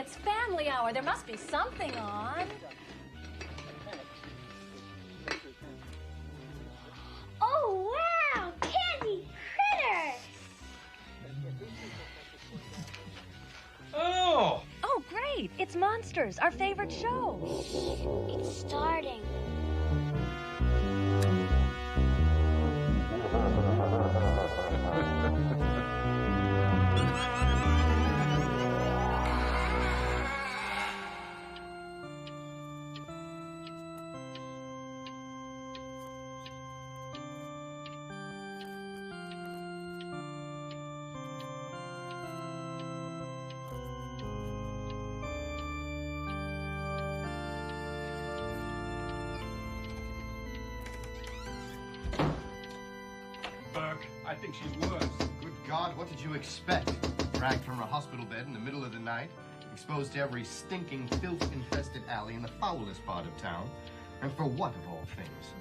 it's family hour. There must be something on. Oh, wow! Candy critters! Oh! Oh, great. It's Monsters, our favorite show. It's starting. Burke, I think she's worse. Good God, what did you expect? Dragged from a hospital bed in the middle of the night, exposed to every stinking, filth-infested alley in the foulest part of town. And for what, of all things?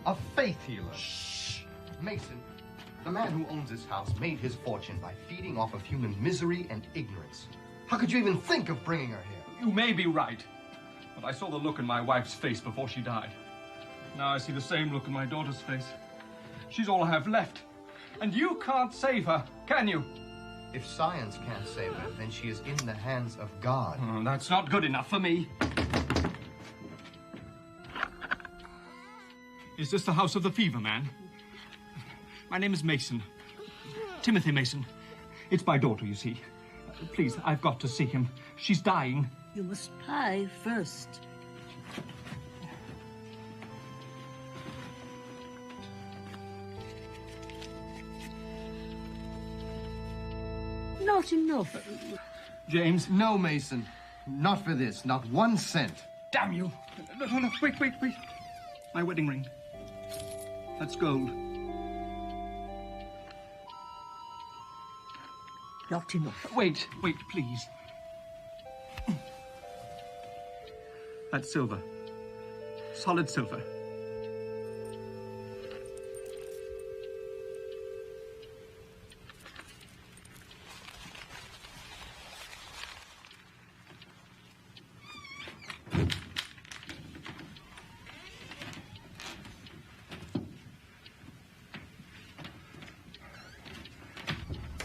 A faith healer. Shh! Mason, the man who owns this house made his fortune by feeding off of human misery and ignorance. How could you even think of bringing her here? You may be right, but I saw the look in my wife's face before she died. Now I see the same look in my daughter's face. She's all I have left. And you can't save her, can you? If science can't save her, then she is in the hands of God. Oh, that's not good enough for me. Is this the house of the Fever Man? My name is Mason. Timothy Mason. It's my daughter, you see. Please, I've got to see him. She's dying. You must pie first. Not enough. James? No, Mason. Not for this. Not 1 cent. Damn you. No, wait. My wedding ring. That's gold. Not enough. Wait, please. That's silver. Solid silver.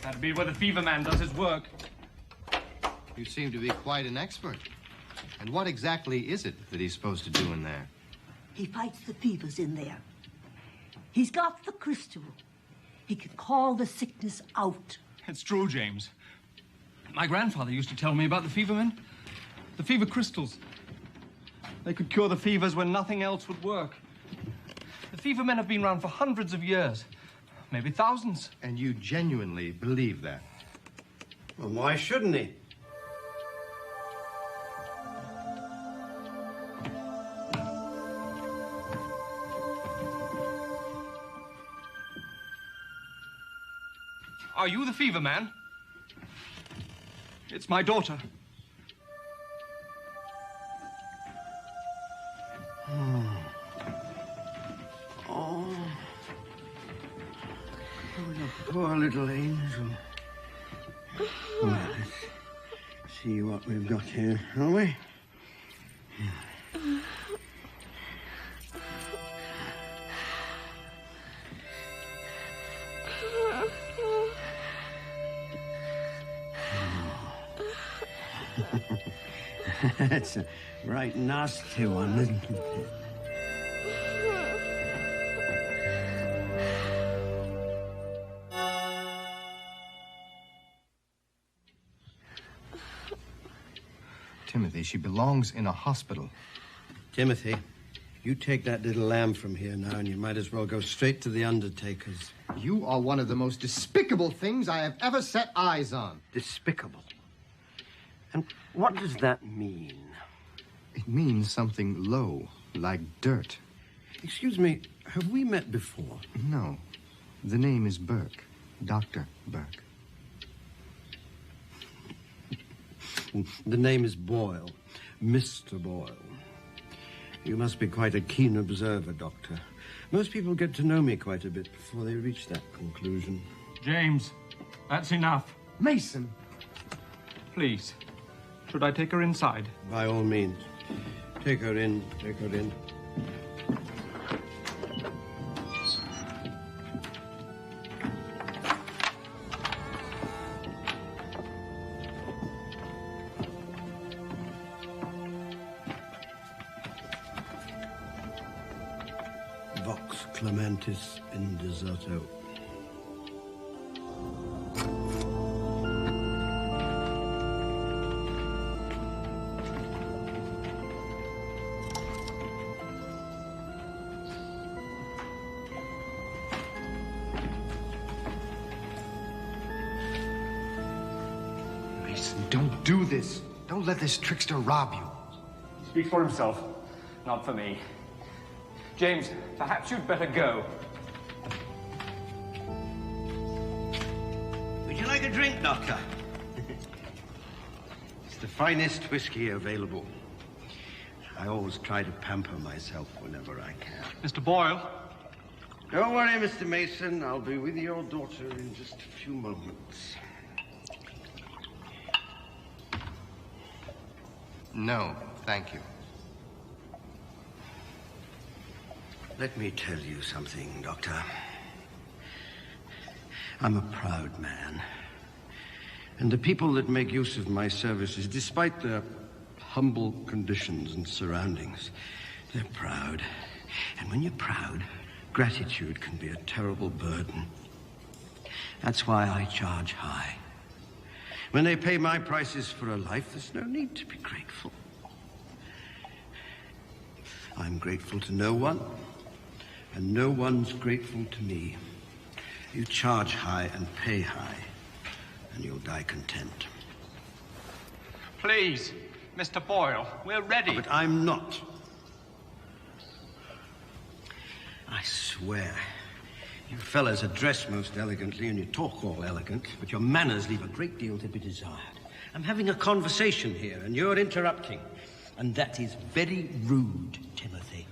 That'd be where the Fever Man does his work. You seem to be quite an expert. And what exactly is it that he's supposed to do in there? He fights the fevers in there. He's got the crystal. He can call the sickness out. It's true, James. My grandfather used to tell me about the fever men. The fever crystals. They could cure the fevers when nothing else would work. The fever men have been around for hundreds of years. Maybe thousands. And you genuinely believe that? Well, why shouldn't he? Are you the Fever Man? It's my daughter. Oh, the poor little angel. Well, let's see what we've got here, shall we? That's a right nasty one, isn't it? Timothy, she belongs in a hospital. Timothy, you take that little lamb from here now, and you might as well go straight to the undertaker's. You are one of the most despicable things I have ever set eyes on. Despicable. And what does that mean? It means something low, like dirt. Excuse me, have we met before? No. The name is Burke. Dr. Burke. The name is Boyle. Mr. Boyle. You must be quite a keen observer, Doctor. Most people get to know me quite a bit before they reach that conclusion. James, that's enough. Mason! Please. Should I take her inside? By all means. Take her in. Take her in. Vox Clementis in deserto. Mason, don't do this. Don't let this trickster rob you. Speak for himself, not for me. James, perhaps you'd better go. Would you like a drink, Doctor? It's the finest whiskey available. I always try to pamper myself whenever I can. Mr. Boyle. Don't worry, Mr. Mason. I'll be with your daughter in just a few moments. No, thank you. Let me tell you something, Doctor. I'm a proud man. And the people that make use of my services, despite their humble conditions and surroundings, they're proud. And when you're proud, gratitude can be a terrible burden. That's why I charge high. When they pay my prices for a life, there's no need to be grateful. I'm grateful to no one, and no one's grateful to me. You charge high and pay high, and you'll die content. Please, Mr. Boyle, we're ready. But I'm not. I swear, you fellas are dressed most elegantly and you talk all elegant, but your manners leave a great deal to be desired. I'm having a conversation here and you're interrupting. And that is very rude, Timothy.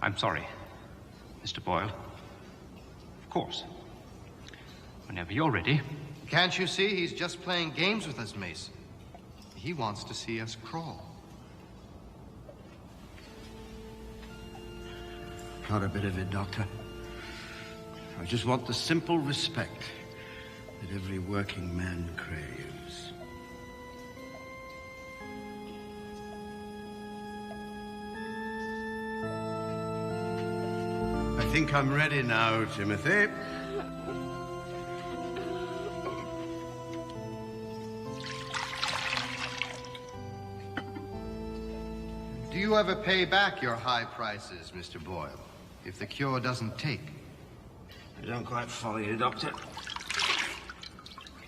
I'm sorry, Mr. Boyle. Of course. Whenever you're ready. Can't you see he's just playing games with us, Mason? He wants to see us crawl. Not a bit of it, Doctor. I just want the simple respect that every working man craves. I think I'm ready now, Timothy. Do you ever pay back your high prices, Mr. Boyle, if the cure doesn't take? I don't quite follow you, Doctor.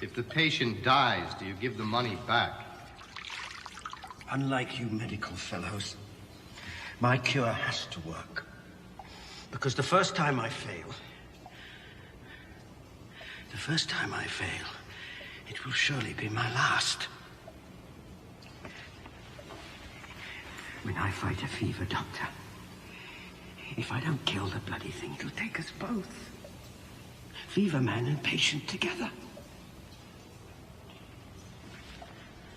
If the patient dies, do you give the money back? Unlike you medical fellows, my cure has to work. Because the first time I fail, it will surely be my last. When I fight a fever, Doctor, if I don't kill the bloody thing, it'll take us both. Fever man and patient together.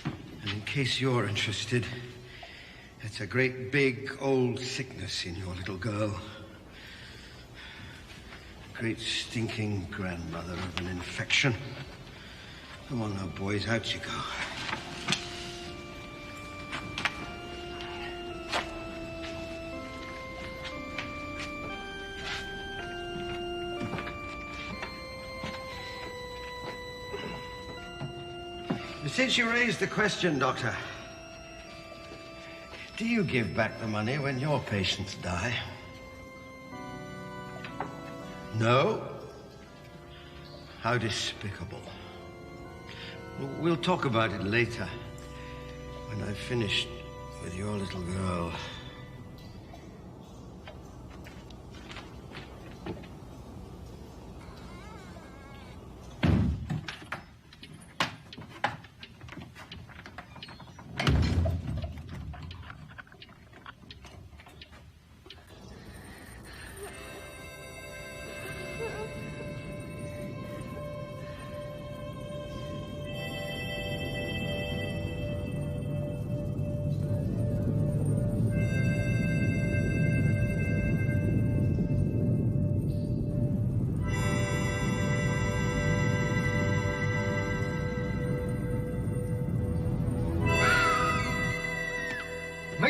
And in case you're interested, it's a great big old sickness in your little girl. Great stinking grandmother of an infection. Come on now, boys, out you go. Since you raised the question, Doctor, do you give back the money when your patients die? No? How despicable. We'll talk about it later, when I've finished with your little girl.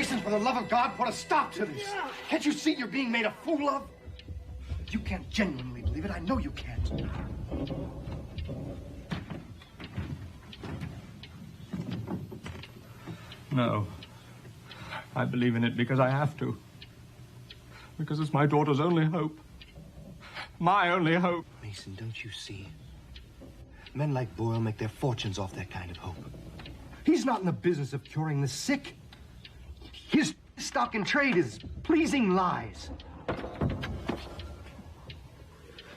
Mason, for the love of God, put a stop to this. Can't you see you're being made a fool of? You can't genuinely believe it. I know you can't. No. I believe in it because I have to. Because it's my daughter's only hope. My only hope. Mason, don't you see? Men like Boyle make their fortunes off that kind of hope. He's not in the business of curing the sick. His stock in trade is pleasing lies.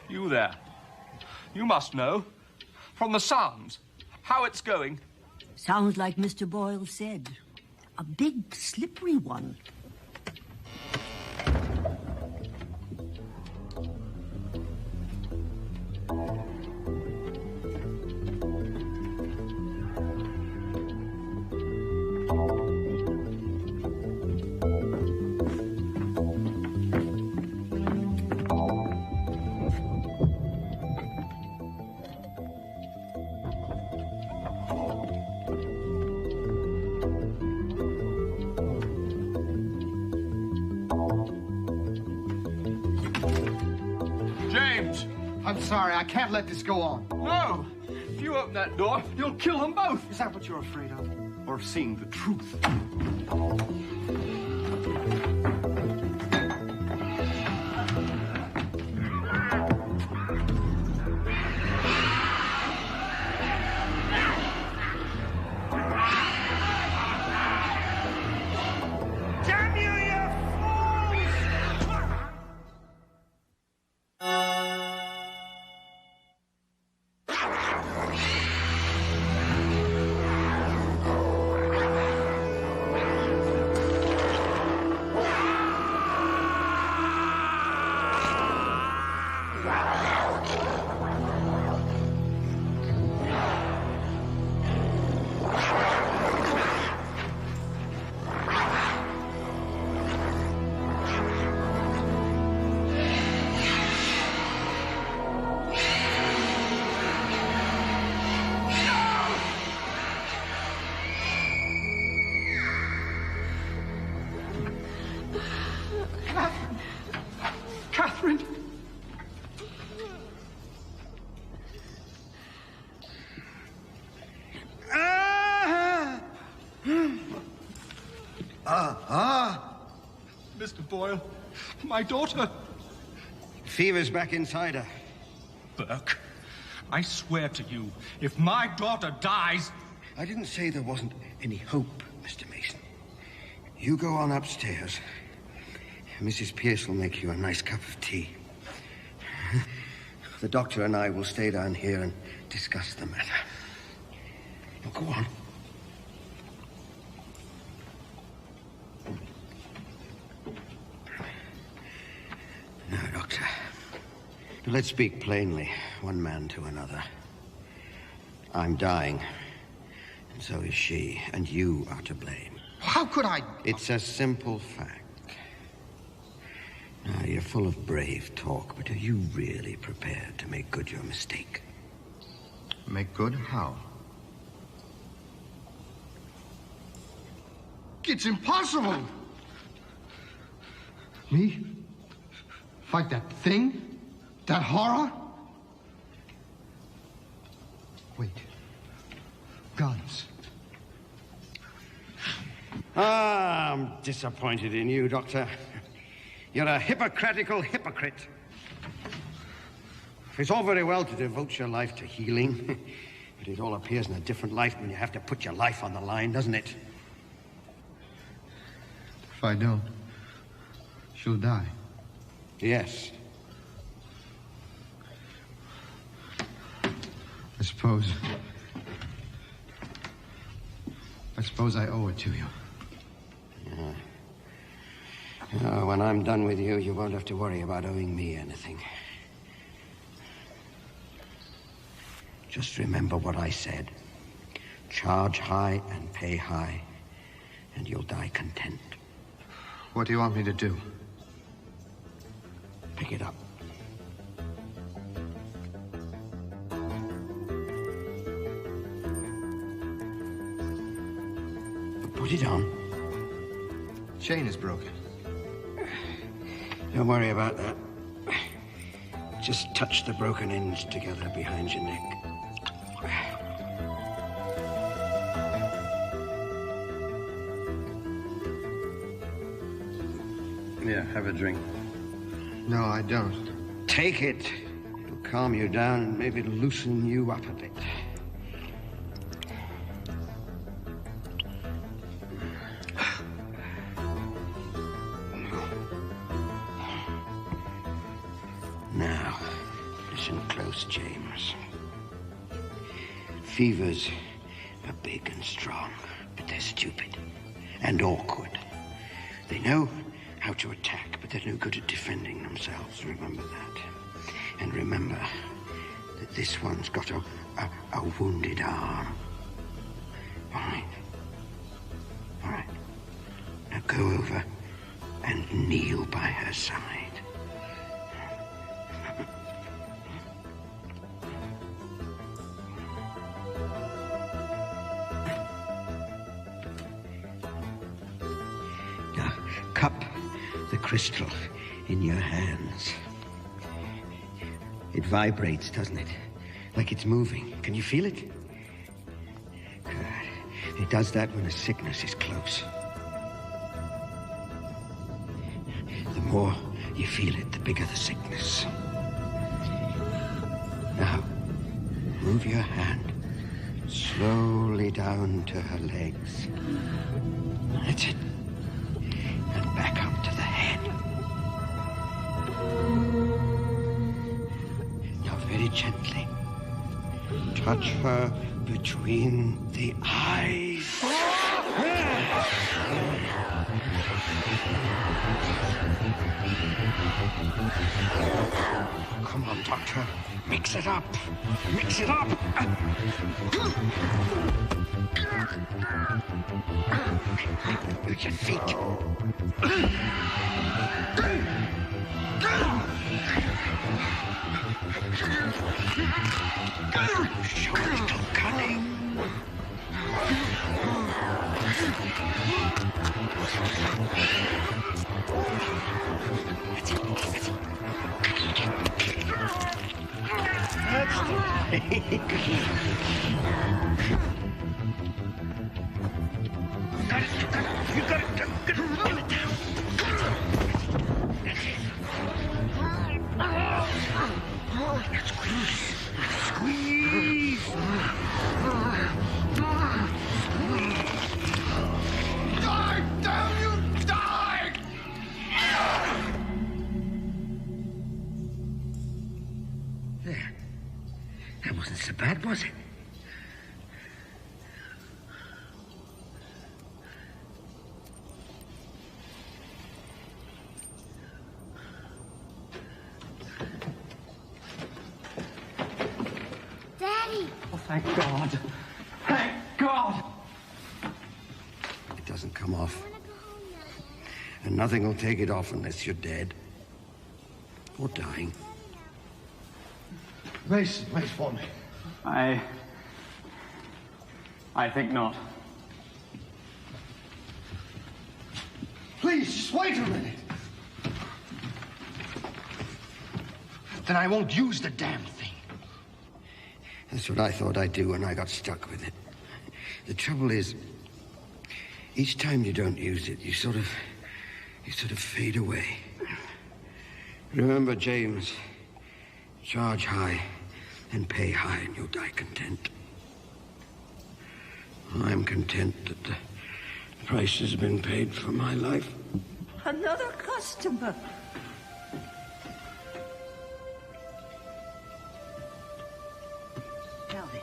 You there. You must know, from the sounds, how it's going. Sounds like Mr. Boyle said. A big, slippery one. James! I'm sorry, I can't let this go on. No! If you open that door, you'll kill them both. Is that what you're afraid of? Or of seeing the truth? Catherine! Mr. Boyle, my daughter. Fever's back inside her. Burke, I swear to you, if my daughter dies... I didn't say there wasn't any hope, Mr. Mason. You go on upstairs. Mrs. Pierce will make you a nice cup of tea. The doctor and I will stay down here and discuss the matter. Now, go on. Now, Doctor, let's speak plainly, one man to another. I'm dying, and so is she, and you are to blame. How could I? It's a simple fact. Now, you're full of brave talk, but are you really prepared to make good your mistake? Make good? How? It's impossible! Me? Fight that thing? That horror? Wait. Guns. I'm disappointed in you, Doctor. You're a hypocritical hypocrite. It's all very well to devote your life to healing, but it all appears in a different light when you have to put your life on the line, doesn't it? If I don't, she'll die. Yes. I suppose I owe it to you. When I'm done with you, you won't have to worry about owing me anything. Just remember what I said. Charge high and pay high, and you'll die content. What do you want me to do? Pick it up. Put it on. Chain is broken. Don't worry about that. Just touch the broken ends together behind your neck. Yeah, have a drink. No, I don't. Take it. It'll calm you down and maybe loosen you up a bit. Now, listen close, James. Fevers are big and strong, but they're stupid and awkward. They know how to attack, but they're no good at defending themselves. Remember that. And remember that this one's got a wounded arm. All right? All right. Now go over and kneel by her side. Now, cup the crystal in your hands. It vibrates, doesn't it? Like it's moving. Can you feel it? Good. It does that when a sickness is close. The more you feel it, the bigger the sickness. Now, move your hand slowly down to her legs. That's it. And back up to the head. Now, very gently, touch her between the eyes. Come on, Doctor. Mix it up. Mix it up. With your feet. Show a little cunning. That's the You got it. You got it. Pin it down. Squeeze. Squeeze. Die! Damn you! Die! There. That wasn't so bad, was it? Daddy! Oh, thank God. Thank God! It doesn't come off. And nothing will take it off unless you're dead. Or dying. Mason, wait for me. I think not. Please, just wait a minute. Then I won't use the damn thing. That's what I thought I'd do when I got stuck with it. The trouble is, each time you don't use it, you sort of fade away. Remember, James, charge high and pay high and you'll die content. I'm content that the price has been paid for my life. Another customer. Now then,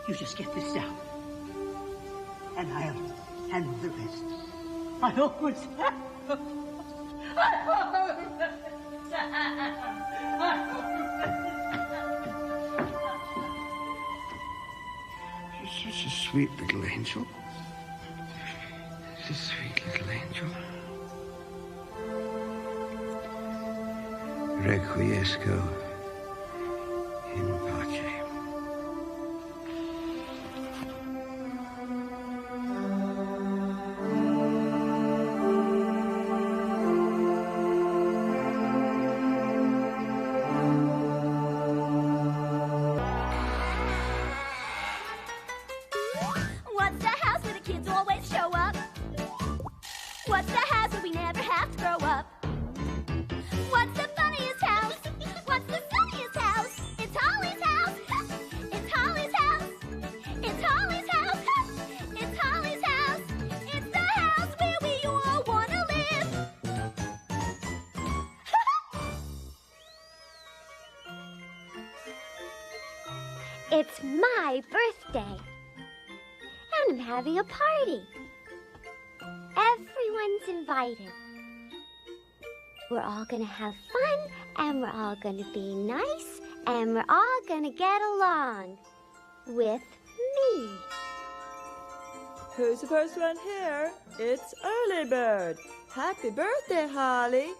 you just get this down. And I'll handle the rest. I always have. You're such a sweet little angel. Such a sweet little angel. Requiesco in pace. It's my birthday. And I'm having a party. Everyone's invited. We're all gonna have fun, and we're all gonna be nice, and we're all gonna get along. With me. Who's the first one here? It's Early Bird. Happy birthday, Holly.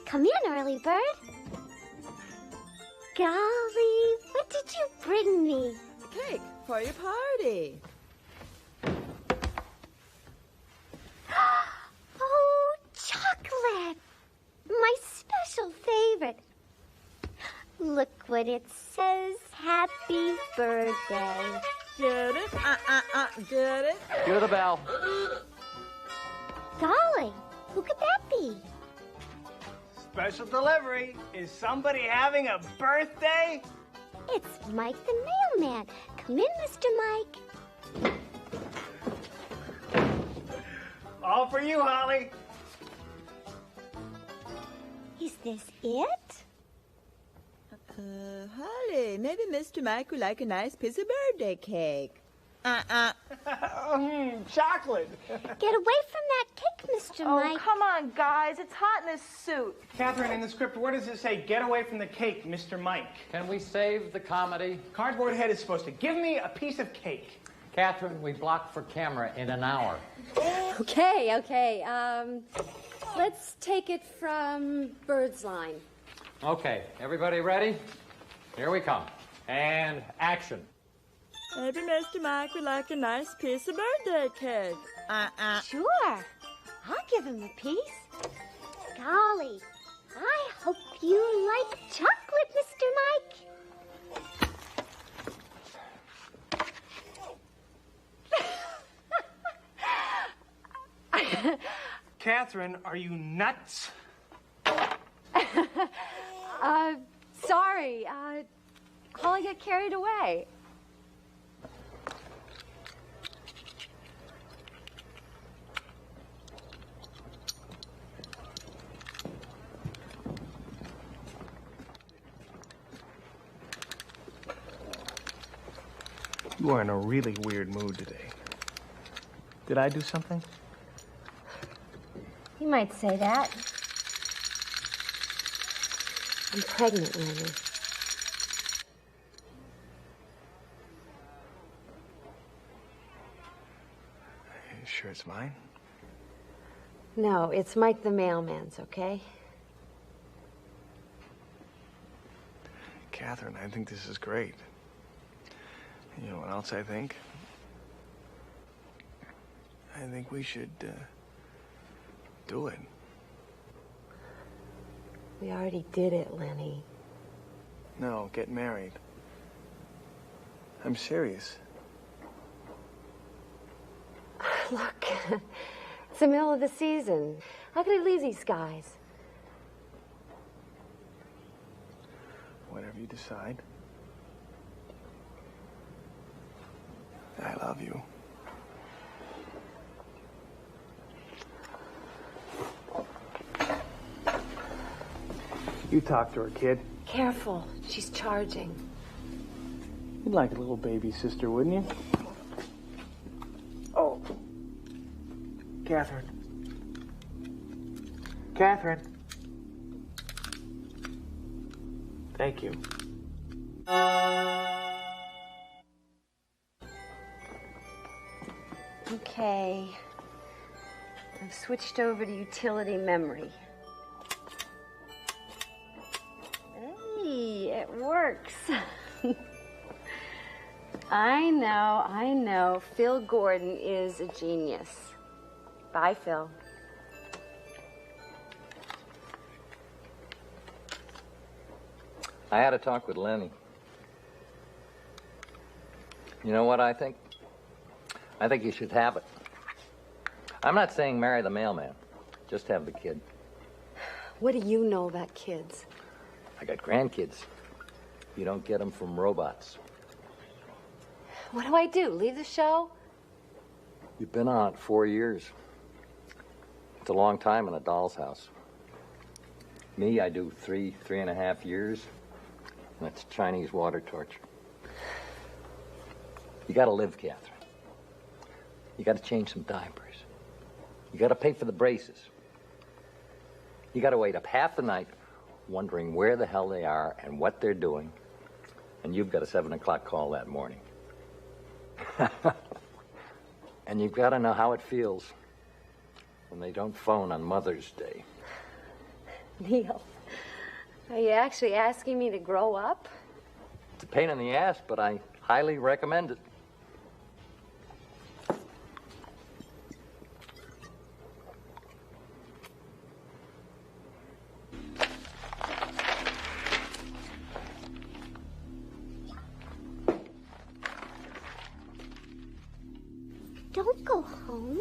Come in, Early Bird. Golly, what did you bring me? Cake for your party. Oh, chocolate. My special favorite. Look what it says. Happy birthday. Get it? Get it? Cue the bell. Golly, who could that be? Special delivery. Is somebody having a birthday? It's Mike the mailman. Come in, Mr. Mike. All for you, Holly. Is this it? Holly, maybe Mr. Mike would like a nice piece of birthday cake. Chocolate. Get away from that cake, Mr. Mike. Oh, come on, guys. It's hot in this suit. Catherine, in the script, where does it say, get away from the cake, Mr. Mike? Can we save the comedy? Cardboard Head is supposed to give me a piece of cake. Catherine, we blocked for camera in an hour. Okay. Let's take it from Bird's Line. Okay, everybody ready? Here we come. And action. Maybe Mr. Mike would like a nice piece of birthday cake. Sure. I'll give him a piece. Golly, I hope you like chocolate, Mr. Mike. Catherine, are you nuts? Sorry. Holly got carried away. You are in a really weird mood today. Did I do something? You might say that. I'm pregnant, Lenny. You sure it's mine? No, it's Mike the mailman's, okay? Catherine, I think this is great. You know what else I think? I think we should, do it. We already did it, Lenny. No, get married. I'm serious. Look, it's the middle of the season. How can I leave these guys? Whatever you decide. I love you. You talk to her, kid. Careful, she's charging. You'd like a little baby sister, wouldn't you? Oh. Catherine. Catherine. Thank you. Okay. I've switched over to utility memory. Hey, it works. I know. Phil Gordon is a genius. Bye, Phil. I had a talk with Lenny. You know what I think? I think you should have it. I'm not saying marry the mailman. Just have the kid. What do you know about kids? I got grandkids. You don't get them from robots. What do I do? Leave the show? You've been on it 4 years. It's a long time in a doll's house. Me, I do 3.5 years. That's Chinese water torture. You gotta live, Catherine. You gotta change some diapers. You gotta pay for the braces. You gotta wait up half the night wondering where the hell they are and what they're doing. And you've got a 7 o'clock call that morning. And you've gotta know how it feels when they don't phone on Mother's Day. Neil, are you actually asking me to grow up? It's a pain in the ass, but I highly recommend it. Don't go home.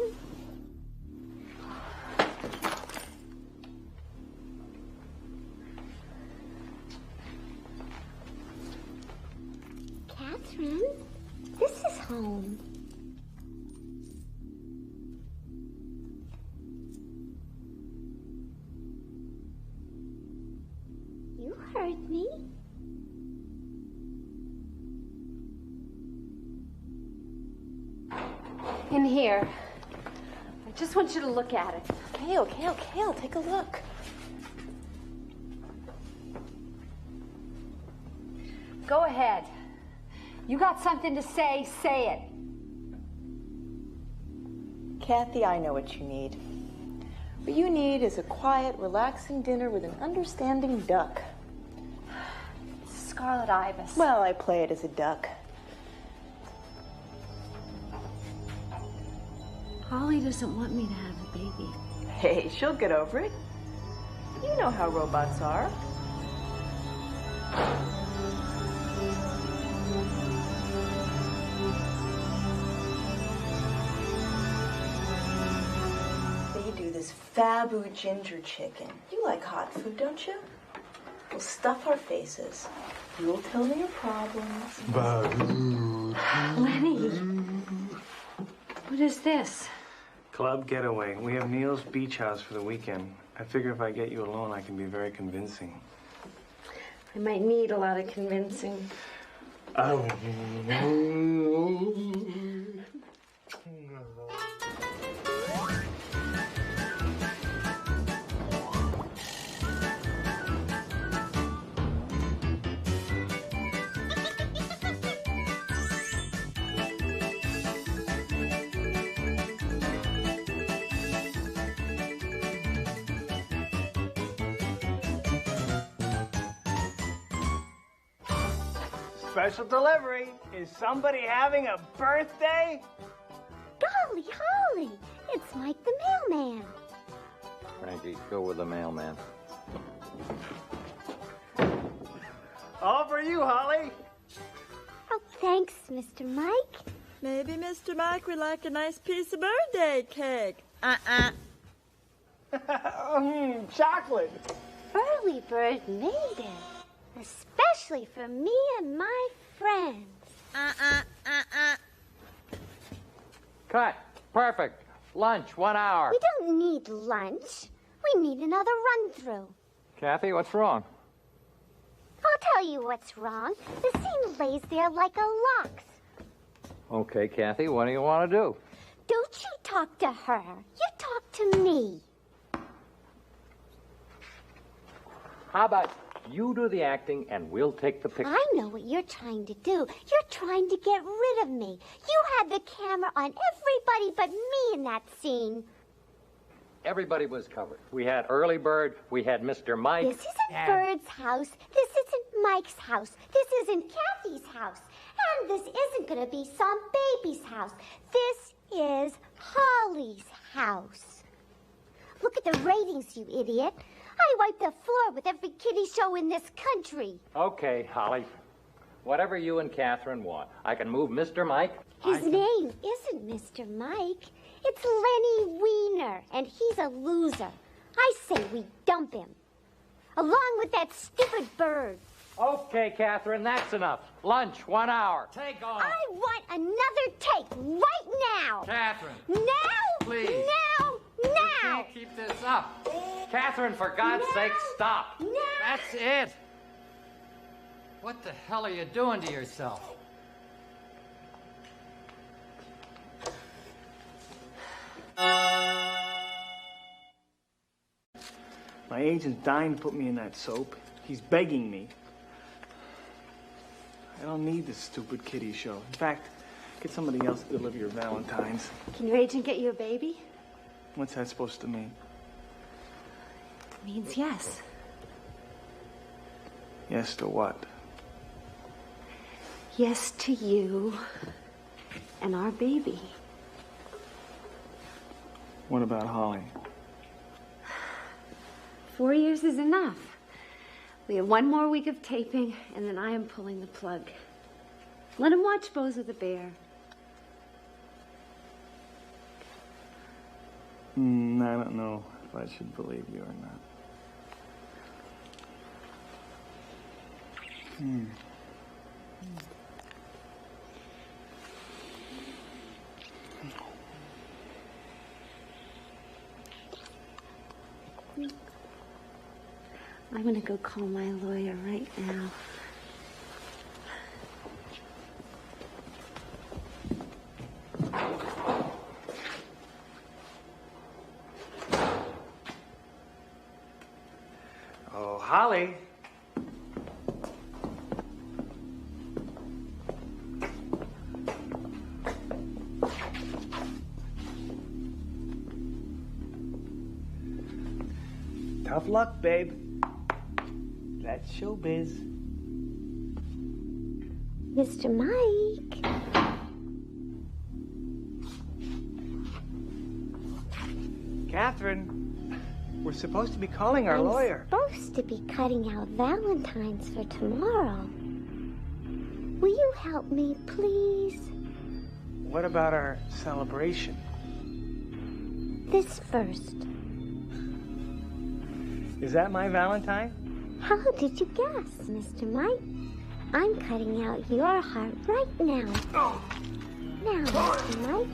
Catherine, this is home. You heard me. In here. I just want you to look at it. Okay, I'll take a look. Go ahead. You got something to say, say it. Kathy, I know what you need. What you need is a quiet, relaxing dinner with an understanding duck. Scarlet Ibis. Well, I play it as a duck. Holly doesn't want me to have a baby. Hey, she'll get over it. You know how robots are. They do this Fabu ginger chicken. You like hot food, don't you? We'll stuff our faces. You'll tell me your problems. Lenny, what is this? Club getaway. We have Neil's beach house for the weekend. I figure if I get you alone, I can be very convincing. I might need a lot of convincing. Oh. Special delivery. Is somebody having a birthday? Golly, Holly, it's Mike the mailman. Frankie, go with the mailman. All for you, Holly. Oh, thanks, Mr. Mike. Maybe Mr. Mike would like a nice piece of birthday cake. Chocolate. Early bird made it. Especially for me and my friends. Cut. Perfect. Lunch, 1 hour. We don't need lunch. We need another run-through. Kathy, what's wrong? I'll tell you what's wrong. The scene lays there like a lox. Okay, Kathy, what do you want to do? Don't you talk to her. You talk to me. How about you do the acting and we'll take the picture? I know what you're trying to do. You're trying to get rid of me. You had the camera on everybody but me in that scene. Everybody was covered. We had Early Bird, we had Mr. Mike. This isn't Bird's house. This isn't Mike's house. This isn't Kathy's house. And this isn't going to be some baby's house. This is Holly's house. Look at the ratings, you idiot. I wipe the floor with every kiddie show in this country. Okay, Holly. Whatever you and Catherine want. I can move Mr. Mike. His name isn't Mr. Mike. It's Lenny Wiener, and he's a loser. I say we dump him. Along with that stupid bird. Okay, Catherine, that's enough. Lunch, 1 hour. Take off. I want another take right now. Catherine. Now? Please. Now? You Now? can't keep this up. Catherine, for God's sake, stop. Now? That's it. What the hell are you doing to yourself? My agent's dying to put me in that soap. He's begging me. I don't need this stupid kiddie show. In fact, get somebody else to deliver your Valentines. Can your agent get you a baby? What's that supposed to mean? It means yes. Yes to what? Yes to you and our baby. What about Holly? 4 years is enough. We have 1 more week of taping, and then I am pulling the plug. Let him watch Bozo the Bear. I don't know if I should believe you or not. I'm gonna go call my lawyer right now. Oh, Holly. Tough luck, babe. That's showbiz. Mr. Mike. Catherine, we're supposed to be calling our lawyer. Supposed to be cutting out Valentines for tomorrow. Will you help me, please? What about our celebration? This first. Is that my Valentine? How did you guess, Mr. Mike? I'm cutting out your heart right now. Now, Mr. Mike.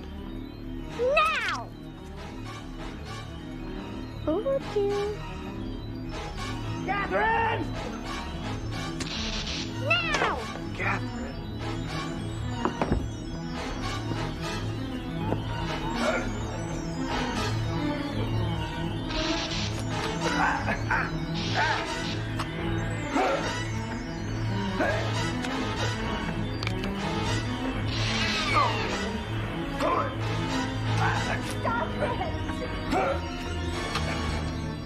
Now! Who would you? Catherine! Now! Catherine.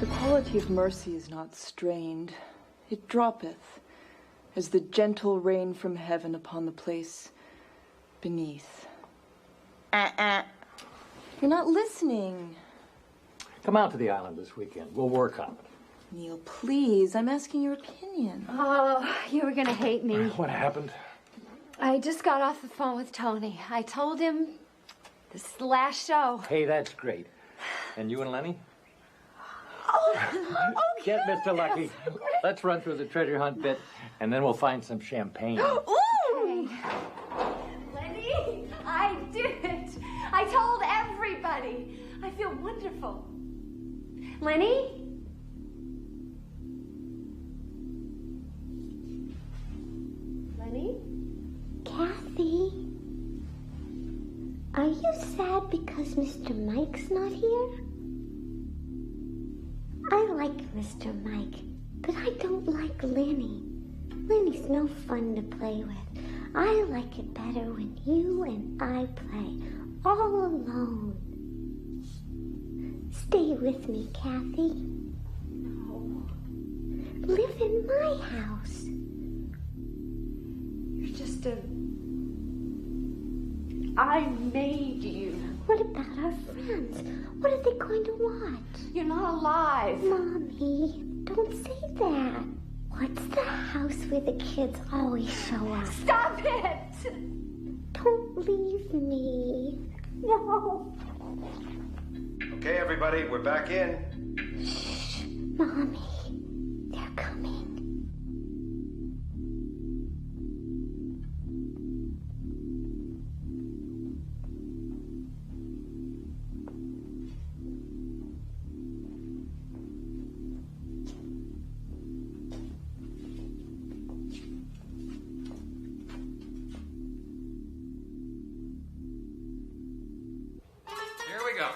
The quality of mercy is not strained. It droppeth, as the gentle rain from heaven upon the place beneath. You're not listening. Come out to the island this weekend. We'll work on it. Neil, please, I'm asking your opinion. Oh, you were gonna hate me. What happened? I just got off the phone with Tony. I told him this is the last show. Hey, that's great. And you and Lenny? Oh, Get Mr. Lucky. Let's run through the treasure hunt bit, and then we'll find some champagne. Ooh! Lenny, I did it. I told everybody. I feel wonderful. Lenny? Lenny? Kathy? Are you sad because Mr. Mike's not here? I like Mr. Mike, but I don't like Lenny. Lenny's no fun to play with. I like it better when you and I play all alone. Stay with me, Kathy. No. Live in my house. You're just a... I made you. What about our friends? What are they going to watch? You're not alive. Mommy, don't say that. What's the house where the kids always show up? Stop it! Don't leave me. No. Okay, everybody, we're back in. Shh, Mommy. They're coming. go.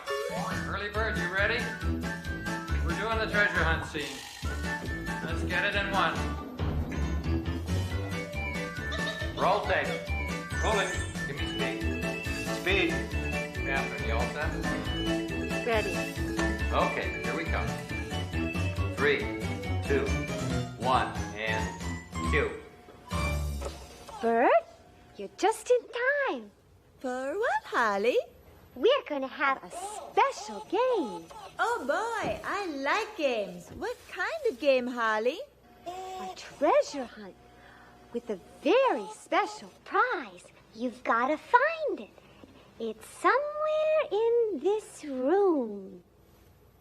Early bird, you ready? We're doing the treasure hunt scene. Let's get it in one. Roll tape. Rolling. Give me speed. Speed. Catherine, you all set? Ready. Okay, here we come. 3, 2, 1, and cue. Bert, you're just in time. For what, Holly? We're going to have a special game. Oh, boy, I like games. What kind of game, Holly? A treasure hunt with a very special prize. You've got to find it. It's somewhere in this room.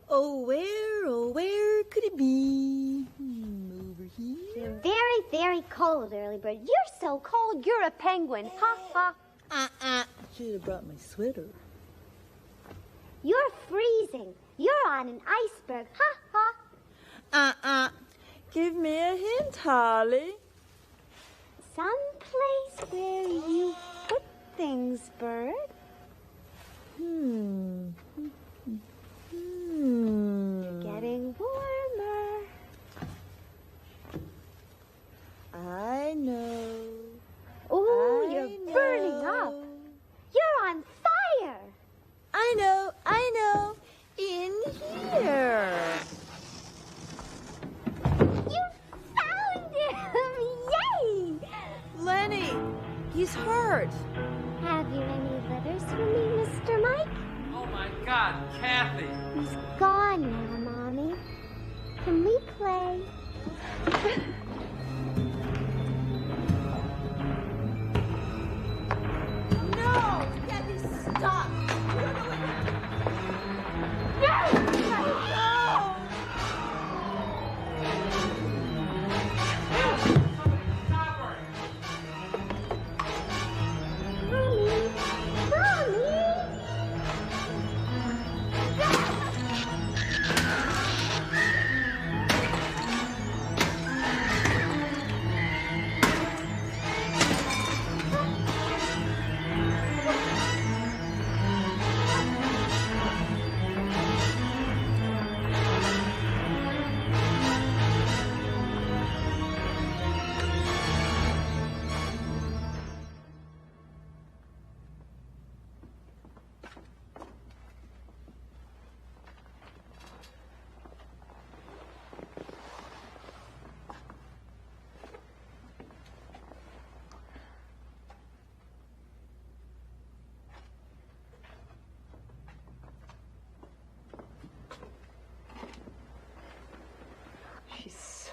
Oh, where could it be? Over here? You're very, very cold, Early Bird. You're so cold, you're a penguin. Ha, ha. Should have brought my sweater. You're freezing. You're on an iceberg. Ha, ha. Give me a hint, Holly. Someplace where you put things, Bird. Getting warmer. I know. Oh, you're burning up. You're on fire. I know. In here. You found him. Yay! Lenny, he's hurt. Have you any letters for me, Mr. Mike? Oh my God, Kathy! He's gone now, Mommy. Can we play? No! Kathy, stop!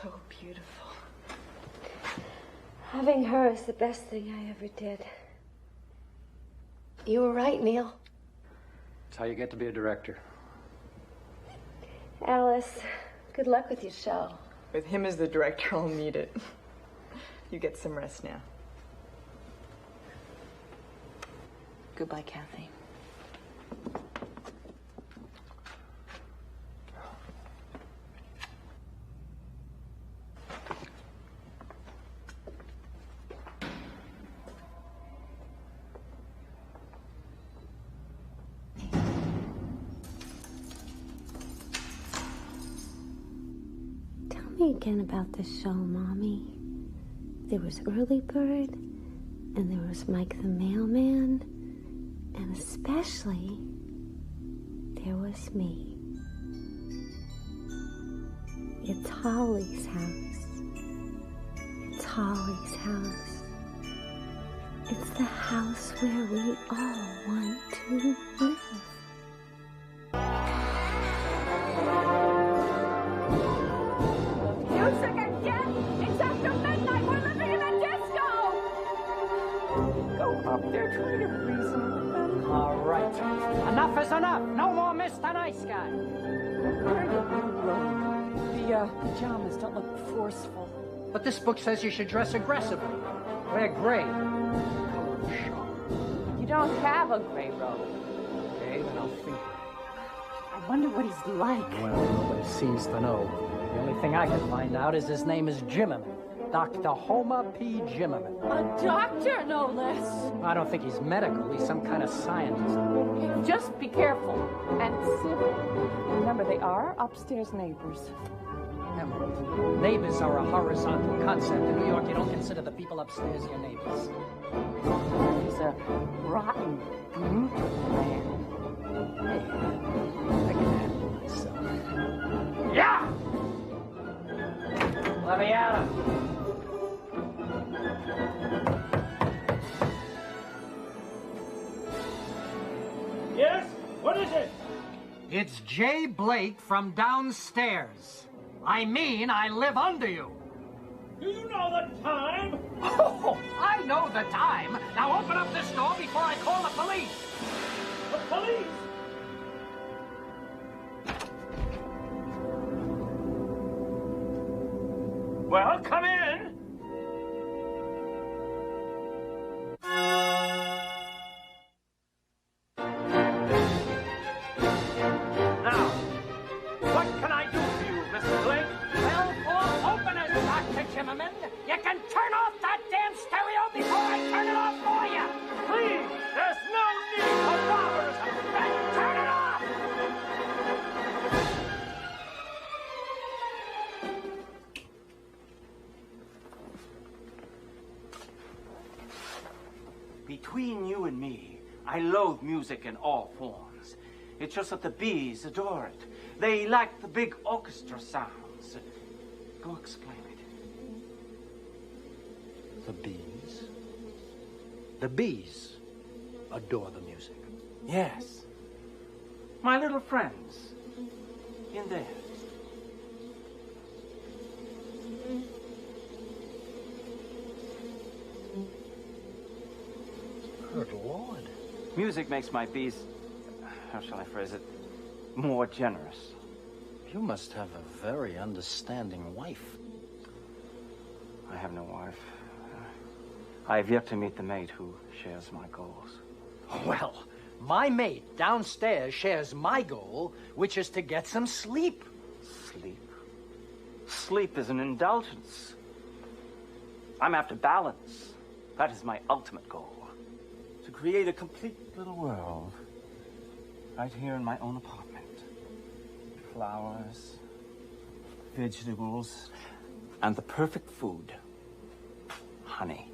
So beautiful. Having her is the best thing I ever did. You were right, Neil. That's how you get to be a director. Alice, good luck with your show. With him as the director, I'll need it. You get some rest now. Goodbye, Kathy. Tell me again about this show, Mommy. There was Early Bird, and there was Mike the Mailman, and especially, there was me. It's Holly's house. It's Holly's house. It's the house where we all want to live. Music again! It's after midnight! We're living in a disco! Go up there, try to reason with them. All right. Enough is enough. No more Mr. Nice Guy. The pajamas don't look forceful. But this book says you should dress aggressively. Wear gray. You don't have a gray robe. Okay, then I'll think. I wonder what he's like. Well, nobody seems to know. The only thing I can find out is his name is Jimmy. Dr. Homer P. Jimmerman. A doctor, no less. I don't think he's medical. He's some kind of scientist. Just be careful and civil. Remember, they are upstairs neighbors. Remember, neighbors are a horizontal concept. In New York, you don't consider the people upstairs your neighbors. He's a rotten, brutal man. I can handle myself. Yeah! Let me at him. Yes? What is it? It's Jay Blake from downstairs. I mean, I live under you. Do you know the time? Oh, I know the time. Now open up this door before I call the police. The police? Well, come in. Now, what can I do for you, Mr. Blake? Well, for openers, Dr. Jimmerman, you can turn off that damn stereo before I turn it off for you. Please, there's no need for barbarism. Then turn it off! Between you and me, I loathe music in all forms. It's just that the bees adore it. They like the big orchestra sounds. Go explain it. The bees? The bees adore the music. Yes. My little friends. In there. Good Lord. Music makes my bees, how shall I phrase it, more generous. You must have a very understanding wife. I have no wife. I have yet to meet the mate who shares my goals. Well, my mate downstairs shares my goal, which is to get some sleep. Sleep? Sleep is an indulgence. I'm after balance. That is my ultimate goal. To create a complete little world right here in my own apartment. Flowers, vegetables, and the perfect food. Honey.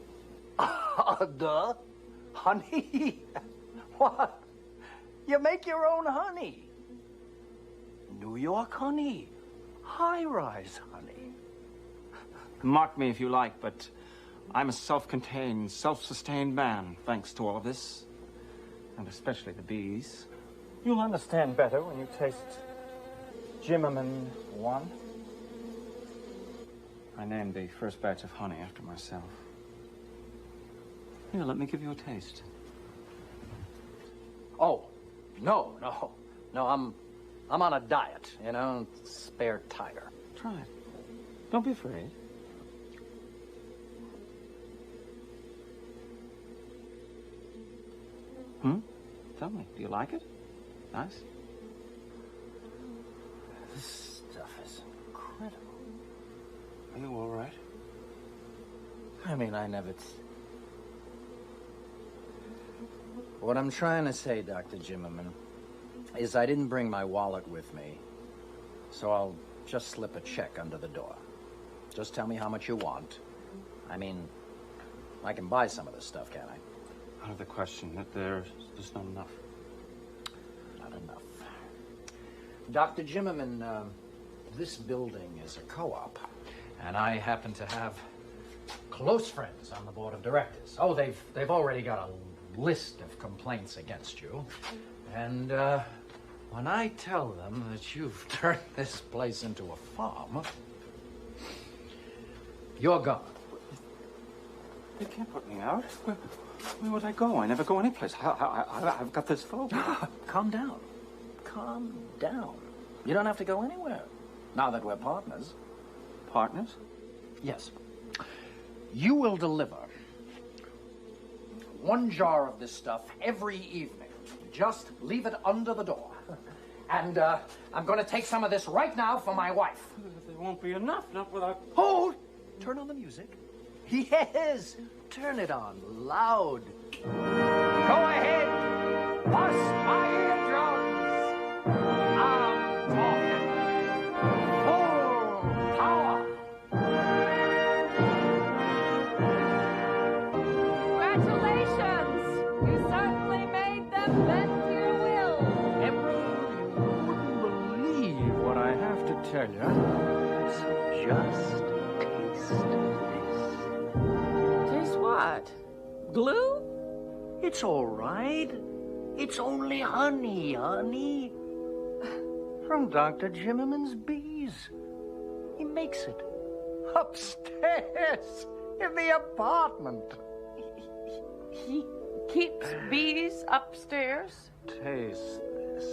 Duh. Honey? What? You make your own honey. New York honey. High-rise honey. Mark me if you like, but I'm a self-contained, self-sustained man, thanks to all of this. And especially the bees. You'll understand better when you taste Jimmerman 1. I named the first batch of honey after myself. Here, let me give you a taste. Oh, no. I'm on a diet, you know, spare tire. Try it. Don't be afraid. Tell me, do you like it? Nice? This stuff is incredible. Are you all right? I mean, I never... What I'm trying to say, Dr. Jimmerman, is I didn't bring my wallet with me, so I'll just slip a check under the door. Just tell me how much you want. I mean, I can buy some of this stuff, can't I? Out of the question. That there's just not enough. Not enough. Dr. Jimmerman, this building is a co-op, and I happen to have close friends on the board of directors. Oh, they've already got a list of complaints against you, and when I tell them that you've turned this place into a farm, you're gone. They can't put me out. Where would I go? I never go anyplace. I've got this phobia. Calm down. Calm down. You don't have to go anywhere, now that we're partners. Partners? Yes. You will deliver 1 jar of this stuff every evening. Just leave it under the door. And I'm going to take some of this right now for my wife. There won't be enough, not without... Hold! turn on the music. Yes, turn it on loud. Go ahead, bust my eardrums. I'm talking full power. Congratulations! You certainly made them bend to your will. Believe what I have to tell you. So just taste this. Taste what? Glue? It's all right. It's only honey. From Dr. Jimmerman's bees. He makes it upstairs in the apartment. He keeps bees upstairs? Taste this.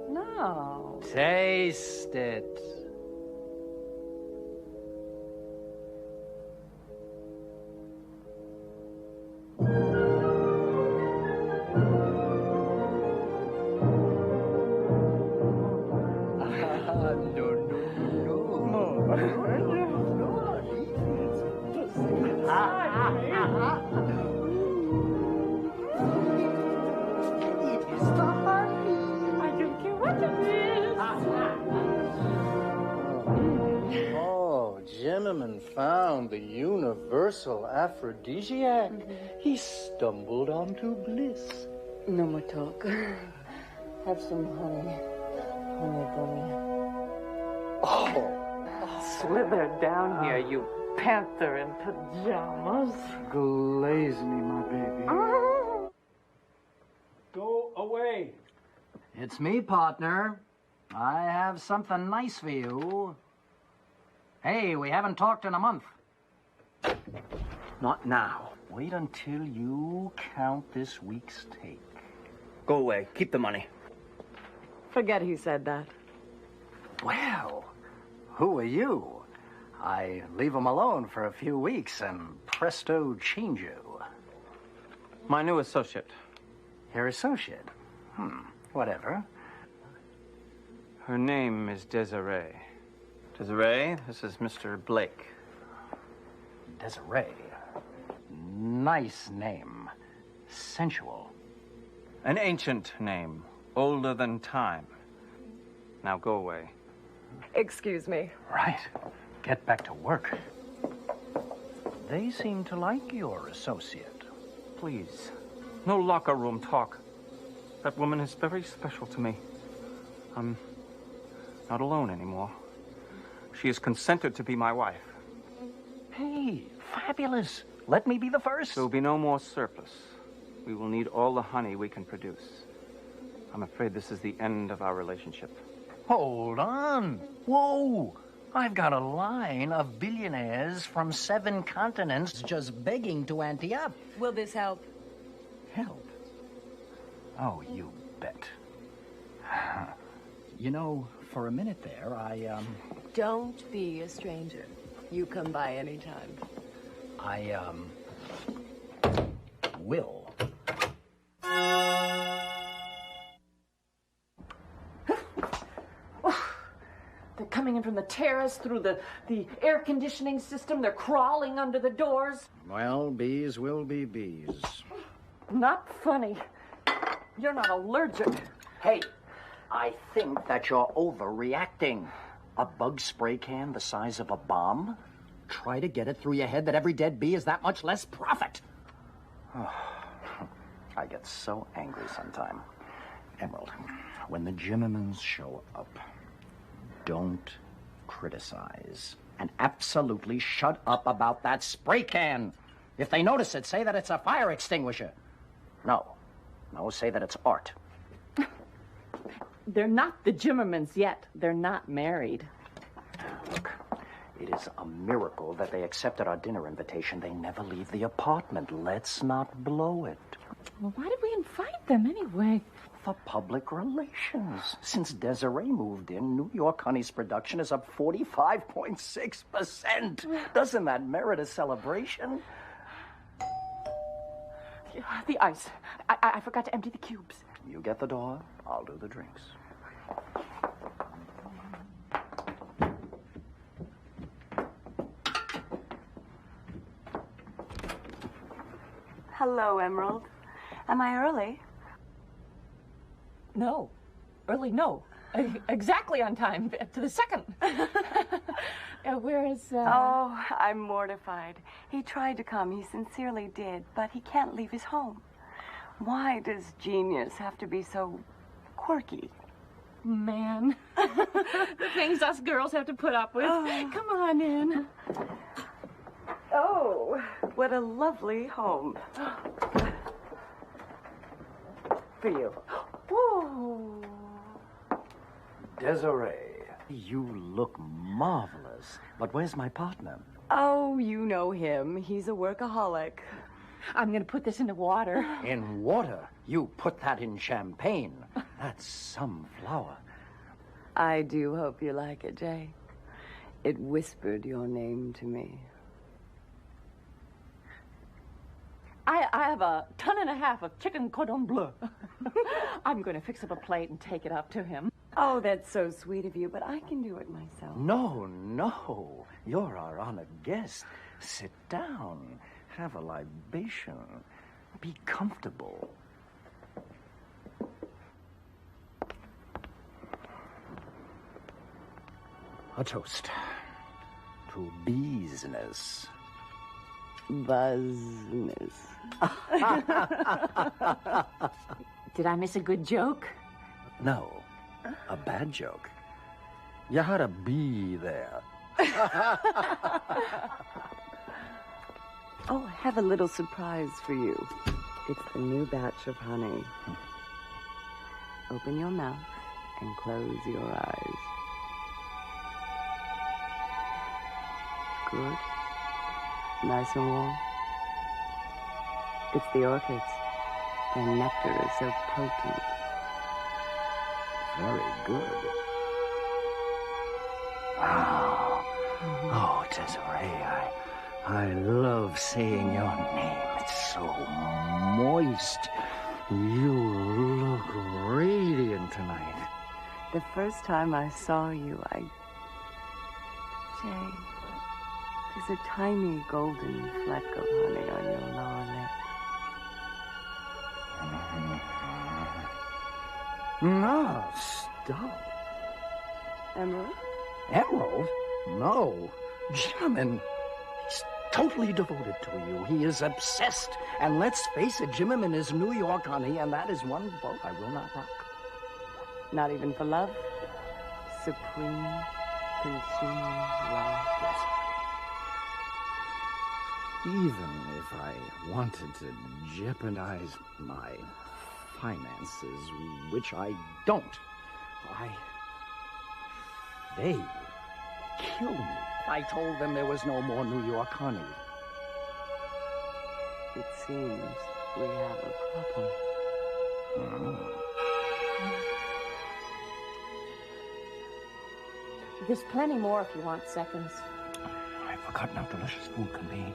No. Taste it. Jimmerman found the universal aphrodisiac. He stumbled onto bliss. No more talk. Have some honey. Honey bunny. Slither down here, you panther in pajamas. Glaze me, my baby. Go away. It's me, partner. I have something nice for you. Hey, we haven't talked in a month. Not now. Wait until you count this week's take. Go away. Keep the money. Forget he said that. Well, who are you? I leave him alone for a few weeks and presto changeo. My new associate. Your associate? Whatever. Her name is Desiree. Desiree, this is Mr. Blake. Desiree. Nice name. Sensual. An ancient name, older than time. Now go away. Excuse me. Right. Get back to work. They seem to like your associate. Please, no locker room talk. That woman is very special to me. I'm not alone anymore. She has consented to be my wife. Hey, fabulous. Let me be the first. There will be no more surplus. We will need all the honey we can produce. I'm afraid this is the end of our relationship. Hold on. Whoa. I've got a line of billionaires from 7 continents just begging to ante up. Will this help? Help? Oh, you bet. You know, for a minute there, Don't be a stranger. You come by anytime. I will. They're coming in from the terrace through the air conditioning system. They're crawling under the doors. Well, bees will be bees. Not funny. You're not allergic. Hey, I think that you're overreacting. A bug spray can the size of a bomb? Try to get it through your head that every dead bee is that much less profit. I get so angry sometime. Emerald, when the Jimmermans show up, don't criticize. And absolutely shut up about that spray can. If they notice it, say that it's a fire extinguisher. No, say that it's art. They're not the Jimmermans yet. They're not married. Look, it is a miracle that they accepted our dinner invitation. They never leave the apartment. Let's not blow it. Well, why did we invite them anyway? For public relations. Since Desiree moved in, New York Honey's production is up 45.6%. Doesn't that merit a celebration? The ice. I forgot to empty the cubes. You get the door, I'll do the drinks. Hello, Emerald. Am I early? No. Early, no. Exactly on time, to the second. Where is... Oh, I'm mortified. He tried to come, he sincerely did, but he can't leave his home. Why does genius have to be so quirky? Man. The things us girls have to put up with. Oh. Come on in. Oh, what a lovely home. For you. Whoa. Desiree, you look marvelous. But where's my partner? Oh, you know him. He's a workaholic. I'm going to put this into water. In water? You put that in champagne. That's some flower. I do hope you like it, Jay. It whispered your name to me. I have 1.5 tons of chicken cordon bleu. I'm going to fix up a plate and take it up to him. Oh, that's so sweet of you, but I can do it myself. No, no. You're our honored guest. Sit down. Have a libation. Be comfortable. A toast to business. Business. Did I miss a good joke? No, a bad joke. You had to be there. Oh, I have a little surprise for you. It's the new batch of honey. Open your mouth and close your eyes. Good. Nice and warm. It's the orchids. Their nectar is so potent. Very good. Oh, Desiree, I love saying your name. It's so moist. You look radiant tonight. The first time I saw you, Jay, there's a tiny golden fleck of honey on your lower lip. No, stop. Emerald? Emerald? No. Jimmerman, he's totally devoted to you. He is obsessed. And let's face it, Jimmerman is New York, honey, and that is one boat I will not rock. Not even for love? Supreme, consuming love? Yes. Even if I wanted to jeopardize my finances, which I don't, they would kill me. I told them there was no more New York honey. It seems we have a problem. There's plenty more if you want seconds. I've forgotten how delicious food can be.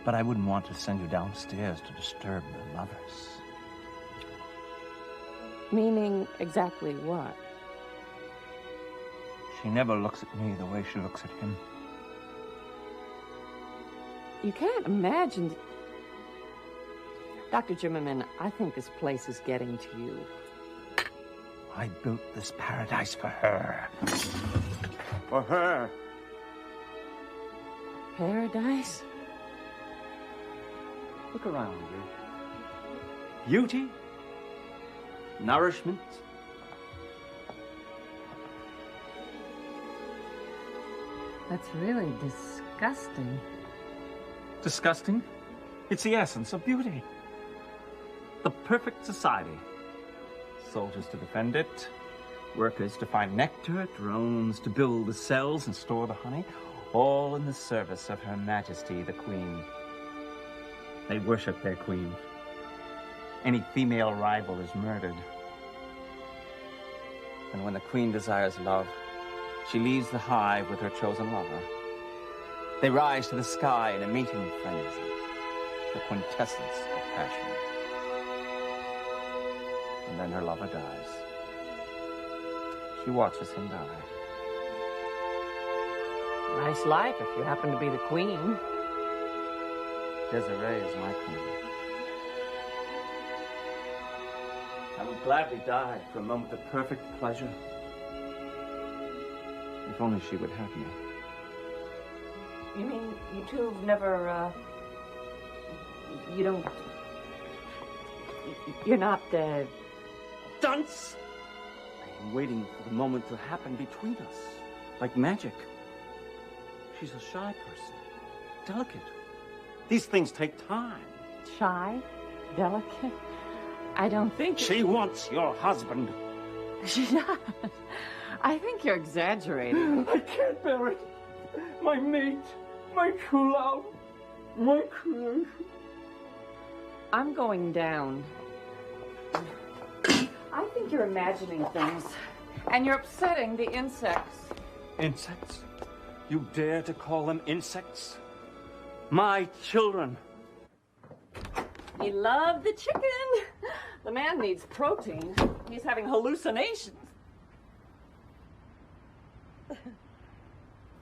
But I wouldn't want to send you downstairs to disturb the lovers. Meaning exactly what? She never looks at me the way she looks at him. You can't imagine. Dr. Jimmerman, I think this place is getting to you. I built this paradise for her. For her. Paradise? Look around you. Beauty, nourishment. That's really disgusting. Disgusting? It's the essence of beauty. The perfect society. Soldiers to defend it, workers to find nectar, drones to build the cells and store the honey, all in the service of Her Majesty the Queen. They worship their queen. Any female rival is murdered. And when the queen desires love, she leaves the hive with her chosen lover. They rise to the sky in a mating frenzy, the quintessence of passion. And then her lover dies. She watches him die. Nice life if you happen to be the queen. Desiree is my queen. I would gladly die for a moment of perfect pleasure. If only she would have me. You mean you two have never, you don't... You're not, Dunce! I am waiting for the moment to happen between us. Like magic. She's a shy person. Delicate. These things take time. Shy? Delicate? I don't think... She wants your husband. She does. I think you're exaggerating. I can't bear it. My mate, my true love, my creation. I'm going down. I think you're imagining things. And you're upsetting the insects. Insects? You dare to call them insects? My children. You love the chicken. The man needs protein. He's having hallucinations.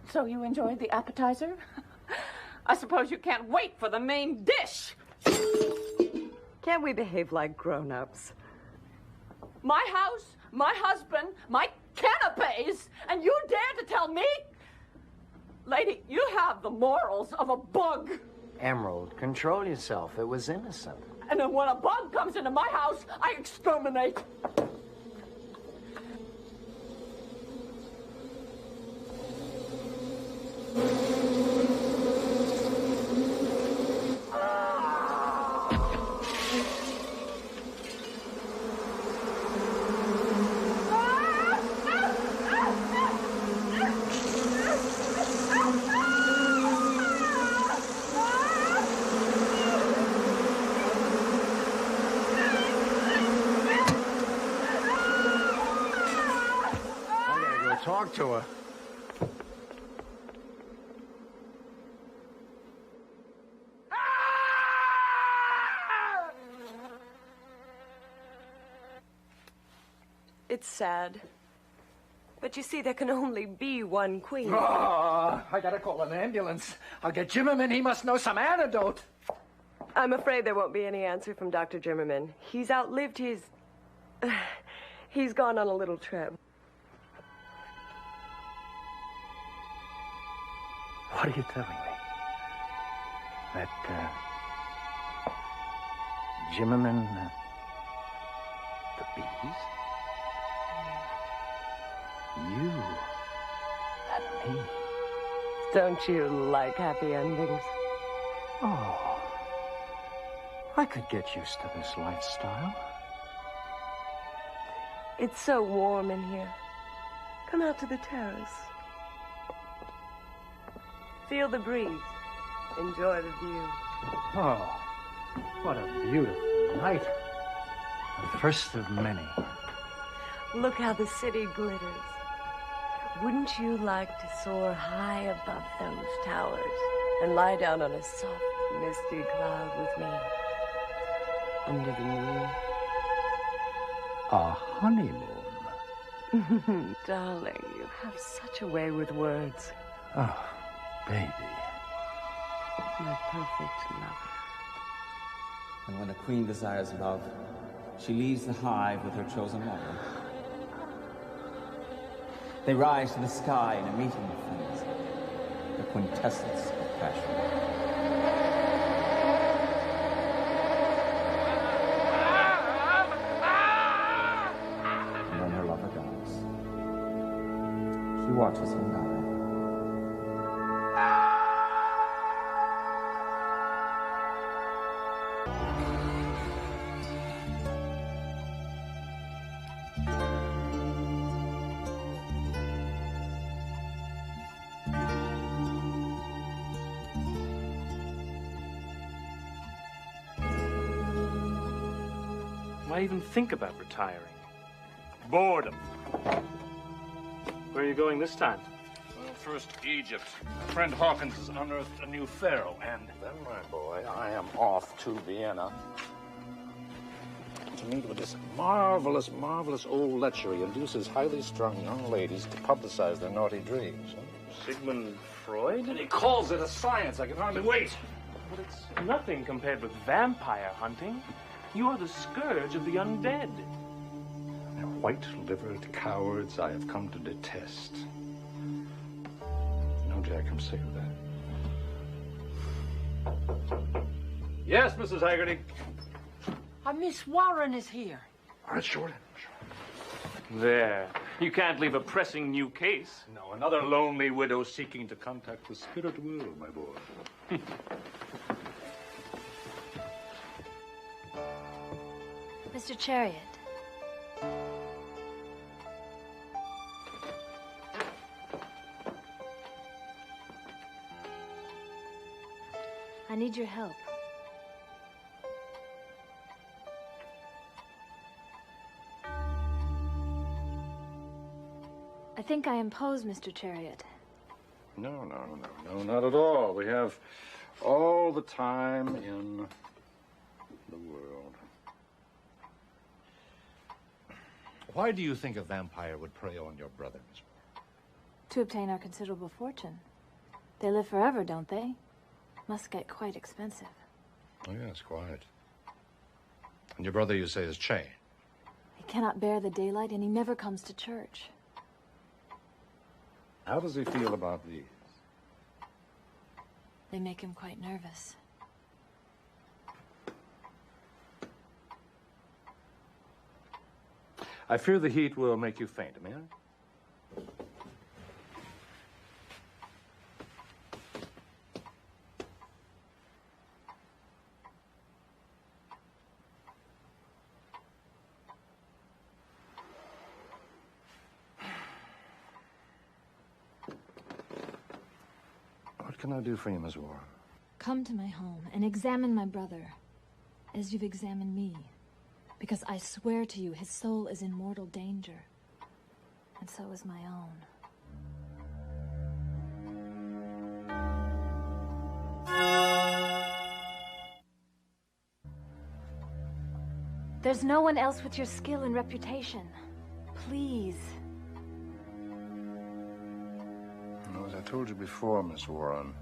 So you enjoyed the appetizer? I suppose you can't wait for the main dish. Can't we behave like grown-ups? My house, my husband, my canapes, and you dare to tell me? Lady, you have the morals of a bug. Emerald, control yourself. It was innocent. And then when a bug comes into my house, I exterminate. Talk to her. It's sad. But you see, there can only be one queen. Oh, I gotta call an ambulance. I'll get Jimmerman. He must know some antidote. I'm afraid there won't be any answer from Dr. Jimmerman. He's outlived his... He's gone on a little trip. What are you telling me? That, Jimmerman, the bees? You and me. Don't you like happy endings? Oh, I could get used to this lifestyle. It's so warm in here. Come out to the terrace. Feel the breeze. Enjoy the view. Oh, what a beautiful night. The first of many. Look how the city glitters. Wouldn't you like to soar high above those towers and lie down on a soft, misty cloud with me? Under the moon. A honeymoon. Darling, you have such a way with words. Oh, baby. My perfect lover. And when a queen desires love, she leaves the hive with her chosen lover. They rise to the sky in a meeting of friends, the quintessence of passion. She watches him die. Why even think about retiring? Boredom. Where are you going this time? Well, first Egypt. My friend Hawkins has unearthed a new pharaoh, and then, my boy, I am off to Vienna to meet with this marvelous, marvelous old lecher. He induces highly strung young ladies to publicize their naughty dreams. Sigmund Freud? And he calls it a science. I can hardly wait. But it's nothing compared with vampire hunting. You're the scourge of the undead. White-livered cowards I have come to detest. No, Jack, I'm sick of that. Yes, Mrs. Haggerty. Miss Warren is here. All right, sure. There. You can't leave a pressing new case. No, another lonely widow seeking to contact the spirit world, my boy. Mr. Chariot. I need your help. I think I impose, Mr. Chariot. No, not at all. We have all the time in the world. Why do you think a vampire would prey on your brother, Miss Moore? To obtain our considerable fortune. They live forever, don't they? Must get quite expensive. Oh, yes, quite. And your brother, you say, is chained? He cannot bear the daylight, and he never comes to church. How does he feel about these? They make him quite nervous. I fear the heat will make you faint, may I? What can I do for you, Miss Warren? Come to my home and examine my brother as you've examined me. Because I swear to you, his soul is in mortal danger. And so is my own. There's no one else with your skill and reputation. Please. As I told you before, Miss Warren,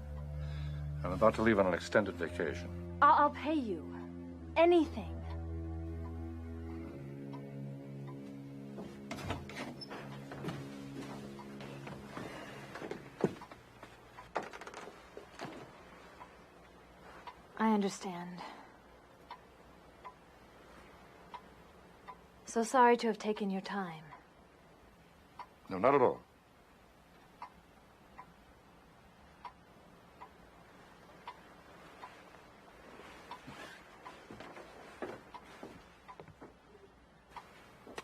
I'm about to leave on an extended vacation. I'll pay you. Anything. I understand. So sorry to have taken your time. No, not at all.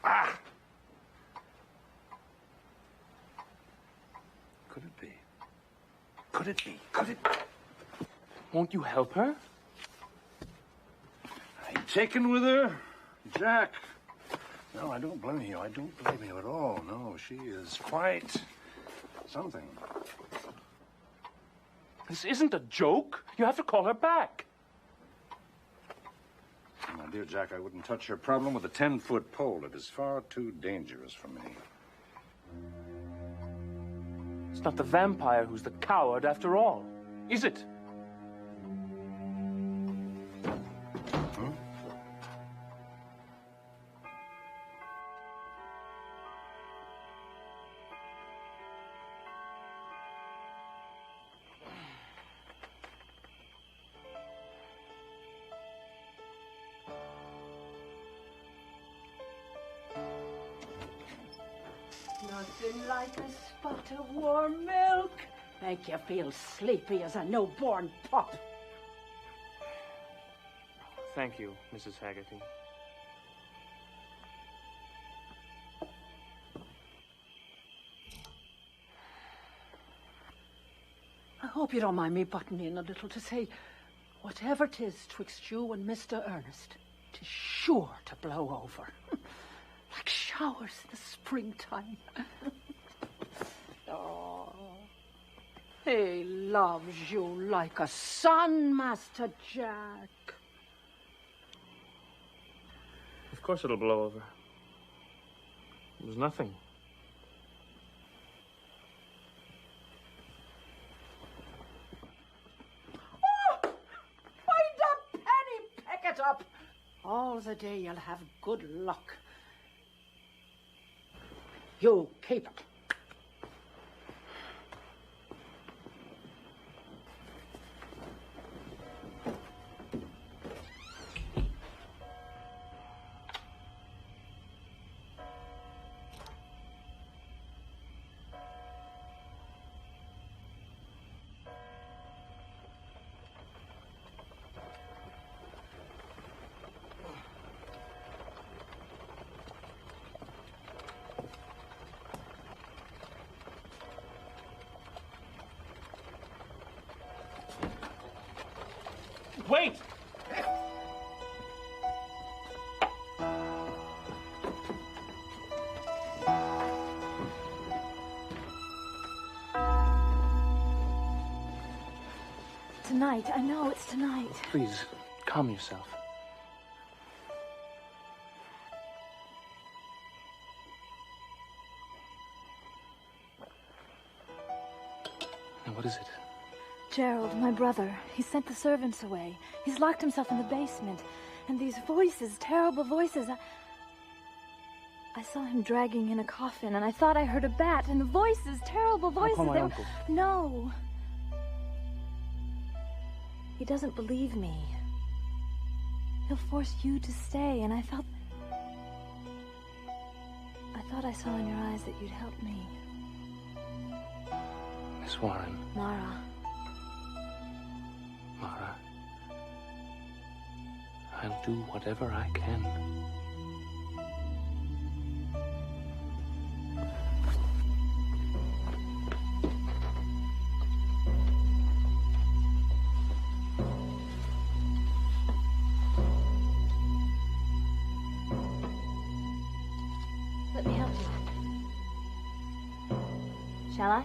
Ah! Could it be? Could it be? Could it be? Won't you help her? I ain't taken with her, Jack. No, I don't blame you. I don't blame you at all. No, she is quite something. This isn't a joke. You have to call her back. My dear Jack, I wouldn't touch your problem with a 10-foot pole. It is far too dangerous for me. It's not the vampire who's the coward after all, is it? Nothing like a spot of warm milk. Make you feel sleepy as a newborn pup. Thank you, Mrs. Haggerty. I hope you don't mind me butting in a little to say, whatever 'tis twixt you and Mr. Ernest, 'tis sure to blow over. Like showers in the springtime. Oh, he loves you like a son, Master Jack. Of course it'll blow over. It was nothing. up. All the day you'll have good luck. You keep it. Wait! Tonight. I know it's tonight. Please, calm yourself. Now, what is it? Gerald, my brother, he sent the servants away. He's locked himself in the basement. And these voices, terrible voices. I saw him dragging in a coffin, and I thought I heard a bat. And the voices, terrible voices. I'll call my uncle. No. He doesn't believe me. He'll force you to stay, and I thought I saw in your eyes that you'd help me. Miss Warren. Mara. Mara. I'll do whatever I can. Let me help you. Shall I?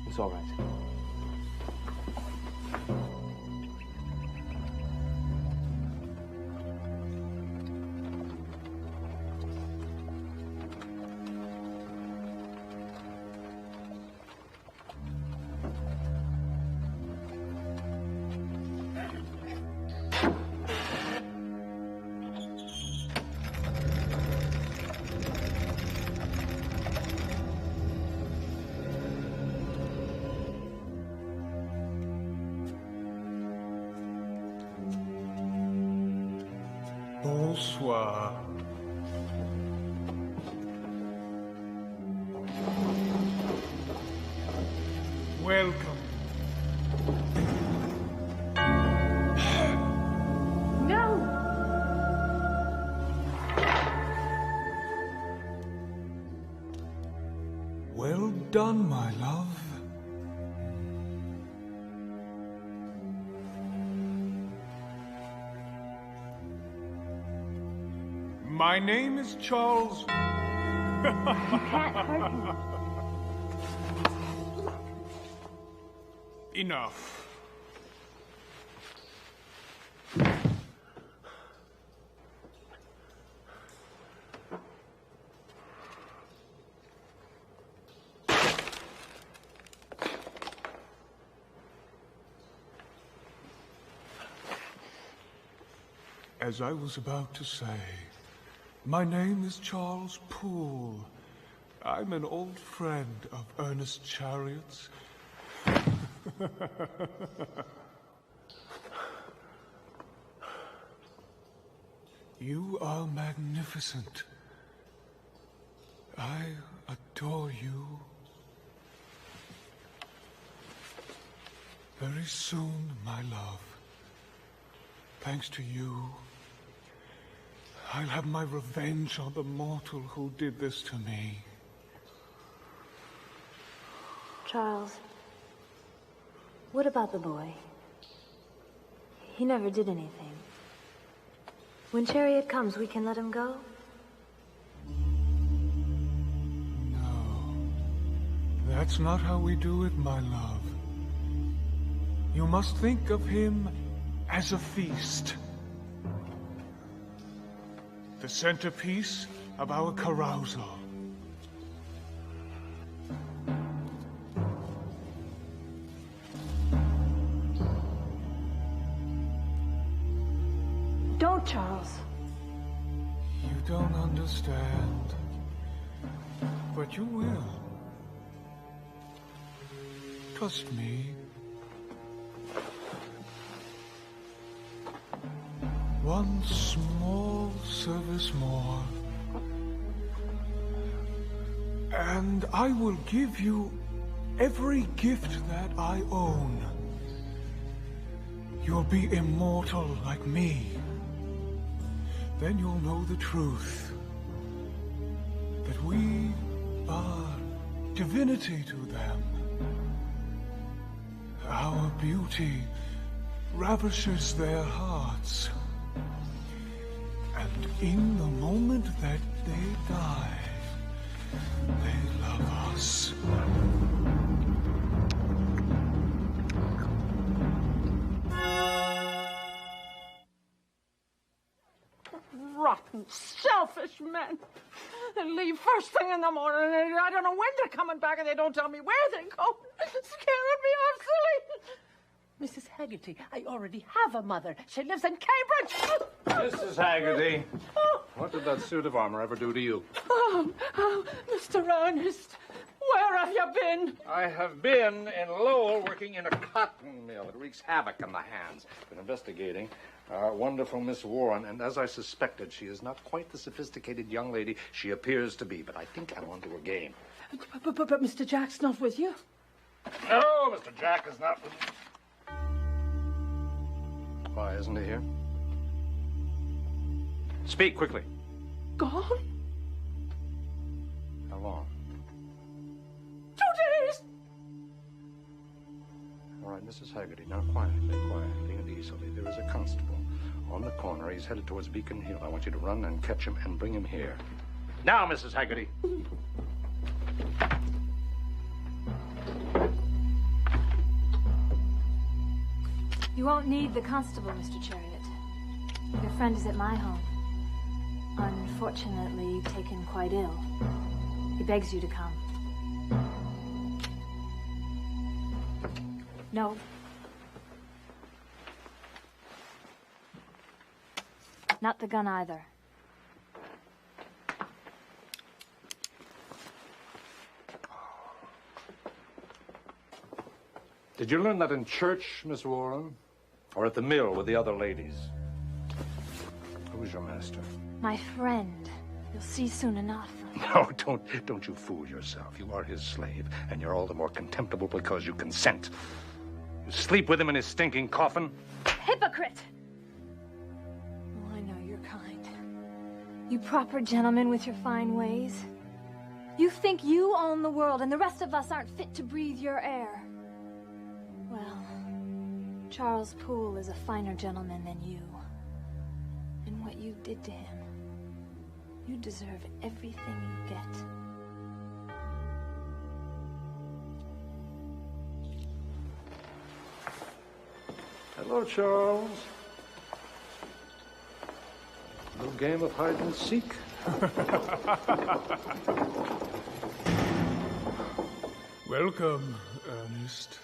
It's all right. Bonsoir. Welcome. No! Well done, my love. My name is Charles. You can't hurt me. Enough. As I was about to say, my name is Charles Poole. I'm an old friend of Ernest Chariot's. You are magnificent. I adore you. Very soon, my love, thanks to you, I'll have my revenge on the mortal who did this to me. Charles, what about the boy? He never did anything. When Chariot comes, we can let him go? No, that's not how we do it, my love. You must think of him as a feast. The centerpiece of our carousal. Don't, Charles. You don't understand, but you will. Trust me. One small service more, and I will give you every gift that I own. You'll be immortal like me. Then you'll know the truth, that we are divinity to them. Our beauty ravishes their hearts. And in the moment that they die, they love us. Rotten, selfish men. They leave first thing in the morning, and I don't know when they're coming back, and they don't tell me where they go. Scaring me off silly. Mrs. Haggerty, I already have a mother. She lives in Cambridge. Mrs. Haggerty, what did that suit of armor ever do to you? Oh, Mr. Ernest, where have you been? I have been in Lowell working in a cotton mill. It wreaks havoc on the hands. Been investigating our wonderful Miss Warren, and as I suspected, she is not quite the sophisticated young lady she appears to be, but I think I'm onto her game. But Mr. Jack's not with you? No, Mr. Jack is not with me. Why isn't he here? Speak quickly. Gone? How long? 2 days. All right, Mrs. Haggerty, now quietly, and easily. There is a constable on the corner. He's headed towards Beacon Hill. I want you to run and catch him and bring him here. Now, Mrs. Haggerty. You won't need the constable, Mr. Chariot. Your friend is at my home. Unfortunately, taken quite ill. He begs you to come. No. Not the gun either. Did you learn that in church, Miss Warren? Or at the mill with the other ladies? Who's your master? My friend. You'll see soon enough. No, don't you fool yourself. You are his slave, and you're all the more contemptible because you consent. You sleep with him in his stinking coffin? Hypocrite! Oh, I know you're kind. You proper gentlemen with your fine ways. You think you own the world, and the rest of us aren't fit to breathe your air. Well, Charles Poole is a finer gentleman than you. And what you did to him, you deserve everything you get. Hello, Charles. No game of hide and seek? Welcome, Ernest.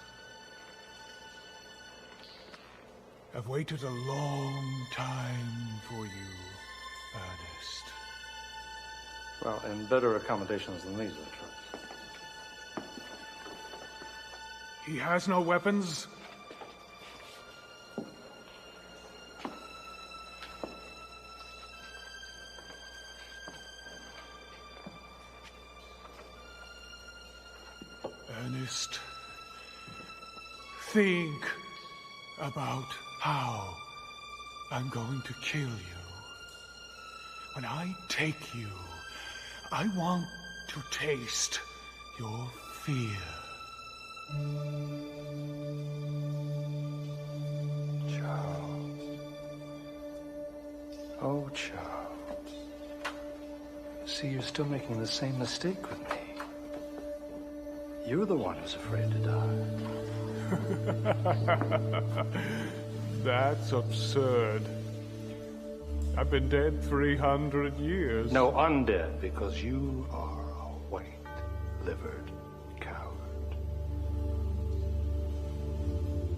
I've waited a long time for you, Ernest. Well, in better accommodations than these, I trust. He has no weapons? Ernest, think about how I'm going to kill you. When I take you, I want to taste your fear. Charles. Oh, Charles. See, you're still making the same mistake with me. You're the one who's afraid to die. That's absurd. I've been dead 300 years. No, undead, because you are a white-livered coward.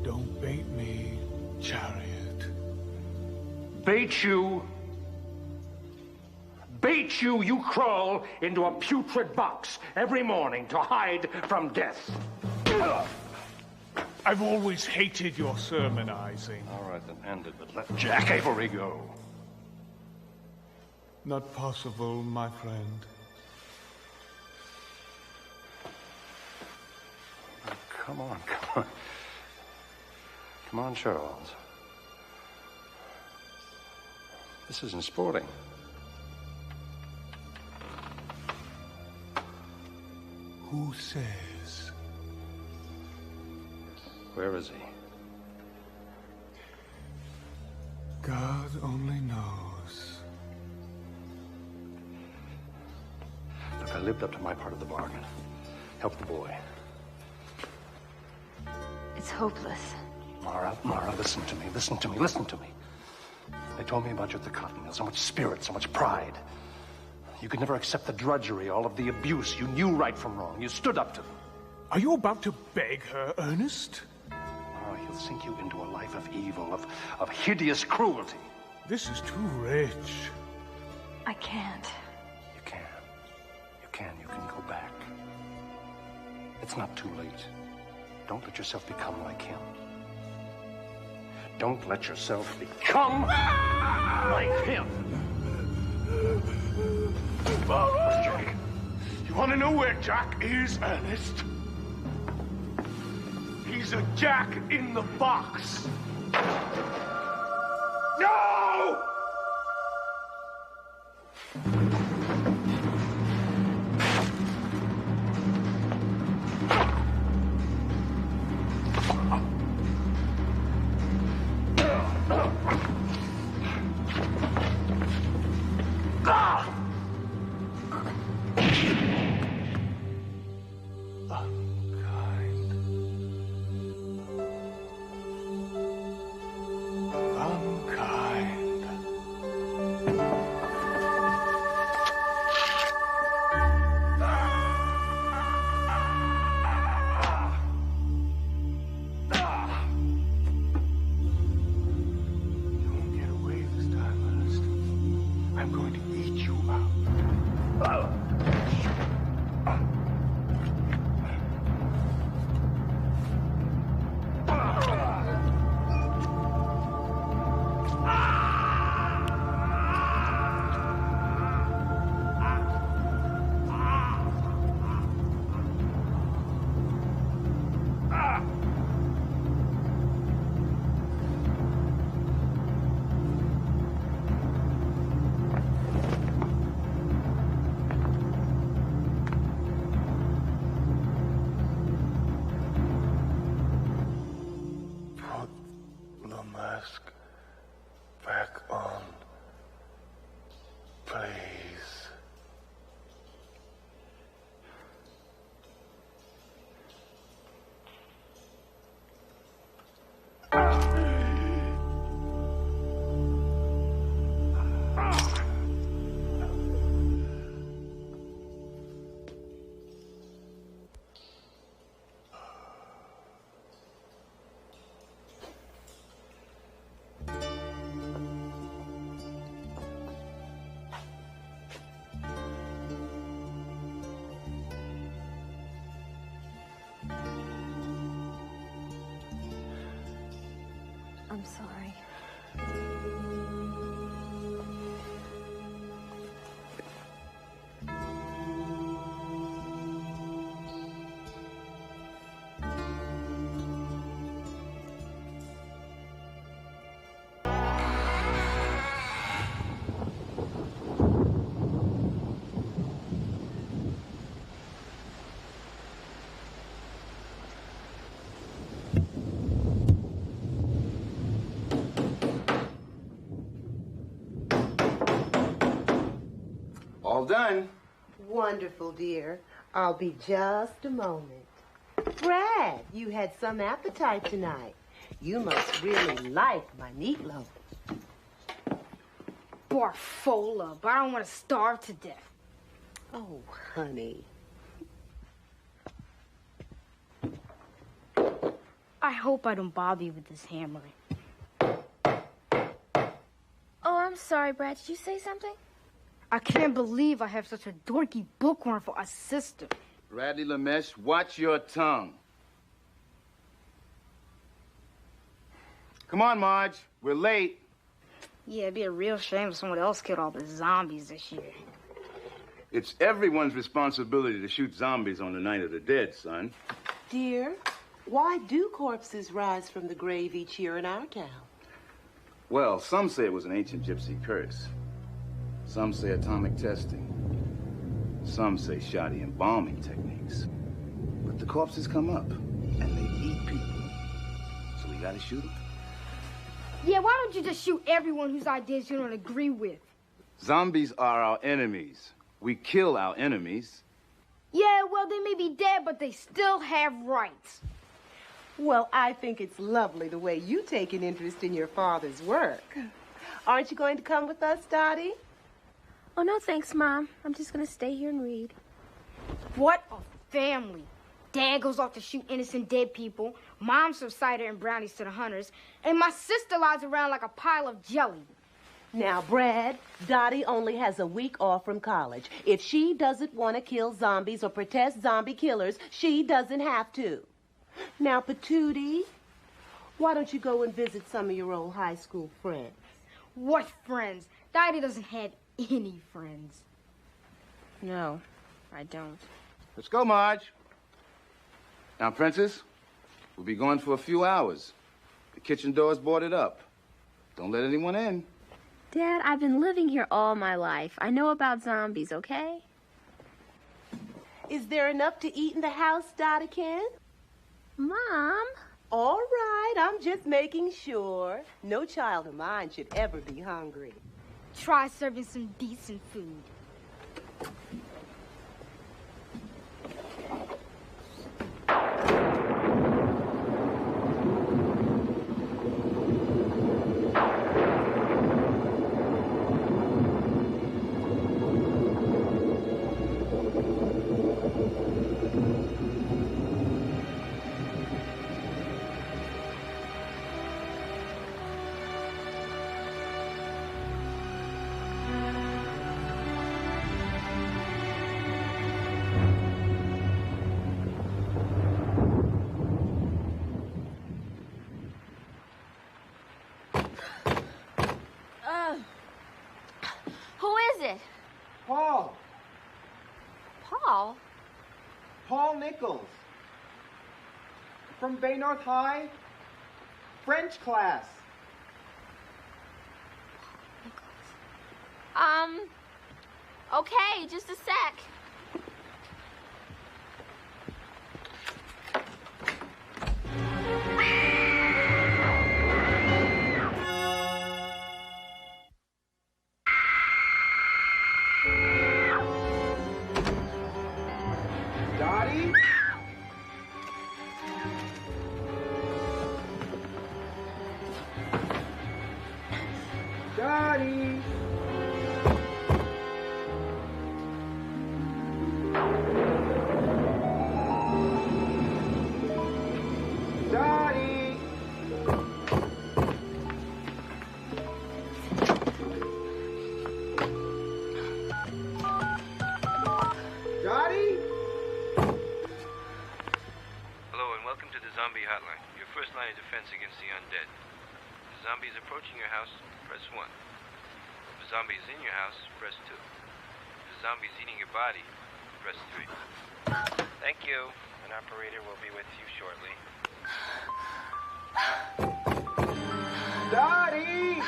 Don't bait me, Chariot. Bait you, you crawl into a putrid box every morning to hide from death. I've always hated your sermonizing. All right, then end it, but let Jack Avery go. Not possible, my friend. Come on, come on. Come on, Charles. This isn't sporting. Who says? Where is he? God only knows. Look, I lived up to my part of the bargain. Help the boy. It's hopeless. Mara, listen to me, listen to me, listen to me. They told me about you at the cotton mill. So much spirit, so much pride. You could never accept the drudgery, all of the abuse. You knew right from wrong. You stood up to them. Are you about to beg her, Ernest? Mara, he'll sink you into a life of evil, of hideous cruelty. This is too rich. I can't. You can. You can. You can go back. It's not too late. Don't let yourself become like him. Don't let yourself become like him. Where's Jack? You want to know where Jack is, Ernest? He's a Jack in the box. No! I'm sorry. All done. Wonderful, dear. I'll be just a moment. Brad, you had some appetite tonight. You must really like my meatloaf. Barfola, but I don't want to starve to death. Oh, honey. I hope I don't bother you with this hammering. I'm sorry, Brad. Did you say something? I can't believe I have such a dorky bookworm for a sister. Bradley Lamesh, watch your tongue. Come on, Marge. We're late. Yeah, it'd be a real shame if someone else killed all the zombies this year. It's everyone's responsibility to shoot zombies on the Night of the Dead, son. Dear, why do corpses rise from the grave each year in our town? Well, some say it was an ancient gypsy curse. Some say atomic testing. Some say shoddy embalming techniques. But the corpses come up, and they eat people. So we gotta shoot them. Yeah, why don't you just shoot everyone whose ideas you don't agree with? Zombies are our enemies. We kill our enemies. Yeah, well, they may be dead, but they still have rights. Well, I think it's lovely the way you take an interest in your father's work. Aren't you going to come with us, Dottie? Oh, no, thanks, Mom. I'm just going to stay here and read. What a family. Dad goes off to shoot innocent dead people. Mom serves cider and brownies to the hunters. And my sister lies around like a pile of jelly. Now, Brad, Dottie only has a week off from college. If she doesn't want to kill zombies or protest zombie killers, she doesn't have to. Now, Patootie, why don't you go and visit some of your old high school friends? What friends? Dottie doesn't have any friends. No, I don't. Let's go, Marge. Now, Princess, we'll be gone for a few hours. The kitchen door's boarded up. Don't let anyone in. Dad, I've been living here all my life. I know about zombies, okay? Is there enough to eat in the house, Dottiekin? Mom? All right, I'm just making sure. No child of mine should ever be hungry. Try serving some decent food. Who is it? Paul. Paul? Paul Nichols. From Bay North High. French class. Okay, just a sec. Dottie? Dottie? Dottie? Dottie? Hello and welcome to the Zombie Hotline, your first line of defense against the undead. If the zombie is approaching your house, press 1. If the zombie is in your house, press 2. If the zombie is eating your body, press 3. Thank you. An operator will be with you shortly. Dottie!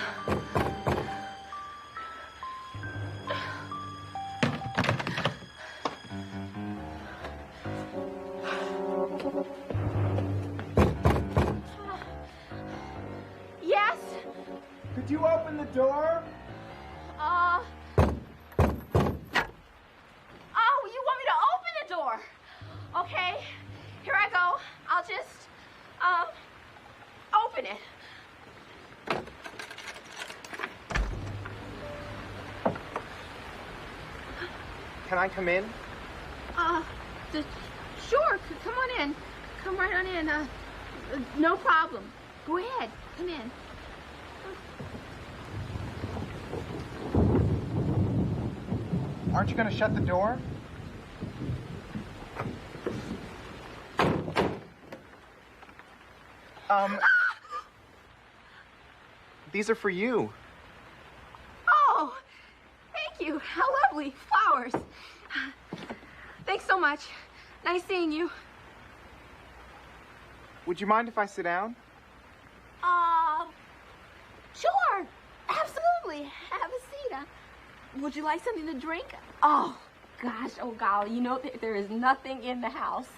Yes? Could you open the door? Oh, you want me to open the door? Okay, here I go. I'll just, open it. Can I come in? Sure, come on in. Come right on in. No problem. Go ahead, come in. Aren't you going to shut the door? These are for you. Oh, thank you. How lovely. Flowers. Thanks so much. Nice seeing you. Would you mind if I sit down? Sure. Absolutely. Have a seat. Would you like something to drink? Oh, gosh. Oh, golly. You know, there is nothing in the house.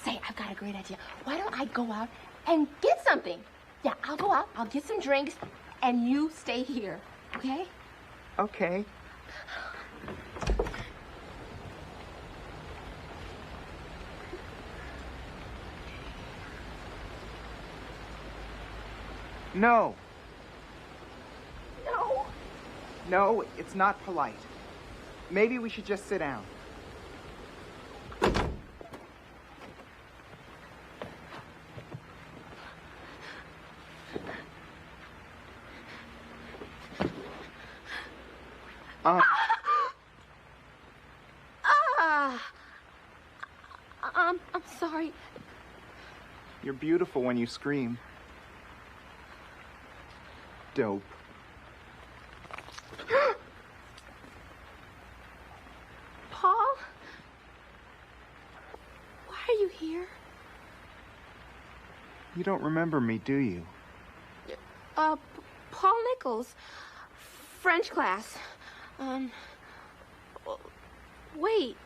Say, I've got a great idea. Why don't I go out and get something? Yeah, I'll go out. I'll get some drinks, and you stay here. Okay? Okay. No. No. No, it's not polite. Maybe we should just sit down. I'm sorry. You're beautiful when you scream. Dope. Paul? Why are you here? You don't remember me, do you? Paul Nichols. French class. Wait.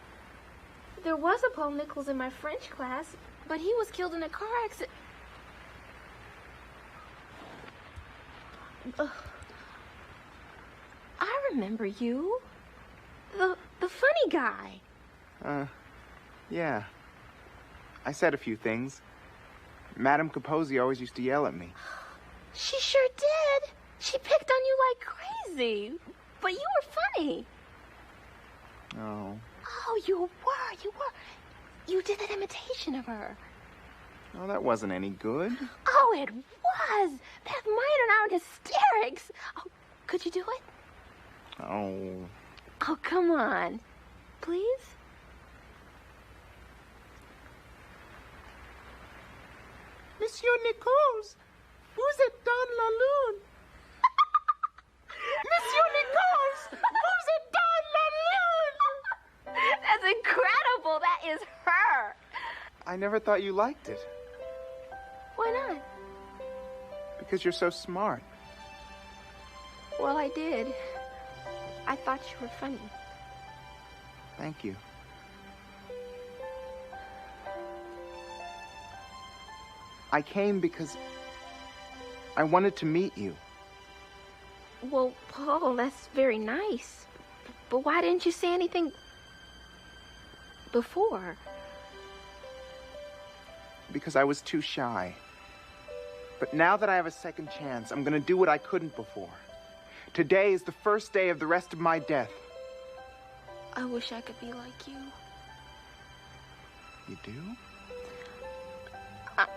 There was a Paul Nichols in my French class, but he was killed in a car accident. I remember you. The funny guy. Yeah. I said a few things. Madame Capozzi always used to yell at me. She sure did. She picked on you like crazy. But you were funny. Oh. Oh, you were. You did that imitation of her. Oh, that wasn't any good. Oh, it was. Beth Minor and I were in hysterics. Oh, could you do it? Oh. Oh, come on. Please? Monsieur Nichols, vous êtes dans la lune. Monsieur Nichols, vous êtes dans la lune. That's incredible. That is her. I never thought you liked it. Why not? Because you're so smart. Well, I did. I thought you were funny. Thank you. I came because I wanted to meet you. Well, Paul, that's very nice. But why didn't you say anything before? Because I was too shy. But now that I have a second chance, I'm gonna do what I couldn't before. Today is the first day of the rest of my death. I wish I could be like you. You do?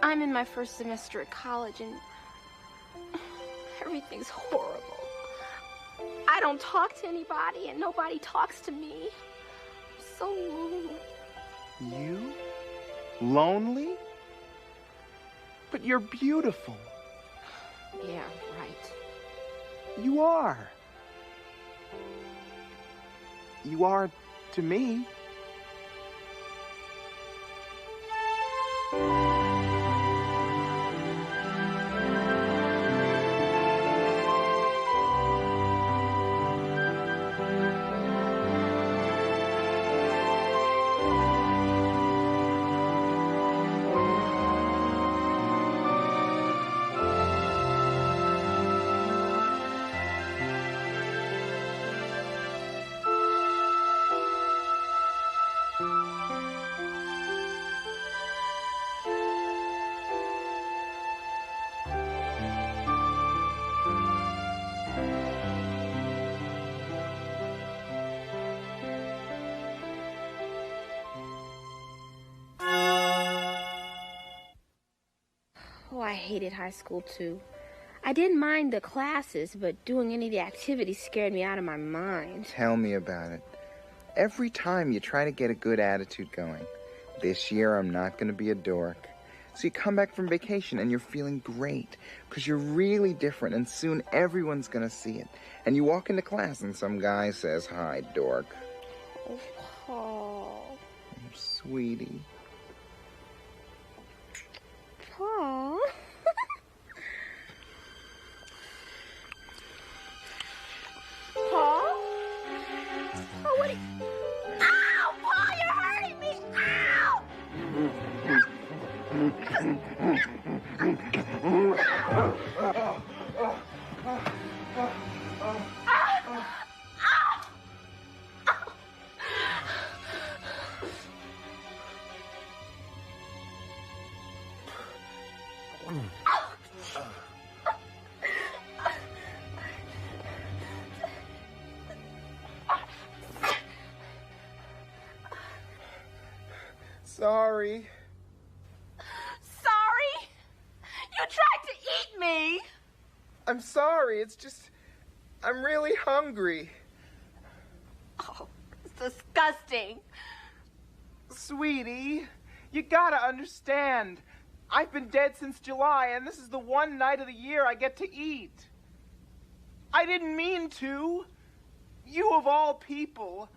I'm in my first semester at college, and everything's horrible. I don't talk to anybody, and nobody talks to me. I'm so lonely. You? Lonely? But you're beautiful. Yeah, right. You are. You are to me. Oh, I hated high school, too. I didn't mind the classes, but doing any of the activities scared me out of my mind. Tell me about it. Every time you try to get a good attitude going. This year I'm not going to be a dork. So you come back from vacation and you're feeling great because you're really different and soon everyone's going to see it. And you walk into class and some guy says, "Hi, dork." Oh, Paul. Sweetie. Paul. Paul? Oh, what are you... Ow, Paul, you're hurting me! Sorry. Sorry? You tried to eat me! I'm sorry. It's just, I'm really hungry. Oh, it's disgusting. Sweetie, you gotta understand. I've been dead since July, and this is the one night of the year I get to eat. I didn't mean to. You of all people.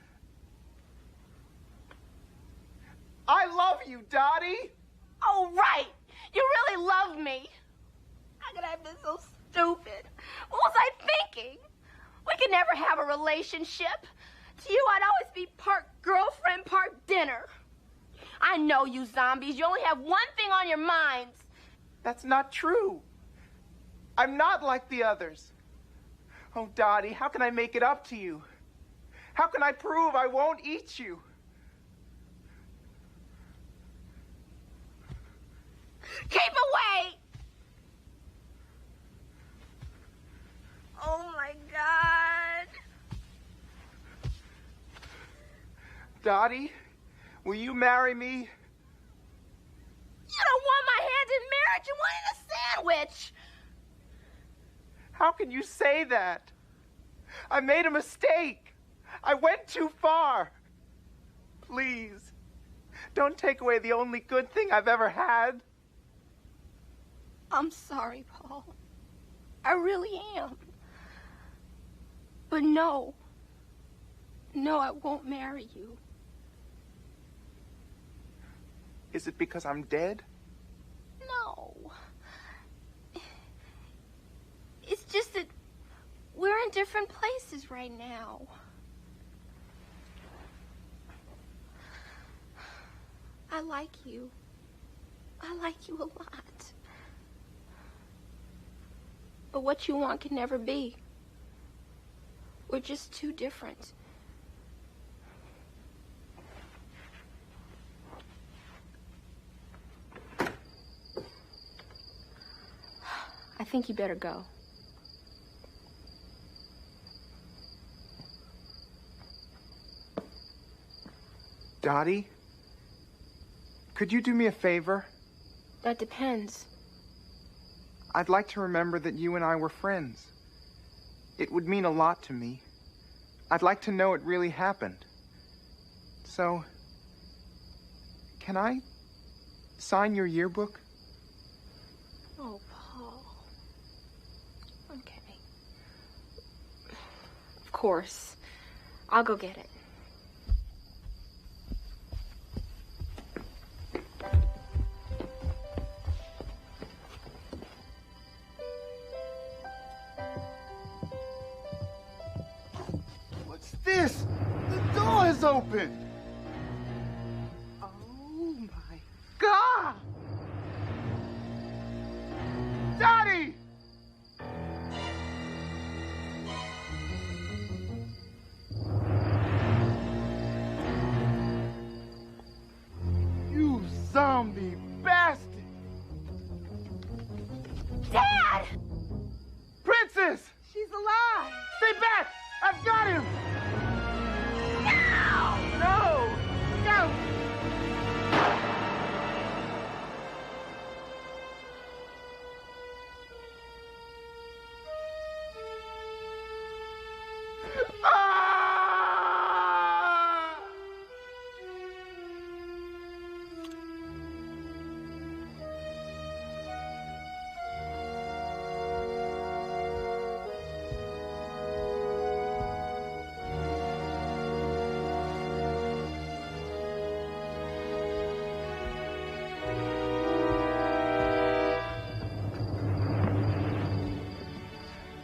I love you, Dottie. Oh, right. You really love me. How could I have been so stupid? What was I thinking? We could never have a relationship. To you, I'd always be part girlfriend, part dinner. I know you zombies. You only have one thing on your minds. That's not true. I'm not like the others. Oh, Dottie, how can I make it up to you? How can I prove I won't eat you? Keep away! Oh, my God. Dottie, will you marry me? You don't want my hand in marriage. You wanted a sandwich. How can you say that? I made a mistake. I went too far. Please, don't take away the only good thing I've ever had. I'm sorry, Paul. I really am. But no. No, I won't marry you. Is it because I'm dead? No. It's just that we're in different places right now. I like you. I like you a lot. But what you want can never be. We're just too different. I think you better go. Dottie, could you do me a favor? That depends. I'd like to remember that you and I were friends. It would mean a lot to me. I'd like to know it really happened. So, can I sign your yearbook? Oh, Paul. Okay. Of course. I'll go get it. This? The door is open! Oh my God! Dottie! You zombie bastard! Dad! Princess! She's alive! Stay back! I've got him! No! Don't!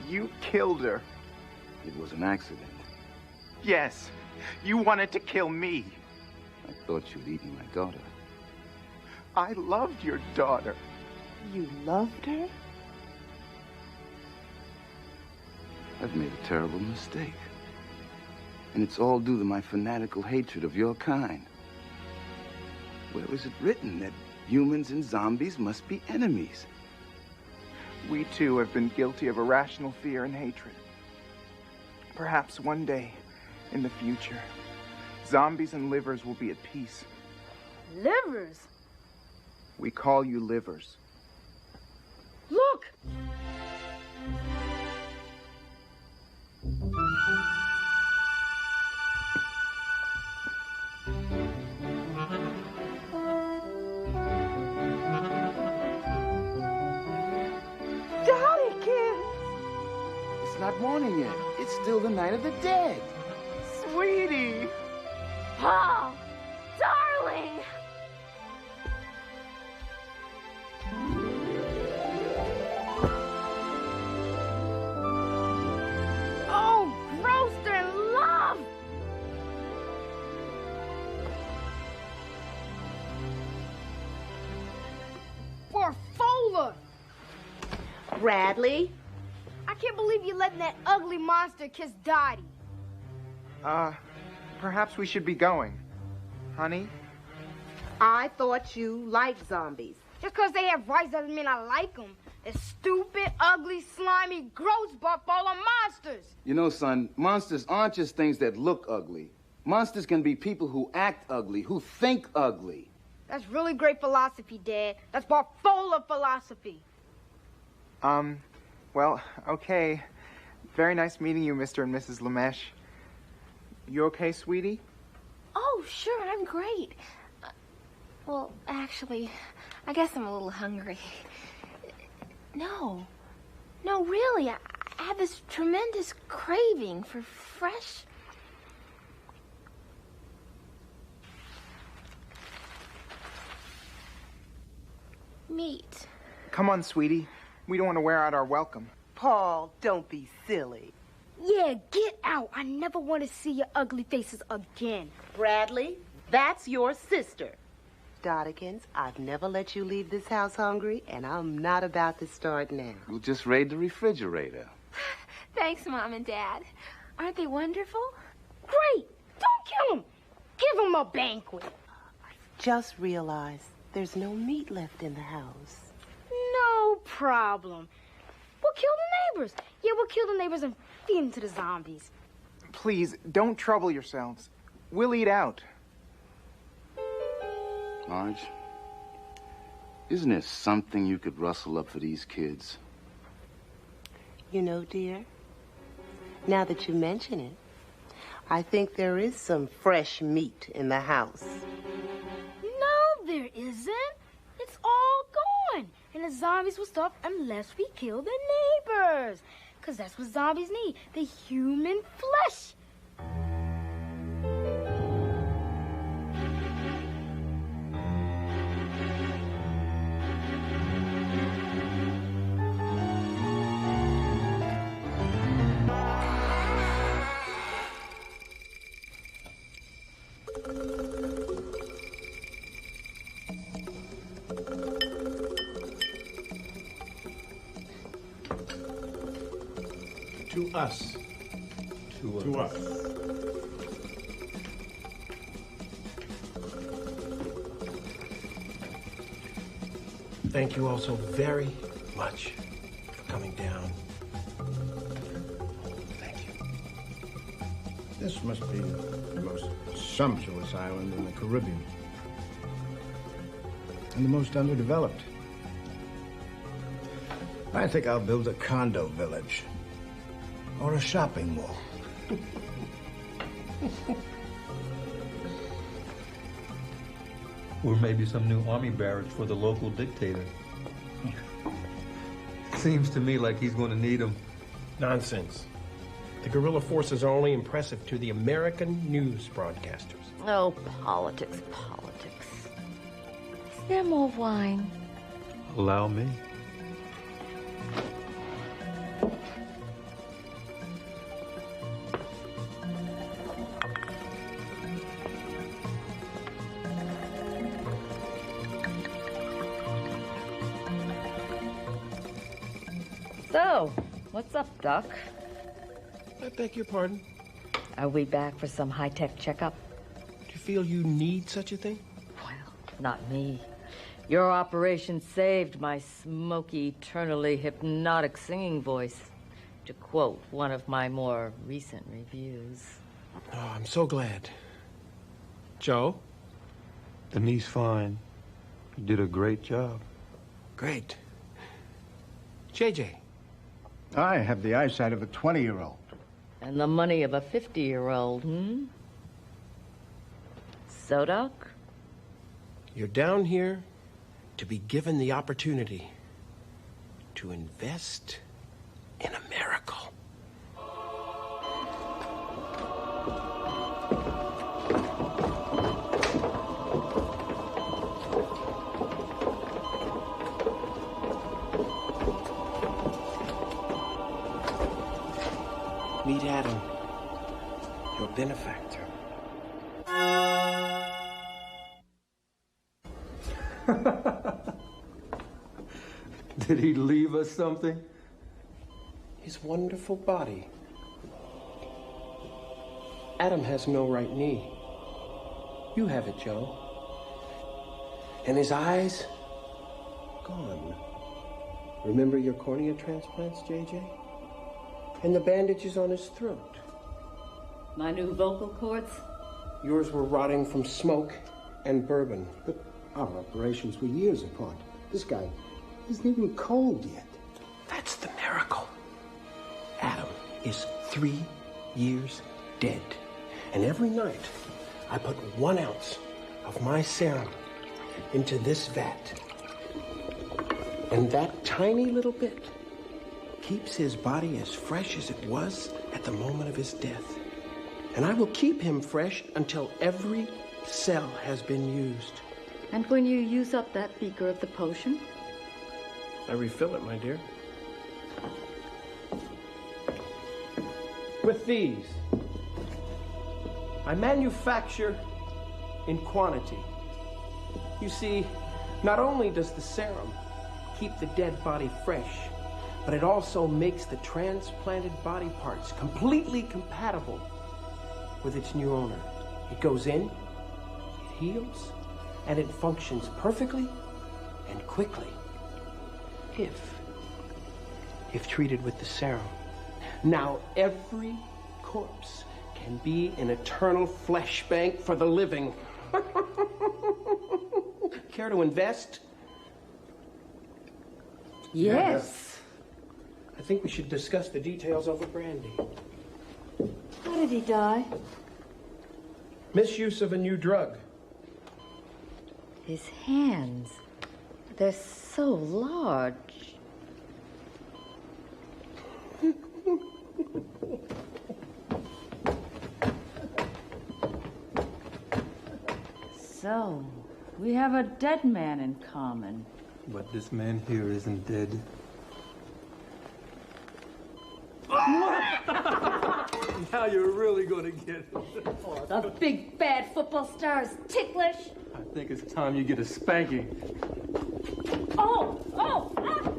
You killed her. It was an accident. Yes, you wanted to kill me. I thought you'd eaten my daughter. I loved your daughter. You loved her? I've made a terrible mistake. And it's all due to my fanatical hatred of your kind. Where is it written that humans and zombies must be enemies? We too have been guilty of irrational fear and hatred. Perhaps one day, in the future, zombies and livers will be at peace. Livers? We call you livers. Look! Daddy, kid! It's not morning yet. It's still the night of the dead. Sweetie! Paul! Darling! Oh, gross, they're in love! Barfola! Bradley? I can't believe you letting that ugly monster kiss Dottie. Perhaps we should be going. Honey? I thought you liked zombies. Just because they have rights doesn't mean I like them. They're stupid, ugly, slimy, gross, Barfola monsters. You know, son, monsters aren't just things that look ugly. Monsters can be people who act ugly, who think ugly. That's really great philosophy, Dad. That's Barfola philosophy. Well, okay. Very nice meeting you, Mr. and Mrs. Lamesh. You okay, sweetie? Oh, sure, I'm great. Well, actually, I guess I'm a little hungry. No, really, I have this tremendous craving for fresh... meat. Come on, sweetie. We don't want to wear out our welcome. Paul, don't be silly. Yeah, get out. I never want to see your ugly faces again. Bradley, that's your sister. Doddikins, I've never let you leave this house hungry, and I'm not about to start now. We'll just raid the refrigerator. Thanks, Mom and Dad. Aren't they wonderful? Great. Don't kill him. Give him a banquet. Just realize there's no meat left in the house. No problem. We'll kill the neighbors. Yeah, we'll kill the neighbors and feed them to the zombies. Please, don't trouble yourselves. We'll eat out. Marge, isn't there something you could rustle up for these kids? You know, dear, now that you mention it, I think there is some fresh meat in the house. No, there isn't. It's all gone. And the zombies will stop unless we kill the neighbors. Because that's what zombies need, the human flesh. To us. To us. Thank you all so very much for coming down. Thank you. This must be the most sumptuous island in the Caribbean. And the most underdeveloped. I think I'll build a condo village. Or a shopping mall. Or maybe some new army barracks for the local dictator. Seems to me like he's going to need them. Nonsense. The guerrilla forces are only impressive to the American news broadcasters. Oh, politics, politics. Is there more wine? Allow me. What's up, Doc? I beg your pardon? Are we back for some high-tech checkup? Do you feel you need such a thing? Well, not me. Your operation saved my smoky, eternally hypnotic singing voice, to quote one of my more recent reviews. Oh, I'm so glad. Joe? The knee's fine. You did a great job. Great. JJ? I have the eyesight of a 20-year-old. And the money of a 50-year-old, So, Doc? You're down here to be given the opportunity to invest in a miracle. Meet Adam, your benefactor. Did he leave us something? His wonderful body. Adam has no right knee. You have it, Joe. And his eyes? Gone. Remember your cornea transplants, JJ? And the bandages on his throat. My new vocal cords? Yours were rotting from smoke and bourbon. But our operations were years apart. This guy isn't even cold yet. That's the miracle. Adam is 3 years dead. And every night, I put 1 ounce of my serum into this vat. And that tiny little bit keeps his body as fresh as it was at the moment of his death. And I will keep him fresh until every cell has been used. And when you use up that beaker of the potion? I refill it, my dear. With these, I manufacture in quantity. You see, not only does the serum keep the dead body fresh, but it also makes the transplanted body parts completely compatible with its new owner. It goes in, it heals, and it functions perfectly and quickly if treated with the serum. Now every corpse can be an eternal flesh bank for the living. Care to invest? Yes. I think we should discuss the details over brandy. How did he die? Misuse of a new drug. His hands, they're so large. So, we have a dead man in common. But this man here isn't dead. Now you're really gonna get it. Oh, the big bad football star is ticklish. I think it's time you get a spanking. Oh! Oh! Ah!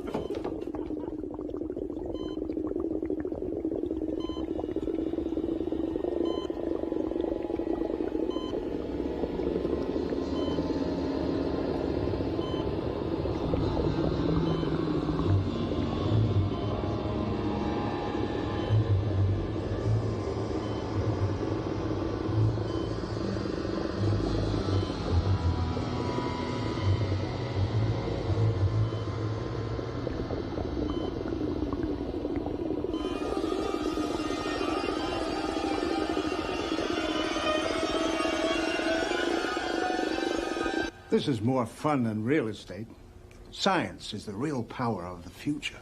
This is more fun than real estate. Science is the real power of the future.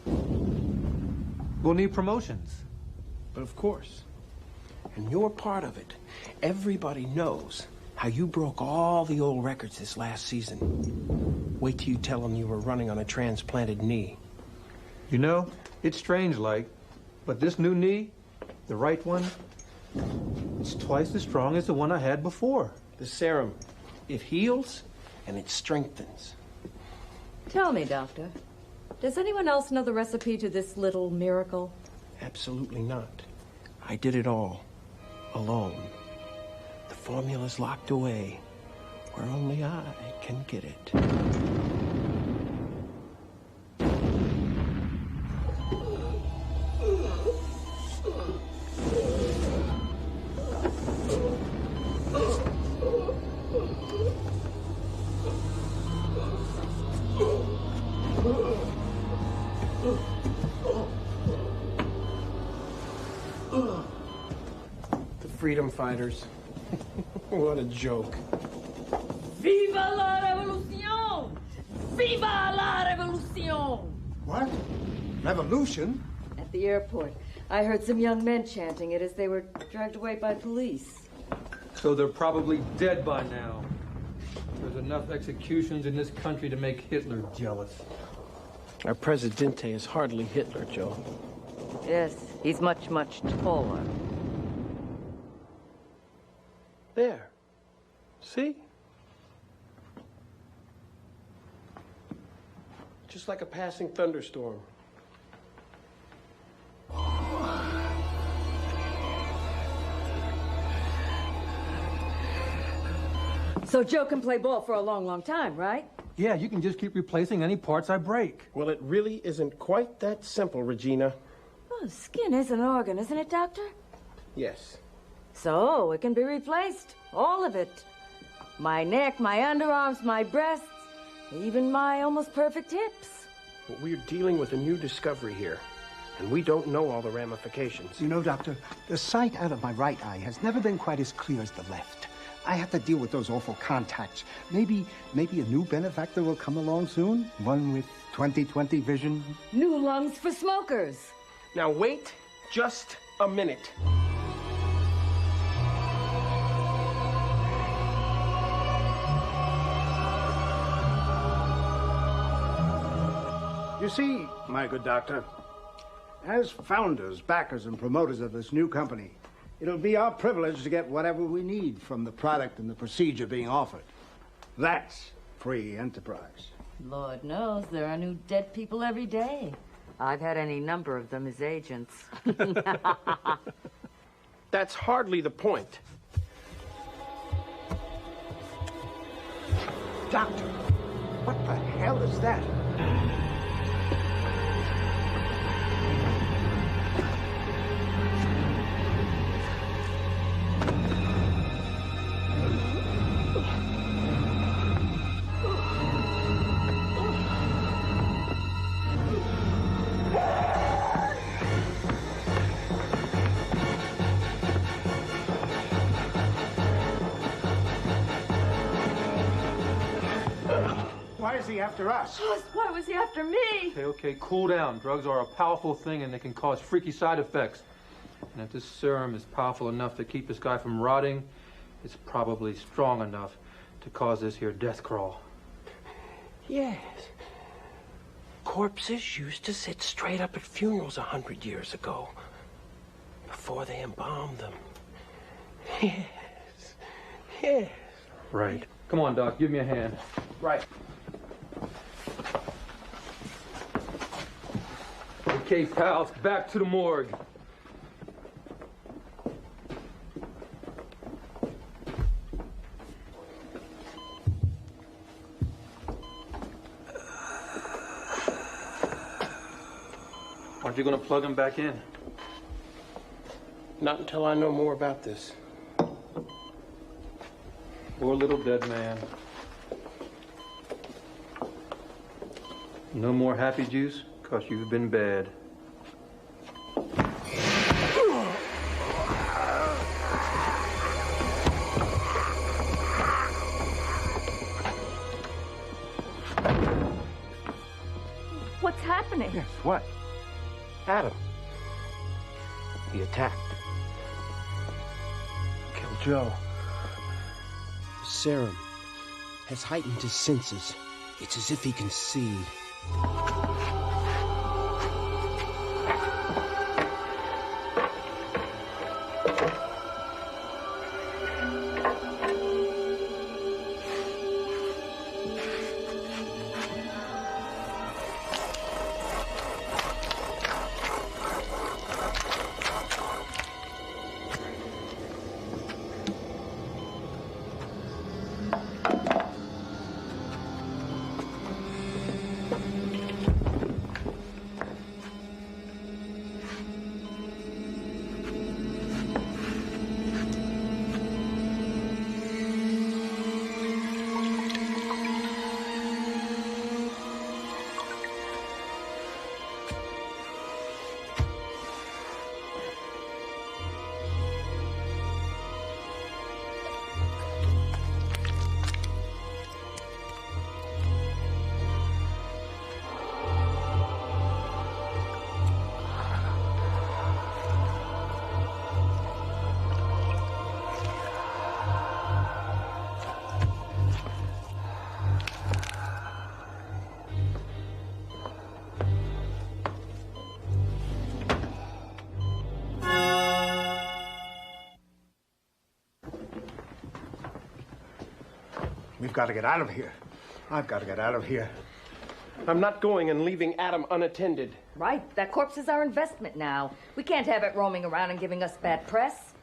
We'll need promotions. But of course. And you're part of it. Everybody knows how you broke all the old records this last season. Wait till you tell them you were running on a transplanted knee. You know, it's strange like, but this new knee, the right one, it's twice as strong as the one I had before. The serum, it heals and it strengthens. Tell me, Doctor, does anyone else know the recipe to this little miracle? Absolutely not. I did it all. Alone. The formula's locked away where only I can get it. The freedom fighters. What a joke. Viva la revolution! Viva la revolution! What? Revolution? At the airport, I heard some young men chanting it as they were dragged away by police. So they're probably dead by now. There's enough executions in this country to make Hitler jealous. Our Presidente is hardly Hitler, Joe. Yes, he's much, much taller. There. See? Just like a passing thunderstorm. So Joe can play ball for a long, long time, right? Yeah, you can just keep replacing any parts I break. Well, it really isn't quite that simple, Regina. Oh, skin is an organ, isn't it, Doctor? Yes. So it can be replaced. All of it. My neck, my underarms, my breasts, even my almost perfect hips. Well, we're dealing with a new discovery here, and we don't know all the ramifications. You know, Doctor, the sight out of my right eye has never been quite as clear as the left. I have to deal with those awful contacts. Maybe a new benefactor will come along soon? One with 20/20 vision? New lungs for smokers. Now wait just a minute. You see, my good doctor, as founders, backers, and promoters of this new company, it'll be our privilege to get whatever we need from the product and the procedure being offered. That's free enterprise. Lord knows there are new dead people every day. I've had any number of them as agents. That's hardly the point. Doctor, what the hell is that? Why is he after us? Why was he after me? Okay, cool down. Drugs are a powerful thing and they can cause freaky side effects. And if this serum is powerful enough to keep this guy from rotting, it's probably strong enough to cause this here death crawl. Yes. Corpses used to sit straight up at funerals 100 years ago, before they embalmed them. Yes. Yes. Right. Come on, Doc, give me a hand. Right. Okay, pals, back to the morgue. Aren't you going to plug him back in? Not until I know more about this. Poor little dead man. No more happy juice, 'cause you've been bad. What's happening? Yes, what? Adam. He attacked. Killed Joe. The serum has heightened his senses. It's as if he can see. We've got to get out of here. I've got to get out of here. I'm not going and leaving Adam unattended. Right. That corpse is our investment now. We can't have it roaming around and giving us bad press.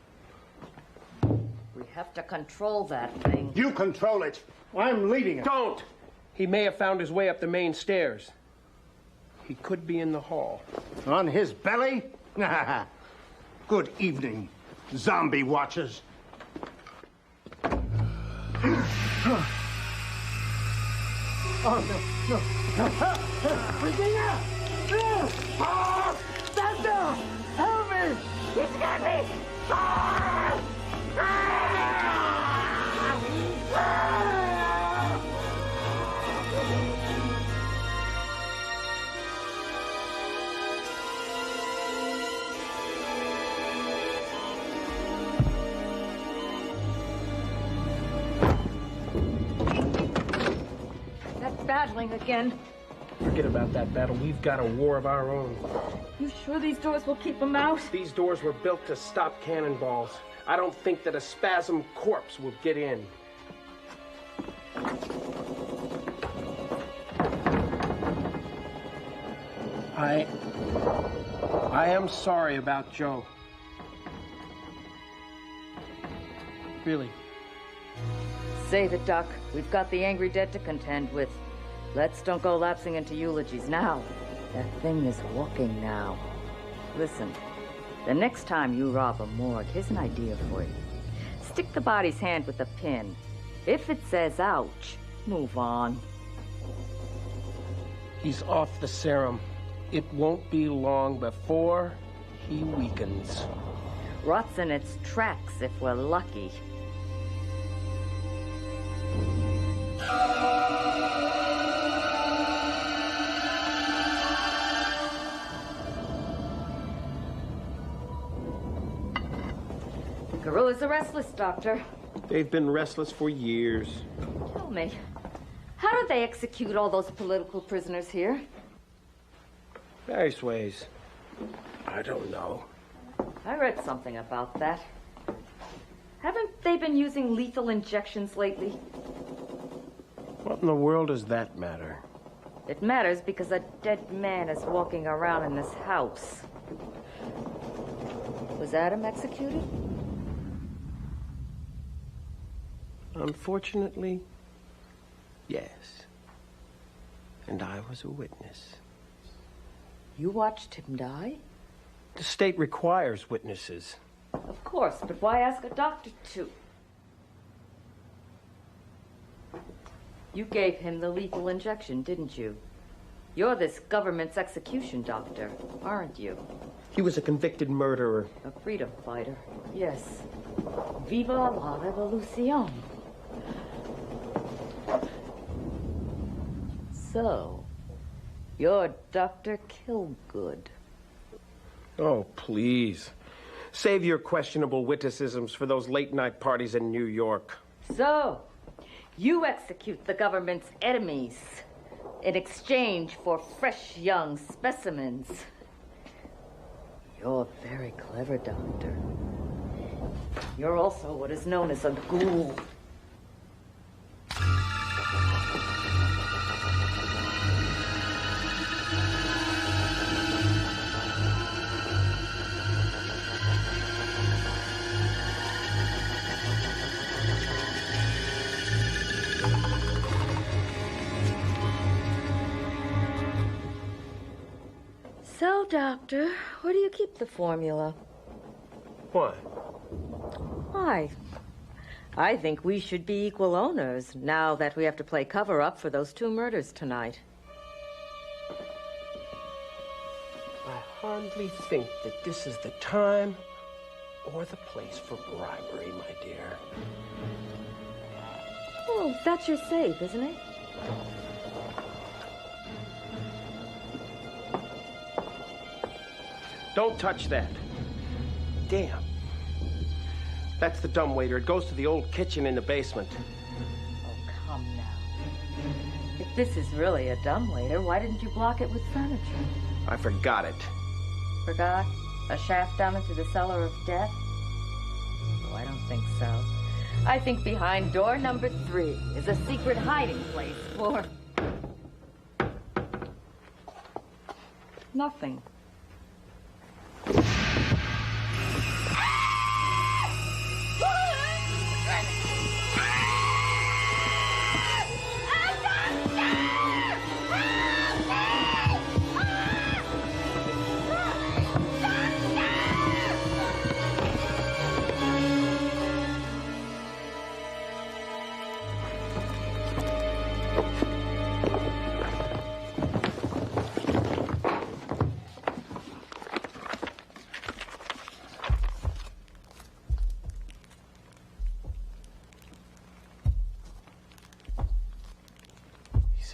We have to control that thing. You control it. I'm leaving it. Don't! He may have found his way up the main stairs. He could be in the hall. On his belly? Good evening, zombie watchers. Oh, no. Regina! Doctor! Help me! He's got me! That battling again. Forget about that battle. We've got a war of our own. You sure these doors will keep them out? These doors were built to stop cannonballs. I don't think that a spasm corpse will get in. I am sorry about Joe. Really. Save it, Doc. We've got the angry dead to contend with. Let's don't go lapsing into eulogies now. That thing is walking now. Listen, the next time you rob a morgue, here's an idea for you. Stick the body's hand with a pin. If it says ouch, move on. He's off the serum. It won't be long before he weakens. Rots in its tracks if we're lucky. Gorillas are restless, Doctor. They've been restless for years. Tell me, how do they execute all those political prisoners here? Various ways. I don't know. I read something about that. Haven't they been using lethal injections lately? What in the world does that matter? It matters because a dead man is walking around in this house. Was Adam executed? Unfortunately, yes. And I was a witness. You watched him die? The state requires witnesses. Of course, but why ask a doctor to? You gave him the lethal injection, didn't you? You're this government's execution doctor, aren't you? He was a convicted murderer. A freedom fighter, yes. Viva la revolution. So, you're Dr. Kilgood. Oh, please. Save your questionable witticisms for those late-night parties in New York. So, you execute the government's enemies in exchange for fresh young specimens. You're very clever, Doctor. You're also what is known as a ghoul. So, Doctor, where do you keep the formula? What? I think we should be equal owners now that we have to play cover-up for those 2 murders tonight. I hardly think that this is the time or the place for bribery, my dear. Oh, that's your safe, isn't it? Don't touch that. Damn. That's the dumbwaiter. It goes to the old kitchen in the basement. Oh, come now. If this is really a dumbwaiter, why didn't you block it with furniture? I forgot it. Forgot? A shaft down into the cellar of death? Oh, I don't think so. I think behind door number 3 is a secret hiding place for... nothing.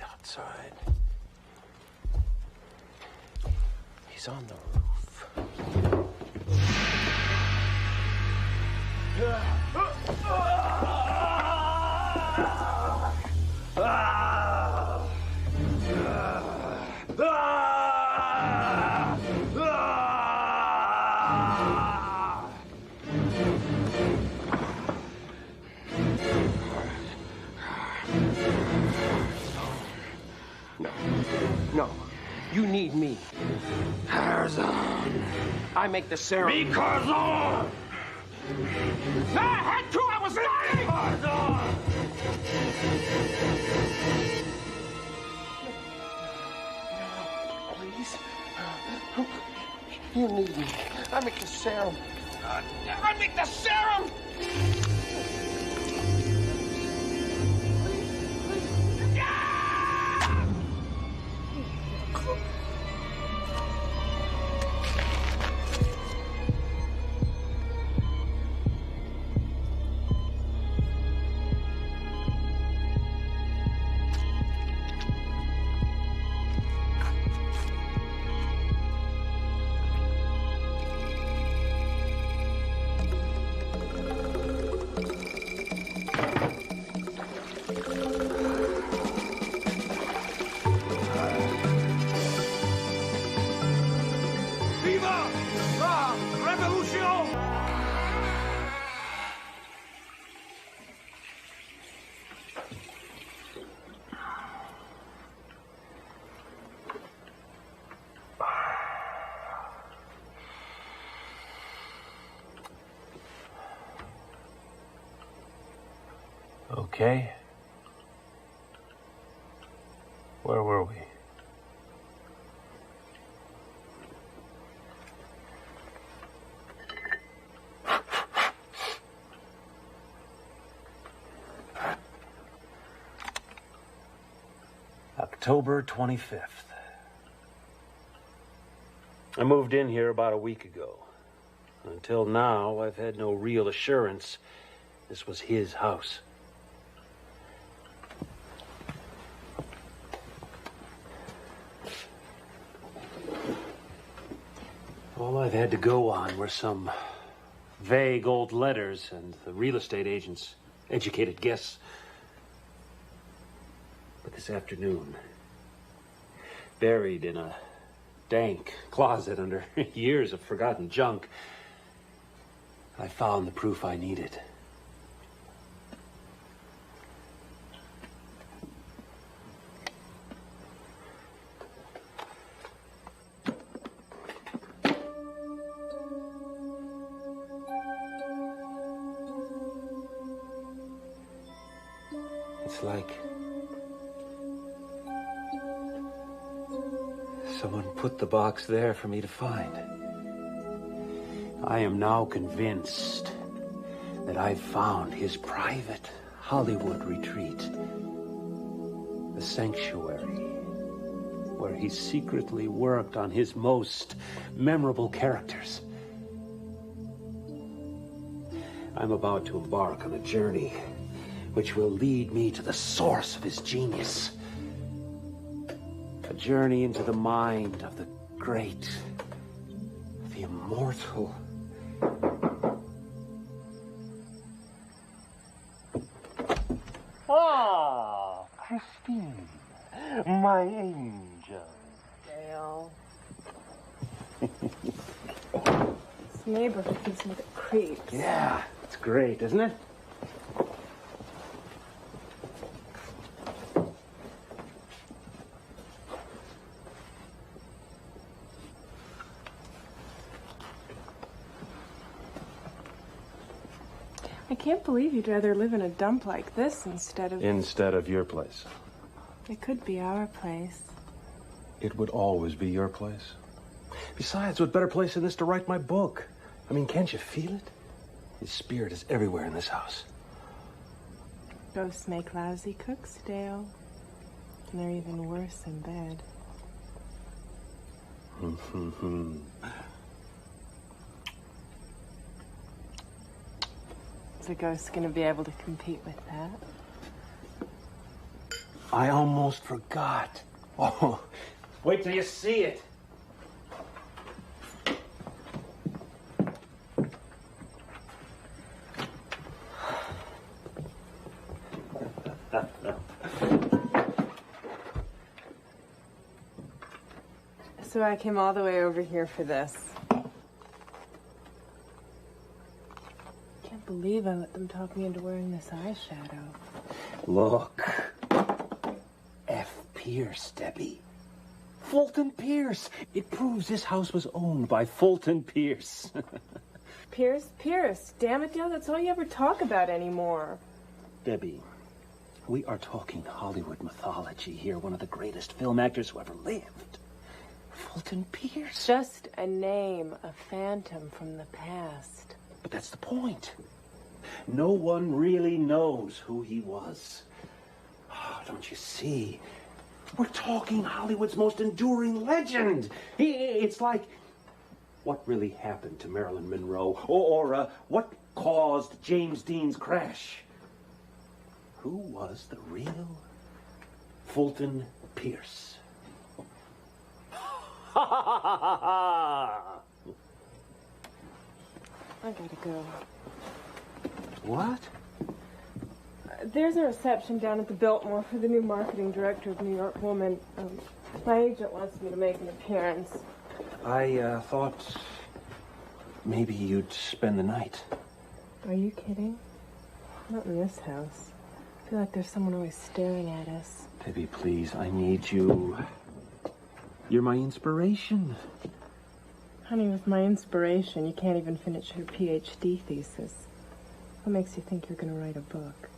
Outside. He's on the roof. No, you need me. Tarzan. I make the serum. Me Tarzan! I had to, I was lying! Tarzan! Please. You need me. I make the serum. I make the serum! Okay. Where were we? October 25th. I moved in here about a week ago. Until now, I've had no real assurance this was his house. All I've had to go on were some vague old letters and the real estate agent's educated guess. But this afternoon, buried in a dank closet under years of forgotten junk, I found the proof I needed. It's like someone put the box there for me to find. I am now convinced that I've found his private Hollywood retreat. The sanctuary where he secretly worked on his most memorable characters. I'm about to embark on a journey which will lead me to the source of his genius. A journey into the mind of the great, the immortal. Ah, Christine, my angel. Dale. This neighborhood gives me the creeps. Yeah, it's great, isn't it? I can't believe you'd rather live in a dump like this instead of... Instead of your place. It could be our place. It would always be your place. Besides, what better place than this to write my book? I mean, can't you feel it? His spirit is everywhere in this house. Ghosts make lousy cooks, Dale. And they're even worse in bed. Is a ghost gonna be able to compete with that? I almost forgot. Oh, wait till you see it. So I came all the way over here for this. Can't believe I let them talk me into wearing this eyeshadow. Look. F. Pierce, Debbie. Fulton Pierce. It proves this house was owned by Fulton Pierce. Pierce. Damn it, Dale, that's all you ever talk about anymore. Debbie, we are talking Hollywood mythology here. One of the greatest film actors who ever lived. Fulton Pierce. Just a name, a phantom from the past. But that's the point. No one really knows who he was. Oh, don't you see? We're talking Hollywood's most enduring legend. It's like, what really happened to Marilyn Monroe? Or what caused James Dean's crash? Who was the real Fulton Pierce? I gotta go. What? There's a reception down at the Biltmore for the new marketing director of New York Woman. My agent wants me to make an appearance. I thought maybe you'd spend the night. Are you kidding? Not in this house. I feel like there's someone always staring at us. Debbie, please, I need you. You're my inspiration. Honey, with my inspiration, you can't even finish your PhD thesis. What makes you think you're going to write a book?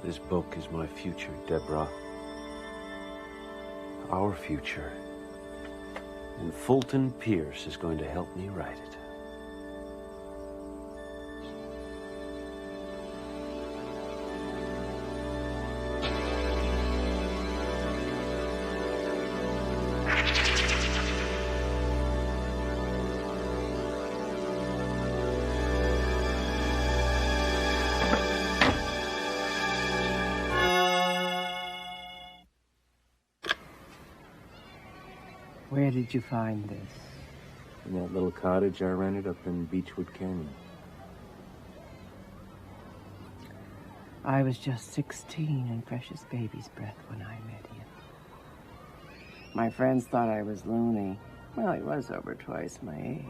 This book is my future, Deborah. Our future. And Fulton Pierce is going to help me write it. Where did you find this? In that little cottage I rented up in Beechwood Canyon. I was just 16 and precious baby's breath when I met him. My friends thought I was loony. Well, he was over twice my age.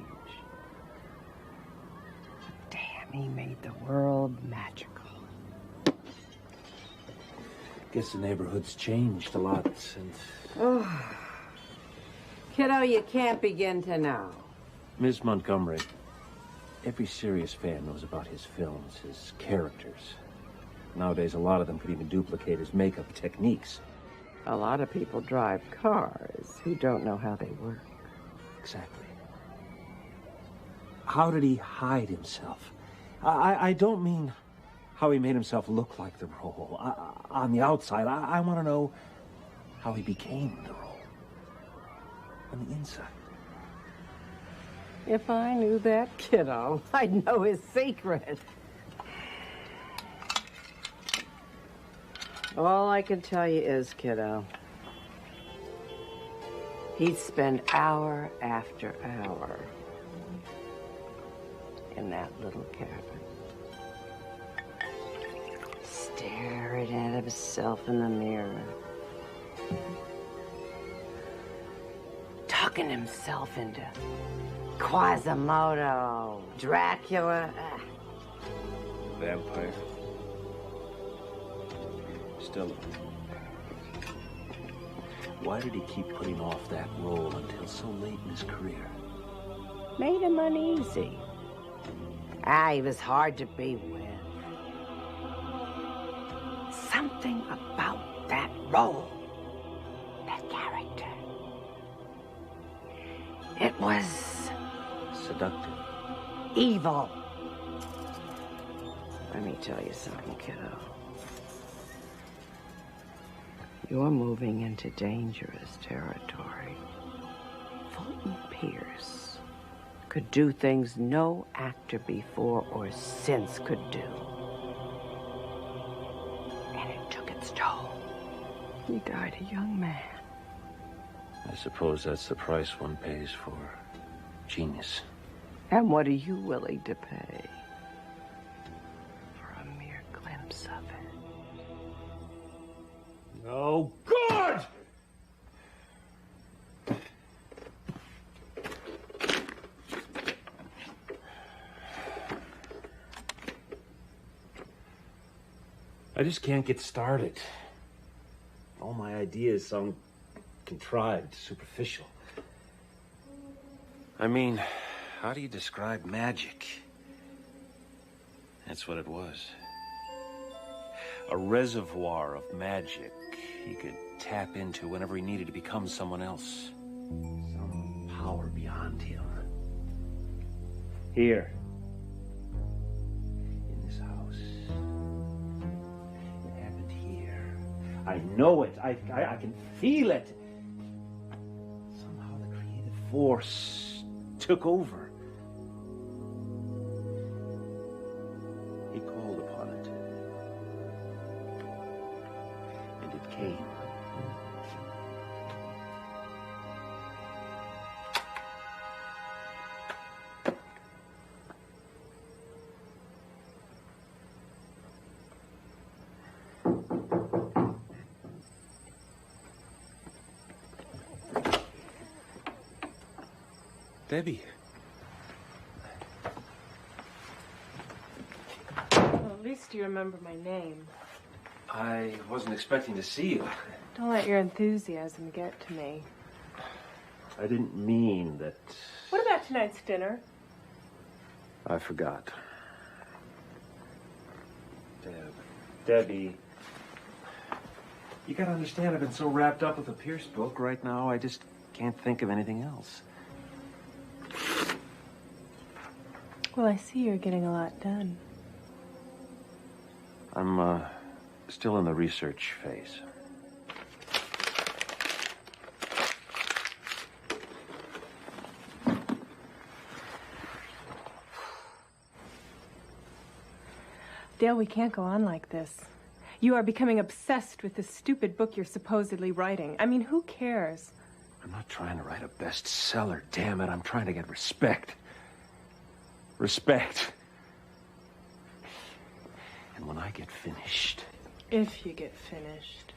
But damn, he made the world magical. Guess the neighborhood's changed a lot since... Oh. Kiddo, you can't begin to know. Miss Montgomery, every serious fan knows about his films, his characters. Nowadays, a lot of them could even duplicate his makeup techniques. A lot of people drive cars who don't know how they work. Exactly. How did he hide himself? I don't mean how he made himself look like the role. On the outside, I want to know how he became the role. On the inside. If I knew that kiddo, I'd know his secret. All I can tell you is, kiddo, he'd spend hour after hour in that little cabin, staring at himself in the mirror. talking himself into Quasimodo, Dracula. Vampire. Stella. Why did he keep putting off that role until so late in his career? Made him uneasy. He was hard to be with. Something about that role, that character. It was Seductive. evil. Let me tell you something, kiddo. You're moving into dangerous territory. Fulton Pierce could do things no actor before or since could do. And it took its toll. He died a young man. I suppose that's the price one pays for genius. And what are you willing to pay for a mere glimpse of it? Oh, good! I just can't get started. All my ideas sound contrived, superficial. I mean, how do you describe magic? That's what it was. A reservoir of magic he could tap into whenever he needed to become someone else. Some power beyond him. Here. In this house. It happened here. I know it. I can feel it. Somehow the creative force took over. He called upon it. And it came. Debbie. Well, at least you remember my name. I wasn't expecting to see you. Don't let your enthusiasm get to me. I didn't mean that. What about tonight's dinner? I forgot. Debbie. You gotta understand, I've been so wrapped up with the Pierce book right now, I just can't think of anything else. Well, I see you're getting a lot done. I'm, still in the research phase. Dale, we can't go on like this. You are becoming obsessed with this stupid book you're supposedly writing. I mean, who cares? I'm not trying to write a bestseller, damn it. I'm trying to get respect. Respect. And when I get finished... If you get finished.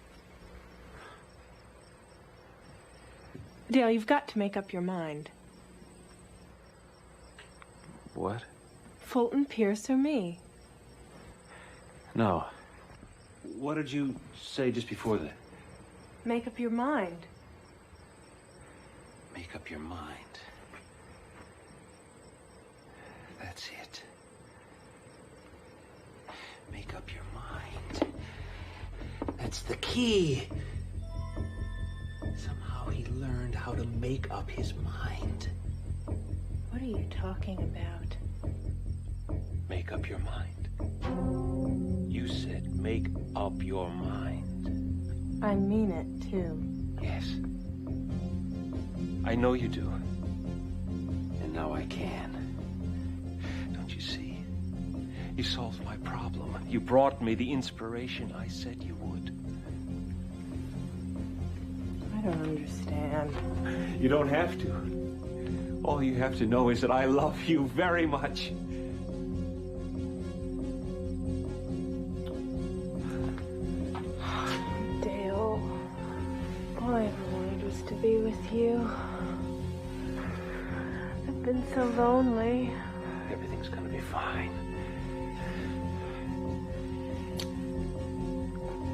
Dale, you've got to make up your mind. What? Fulton Pierce or me? No. What did you say just before that? Make up your mind. Make up your mind. That's it. Make up your mind. That's the key. Somehow he learned how to make up his mind. What are you talking about? Make up your mind. You said make up your mind. I mean it, too. Yes. I know you do. And now I can. Don't you see? You solved my problem. You brought me the inspiration I said you would. I don't understand. You don't have to. All you have to know is that I love you very much. Dale, all I ever wanted was to be with you. been so lonely. Everything's gonna be fine.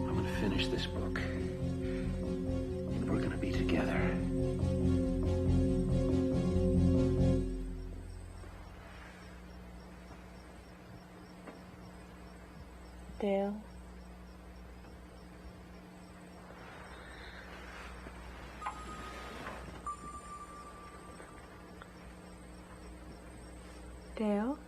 I'm gonna finish this book. And we're gonna be together. Dale. Dale?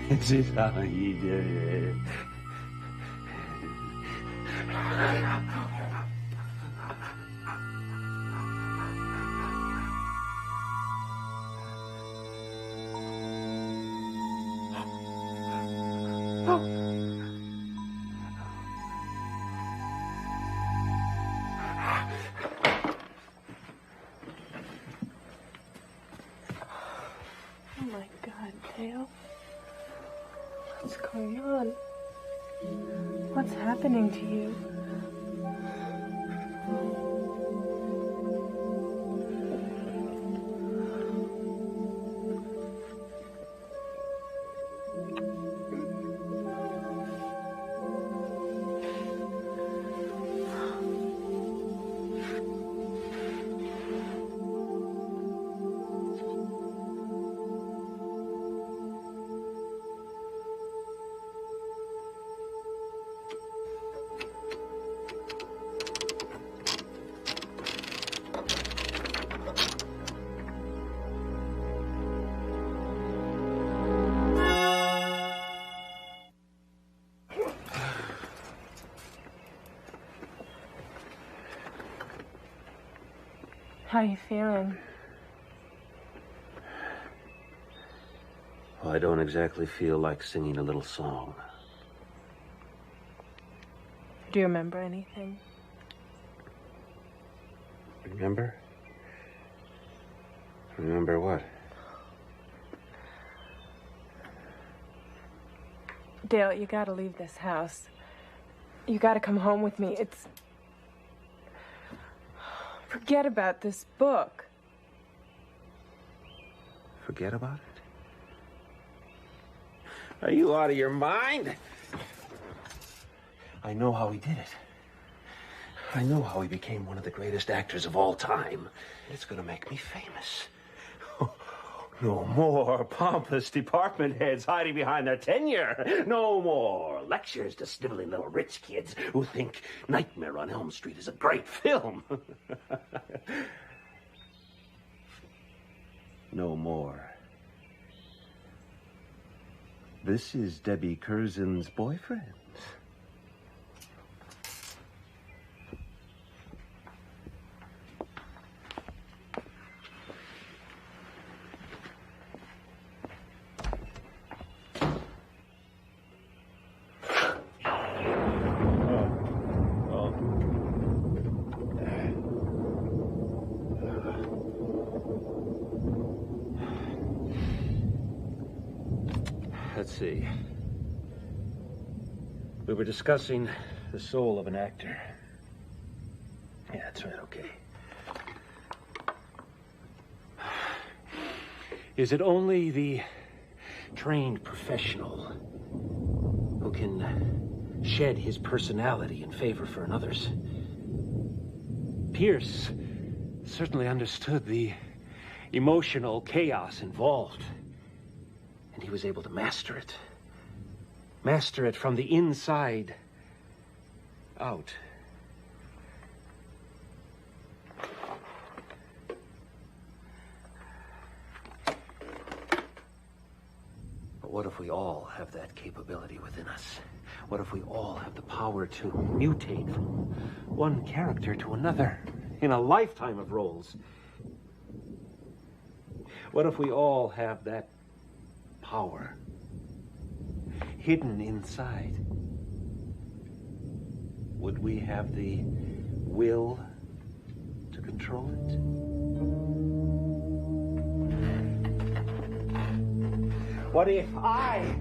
This is how you do it. Oh my God, Dale. What's going on? What's happening to you? How you feeling? Well, I don't exactly feel like singing a little song. Do you remember anything? Remember? Remember what? Dale, you gotta leave this house. You gotta come home with me. Forget about this book. Forget about it? Are you out of your mind? I know how he did it. I know how he became one of the greatest actors of all time. It's gonna make me famous. No more pompous department heads hiding behind their tenure. No more lectures to sniveling little rich kids who think Nightmare on Elm Street is a great film. No more. This is Debbie Curzon's boyfriend. Let's see. We were discussing the soul of an actor. Yeah, that's right, okay. Is it only the trained professional who can shed his personality in favor for another's? Pierce certainly understood the emotional chaos involved. And he was able to master it. Master it from the inside out. But what if we all have that capability within us? What if we all have the power to mutate from one character to another in a lifetime of roles? What if we all have that power hidden inside? Would we have the will to control it? What if I...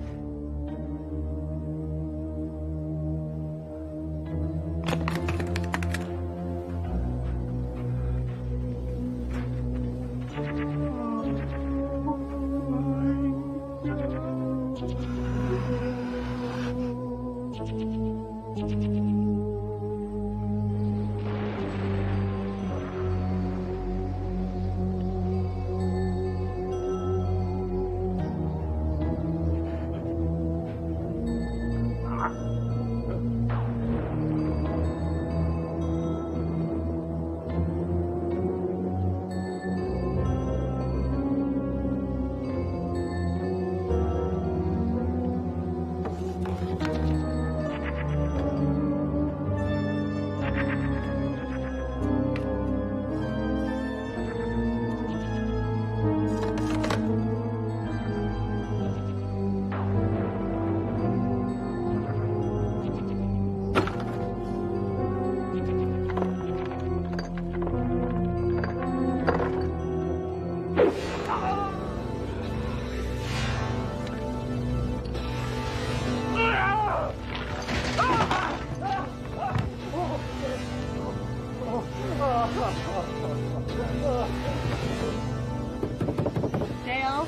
Dale?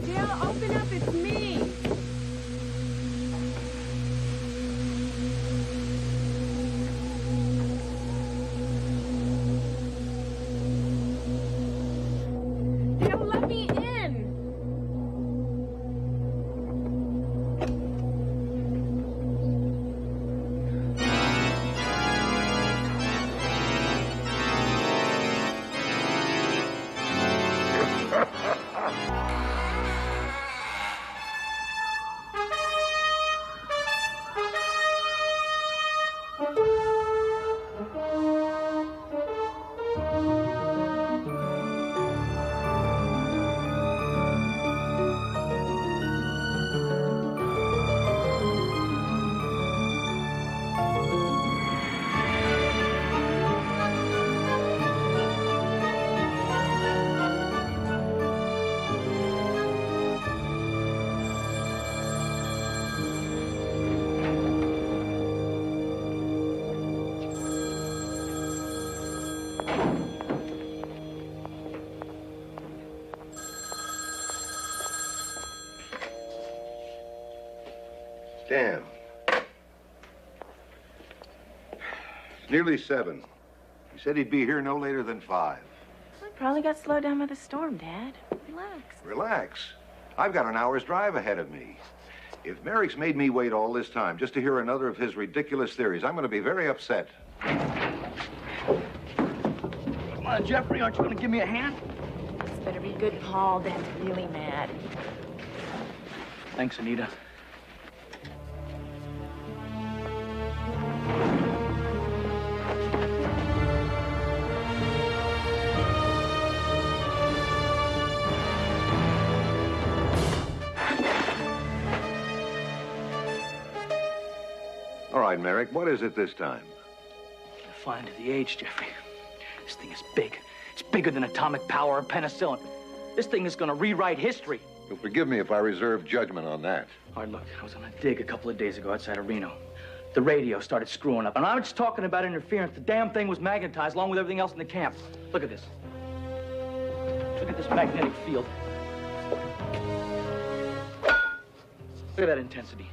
Dale, open up, it's me. Dale, let me in. Damn. It's nearly 7. He said he'd be here no later than 5. I probably got slowed down by the storm, Dad. Relax. Relax. I've got an hour's drive ahead of me. If Merrick's made me wait all this time just to hear another of his ridiculous theories, I'm going to be very upset. Come on, Jeffrey, aren't you going to give me a hand? This better be good, Paul. Dad's really mad. Thanks, Anita. All right, Merrick, what is it this time? Defying to the age, Jeffrey. This thing is big. It's bigger than atomic power or penicillin. This thing is going to rewrite history. You'll forgive me if I reserve judgment on that. All right, look, I was on a dig a couple of days ago outside of Reno. The radio started screwing up. And I'm just talking about interference. The damn thing was magnetized along with everything else in the camp. Look at this. Look at this magnetic field. Look at that intensity.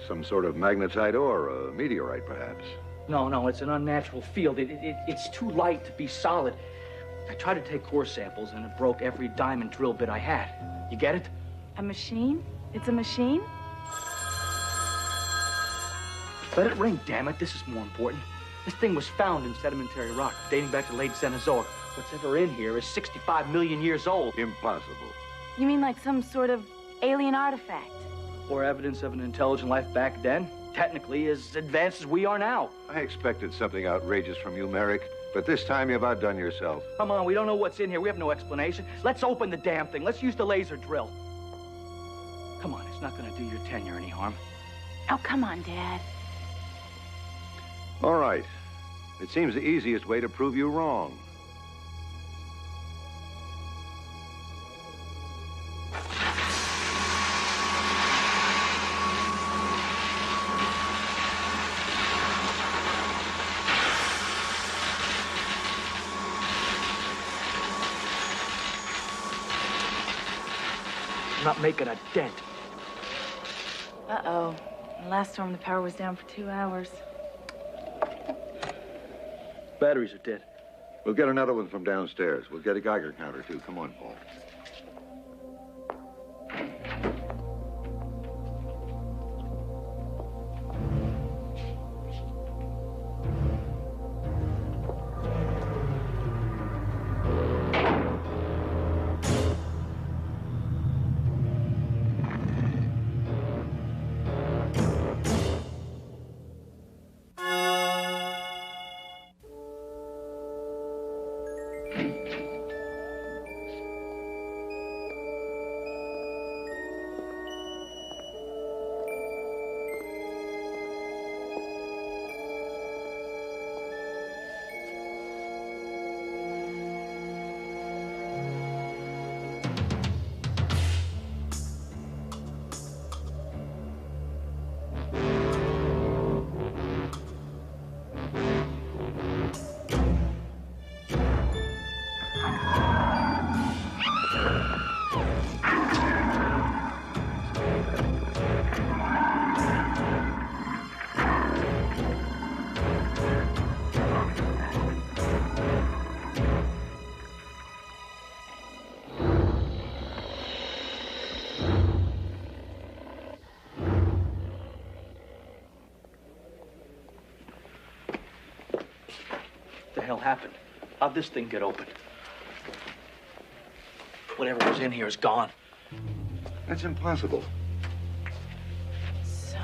Some sort of magnetite or a meteorite, perhaps. No, it's an unnatural field. It's too light to be solid. I tried to take core samples, and it broke every diamond drill bit I had. You get it? A machine? It's a machine? Let it ring, damn it. This is more important. This thing was found in sedimentary rock, dating back to late Cenozoic. What's ever in here is 65 million years old. Impossible. You mean like some sort of alien artifact? Or evidence of an intelligent life back then. Technically as advanced as we are now. I expected something outrageous from you, Merrick, but this time you've outdone yourself. Come on, we don't know what's in here. We have no explanation. Let's open the damn thing. Let's use the laser drill. Come on, it's not going to do your tenure any harm. Oh, come on, Dad. All right. It seems the easiest way to prove you wrong. I'm not making a dent. Uh-oh. Last storm, the power was down for 2 hours. Batteries are dead. We'll get another one from downstairs. We'll get a Geiger counter, too. Come on, Paul. What the hell happened? How'd this thing get open? Whatever was in here is gone. That's impossible. So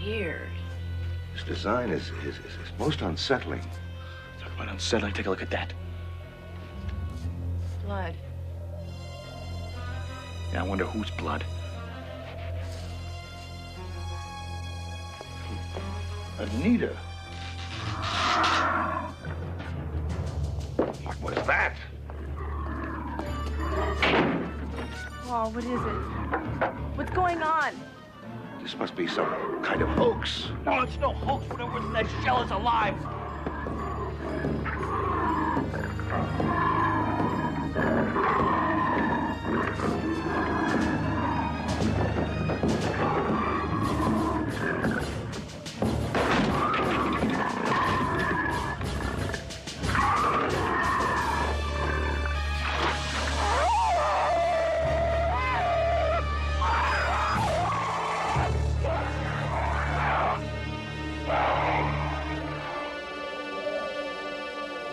weird. This design is most unsettling. Talk about unsettling. Take a look at that. Blood. Yeah, I wonder whose blood. Anita. What was that? Paul, what is it? What's going on? This must be some kind of hoax. No, it's no hoax. Whatever's in that shell is alive.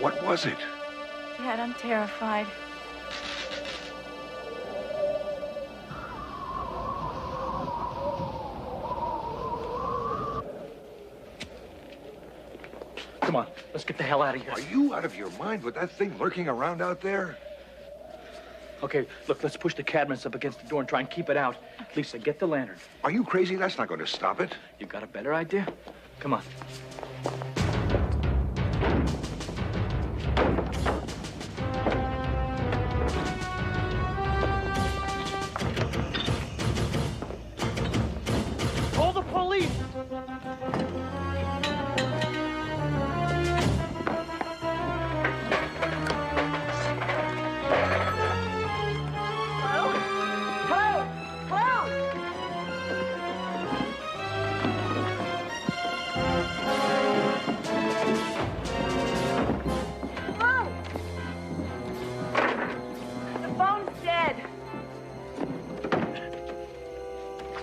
What was it? Dad, I'm terrified. Come on, let's get the hell out of here. Are you out of your mind with that thing lurking around out there? Okay, look, let's push the cabinets up against the door and try and keep it out. Lisa, get the lantern. Are you crazy? That's not going to stop it. You got a better idea? Come on. Call the police!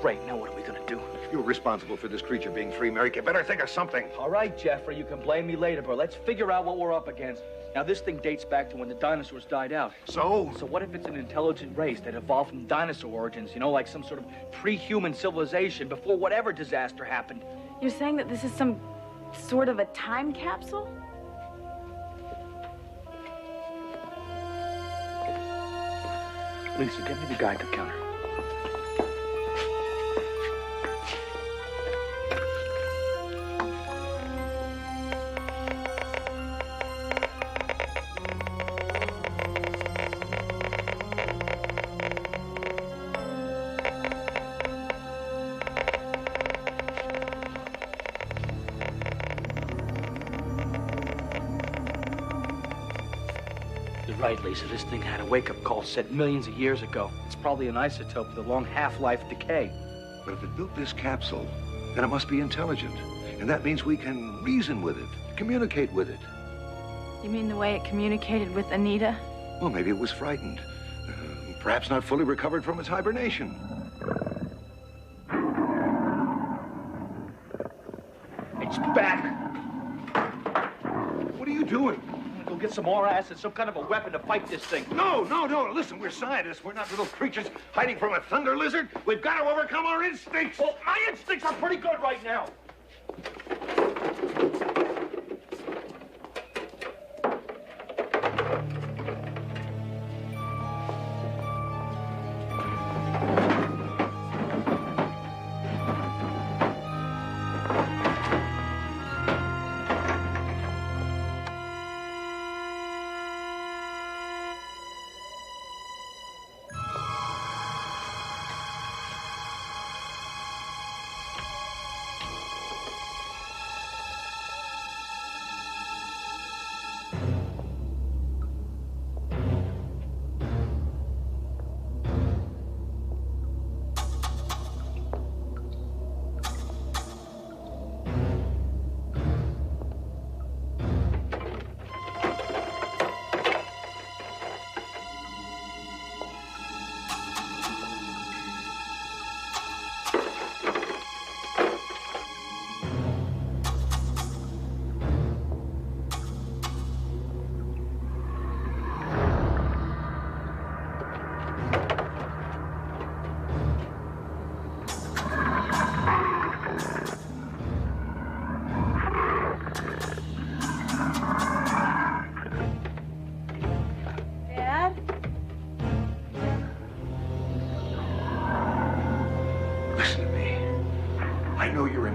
Great, now what are we gonna do? You're responsible for this creature being free, Mary. You better think of something. All right, Jeffrey, you can blame me later, but let's figure out what we're up against. Now, this thing dates back to when the dinosaurs died out. So? So what if it's an intelligent race that evolved from dinosaur origins, you know, like some sort of pre-human civilization before whatever disaster happened? You're saying that this is some sort of a time capsule? Lisa, get me the Geiger counter. right, Lisa. This thing had a wake-up call set millions of years ago. It's probably an isotope with a long half-life decay. But if it built this capsule, then it must be intelligent. And that means we can reason with it, communicate with it. You mean the way it communicated with Anita? Well, maybe it was frightened. Perhaps not fully recovered from its hibernation. It's back. What are you doing? I'm gonna go get some more acid, some kind of a weapon to fight this thing. No. Listen, we're scientists. We're not little creatures hiding from a thunder lizard. We've got to overcome our instincts. Well, my instincts are pretty good right now.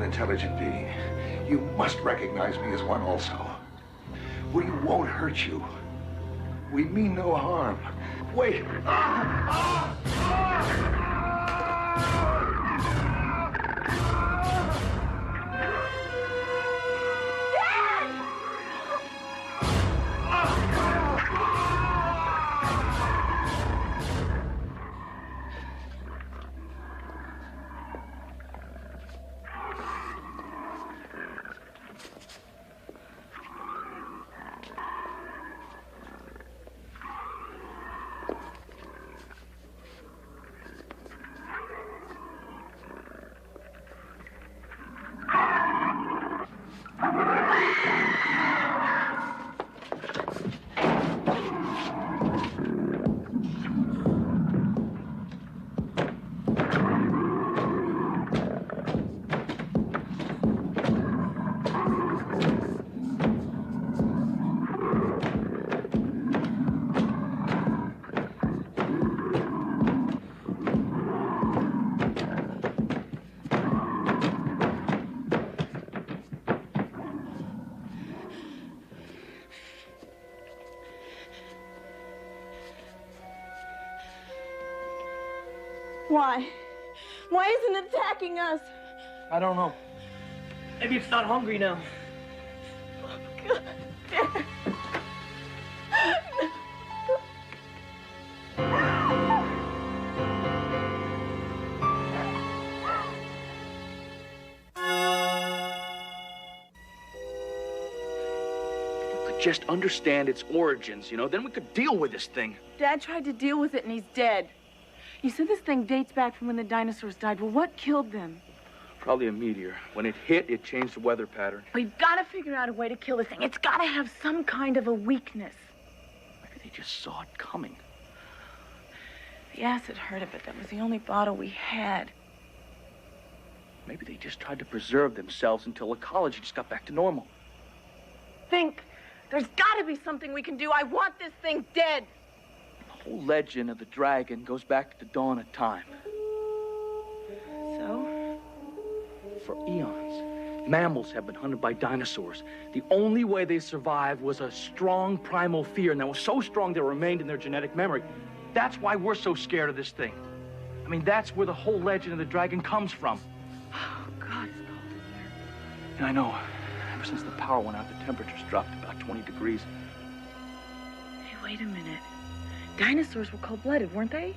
Intelligent being. You must recognize me as one also. We won't hurt you. We mean no harm. Wait. Why? Why isn't it attacking us? I don't know. Maybe it's not hungry now. God, Dad. Just understand its origins, you know, then we could deal with this thing. Dad tried to deal with it and he's dead. You said this thing dates back from when the dinosaurs died. Well, what killed them? Probably a meteor. When it hit, it changed the weather pattern. We've got to figure out a way to kill this thing. It's got to have some kind of a weakness. Maybe they just saw it coming. The acid hurt it, but that was the only bottle we had. Maybe they just tried to preserve themselves until ecology just got back to normal. Think. There's got to be something we can do. I want this thing dead. The whole legend of the dragon goes back to the dawn of time. So? For eons, mammals have been hunted by dinosaurs. The only way they survived was a strong primal fear, and that was so strong they remained in their genetic memory. That's why we're so scared of this thing. I mean, that's where the whole legend of the dragon comes from. Oh, God, it's cold in here. Yeah, I know. Ever since the power went out, the temperature's dropped about 20 degrees. Hey, wait a minute. Dinosaurs were cold-blooded, weren't they?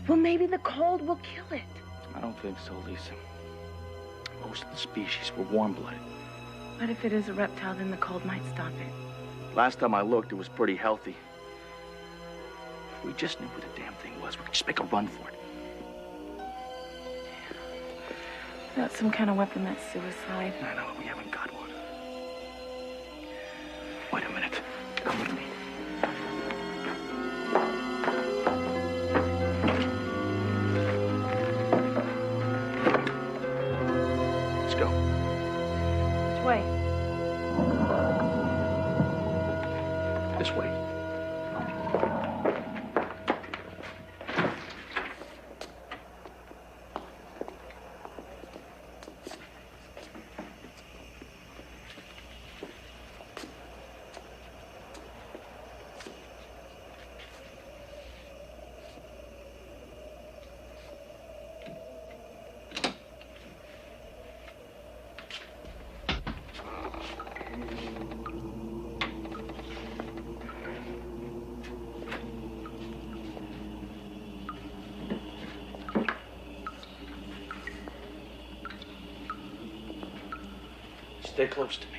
Well, maybe the cold will kill it. I don't think so, Lisa. Most of the species were warm-blooded. But if it is a reptile, then the cold might stop it. Last time I looked, it was pretty healthy. If we just knew what the damn thing was, we could just make a run for it. That's some kind of weapon, that's suicide. I know, we haven't got one. Wait a minute. Come with me. Let's go. Which way? This way. Stay close to me.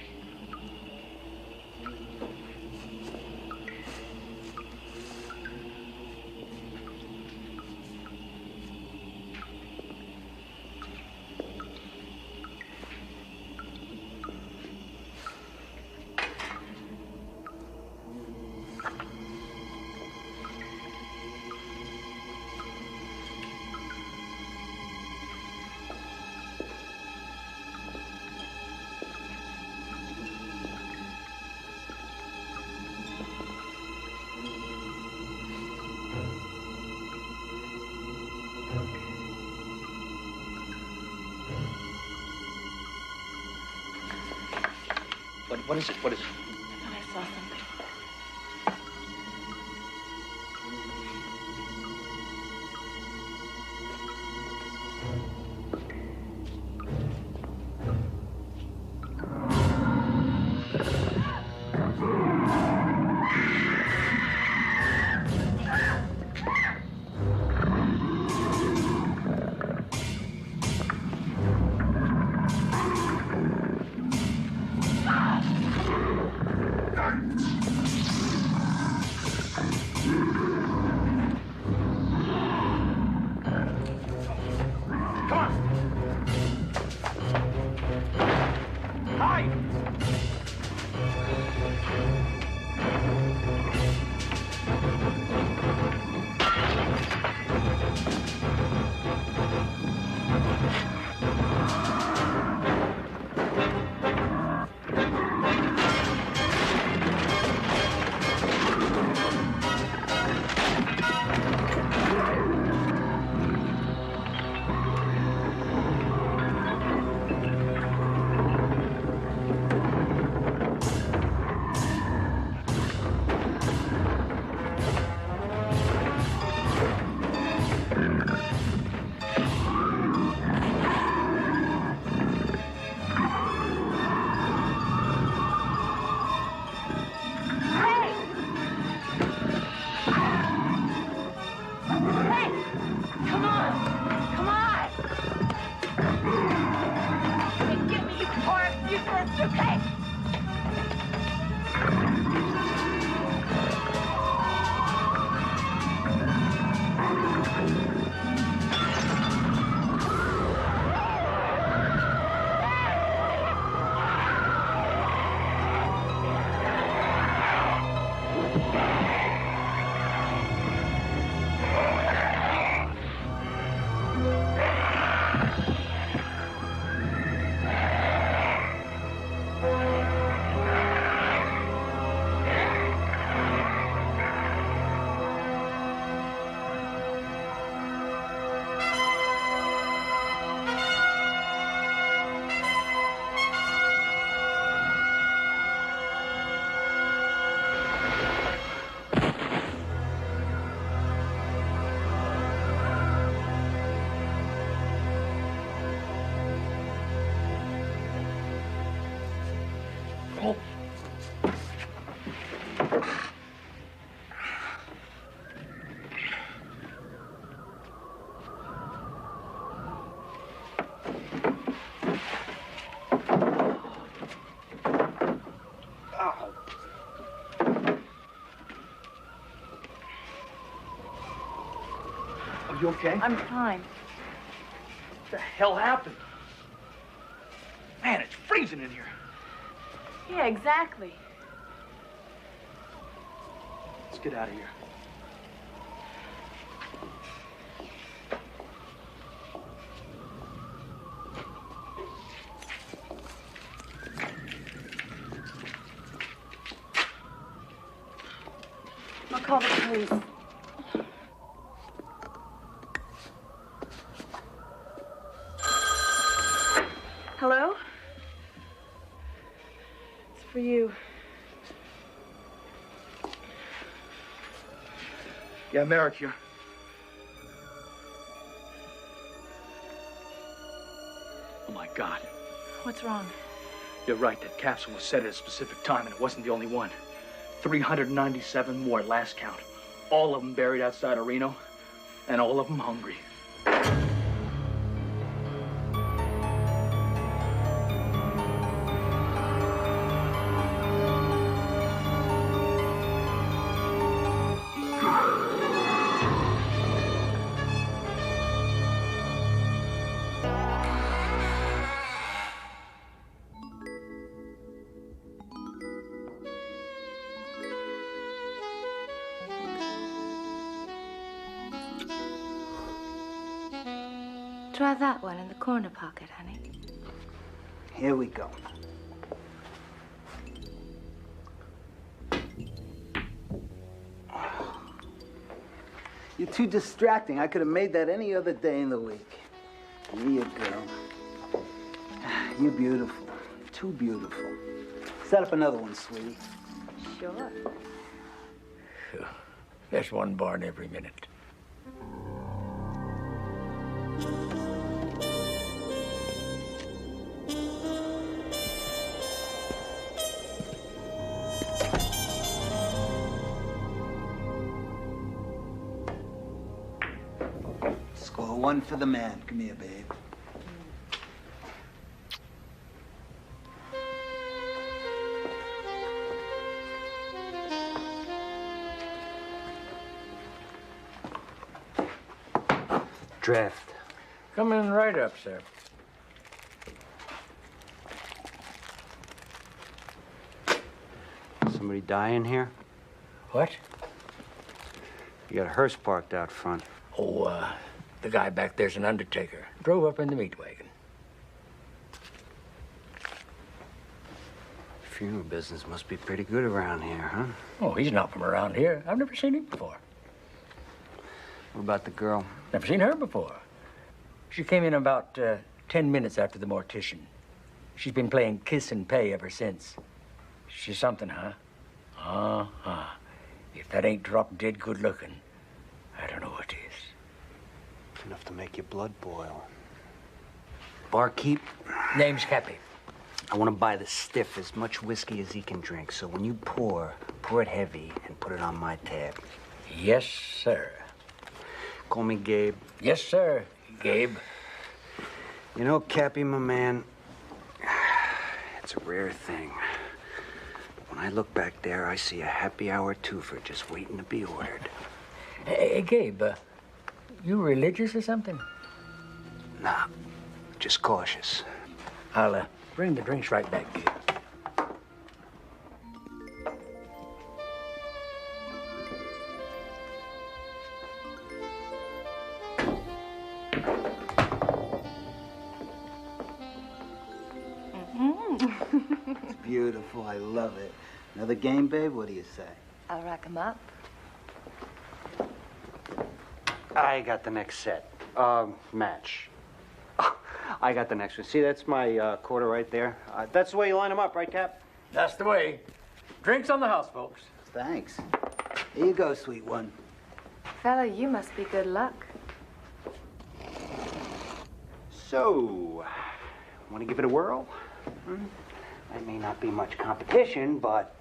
What is it? What is it? I thought I saw something. you okay? I'm fine. What the hell happened? Man, it's freezing in here. Yeah, exactly. Let's get out of here. I'll call the police. Hello? It's for you. Yeah, Merrick here. Oh, my God. What's wrong? You're right. That capsule was set at a specific time, and it wasn't the only one. 397 more at last count. All of them buried outside of Reno, and all of them hungry. Try that one in the corner pocket, honey. Here we go. You're too distracting. I could have made that any other day in the week. Here you go. You're beautiful. Too beautiful. Set up another one, sweetie. Sure. There's one born every minute. Score one for the man. Come here, babe. Draft. Coming right up, sir. Somebody dying here? What? You got a hearse parked out front. Oh, the guy back there's an undertaker. Drove up in the meat wagon. Funeral business must be pretty good around here, huh? Oh, he's not from around here. I've never seen him before. What about the girl? Never seen her before. She came in about 10 minutes after the mortician. She's been playing kiss and pay ever since. She's something, huh? Uh-huh. If that ain't drop dead good looking, I don't know what is. Enough to make your blood boil. Barkeep? Name's Cappy. I want to buy the stiff as much whiskey as he can drink. So when you pour it heavy and put it on my tab. Yes, sir. Call me Gabe. Yes, sir, Gabe. You know, Cappy, my man, it's a rare thing. When I look back there, I see a happy hour twofer just waiting to be ordered. Hey, Gabe, you religious or something? Nah, just cautious. I'll bring the drinks right back, Gabe. It's beautiful. I love it. Another game, babe? What do you say? I'll rack 'em up. I got the next set. Match. I got the next one. See, that's my quarter right there. That's the way you line them up, right, Cap? That's the way. Drinks on the house, folks. Thanks. Here you go, sweet one. Fella, you must be good luck. So, want to give it a whirl? That may not be much competition, but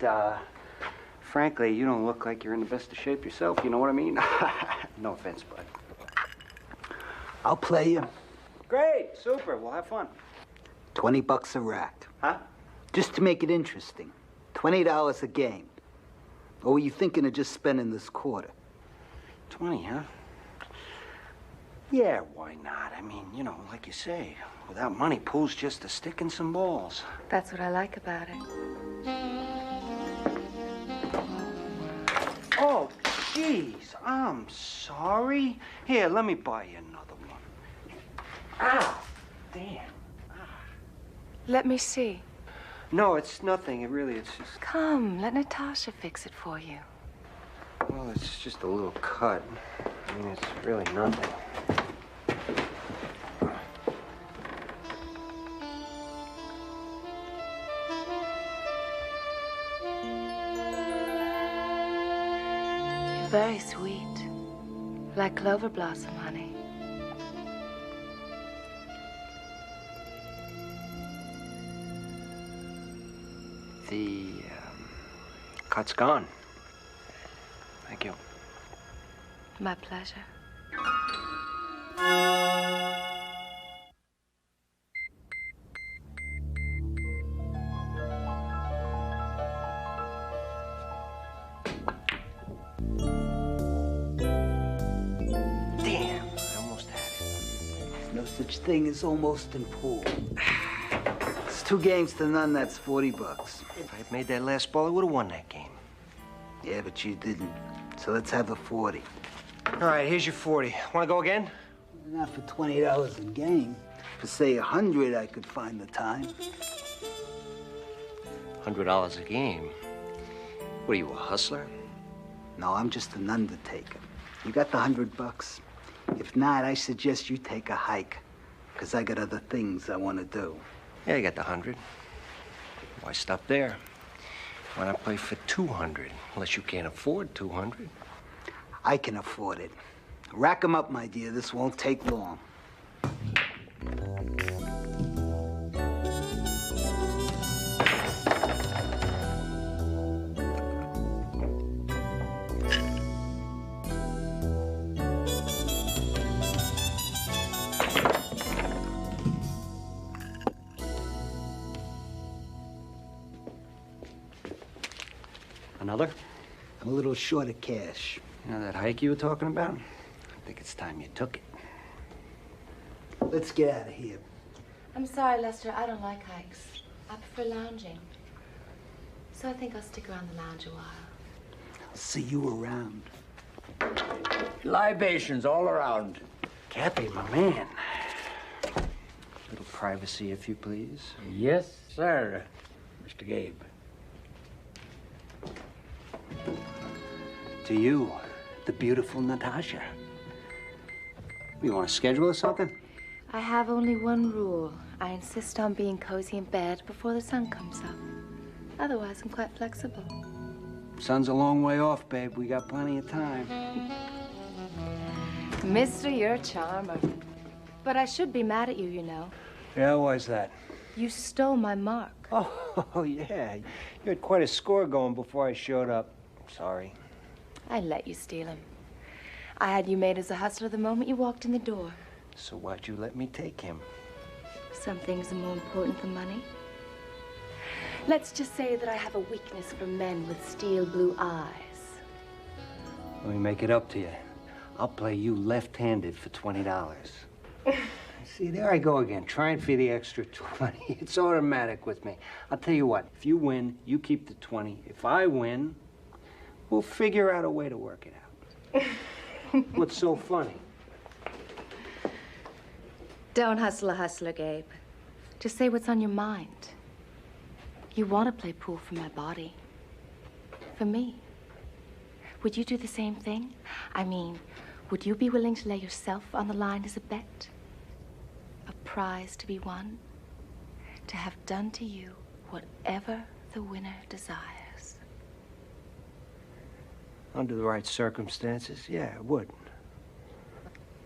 frankly, you don't look like you're in the best of shape yourself. You know what I mean? No offense, bud. I'll play you. Great, super. We'll have fun. $20 a rack. Huh? Just to make it interesting. $20 a game. Or were you thinking of just spending this quarter? 20, huh? Yeah, why not? I mean, you know, like you say, without money, pool's just a stick and some balls. That's what I like about it. Oh, jeez, I'm sorry. Here, let me buy you another one. Ow! Damn. Let me see. No, it's nothing. It's just... Come, let Natasha fix it for you. Well, it's just a little cut. I mean, it's really nothing. You're very sweet. Like clover blossom, honey. The cut's gone. Thank you. My pleasure. Damn, I almost had it. There's no such thing as almost in pool. It's 2 games to none, that's $40. If I had made that last ball, I would have won that game. Yeah, but you didn't. So let's have the 40. All right, here's your 40. Want to go again? Not for $20 a game. For, say, 100, I could find the time. $100 a game? What are you, a hustler? No, I'm just an undertaker. You got the $100? If not, I suggest you take a hike, because I got other things I want to do. Yeah, I got the 100. Why stop there? Why not play for 200? Unless you can't afford 200. I can afford it. Rack 'em up, my dear. This won't take long. Another? I'm a little short of cash. You know that hike you were talking about? I think it's time you took it. Let's get out of here. I'm sorry, Lester. I don't like hikes. I prefer lounging. So I think I'll stick around the lounge a while. I'll see you around. Libations all around. Cappy, my man. A little privacy, if you please. Yes, sir, Mr. Gabe. To you, the beautiful Natasha. You want to schedule or something? I have only one rule. I insist on being cozy in bed before the sun comes up. Otherwise, I'm quite flexible. Sun's a long way off, babe. We got plenty of time. Mister, you're a charmer. But I should be mad at you, you know. Yeah, why's that? You stole my mark. Oh, yeah. You had quite a score going before I showed up. Sorry. I let you steal him. I had you made as a hustler the moment you walked in the door. So why'd you let me take him? Some things are more important than money. Let's just say that I have a weakness for men with steel blue eyes. Let me make it up to you. I'll play you left-handed for $20. See, there I go again, trying for the extra 20. It's automatic with me. I'll tell you what, if you win, you keep the 20. If I win, we'll figure out a way to work it out. What's so funny? Don't hustle a hustler, Gabe. Just say what's on your mind. You want to play pool for my body. For me. Would you do the same thing? I mean, would you be willing to lay yourself on the line as a bet? A prize to be won? To have done to you whatever the winner desires? Under the right circumstances, yeah, I would.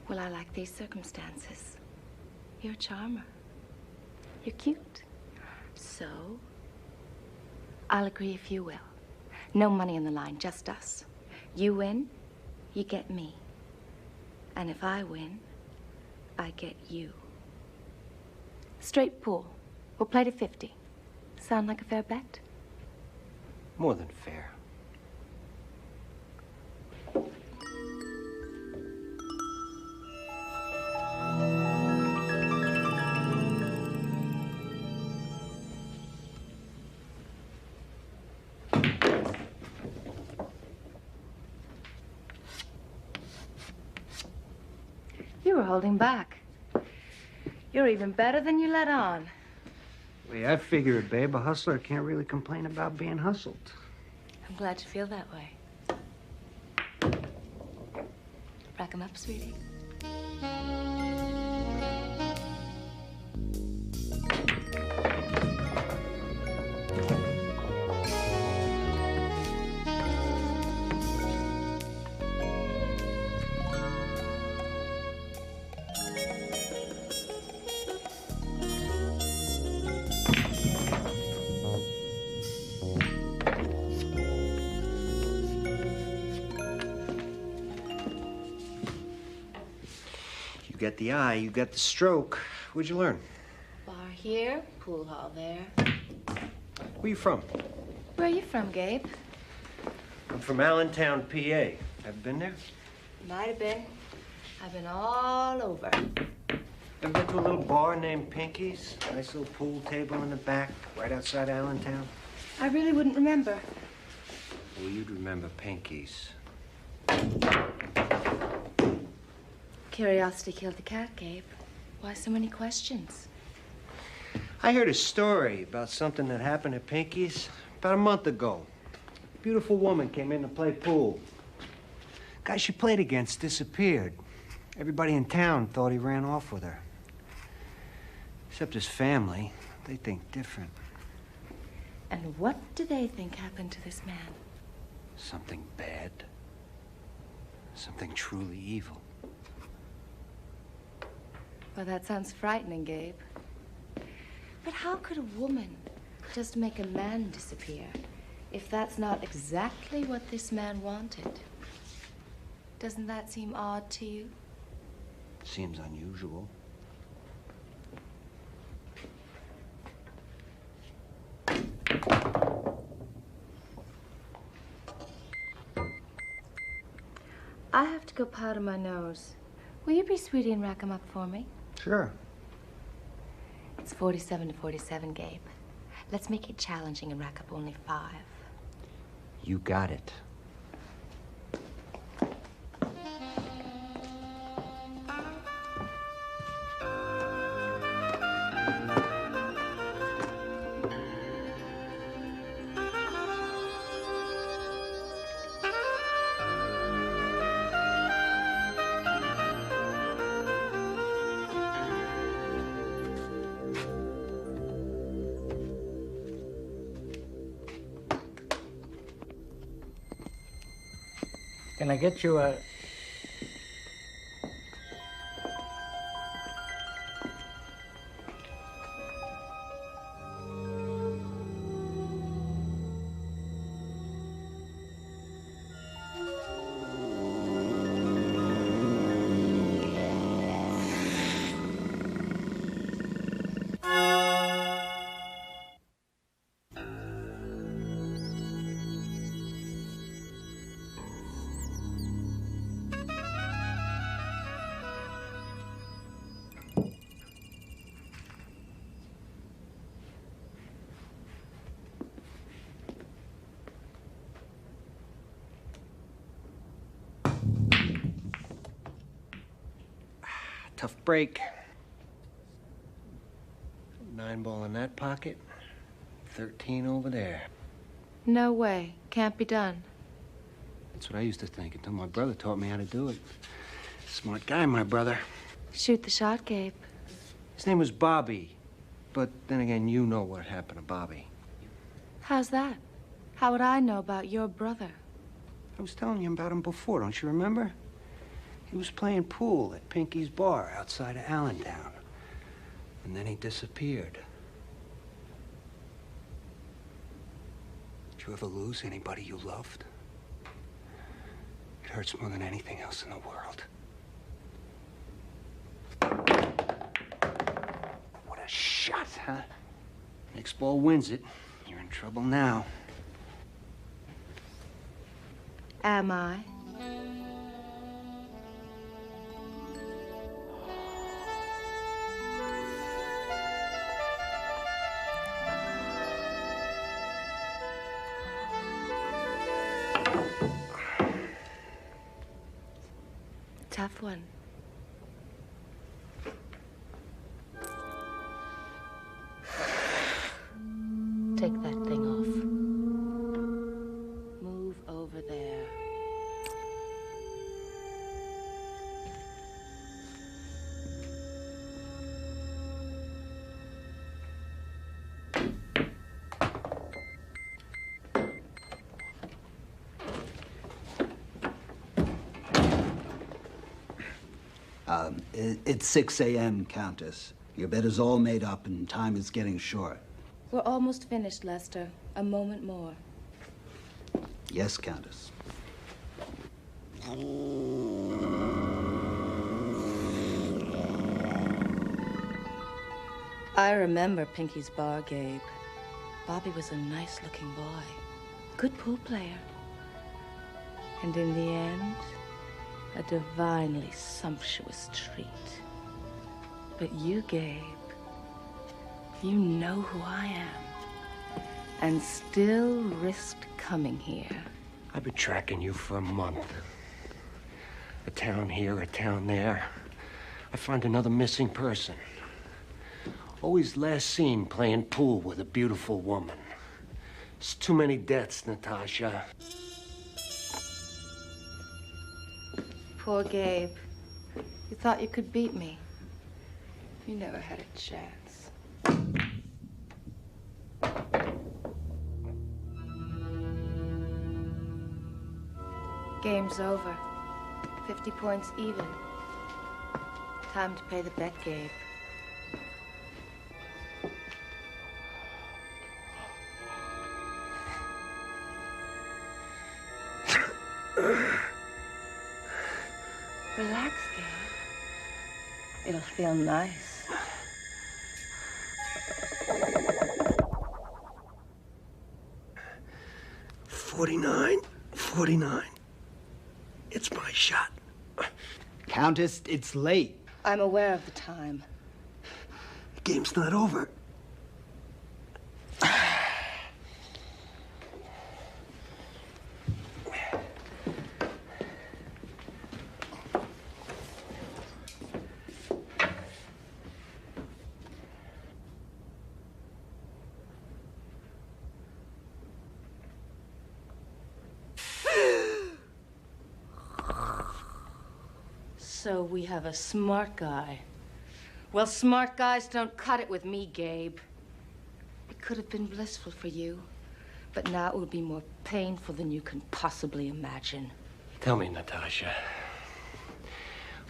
Well, I like these circumstances. You're a charmer. You're cute. So, I'll agree if you will. No money on the line, just us. You win, you get me. And if I win, I get you. Straight pool. We'll play to 50. Sound like a fair bet? More than fair. You were holding back. You're even better than you let on. Well, yeah, I figure it, babe. A hustler can't really complain about being hustled. I'm glad you feel that way. Rack 'em up, sweetie. You got the eye, you got the stroke. Where'd you learn? Bar here, pool hall there. Where you from? Where are you from, Gabe? I'm from Allentown, PA. Have been there? Might have been. I've been all over. Ever been to a little bar named Pinky's? Nice little pool table in the back, right outside Allentown. I really wouldn't remember. Well, you'd remember Pinky's. Curiosity killed the cat, Gabe. Why so many questions? I heard a story about something that happened at Pinky's about a month ago. A beautiful woman came in to play pool. Guy she played against disappeared. Everybody in town thought he ran off with her. Except his family. They think different. And what do they think happened to this man? Something bad. Something truly evil. Well, that sounds frightening, Gabe. But how could a woman just make a man disappear if that's not exactly what this man wanted? Doesn't that seem odd to you? Seems unusual. I have to go powder my nose. Will you be sweetie and rack 'em up for me? Sure. It's 47 to 47, Gabe. Let's make it challenging and rack up only 5. You got it. Can I get you a... Tough break. 9 ball in that pocket, 13 over there. No way. Can't be done. That's what I used to think until my brother taught me how to do it. Smart guy, my brother. Shoot the shot, Gabe. His name was Bobby. But then again, you know what happened to Bobby. How's that? How would I know about your brother? I was telling you about him before, don't you remember? He was playing pool at Pinky's bar outside of Allentown. And then he disappeared. Did you ever lose anybody you loved? It hurts more than anything else in the world. What a shot, huh? Next ball wins it. You're in trouble now. Am I? Tough one. It's 6 a.m., Countess. Your bed is all made up and time is getting short. We're almost finished, Lester. A moment more. Yes, Countess. I remember Pinky's bar, Gabe. Bobby was a nice-looking boy. Good pool player. And in the end, a divinely sumptuous treat. But you, Gabe, you know who I am. And still risked coming here. I've been tracking you for a month. A town here, a town there. I find another missing person. Always last seen playing pool with a beautiful woman. It's too many deaths, Natasha. Poor Gabe. You thought you could beat me. You never had a chance. Game's over. 50 points even. Time to pay the bet, Gabe. Relax, Gabe. It'll feel nice. $49. It's my shot. Countess, it's late. I'm aware of the time. The game's not over. So we have a smart guy. Well, smart guys don't cut it with me, Gabe. It could have been blissful for you, but now it will be more painful than you can possibly imagine. Tell me, Natasha.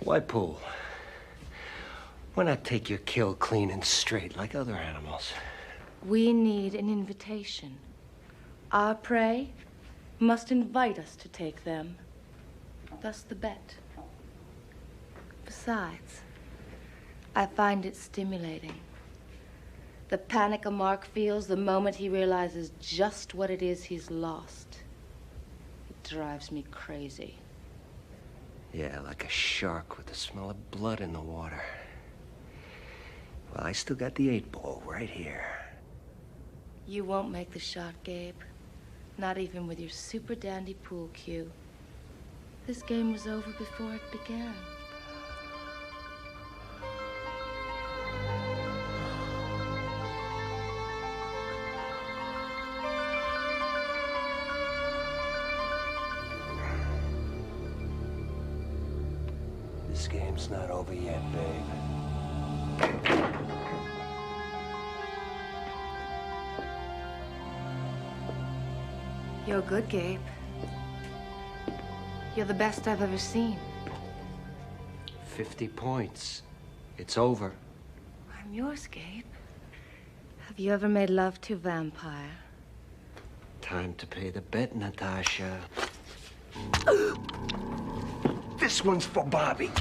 Why pool? Why not take your kill clean and straight like other animals? We need an invitation. Our prey must invite us to take them. Thus the bet. Besides, I find it stimulating. The panic a Mark feels the moment he realizes just what it is he's lost. It drives me crazy. Yeah, like a shark with the smell of blood in the water. Well, I still got the 8-ball right here. You won't make the shot, Gabe. Not even with your super dandy pool cue. This game was over before it began. This game's not over yet, babe. You're good, Gabe. You're the best I've ever seen. 50 points. It's over. I'm yours, Gabe. Have you ever made love to a vampire? Time to pay the bet, Natasha. This one's for Bobby.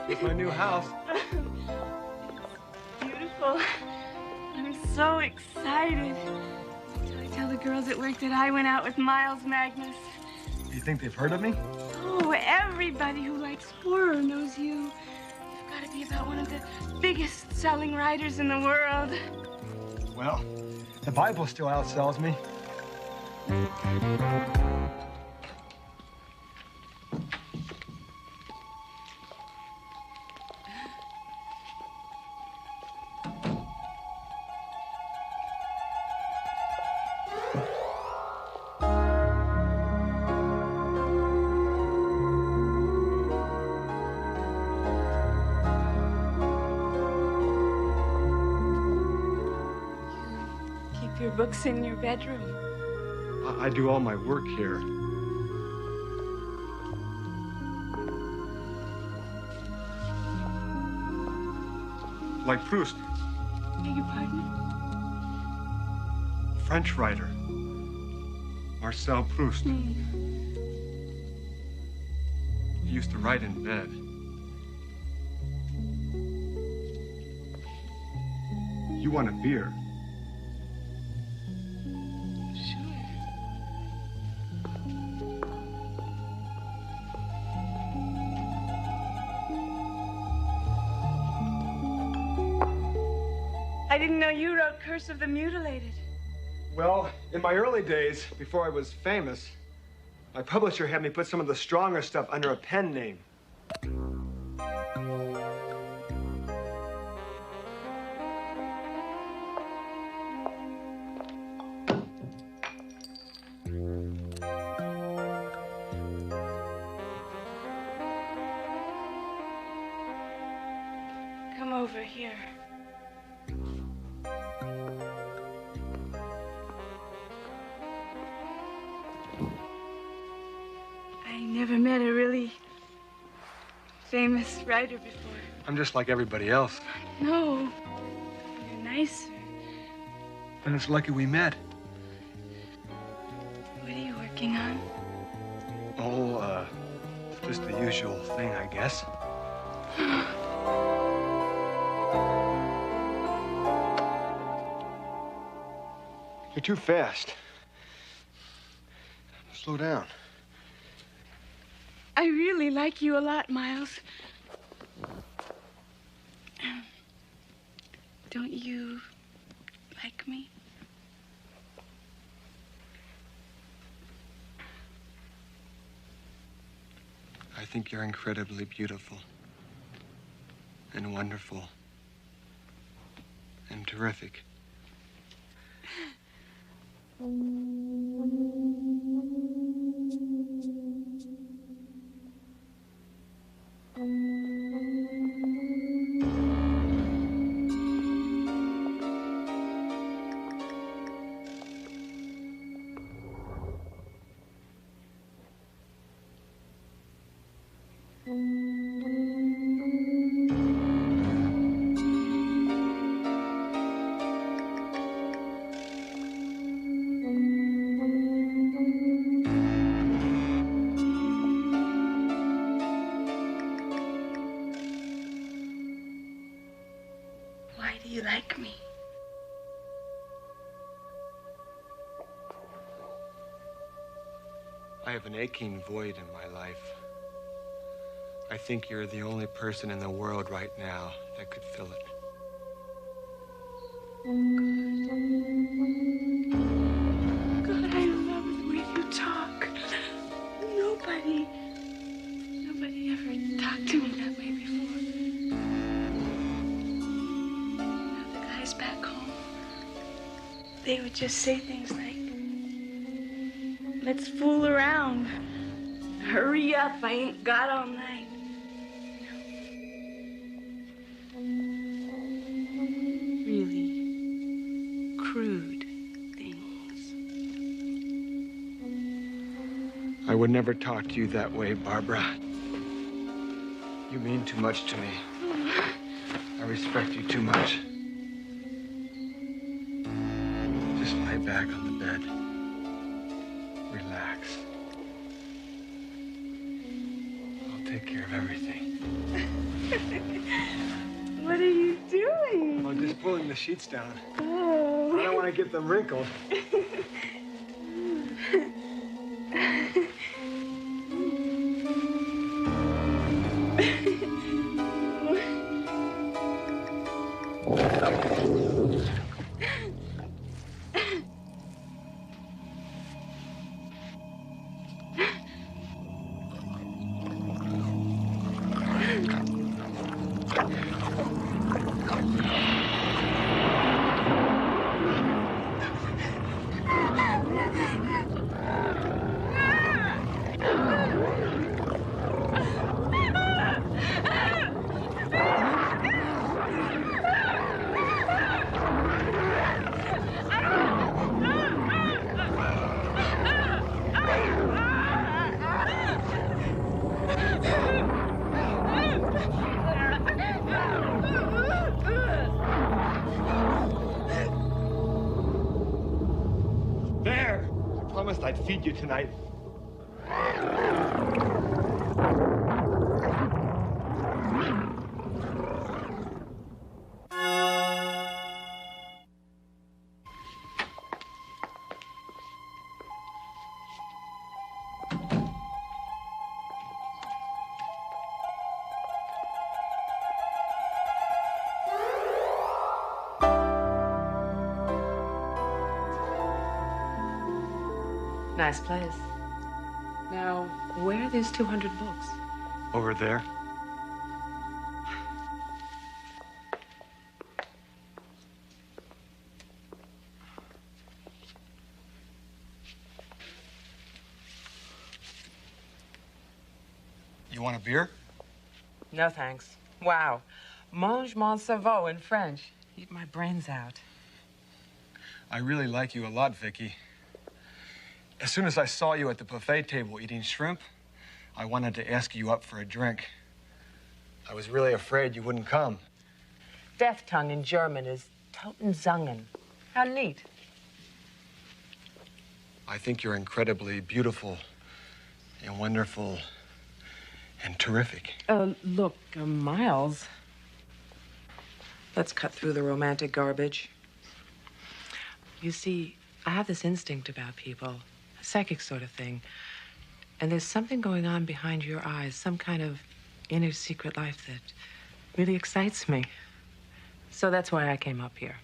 It's my new house. Beautiful. I'm so excited. So I tell the girls at work that I went out with Miles Magnus. Do you think they've heard of me? Oh, everybody who likes horror knows you. You've got to be about one of the biggest selling writers in the world. Well, the Bible still outsells me. Your books in your bedroom. I do all my work here. Like Proust, Beg your pardon? French writer, Marcel Proust. He used to write in bed. You want a beer? I didn't know you wrote Curse of the Mutilated. Well, in my early days, before I was famous, my publisher had me put some of the stronger stuff under a pen name. Come over here. I never met a really famous writer before. I'm just like everybody else. No, you're nicer. And it's lucky we met. What are you working on? Oh, just the usual thing, I guess. You're too fast. Slow down. I really like you a lot, Miles. Don't you like me? I think you're incredibly beautiful and wonderful and terrific. Why do you like me? I have an aching void in my life. I think you're the only person in the world right now that could fill it. God, I love the way you talk. Nobody ever talked to me that way before. Now the guys back home, they would just say things like, "Let's fool around. Hurry up, I ain't got all night." Really crude things. I would never talk to you that way, Barbara. You mean too much to me. I respect you too much. Just lie back on the bed. Relax. I'll take take care of everything. What are you doing? I'm just pulling the sheets down. Oh. I don't want to get them wrinkled. There! I promised I'd feed you tonight. Nice place. Now, where are these 200 books? Over there. You want a beer? No, thanks. Wow. Mange mon cerveau in French. Eat my brains out. I really like you a lot, Vicky. As soon as I saw you at the buffet table eating shrimp, I wanted to ask you up for a drink. I was really afraid you wouldn't come. Death tongue in German is Totenzungen. How neat. I think you're incredibly beautiful and wonderful and terrific. Look, Miles. Let's cut through the romantic garbage. You see, I have this instinct about people, a psychic sort of thing. And there's something going on behind your eyes, some kind of inner secret life that really excites me. So that's why I came up here,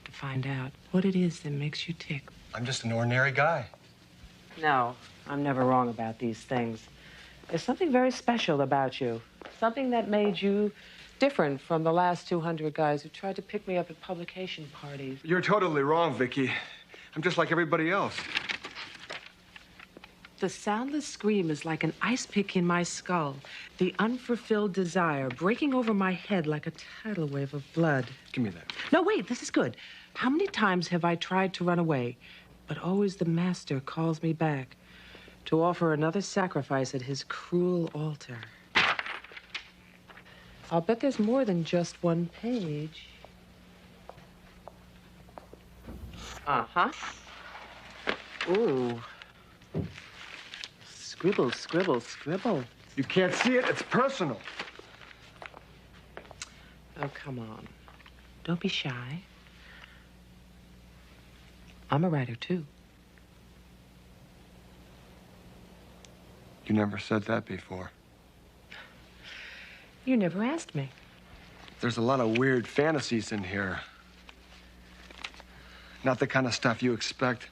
to find out what it is that makes you tick. I'm just an ordinary guy. No, I'm never wrong about these things. There's something very special about you, something that made you different from the last 200 guys who tried to pick me up at publication parties. You're totally wrong, Vicky. I'm just like everybody else. The soundless scream is like an ice pick in my skull, the unfulfilled desire breaking over my head like a tidal wave of blood. Give me that. No, wait, this is good. How many times have I tried to run away, but always the master calls me back to offer another sacrifice at his cruel altar? I'll bet there's more than just one page. Uh-huh. Ooh. Scribble, scribble, scribble. You can't see it. It's personal. Oh, come on. Don't be shy. I'm a writer, too. You never said that before. You never asked me. There's a lot of weird fantasies in here. Not the kind of stuff you expect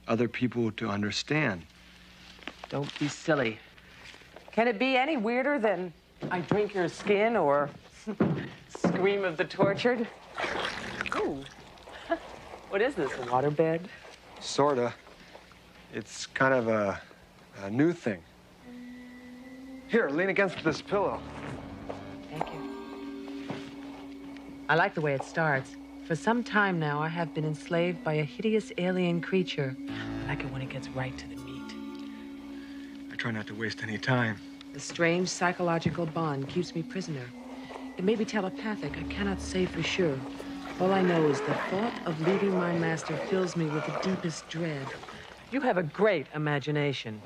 other people to understand. Don't be silly. Can it be any weirder than I drink your skin or scream of the tortured? Ooh. What is this, a waterbed? Sorta. It's kind of a new thing. Here, lean against this pillow. Thank you. I like the way it starts. For some time now, I have been enslaved by a hideous alien creature. I like it when it gets right to the meat. I try not to waste any time. The strange psychological bond keeps me prisoner. It may be telepathic. I cannot say for sure. All I know is the thought of leaving my master fills me with the deepest dread. You have a great imagination.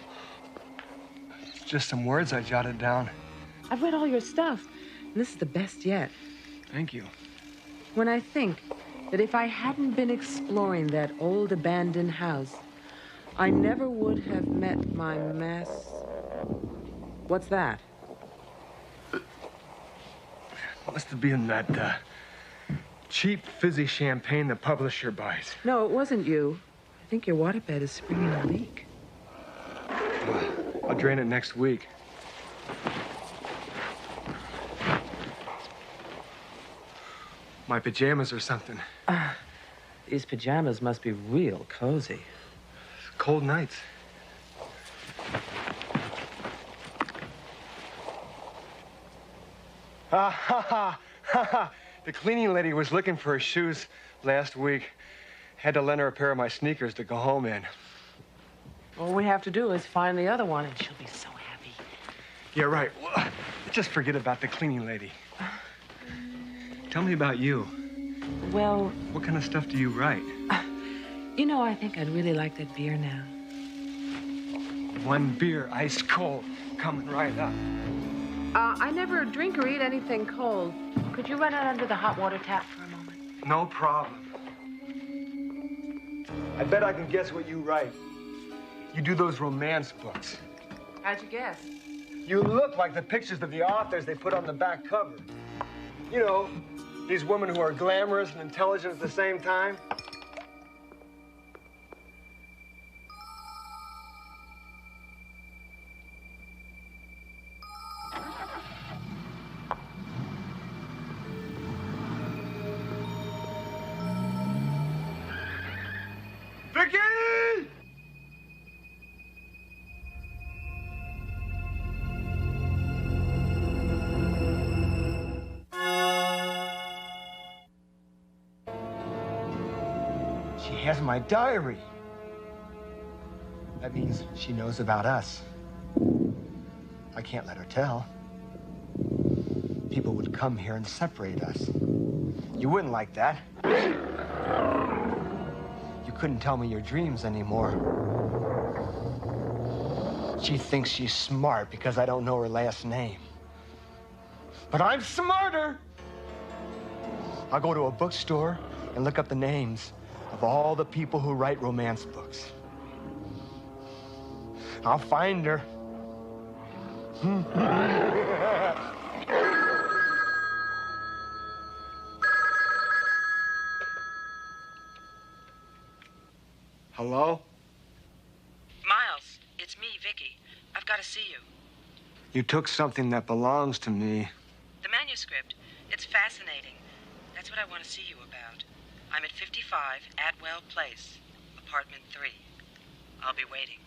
It's just some words I jotted down. I've read all your stuff, and this is the best yet. Thank you. When I think that if I hadn't been exploring that old abandoned house, I never would have met my mass... What's that? Must have been that, cheap, fizzy champagne the publisher buys. No, it wasn't you. I think your waterbed is springing a leak. I'll drain it next week. My pajamas or something. These pajamas must be real cozy. Cold nights. Ha ha ha ha! The cleaning lady was looking for her shoes last week. Had to lend her a pair of my sneakers to go home in. All we have to do is find the other one, and she'll be so happy. Yeah, right. Well, just forget about the cleaning lady. Tell me about you. Well... What kind of stuff do you write? You know, I think I'd really like that beer now. One beer, ice cold, coming right up. I never drink or eat anything cold. Could you run it under the hot water tap for a moment? No problem. I bet I can guess what you write. You do those romance books. How'd you guess? You look like the pictures of the authors they put on the back cover. You know, these women who are glamorous and intelligent at the same time. Vicky! She has my diary. That means she knows about us. I can't let her tell. People would come here and separate us. You wouldn't like that. You couldn't tell me your dreams anymore. She thinks she's smart because I don't know her last name. But I'm smarter. I'll go to a bookstore and look up the names of all the people who write romance books. I'll find her. Hello? Miles, it's me, Vicky. I've got to see you. You took something that belongs to me. The manuscript. It's fascinating. That's what I want to see you about. I'm at 55 Atwell Place, apartment 3. I'll be waiting.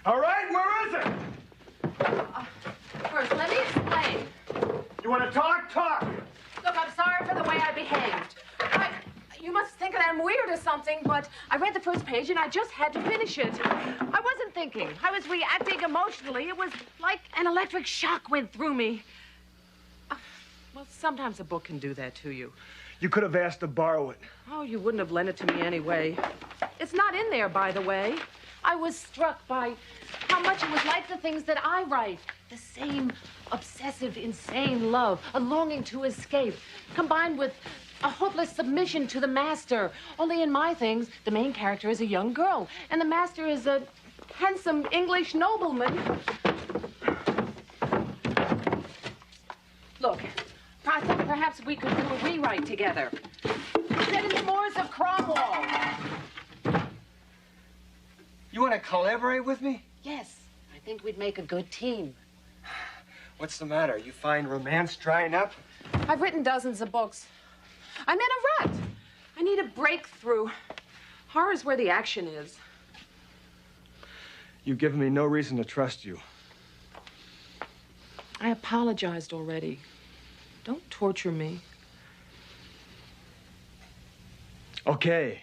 All right, where is it? First, let me explain. You want to talk? Talk. Look, I'm sorry for the way I behaved. You must think that I'm weird or something, but I read the first page and I just had to finish it. I wasn't thinking. I was reacting emotionally. It was like an electric shock went through me. Well, sometimes a book can do that to you. You could have asked to borrow it. Oh, you wouldn't have lent it to me anyway. It's not in there, by the way. I was struck by how much it was like the things that I write. The same obsessive, insane love, a longing to escape, combined with a hopeless submission to the master. Only in my things, the main character is a young girl, and the master is a handsome English nobleman. Look, I thought perhaps we could do a rewrite together. Set in the moors of Cromwell. You want to collaborate with me? Yes, I think we'd make a good team. What's the matter? You find romance drying up? I've written dozens of books. I'm in a rut. I need a breakthrough. Horror's where the action is. You've given me no reason to trust you. I apologized already. Don't torture me. Okay.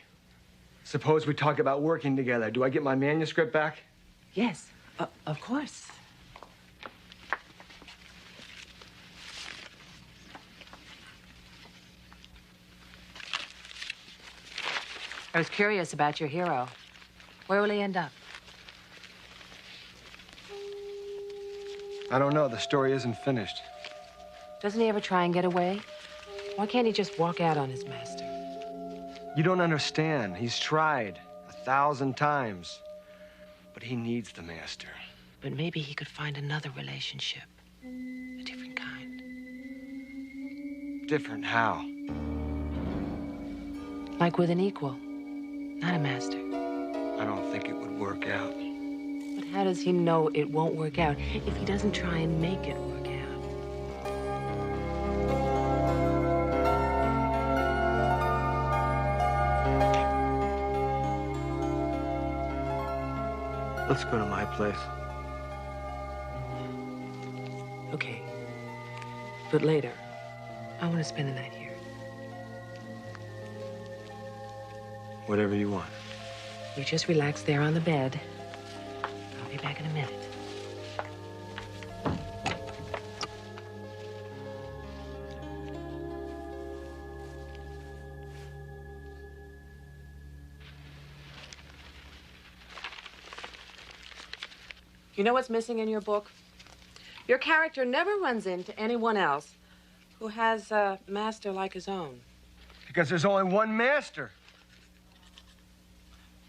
Suppose we talk about working together. Do I get my manuscript back? Yes, of course. I was curious about your hero. Where will he end up? I don't know. The story isn't finished. Doesn't he ever try and get away? Why can't he just walk out on his master? You don't understand. He's tried 1,000 times. But he needs the master. But maybe he could find another relationship. A different kind. Different how? Like with an equal, not a master. I don't think it would work out. But how does he know it won't work out if he doesn't try and make it work out? Let's go to my place. Okay. But later, I want to spend the night here. Whatever you want. You just relax there on the bed. I'll be back in a minute. You know what's missing in your book? Your character never runs into anyone else who has a master like his own. Because there's only one master.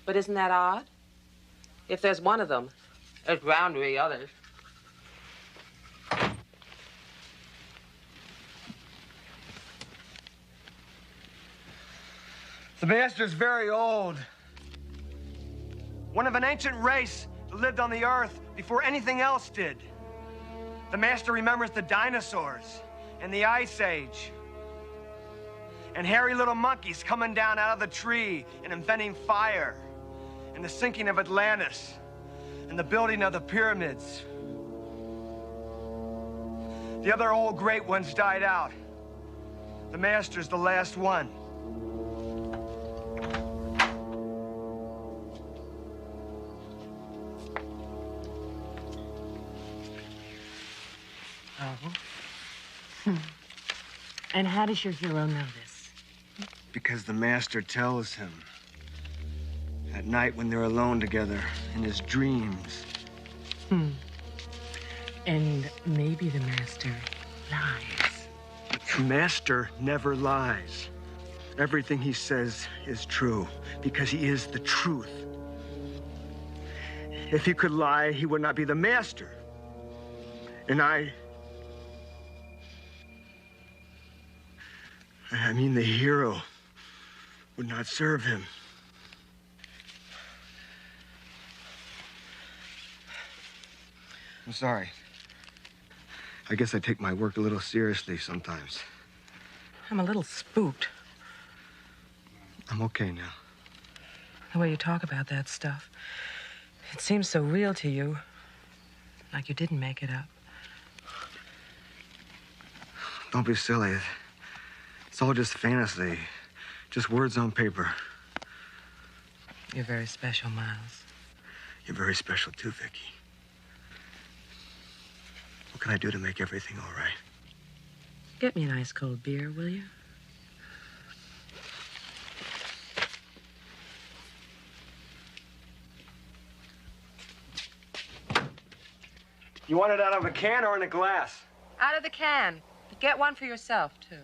But isn't that odd? If there's one of them, there's bound to be others. The master's very old. One of an ancient race that lived on the earth before anything else did. The master remembers the dinosaurs and the Ice Age. And hairy little monkeys coming down out of the tree and inventing fire. And the sinking of Atlantis. And the building of the pyramids. The other old great ones died out. The master's the last one. Oh. And how does your hero know this? Because the master tells him. At night when they're alone together, in his dreams. And maybe the master lies. The master never lies. Everything he says is true, because he is the truth. If he could lie, he would not be the master. And I mean, the hero would not serve him. I'm sorry. I guess I take my work a little seriously sometimes. I'm a little spooked. I'm okay now. The way you talk about that stuff. It seems so real to you. Like you didn't make it up. Don't be silly. It's all just fantasy. Just words on paper. You're very special, Miles. You're very special too, Vicky. What can I do to make everything all right? Get me an ice cold beer, will you? You want it out of a can or in a glass? Out of the can. Get one for yourself, too.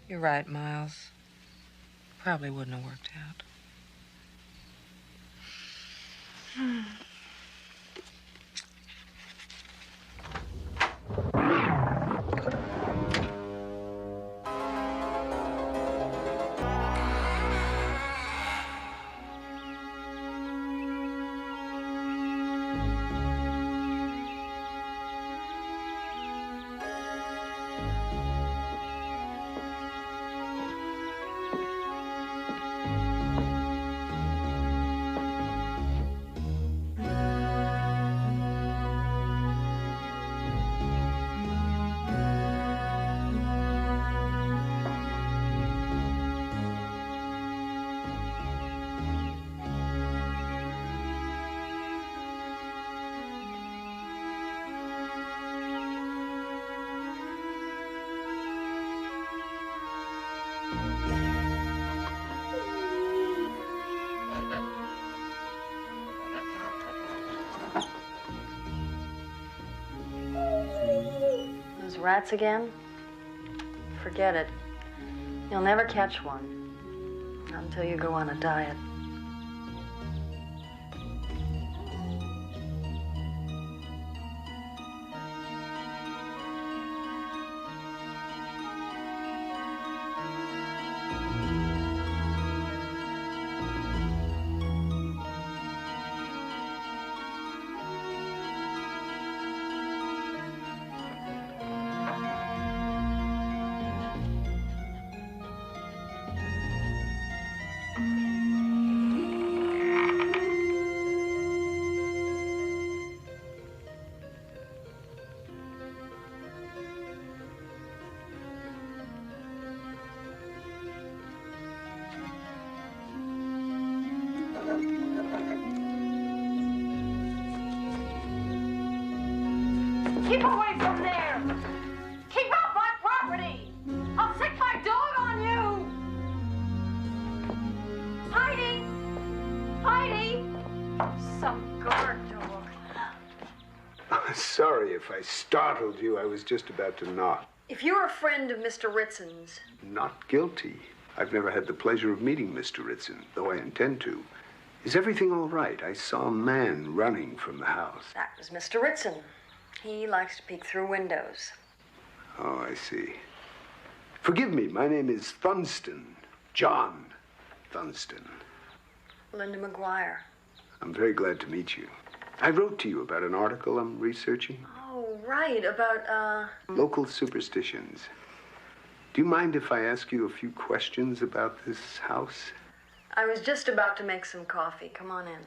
You're right, Miles. Probably wouldn't have worked out. Rats again? Forget it. You'll never catch one. Not until you go on a diet. Keep away from there! Keep off my property! I'll sick my dog on you! Heidi! Heidi! Some guard dog. Sorry if I startled you. I was just about to knock. If you're a friend of Mr. Ritson's... Not guilty. I've never had the pleasure of meeting Mr. Ritson, though I intend to. Is everything all right? I saw a man running from the house. That was Mr. Ritson. He likes to peek through windows. Oh, I see. Forgive me, my name is Thunston. John Thunston. Linda McGuire. I'm very glad to meet you. I wrote to you about an article I'm researching. Oh, right, about, Local superstitions. Do you mind if I ask you a few questions about this house? I was just about to make some coffee. Come on in.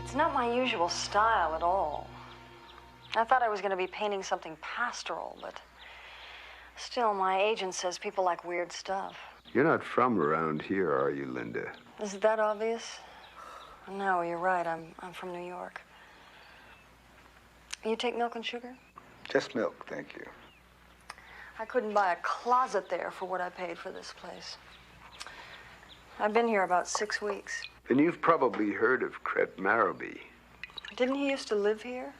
It's not my usual style at all. I thought I was going to be painting something pastoral, but still, my agent says people like weird stuff. You're not from around here, are you, Linda? Is it that obvious? No, you're right. I'm from New York. You take milk and sugar? Just milk, thank you. I couldn't buy a closet there for what I paid for this place. I've been here about 6 weeks. Then you've probably heard of Cret Marrowby. Didn't he used to live here?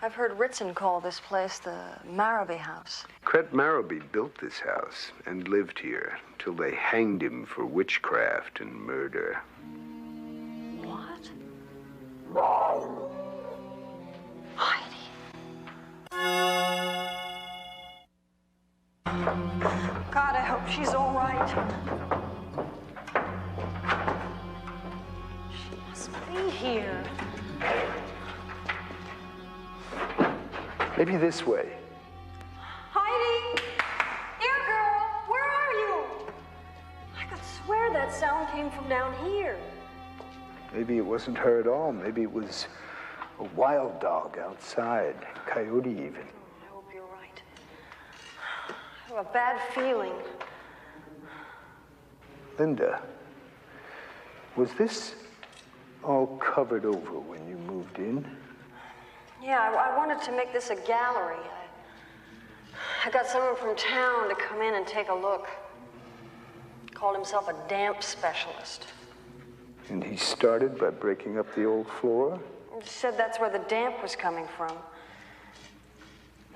I've heard Ritson call this place the Marrowby House. Cret Marrowby built this house and lived here till they hanged him for witchcraft and murder. What? Heidi. God, I hope she's all right. She must be here. Maybe this way. Heidi! Here, girl! Where are you? I could swear that sound came from down here. Maybe it wasn't her at all. Maybe it was a wild dog outside. A coyote, even. I hope you're right. I have a bad feeling. Linda, was this all covered over when you moved in? Yeah, I wanted to make this a gallery. I got someone from town to come in and take a look. Called himself a damp specialist. And he started by breaking up the old floor? He said that's where the damp was coming from.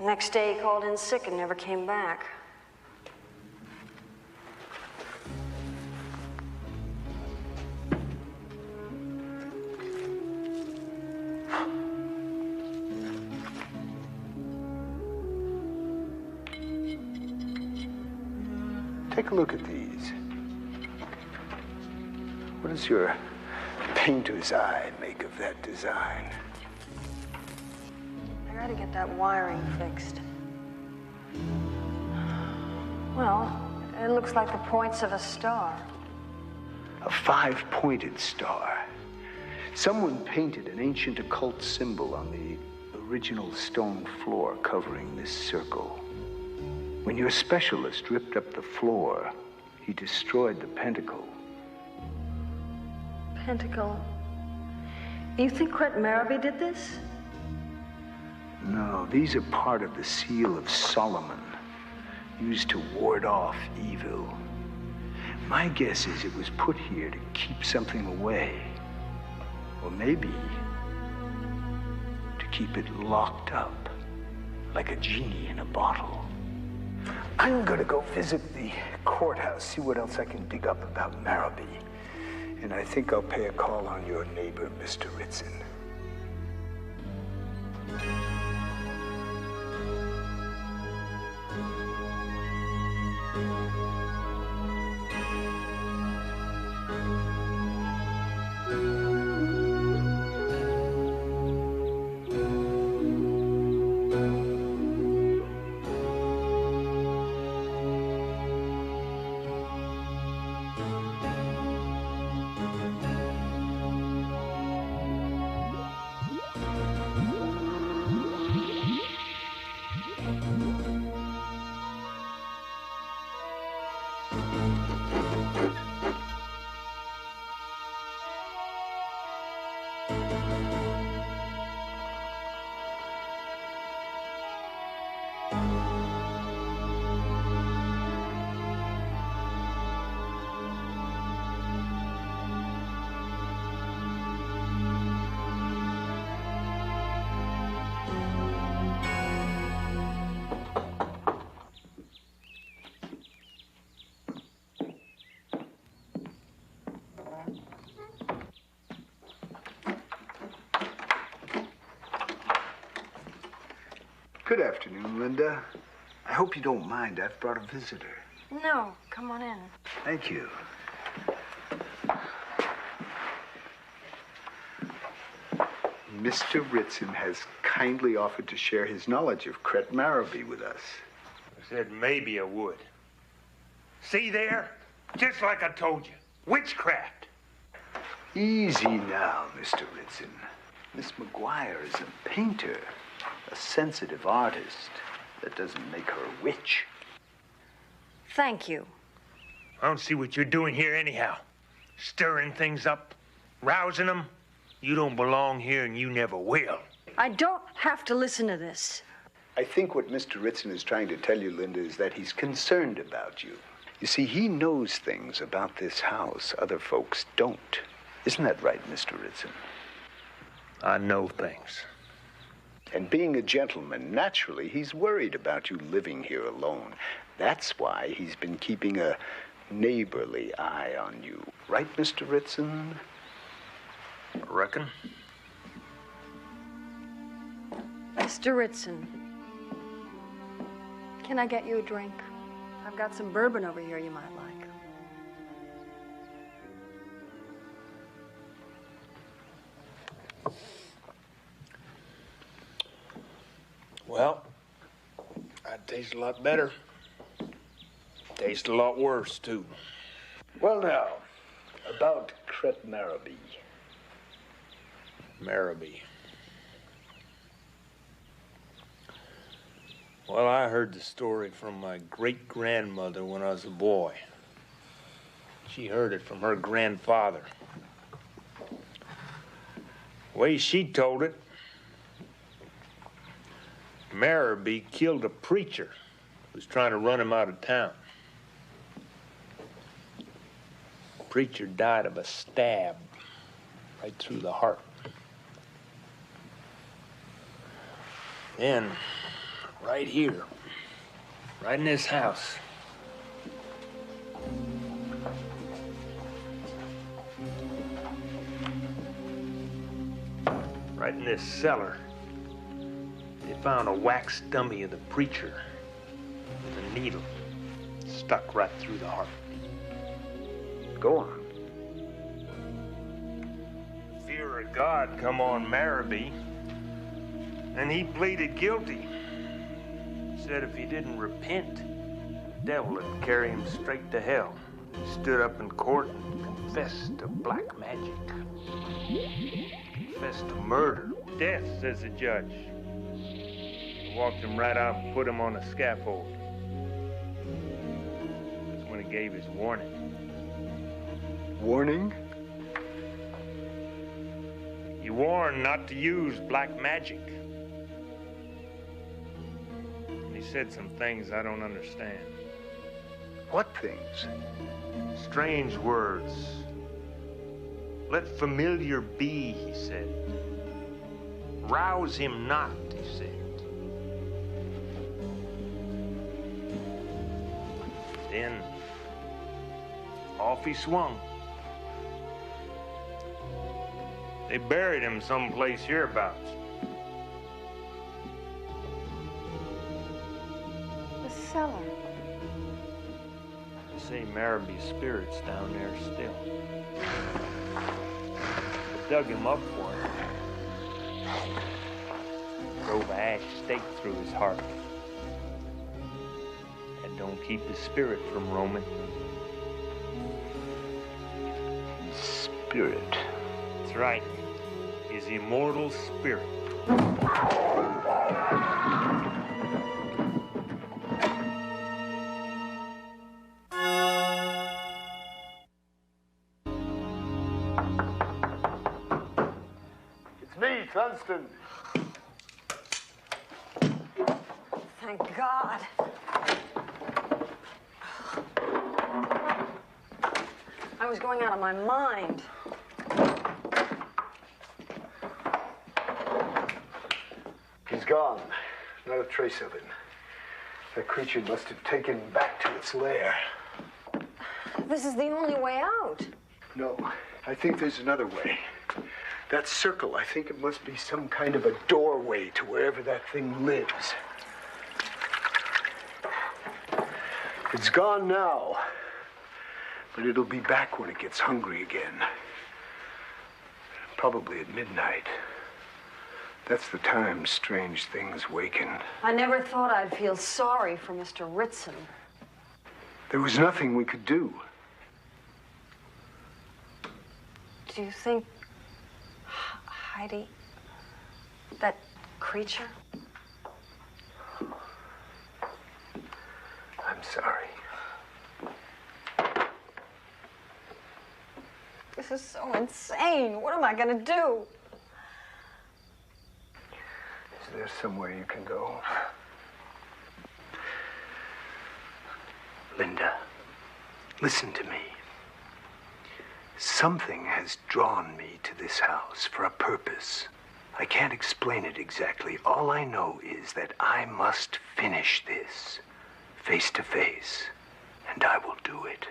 Next day he called in sick and never came back. Take a look at these. What does your painter's eye make of that design? I gotta get that wiring fixed. Well, it looks like the points of a star. A 5-pointed star. Someone painted an ancient occult symbol on the original stone floor covering this circle. When your specialist ripped up the floor, he destroyed the pentacle. Pentacle. You think Cret Marrowby did this? No, these are part of the Seal of Solomon. used to ward off evil. My guess is it was put here to keep something away. Or maybe to keep it locked up, like a genie in a bottle. I'm gonna go visit the courthouse, see what else I can dig up about Marraby. And I think I'll pay a call on your neighbor, Mr. Ritson. Good afternoon, Linda. I hope you don't mind. I've brought a visitor. No, come on in. Thank you. Mr. Ritson has kindly offered to share his knowledge of Cret Marraby with us. I said maybe I would. See there? Just like I told you. Witchcraft. Easy now, Mr. Ritson. Miss McGuire is a painter, a sensitive artist. That doesn't make her a witch. Thank you. I don't see what you're doing here anyhow. Stirring things up, rousing them. You don't belong here and you never will. I don't have to listen to this. I think what Mr. Ritson is trying to tell you, Linda, is that he's concerned about you. You see, he knows things about this house other folks don't. Isn't that right, Mr. Ritson? I know things. And being a gentleman, naturally, he's worried about you living here alone. That's why he's been keeping a neighborly eye on you. Right, Mr. Ritson? I reckon. Mr. Ritson, can I get you a drink? I've got some bourbon over here you might like. Well, that tastes a lot better. Tastes a lot worse, too. Well, now, about Cret Marraby. Marraby. Well, I heard the story from my great-grandmother when I was a boy. She heard it from her grandfather. The way she told it, Marraby killed a preacher who was trying to run him out of town. The preacher died of a stab right through the heart. Then, right here, right in this house, right in this cellar, they found a wax dummy of the preacher with a needle stuck right through the heart. Go on. Fear of God come on Marraby, and he pleaded guilty. Said if he didn't repent, the devil would carry him straight to hell. He stood up in court and confessed to black magic. Confessed to murder. Death, says the judge. He walked him right out and put him on a scaffold. That's when he gave his warning. Warning? He warned not to use black magic. He said some things I don't understand. What things? Strange words. Let familiar be, he said. Rouse him not, he said. Then, off he swung. They buried him someplace hereabouts. The cellar. They say Marabee's spirit's down there still. They dug him up for him. Drove a ash stake through his heart. That don't keep his spirit from roaming. Spirit. That's right. His immortal spirit. It's me, Funston. Thank God. I was going out of my mind. He's gone. Not a trace of him. That creature must have taken him back to its lair. This is the only way out. No, I think there's another way. That circle, I think it must be some kind of a doorway to wherever that thing lives. It's gone now, but it'll be back when it gets hungry again. Probably at midnight. That's the time strange things waken. I never thought I'd feel sorry for Mr. Ritson. There was nothing we could do. Do you think Heidi, that creature? I'm sorry. This is so insane. What am I gonna do? Is there somewhere you can go? Linda, listen to me. Something has drawn me to this house for a purpose. I can't explain it exactly. All I know is that I must finish this face to face, and I will do it.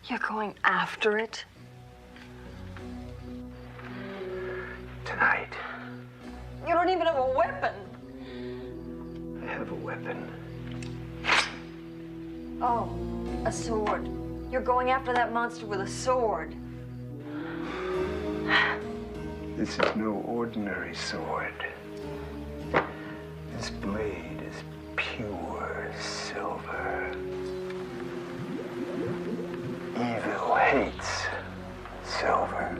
You're going after it? Tonight. You don't even have a weapon. I have a weapon. Oh, a sword. You're going after that monster with a sword. This is no ordinary sword. This blade is pure silver. Evil hates silver.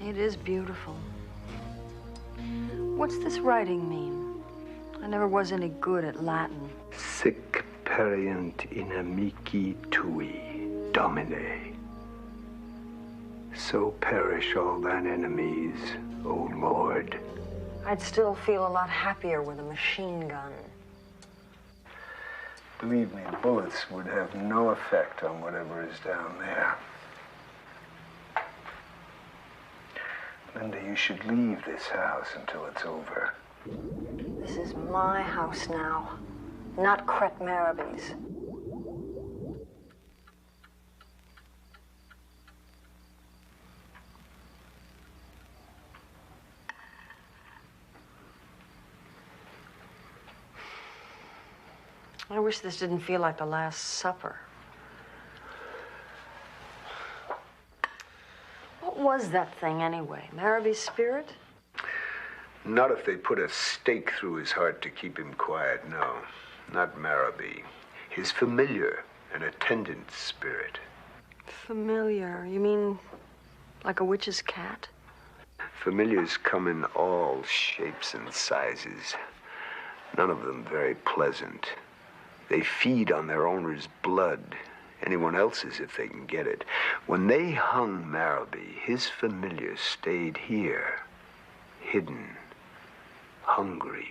It is beautiful. What's this writing mean? I never was any good at Latin. Sic perient inamici tui, Domine. So perish all thine enemies, O Lord. I'd still feel a lot happier with a machine gun. Believe me, bullets would have no effect on whatever is down there. Linda, you should leave this house until it's over. This is my house now, not Cret Marabee's. I wish this didn't feel like the Last Supper. What was that thing anyway? Marabee's spirit? Not if they put a stake through his heart to keep him quiet, no. Not Marabee. His familiar, an attendant spirit. Familiar? You mean like a witch's cat? Familiars come in all shapes and sizes. None of them very pleasant. They feed on their owner's blood, anyone else's if they can get it. When they hung Marabee, his familiar stayed here, hidden, hungry,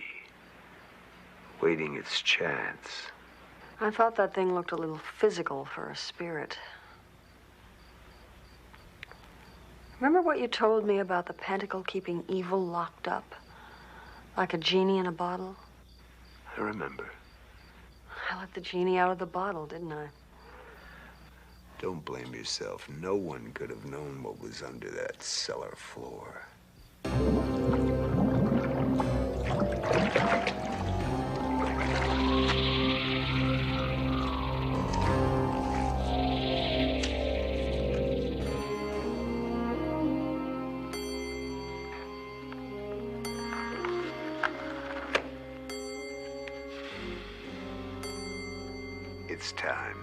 waiting its chance. I thought that thing looked a little physical for a spirit. Remember what you told me about the pentacle keeping evil locked up? Like a genie in a bottle? I remember. I let the genie out of the bottle, didn't I? Don't blame yourself. No one could have known what was under that cellar floor. It's time.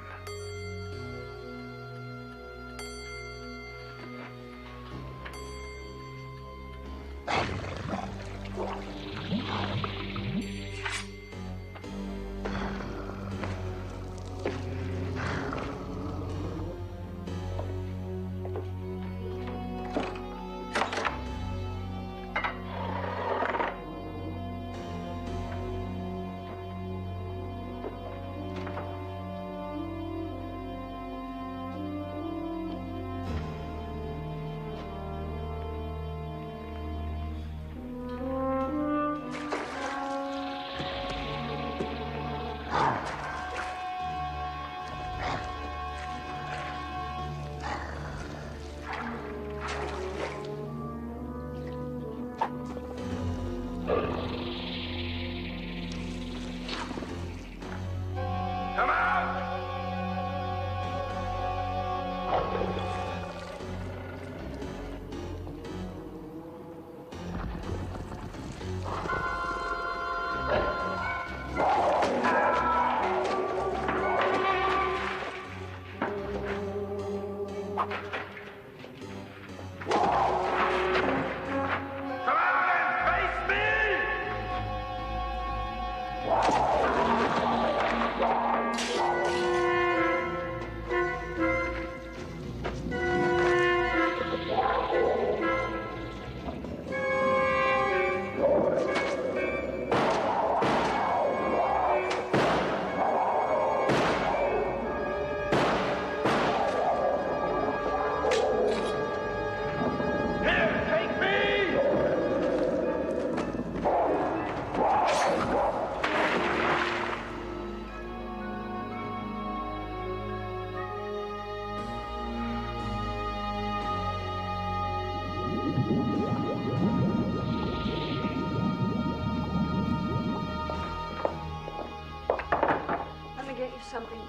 Something.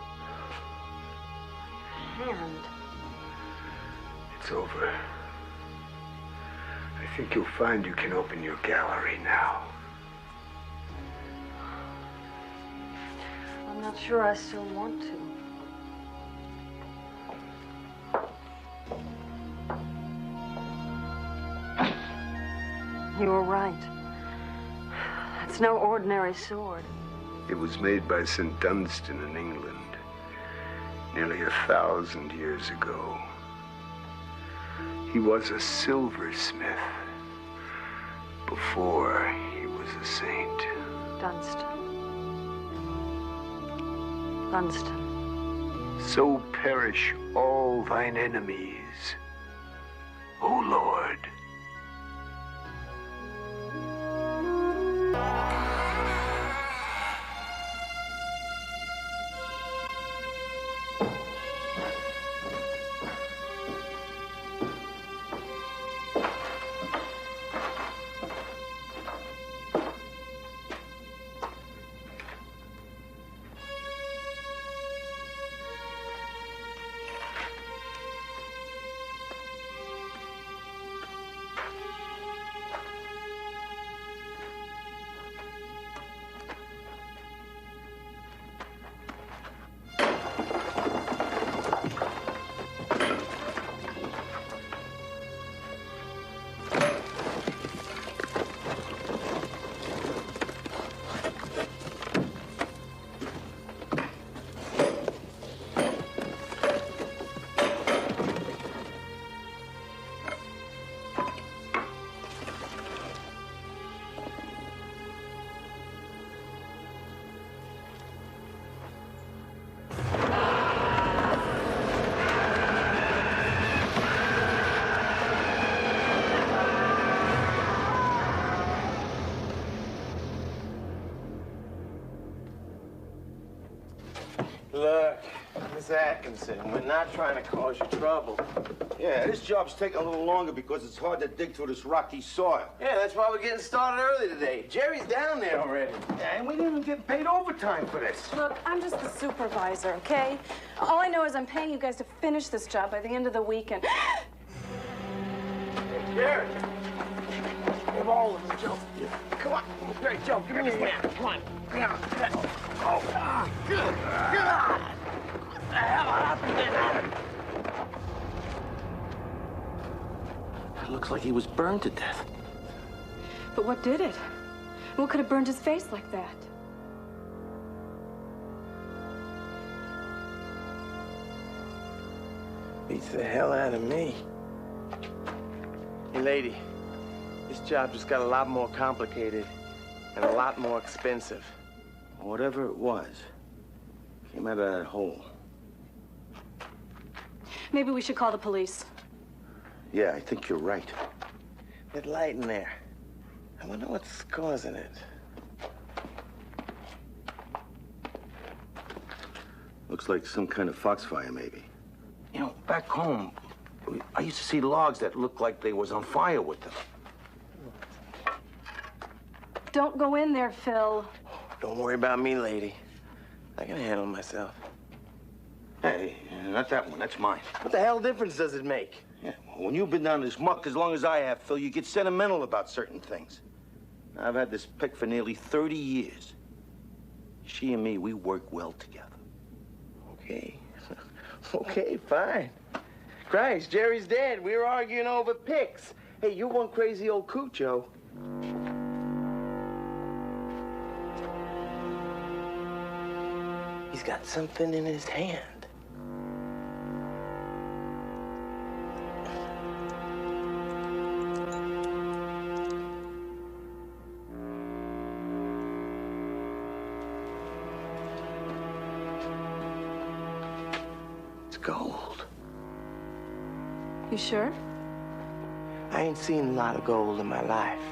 Hand. It's over. I think you'll find you can open your gallery now. I'm not sure I still want to. You were right. It's no ordinary sword. It was made by St. Dunstan in England, nearly 1,000 years ago. He was a silversmith before he was a saint. Dunstan. Dunstan. So perish all thine enemies, O Lord. Miss Atkinson. We're not trying to cause you trouble. Yeah, this job's taking a little longer because it's hard to dig through this rocky soil. Yeah, that's why we're getting started early today. Jerry's down there already. And we didn't even get paid overtime for this. Look, I'm just the supervisor, okay? All I know is I'm paying you guys to finish this job by the end of the weekend. Hey, Jerry! Give all of them, Joe. Come on. Hey, Joe, give me your hand. Come on. Oh, good. God! What the hell happened to him? It looks like he was burned to death. But what did it? What could have burned his face like that? Beats the hell out of me. Hey, lady, this job just got a lot more complicated and a lot more expensive. Whatever it was, came out of that hole. Maybe we should call the police. Yeah, I think you're right. That light in there. I wonder what's causing it. Looks like some kind of foxfire, maybe. You know, back home, I used to see logs that looked like they was on fire with them. Don't go in there, Phil. Don't worry about me, lady. I can handle myself. Hey, not that one. That's mine. What the hell difference does it make? Yeah, well, when you've been down this muck as long as I have, Phil, you get sentimental about certain things. I've had this pick for nearly 30 years. She and me, we work well together. Okay. Okay, fine. Christ, Jerry's dead. We were arguing over picks. Hey, you're one crazy old coot, Joe. He's got something in his hand. It's gold. You sure? I ain't seen a lot of gold in my life,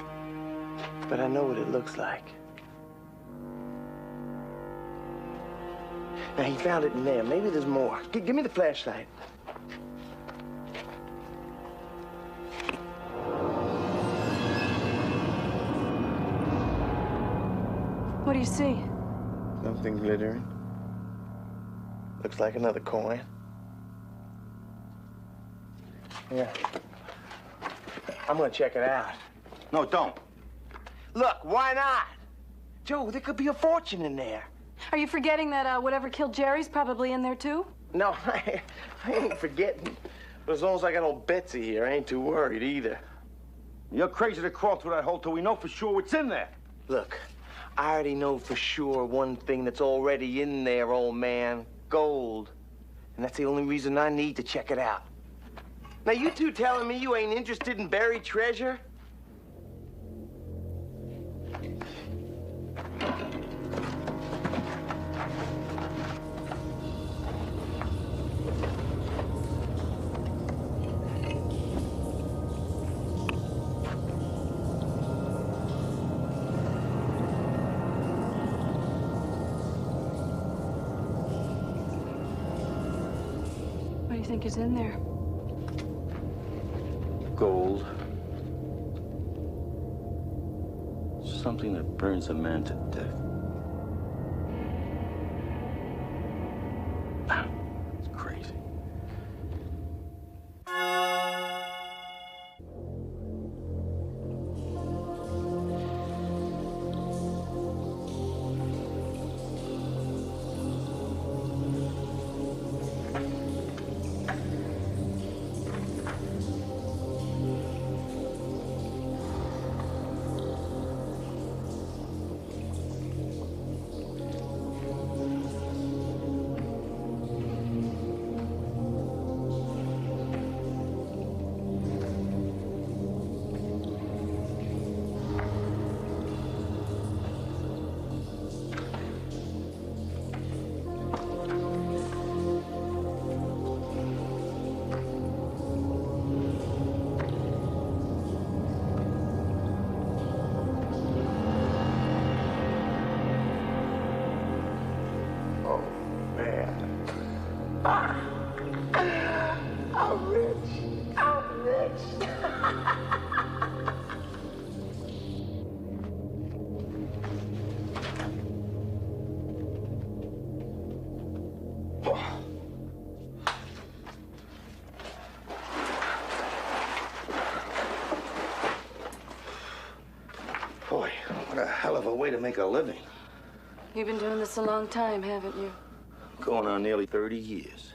but I know what it looks like. Now, he found it in there. Maybe there's more. Give me the flashlight. What do you see? Something glittering. Looks like another coin. Yeah. I'm gonna check it out. No, don't. Look, why not? Joe, there could be a fortune in there. Are you forgetting that whatever killed Jerry's probably in there, too? No, I ain't forgetting. But as long as I got old Betsy here, I ain't too worried either. You're crazy to crawl through that hole till we know for sure what's in there. Look, I already know for sure one thing that's already in there, old man. Gold. And that's the only reason I need to check it out. Now, you two telling me you ain't interested in buried treasure? What do you think is in there? Gold. Something that burns a man to death. It's crazy. I'm rich. I'm rich. Boy, what a hell of a way to make a living. You've been doing this a long time, haven't you? Going on nearly 30 years.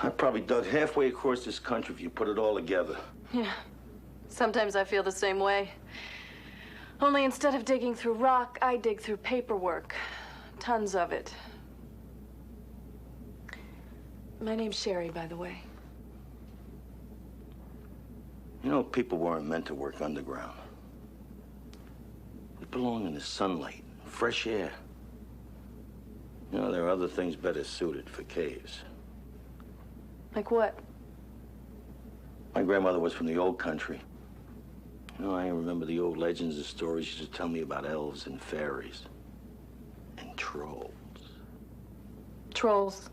I probably dug halfway across this country if you put it all together. Yeah. Sometimes I feel the same way. Only instead of digging through rock, I dig through paperwork. Tons of it. My name's Sherry, by the way. You know, people weren't meant to work underground. They belong in the sunlight, fresh air. You know, there are other things better suited for caves. Like what? My grandmother was from the old country. You know, I remember the old legends and stories she used to tell me about elves and fairies. And trolls. Trolls.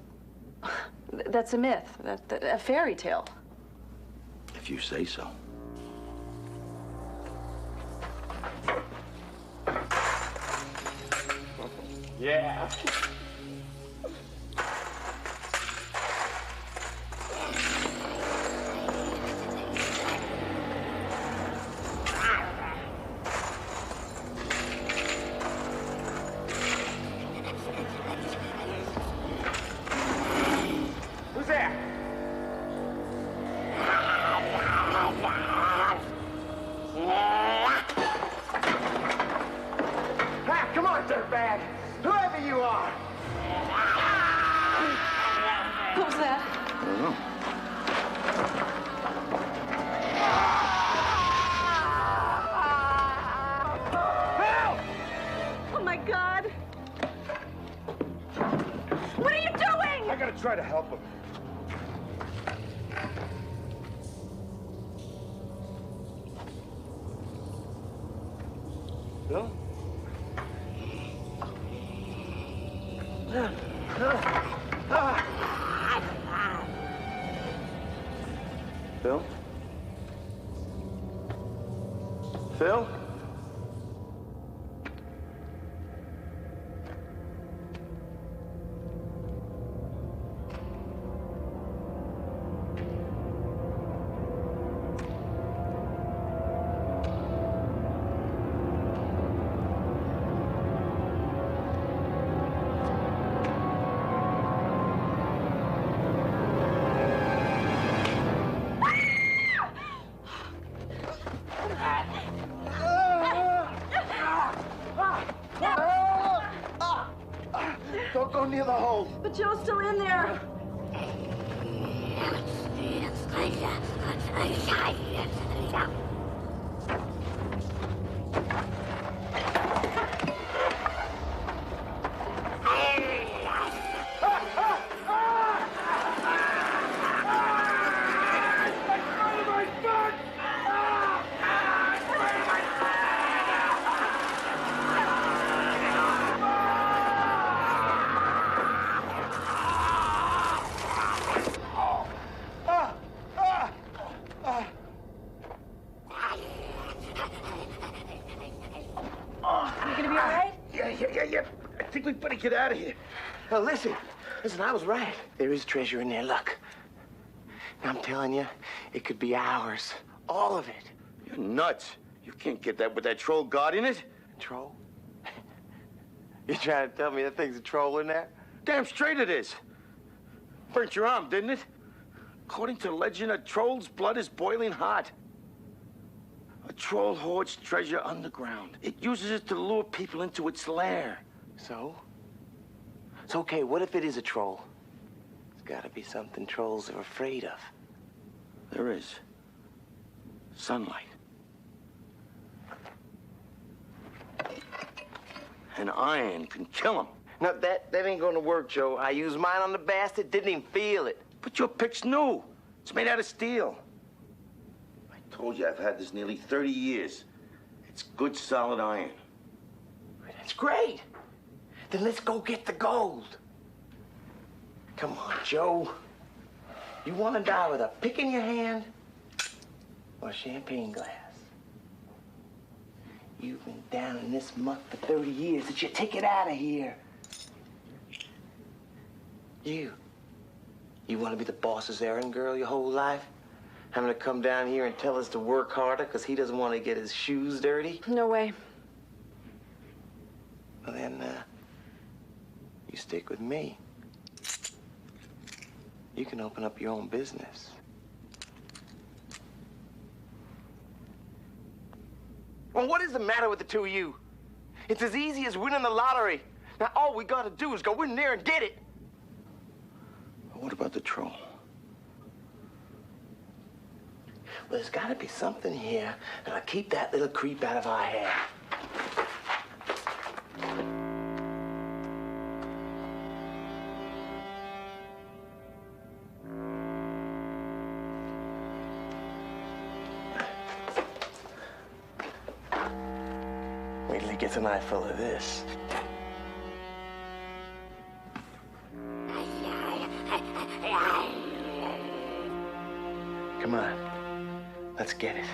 That's a myth. A fairy tale. If you say so. Yeah. Who's there? Ah, come on, dirtbag. Whoever you are. What was that? I don't know. Oh, my God. What are you doing? I gotta try to help him. Bill? Phil? Phil? Don't go near the hole. But Joe's still in there. Yeah. I think we better get out of here. Now, listen, I was right. There is treasure in there, look. I'm telling you, it could be ours. All of it. You're nuts. You can't get that with that troll guarding it. Troll? You trying to tell me that thing's a troll in there? Damn straight it is. Burnt your arm, didn't it? According to legend, a troll's blood is boiling hot. A troll hoards treasure underground. It uses it to lure people into its lair. So? It's okay, what if it is a troll? There's gotta be something trolls are afraid of. There is. Sunlight. And iron can kill him. No, that ain't gonna work, Joe. I used mine on the bastard, didn't even feel it. But your pick's new. It's made out of steel. I told you I've had this nearly 30 years. It's good, solid iron. That's great. Then let's go get the gold. Come on, Joe. You want to die with a pick in your hand or a champagne glass? You've been down in this muck for 30 years. Did you take it out of here? You want to be the boss's errand girl your whole life? Having to come down here and tell us to work harder because he doesn't want to get his shoes dirty? No way. Well, then, you stick with me. You can open up your own business. Well, what is the matter with the two of you? It's as easy as winning the lottery. Now, all we gotta do is go in there and get it. What about the troll? Well, there's gotta be something here that'll keep that little creep out of our hair. Wait till he gets an eyeful of this. Come on, let's get it.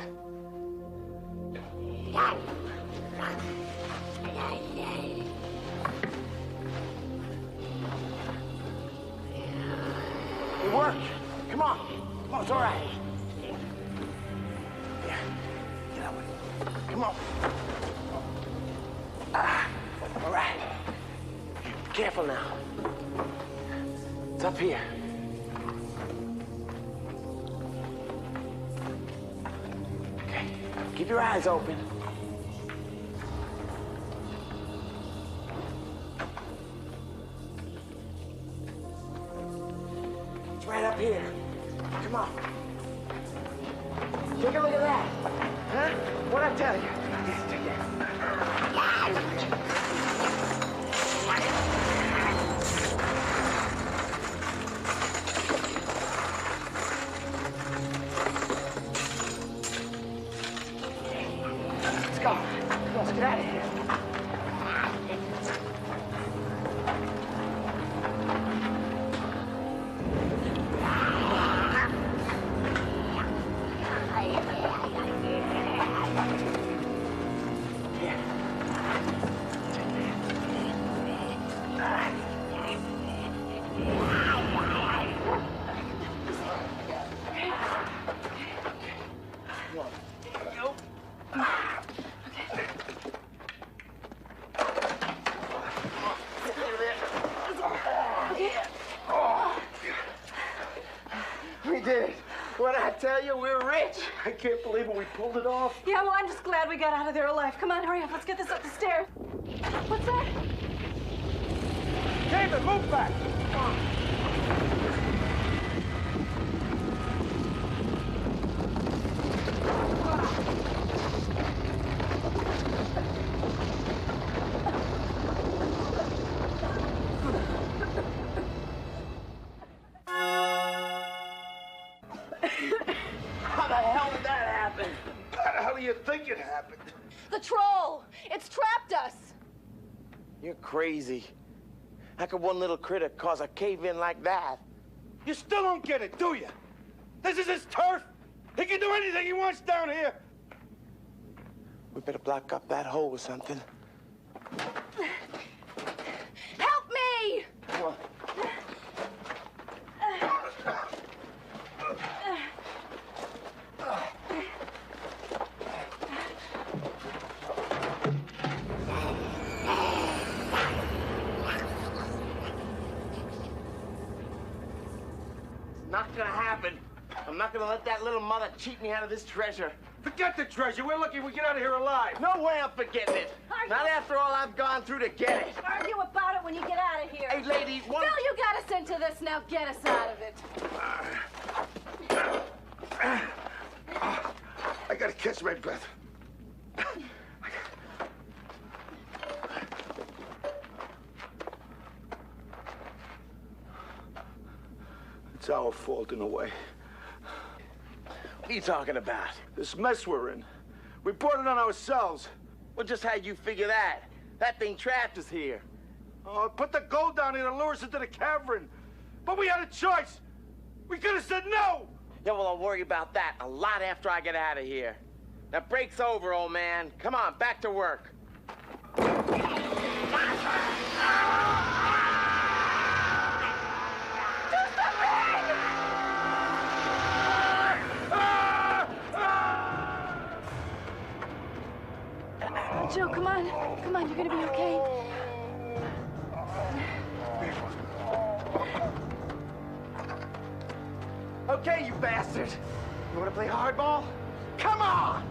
It worked. Come on. Come on, it's all right. Yeah, get up. Come on. All right. Careful now. It's up here. Okay, keep your eyes open. It's right up here. Come on. Take a look at that. Huh? What'd I tell you? Yes, take that. Let's go. Let's get out of here. We did it. What'd I tell you? We're rich. I can't believe it. We pulled it off. Yeah, well, I'm just glad we got out of there alive. Come on, hurry up. Let's get this up the stairs. What's that? David, move back. How the hell did that happen? How the hell do you think it happened? The troll! It's trapped us! You're crazy. How could one little critter cause a cave-in like that? You still don't get it, do you? This is his turf. He can do anything he wants down here. We better block up that hole with something. Help me! Come on. Not gonna happen. I'm not gonna let that little mother cheat me out of this treasure. Forget the treasure. We're lucky we get out of here alive. No way I'm forgetting it. Not after all I've gone through to get it. Argue about it when you get out of here. Hey, lady, one... Phil, you got us into this. Now get us out of it. I gotta catch my breath. It's our fault in a way. What are you talking about? This mess we're in. We brought it on ourselves. Well, just how'd you figure that? That thing trapped us here. Oh, put the gold down here to lure us into the cavern. But we had a choice. We could have said no! Yeah, well, I'll worry about that a lot after I get out of here. Now, break's over, old man. Come on, back to work. Joe, come on. Come on, you're gonna be okay. Okay, you bastard. You want to play hardball? Come on!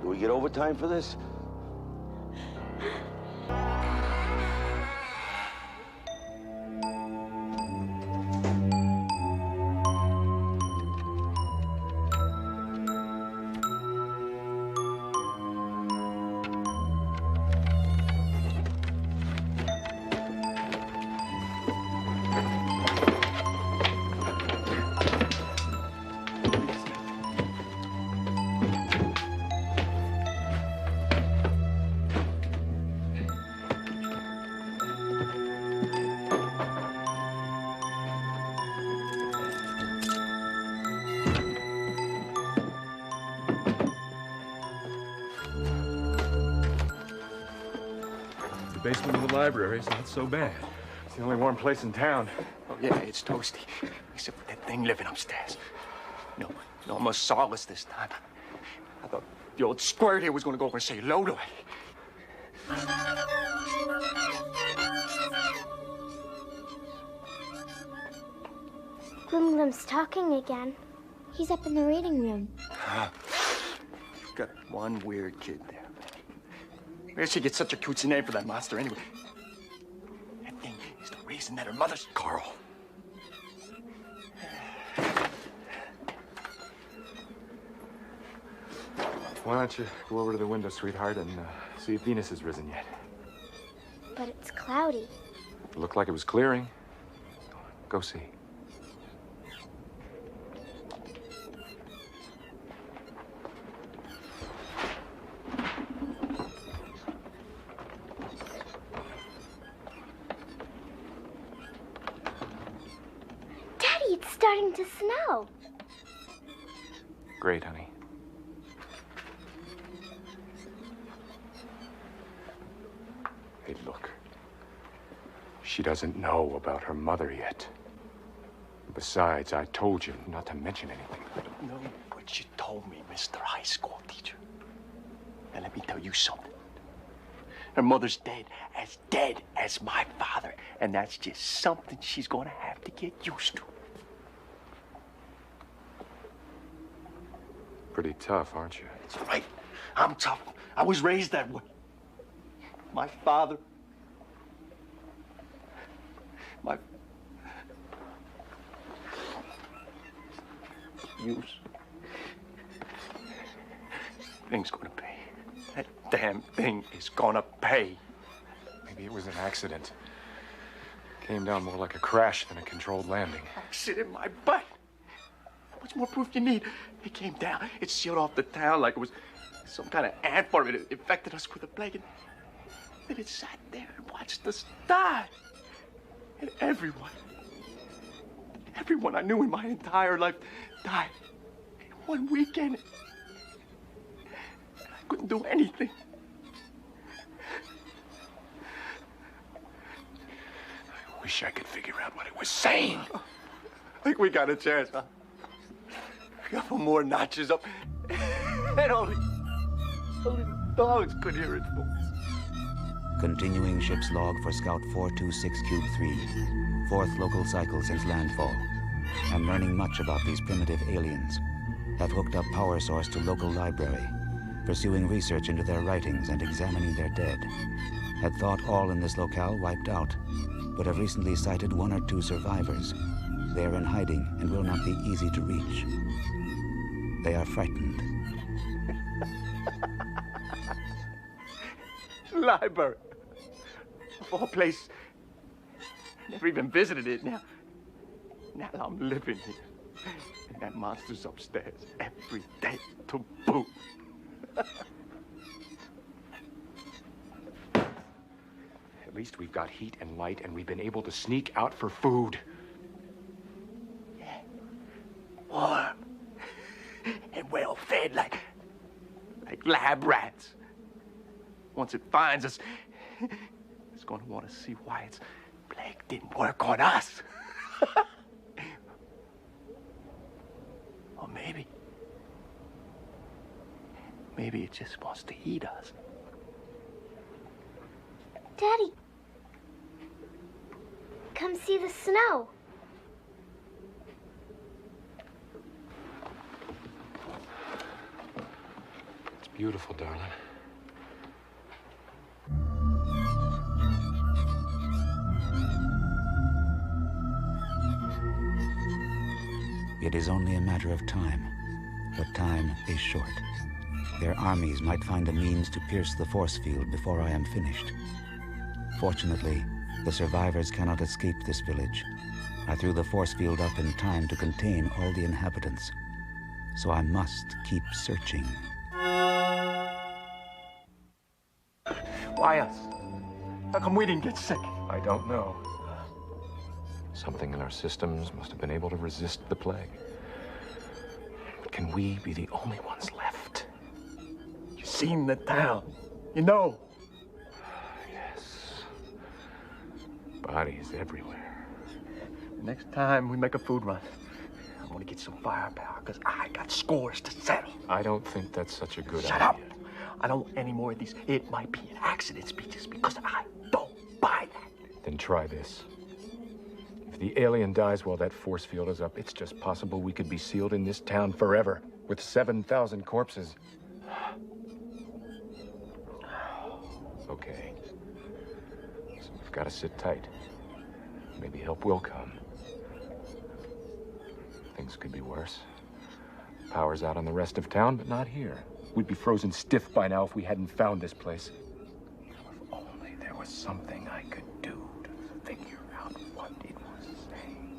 Do we get overtime for this? The basement of the library's not so bad. It's the only warm place in town. Oh, yeah, it's toasty. Except for that thing living upstairs. No, almost sawless this time. I thought the old squirt here was going to go over and say hello to it. Glim's talking again. He's up in the reading room. Got one weird kid there. Where did she get such a cutesy name for that monster anyway? That thing is the reason that her mother's... Carl. Why don't you go over to the window, sweetheart, and see if Venus has risen yet? But it's cloudy. It looked like it was clearing. Go see. Daddy, it's starting to snow. Great, honey. Hey, look. She doesn't know about her mother yet. Besides, I told you not to mention anything. I don't know what you told me, Mr. High School teacher. And let me tell you something. Her mother's dead as my father. And that's just something she's gonna have to get used to. Pretty tough, aren't you? That's right. I'm tough. I was raised that way. My father. Use. Thing's gonna pay. That damn thing is gonna pay. Maybe it was an accident. Came down more like a crash than a controlled landing. Accident, my butt. How much more proof you need? It came down. It sealed off the town like it was some kind of ant farm. It infected us with a plague. And then it sat there and watched us die. And everyone I knew in my entire life died in one weekend. I couldn't do anything. I wish I could figure out what it was saying. I think we got a chance, huh? A couple more notches up. And only the dogs could hear its voice. Continuing ship's log for Scout 426 Cube 3. 4th local cycle since landfall. I'm learning much about these primitive aliens. Have hooked up power source to local library. Pursuing research into their writings and examining their dead. Had thought all in this locale wiped out, but have recently sighted 1 or 2 survivors. They are in hiding and will not be easy to reach. They are frightened. Library. Of all places. Never even visited it. Now I'm living here. And that monster's upstairs every day to boot. At least we've got heat and light, and we've been able to sneak out for food. Yeah. Warm. And well fed like lab rats. Once it finds us, it's gonna want to see why its plague didn't work on us. Or maybe it just wants to eat us. Daddy, come see the snow. It's beautiful, darling. It is only a matter of time, but time is short. Their armies might find a means to pierce the force field before I am finished. Fortunately, the survivors cannot escape this village. I threw the force field up in time to contain all the inhabitants. So I must keep searching. Why us? How come we didn't get sick? I don't know. Something in our systems must have been able to resist the plague. But can we be the only ones left? You seen the town. You know. Yes. Bodies everywhere. Next time we make a food run, I'm gonna get some firepower, because I got scores to settle. I don't think that's such a good idea. Shut up. I don't want any more of these "it might be an accident" speeches, because I don't buy that. Then try this. If the alien dies while that force field is up, it's just possible we could be sealed in this town forever, with 7,000 corpses. Okay. So we've got to sit tight. Maybe help will come. Things could be worse. Power's out on the rest of town, but not here. We'd be frozen stiff by now if we hadn't found this place. If only there was something I could do to figure out what it was saying.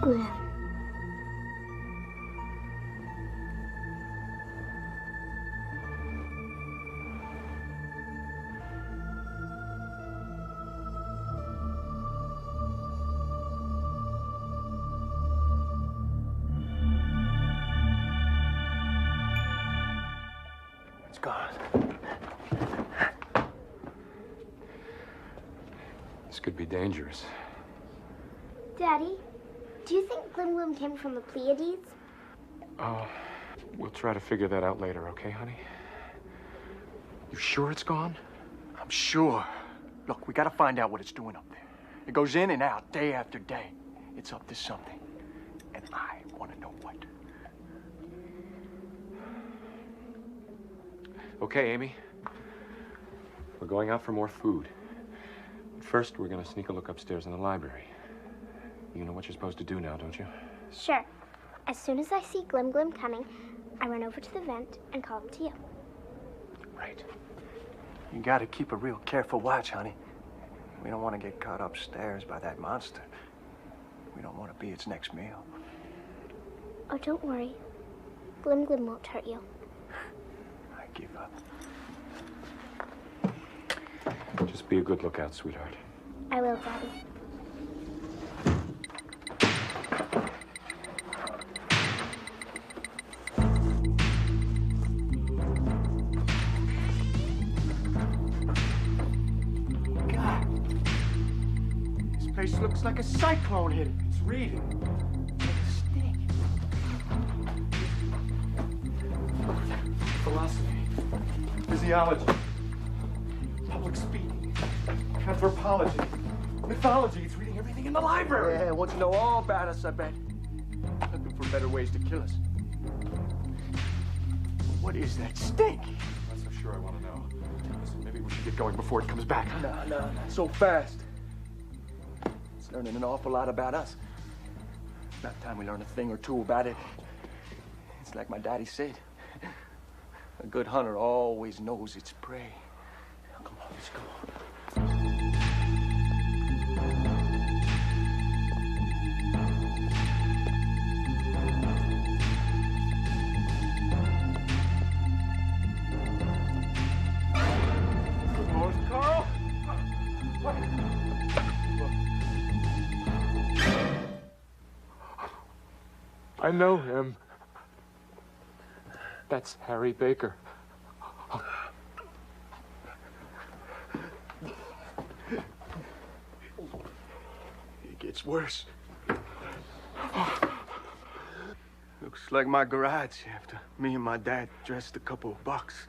Glim. It's gone. This could be dangerous. Daddy, do you think Glim came from the Pleiades? We'll try to figure that out later, okay, honey? You sure it's gone? I'm sure. Look, we gotta find out what it's doing up there. It goes in and out day after day. It's up to something. And I want to know what. Okay, Amy. We're going out for more food. But first, we're gonna sneak a look upstairs in the library. You know what you're supposed to do now, don't you? Sure. As soon as I see Glim coming, I run over to the vent and call him to you. Right. You gotta keep a real careful watch, honey. We don't want to get caught upstairs by that monster. We don't want to be its next meal. Oh, don't worry. Glim won't hurt you. I give up. Just be a good lookout, sweetheart. I will, Daddy. This place looks like a cyclone hit it. It's reading. Philosophy, physiology, public speaking, anthropology, mythology. It's reading everything in the library. Yeah, it wants to know all about us, I bet. Looking for better ways to kill us. What is that stink? I'm not so sure I want to know. Listen, maybe we should get going before it comes back. No, not so fast. It's learning an awful lot about us. About time we learn a thing or two about it. It's like my daddy said. A good hunter always knows its prey. Now, come on, let's go. Good morning, Carl. I know him. That's Harry Baker. It gets worse. Looks like my garage after me and my dad dressed a couple of bucks.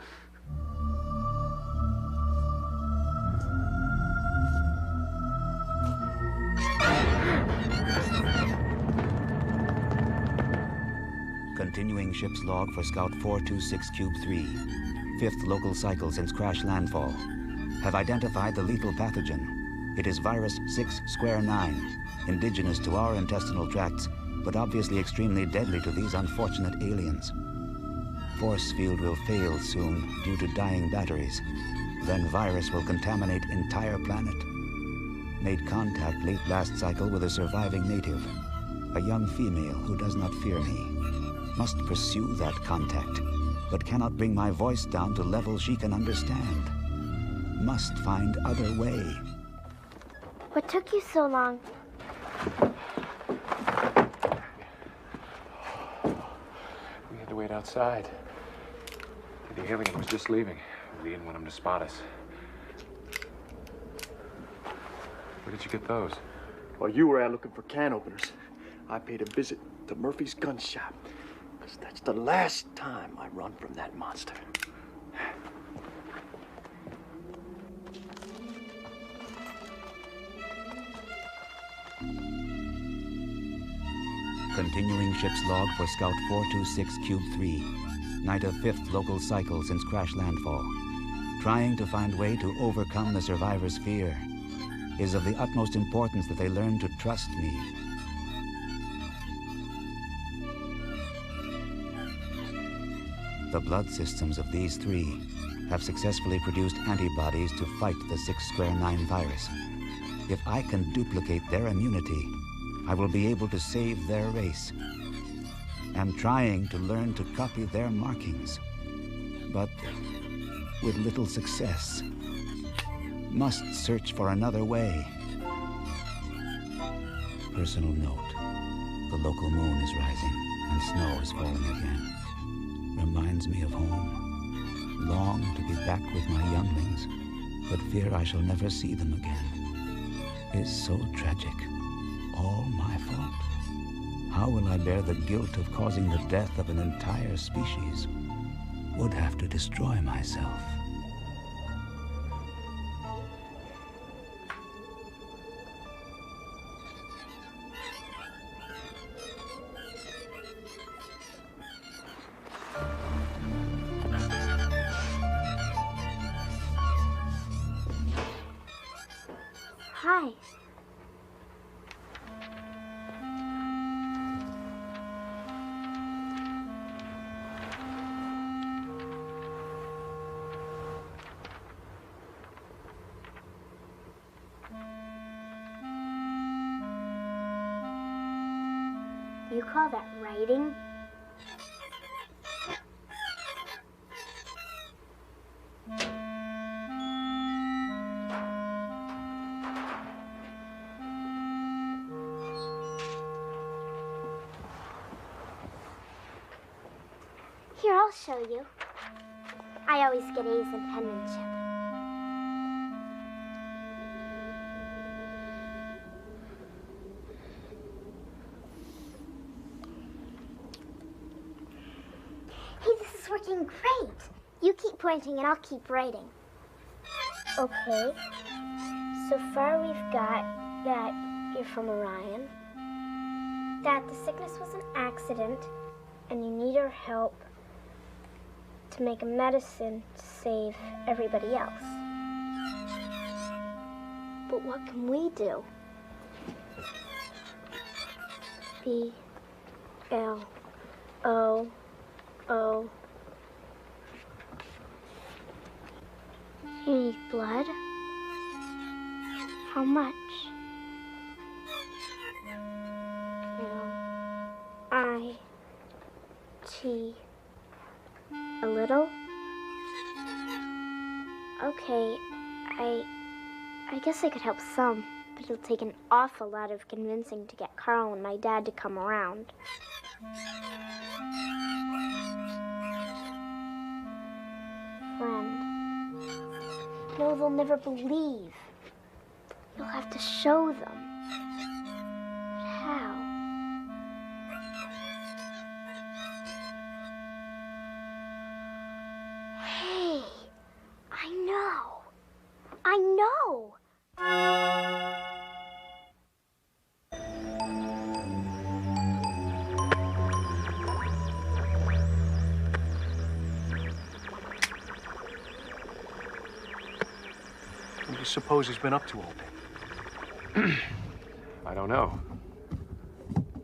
Continuing ship's log for Scout 426 Cube 3. Fifth local cycle since crash landfall. Have identified the lethal pathogen. It is virus 6 square 9, indigenous to our intestinal tracts, but obviously extremely deadly to these unfortunate aliens. force field will fail soon due to dying batteries. Then virus will contaminate entire planet. Made contact late last cycle with a surviving native. A young female who does not fear me. Must pursue that contact, but cannot bring my voice down to levels she can understand. Must find other way. What took you so long? We had to wait outside. The alien was just leaving. We didn't want him to spot us. Where did you get those? While you were out looking for can openers, I paid a visit to Murphy's gun shop. Because that's the last time I run from that monster. Continuing ship's log for Scout 426 Cube 3. Night of 5th local cycle since crash landfall. Trying to find way to overcome the survivor's fear. Is of the utmost importance that they learn to trust me. The blood systems of these three have successfully produced antibodies to fight the 6-square-9 virus. If I can duplicate their immunity, I will be able to save their race. Am trying to learn to copy their markings, but with little success. Must search for another way. Personal note. The local moon is rising and snow is falling again. Reminds me of home. Long to be back with my younglings, but fear I shall never see them again. Is so tragic. All my fault. How will I bear the guilt of causing the death of an entire species? Would have to destroy myself. Hi. You call that writing? Here, I'll show you. I always get A's in penmanship. Hey, this is working great. You keep pointing and I'll keep writing. Okay. So far we've got that you're from Orion, that the sickness was an accident, and you need our help to make a medicine to save everybody else. But what can we do? B-L-O-O. You need blood? How much? L-I-T. A little? Okay, I guess I could help some, but it'll take an awful lot of convincing to get Carl and my dad to come around. Friend. No, they'll never believe. You'll have to show them. But how? Hey, I know. I know. What do you suppose he's been up to all day? I don't know.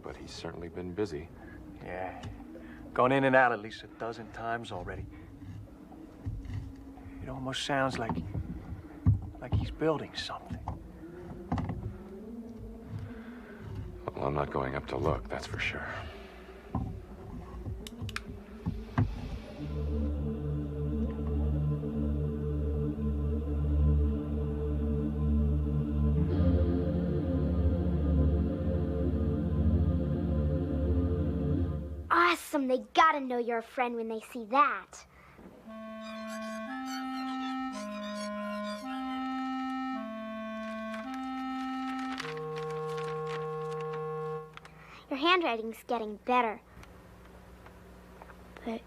But he's certainly been busy. Yeah. Gone in and out at least a dozen times already. It almost sounds like he's building something. Well, I'm not going up to look, that's for sure. Awesome. They gotta know you're a friend when they see that. Your handwriting's getting better. But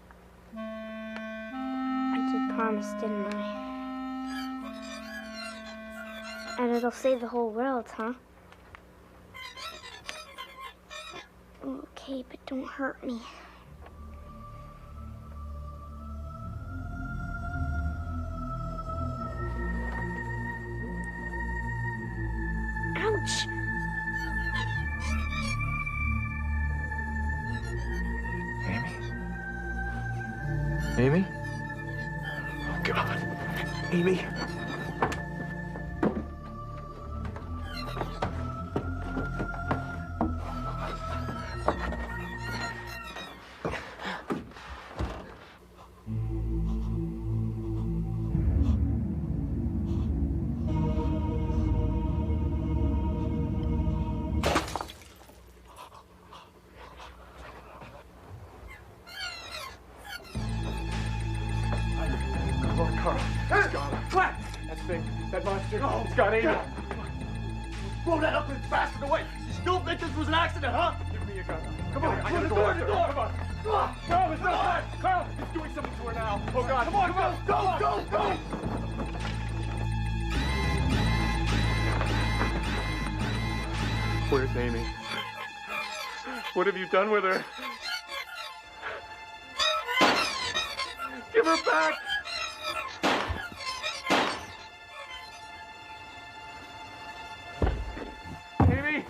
I did promise, didn't I? And it'll save the whole world, huh? Okay, but don't hurt me. Ouch! Amy? Oh, God. Amy? That monster. Oh, it's got Amy. Throw that ugly bastard away. You still think this was an accident, huh? Give me a gun. Come on, I gotta go after her. Come on. Carl, it's not bad. Carl, it's doing something to her now. Oh, God. Come on, go. Where's Amy? What have you done with her? Give her back. Amy!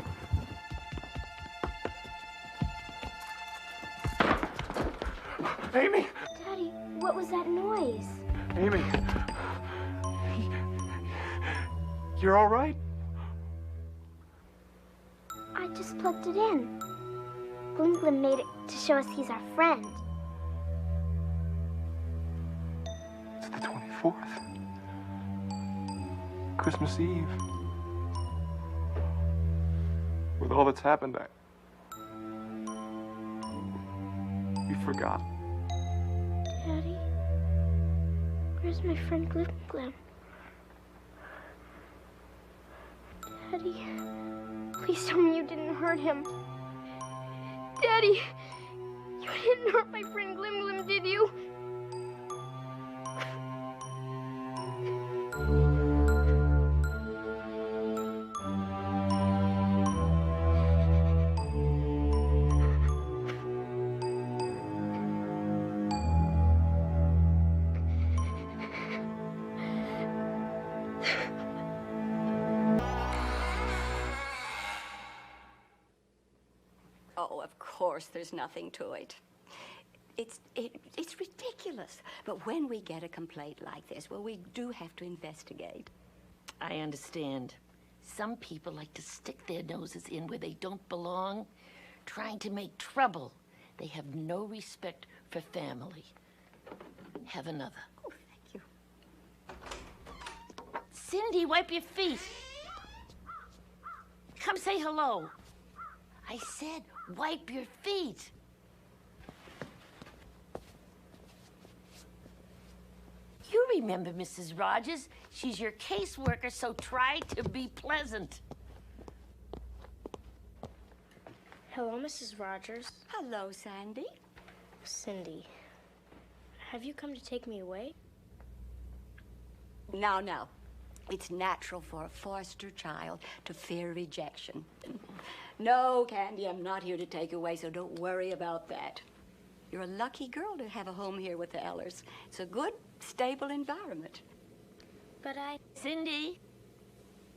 Amy! Daddy, what was that noise? Amy! You're all right? I just plugged it in. Glim made it to show us he's our friend. It's the 24th. Christmas Eve. With all that's happened, you forgot. Daddy, where's my friend Glim? Daddy, please tell me you didn't hurt him. Daddy, you didn't hurt my friend Glim, did you? Oh, of course, there's nothing to it. It's ridiculous. But when we get a complaint like this, well, we do have to investigate. I understand. Some people like to stick their noses in where they don't belong, trying to make trouble. They have no respect for family. Have another. Oh, thank you. Cindy, wipe your feet. Come say hello. I said, wipe your feet. You remember Mrs. Rogers. She's your caseworker, so try to be pleasant. Hello, Mrs. Rogers. Hello, Sandy. Cindy, have you come to take me away? Now. It's natural for a foster child to fear rejection. No, Candy, I'm not here to take you away, so don't worry about that. You're a lucky girl to have a home here with the Ellers. It's a good, stable environment. But Cindy,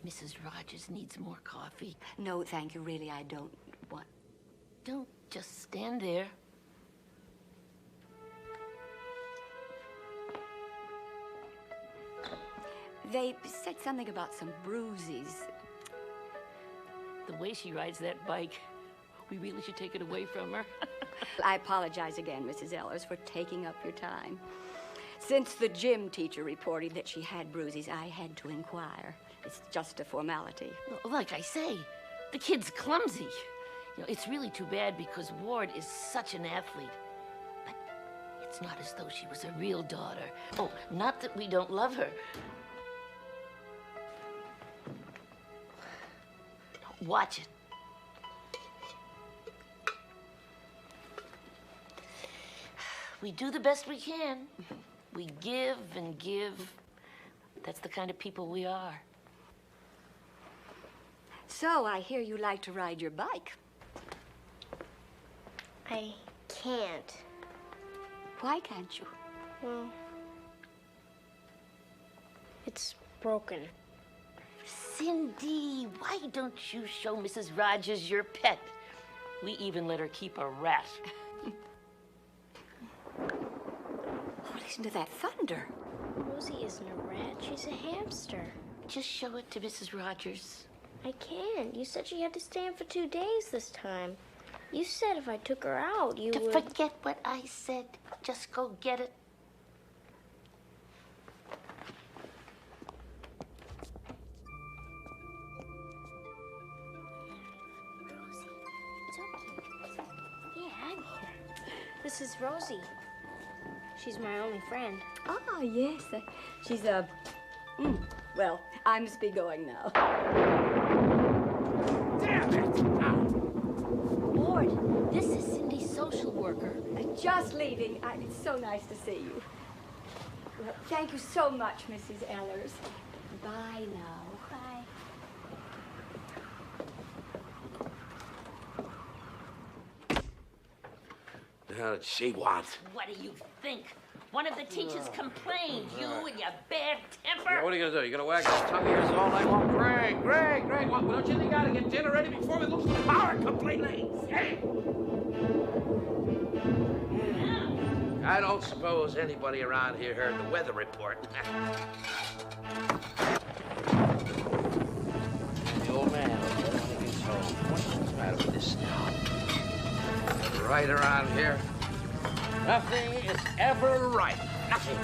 Mrs. Rogers needs more coffee. No, thank you. Really, I don't want... Don't just stand there. They said something about some bruises. The way she rides that bike, we really should take it away from her. I apologize again, Mrs. Ellers, for taking up your time. Since the gym teacher reported that she had bruises, I had to inquire. It's just a formality. Well, like I say, the kid's clumsy. You know, it's really too bad because Ward is such an athlete. But it's not as though she was a real daughter. Oh, not that we don't love her. Watch it. We do the best we can. We give and give. That's the kind of people we are. So, I hear you like to ride your bike. I can't. Why can't you? Well, it's broken. Cindy, why don't you show Mrs. Rogers your pet? We even let her keep a rat. Oh, listen to that thunder. Rosie isn't a rat, she's a hamster. Just show it to Mrs. Rogers. I can't. You said she had to stay in for 2 days this time. You said if I took her out, you would... Forget what I said. Just go get it. It's okay. Yeah, I'm here. This is Rosie. She's my only friend. Ah, yes. She's well, I must be going now. Damn it! Ward, this is Cindy's social worker. Just leaving. It's so nice to see you. Well, thank you so much, Mrs. Ellers. Bye now. Bye. The hell did she want? What do you think? One of the teachers complained. You and your bad temper. What are you gonna do? You gonna wag that tongue of yours all night long? Greg, what, don't you think I gotta get dinner ready before we lose the power completely? Hey! I don't suppose anybody around here heard the weather report. The old man will get when he gets home. What's the matter with this snow? Right around here, nothing is ever right. Nothing.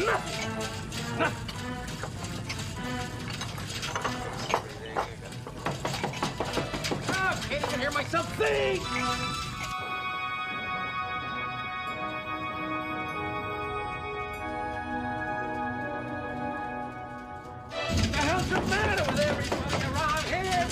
Nothing. Nothing. I can't even hear myself think. What the hell's the matter with everybody around here?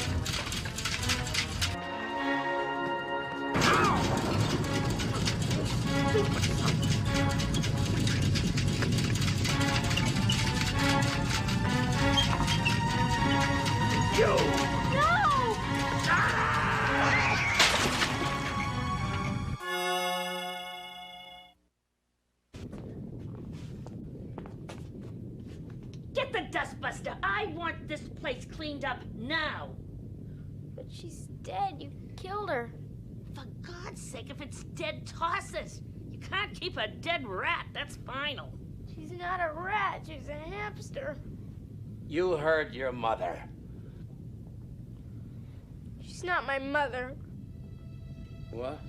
Get the dustbuster. I want this place cleaned up now. But she's dead. You killed her. For God's sake, if it's dead, toss it. You can't keep a dead rat. That's final. She's not a rat. She's a hamster. You heard your mother. She's not my mother. What?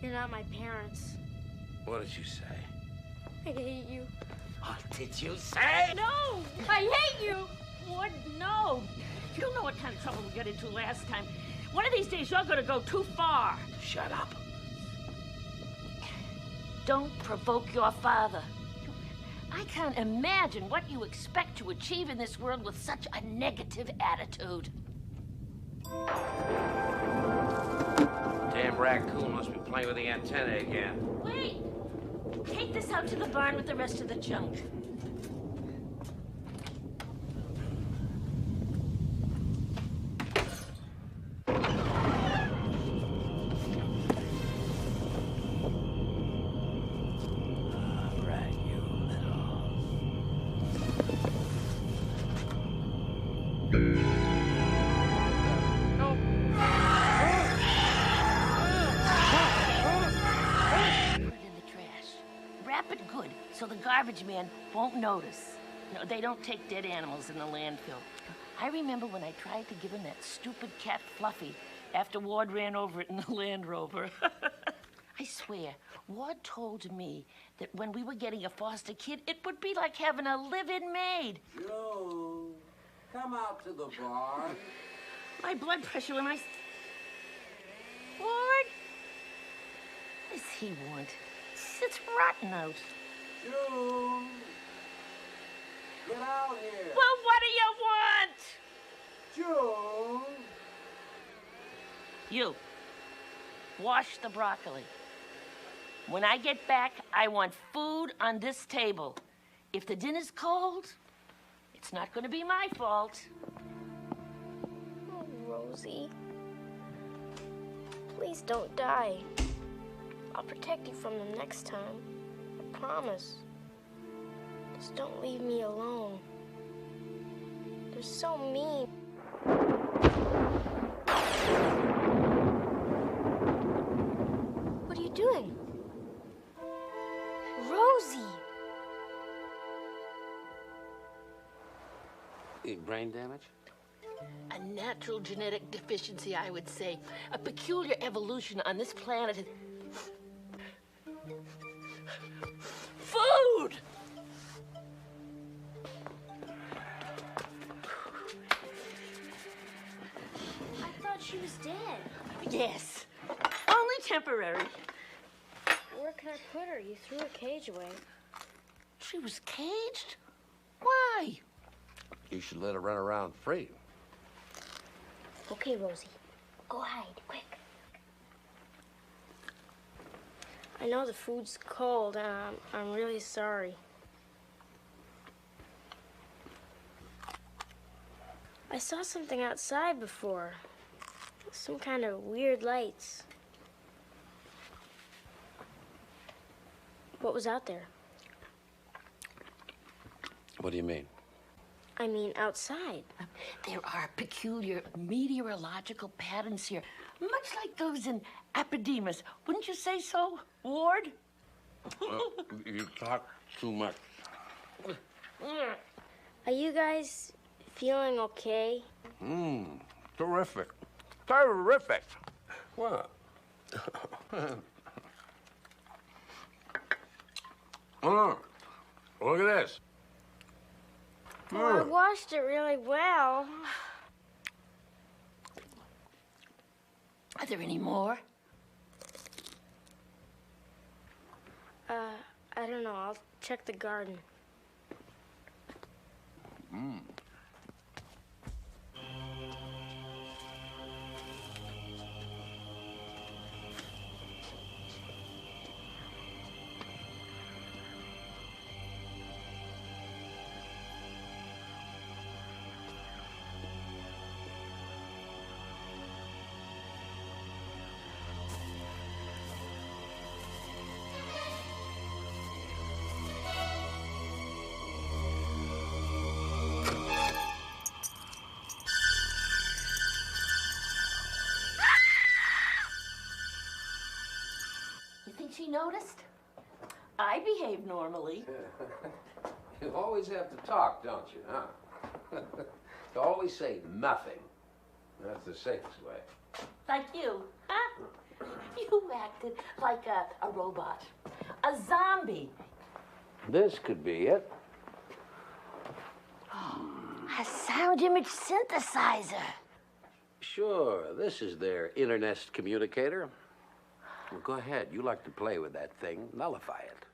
You're not my parents. What did you say? I hate you. What did you say? No! I hate you! Ward, no. You don't know what kind of trouble we got into last time. One of these days, you're going to go too far. Shut up. Don't provoke your father. I can't imagine what you expect to achieve in this world with such a negative attitude. Damn raccoon must be playing with the antenna again. Wait! Take this out to the barn with the rest of the junk. So the garbage man won't notice. No, they don't take dead animals in the landfill. I remember when I tried to give him that stupid cat Fluffy after Ward ran over it in the Land Rover. I swear, Ward told me that when we were getting a foster kid, it would be like having a live-in maid. Joe, come out to the barn. My blood pressure when I... Ward? What does he want? It's rotten out. Joe, get out here. Well, what do you want? Joe. You, wash the broccoli. When I get back, I want food on this table. If the dinner's cold, it's not going to be my fault. Oh, Rosie. Please don't die. I'll protect you from them next time. I promise. Just don't leave me alone. They're so mean. What are you doing? Rosie! Brain damage? A natural genetic deficiency, I would say. A peculiar evolution on this planet. Food! I thought she was dead. Yes, only temporary. Where can I put her? You threw her cage away. She was caged? Why? You should let her run around free. Okay, Rosie. Go hide, quick. I know the food's cold, and I'm really sorry. I saw something outside before. Some kind of weird lights. What was out there? What do you mean? I mean, outside. There are peculiar meteorological patterns here, much like those in Epidemus. Wouldn't you say so, Ward? You talk too much. Are you guys feeling okay? Terrific. Terrific. What? Look at this. Well, I washed it really well. Are there any more? I don't know. I'll check the garden. She noticed? I behave normally. You always have to talk, don't you, huh? You always say nothing. That's the safest way. Like you, huh? You acted like a robot, a zombie. This could be it. A sound image synthesizer. Sure, this is their internet communicator. Well, go ahead. You like to play with that thing. Nullify it.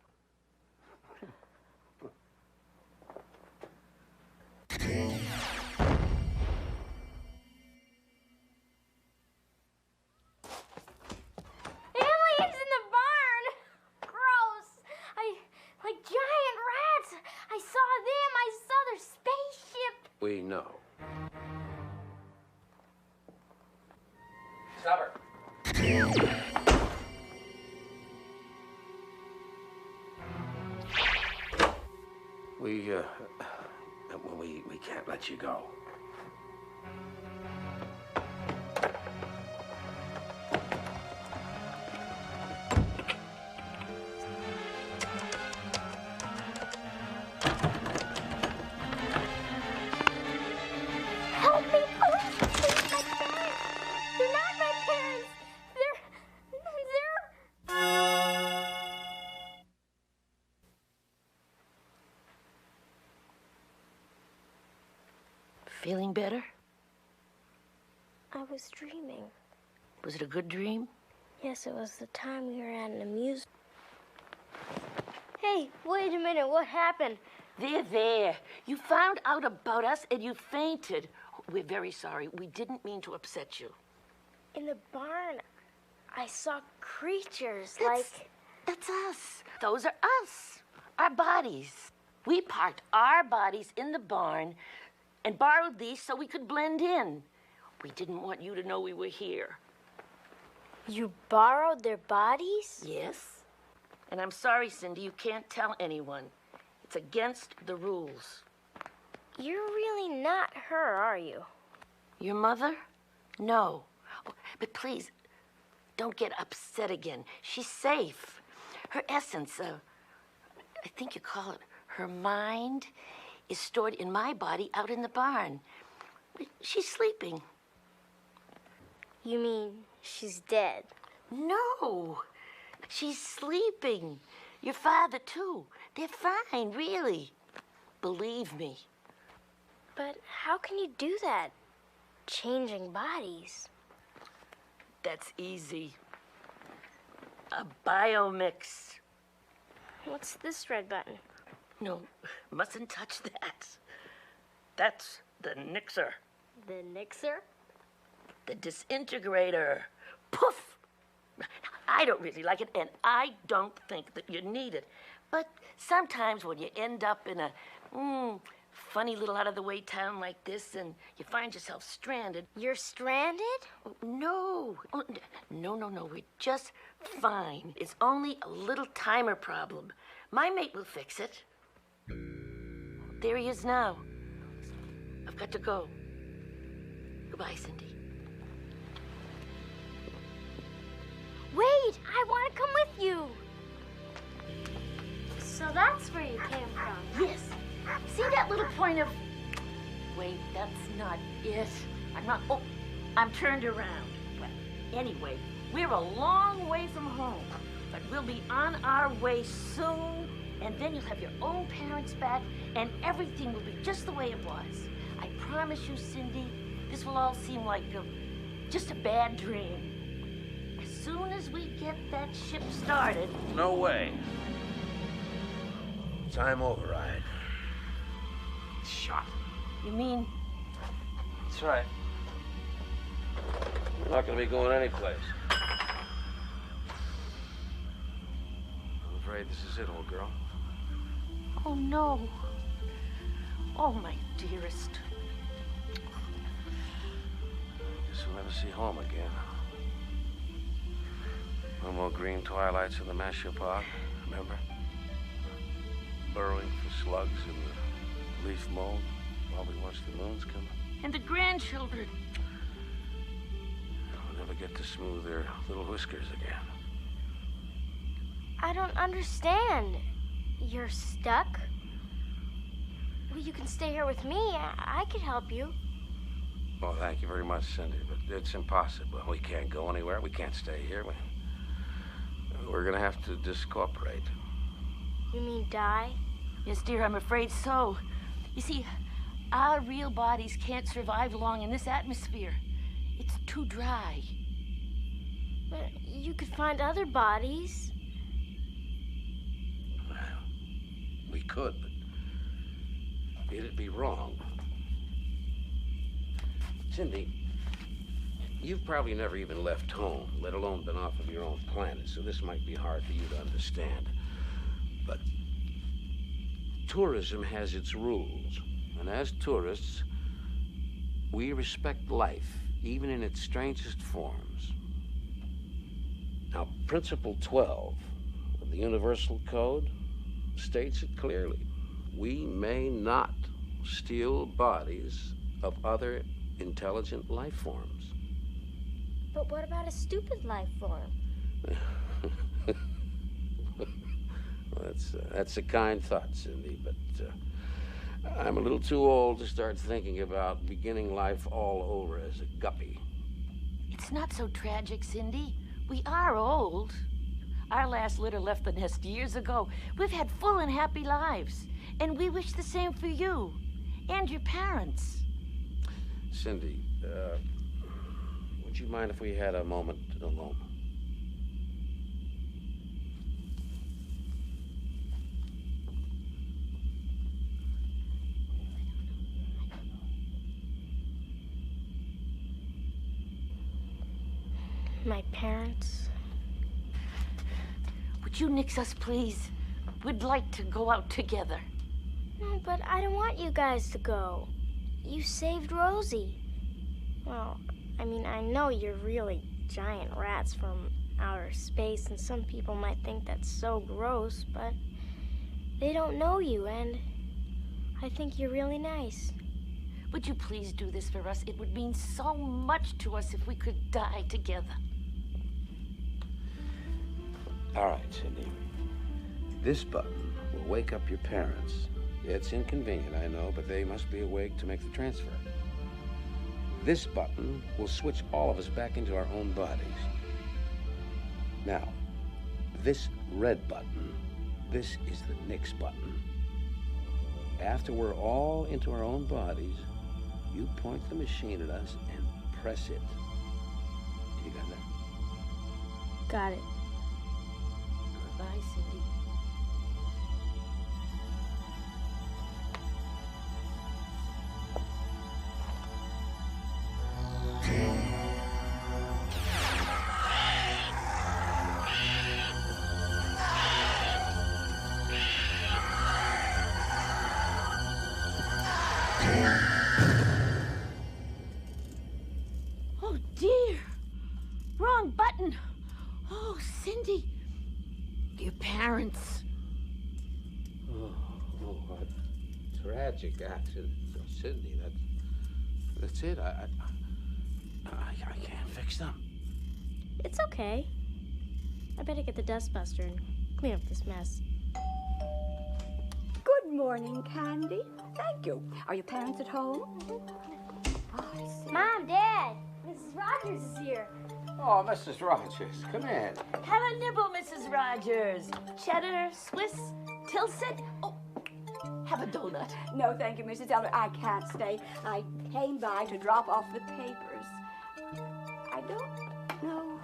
Aliens in the barn! Gross! Like giant rats! I saw them! I saw their spaceship! We know. Stop her. We can't let you go. Help me, please, please, my parents. They're not my parents. They're... Feeling better? I was dreaming. Was it a good dream? Yes, it was the time we were at an amusement. Hey, wait a minute, what happened? There. You found out about us and you fainted. We're very sorry. We didn't mean to upset you. In the barn, I saw creatures That's us. Those are us. Our bodies. We parked our bodies in the barn and borrowed these so we could blend in. We didn't want you to know we were here. You borrowed their bodies? Yes. And I'm sorry, Cindy, you can't tell anyone. It's against the rules. You're really not her, are you? Your mother? No. Oh, but please, don't get upset again. She's safe. Her essence, I think you call it her mind, is stored in my body out in the barn. She's sleeping. You mean she's dead? No. She's sleeping. Your father, too. They're fine, really. Believe me. But how can you do that? Changing bodies. That's easy. A biomix. What's this red button? No, mustn't touch that. That's the nixer. The nixer? The disintegrator. Poof! I don't really like it, and I don't think that you need it. But sometimes when you end up in a funny little out-of-the-way town like this and you find yourself stranded... You're stranded? Oh, no. Oh, no. We're just fine. It's only a little timer problem. My mate will fix it. There he is now. I've got to go. Goodbye, Cindy. Wait, I want to come with you. So that's where you came from? Yes. See that little point of... Wait, that's not it. I'm turned around. Well, anyway, we're a long way from home, but we'll be on our way soon, and then you'll have your own parents back, and everything will be just the way it was. I promise you, Cindy, this will all seem like just a bad dream. As soon as we get that ship started... No way. Time override. Shot. You mean... That's right. We're not going to be going anyplace. I'm afraid this is it, old girl. Oh, no. Oh, my dearest. Guess we'll never see home again. No more green twilights in the Mashupog, remember? Burrowing for slugs in the leaf mold while we watch the moons come up. And the grandchildren. We'll never get to smooth their little whiskers again. I don't understand. You're stuck? Well, you can stay here with me. I could help you. Well, thank you very much, Cindy, but it's impossible. We can't go anywhere. We can't stay here. We're gonna have to discorporate. You mean die? Yes, dear, I'm afraid so. You see, our real bodies can't survive long in this atmosphere. It's too dry. But you could find other bodies. Well, we could, but it'd be wrong. Cindy, you've probably never even left home, let alone been off of your own planet, so this might be hard for you to understand. But tourism has its rules, and as tourists, we respect life, even in its strangest forms. Now, Principle 12 of the Universal Code states it clearly. We may not steal bodies of other intelligent life forms. But what about a stupid life form? Well, that's a kind thought, Cindy, but I'm a little too old to start thinking about beginning life all over as a guppy. It's not so tragic, Cindy. We are old. Our last litter left the nest years ago. We've had full and happy lives. And we wish the same for you and your parents. Cindy, would you mind if we had a moment alone? My parents. Would you nix us, please? We'd like to go out together. No, but I don't want you guys to go. You saved Rosie. Well, I mean, I know you're really giant rats from outer space, and some people might think that's so gross, but they don't know you, and I think you're really nice. Would you please do this for us? It would mean so much to us if we could die together. All right, Cindy. This button will wake up your parents. It's inconvenient, I know, but they must be awake to make the transfer. This button will switch all of us back into our own bodies. Now, this red button, this is the nix button. After we're all into our own bodies, you point the machine at us and press it. You got that? Got it. Goodbye, Cindy. Oh, dear. Wrong button. Oh, Cindy. Your parents. Oh, what a tragic accident. Cindy, that's it. I can't fix them. It's okay. I better get the dustbuster and clean up this mess. Good morning, Candy. Thank you. Are your parents at home? Mom, Dad, Mrs. Rogers is here. Oh, Mrs. Rogers, come in. Have a nibble, Mrs. Rogers. Cheddar, Swiss, Tilsit. Oh, have a donut. No, thank you, Mrs. Eller. I can't stay. I came by to drop off the papers. I don't know.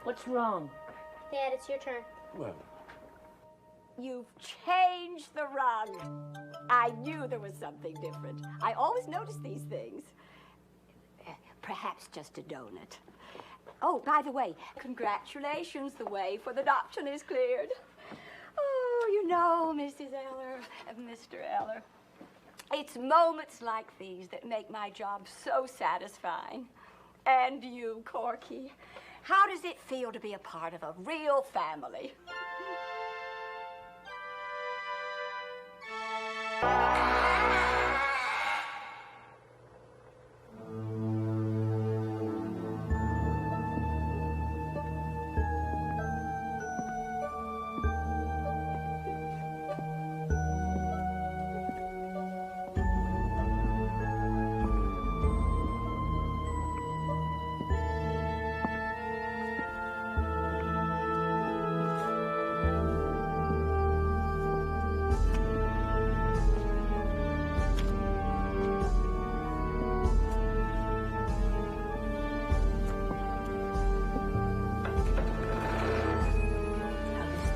What's wrong? Dad, it's your turn. Well, You've changed the rug. I knew there was something different. I always notice these things. Perhaps just a donut. Oh, by the way, congratulations. The way for the adoption is cleared. Oh, you know, Mrs. Eller, Mr. Eller, it's moments like these that make my job so satisfying. And you, Corky, how does it feel to be a part of a real family?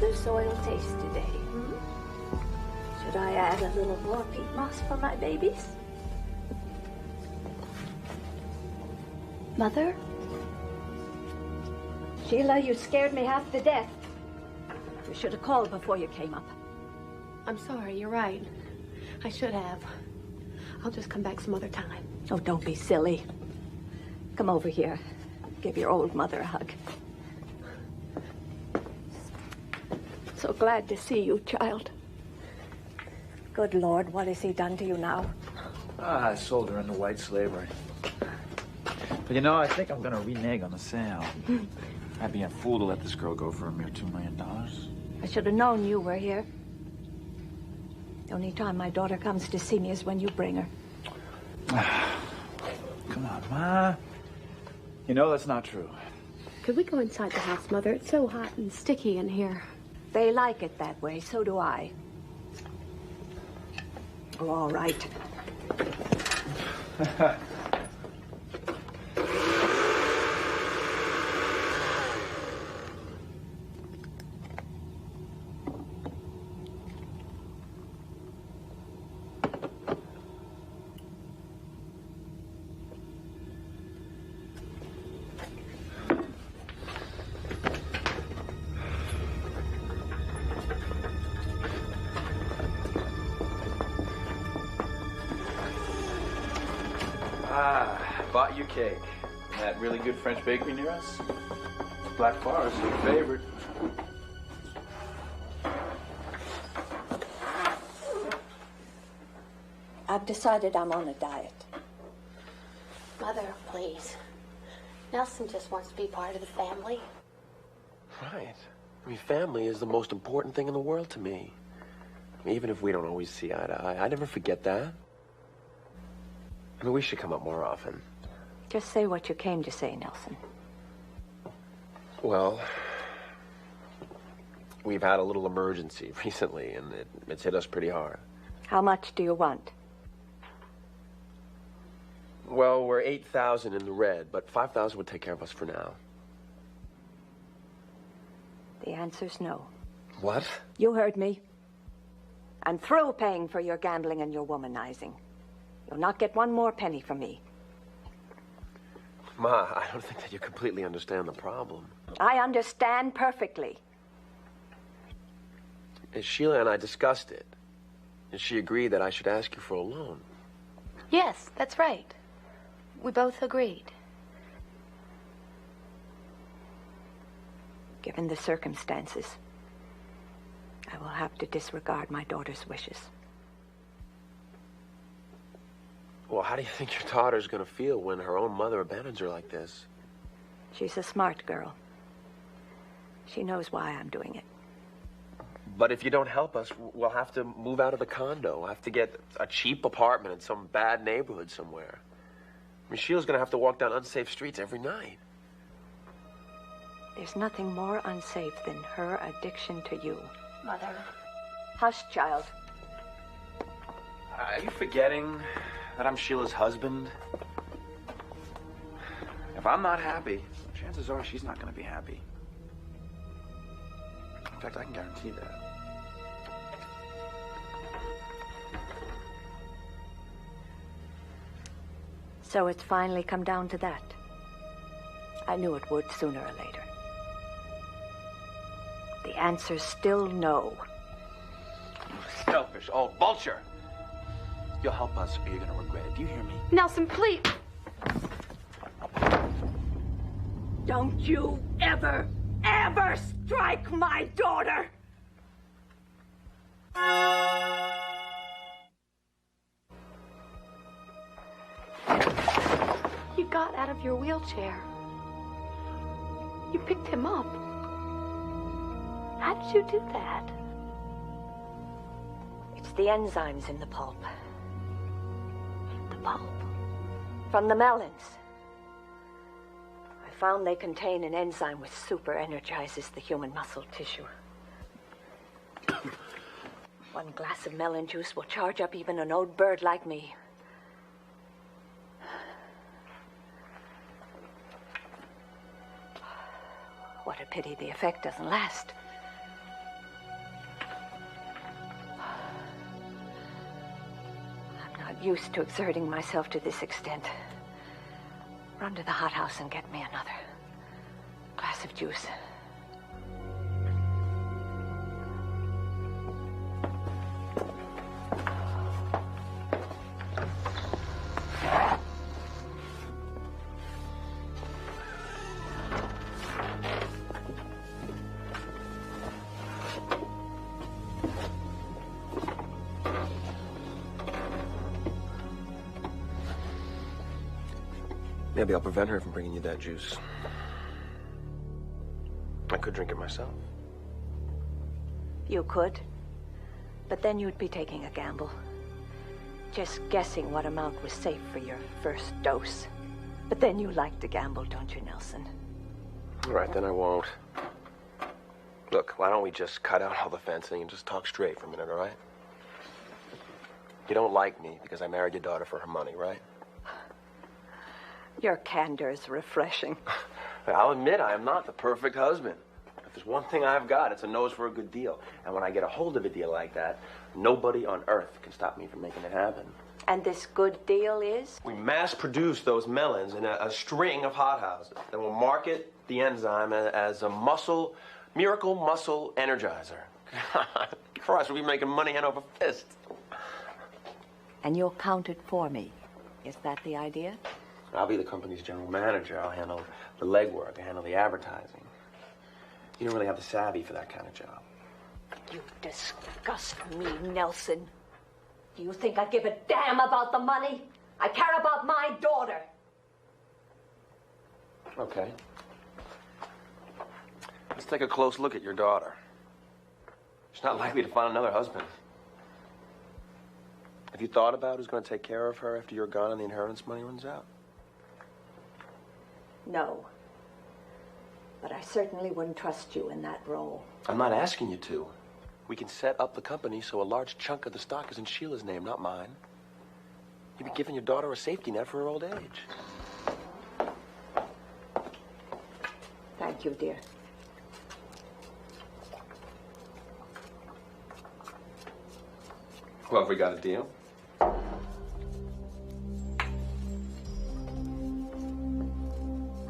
The soil taste today? Should I add a little more peat moss for my babies? Mother? Sheila, you scared me half to death. You should have called before you came up. I'm sorry, you're right. I should have. I'll just come back some other time. Oh, don't be silly. Come over here. Give your old mother a hug. So glad to see you, child. Good Lord, what has he done to you now? I sold her into white slavery. But you know, I think I'm gonna renege on the sale. I'd be a fool to let this girl go for a mere $2 million. I should have known you were here. The only time my daughter comes to see me is when you bring her. Come on, Ma. You know that's not true. Could we go inside the house, Mother? It's so hot and sticky in here. They like it that way, so do I. Oh, all right. Bought you cake. That really good French bakery near us. Black Forest, your favorite. I've decided I'm on a diet. Mother, please. Nelson just wants to be part of the family. Right. I mean, family is the most important thing in the world to me. I mean, even if we don't always see eye to eye, I never forget that. I mean, we should come up more often. Just say what you came to say, Nelson. Well, we've had a little emergency recently, and it's hit us pretty hard. How much do you want? Well, we're 8,000 in the red, but 5,000 would take care of us for now. The answer's no. What? You heard me. I'm through paying for your gambling and your womanizing. You'll not get one more penny from me. Ma, I don't think that you completely understand the problem. I understand perfectly. Sheila and I discussed it, and she agreed that I should ask you for a loan. Yes, that's right. We both agreed. Given the circumstances, I will have to disregard my daughter's wishes. Well, how do you think your daughter's gonna feel when her own mother abandons her like this? She's a smart girl. She knows why I'm doing it. But if you don't help us, we'll have to move out of the condo. We'll have to get a cheap apartment in some bad neighborhood somewhere. I mean, Sheila's gonna have to walk down unsafe streets every night. There's nothing more unsafe than her addiction to you. Mother. Hush, child. Are you forgetting that I'm Sheila's husband? If I'm not happy, chances are she's not going to be happy. In fact, I can guarantee that. So it's finally come down to that. I knew it would sooner or later. The answer's still no. Selfish old vulture. You'll help us or you're gonna regret it. Do you hear me? Nelson, please. Don't you ever, ever strike my daughter! You got out of your wheelchair. You picked him up. How did you do that? It's the enzymes in the pulp. The pulp. From the melons. I found they contain an enzyme which super energizes the human muscle tissue. One glass of melon juice will charge up even an old bird like me. What a pity the effect doesn't last. I'm not used to exerting myself to this extent. Run to the hothouse and get me another glass of juice. Maybe I'll prevent her from bringing you that juice. I could drink it myself. You could. But then you'd be taking a gamble. Just guessing what amount was safe for your first dose. But then you like to gamble, don't you, Nelson? All right, then I won't. Look, why don't we just cut out all the fencing and just talk straight for a minute, all right? You don't like me because I married your daughter for her money, right? Your candor is refreshing. I'll admit I am not the perfect husband. If there's one thing I've got, it's a nose for a good deal. And when I get a hold of a deal like that, nobody on earth can stop me from making it happen. And this good deal is? We mass produce those melons in a string of hothouses. Then we'll market the enzyme as a miracle muscle energizer. Christ, we'll be making money hand over fist. And you'll count it for me. Is that the idea? I'll be the company's general manager. I'll handle the legwork. I'll handle the advertising. You don't really have the savvy for that kind of job. You disgust me, Nelson. Do you think I give a damn about the money? I care about my daughter. Okay. Let's take a close look at your daughter. She's not likely to find another husband. Have you thought about who's going to take care of her after you're gone and the inheritance money runs out? No. But I certainly wouldn't trust you in that role. I'm not asking you to. We can set up the company so a large chunk of the stock is in Sheila's name, not mine. You'd be giving your daughter a safety net for her old age. Thank you, dear. Well, have we got a deal?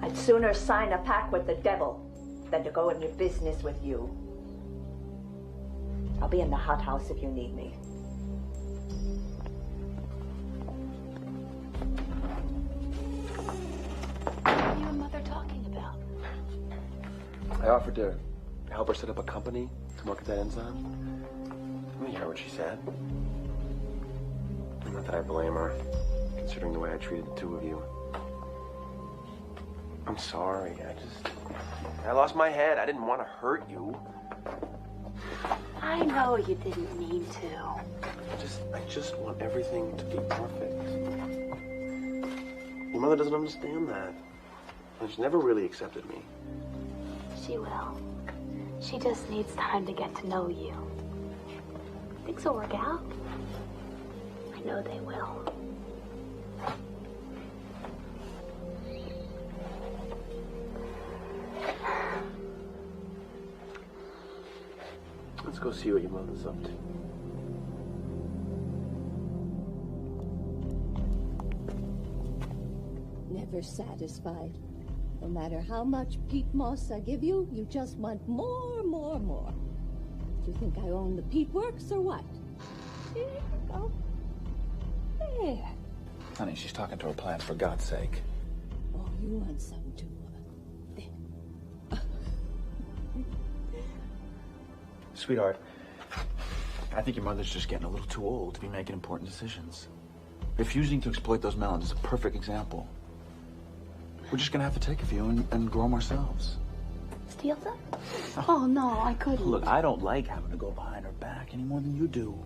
I'd sooner sign a pact with the devil than to go into business with you. I'll be in the hothouse if you need me. What are you and Mother talking about? I offered to help her set up a company to market that enzyme. Let me hear what she said. Not that I blame her, considering the way I treated the two of you. I'm sorry. I lost my head. I didn't want to hurt you. I know you didn't mean to. I just want everything to be perfect. Your mother doesn't understand that. And she's never really accepted me. She will. She just needs time to get to know you. Things will work out. I know they will. Let's go see what your mother's up to. Never satisfied. No matter how much peat moss I give you, you just want more, more, more. Do you think I own the peat works or what? Here you go. There. Honey, she's talking to her plants, for God's sake. Oh, you want some too. There. Sweetheart, I think your mother's just getting a little too old to be making important decisions. Refusing to exploit those melons is a perfect example. We're just gonna have to take a few and grow them ourselves. Steal them? Oh, no, I couldn't. Look, I don't like having to go behind her back any more than you do.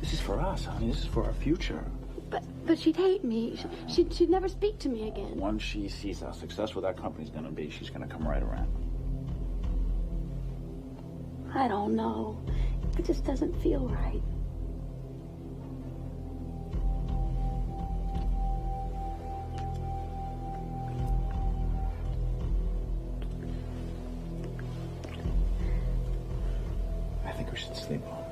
This is for us, honey. This is for our future. But she'd hate me. She'd never speak to me again. Once she sees how successful that company's gonna be, she's gonna come right around. I don't know. It just doesn't feel right. I think we should sleep on it.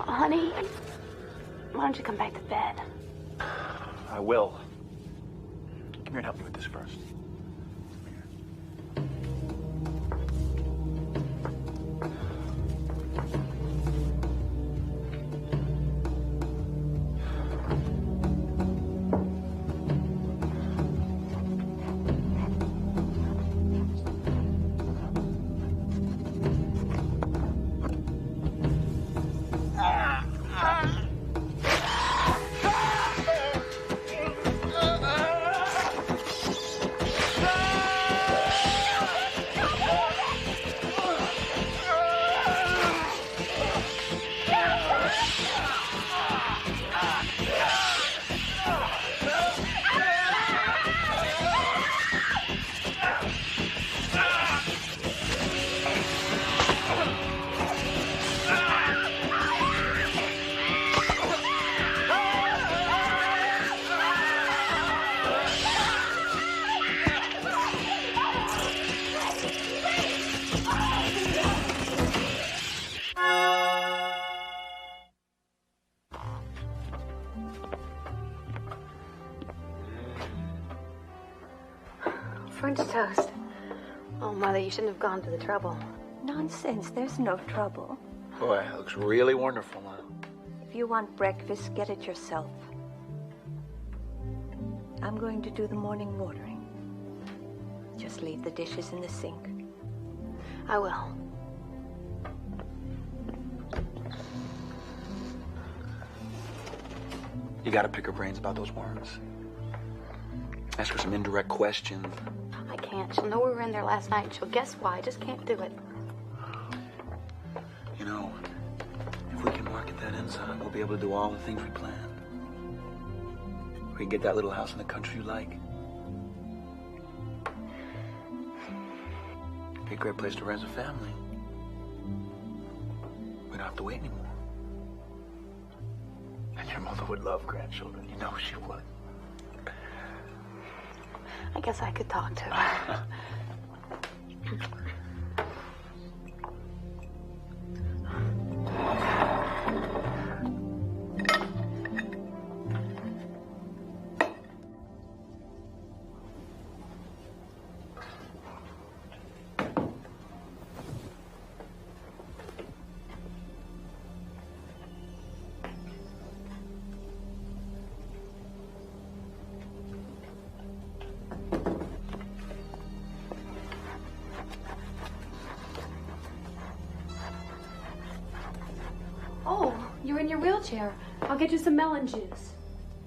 Honey, why don't you come back to bed? I will. Come here and help me with this first. French toast. Oh, Mother, you shouldn't have gone to the trouble. Nonsense. There's no trouble. Boy, it looks really wonderful now. If you want breakfast, get it yourself. I'm going to do the morning watering. Just leave the dishes in the sink. I will. You gotta pick her brains about those worms. Ask her some indirect questions. I can't. She'll know we were in there last night. She'll guess why. I just can't do it. You know, if we can market that enzyme, we'll be able to do all the things we planned. We can get that little house in the country you like. Be a great place to raise a family. We don't have to wait anymore. And your mother would love grandchildren. You know she would. I guess I could talk to her. Oh, you're in your wheelchair. I'll get you some melon juice.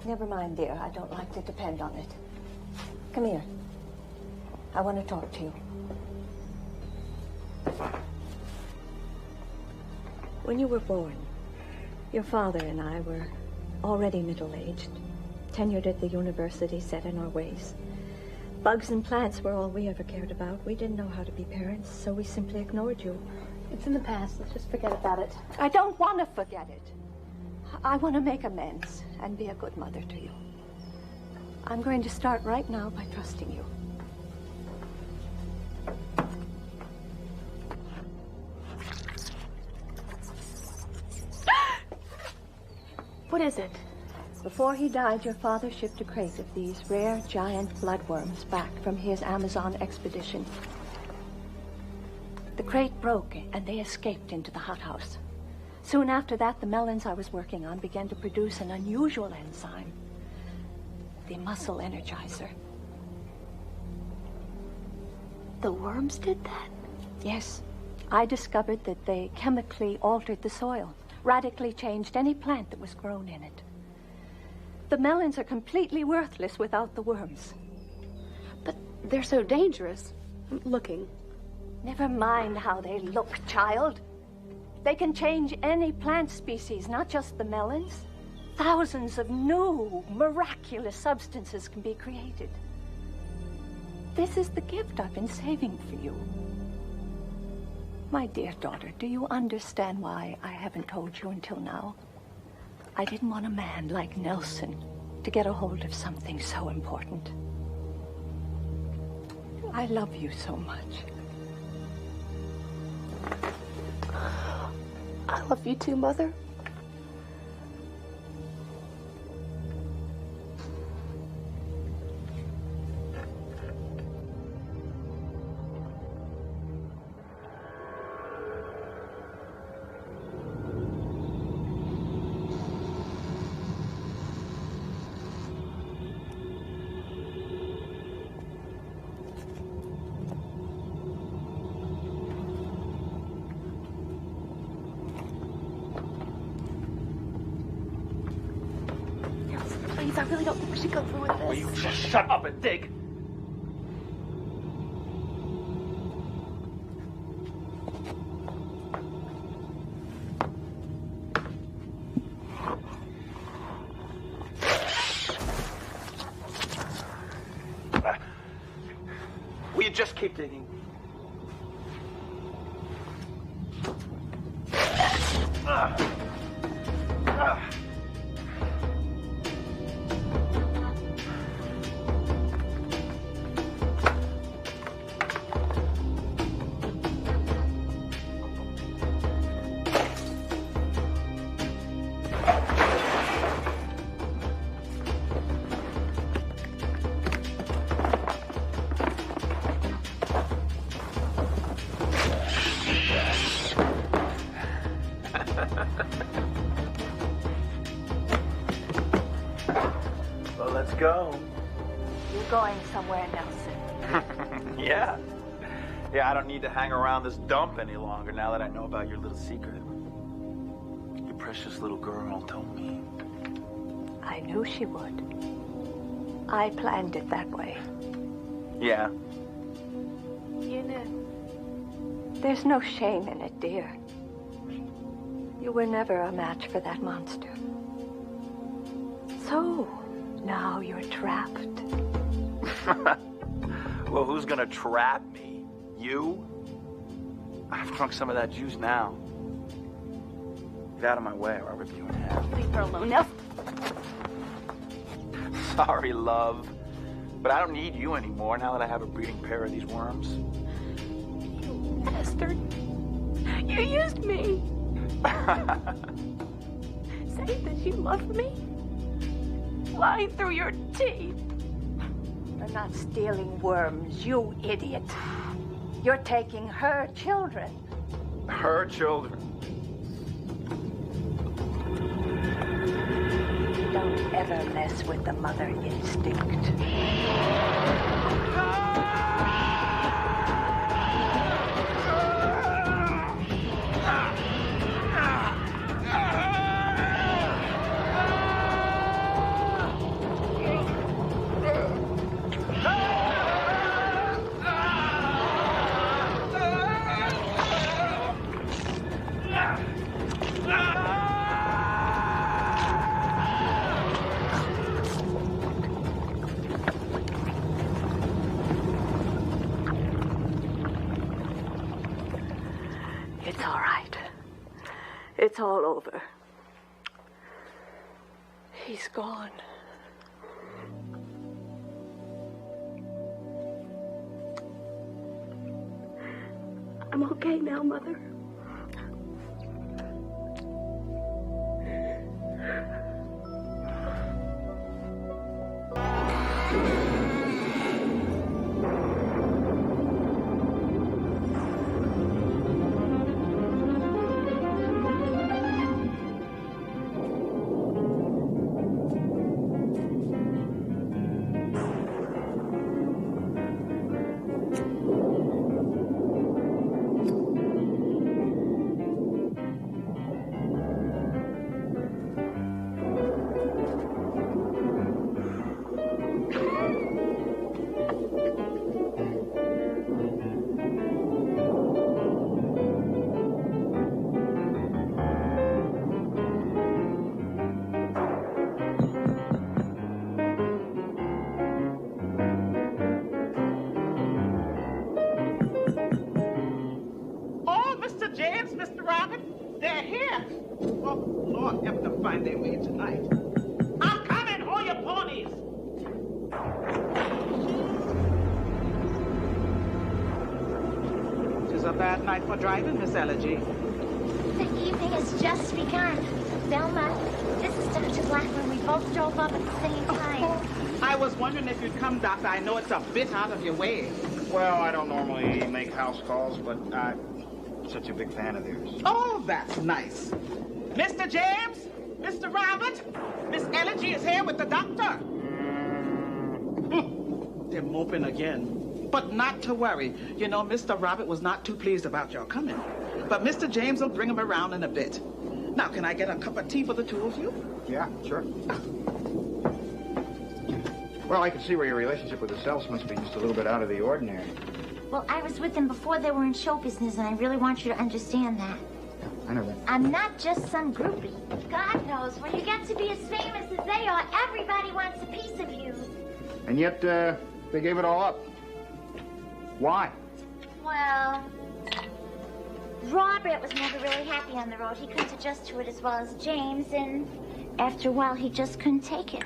Never mind, dear. I don't like to depend on it. Come here. I want to talk to you. When you were born, your father and I were already middle-aged, tenured at the university, set in our ways. Bugs and plants were all we ever cared about. We didn't know how to be parents, so we simply ignored you. It's in the past. Let's just forget about it. I don't want to forget it. I want to make amends and be a good mother to you. I'm going to start right now by trusting you. What is it? Before he died, your father shipped a crate of these rare giant bloodworms back from his Amazon expedition. The crate broke, and they escaped into the hothouse. Soon after that, the melons I was working on began to produce an unusual enzyme, the muscle energizer. The worms did that? Yes. I discovered that they chemically altered the soil, radically changed any plant that was grown in it. The melons are completely worthless without the worms. But they're so dangerous looking. Never mind how they look, child. They can change any plant species, not just the melons. Thousands of new, miraculous substances can be created. This is the gift I've been saving for you. My dear daughter, do you understand why I haven't told you until now? I didn't want a man like Nelson to get a hold of something so important. I love you so much. I love you too, Mother. Please, I really don't think we should go through with this. Will you just shut up and dig? Will you just keep digging? go. You're going somewhere, Nelson. Yeah. Yeah, I don't need to hang around this dump any longer now that I know about your little secret. Your precious little girl told me. I knew she would. I planned it that way. Yeah. You know, there's no shame in it, dear. You were never a match for that monster. So, now you're trapped. Well, who's gonna trap me? You? I've drunk some of that juice now. Get out of my way or I'll rip you in half. Leave her alone, Nelson. Sorry, love. But I don't need you anymore now that I have a breeding pair of these worms. You bastard. You used me. Saying that you loved me. Lying through your teeth. You're not stealing worms, you idiot. You're taking her children. Her children. Don't ever mess with the mother instinct. It's all right. It's all over. He's gone. I'm okay now, Mother. Their way tonight. I'm coming, hold your ponies. It's a bad night for driving, Miss Elegy. The evening has just begun. Velma, this is Dr. Blackman. We both drove up at the same time. I was wondering if you'd come, Doctor. I know it's a bit out of your way. Well, I don't normally make house calls, but I'm such a big fan of theirs. Oh, that's nice. Mr. James? Mr. Robert, Miss Elegy is here with the doctor. They're moping again. But not to worry. You know, Mr. Robert was not too pleased about your coming. But Mr. James will bring him around in a bit. Now, can I get a cup of tea for the two of you? Yeah, sure. Well, I can see where your relationship with the Selfs must be just a little bit out of the ordinary. Well, I was with them before they were in show business, and I really want you to understand that. I know that. I'm not just some groupie. God knows, when you get to be as famous as they are, everybody wants a piece of you. And yet, they gave it all up. Why? Well, Robert was never really happy on the road. He couldn't adjust to it as well as James, and after a while, he just couldn't take it.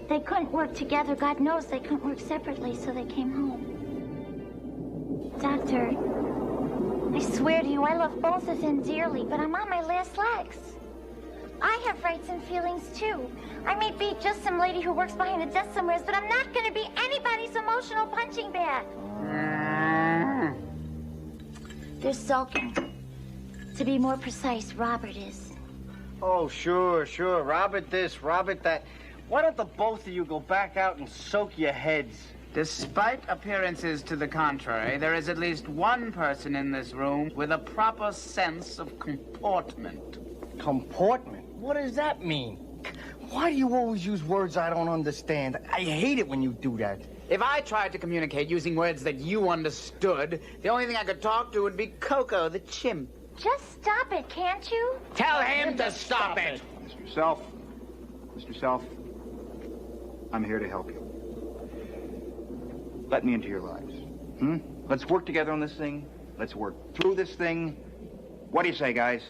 They couldn't work together. God knows they couldn't work separately, so they came home. Doctor, I swear to you, I love both of them dearly, but I'm on my last legs. I have rights and feelings, too. I may be just some lady who works behind a desk somewhere, but I'm not going to be anybody's emotional punching bag. They're sulking. To be more precise, Robert is. Oh, sure. Robert this, Robert that. Why don't the both of you go back out and soak your heads? Despite appearances to the contrary, there is at least one person in this room with a proper sense of comportment. Comportment? What does that mean? Why do you always use words I don't understand? I hate it when you do that. If I tried to communicate using words that you understood, the only thing I could talk to would be Coco the chimp. Just stop it, can't you? Tell him to stop it! Mr. Self. Mr. Self. I'm here to help you. Let me into your lives. Let's work together on this thing. Let's work through this thing. What do you say, guys?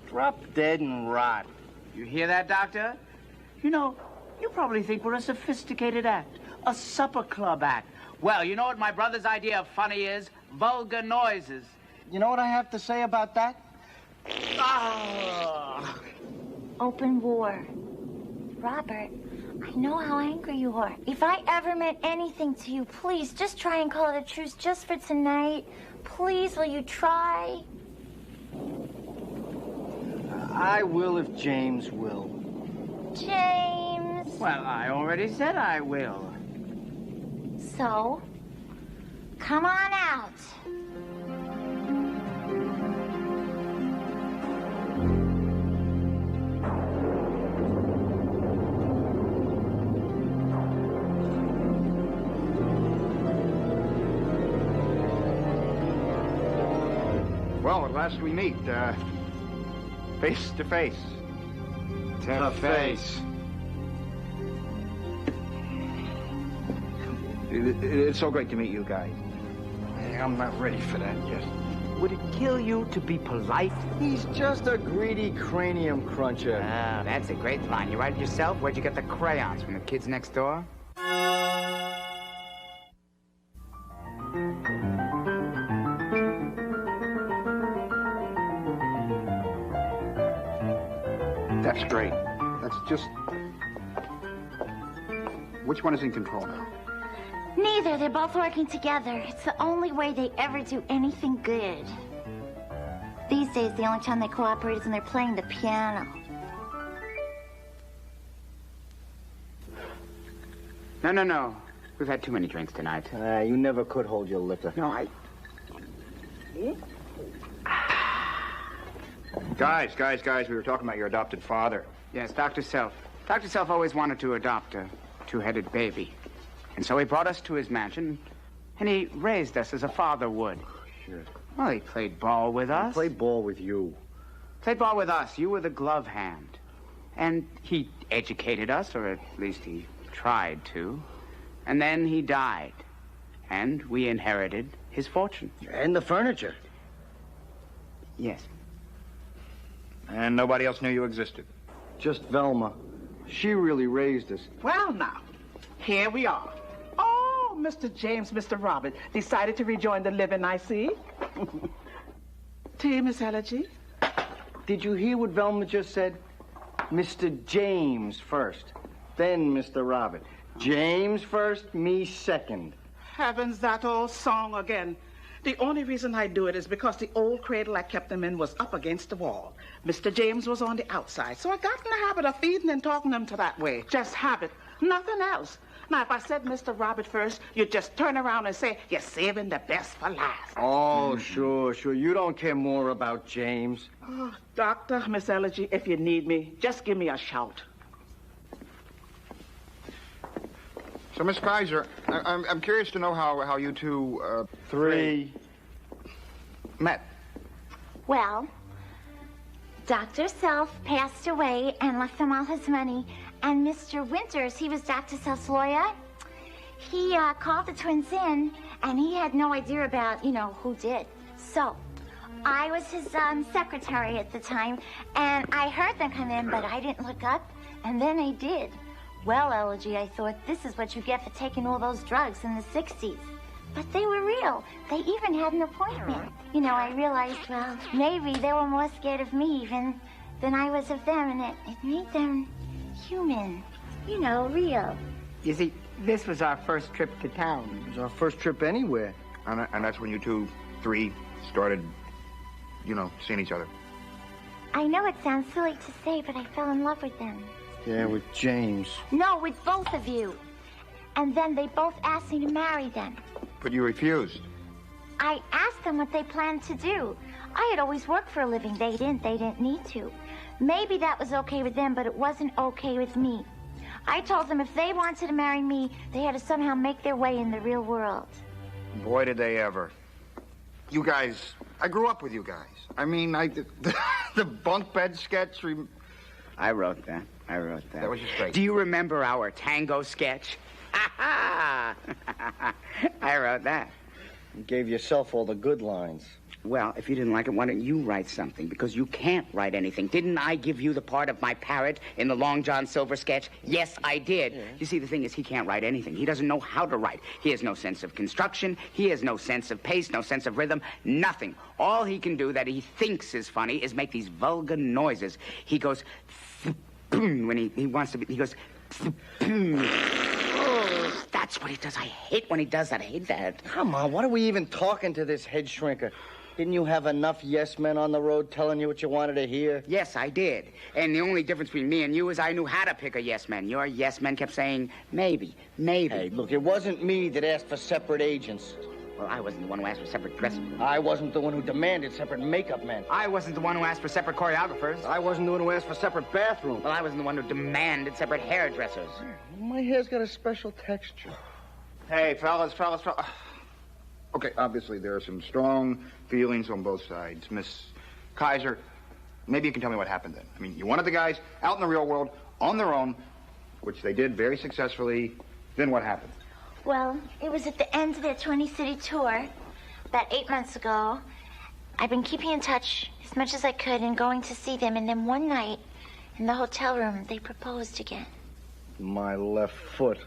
Drop dead and rot. You hear that, Doctor? You know, you probably think we're a sophisticated act. A supper club act. Well, you know what my brother's idea of funny is? Vulgar noises. You know what I have to say about that? Open war. Robert, I know how angry you are. If I ever meant anything to you, please, just try and call it a truce just for tonight. Please, will you try? I will if James will. James. Well, I already said I will. So, come on out. Well, at last we meet, face to face. To face. It's so great to meet you guys. I'm not ready for that yet. Would it kill you to be polite? He's just a greedy cranium cruncher. Ah, that's a great line. You write it yourself? Where'd you get the crayons? From the kids next door? That's great. That's just... Which one is in control now? Neither. They're both working together. It's the only way they ever do anything good. These days, the only time they cooperate is when they're playing the piano. No. We've had too many drinks tonight. You never could hold your liquor. No, I... Guys, we were talking about your adopted father. Yes, Dr. Self. Dr. Self always wanted to adopt a two-headed baby. And so he brought us to his mansion, and he raised us as a father would. Sure. Well, he played ball with us. He played ball with you. Played ball with us. You were the glove hand. And he educated us, or at least he tried to. And then he died. And we inherited his fortune. And the furniture. Yes. And nobody else knew you existed? Just Velma. She really raised us. Well, now, here we are. Oh, Mr. James, Mr. Robert decided to rejoin the living, I see. To you, Miss Elegy. Did you hear what Velma just said? Mr. James first, then Mr. Robert. James first, me second. Heavens, that old song again. The only reason I do it is because the old cradle I kept them in was up against the wall. Mr. James was on the outside, so I got in the habit of feeding and talking them to that way. Just habit, nothing else. Now, if I said Mr. Robert first, you'd just turn around and say, you're saving the best for last. Oh, sure. You don't care more about James. Oh, Doctor, Miss Elegy, if you need me, just give me a shout. So, Miss Kaiser, I'm curious to know how you two, Three. met. Well, Dr. Self passed away and left them all his money. And Mr. Winters, he was Dr. Self's lawyer. He called the twins in, and he had no idea about, who did. So, I was his secretary at the time, and I heard them come in, but I didn't look up, and then I did. Well, Elegy, I thought, this is what you get for taking all those drugs in the 60s. But they were real. They even had an appointment. I realized, well, maybe they were more scared of me even than I was of them, and it made them human. Real. You see, this was our first trip to town. It was our first trip anywhere. And that's when you three started, seeing each other. I know it sounds silly to say, but I fell in love with them. Yeah, with James. No, with both of you. And then they both asked me to marry them. But you refused. I asked them what they planned to do. I had always worked for a living. They didn't need to. Maybe that was okay with them, but it wasn't okay with me. I told them if they wanted to marry me, they had to somehow make their way in the real world. Boy, did they ever. You guys, I grew up with you guys. I mean, the bunk bed sketch. I wrote that. That was just great. Do you remember our tango sketch? I wrote that. You gave yourself all the good lines. Well, if you didn't like it, why don't you write something? Because you can't write anything. Didn't I give you the part of my parrot in the Long John Silver sketch? Yes, I did. Yeah. You see, the thing is, he can't write anything. He doesn't know how to write. He has no sense of construction. He has no sense of pace, no sense of rhythm, nothing. All he can do that he thinks is funny is make these vulgar noises. He goes, when he wants to be, he goes, that's what he does. I hate when he does that. I hate that. Come on, what are we even talking to this head shrinker? Didn't you have enough yes men on the road telling you what you wanted to hear? Yes, I did. And the only difference between me and you is I knew how to pick a yes man. Your yes men kept saying, maybe, maybe. Hey, look, it wasn't me that asked for separate agents. Well, I wasn't the one who asked for separate dressing rooms. I wasn't the one who demanded separate makeup men. I wasn't the one who asked for separate choreographers. I wasn't the one who asked for separate bathrooms. Well, I wasn't the one who demanded separate hairdressers. My hair's got a special texture. Hey, fellas. Okay, obviously there are some strong feelings on both sides. Miss Kaiser, maybe you can tell me what happened then. I mean, you wanted the guys out in the real world on their own, which they did very successfully. Then what happened? Well, it was at the end of their 20-city tour, about 8 months ago. I've been keeping in touch as much as I could and going to see them. And then one night, in the hotel room, they proposed again. My left foot.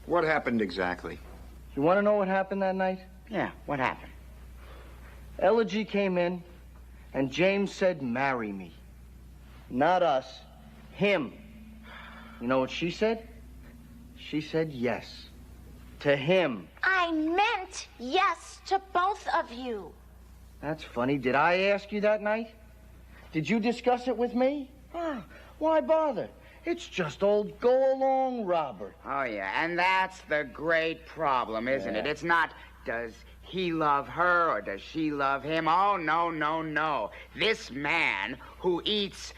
What happened exactly? You want to know what happened that night? Yeah, what happened? Elegy came in, and James said, marry me. Not us, him. You know what she said? She said yes. To him. I meant yes to both of you. That's funny. Did I ask you that night? Did you discuss it with me? Why bother? It's just old go-along Robert. Oh, yeah, and that's the great problem, isn't it? It's not, does he love her or does she love him? Oh, no. This man who eats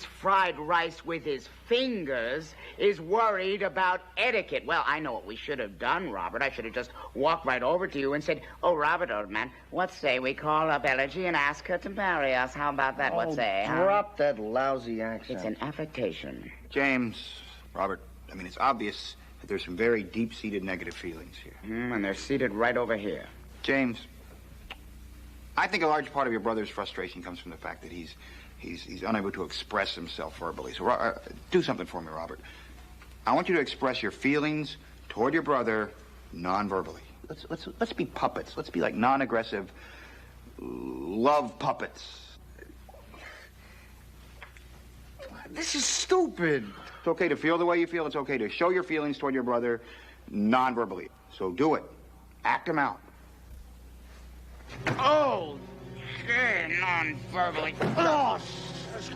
fried rice with his fingers is worried about etiquette. Well, I know what we should have done, Robert. I should have just walked right over to you and said, oh, Robert, old man, what say we call up Elegy and ask her to marry us? How about that? What say? Drop that lousy accent. It's an affectation. James, Robert, I mean, it's obvious that there's some very deep-seated negative feelings here. And they're seated right over here. James, I think a large part of your brother's frustration comes from the fact that he's unable to express himself verbally. So do something for me, Robert. I want you to express your feelings toward your brother non-verbally. Let's be puppets. Let's be like non-aggressive love puppets. This is stupid. It's okay to feel the way you feel. It's okay to show your feelings toward your brother non-verbally. So do it. Act them out. Oh, non-verbally. Oh,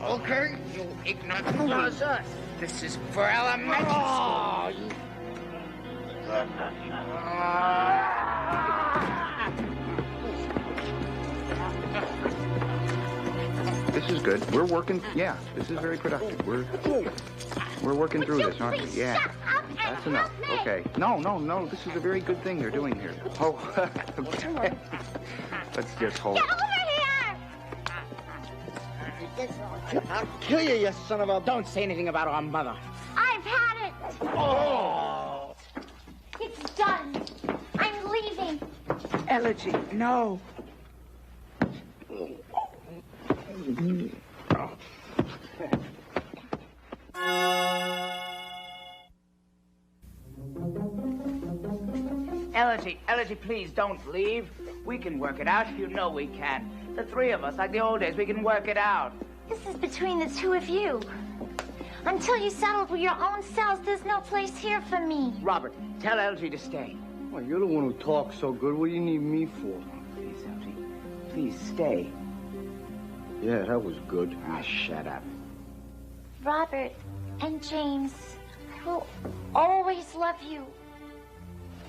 okay. You ignorant fool. This is for elementary school. This is good. We're working. Yeah, this is very productive. We're working through this, aren't we? Yeah. That's enough. Okay. No. This is a very good thing they're doing here. Oh. Let's just hold. Get over here! I'll kill you, you son of a... Don't say anything about our mother. I've had it. Oh! It's done. I'm leaving. Elegy, no. Elegy, please don't leave. We can work it out. You know we can. The three of us, like the old days, we can work it out. This is between the two of you. Until you settle with your own selves, there's no place here for me. Robert, tell Elegy to stay. Well, you're the one who talks so good. What do you need me for? Please, Elegy. Please stay. Yeah, that was good. Shut up. Robert, And James, I will always love you.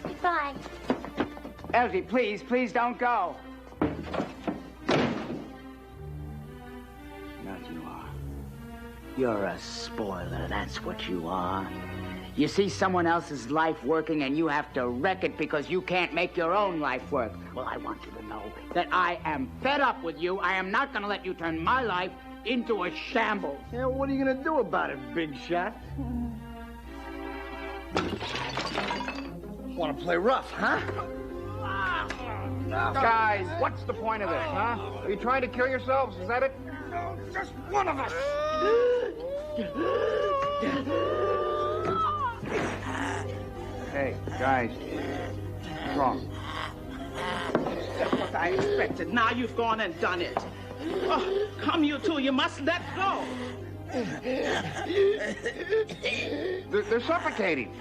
Goodbye. Elsie, please don't go. Now you are. You're a spoiler, that's what you are. You see someone else's life working and you have to wreck it because you can't make your own life work. Well, I want you to know that I am fed up with you. I am not going to let you turn my life into a shambles. Yeah, what are you going to do about it, big shot? Want to play rough, huh? Guys, what's the point of this, huh? Are you trying to kill yourselves? Is that it? No, just one of us. Hey, guys. What's wrong? That's what I expected. Now you've gone and done it. Oh, come, you two. You must let go. They're suffocating.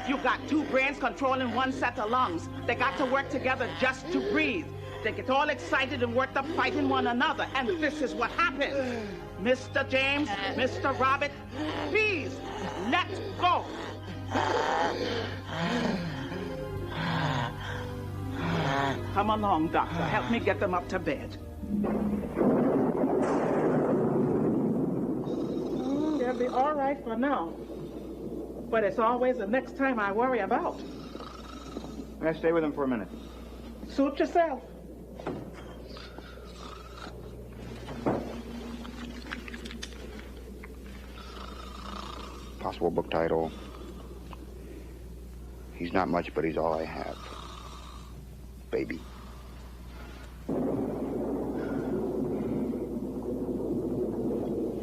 You got two brains controlling one set of lungs. They got to work together just to breathe. They get all excited and worked up fighting one another. And this is what happens. Mr. James, Mr. Robert, please, let go. Come along, Doctor. Help me get them up to bed. They'll be all right for now. But it's always the next time I worry about. Can I stay with him for a minute? Suit yourself. Possible book title. He's not much, but he's all I have. Baby.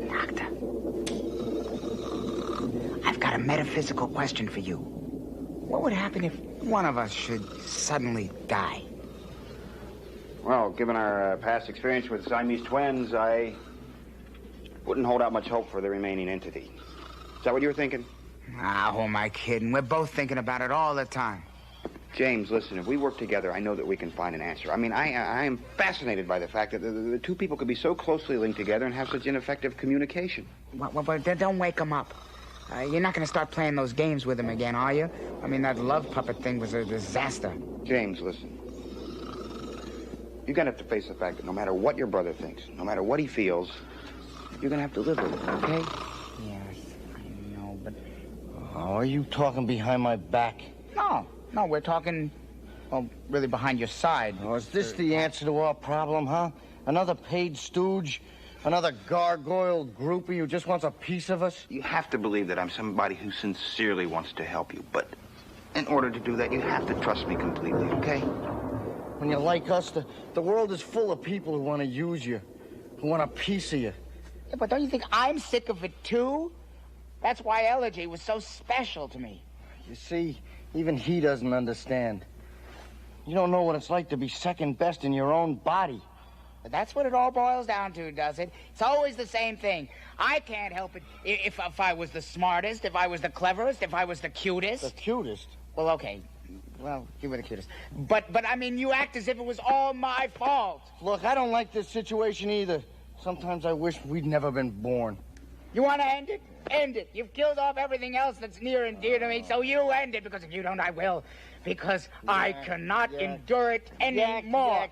Doctor, I've got a metaphysical question for you. What would happen if one of us should suddenly die? Well, given our past experience with Siamese twins, I wouldn't hold out much hope for the remaining entity. Is that what you were thinking? Ah, who am I kidding? We're both thinking about it all the time. James, listen, if we work together, I know that we can find an answer. I mean, I am fascinated by the fact that the two people could be so closely linked together and have such ineffective communication. Well, don't wake him up. You're not going to start playing those games with him again, are you? I mean, that love puppet thing was a disaster. James, listen. You're going to have to face the fact that no matter what your brother thinks, no matter what he feels, you're going to have to live with it, okay? Yes, I know, but... Oh, are you talking behind my back? No, we're talking, well, really behind your side. Oh, is this the answer to our problem, huh? Another paid stooge? Another gargoyle groupie who just wants a piece of us? You have to believe that I'm somebody who sincerely wants to help you, but in order to do that, you have to trust me completely, okay? When you're like us, the world is full of people who want to use you, who want a piece of you. Yeah, but don't you think I'm sick of it, too? That's why Elegy was so special to me. You see, even he doesn't understand. You don't know what it's like to be second best in your own body. But that's what it all boils down to, does it? It's always the same thing. I can't help it if I was the smartest, if I was the cleverest, if I was the cutest. The cutest? Well, okay. Well, you were the cutest. But I mean, you act as if it was all my fault. Look, I don't like this situation either. Sometimes I wish we'd never been born. You want to end it? End it. You've killed off everything else that's near and dear to me, so you end it, because if you don't, I will. Because I cannot endure it anymore.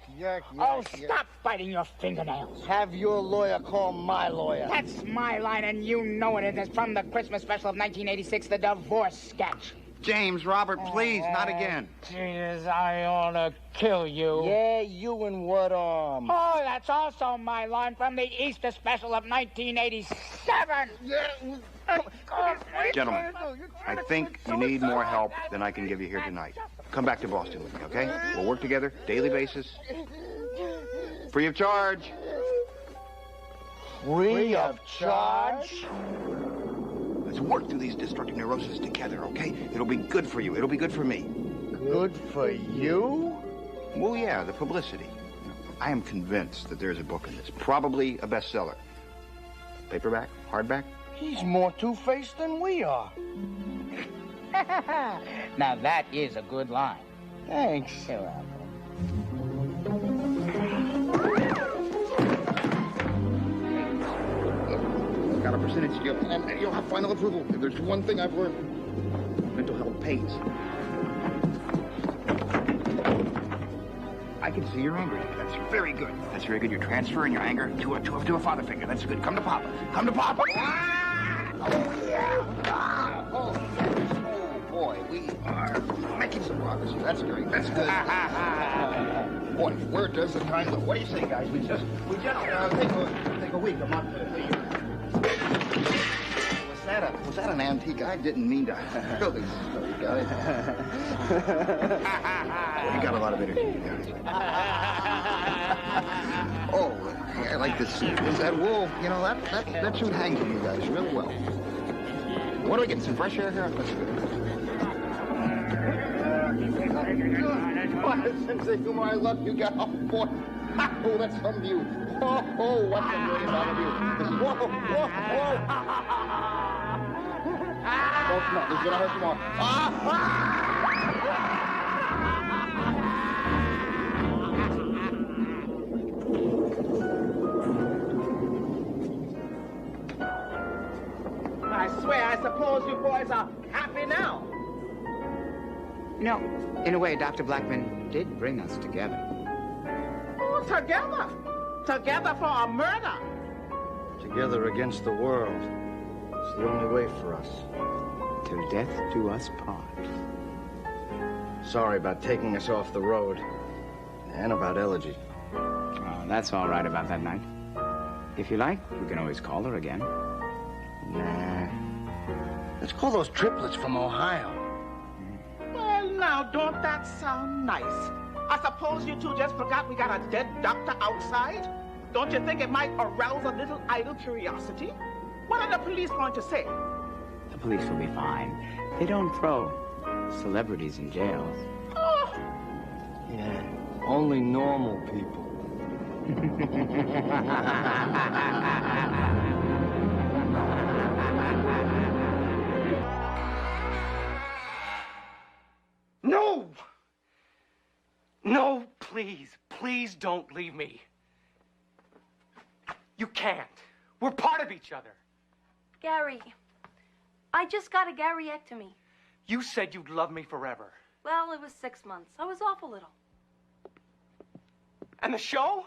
Stop biting your fingernails. Have your lawyer call my lawyer. That's my line, and you know it. It's from the Christmas special of 1986, the divorce sketch. James, Robert, please, not again. Jesus, I ought to kill you. Yeah, you and what arm? Oh, that's also my line from the Easter special of 1987. Gentlemen, I think you need more help than I can give you here tonight. Come back to Boston with me, okay? We'll work together, daily basis. Free of charge. Free of charge? Let's work through these destructive neuroses together, okay? It'll be good for you. It'll be good for me. Good for you? Well, yeah, the publicity. I am convinced that there's a book in this. Probably a bestseller. Paperback? Hardback? He's more two-faced than we are. Now that is a good line. Thanks. You're welcome. Got a percentage skill, and you'll have final approval. If there's one thing I've learned, mental health pays. I can see you're angry. That's very good. That's very good. You're transferring your anger to a father figure. That's good. Come to Papa. Come to Papa. Ah! Oh, yeah. Ah! Oh, yes. Oh, boy. We are making some progress here. That's great. That's good. Boy, where does the time go? What do you say, guys? We just take a week, a month. Was that an antique? I didn't mean to really sorry, guys. You got a lot of energy, guys. Oh, I like this suit. Is that wool? You know, that suit hangs on you guys really well. What do we get? Some fresh air here? That's good. What a sense of humor. I love you guys. Oh, boy. Oh, that's some view. Oh, what's a million dollar view? Whoa, whoa, whoa. Oh, come on. This is going to hurt you more. I swear, I suppose you boys are happy now. You know, in a way, Dr. Blackman did bring us together. Oh, together. Together for a murder. Together against the world. It's the only way for us. Till death do us part. Sorry about taking us off the road. And about Elegy. Oh, that's all right about that night. If you like, we can always call her again. Nah. Let's call those triplets from Ohio. Well, now, don't that sound nice? I suppose you two just forgot we got a dead doctor outside? Don't you think it might arouse a little idle curiosity? What are the police going to say? The police will be fine. They don't throw celebrities in jails. Oh. Yeah, only normal people. No! No, please, please don't leave me. You can't. We're part of each other. Gary, I just got a Garyectomy. You said you'd love me forever. Well, it was 6 months. I was off a little. And the show?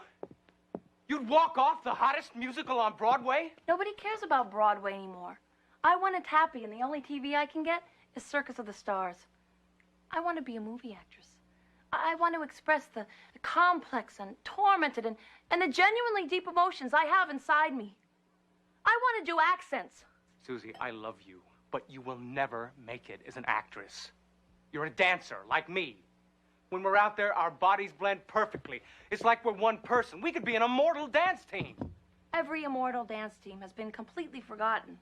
You'd walk off the hottest musical on Broadway? Nobody cares about Broadway anymore. I want it happy, and the only TV I can get is Circus of the Stars. I want to be a movie actress. I want to express the complex and tormented and the genuinely deep emotions I have inside me. I want to do accents. Susie, I love you, but you will never make it as an actress. You're a dancer, like me. When we're out there, our bodies blend perfectly. It's like we're one person. We could be an immortal dance team. Every immortal dance team has been completely forgotten.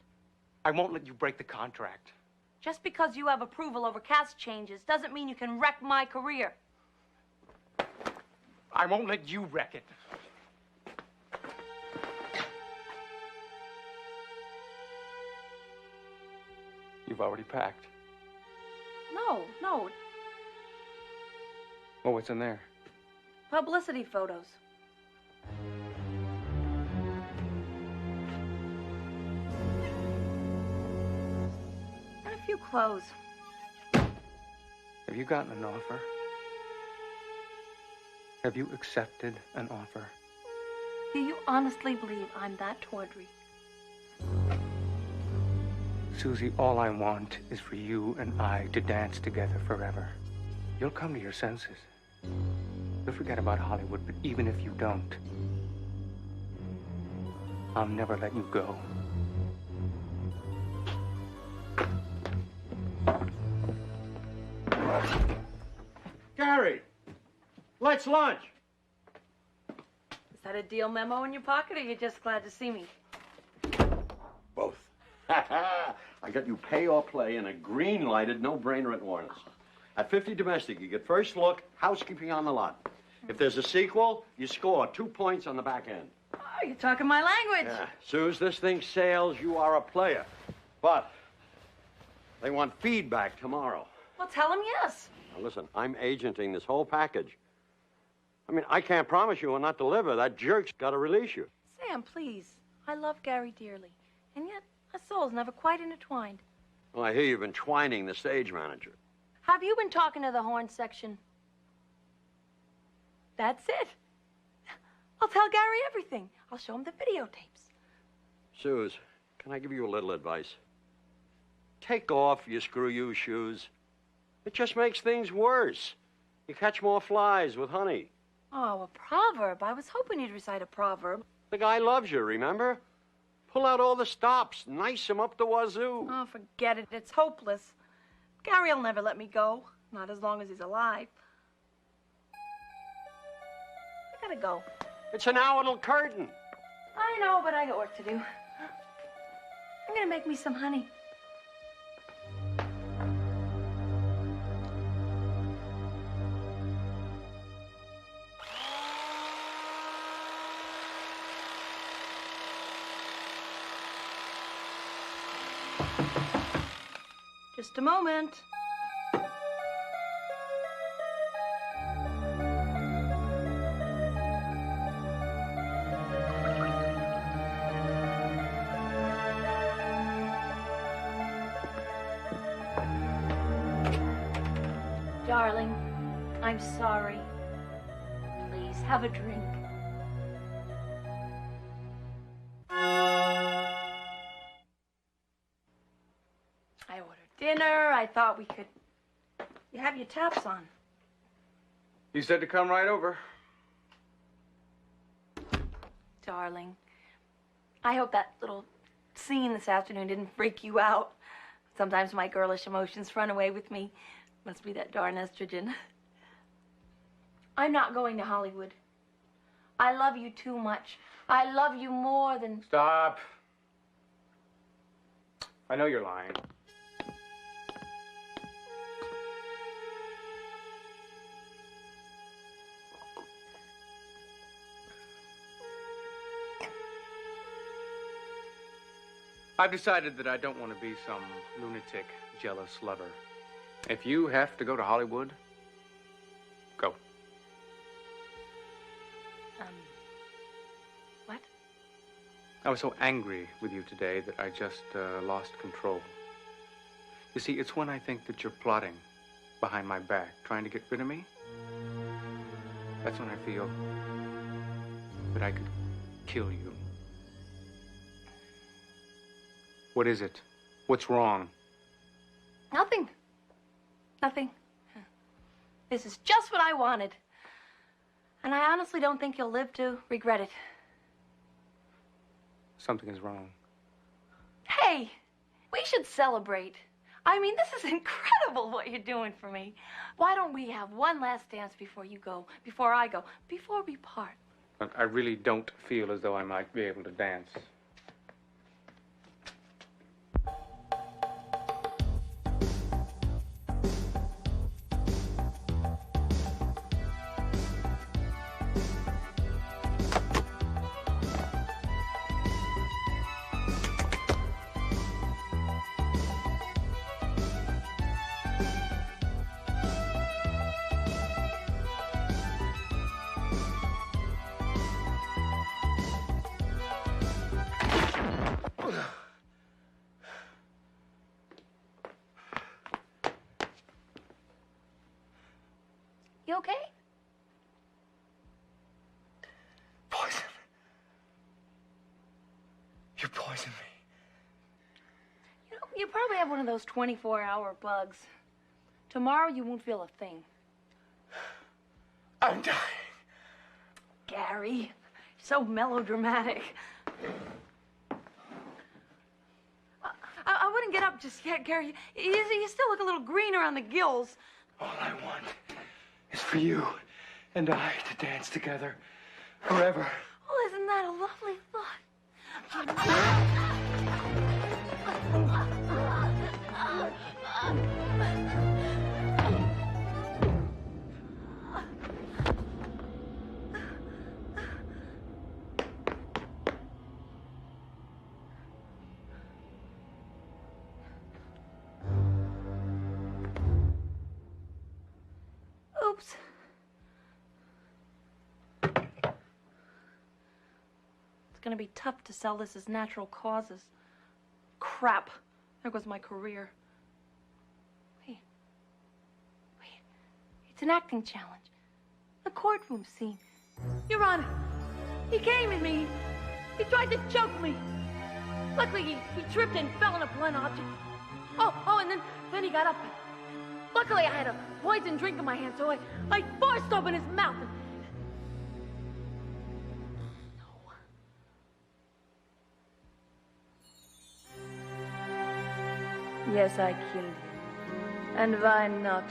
I won't let you break the contract. Just because you have approval over cast changes doesn't mean you can wreck my career. I won't let you wreck it. You've already packed. No. Well, what's in there? Publicity photos. And a few clothes. Have you gotten an offer? Have you accepted an offer? Do you honestly believe I'm that tawdry? Susie, all I want is for you and I to dance together forever. You'll come to your senses. You'll forget about Hollywood, but even if you don't, I'll never let you go. Gary, let's lunch. Is that a deal memo in your pocket, or you're just glad to see me? Both. I got you pay or play and a green-lighted, no-brainer at Warner's. At 50 domestic, you get first look, housekeeping on the lot. If there's a sequel, you score 2 points on the back end. Oh, you're talking my language. Yeah. Soon as this thing sails, you are a player. But they want feedback tomorrow. Well, tell him yes. Now, listen, I'm agenting this whole package. I mean, I can't promise you will not deliver. That jerk's got to release you. Sam, please. I love Gary dearly. And yet, Our souls never quite intertwined. Well, I hear you've been twining the stage manager. Have you been talking to the horn section? That's it. I'll tell Gary everything. I'll show him the videotapes. Suze, can I give you a little advice? Take off your screw-you shoes. It just makes things worse. You catch more flies with honey. Oh, a proverb. I was hoping you'd recite a proverb. The guy loves you, remember? Pull out all the stops. Nice him up the wazoo. Oh, forget it. It's hopeless. Gary'll never let me go. Not as long as he's alive. I gotta go. It's an hour curtain. I know, but I got work to do. I'm gonna make me some honey. Just a moment. Darling, I'm sorry. Please, have a drink. I ordered dinner. I thought we could... You have your taps on. You said to come right over. Darling, I hope that little scene this afternoon didn't freak you out. Sometimes my girlish emotions run away with me. Must be that darn estrogen. I'm not going to Hollywood. I love you too much. I love you more than... Stop. I know you're lying. I've decided that I don't want to be some lunatic, jealous lover. If you have to go to Hollywood, go. What? I was so angry with you today that I just lost control. You see, it's when I think that you're plotting behind my back, trying to get rid of me. That's when I feel that I could kill you. What is it? What's wrong? Nothing. Nothing. This is just what I wanted. And I honestly don't think you'll live to regret it. Something is wrong. Hey, we should celebrate. I mean, this is incredible what you're doing for me. Why don't we have one last dance before you go, before I go, before we part? But I really don't feel as though I might be able to dance. You okay? Poison. You poisoned me. You know, you probably have one of those 24-hour bugs. Tomorrow you won't feel a thing. I'm dying. Gary, so melodramatic. I wouldn't get up just yet, Gary. You still look a little green around the gills. All I want is for you and I to dance together forever. Oh, isn't that a lovely Oops. It's gonna be tough to sell this as natural causes. crap. There goes my career. Wait. It's an acting challenge. A courtroom scene. Your Honor, he came at me. He tried to choke me. Luckily, he tripped and fell on a blunt object. Oh, and then he got up. Luckily, I had a poison drink in my hand, so I forced open his mouth. Yes, I killed him. And why not?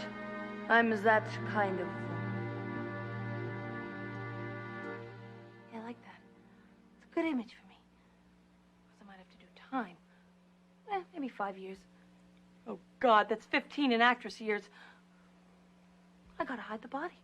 I'm that kind of woman. Yeah, I like that. It's a good image for me. Because I might have to do time. Maybe 5 years. Oh, God, that's 15 in actress years. I gotta hide the body.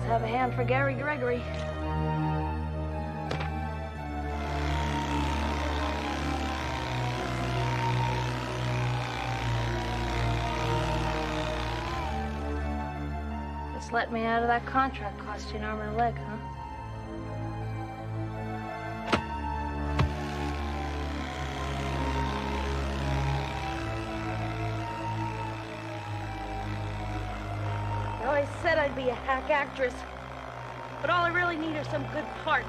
Have a hand for Gary Gregory. Just let me out of that contract cost you an arm and a leg, huh? I always said I'd be a hack actress, but all I really need are some good parts.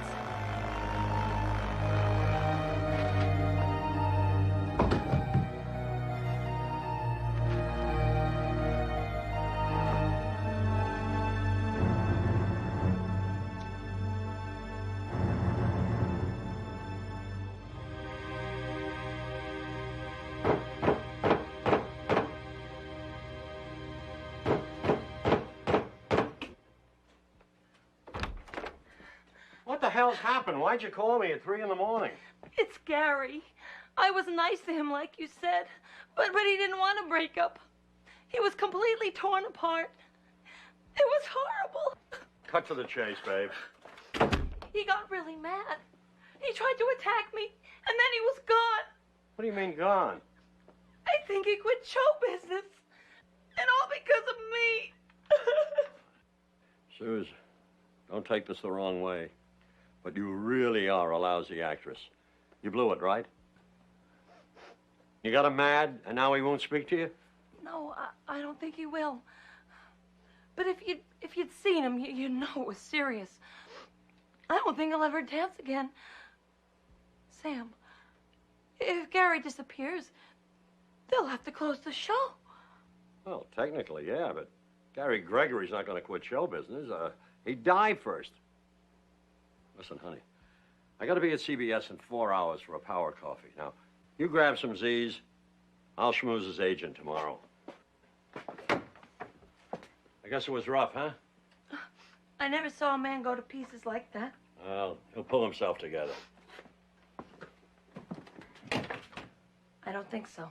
What the hell's happened? Why'd you call me at 3 in the morning? It's Gary. I was nice to him, like you said, but he didn't want to break up. He was completely torn apart. It was horrible. Cut to the chase, babe. He got really mad. He tried to attack me, and then he was gone. What do you mean gone? I think he quit show business. And all because of me. Suze, don't take this the wrong way, but you really are a lousy actress. You blew it, right? You got him mad, and now he won't speak to you? No, I don't think he will. But if you'd seen him, you'd know it was serious. I don't think he'll ever dance again. Sam, if Gary disappears, they'll have to close the show. Well, technically, yeah, but Gary Gregory's not going to quit show business. He died first. Listen, honey, I got to be at CBS in 4 hours for a power coffee. Now, you grab some Z's. I'll schmooze his agent tomorrow. I guess it was rough, huh? I never saw a man go to pieces like that. Well, he'll pull himself together. I don't think so.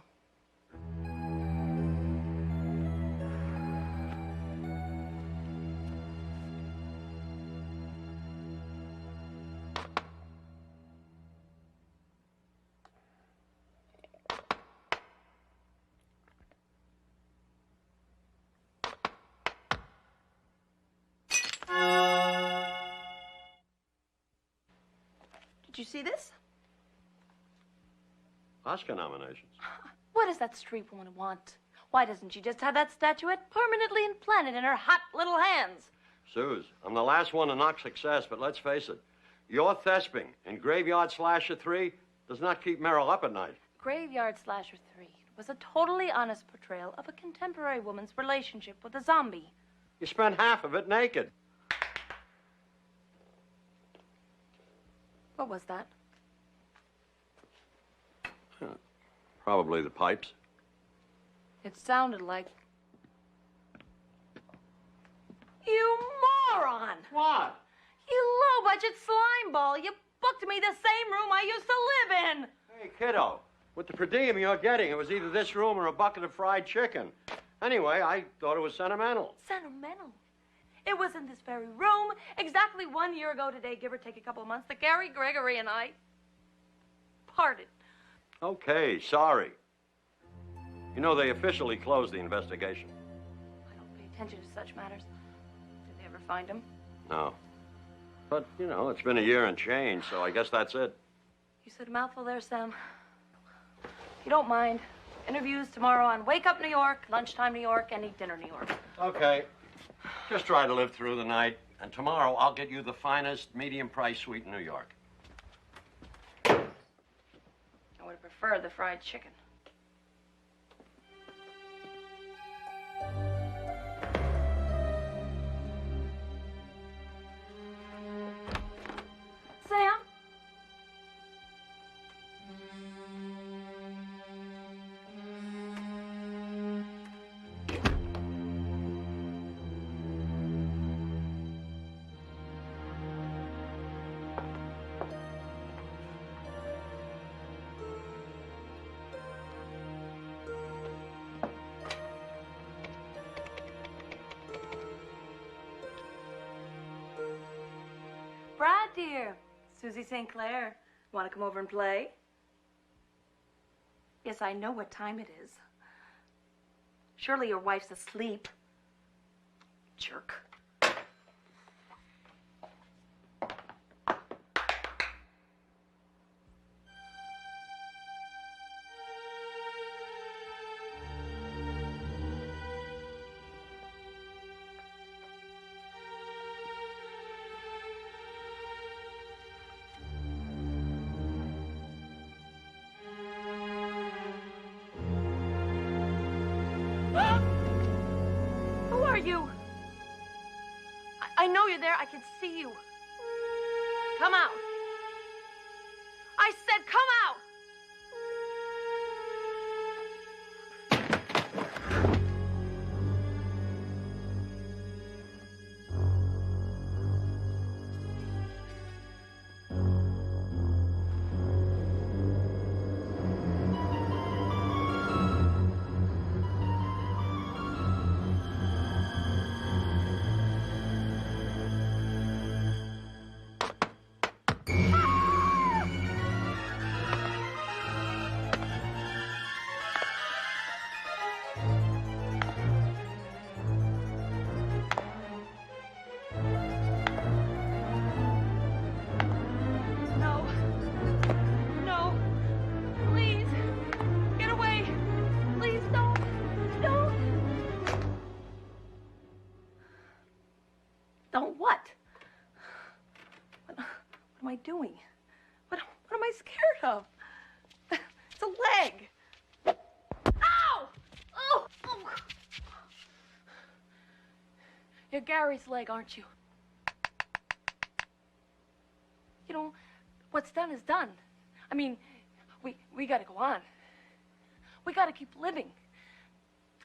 Did you see this? Oscar nominations. What does that street woman want? Why doesn't she just have that statuette permanently implanted in her hot little hands? Suze, I'm the last one to knock success, but let's face it. Your thesping in Graveyard Slasher 3 does not keep Meryl up at night. Graveyard Slasher 3 was a totally honest portrayal of a contemporary woman's relationship with a zombie. You spent half of it naked. What was that? Probably the pipes. It sounded like... moron! What? You low-budget slime ball. You booked me the same room I used to live in. Hey, kiddo, with the per diem you're getting, it was either this room or a bucket of fried chicken. Anyway, I thought it was sentimental. Sentimental? It was in this very room, exactly 1 year ago today, give or take a couple of months, that Gary Gregory and I parted. Okay, sorry. You know, they officially closed the investigation. I don't pay attention to such matters. Did they ever find him? No. But, you know, it's been a year and change, so I guess that's it. You said a mouthful there, Sam. If you don't mind, interviews tomorrow on Wake Up New York, Lunchtime New York, and Eat Dinner New York. Okay. Just try to live through the night, and tomorrow I'll get you the finest medium price suite in New York. I would have preferred the fried chicken. Sam? Brad, dear. Susie St. Clair. Want to come over and play? Yes, I know what time it is. Surely your wife's asleep. Jerk. Who are you? I know you're there. I can see you. Come out. I said come out. No. No. Please. Get away. Please don't. Don't. Don't what? What am I doing? What am I scared of? It's a leg. Ow! Oh! Oh! You're Gary's leg, aren't you? You know, what's done is done. I mean, we gotta go on. We gotta keep living.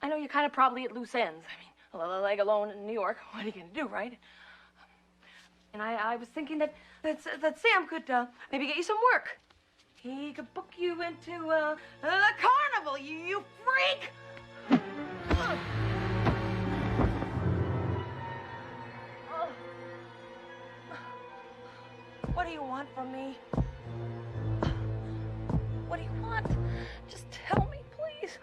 I know you're kind of probably at loose ends. I mean, a leg alone in New York, what are you gonna do, right? And I was thinking that Sam could maybe get you some work. He could book you into the carnival, you freak! What do you want from me? What do you want? Just tell me, please.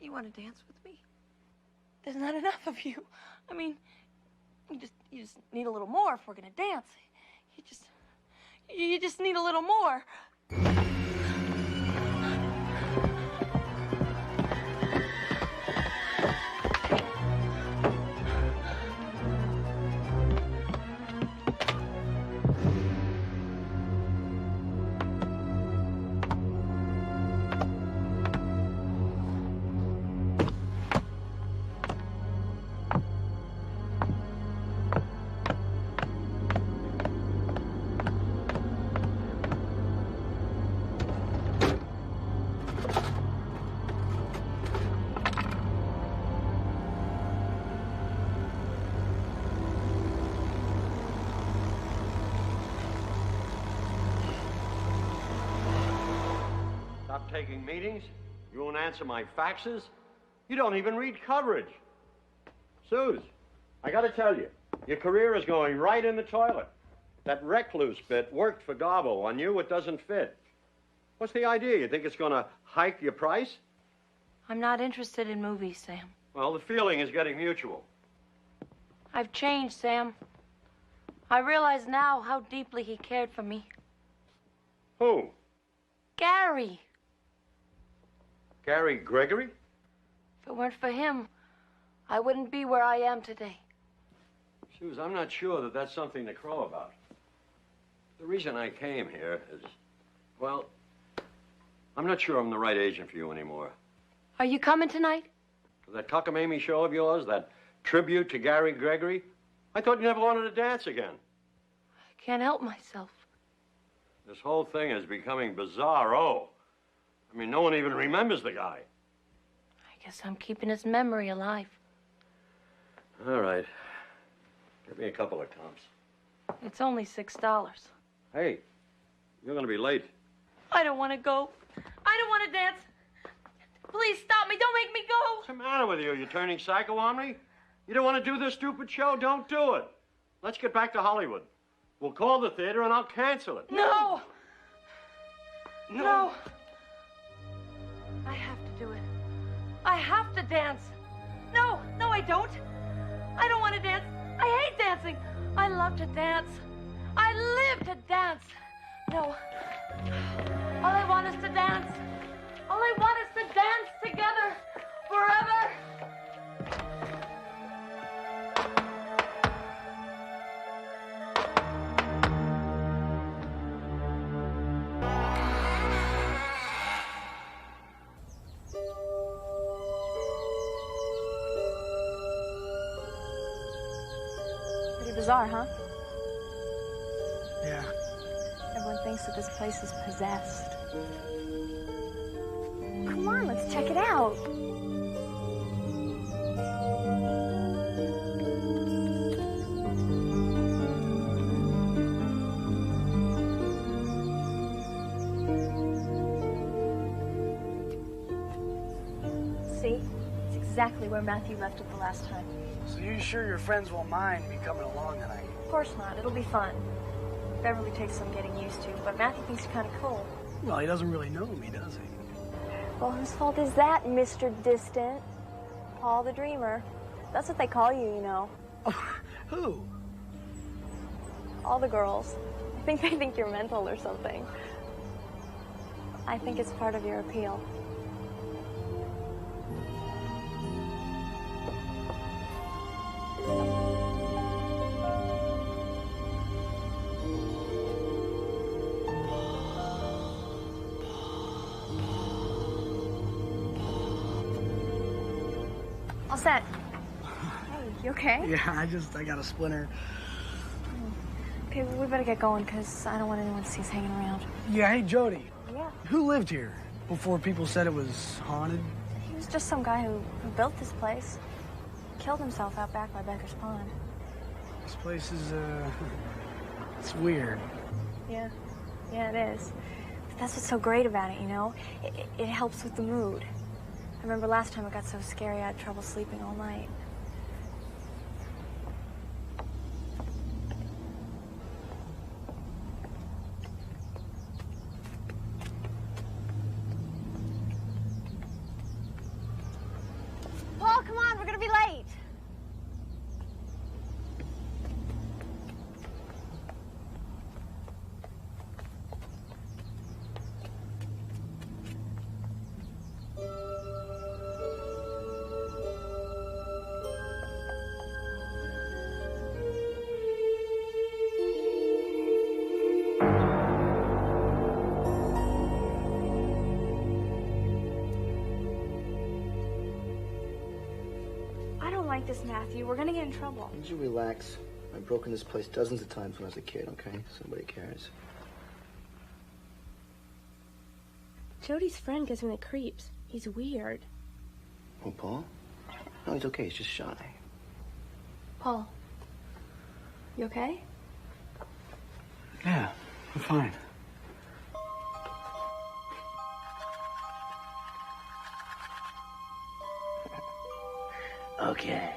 You want to dance with me? There's not enough of you. I mean, you just need a little more if we're gonna dance. You just need a little more. stop taking meetings. You won't answer my faxes. You don't even read coverage. Suze, I gotta tell you, your career is going right in the toilet. That recluse bit worked for Garbo. On you, it doesn't fit. What's the idea? You think it's gonna hike your price? I'm not interested in movies, Sam. Well, the feeling is getting mutual. I've changed, Sam. I realize now how deeply he cared for me. Who? Gary. Gary Gregory? If it weren't for him, I wouldn't be where I am today. Suze, I'm not sure that that's something to crow about. The reason I came here is, well, I'm not sure I'm the right agent for you anymore. Are you coming tonight? That cockamamie show of yours, that tribute to Gary Gregory, I thought you never wanted to dance again. I can't help myself. This whole thing is becoming bizarro. I mean, no one even remembers the guy. I guess I'm keeping his memory alive. All right. Give me a couple of comps. It's only $6. Hey, you're going to be late. I don't want to go. I don't want to dance. Please stop me. Don't make me go. What's the matter with you? You turning psycho on me? You don't want to do this stupid show? Don't do it. Let's get back to Hollywood. We'll call the theater and I'll cancel it. No. No. I have to do it. I have to dance. No, I don't. I don't want to dance. I hate dancing. I love to dance. I live to dance. No. All I want is to dance. All I want is to dance together forever. Pretty bizarre, huh? Yeah. Everyone thinks that this place is possessed. Come on, let's check it out. See? It's exactly where Matthew left it the last time. So you sure your friends won't mind me coming along tonight? Of course not. It'll be fun. Beverly takes some getting used to, but Matthew thinks you're kind of cool. Well, he doesn't really know me, does he? Well, whose fault is that, Mr. Distant? Paul the Dreamer. That's what they call you, you know. Who? All the girls. I think they think you're mental or something. I think it's part of your appeal. All set. Hey, you okay? Yeah, I got a splinter. Okay, well, we better get going, because I don't want anyone to see us hanging around. Yeah, hey, Jody. Yeah. Who lived here before people said it was haunted? He was just some guy who built this place. Killed himself out back by Becker's Pond. This place is, it's weird. Yeah, it is. But that's what's so great about it, you know? It helps with the mood. I remember last time it got so scary I had trouble sleeping all night. Paul, come on, we're gonna be late. I don't like this, Matthew. We're gonna get in trouble. Would you relax? I've broken this place dozens of times when I was a kid, okay? Somebody cares. Jody's friend gives me the creeps. He's weird. Oh, Paul? No, he's okay. He's just shy. Paul, you okay? Yeah, I'm fine. Okay.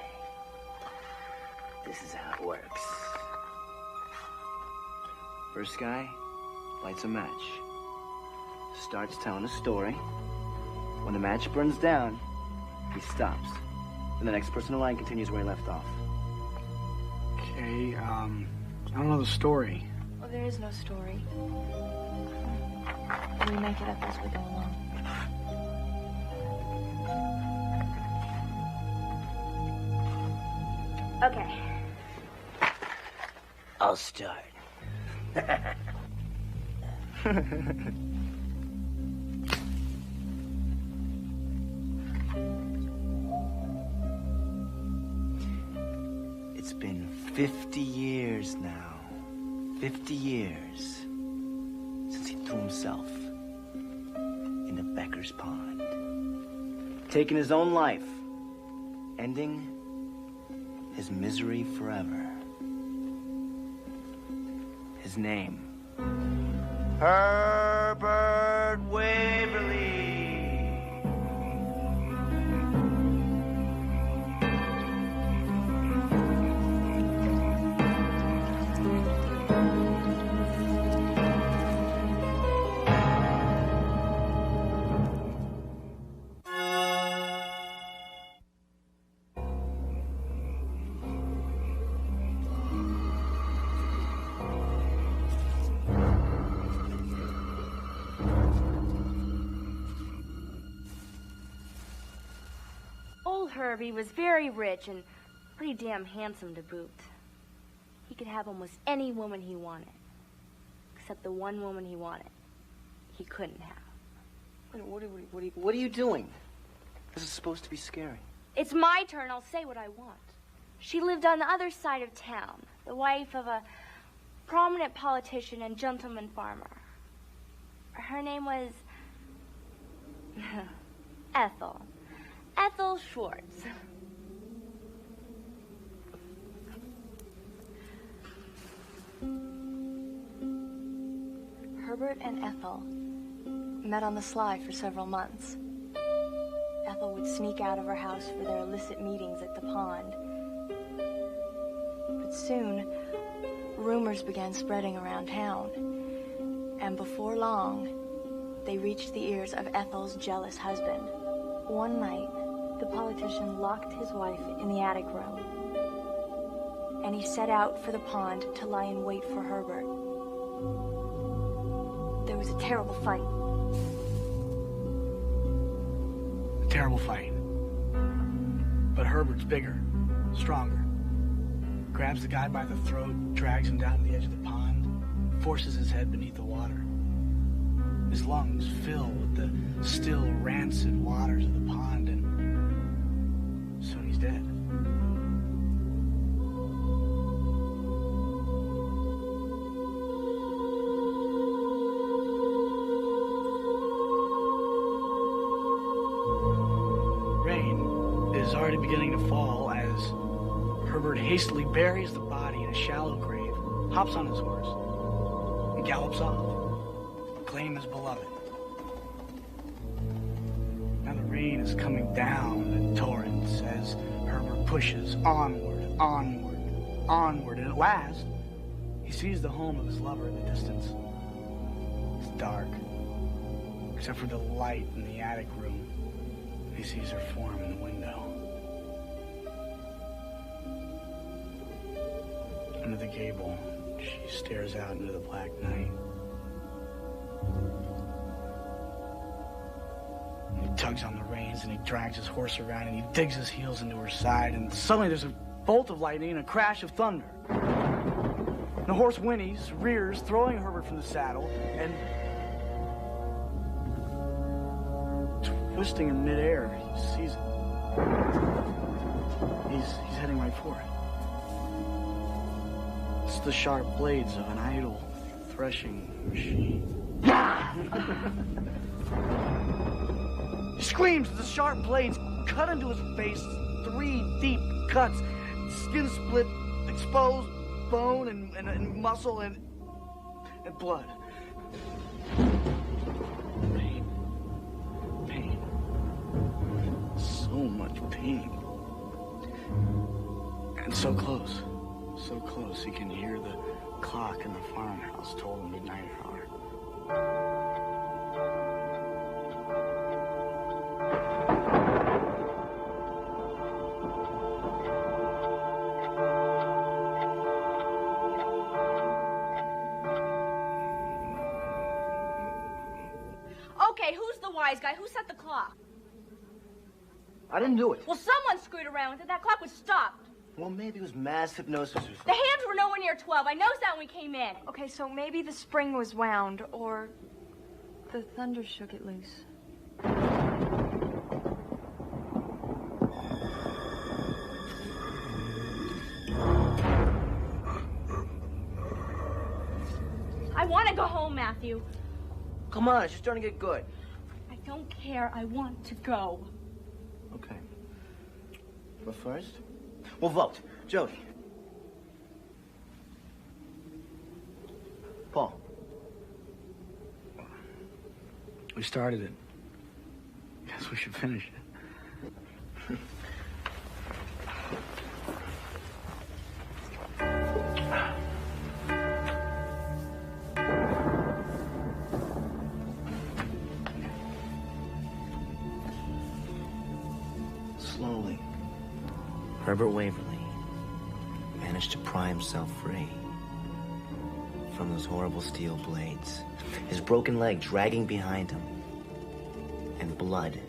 This is how it works. First guy lights a match. Starts telling a story. When the match burns down, he stops. And the next person in line continues where he left off. Okay, I don't know the story. Well, there is no story. We make it up as we go along. Okay. I'll start. It's been 50 years now. 50 years since he threw himself into Becker's Pond. Taking his own life. Ending his misery forever. His name. Herbert Waverly. Old Herbie was very rich and pretty damn handsome to boot. He could have almost any woman he wanted. Except the one woman he wanted, he couldn't have. What are you doing? This is supposed to be scary. It's my turn, I'll say what I want. She lived on the other side of town, the wife of a prominent politician and gentleman farmer. Her name was Ethel. Ethel Schwartz. Herbert and Ethel met on the sly for several months. Ethel would sneak out of her house for their illicit meetings at the pond. But soon, rumors began spreading around town. And before long, they reached the ears of Ethel's jealous husband. One night, the politician locked his wife in the attic room. And he set out for the pond to lie in wait for Herbert. There was a terrible fight. A terrible fight. But Herbert's bigger, stronger. Grabs the guy by the throat, drags him down to the edge of the pond, forces his head beneath the water. His lungs fill with the still, rancid waters of the pond, and soon he's dead. Rain is already beginning to fall as Herbert hastily buries the body in a shallow grave, hops on his horse, and gallops off. Claim his beloved. Now the rain is coming down in torrents as Herbert pushes onward, onward, onward, and at last he sees the home of his lover in the distance. It's dark, except for the light in the attic room. He sees her form in the window. Under the gable, she stares out into the black night. He tugs on the reins and he drags his horse around and he digs his heels into her side, and suddenly there's a bolt of lightning and a crash of thunder. The horse whinnies, rears, throwing Herbert from the saddle, and twisting in midair, he sees it. He's heading right for it. It's the sharp blades of an idle threshing machine. He screams as the sharp blades cut into his face, 3 deep cuts, skin split, exposed bone and muscle and blood. Pain. So much pain. And so close. So close he can hear the clock in the farmhouse toll the midnight hour. Okay, who's the wise guy? Who set the clock? I didn't do it. Well, someone screwed around with it. That clock was stopped. Well, maybe it was mass hypnosis or something. The hands were nowhere near 12. I noticed that when we came in. Okay, so maybe the spring was wound, or the thunder shook it loose. I want to go home, Matthew. Come on, it's just starting to get good. I don't care. I want to go. Okay. But first, we'll vote. Jody. Paul. We started it. Guess we should finish it. Slowly, Herbert Waverly managed to pry himself free from those horrible steel blades, his broken leg dragging behind him, and blood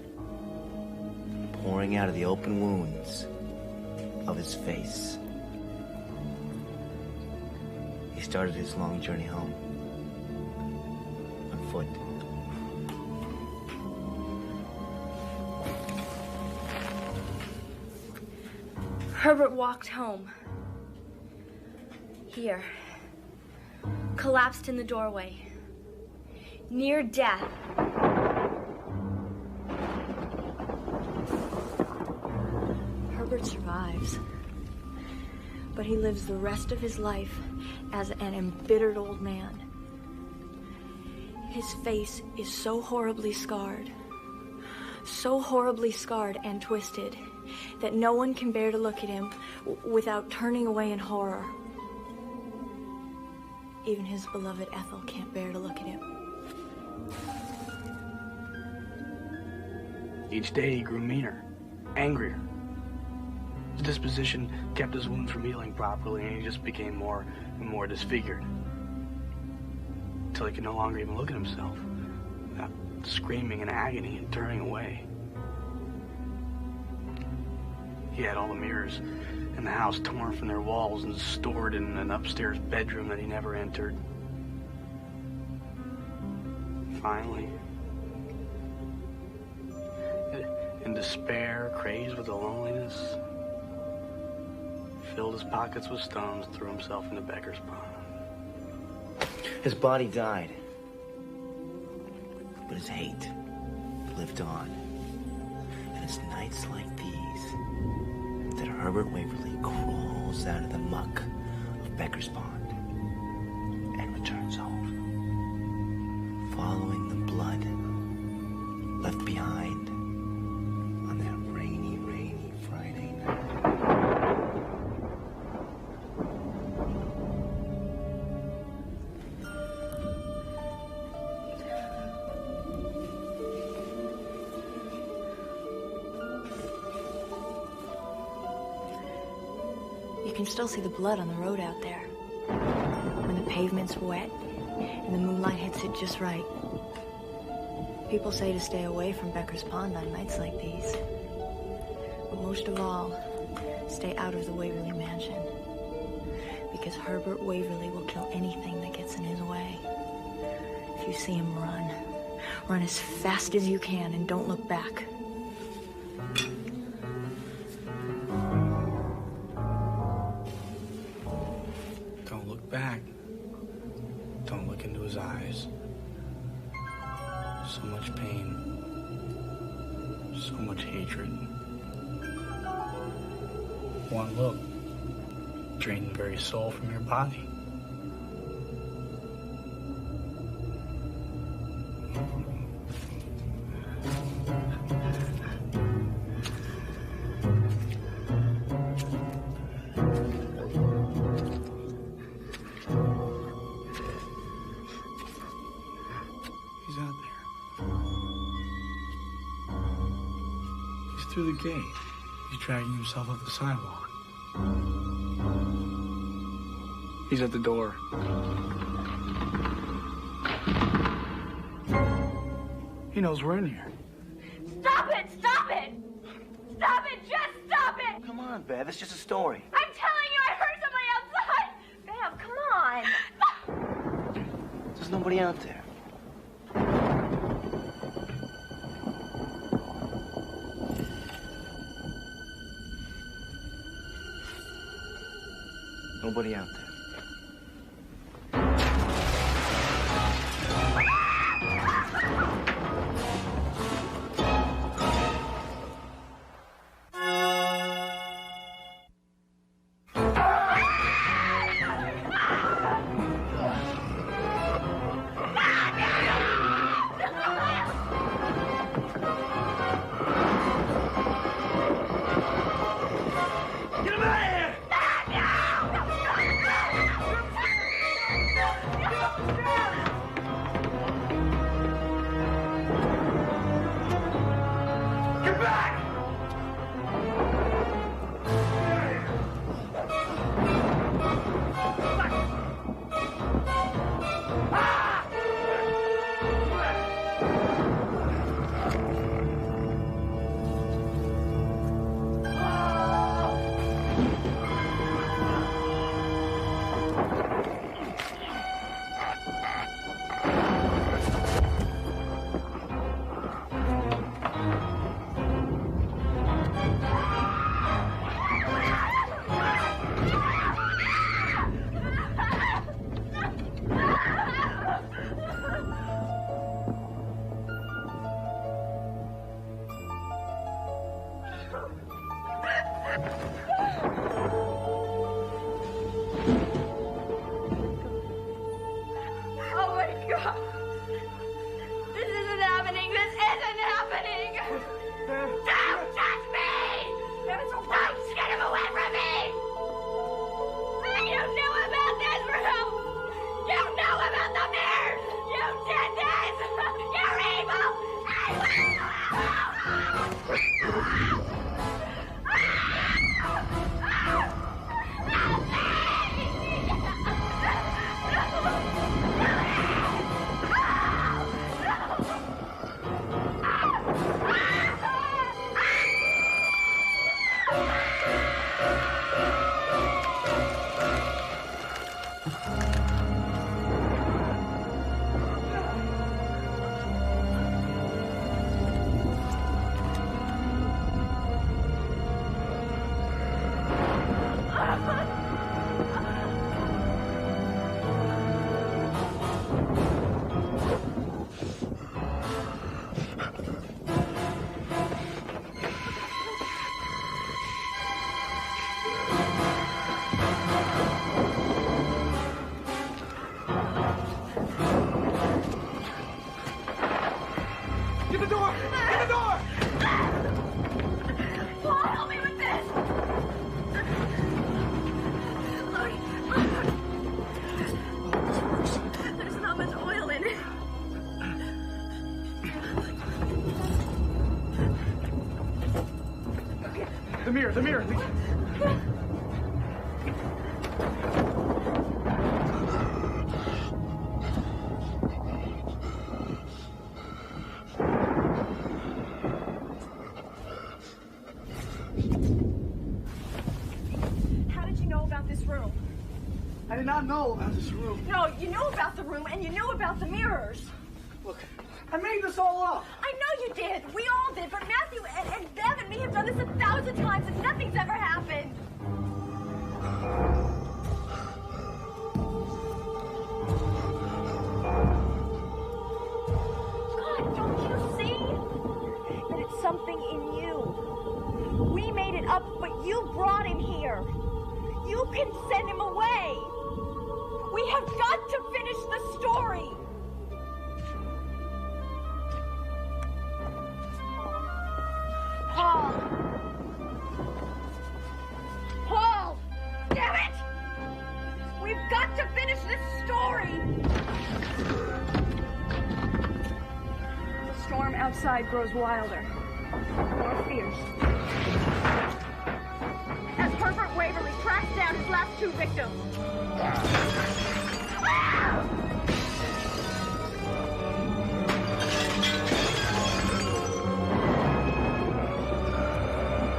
pouring out of the open wounds of his face. He started his long journey home on foot. Herbert walked home. Here. Collapsed in the doorway. Near death. Herbert survives. But he lives the rest of his life as an embittered old man. His face is so horribly scarred and twisted, that no one can bear to look at him without turning away in horror. Even his beloved Ethel can't bear to look at him. Each day he grew meaner, angrier. His disposition kept his wounds from healing properly, and he just became more and more disfigured. Until he could no longer even look at himself without screaming in agony and turning away. He had all the mirrors in the house torn from their walls and stored in an upstairs bedroom that he never entered. Finally, in despair, crazed with the loneliness, filled his pockets with stones, threw himself into Becker's Pond. His body died, but his hate lived on. And it's nights like these that Herbert Waverly crawls out of the muck of Becker's Pond and returns home, following the blood left behind on that rainy, rainy Friday night. You can still see the blood on the road out there. When the pavement's wet and the moonlight hits it just right. People say to stay away from Becker's Pond on nights like these. But most of all, stay out of the Waverly mansion. Because Herbert Waverly will kill anything that gets in his way. If you see him run, run as fast as you can and don't look back. Don't look back. Don't look into his eyes. So much pain. So much hatred. One look drained the very soul from your body. through the gate. He's dragging himself up the sidewalk. He's at the door. He knows we're in here. Stop it! Stop it! Stop it! Just stop it! Come on, Bev. It's just a story. I'm telling you, I heard somebody outside! Bev, come on! There's nobody out there. Nobody out there. Oh my God! This isn't happening! This isn't happening! Don't touch me! Don't get him away from me! You knew about this room! You knew about the mirrors! You did this! You're evil! Get the door! Get the door! Paul, help me with this! There's not much oil in it. The mirror, the mirror. How did you know about this room? I did not know about this room. No, you knew about the room and you knew about the mirrors. Look, I made this all up. I know you did. We all did. But Matthew and Bev and me have done this 1,000 times and nothing's ever happened. God, don't you see that it's something in you? We made it up, but you brought him here. You can send him away. We have got to finish the story. Paul. Paul! Damn it! We've got to finish this story. The storm outside grows wilder, more fierce. his last two victims.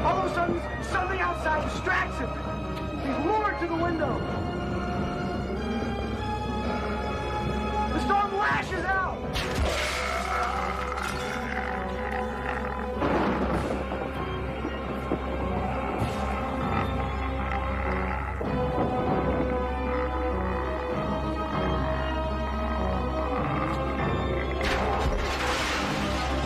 All of a sudden, something outside distracts him. He's lured to the window. The storm lashes out.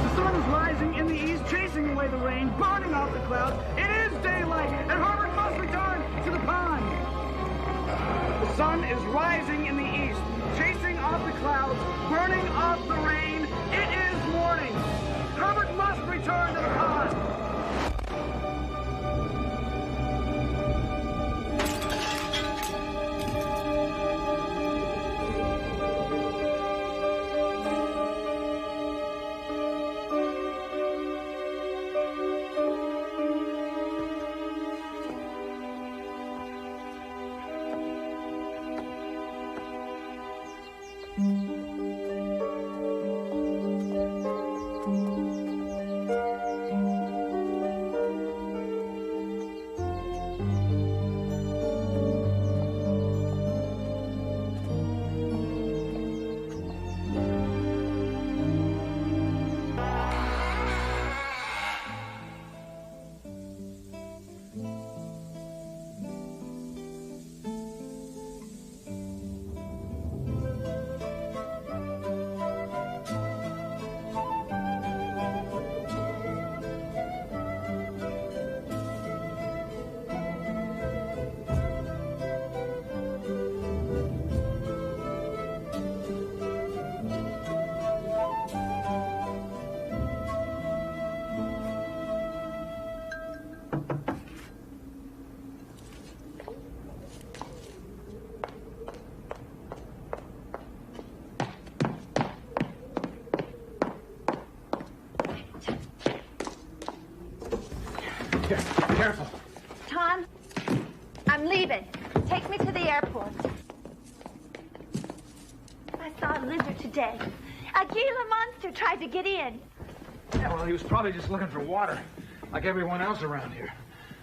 The sun is rising in the east, chasing away the rain, burning off the clouds. It is daylight, and Herbert must return to the pond. The sun is rising in the east, chasing off the clouds, burning off the rain. It is morning. Herbert must return to the pond. Careful. Tom, I'm leaving. Take me to the airport. I saw a lizard today. A Gila monster tried to get in. Yeah, well, he was probably just looking for water, like everyone else around here.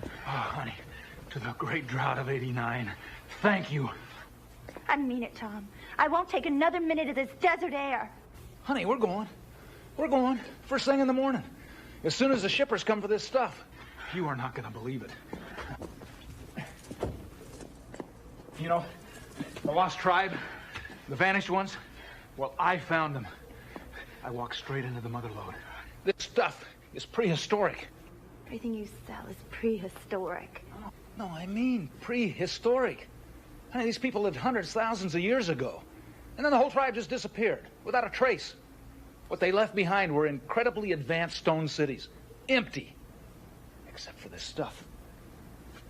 Oh, honey, to the great drought of '89, thank you. I mean it, Tom. I won't take another minute of this desert air. Honey, we're going. We're going. First thing in the morning. As soon as the shippers come for this stuff. You are not going to believe it. You know, the lost tribe, the vanished ones, well, I found them. I walked straight into the mother lode. This stuff is prehistoric. Everything you sell is prehistoric. No, I mean prehistoric. Honey, these people lived hundreds, thousands of years ago. And then the whole tribe just disappeared, without a trace. What they left behind were incredibly advanced stone cities. Empty. Except for this stuff.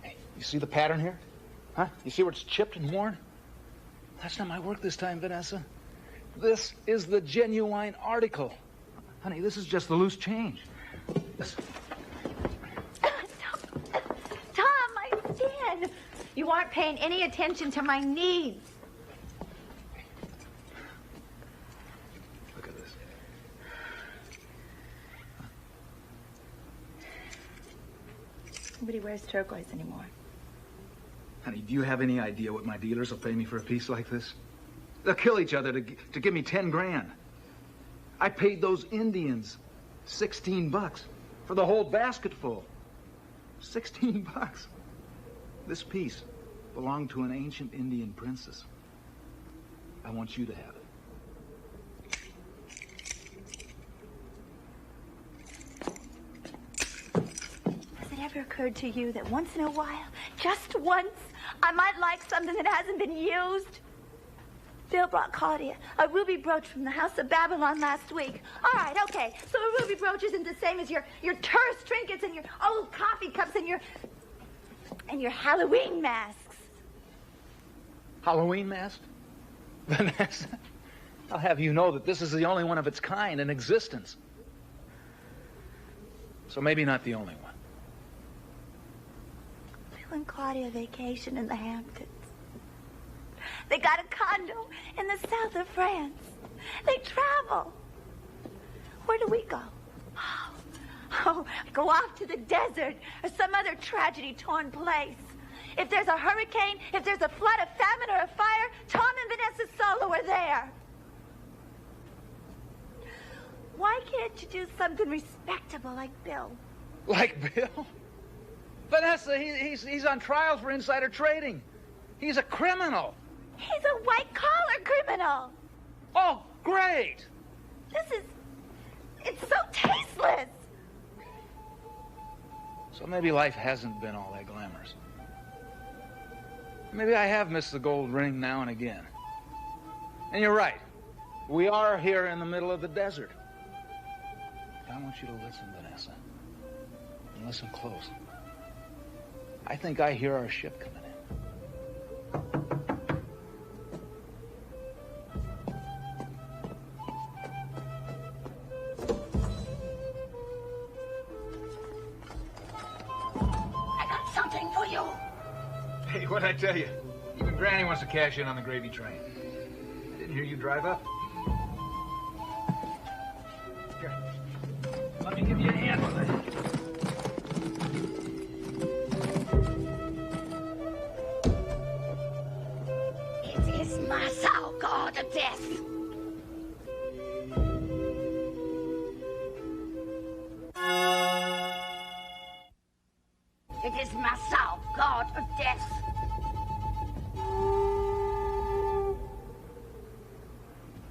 Hey, you see the pattern here? Huh? You see where it's chipped and worn? That's not my work this time, Vanessa. This is the genuine article. Honey, this is just the loose change. Listen. Tom, I stand. You aren't paying any attention to my needs. Look at this. Nobody wears turquoise anymore. Honey, do you have any idea what my dealers will pay me for a piece like this? They'll kill each other to give me 10 grand. I paid those Indians $16 for the whole basket full. $16. This piece belonged to an ancient Indian princess. I want you to have it. Has it ever occurred to you that once in a while, just once, I might like something that hasn't been used? Bill brought Claudia a ruby brooch from the House of Babylon last week. All right, okay. So a ruby brooch isn't the same as your tourist trinkets and your old coffee cups and your Halloween masks. Halloween mask? Vanessa, I'll have you know that this is the only one of its kind in existence. So maybe not the only one. and Claudia vacation in the Hamptons. They got a condo in the south of France. They travel. Where do we go? Oh, go off to the desert or some other tragedy-torn place. If there's a hurricane, if there's a flood, a famine, or a fire, Tom and Vanessa Solo are there. Why can't you do something respectable like Bill? Like Bill? Vanessa, he's on trial for insider trading. He's a criminal. He's a white-collar criminal. Oh, great. It's so tasteless. So maybe life hasn't been all that glamorous. Maybe I have missed the gold ring now and again. And you're right. We are here in the middle of the desert. But I want you to listen, Vanessa. And listen close. I think I hear our ship coming in. I got something for you. Hey, what'd I tell you? Even Granny wants to cash in on the gravy train. I didn't hear you drive up. Here. Let me give you a hand with it. It is Masao, god of death. It is Masao, god of death.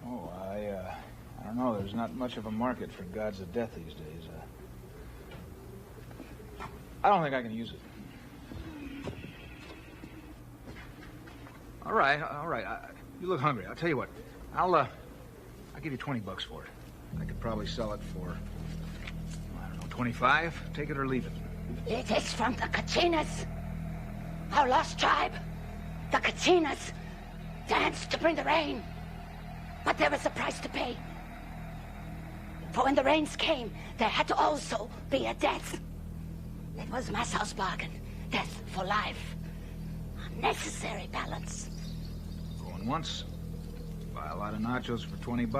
Oh, I don't know. There's not much of a market for gods of death these days. I don't think I can use it. All right. You look hungry. I'll tell you what. I'll give you $20 for it. I could probably sell it for, I don't know, 25. Take it or leave it. It is from the Kachinas, our lost tribe. The Kachinas danced to bring the rain, but there was a price to pay. For when the rains came, there had to also be a death. It was Masao's bargain. Death for life. A necessary balance. Going once. Buy a lot of nachos for $20.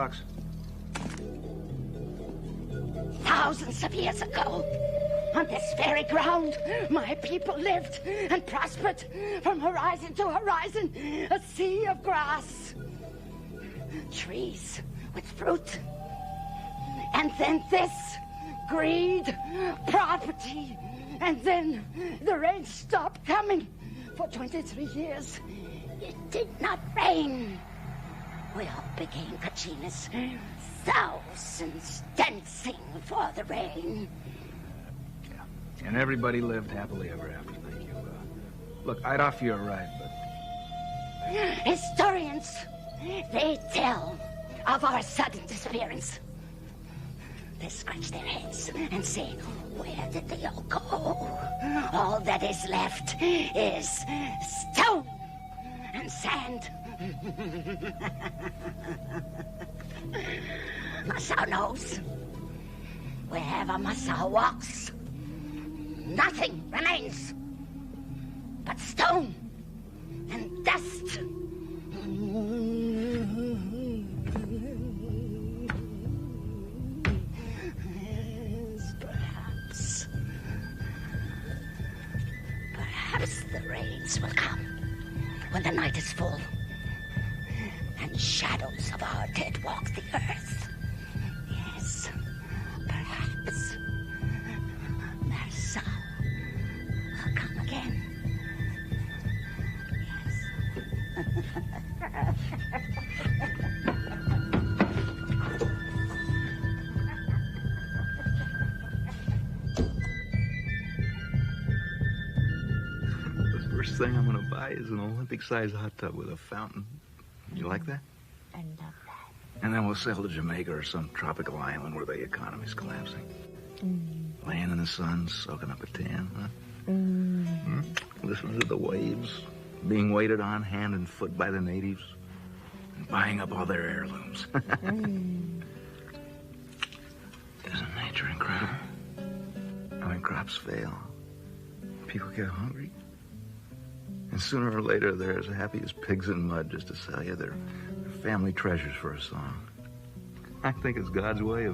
Thousands of years ago, on this very ground, my people lived and prospered from horizon to horizon. A sea of grass. Trees with fruit. And then this. Greed. Property. And then the rain stopped coming. For 23 years, it did not rain. We all became Kachinas. Thousands dancing for the rain. And everybody lived happily ever after. Thank you. Look, I'd offer you a ride, but... Historians, they tell of our sudden disappearance. They scratch their heads and say, where did they all go? All that is left is stone and sand. Masao knows. Wherever Masao walks, nothing remains but stone and dust. Perhaps the rains will come when the night is full and shadows of our dead walk the earth. Yes, perhaps Masao will come again. The first thing I'm gonna buy is an Olympic-sized hot tub with a fountain. You like that? I love that. And then we'll sail to Jamaica or some tropical island where the economy's collapsing. Laying in the sun, soaking up a tan, huh? Listening to the waves, being waited on hand and foot by the natives, and buying up all their heirlooms. Isn't nature incredible? When crops fail, people get hungry, And sooner or later, they're as happy as pigs in mud just to sell you their family treasures for a song. I think it's God's way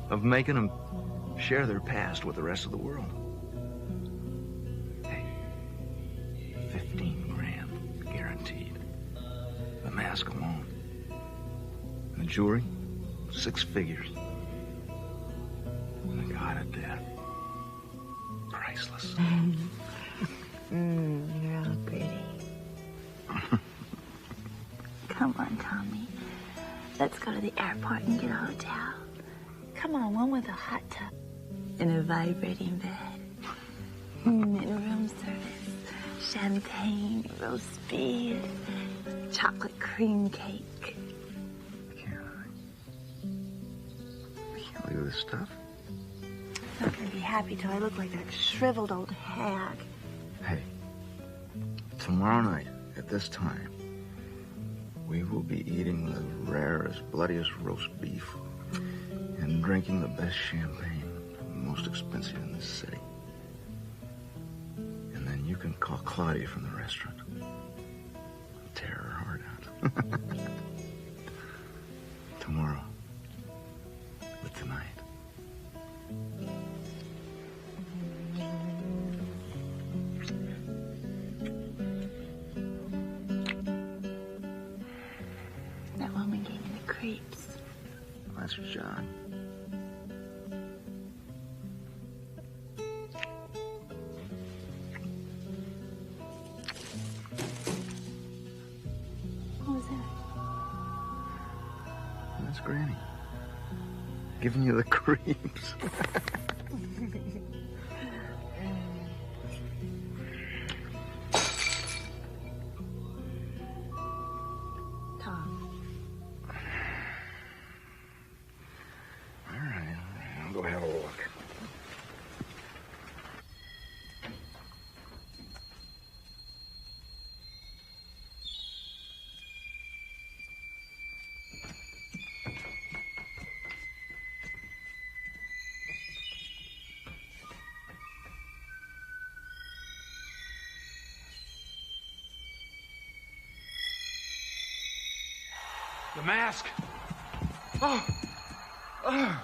of making them share their past with the rest of the world. Hey, 15 grand, guaranteed. The mask alone. The jewelry, 6 figures. And the god of death. Priceless. You're all pretty. Come on, Tommy. Let's go to the airport and get a hotel. Come on, one with a hot tub and a vibrating bed. And room service, champagne, roast beef, chocolate cream cake. Look at this stuff. I'm not gonna be happy till I look like that shriveled old hag. Hey, tomorrow night at this time, we will be eating the rarest, bloodiest roast beef and drinking the best champagne, most expensive in this city. And then you can call Claudia from the restaurant. Tear her heart out. Tomorrow. But tonight. That woman gave me the creeps. That's John. What was that? That's Granny. Giving you the creeps. Tom. All right. I'll go have a look. The mask. Oh. Oh.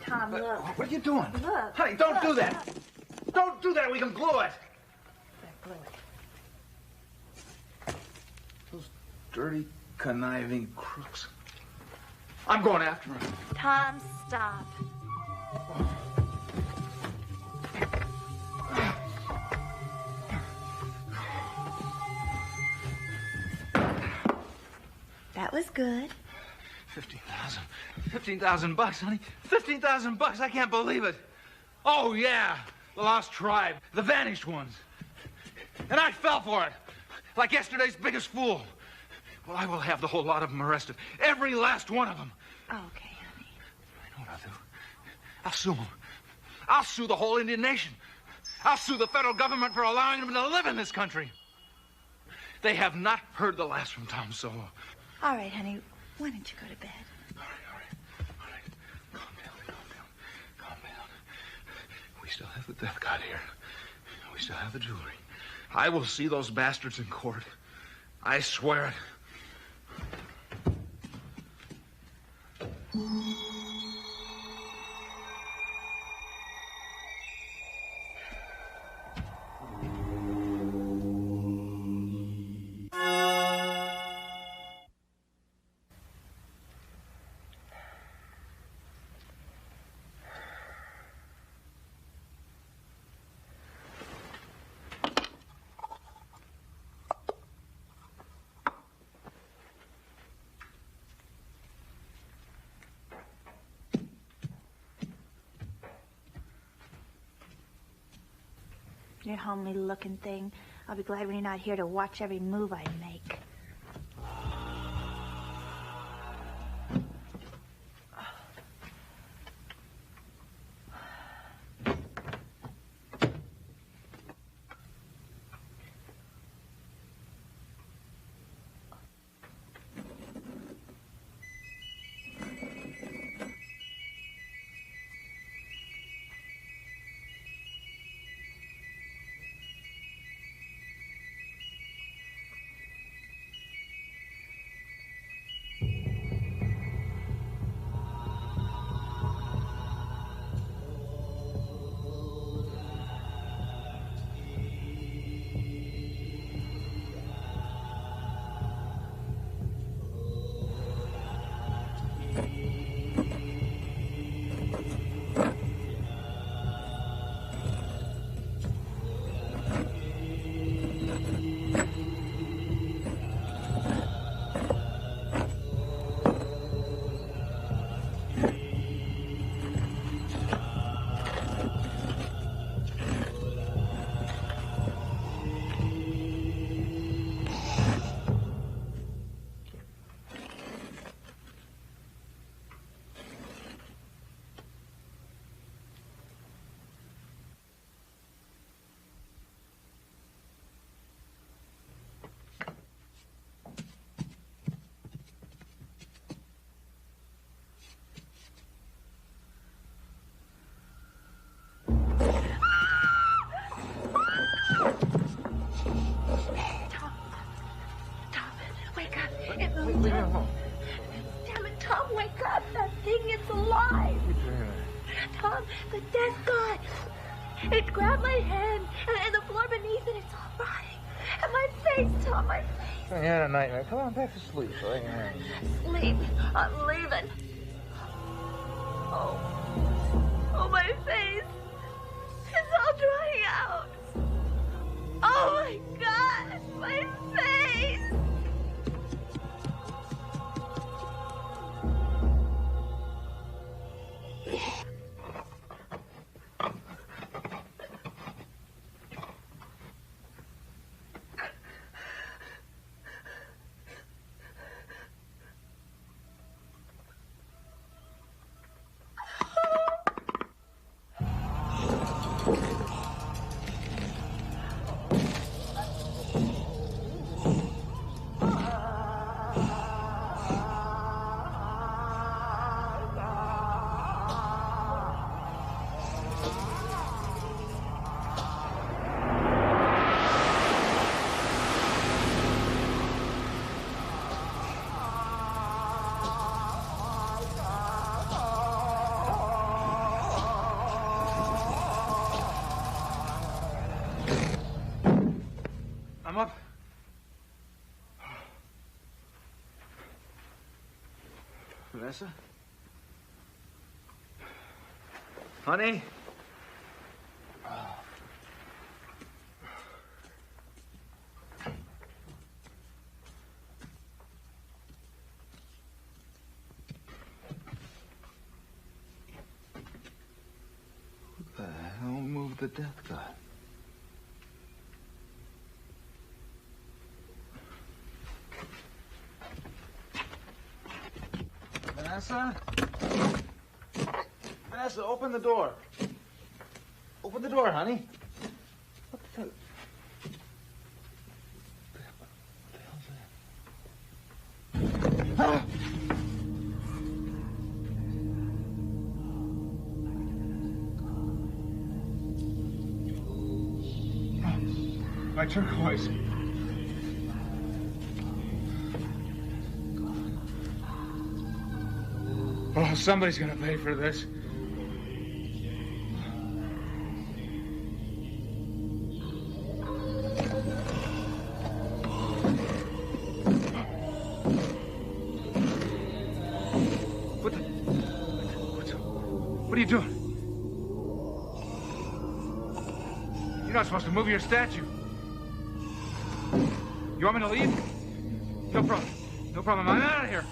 Tom, look. What are you doing? Look. Honey, don't do look. that. Don't do that. We can blow it. Glue it. Those dirty, conniving crooks. I'm going after him. Tom, stop. That was good. 15,000. 15,000 bucks, honey. 15,000 bucks. I can't believe it. Oh, yeah. The lost tribe. The vanished ones. And I fell for it. Like yesterday's biggest fool. Well, I will have the whole lot of them arrested. Every last one of them. Okay, honey. I know what I'll do. I'll sue them. I'll sue the whole Indian nation. I'll sue the federal government for allowing them to live in this country. They have not heard the last from Tom Solo. All right, honey. Why don't you go to bed? All right. Calm down. We still have the death god here. We still have the jewelry. I will see those bastards in court. I swear it. Your homely looking thing. I'll be glad when you're not here to watch every move I make. Damn it, Tom, wake up. That thing is alive. Tom, the death god. It grabbed my hand, and the floor beneath it, it's all rotting. And my face, Tom, my face. You had a nightmare. Come on, back to sleep. Right? Sleep. I'm leaving. Oh, my face. It's all drying out. Oh, my God, my face. I'm up. Vanessa? Honey? Who the hell moved the death god? Vanessa? Vanessa, open the door. Open the door, honey. What the hell? My turquoise. Oh, somebody's gonna pay for this. What are you doing? You're not supposed to move your statue. You want me to leave? No problem. No problem. I'm out of here.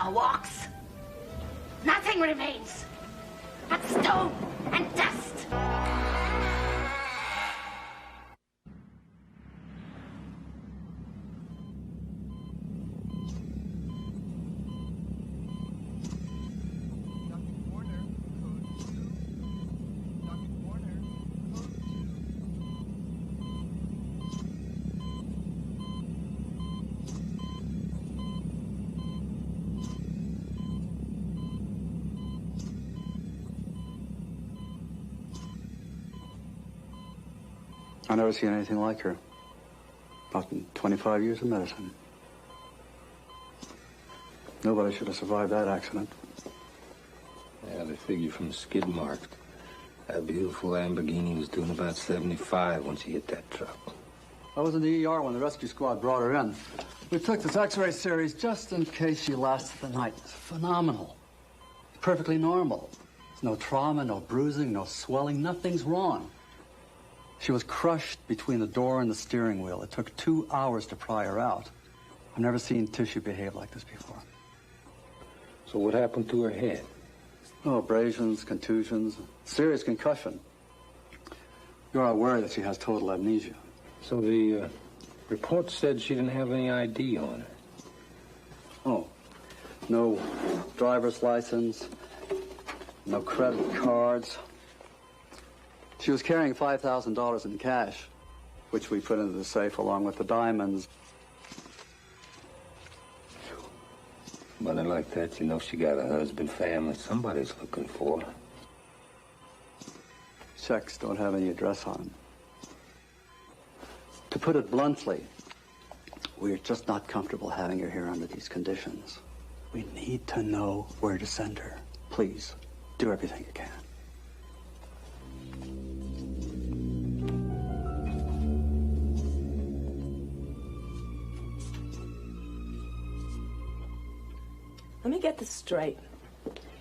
now walks. Nothing remains but stone and dust. I've never seen anything like her. Not in 25 years of medicine. Nobody should have survived that accident. Yeah, they figure from the skid marks. That beautiful Lamborghini was doing about 75 when she hit that truck. I was in the ER when the rescue squad brought her in. We took this X-ray series just in case she lasted the night. It's phenomenal. Perfectly normal. There's no trauma, no bruising, no swelling. Nothing's wrong. She was crushed between the door and the steering wheel. It took 2 hours to pry her out. I've never seen tissue behave like this before. So what happened to her head? Oh, abrasions, contusions, serious concussion. You're aware that she has total amnesia. So the report said she didn't have any ID on her. Oh, no driver's license, no credit cards. She was carrying $5,000 in cash, which we put into the safe along with the diamonds. Money like that, you know she got a husband, family. Somebody's looking for her. Checks don't have any address on them. To put it bluntly, we're just not comfortable having her here under these conditions. We need to know where to send her. Please, do everything you can. Let me get this straight.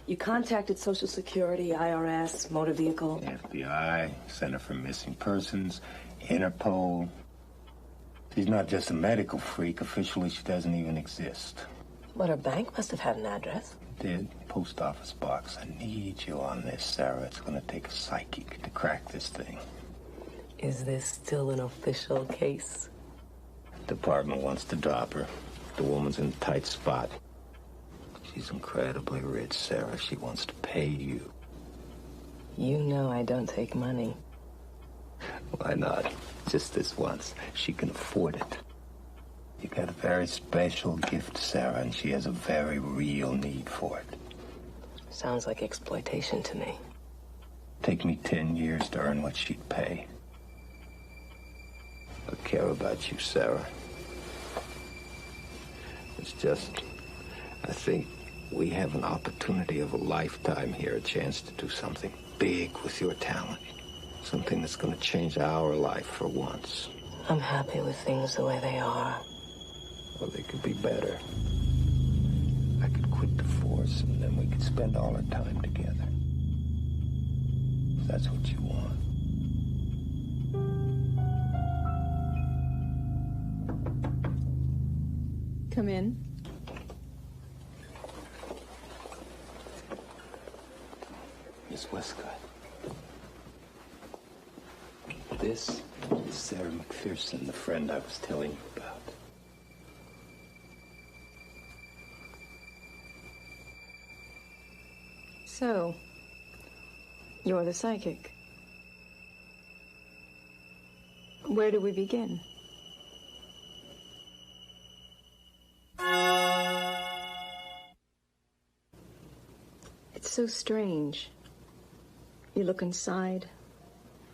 You contacted Social Security, IRS, motor vehicle. FBI, Center for Missing Persons, Interpol. She's not just a medical freak. Officially, she doesn't even exist. But her bank must have had an address. Did. Post office box. I need you on this, Sarah. It's going to take a psychic to crack this thing. Is this still an official case? Department wants to drop her. The woman's in a tight spot. She's incredibly rich, Sarah. She wants to pay you. You know I don't take money. Why not? Just this once. She can afford it. You got a very special gift, Sarah, and she has a very real need for it. Sounds like exploitation to me. Take me 10 years to earn what she'd pay. I care about you, Sarah. It's just, I think we have an opportunity of a lifetime here, a chance to do something big with your talent. Something that's going to change our life for once. I'm happy with things the way they are. Well, they could be better. I could quit the force, and then we could spend all our time together. If that's what you want. Come in. Miss Westcott. This is Sarah McPherson, the friend I was telling you about. So, you're the psychic. Where do we begin? It's so strange. You look inside,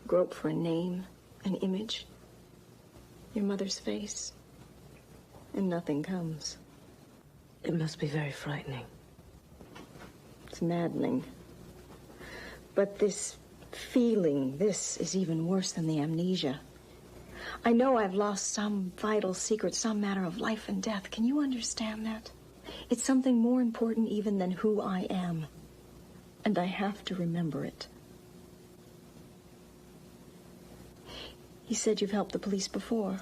grope for a name, an image, your mother's face, and nothing comes. It must be very frightening. It's maddening. But this feeling, this is even worse than the amnesia. I know I've lost some vital secret, some matter of life and death. Can you understand that? It's something more important even than who I am. And I have to remember it. He said you've helped the police before.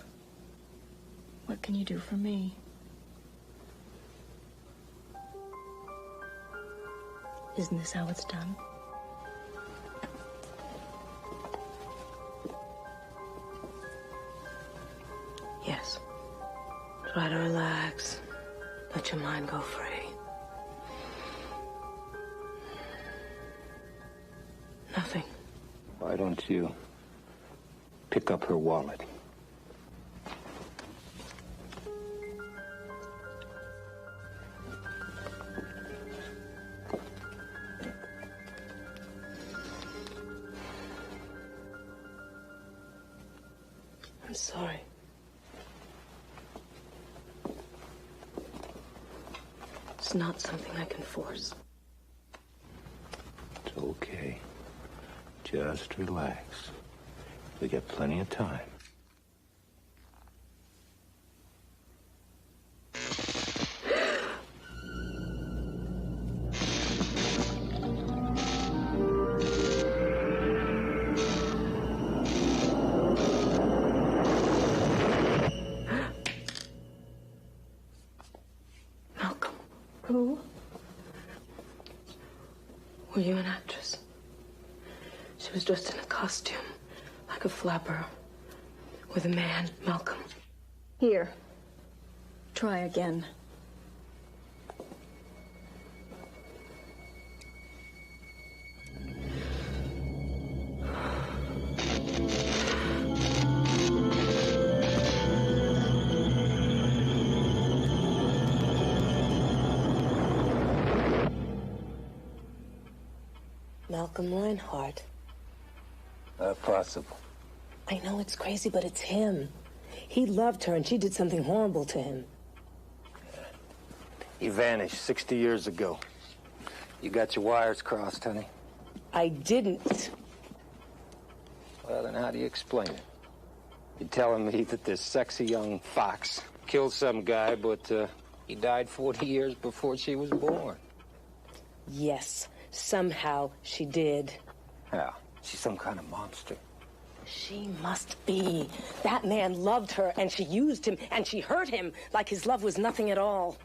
What can you do for me? Isn't this how it's done? Yes. Try to relax. Let your mind go free. Nothing. Why don't you pick up her wallet? I'm sorry. It's not something I can force. It's okay. Just relax. We got plenty of time. Who? Were you an actress? She was dressed in a costume, like a flapper, with a man, Malcolm. Here. Try again. Malcolm Reinhardt. Possible. I know it's crazy, but it's him. He loved her, and she did something horrible to him. He vanished 60 years ago. You got your wires crossed, honey? I didn't. Well, then how do you explain it? You're telling me that this sexy young fox killed some guy, but he died 40 years before she was born. Yes, somehow she did. How? She's some kind of monster. She must be. That man loved her, and she used him, and she hurt him like his love was nothing at all.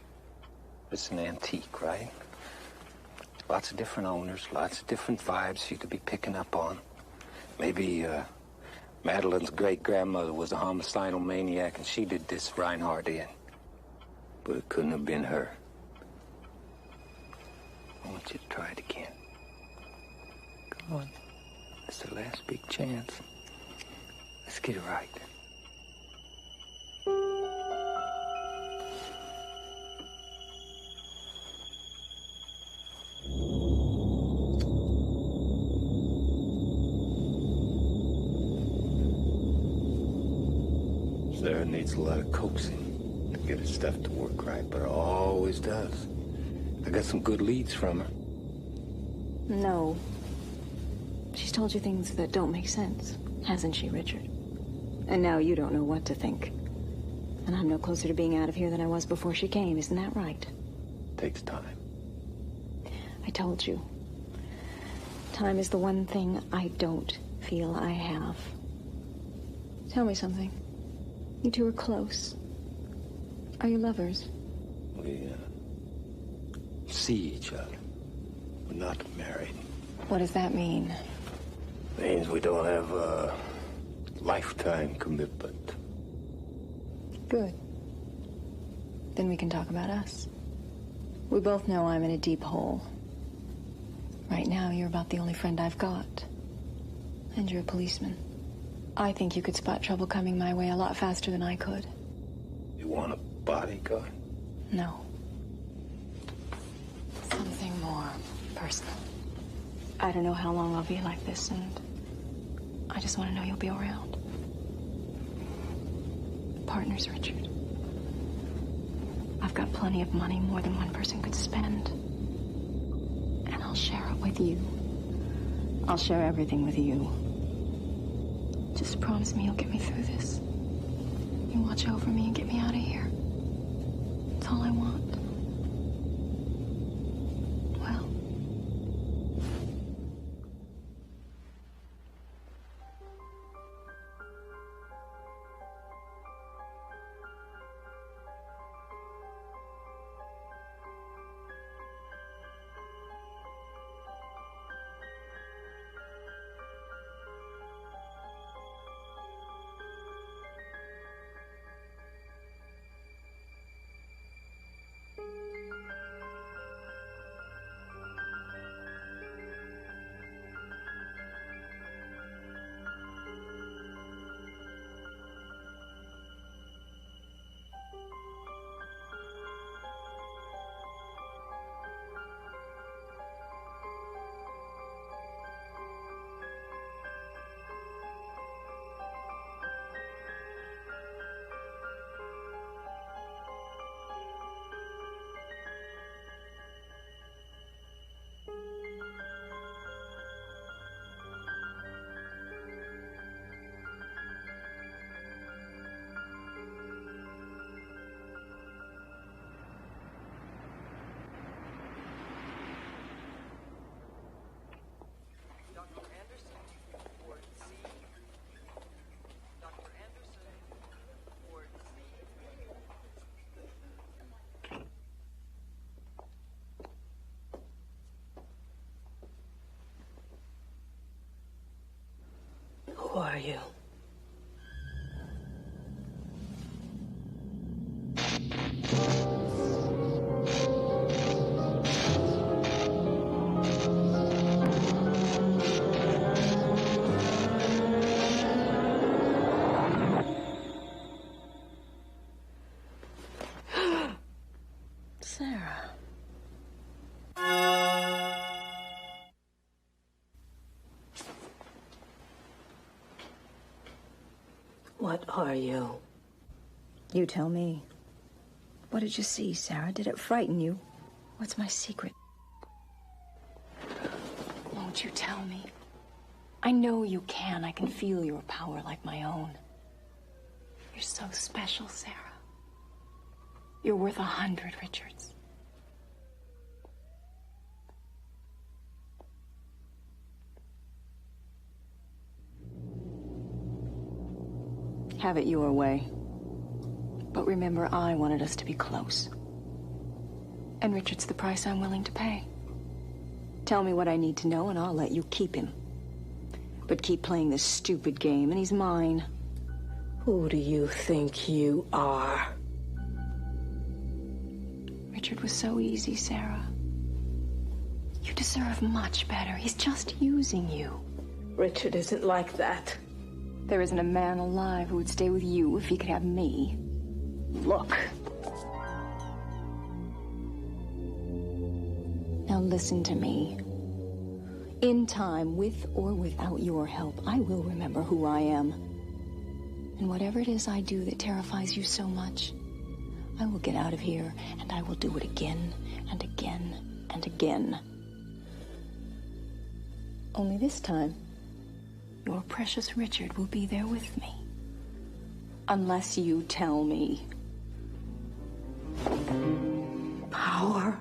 It's an antique, right? Lots of different owners, lots of different vibes you could be picking up on. Maybe Madeline's great-grandmother was a homicidal maniac, and she did this Reinhardt in. But it couldn't have been her. I want you to try it again. Come on. It's the last big chance. Let's get it right. Sarah needs a lot of coaxing to get her stuff to work right, but it always does. I got some good leads from her. No. She's told you things that don't make sense, hasn't she, Richard? And now you don't know what to think. And I'm no closer to being out of here than I was before she came, isn't that right? Takes time. I told you. Time is the one thing I don't feel I have. Tell me something. You two are close. Are you lovers? We see each other. We're not married. What does that mean? Means we don't have a lifetime commitment. Good. Then we can talk about us. We both know I'm in a deep hole. Right now, you're about the only friend I've got. And you're a policeman. I think you could spot trouble coming my way a lot faster than I could. You want a bodyguard? No. Something more personal. I don't know how long I'll be like this, and I just want to know you'll be around. Partners, Richard. I've got plenty of money, more than one person could spend. And I'll share it with you. I'll share everything with you. Just promise me you'll get me through this. You watch over me and get me out of here. That's all I want. Well. are you? Sarah. What are you? You tell me. What did you see, Sarah? Did it frighten you? What's my secret? Won't you tell me? I know you can. I can feel your power like my own. You're so special, Sarah. You're worth 100 Richards. Have it your way. But remember, I wanted us to be close. And Richard's the price I'm willing to pay. Tell me what I need to know and I'll let you keep him. But keep playing this stupid game and he's mine. Who do you think you are? Richard was so easy, Sarah. You deserve much better. He's just using you. Richard isn't like that. There isn't a man alive who would stay with you if he could have me. Look. Now listen to me. In time, with or without your help, I will remember who I am. And whatever it is I do that terrifies you so much, I will get out of here and I will do it again and again and again. Only this time, your precious Richard will be there with me. Unless you tell me. Power.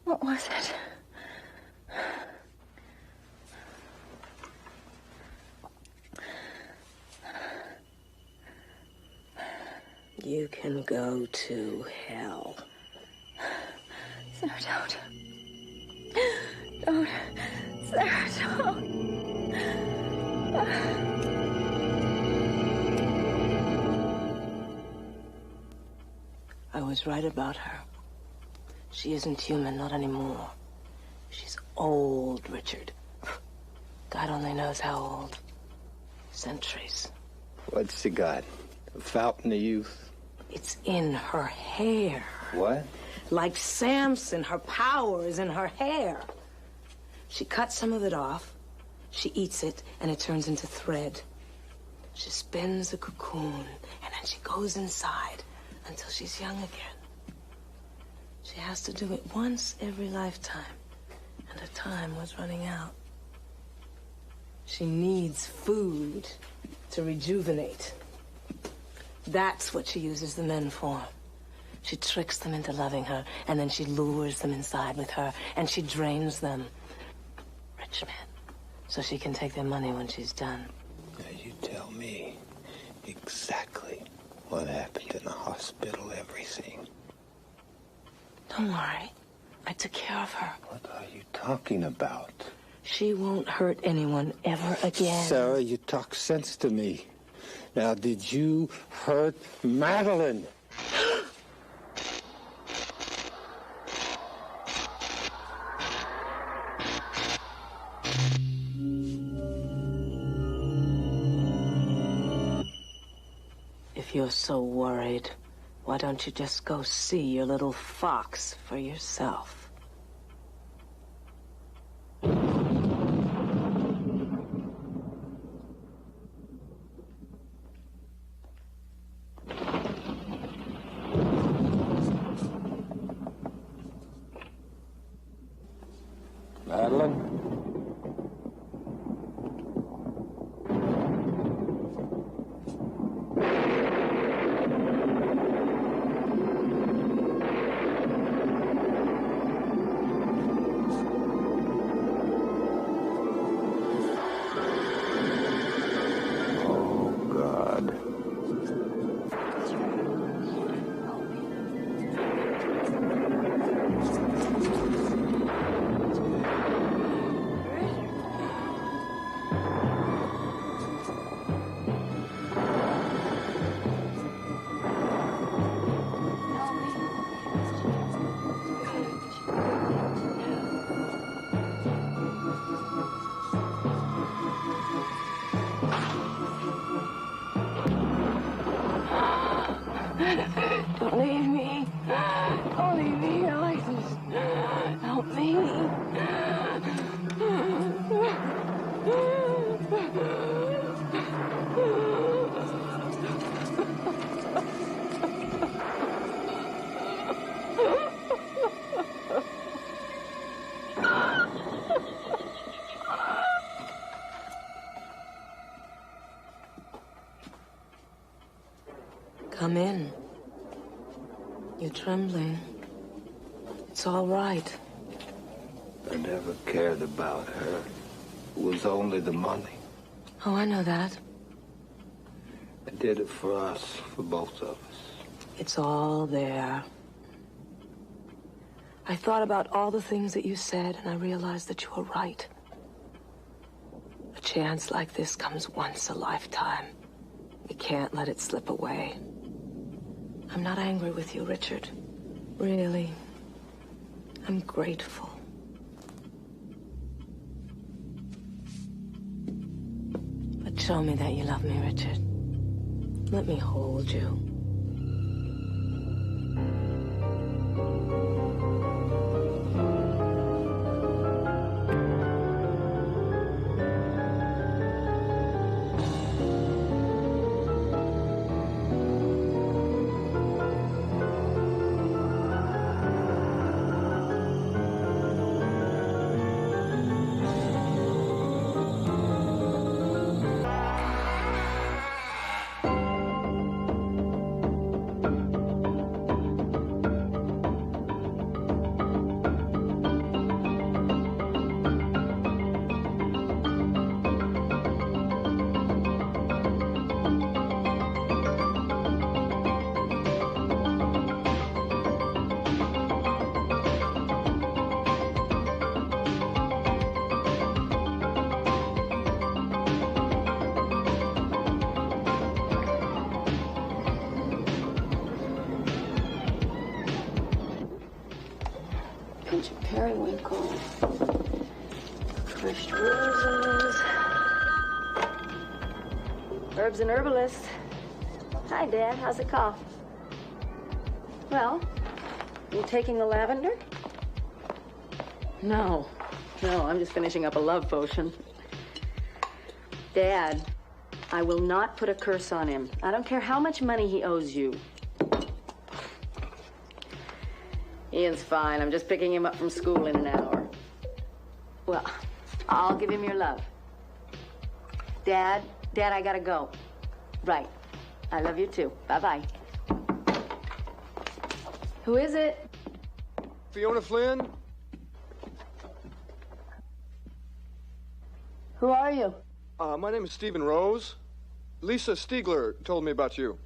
What was it? You can go to hell. Sarah, don't. Don't. Sarah, don't. I was right about her. She isn't human, not anymore. She's old, Richard. God only knows how old. Centuries. What's she got? A fountain of youth? It's in her hair. What? Like Samson, her power is in her hair. She cuts some of it off, she eats it, and it turns into thread. She spins a cocoon, and then she goes inside until she's young again. She has to do it once every lifetime, and her time was running out. She needs food to rejuvenate. That's what she uses the men for. She tricks them into loving her, and then she lures them inside with her, and she drains them. Rich men. So she can take their money when she's done. Now you tell me exactly what happened in the hospital, everything. Don't worry. I took care of her. What are you talking about? She won't hurt anyone ever again. Sarah, you talk sense to me. Now, did you hurt Madeline? If you're so worried, why don't you just go see your little fox for yourself? Madeline? Don't leave me. Don't leave me here like this. Help me. Come in. You're trembling. It's all right. I never cared about her. It was only the money. Oh, I know that. I did it for us, for both of us. It's all there. I thought about all the things that you said, and I realized that you were right. A chance like this comes once a lifetime. We can't let it slip away. I'm not angry with you, Richard. Really. I'm grateful. But show me that you love me, Richard. Let me hold you. Periwinkle, crushed roses, herbs and herbalist. Hi, Dad. How's the cough? Well, you taking the lavender? No, I'm just finishing up a love potion. Dad, I will not put a curse on him. I don't care how much money he owes you. Ian's fine. I'm just picking him up from school in an hour. Well, I'll give him your love. Dad, I gotta go. Right. I love you too. Bye-bye. Who is it? Fiona Flynn? Who are you? My name is Stephen Rose. Lisa Stiegler told me about you.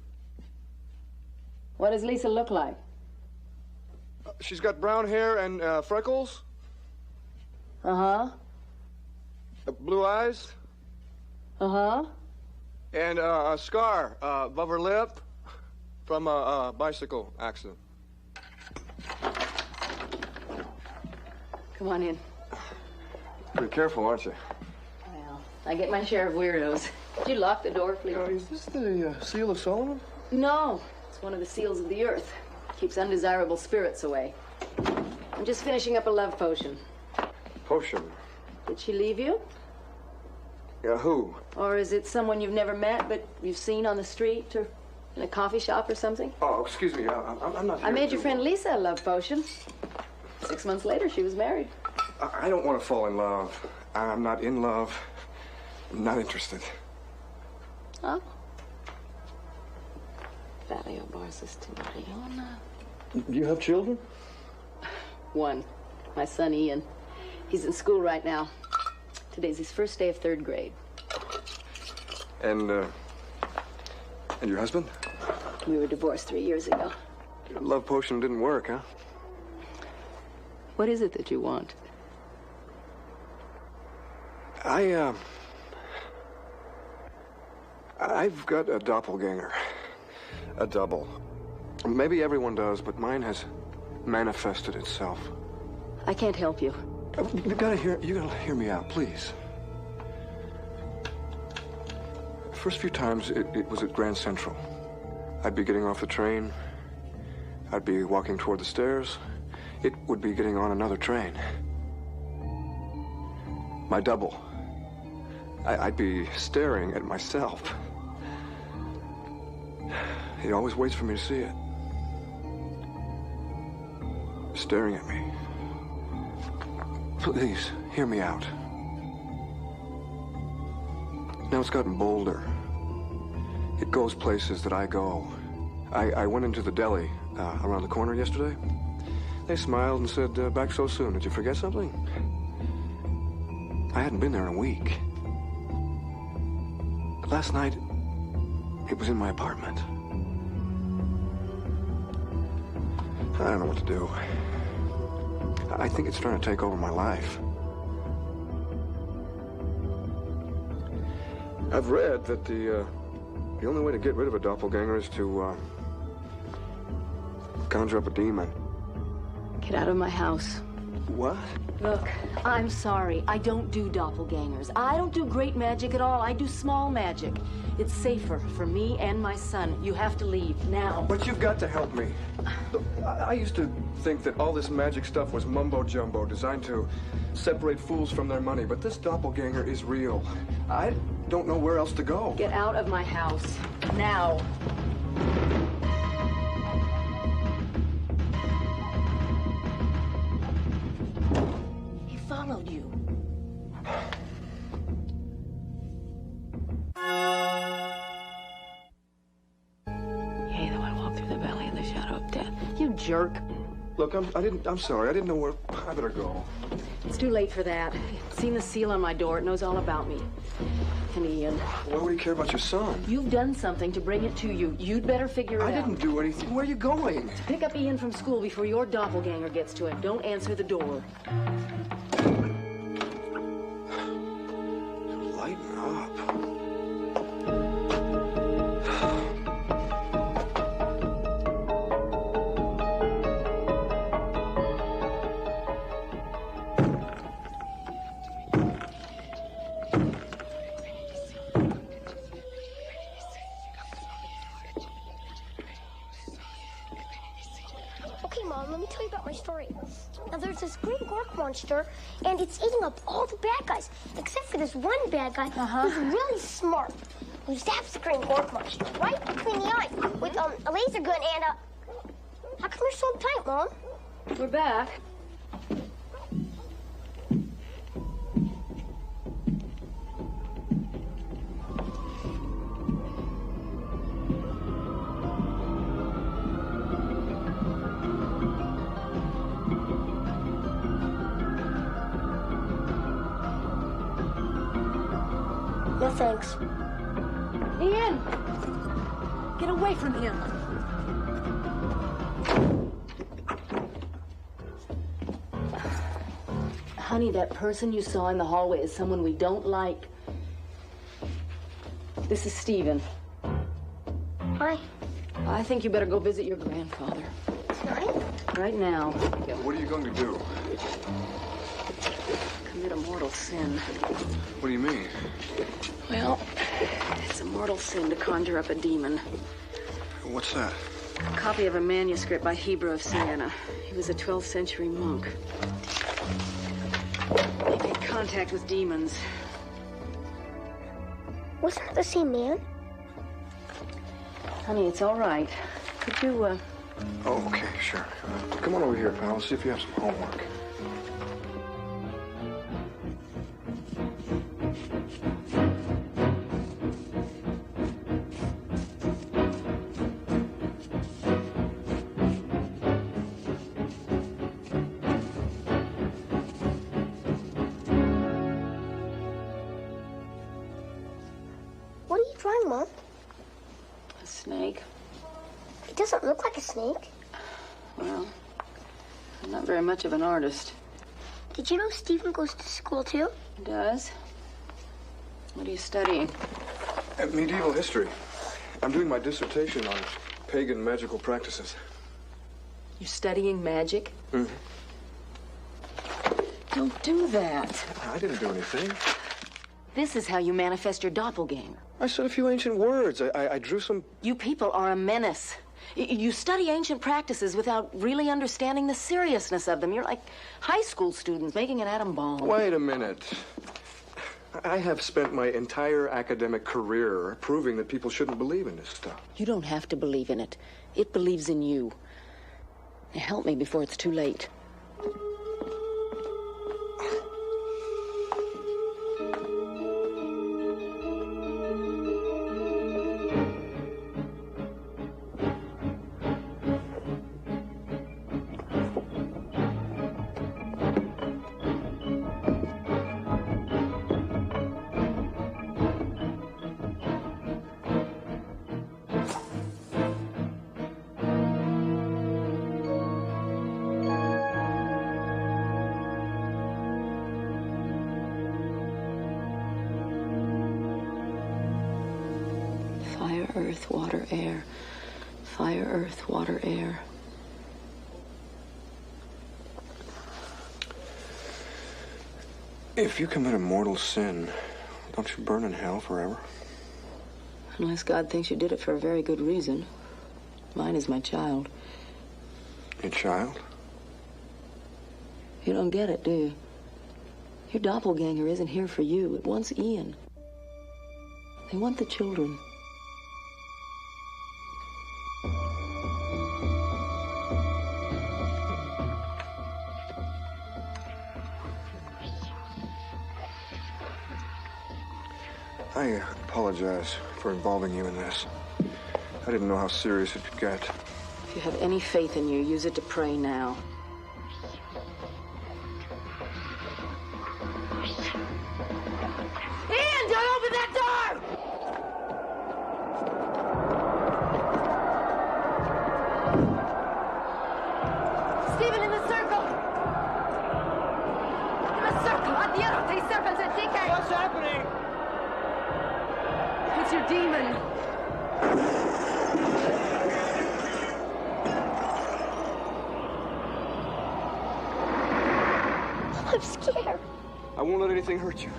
What does Lisa look like? She's got brown hair and freckles. Uh-huh. Blue eyes. Uh-huh. And a scar above her lip from a bicycle accident. Come on in. Pretty careful, aren't you? Well, I get my share of weirdos. Did you lock the door, please? Is this the Seal of Solomon? No. It's one of the seals of the earth. Keeps undesirable spirits away. I'm just finishing up a love potion. Potion? Did she leave you? Yeah, who? Or is it someone you've never met, but you've seen on the street or in a coffee shop or something? Oh, excuse me. I'm not here I made your to- friend Lisa a love potion. 6 months later, she was married. I don't want to fall in love. I'm not in love. I'm not interested. Oh. Valley Barces to Mariana. Do you have children? One. My son, Ian. He's in school right now. Today's his first day of 3rd grade. And your husband? We were divorced 3 years ago. Your love potion didn't work, huh? What is it that you want? I've got a doppelganger. A double. Maybe everyone does, but mine has manifested itself. I can't help you. You gotta hear me out, please. First few times, it was at Grand Central. I'd be getting off the train. I'd be walking toward the stairs. It would be getting on another train. My double. I'd be staring at myself. He always waits for me to see it. Staring at me. Please, hear me out. Now it's gotten bolder. It goes places that I go. I went into the deli around the corner yesterday. They smiled and said, back so soon. Did you forget something? I hadn't been there in a week. Last night, it was in my apartment. I don't know what to do. I think it's trying to take over my life. I've read that the only way to get rid of a doppelganger is to conjure up a demon. Get out of my house. What? Look, I'm sorry. I don't do doppelgangers. I don't do great magic at all. I do small magic. It's safer for me and my son. You have to leave now. But you've got to help me. Look, I used to think that all this magic stuff was mumbo-jumbo, designed to separate fools from their money. But this doppelganger is real. I don't know where else to go. Get out of my house. Now. He followed you. Hey, the one walked through the valley in the shadow of death. You jerk. Look, I'm sorry. I didn't know where. I better go. It's too late for that. Seen the seal on my door. It knows all about me. And Ian. Why would he care about your son? You've done something to bring it to you. You'd better figure it out. I didn't do anything. Where are you going? To pick up Ian from school before your doppelganger gets to him. Don't answer the door. Lighten up. Okay, Mom, let me tell you about my story. Now, there's this green gork monster, and it's eating up all the bad guys, except for this one bad guy who's really smart, who zaps the green gork monster right between the eyes with a laser gun and a... How come you're so tight, Mom? We're back. thanks. Ian! Get away from him. Honey, that person you saw in the hallway is someone we don't like. This is Stephen. Hi. I think you better go visit your grandfather. Tonight? Right now. What are you going to do? Commit a mortal sin. What do you mean? Well, it's a mortal sin to conjure up a demon. What's that? A copy of a manuscript by Heber of Siena. He was a 12th century monk. He made contact with demons. Wasn't it the same man? Honey, it's all right. Could you, Oh, okay, sure. Come on over here, pal. Let's see if you have some homework. What are you drawing, Mom? a snake? It doesn't look like a snake. Well, I'm not very much of an artist. Did you know Stephen goes to school, too? He does? What are you studying? Medieval history. I'm doing my dissertation on pagan magical practices. You're studying magic? Mm-hmm. Don't do that. I didn't do anything. This is how you manifest your doppelganger. I said a few ancient words. I drew some... You people are a menace. You study ancient practices without really understanding the seriousness of them. You're like high school students making an atom bomb. Wait a minute. I have spent my entire academic career proving that people shouldn't believe in this stuff. You don't have to believe in it. It believes in you. Now help me before it's too late. Fire, earth, water, air. Fire, earth, water, air. If you commit a mortal sin, don't you burn in hell forever? Unless God thinks you did it for a very good reason. Mine is my child. Your child? You don't get it, do you? Your doppelganger isn't here for you. It wants Ian. They want the children. I apologize for involving you in this. I didn't know how serious it could get. If you have any faith in you, use it to pray now. Ian, don't open that door! Stephen, in the circle! In the circle! Addio! Te circles at DK! What's happening? It's your demon. I'm scared. I won't let anything hurt you.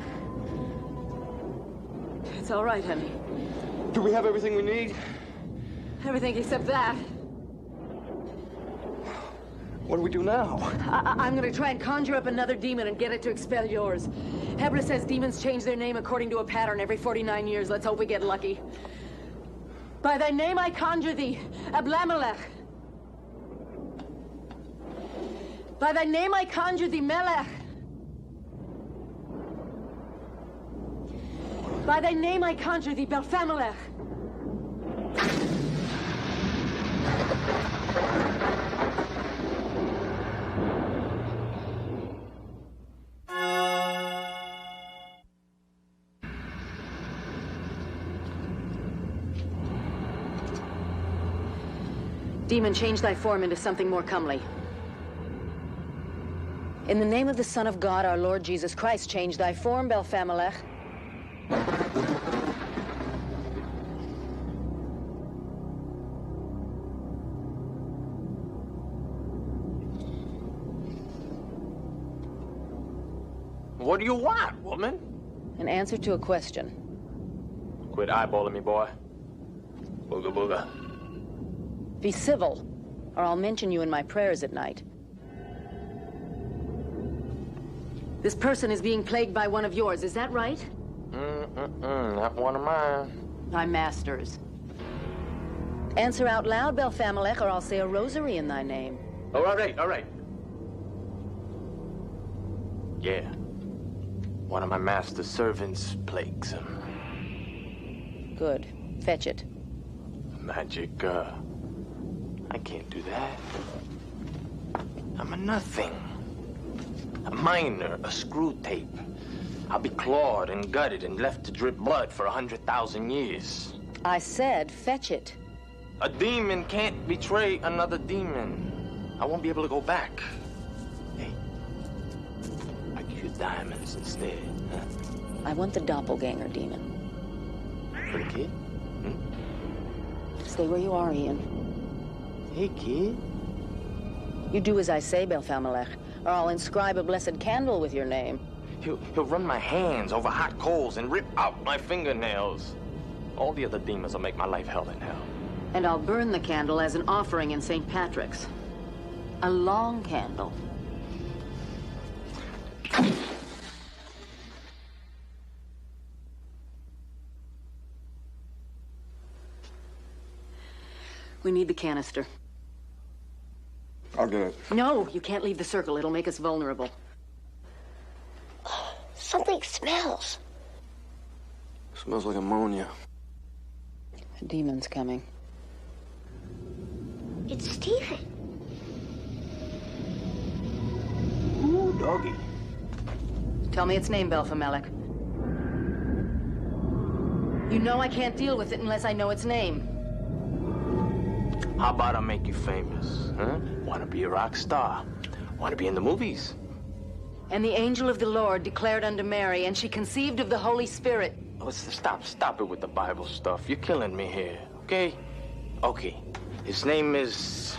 It's all right, honey. Do we have everything we need? Everything except that. What do we do now? I'm gonna try and conjure up another demon and get it to expel yours. Hebra says demons change their name according to a pattern every 49 years. Let's hope we get lucky. By thy name I conjure thee, Ablamelech. By thy name I conjure thee, Melech. By thy name I conjure thee, Belfamelech. Demon, change thy form into something more comely. In the name of the Son of God, our Lord Jesus Christ, change thy form, Belfamelech. What do you want, woman? An answer to a question. Quit eyeballing me, boy. Booga booga. Be civil, or I'll mention you in my prayers at night. This person is being plagued by one of yours, is that right? Not one of mine. My master's. Answer out loud, Belfamelech, or I'll say a rosary in thy name. Oh, all right, all right. Yeah. One of my master's servants plagues him. Good. Fetch it. Magic, I can't do that. I'm a nothing. A miner, a screw tape. I'll be clawed and gutted and left to drip blood for 100,000 years. I said fetch it. A demon can't betray another demon. I won't be able to go back. Hey, I give you diamonds instead, huh? I want the doppelganger demon. For the kid? Stay where you are, Ian. Hey, kid. You do as I say, Belfamelech, or I'll inscribe a blessed candle with your name. He'll run my hands over hot coals and rip out my fingernails. All the other demons will make my life hell in hell. And I'll burn the candle as an offering in St. Patrick's. A long candle. We need the canister. I'll get it. No, you can't leave the circle. It'll make us vulnerable. Something smells. Smells like ammonia. The demon's coming. It's Stephen. Ooh, doggy. Tell me its name, Belfamelech. You know I can't deal with it unless I know its name. How about I make you famous, huh? Want to be a rock star? Want to be in the movies? And the angel of the Lord declared unto Mary, and she conceived of the Holy Spirit. Oh, stop it with the Bible stuff. You're killing me here, okay? Okay. His name is...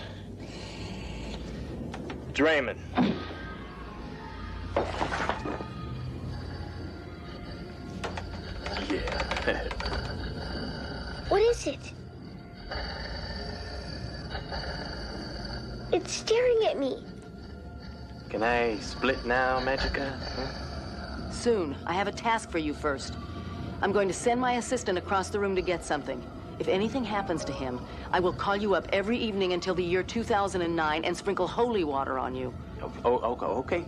Draymond. Yeah. What is it? It's staring at me. Can I split now, Magica? Huh? Soon. I have a task for you first. I'm going to send my assistant across the room to get something. If anything happens to him, I will call you up every evening until the year 2009 and sprinkle holy water on you. Okay.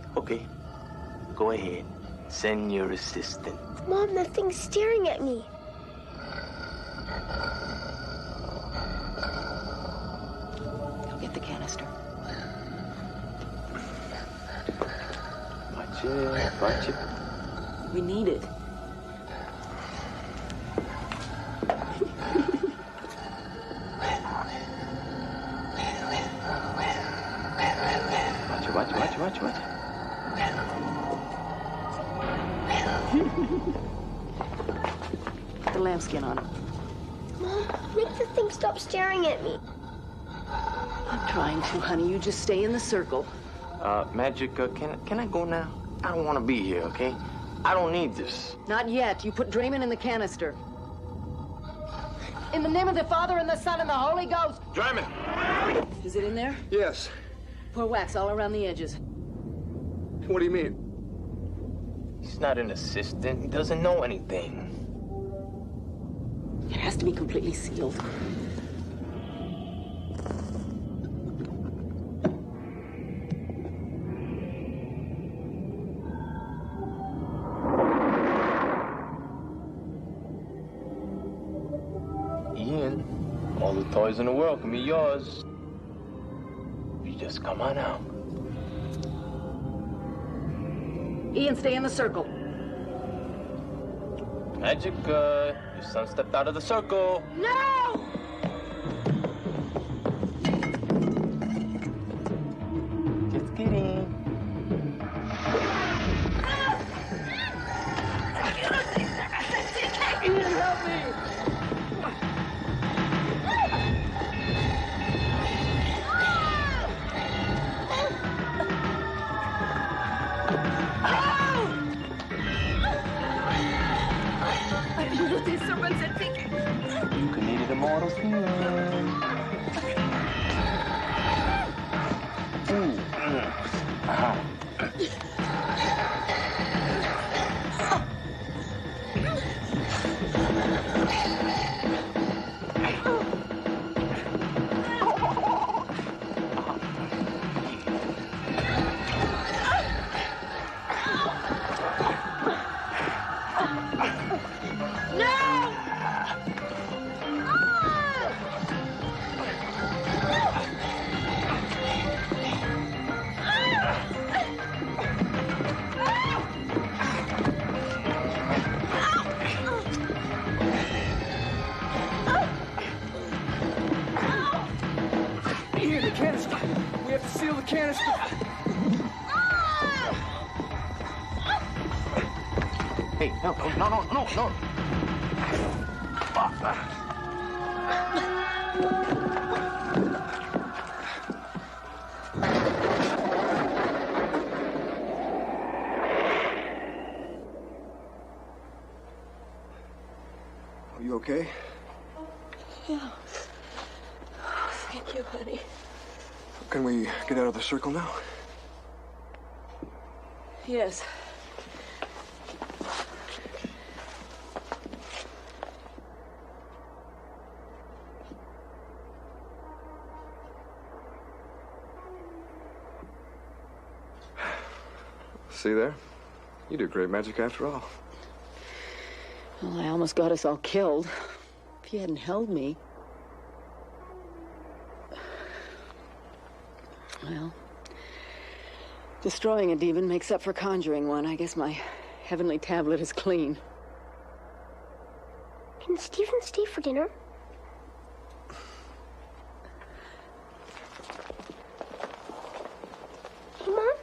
Go ahead. Send your assistant. Mom, that thing's staring at me. Go get the canister. Watch it. We need it. Watch. Put the lambskin on him. Mom, make the thing stop staring at me. I'm trying to, honey. You just stay in the circle. Magica, can I go now? I don't want to be here, okay? I don't need this. Not yet. You put Draymond in the canister. In the name of the Father, and the Son, and the Holy Ghost. Draymond! Is it in there? Yes. Pour wax all around the edges. What do you mean? He's not an assistant. He doesn't know anything. It has to be completely sealed. Ian, all the toys in the world can be yours. You just come on out. Ian, stay in the circle. Magica, your son stepped out of the circle. No! have to seal the canister. Hey, no. Are you okay? Yeah. Oh, thank you, honey. Can we get out of the circle now? Yes. See there? You do great magic after all. Well, I almost got us all killed. If you hadn't held me. Well, destroying a demon makes up for conjuring one. I guess my heavenly tablet is clean. Can Stephen stay for dinner? Hey, Mom?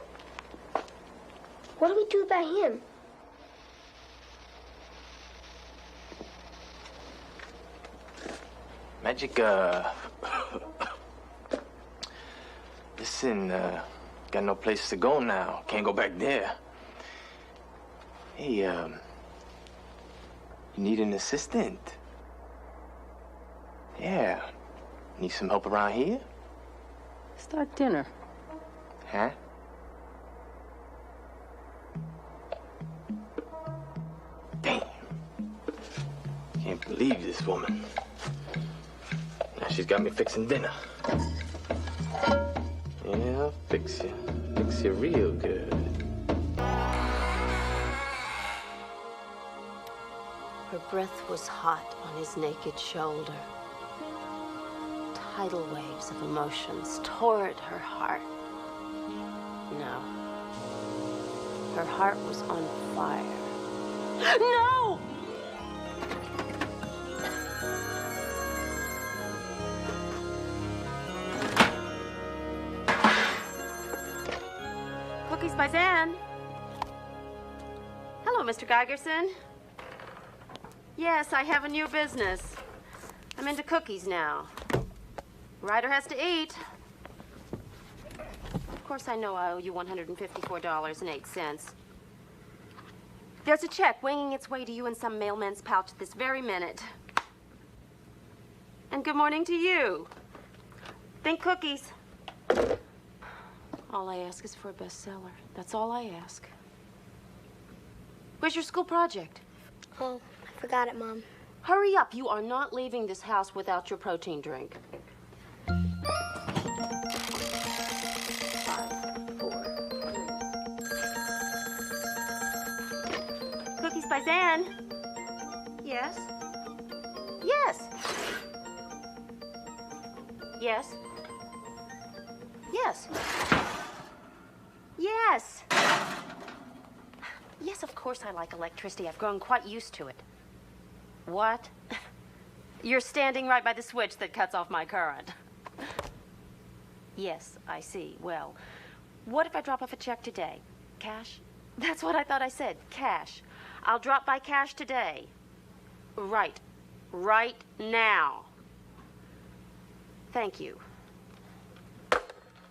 What do we do about him? Magic, listen, got no place to go now. Can't go back there. Hey, you need an assistant? Yeah. Need some help around here? Start dinner. Huh? Damn. Can't believe this woman. Now she's got me fixing dinner. Yeah, I'll fix you. Fix you real good. Her breath was hot on his naked shoulder. Tidal waves of emotions tore at her heart. No. Her heart was on fire. No! Cookies by Zan. Hello, Mr. Geigerson. Yes, I have a new business. I'm into cookies now. Ryder has to eat. Of course, I know I owe you $154.08. There's a check winging its way to you in some mailman's pouch this very minute. And good morning to you. Think cookies. All I ask is for a bestseller. That's all I ask. Where's your school project? Oh, I forgot it, Mom. Hurry up. You are not leaving this house without your protein drink. 5, 4, 3. Cookies by Zan. Yes? Yes. Yes. Yes. Yes. Yes, of course I like electricity. I've grown quite used to it. What? You're standing right by the switch that cuts off my current. Yes, I see. Well, what if I drop off a check today? Cash? That's what I thought I said. Cash. I'll drop by cash today. Right. Right now. Thank you.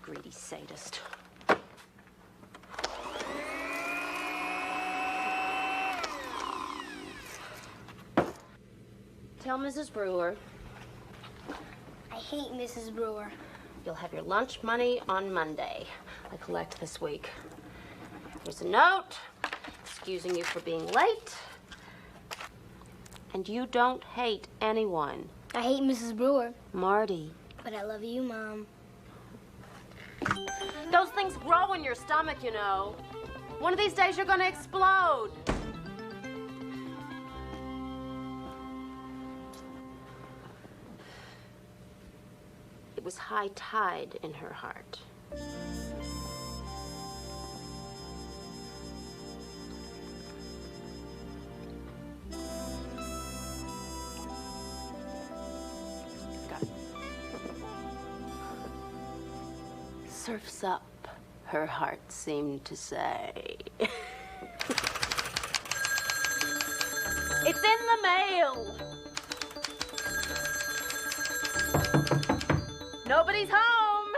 Greedy sadist. Tell Mrs. Brewer. I hate Mrs. Brewer. You'll have your lunch money on Monday. I collect this week. Here's a note excusing you for being late. And you don't hate anyone. I hate Mrs. Brewer. Marty. But I love you, Mom. Those things grow in your stomach, you know. One of these days you're gonna explode. It was high tide in her heart. Surf's up, her heart seemed to say. It's in the mail. Nobody's home.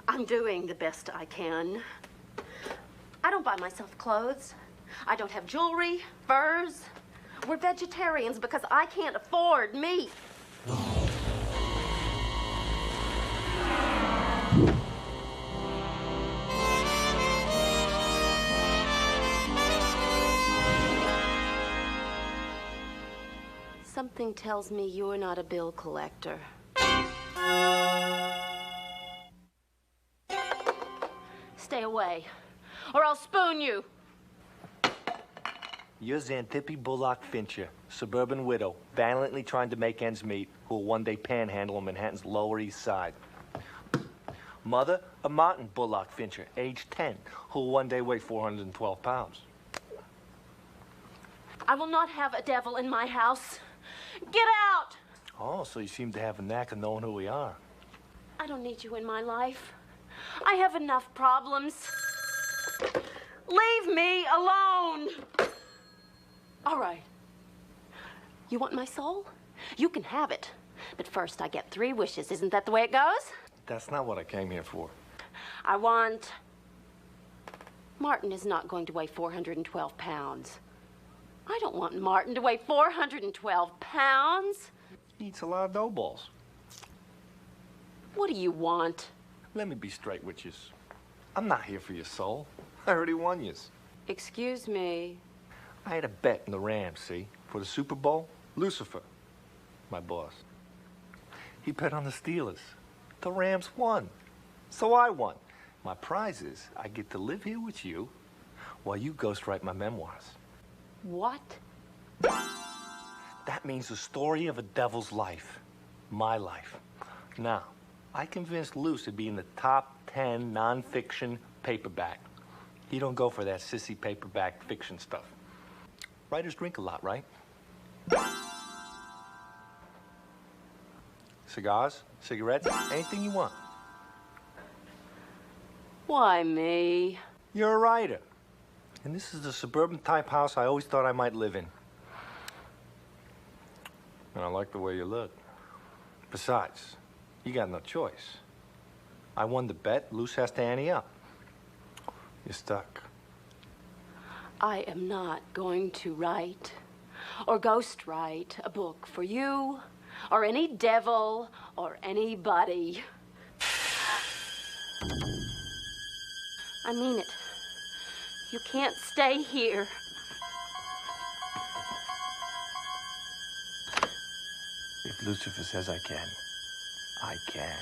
I'm doing the best I can. I don't buy myself clothes. I don't have jewelry, furs. We're vegetarians because I can't afford meat. Something tells me you're not a bill collector. Stay away, or I'll spoon you. You're Xanthippe Bullock Fincher, suburban widow, valiantly trying to make ends meet, who will one day panhandle on Manhattan's Lower East Side. Mother of Martin Bullock Fincher, age 10, who will one day weigh 412 pounds. I will not have a devil in my house. Get out! Oh, so you seem to have a knack of knowing who we are. I don't need you in my life. I have enough problems. Leave me alone! All right. You want my soul? You can have it. But first, I get 3 wishes. Isn't that the way it goes? That's not what I came here for. I want... Martin is not going to weigh 412 pounds. I don't want Martin to weigh 412 pounds. He eats a lot of dough balls. What do you want? Let me be straight with you. I'm not here for your soul. I already won yours. Excuse me. I had a bet in the Rams, see? For the Super Bowl, Lucifer, my boss. He bet on the Steelers. The Rams won. So I won. My prize is I get to live here with you while you ghostwrite my memoirs. What? That means the story of a devil's life. My life. Now, I convinced Luce to be in the top 10 nonfiction paperback. He don't go for that sissy paperback fiction stuff. Writers drink a lot, right? Cigars, cigarettes, anything you want. Why me? You're a writer. And this is the suburban type house I always thought I might live in. And I like the way you look. Besides, you got no choice. I won the bet, Luce has to ante up. You're stuck. I am not going to write or ghostwrite a book for you or any devil or anybody. I mean it. You can't stay here. If Lucifer says I can, I can.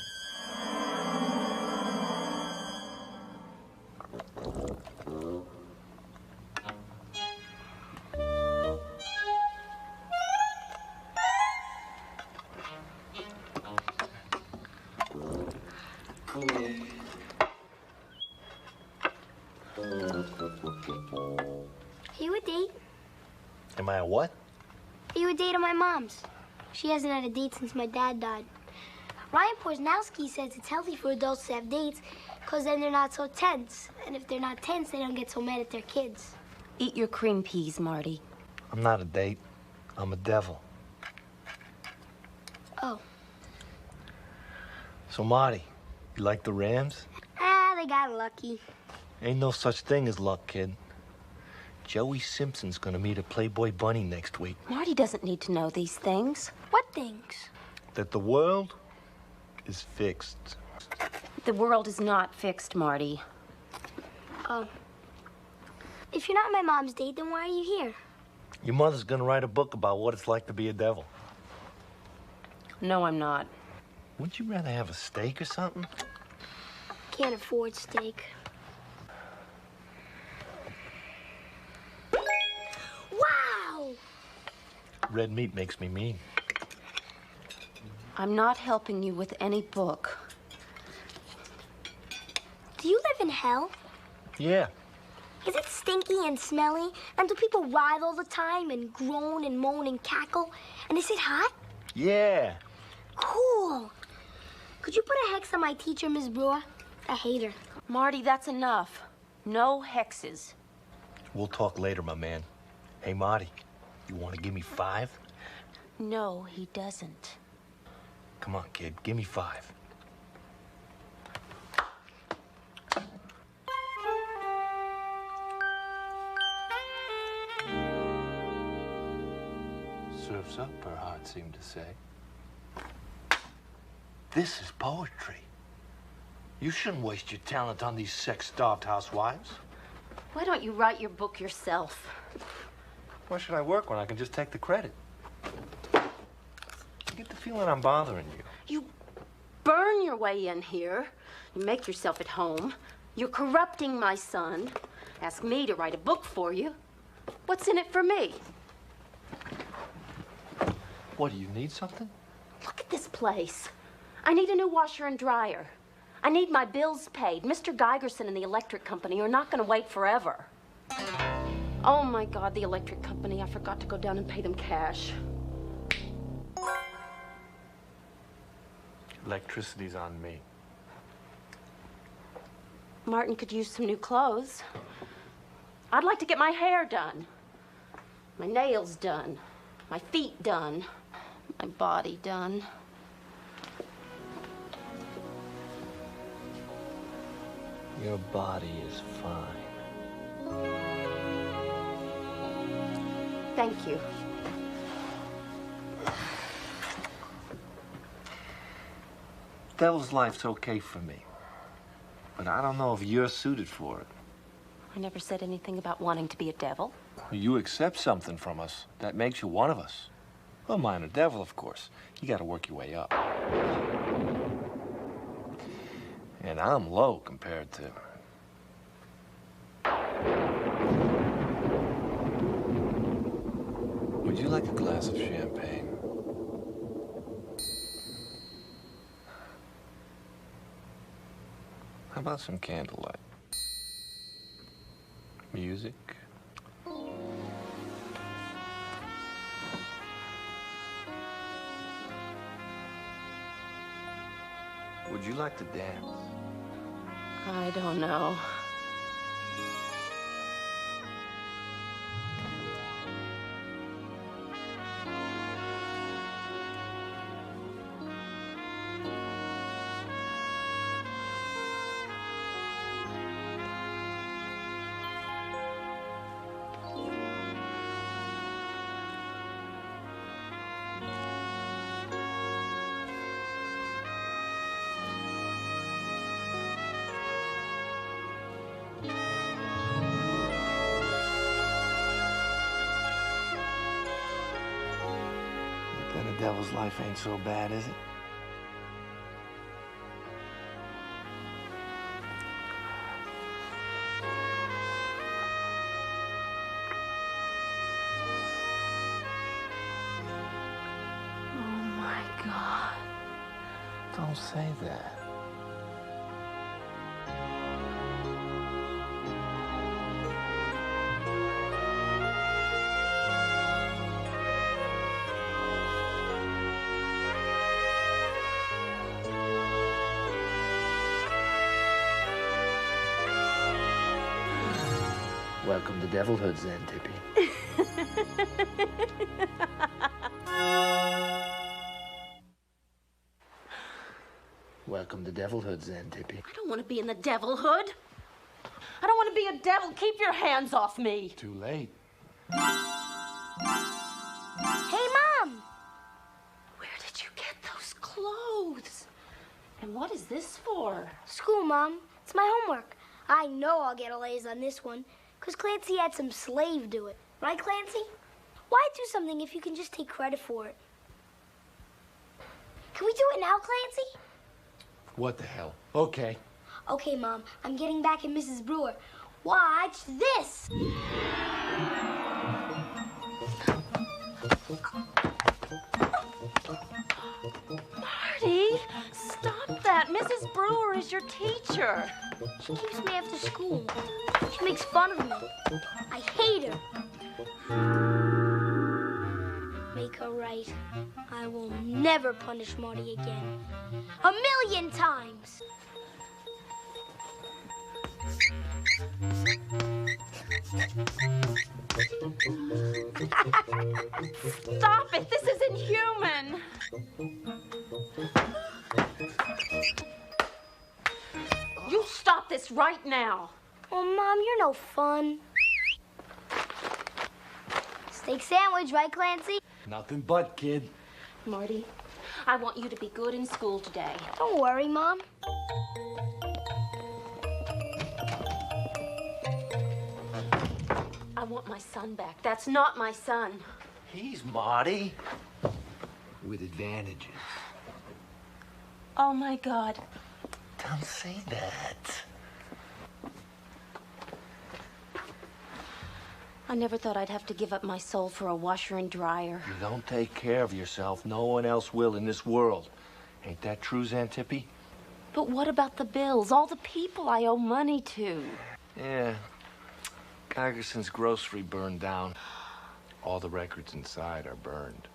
You a date? Am I a what? You a date of my mom's. She hasn't had a date since my dad died. Ryan Poznowski says it's healthy for adults to have dates because then they're not so tense. And if they're not tense, they don't get so mad at their kids. Eat your cream peas, Marty. I'm not a date. I'm a devil. Oh. So, Marty, you like the Rams? Ah, they got lucky. Ain't no such thing as luck, kid. Joey Simpson's gonna meet a Playboy bunny next week. Marty doesn't need to know these things. What things? That the world is fixed. The world is not fixed, Marty. Oh. If you're not my mom's date, then why are you here? Your mother's gonna write a book about what it's like to be a devil. No, I'm not. Wouldn't you rather have a steak or something? Can't afford steak. Wow! Red meat makes me mean. I'm not helping you with any book. Do you live in hell? Yeah. Is it stinky and smelly? And do people writhe all the time and groan and moan and cackle? And is it hot? Yeah. Cool. Could you put a hex on my teacher, Miss Brewer? I hate her. Marty, that's enough. No hexes. We'll talk later, my man. Hey, Marty, you want to give me 5? No, he doesn't. Come on, kid, give me 5. Surf's up, her heart seemed to say. This is poetry. You shouldn't waste your talent on these sex-starved housewives. Why don't you write your book yourself? Why should I work when I can just take the credit? I get the feeling I'm bothering you. You burn your way in here. You make yourself at home. You're corrupting my son. Ask me to write a book for you. What's in it for me? What, do you need something? Look at this place. I need a new washer and dryer. I need my bills paid. Mr. Geigerson and the electric company are not going to wait forever. Oh, my God, the electric company. I forgot to go down and pay them cash. Electricity's on me. Martin could use some new clothes. I'd like to get my hair done, my nails done, my feet done, my body done. Your body is fine. Thank you. Devil's life's okay for me. But I don't know if you're suited for it. I never said anything about wanting to be a devil. You accept something from us. That makes you one of us. A minor devil, of course. You gotta work your way up. And I'm low compared to... Would you like a glass of champagne? How about some candlelight? Music? Would you like to dance? I don't know. Then a devil's life ain't so bad, is it? Oh, my God. Don't say that. Welcome to Devilhood, Xantippe. Welcome to Devilhood, Xantippe. I don't want to be in the devilhood. I don't want to be a devil. Keep your hands off me. Too late. Hey, Mom! Where did you get those clothes? And what is this for? School, Mom. It's my homework. I know I'll get a A's on this one, because Clancy had some slave do it. Right, Clancy? Why do something if you can just take credit for it? Can we do it now, Clancy? What the hell? Okay. Okay, Mom. I'm getting back at Mrs. Brewer. Watch this! Marty, stop that. Mrs. Brewer is your teacher. She keeps me after school. She makes fun of me. I hate her. Make make her right. I will never punish Marty again. 1,000,000 times! Stop it! This is inhuman! You stop this right now! Oh, Mom, you're no fun. Steak sandwich, right, Clancy? Nothing but, kid. Marty, I want you to be good in school today. Don't worry, Mom. I want my son back. That's not my son. He's Marty. With advantages. Oh, my God. Don't say that. I never thought I'd have to give up my soul for a washer and dryer. You don't take care of yourself, no one else will in this world. Ain't that true, Xantippe? But what about the bills? All the people I owe money to. Yeah. Gigerson's grocery burned down. All the records inside are burned.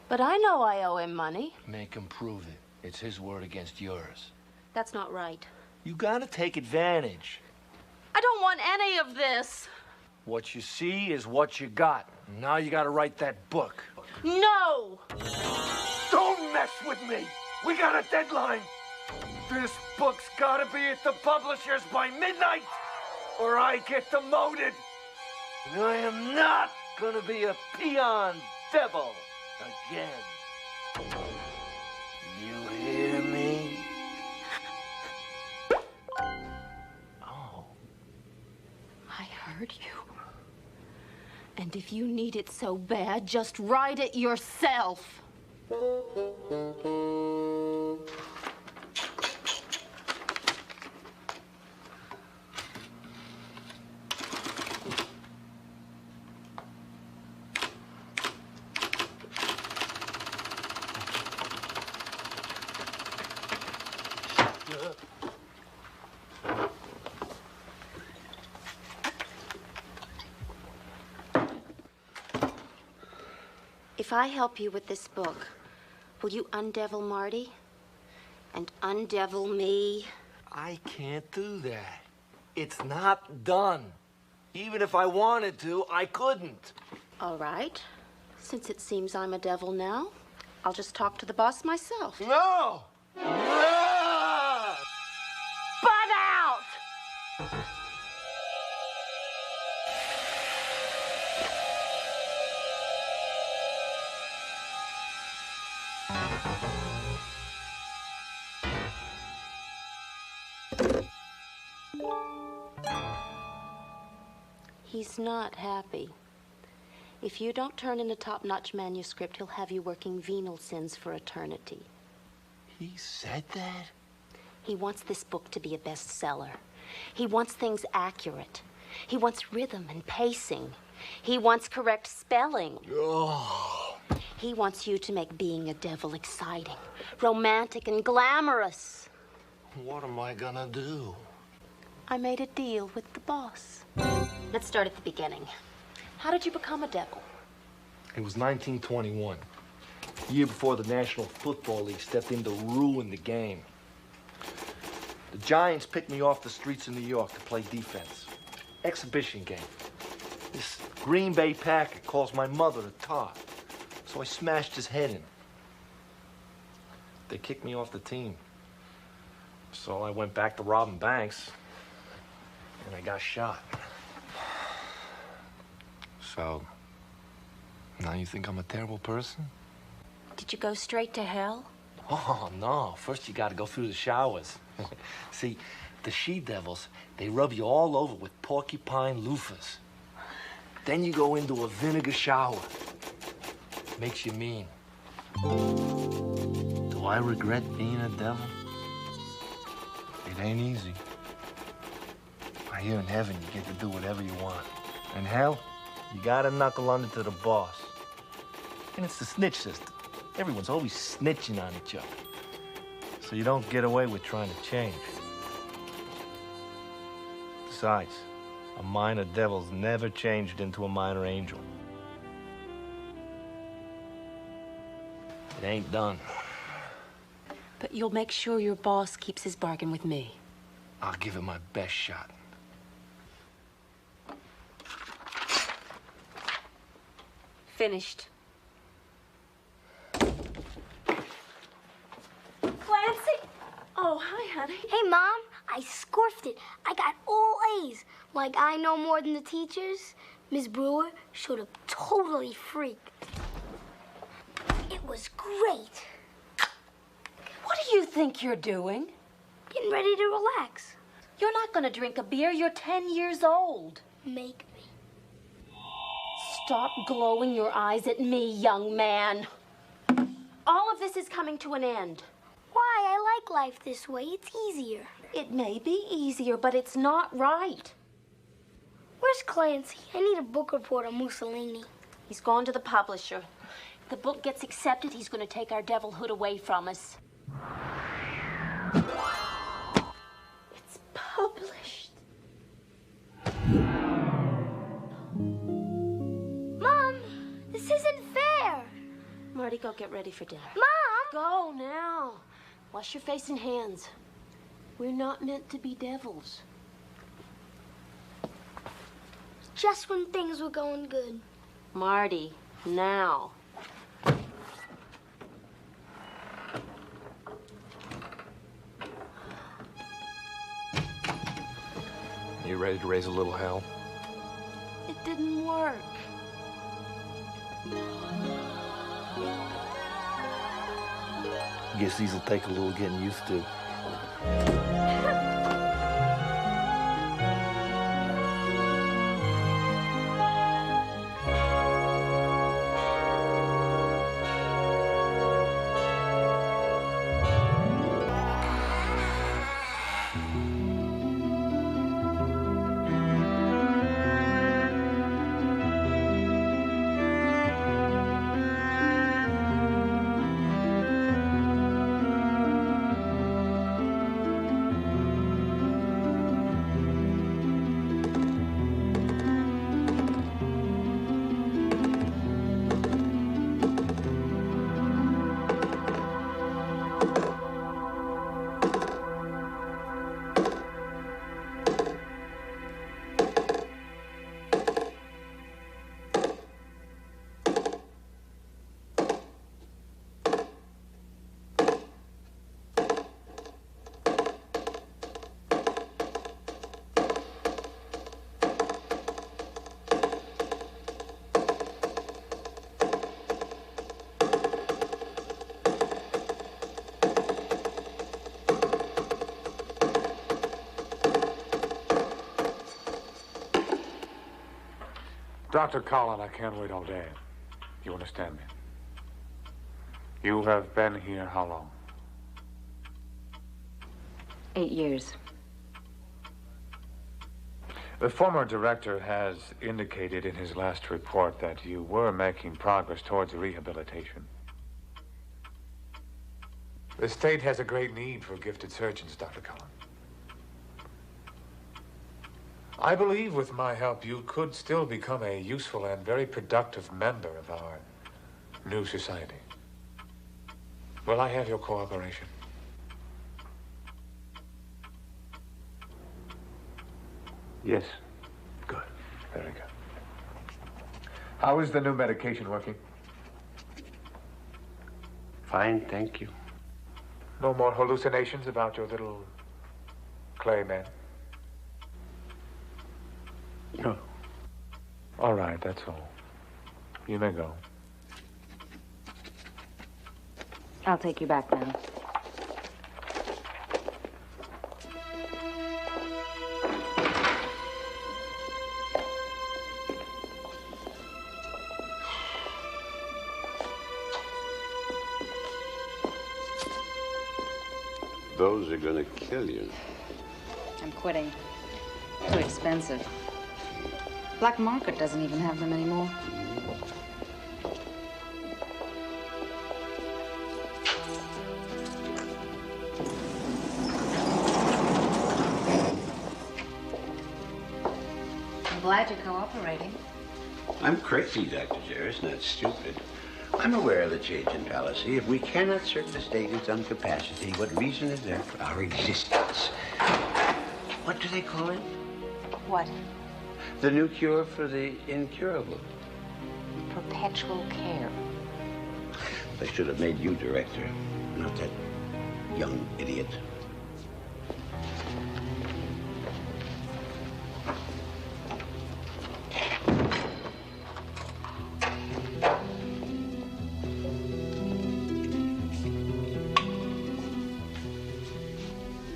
But I know I owe him money. Make him prove it. It's his word against yours. That's not right. You gotta take advantage. I don't want any of this. What you see is what you got. Now you gotta write that book. No! Don't mess with me! We got a deadline! This book's gotta be at the publishers by midnight, or I get demoted! And I am not gonna be a peon devil again. You hear me? Oh. I heard you. And if you need it so bad, just write it yourself. If I help you with this book, will you undevil Marty? And undevil me? I can't do that. It's not done. Even if I wanted to, I couldn't. All right. Since it seems I'm a devil now, I'll just talk to the boss myself. No! Butt out! He's not happy. If you don't turn in a top-notch manuscript, he'll have you working venal sins for eternity. He said that? He wants this book to be a bestseller. He wants things accurate. He wants rhythm and pacing. He wants correct spelling. Oh. He wants you to make being a devil exciting, romantic, and glamorous. What am I gonna do? I made a deal with the boss. Let's start at the beginning. How did you become a devil? It was 1921. The year before the National Football League stepped in to ruin the game. The Giants picked me off the streets of New York to play defense. Exhibition game. This Green Bay Packer calls my mother a tot, so I smashed his head in. They kicked me off the team. So I went back to robbing banks, and I got shot. So, now you think I'm a terrible person? Did you go straight to hell? Oh, no. First you gotta go through the showers. See, the she-devils, they rub you all over with porcupine loofahs. Then you go into a vinegar shower. Makes you mean. Do I regret being a devil? It ain't easy. Here in heaven, you get to do whatever you want. In hell, you gotta knuckle under to the boss. And it's the snitch system. Everyone's always snitching on each other. So you don't get away with trying to change. Besides, a minor devil's never changed into a minor angel. It ain't done. But you'll make sure your boss keeps his bargain with me. I'll give it my best shot. Finished. Clancy? Oh, hi, honey. Hey, Mom. I scorfed it. I got all A's. Like I know more than the teachers. Miss Brewer showed up totally freaked. It was great. What do you think you're doing? Getting ready to relax. You're not going to drink a beer. You're 10 years old. Make me. Stop glowing your eyes at me, young man. All of this is coming to an end. Why? I like life this way. It's easier. It may be easier, but it's not right. Where's Clancy? I need a book report on Mussolini. He's gone to the publisher. If the book gets accepted, he's going to take our devilhood away from us. It's published. Mom, this isn't fair. Marty, go get ready for dinner. Mom! Go now. Wash your face and hands. We're not meant to be devils. Just when things were going good. Marty, now. You ready to raise a little hell? It didn't work. Guess these'll take a little getting used to. Dr. Collin, I can't wait all day. You understand me? You have been here how long? 8 years. The former director has indicated in his last report that you were making progress towards rehabilitation. The state has a great need for gifted surgeons, Dr. Collin. I believe with my help you could still become a useful and very productive member of our new society. Will I have your cooperation? Yes. Good. Very good. How is the new medication working? Fine, thank you. No more hallucinations about your little clay man? No. All right, that's all. You may go. I'll take you back now. Those are gonna kill you. I'm quitting. Too expensive. Black market doesn't even have them anymore. I'm glad you're cooperating. I'm crazy, Dr. Jarris, not stupid. I'm aware of the change in policy. If we cannot serve the state in some capacity, what reason is there for our existence? What do they call it? What? The new cure for the incurable. Perpetual care. I should have made you director, not that young idiot.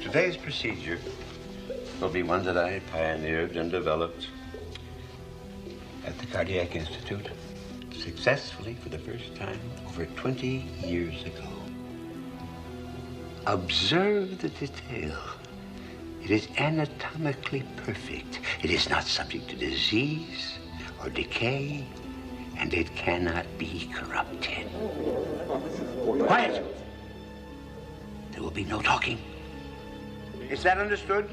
Today's procedure will be one that I pioneered and developed at the Cardiac Institute successfully for the first time over 20 years ago. Observe the detail. It is anatomically perfect. It is not subject to disease or decay, and it cannot be corrupted. Quiet! There will be no talking. Is that understood?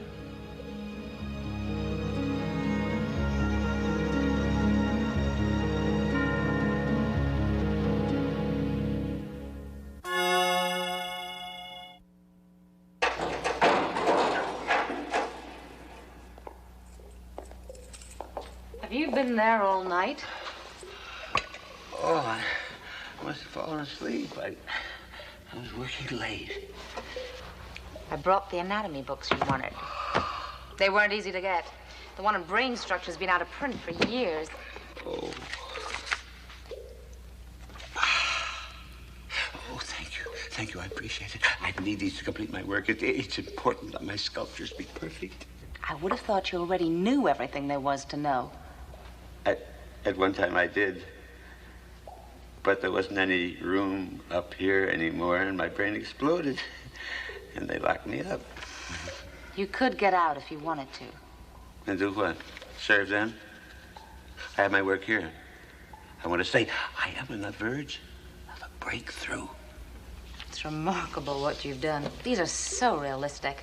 Have you been there all night? Oh, I must have fallen asleep. I was working late. I brought the anatomy books you wanted. They weren't easy to get. The one on brain structure's been out of print for years. Oh. Oh, thank you. Thank you. I appreciate it. I need these to complete my work. It's important that my sculptures be perfect. I would have thought you already knew everything there was to know. At one time I did. But there wasn't any room up here anymore, and my brain exploded. And they locked me up. You could get out if you wanted to. And do what? Serve them? I have my work here. I want to say I am on the verge of a breakthrough. It's remarkable what you've done. These are so realistic.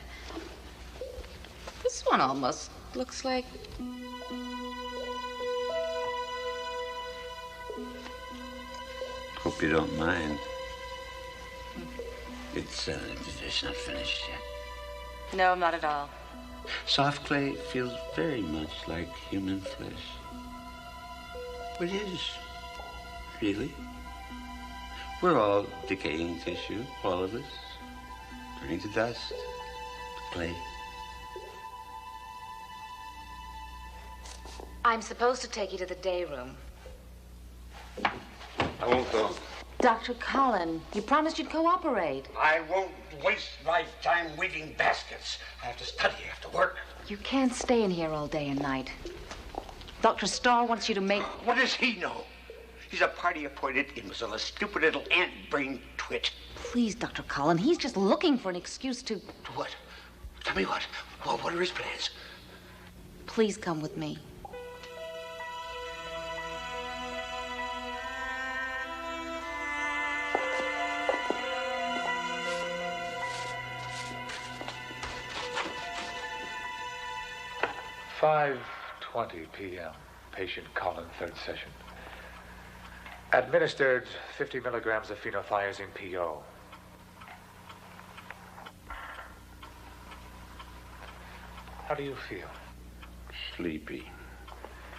This one almost looks like... Hope you don't mind. It's not finished yet. No, not at all. Soft clay feels very much like human flesh. It is, really. We're all decaying tissue, all of us. Turning to dust, to clay. I'm supposed to take you to the day room. I won't go. Dr. Cullen, you promised you'd cooperate. I won't waste my time weaving baskets. I have to study, I have to work. You can't stay in here all day and night. Dr. Starr wants you to make... What does he know? He's a party-appointed imbecile, a stupid little ant-brained twit. Please, Dr. Cullen, he's just looking for an excuse to... To what? Tell me what? What are his plans? Please come with me. "5:20 p.m. Patient Cullen, third session. Administered 50 milligrams of phenothiazine PO. How do you feel?" Sleepy.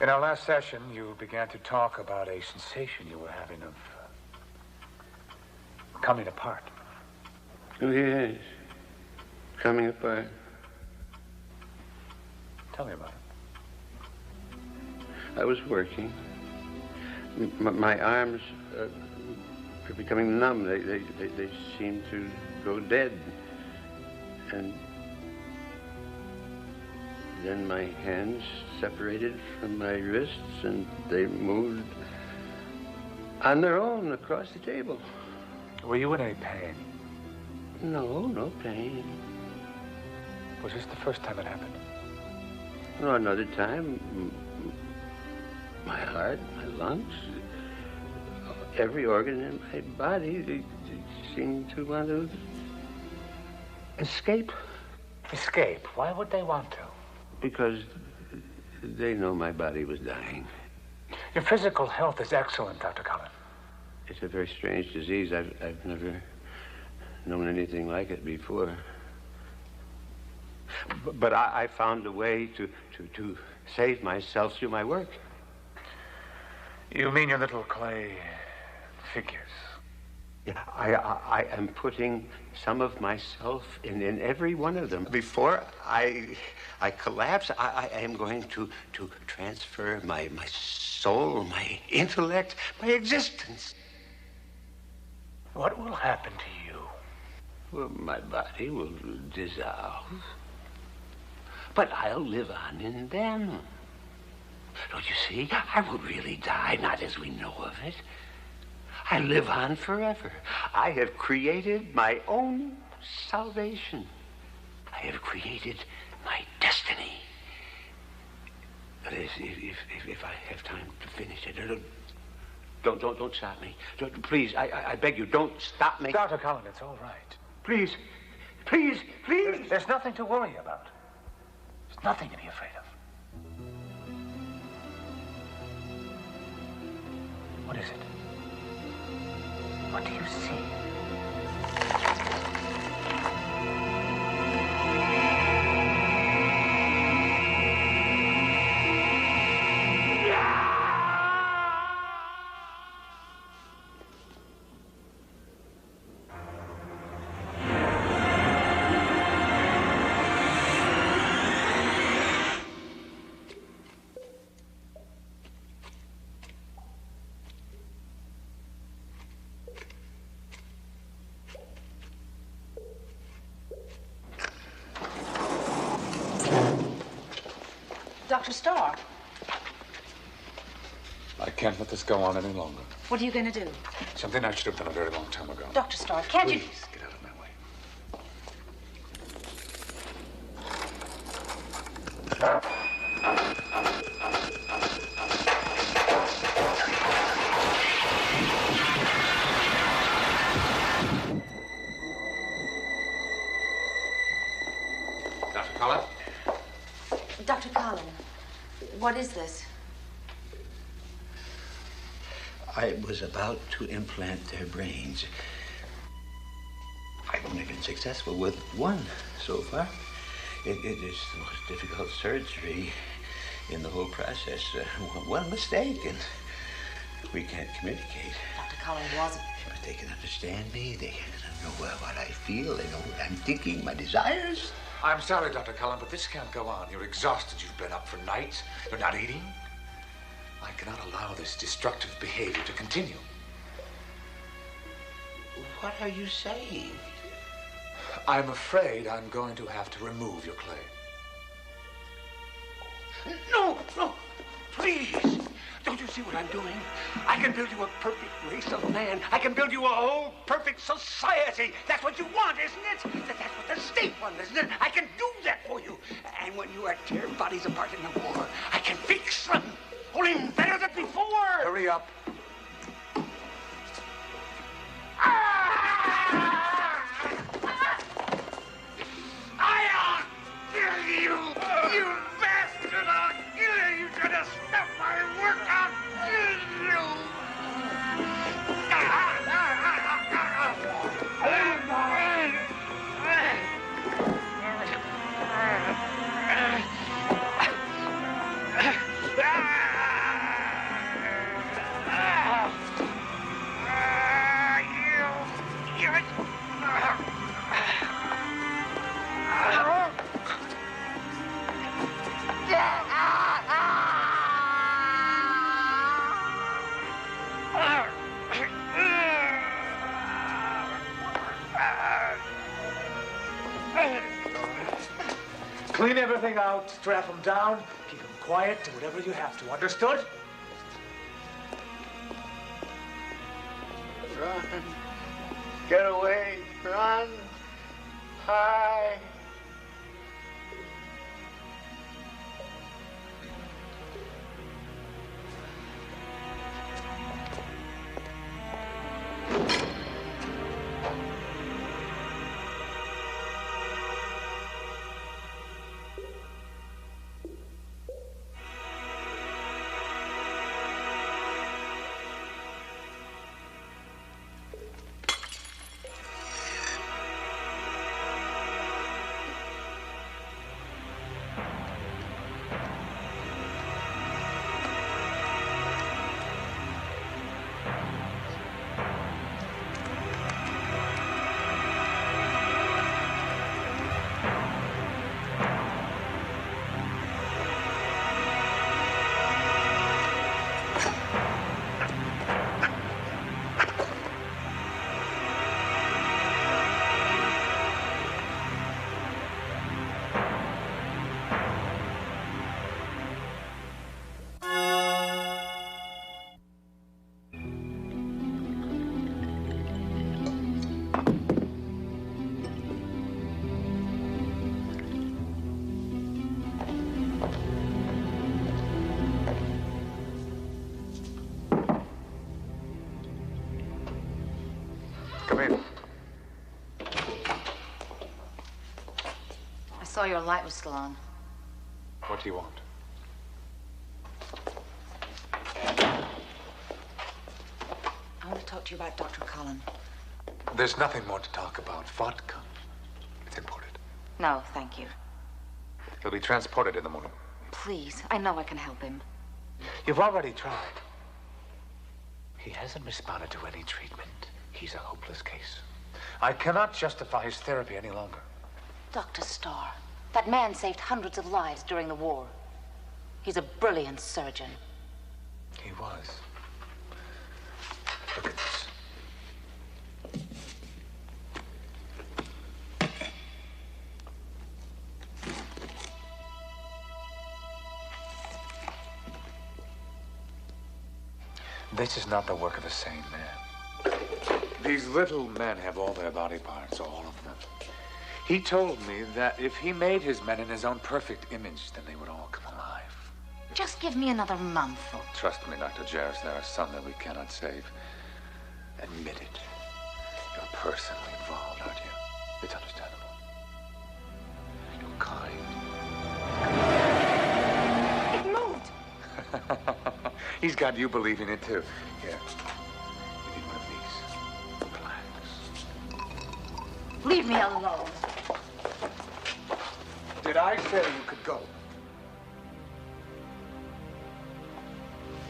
In our last session, you began to talk about a sensation you were having of coming apart. Oh, yes. Coming apart. Tell me about it. I was working. My arms are becoming numb. They seem to go dead. And then my hands separated from my wrists and they moved on their own across the table. Were you in any pain? No pain. Was this the first time it happened? No, another time, my heart, my lungs, every organ in my body, they seem to want to escape. Escape? Why would they want to? Because they know my body was dying. Your physical health is excellent, Dr. Cullen. It's a very strange disease. I've never known anything like it before. But I found a way to save myself through my work. You mean your little clay figures? Yeah, I am putting some of myself in every one of them. Before I collapse, I am going to transfer my soul, my intellect, my existence. What will happen to you? Well, my body will dissolve. But I'll live on in them. Don't you see? I will really die, not as we know of it. I live on forever. I have created my own salvation. I have created my destiny. That is, if I have time to finish it. Don't stop me. Please, I beg you, don't stop me. Dr. Cullen, it's all right. Please, please, please. There's nothing to worry about. There's nothing to be afraid of. What is it? What do you see? Dr. Starr, I can't let this go on any longer. what are you going to do? Something I should have done a very long time ago. Dr. Starr, can't you... Please, get out of my way. Dr. Cullen? Dr. Cullen, what is this? I was about to implant their brains. I've only been successful with one so far. It is the most difficult surgery in the whole process. One mistake and we can't communicate. Dr. Cullen wasn't. But they can understand me. They know what I feel. They know what I'm thinking, my desires. I'm sorry, Dr. Cullen, but this can't go on. You're exhausted. You've been up for nights. You're not eating. I cannot allow this destructive behavior to continue. What are you saying? I'm afraid I'm going to have to remove your clay. No, please. Don't you see what I'm doing? I can build you a perfect race of man. I can build you a whole perfect society. That's what you want, isn't it? That's what the state wants, isn't it? I can do that for you. And when you are tearing bodies apart in the war, I can fix them. Only better than before. Hurry up. I'll kill you, you bastard! I'll kill you! You should have stopped my work! I'll kill you! Clean everything out, strap them down, keep them quiet, do whatever you have to. Understood? Run. Get away. Run. Hi. Come in. I saw your light was still on. What do you want? I want to talk to you about Dr. Cullen. There's nothing more to talk about. Vodka. It's imported. No, thank you. He'll be transported in the morning. Please, I know I can help him. You've already tried. He hasn't responded to any treatment. He's a hopeless case. I cannot justify his therapy any longer. Dr. Starr, that man saved hundreds of lives during the war. He's a brilliant surgeon. He was. Look at this. This is not the work of a sane man. These little men have all their body parts, all of them. He told me that if he made his men in his own perfect image, then they would all come alive. Just give me another month. Oh, trust me, Dr. Jarris, there are some that we cannot save. Admit it. You're personally involved, aren't you? It's understandable. You're kind. It moved. He's got you believing it, too. Here. You need one of these. Relax. Leave me alone. Did I say you could go?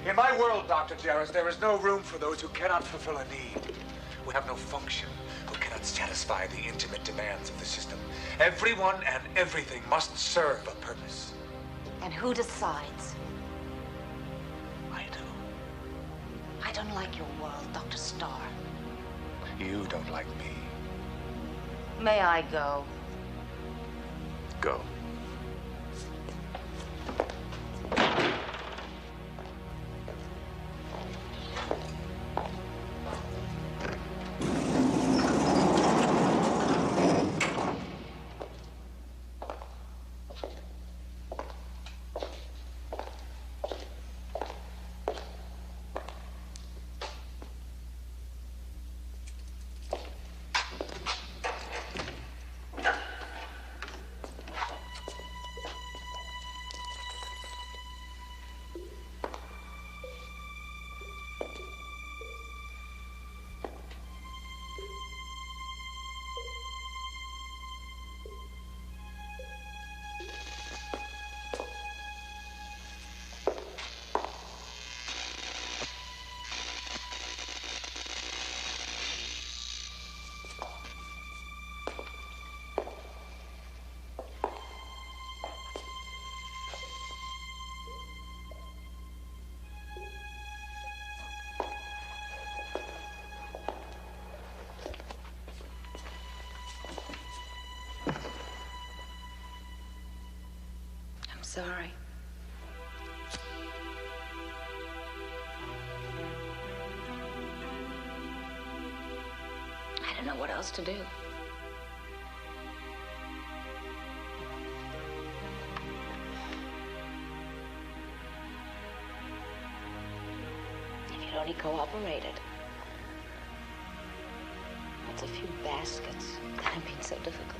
In my world, Dr. Jarris, there is no room for those who cannot fulfill a need, who have no function, who cannot satisfy the intimate demands of the system. Everyone and everything must serve a purpose. And who decides? I do. I don't like your world, Dr. Starr. You don't like me. May I go? Go. Sorry. I don't know what else to do. If you'd only cooperated. What's a few baskets that have been so difficult?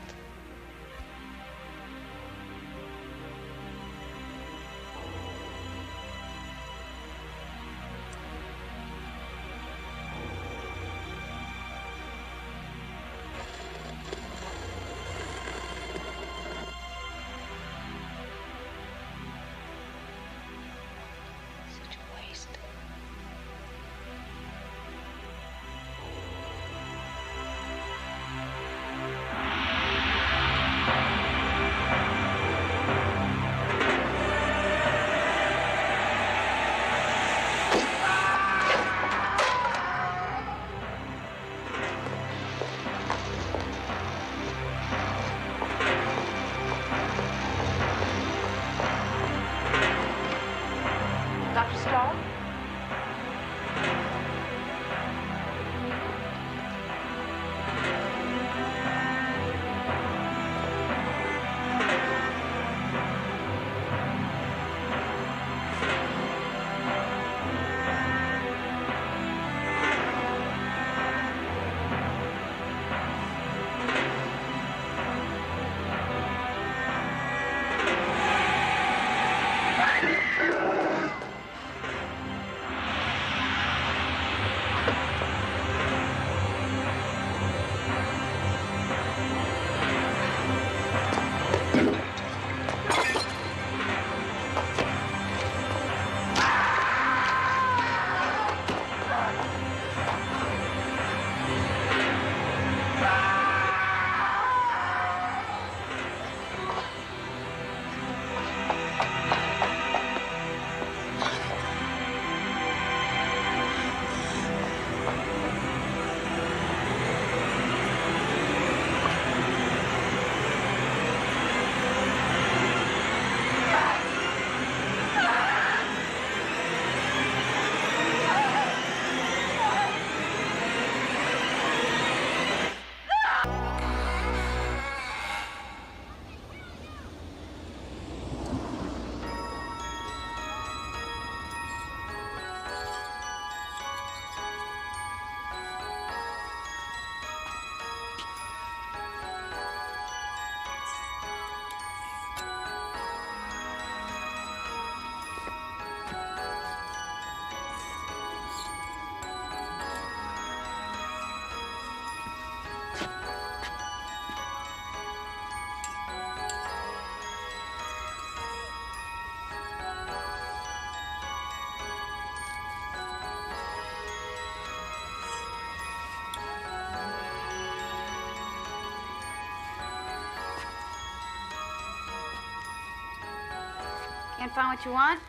Can't find what you want?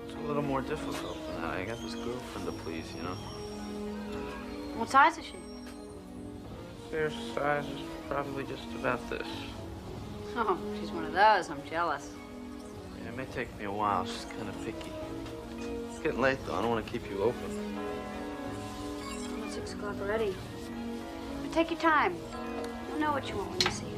It's a little more difficult than that. I got this girlfriend to please, you know? What size is she? Their size is probably just about this. Oh, she's one of those. I'm jealous. Yeah, it may take me a while. She's kind of picky. It's getting late, though. I don't want to keep you open. Well, it's 6 o'clock already. But take your time. You'll know what you want when you see her.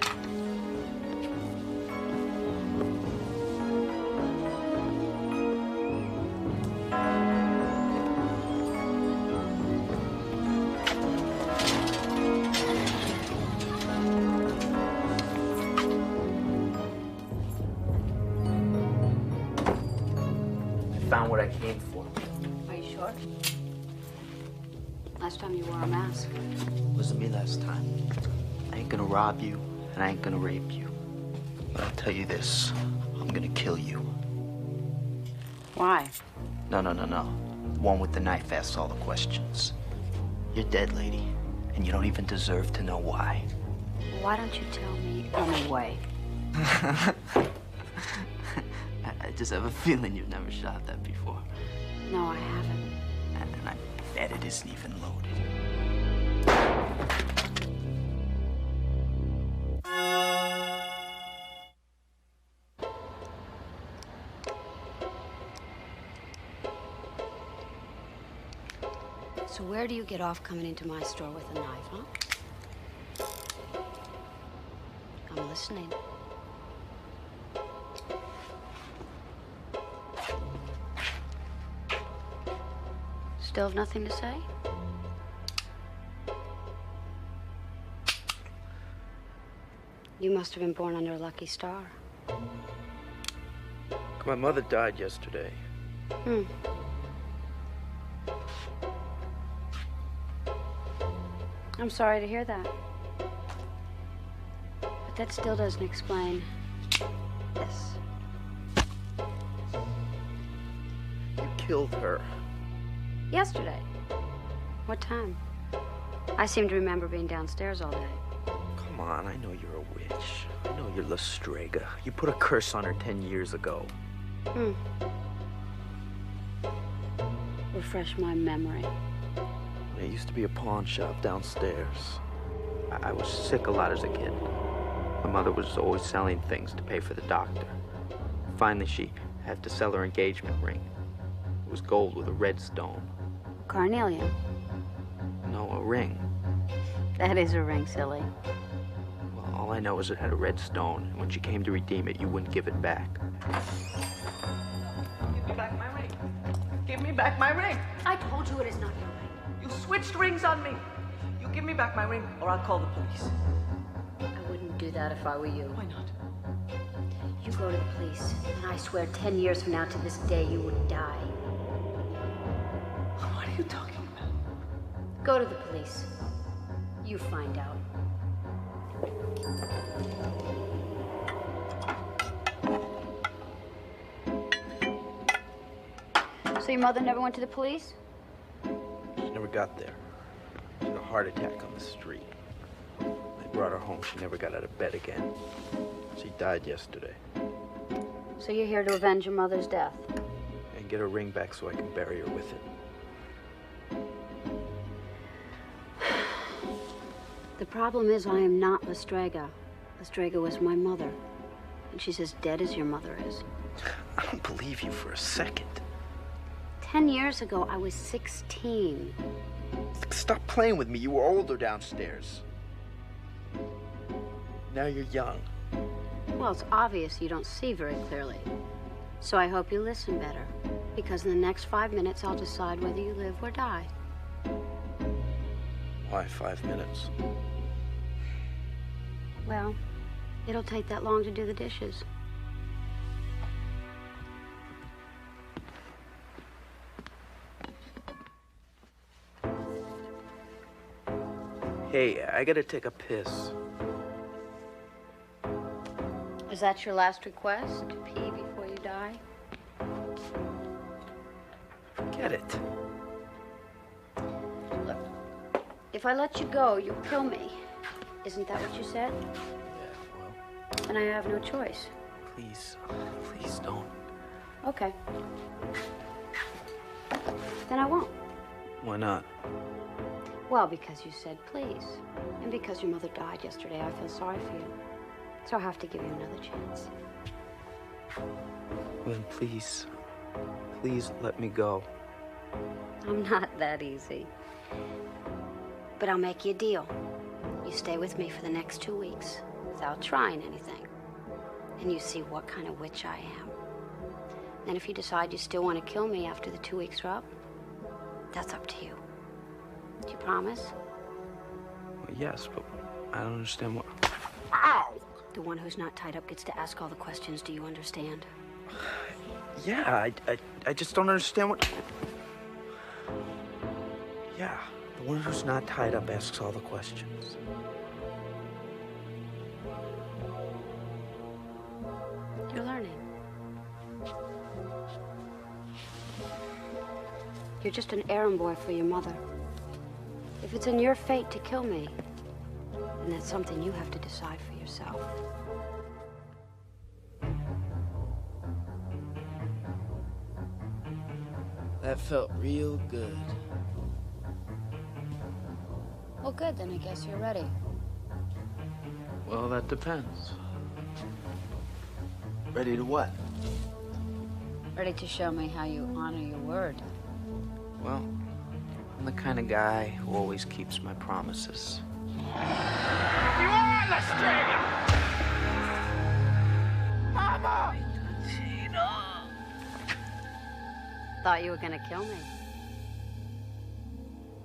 Found what I came for. Are you sure? Last time you wore a mask. Wasn't me last time. I ain't gonna rob you, and I ain't gonna rape you. But I'll tell you this, I'm gonna kill you. Why? No. One with the knife asks all the questions. You're dead, lady, and you don't even deserve to know why. Why don't you tell me anyway? I just have a feeling you've never shot that before. No, I haven't. And I bet it isn't even loaded. So where do you get off coming into my store with a knife, huh? I'm listening. Still have nothing to say? You must have been born under a lucky star. My mother died yesterday. I'm sorry to hear that. But that still doesn't explain this. You killed her. Yesterday. What time? I seem to remember being downstairs all day. Come on, I know you're a witch. I know you're La Strega. You put a curse on her 10 years ago. Refresh my memory. There used to be a pawn shop downstairs. I was sick a lot as a kid. My mother was always selling things to pay for the doctor. Finally, she had to sell her engagement ring. It was gold with a red stone. Carnelian. No, a ring. That is a ring, silly. Well, all I know is it had a red stone, and when she came to redeem it, you wouldn't give it back. Give me back my ring. Give me back my ring. I told you it is not your ring. You switched rings on me. You give me back my ring, or I'll call the police. I wouldn't do that if I were you. Why not? You go to the police, and I swear 10 years from now to this day you would die. What are you talking about? Go to the police. You find out. So your mother never went to the police? She never got there. She had a heart attack on the street. They brought her home. She never got out of bed again. She died yesterday. So you're here to avenge your mother's death? And get her ring back so I can bury her with it. The problem is I am not La Strega. La Strega was my mother. And she's as dead as your mother is. I don't believe you for a second. 10 years ago, I was 16. Stop playing with me. You were older downstairs. Now you're young. Well, it's obvious you don't see very clearly. So I hope you listen better. Because in the next 5 minutes, I'll decide whether you live or die. Why 5 minutes? Well, it'll take that long to do the dishes. Hey, I gotta take a piss. Is that your last request? To pee before you die? Forget it. Look, if I let you go, you'll kill me. Isn't that what you said? Yeah, well. Then I have no choice. Please. Please don't. Okay. Then I won't. Why not? Well, because you said please. And because your mother died yesterday, I feel sorry for you. So I have to give you another chance. Then please. Please let me go. I'm not that easy. But I'll make you a deal. You stay with me for the next 2 weeks without trying anything. And you see what kind of witch I am. And if you decide you still want to kill me after the 2 weeks are up, that's up to you. Do you promise? Well, yes, but I don't understand what... Ow! The one who's not tied up gets to ask all the questions. Do you understand? Yeah, I just don't understand what... Yeah, the one who's not tied up asks all the questions. You're learning. You're just an errand boy for your mother. If it's in your fate to kill me, then that's something you have to decide for yourself. That felt real good. Well, good, then I guess you're ready. Well, that depends. Ready to what? Ready to show me how you honor your word. Well, I'm the kind of guy who always keeps my promises. You are the stringer! Mama! Thought you were gonna kill me.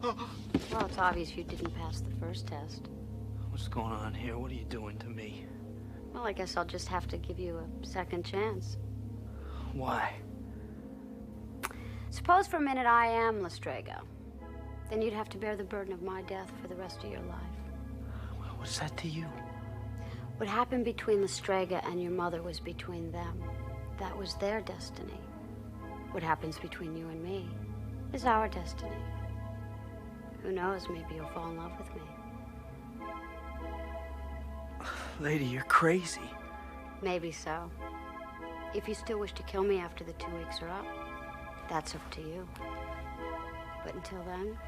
Well, it's obvious you didn't pass the first test. What's going on here? What are you doing to me? Well, I guess I'll just have to give you a second chance. Why? Suppose for a minute I am Lestrego. Then you'd have to bear the burden of my death for the rest of your life. What's that to you? What happened between Lestrega and your mother was between them. That was their destiny. What happens between you and me is our destiny. Who knows, maybe you'll fall in love with me. Lady, you're crazy. Maybe so. If you still wish to kill me after the 2 weeks are up, that's up to you. But until then,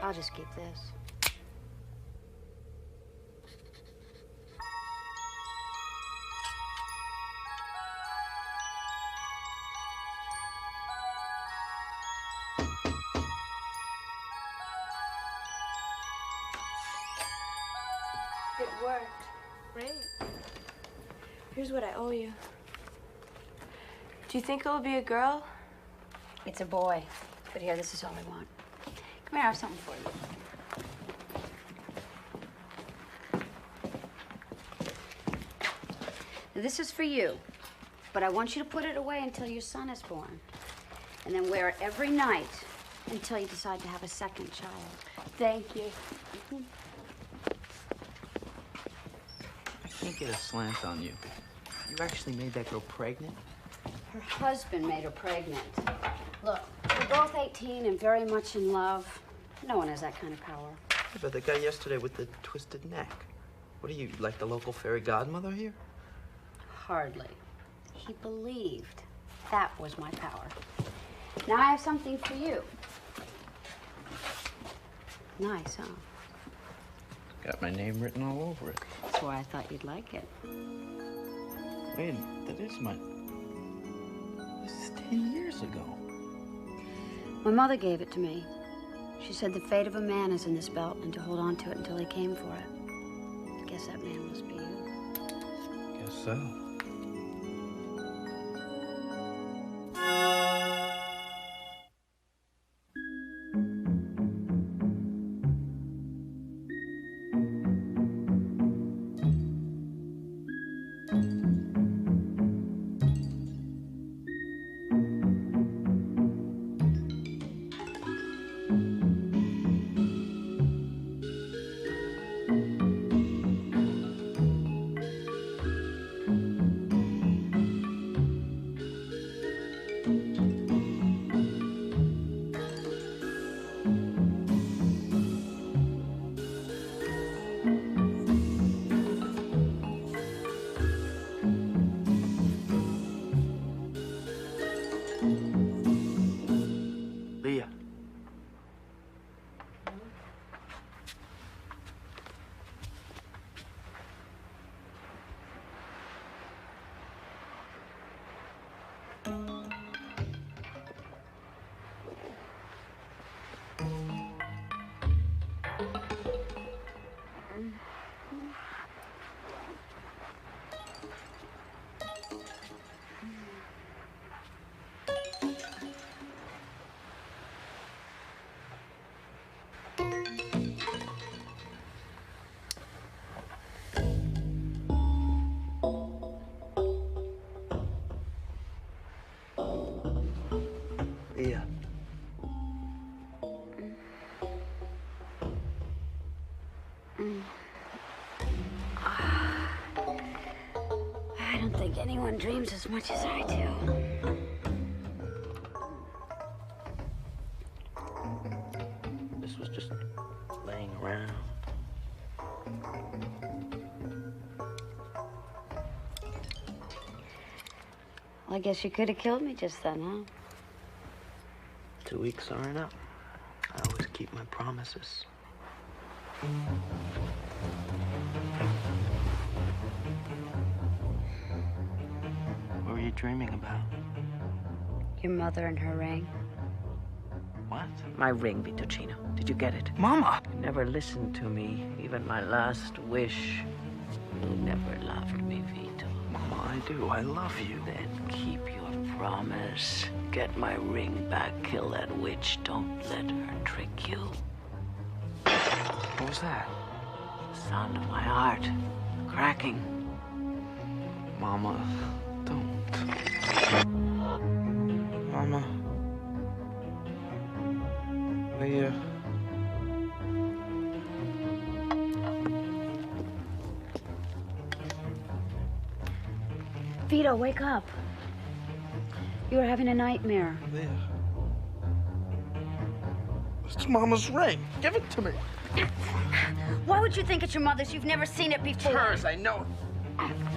I'll just keep this. It worked. Great. Here's what I owe you. Do you think it'll be a girl? It's a boy. But here, this is all I want. Come here, I have something for you. Now, this is for you. But I want you to put it away until your son is born. And then wear it every night until you decide to have a second child. Thank you. I can't get a slant on you. You actually made that girl pregnant? Her husband made her pregnant. Look, we're both 18 and very much in love. No one has that kind of power. Yeah, but the guy yesterday with the twisted neck. What are you, like the local fairy godmother here? Hardly. He believed that was my power. Now I have something for you. Nice, huh? Got my name written all over it. That's why I thought you'd like it. Wait, that is my... This is 10 years ago. My mother gave it to me. She said the fate of a man is in this belt and to hold on to it until he came for it. Guess that man must be you. Guess so. Yeah. I don't think anyone dreams as much as I do. This was just laying around. Well, I guess you could have killed me just then, huh? 2 weeks aren't up. I always keep my promises. What were you dreaming about? Your mother and her ring. What? My ring, Vittorino. Did you get it? Mama! You never listened to me, even my last wish. You never loved me, Vito. Mama, I do. I love you. Then keep your promise. Get my ring back. Kill that witch. Don't let her trick you. What was that? The sound of my heart cracking. Mama, don't. Mama. Leah. Vito, wake up. You were having a nightmare. Leah. It's Mama's ring. Give it to me. Why would you think it's your mother's? You've never seen it before. It's hers, I know.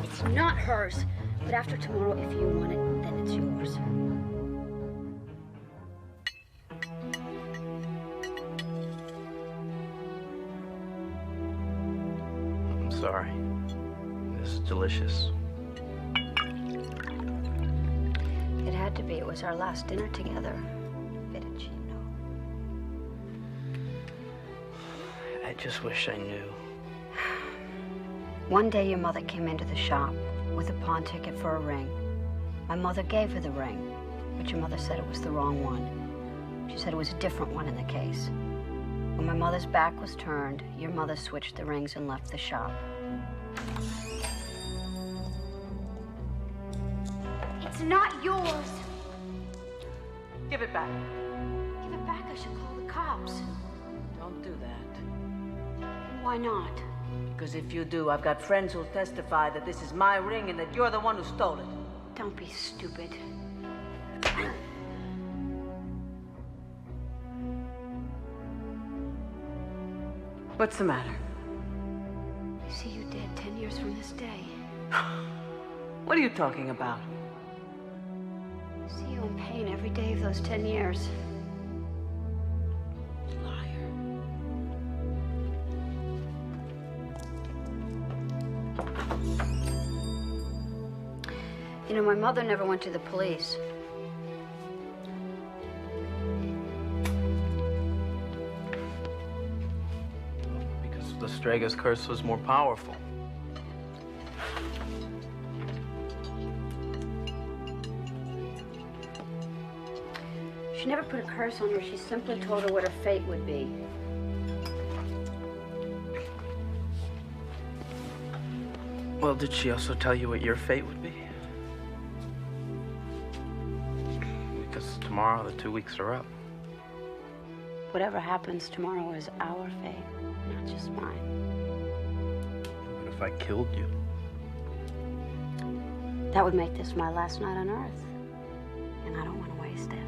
It's not hers. But after tomorrow, if you want it, then it's yours. I'm sorry. This is delicious. It had to be. It was our last dinner together. Fettuccine. I just wish I knew. One day your mother came into the shop with a pawn ticket for a ring. My mother gave her the ring, but your mother said it was the wrong one. She said it was a different one in the case. When my mother's back was turned, your mother switched the rings and left the shop. It's not yours. Give it back. Give it back. I should call the cops. Don't do that. Why not? Because if you do, I've got friends who'll testify that this is my ring and that you're the one who stole it. Don't be stupid. What's the matter? You see, you did 10 years from this day. What are you talking about? I see you in pain every day of those 10 years. You know, my mother never went to the police. Because the Strega's curse was more powerful. She never put a curse on her. She simply told her what her fate would be. Well, did she also tell you what your fate would be? Because tomorrow the 2 weeks are up. Whatever happens tomorrow is our fate, not just mine. What if I killed you? That would make this my last night on Earth. And I don't want to waste it.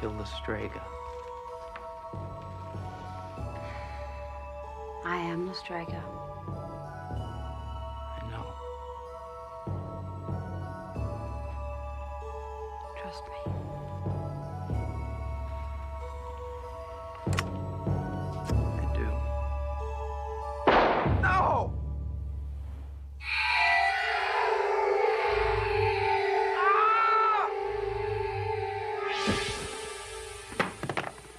kill the Strega. I am the Strega. I know. Trust me. I do. No!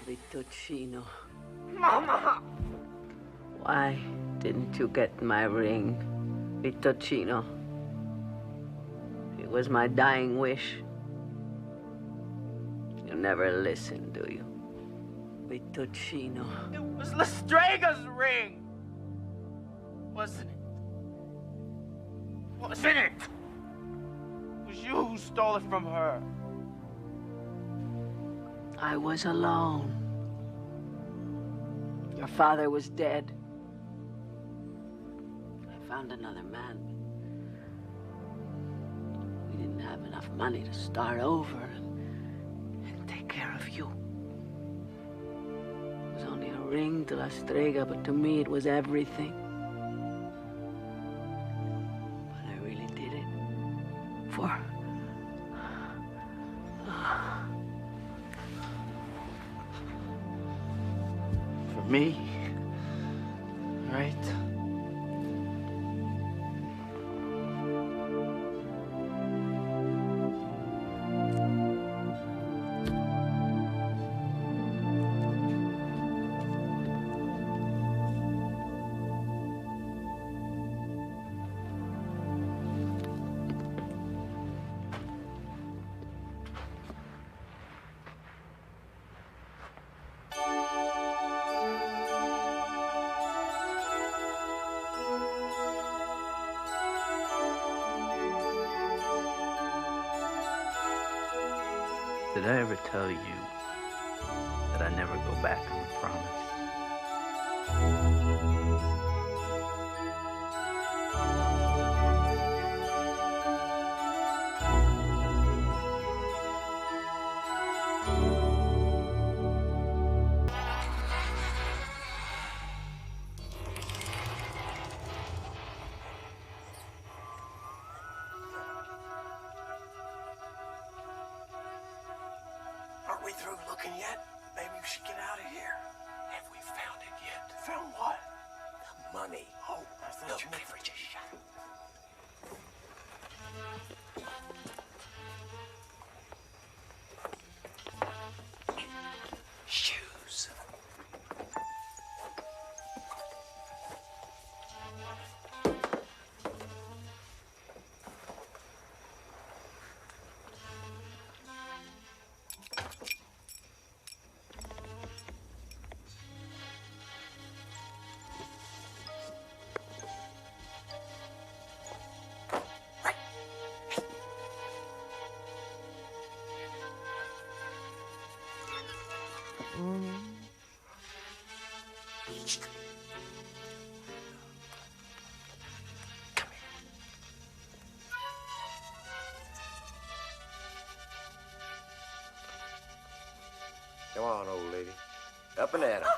Vittorino. Mama! Why didn't you get my ring, Vittorino? It was my dying wish. You never listen, do you? Vittorino. It was Lestrega's ring! Wasn't it? Wasn't it? It was you who stole it from her. I was alone. Your father was dead. I found another man. We didn't have enough money to start over and take care of you. It was only a ring to La Strega, but to me it was everything. But I really did it for me, right? Did I ever tell you that I never go back on a promise? Aren't we through looking yet? Maybe we should get out of here. Have we found it yet? Found what? The money. Oh, I thought you meant just shut up. Shoes. Come on, old lady. Up and at 'em.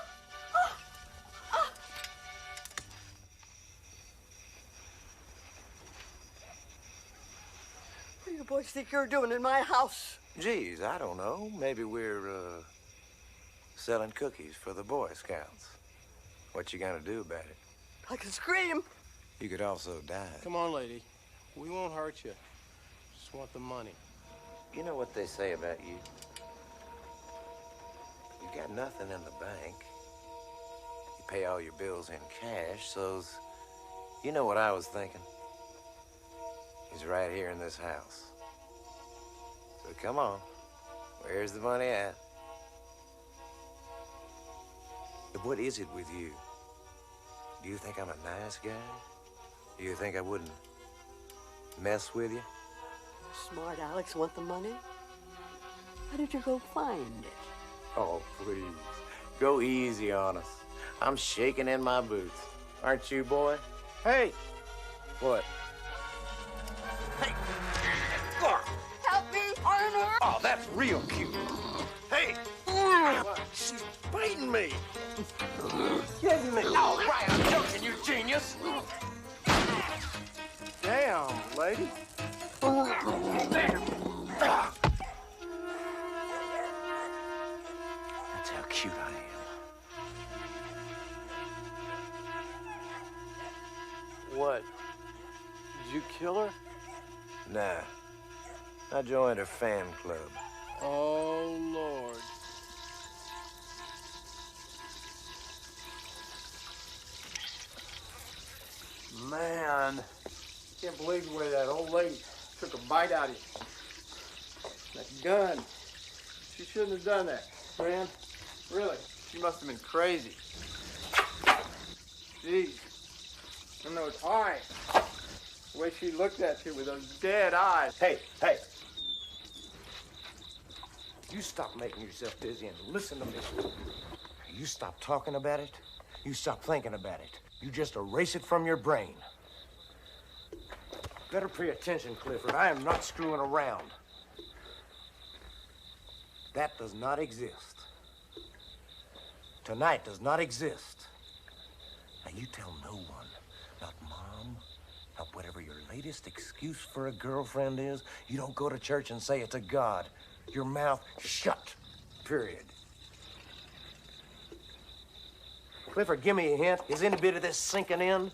What do you boys think you're doing in my house? Geez, I don't know. Maybe we're, selling cookies for the Boy Scouts. What you gonna do about it? I can scream. You could also die. Come on, lady. We won't hurt you. Just want the money. You know what they say about you? You got nothing in the bank. You pay all your bills in cash, so's... You know what I was thinking? He's right here in this house. So come on. Where's the money at? But what is it with you? Do you think I'm a nice guy? Do you think I wouldn't mess with you? Smart Alex want the money? How did you go find it? Oh, please. Go easy on us. I'm shaking in my boots. Aren't you, boy? Hey! What? Help me! I'm hurt! Oh, that's real cute. Hey! She's biting me! Give me! All right, I'm joking, you genius! Damn, lady. That's how cute I am. What? Did you kill her? Nah. I joined her fan club. Oh, Lord. Man, can't believe the way that old lady took a bite out of you. That gun. She shouldn't have done that, man. Really, she must have been crazy. Jeez. And those eyes. The way she looked at you with those dead eyes. Hey, hey. You stop making yourself dizzy and listen to me. You stop talking about it. You stop thinking about it. You just erase it from your brain. Better pay attention, Clifford. I am not screwing around. That does not exist. Tonight does not exist. Now, you tell no one, not Mom, not whatever your latest excuse for a girlfriend is. You don't go to church and say it to God. Your mouth shut, period. Clifford, give me a hint. Is any bit of this sinking in?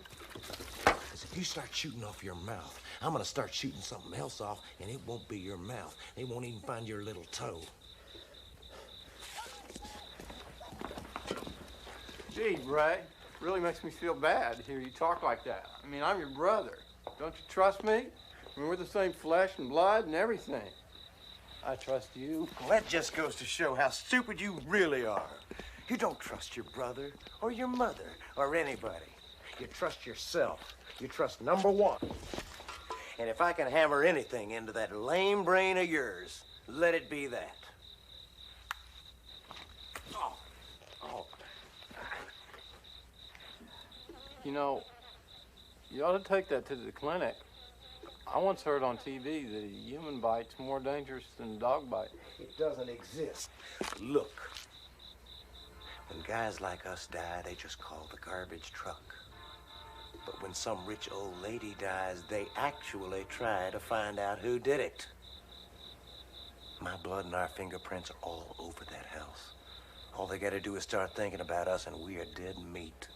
Because if you start shooting off your mouth, I'm going to start shooting something else off, and it won't be your mouth. They won't even find your little toe. Gee, Ray, really makes me feel bad to hear you talk like that. I mean, I'm your brother. Don't you trust me? I mean, we're the same flesh and blood and everything. I trust you. Well, that just goes to show how stupid you really are. You don't trust your brother or your mother or anybody. You trust yourself. You trust number one. And if I can hammer anything into that lame brain of yours, let it be that. Oh. Oh. You know, you ought to take that to the clinic. I once heard on TV that a human bite's more dangerous than a dog bite. It doesn't exist. Look, when guys like us die, they just call the garbage truck. But when some rich old lady dies, they actually try to find out who did it. My blood and our fingerprints are all over that house. All they gotta do is start thinking about us and we are dead meat.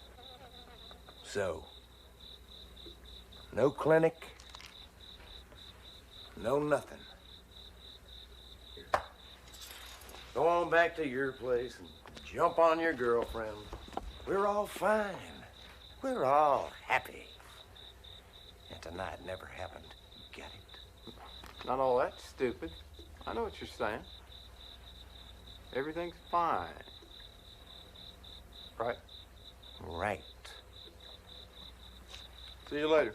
So, no clinic, no nothing. Go on back to your place and jump on your girlfriend. We're all fine. We're all happy. And tonight never happened. Get it? Not all that stupid. I know what you're saying. Everything's fine. Right? Right. See you later.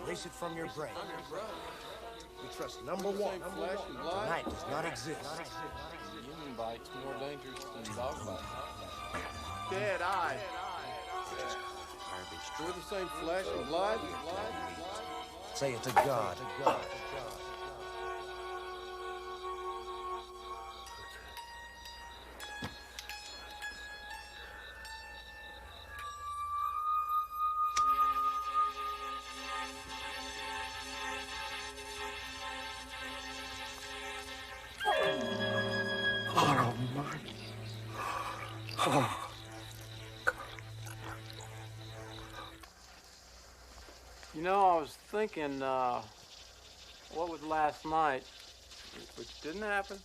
Erase it from your brain. We trust number one. Tonight does not exist. Human bite's more dangerous than dog bite. Dead eyes. We're the same flesh and blood. Say it to God. Oh, my. Oh. You know, I was thinking, what was last night, which didn't happen.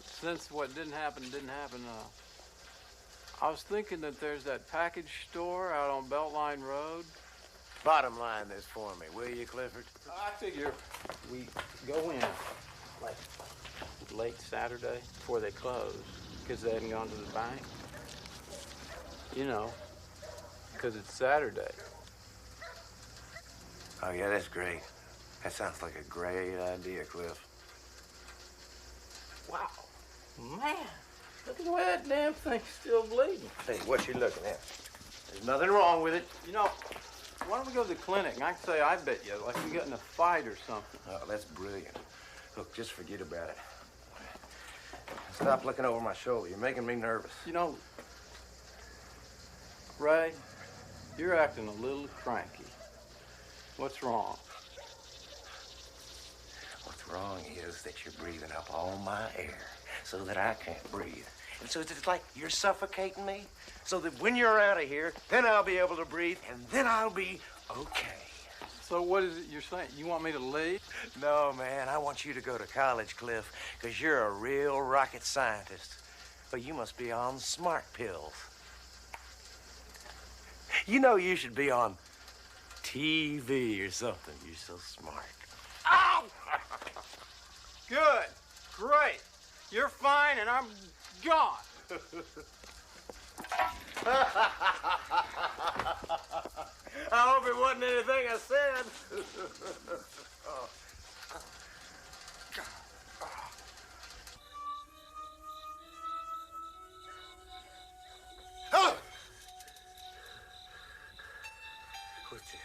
Since what didn't happen, I was thinking that there's that package store out on Beltline Road. Bottom line this for me, will you, Clifford? I figure we go in, like, late Saturday before they close, because they hadn't gone to the bank. You know, because it's Saturday. Oh, yeah, that's great. That sounds like a great idea, Cliff. Wow. Man, Look at the way that damn thing's still bleeding. Hey, what you looking at? There's nothing wrong with it. You know, why don't we go to the clinic and I can say I bet you, like we got in a fight or something. Oh, that's brilliant. Look, just forget about it. Stop looking over my shoulder. You're making me nervous. You know, Ray, you're acting a little cranky. What's wrong? What's wrong is that you're breathing up all my air so that I can't breathe. And so it's like you're suffocating me so that when you're out of here, then I'll be able to breathe and then I'll be okay. So what is it you're saying? You want me to leave? No, man, I want you to go to college, Cliff, because you're a real rocket scientist. But you must be on smart pills. You know you should be on TV or something. You're so smart. Ow! Good. Great. You're fine and I'm gone. I hope it wasn't anything I said. Oh. Oh. What's it?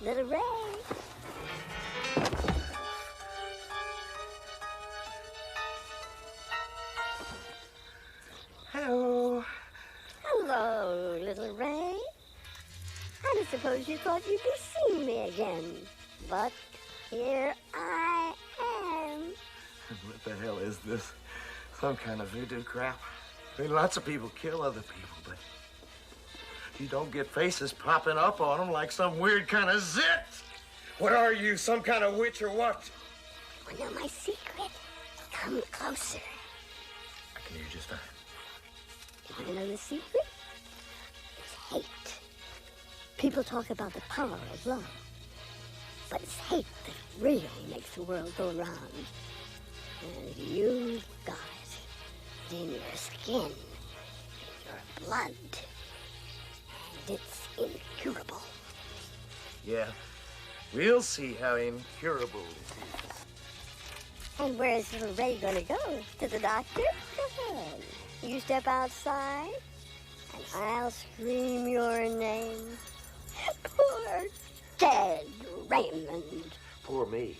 Little Ray. Hello. Hello, little Ray. I don't suppose you thought you'd be seeing me again. But here I am. What the hell is this? Some kind of voodoo crap? I mean, lots of people kill other people, but you don't get faces popping up on them like some weird kind of zit. What are you, some kind of witch or what? Want to know my secret? Come closer. I can hear just fine. You want to know the secret? It's hate. People talk about the power of love, but it's hate that really makes the world go round. And you've got it in your skin, in your blood. And it's incurable. Yeah, we'll see how incurable it is. And where's little Ray gonna go? To the doctor? Go ahead. You step outside, and I'll scream your name. Poor dead Raymond. Poor me.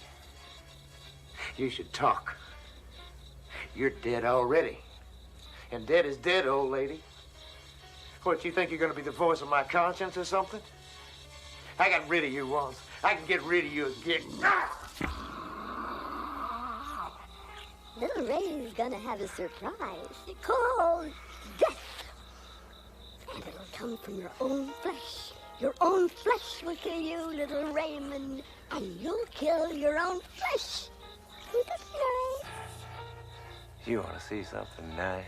You should talk. You're dead already. And dead is dead, old lady. What, you think you're gonna be the voice of my conscience or something? I got rid of you once. I can get rid of you again. Little Ray's gonna have a surprise called death. And it'll come from your own flesh. Your own flesh will kill you, little Raymond. And you'll kill your own flesh. Isn't that nice? You want to see something nice?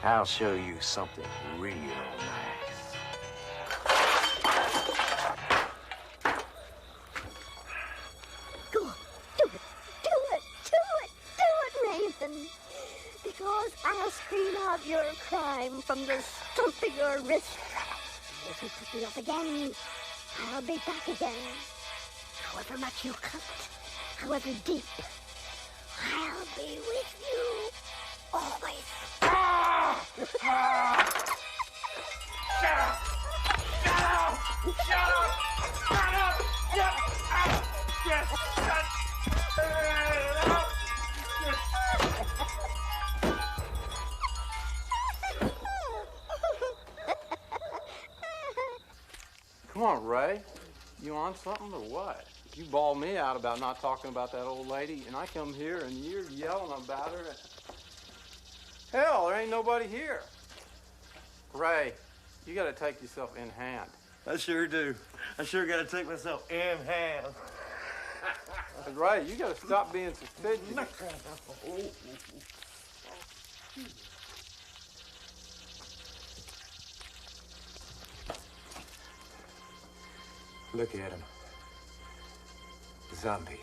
I'll show you something real nice. Go on, do it, Raymond. Because I'll scream out your crime from the stump of your wrist. If you put me up again, I'll be back again. However much you cut, however deep, I'll be with you always. Shut up! Shut up! Shut up! Shut up! Shut up! Just shut up! Come on, Ray. You on something or what? You bawled me out about not talking about that old lady, and I come here and you're yelling about her. Hell, there ain't nobody here. Ray, you gotta take yourself in hand. I sure do. I sure gotta take myself in hand. Ray, you gotta stop being so fidgety. Look at them. Zombies.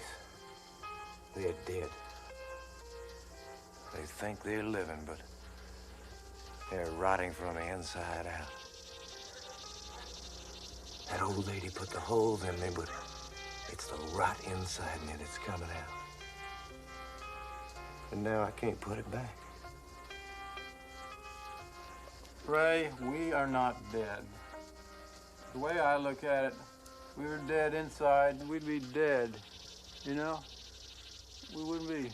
They're dead. They think they're living, but they're rotting from the inside out. That old lady put the holes in me, but it's the rot inside me that's coming out. And now I can't put it back. Ray, we are not dead. The way I look at it, if we were dead inside, we'd be dead. You know? We wouldn't be.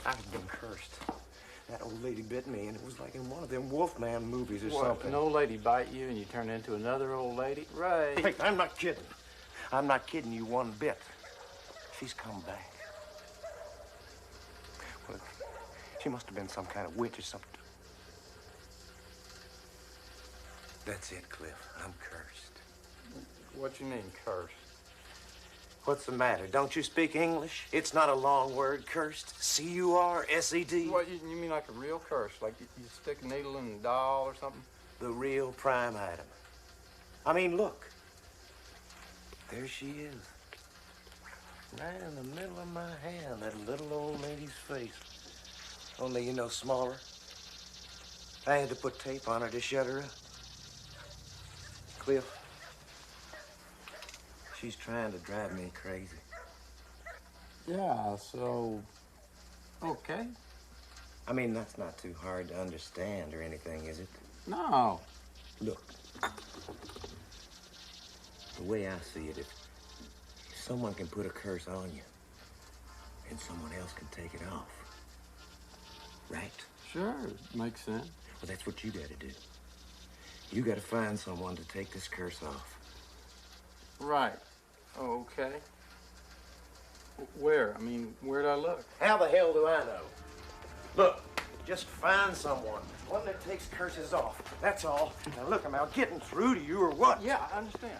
I've been cursed. That old lady bit me, and it was like in one of them Wolfman movies or What, something. an old lady bite you and you turn into another old lady? Ray. Hey, I'm not kidding. I'm not kidding you one bit. She's come back. Well, she must have been some kind of witch or something. That's it, Cliff. I'm cursed. What you mean, cursed? What's the matter? Don't you speak English? It's not a long word, cursed. C-U-R-S-E-D. What, you mean like a real curse? Like you stick a needle in a doll or something? The real prime item. I mean, look. There she is. Right in the middle of my hand, that little old lady's face. Only, you know, smaller. I had to put tape on her to shut her up. Cliff, she's trying to drive me crazy. Yeah, so, okay. I mean, that's not too hard to understand or anything, is it? No. Look, the way I see it, if someone can put a curse on you, and someone else can take it off, right? Sure, makes sense. Well, that's what you gotta do. You gotta find someone to take this curse off. Right. Okay. Where? I mean, where'd I look? How the hell do I know? Look, just find someone. One that takes curses off. That's all. Now look, am I getting through to you or what? Yeah, I understand.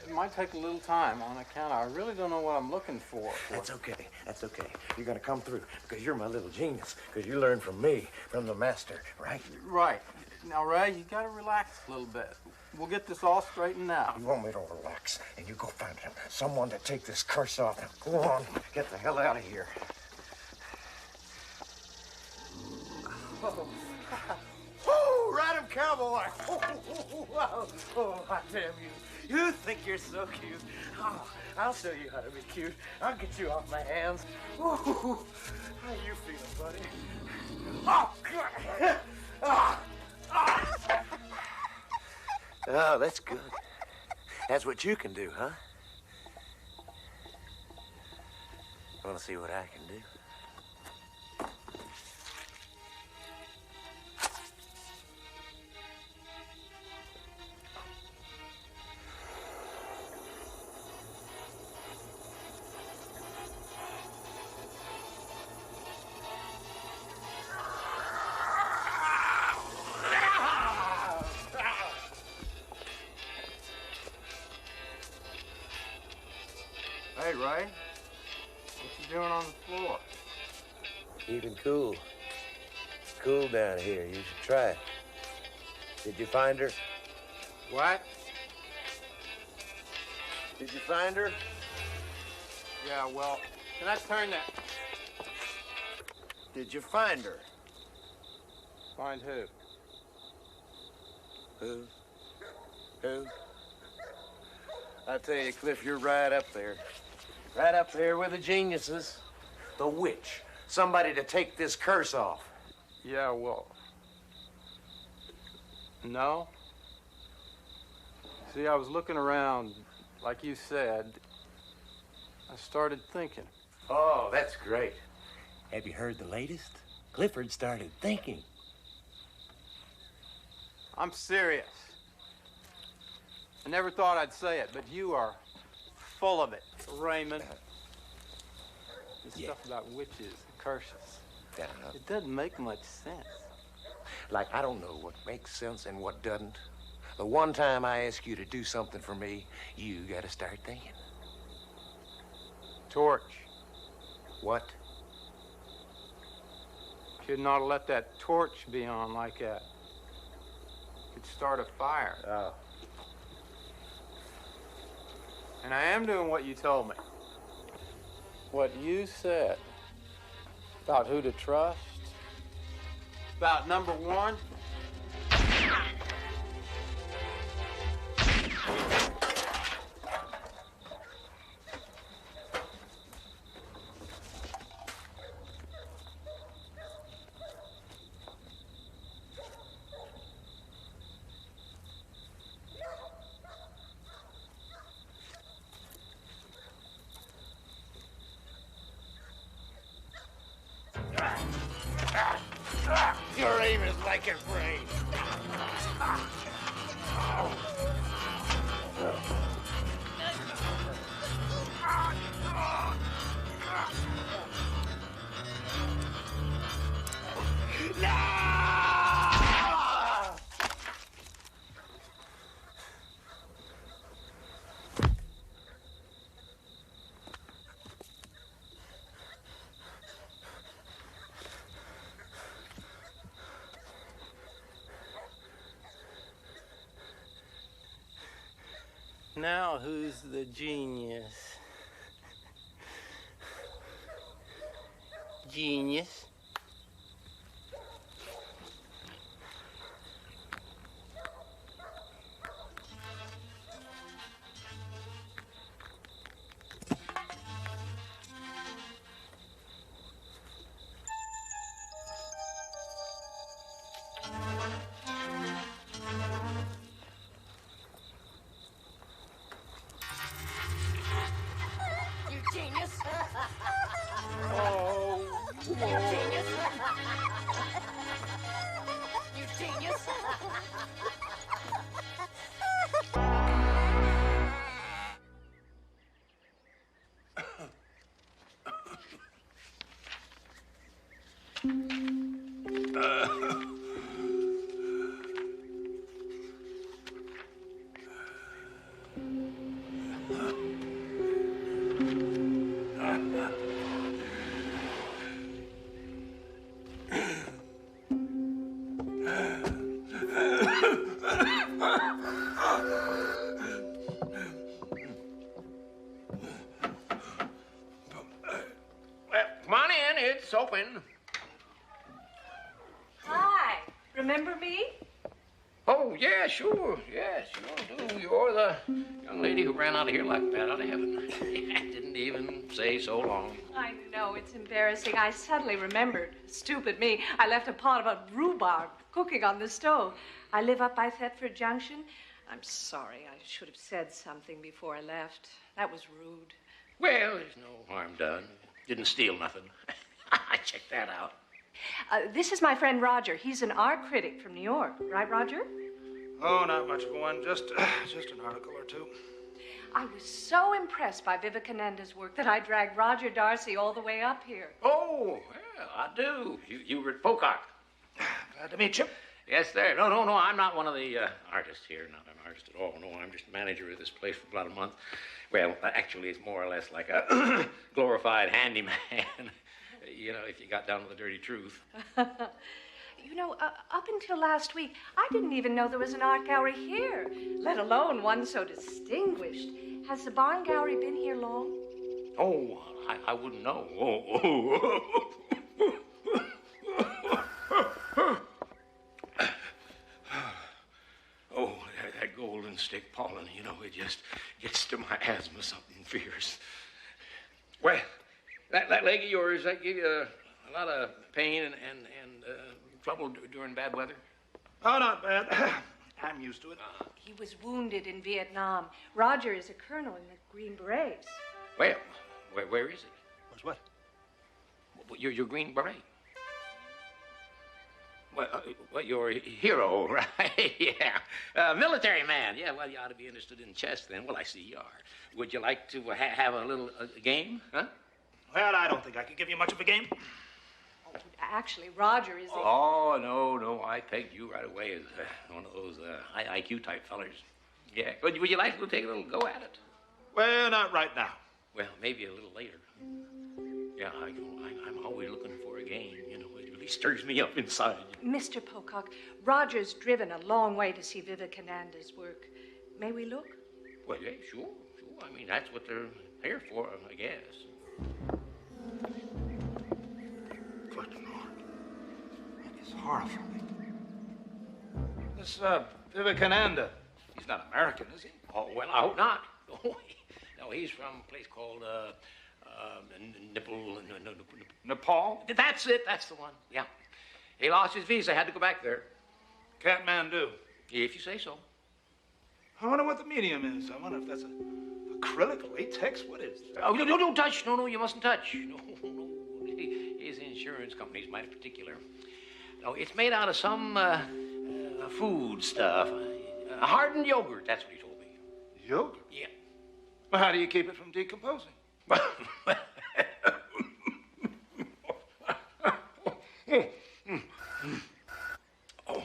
It might take a little time on account I really don't know what I'm looking for. That's okay. That's okay. You're gonna come through because you're my little genius. Because you learned from me, from the master, right? Right. Now, Ray, you gotta relax a little bit. We'll get this all straightened out. You want me to relax, and you go find him. Someone to take this curse off. Now, go on. Get the hell out of here. Oh, ride him, cowboy. Oh, I damn you. You think you're so cute. Oh, I'll show you how to be cute. I'll get you off my hands. Ooh, how you feeling, buddy? Oh, God. Oh, that's good. That's what you can do, huh? Want to see what I can do? Hey, Ray. What you doing on the floor? Keeping cool. It's cool down here. You should try it. Did you find her? What? Did you find her? Yeah, well, can I turn that? Did you find her? Find who? Who? Who? I tell you, Cliff, you're right up there. Right up there with the geniuses. The witch. Somebody to take this curse off. Yeah, well, no. See, I was looking around, like you said. I started thinking. Oh, that's great. Have you heard the latest? Clifford started thinking. I'm serious. I never thought I'd say it, but you are full of it, Raymond. This stuff about witches and curses. Yeah. It doesn't make much sense. Like I don't know what makes sense and what doesn't. The one time I ask you to do something for me, you gotta start thinking. Torch. What? Should not have let that torch be on like that. Could start a fire. Oh. And I am doing what you told me. What you said. About who to trust. About number one. Your aim is like a brain. Now who's the genius? Genius? You genius! Oh, you genius! You genius! Well, come on in. It's open. Hi. Remember me? Oh, yeah, sure. Yes, sure do. You're the young lady who ran out of here like a bat out of heaven. Didn't even say so long. I know, it's embarrassing. I suddenly remembered. Stupid me. I left a pot of rhubarb cooking on the stove. I live up by Thetford Junction. I'm sorry. I should have said something before I left. That was rude. Well, there's no harm done. Didn't steal nothing. I checked that out. This is my friend Roger. He's an art critic from New York. Right, Roger? Oh, not much of one. Just an article or two. I was so impressed by Vivekananda's work that I dragged Roger Darcy all the way up here. Oh, well, I do. You were at Pocock. Glad to meet you. Yes, sir. No, I'm not one of the artists here. Not an artist at all. No, I'm just manager of this place for about a month. Well, actually, it's more or less like a glorified handyman. You know, if you got down to the dirty truth. You know, up until last week, I didn't even know there was an art gallery here, let alone one so distinguished. Has the Barn Gallery been here long? Oh, I wouldn't know. Oh, that golden stick pollen, you know, it just gets to my asthma something fierce. Well, that leg of yours, that give you a lot of pain and trouble during bad weather? Oh, not bad. I'm used to it. He was wounded in Vietnam. Roger is a colonel in the Green Berets. Well, where is it? Where's what? Your Green Beret. Well, you're a hero, right? Yeah. Military man. Yeah, well, you ought to be interested in chess then. Well, I see you are. Would you like to have a little game, huh? Well, I don't think I could give you much of a game. Actually, Roger is a... Oh, no, I I pegged you right away as one of those high IQ type fellers. Yeah. Would you like to take a little go at it? Well, not right now. Well, maybe a little later. Yeah, I'm always looking for a game. You know, it really stirs me up inside. Mr. Pocock, Roger's driven a long way to see Vivekananda's work. May we look? Well, yeah, sure. I mean, that's what they're here for, I guess. Good Lord. That is horrifying. This, Vivekananda, he's not American, is he? Oh, well, I hope not. No, he's from a place called, Nepal? That's it. That's the one. Yeah. He lost his visa. Had to go back there. Kathmandu. If you say so. I wonder what the medium is. I wonder if that's acrylic, latex. What is that? Oh, no, don't touch. No, you mustn't touch. No. His insurance company's mighty particular. No, it's made out of some food stuff. Hardened yogurt. That's what he told me. Yogurt? Yeah. Well, how do you keep it from decomposing? Oh,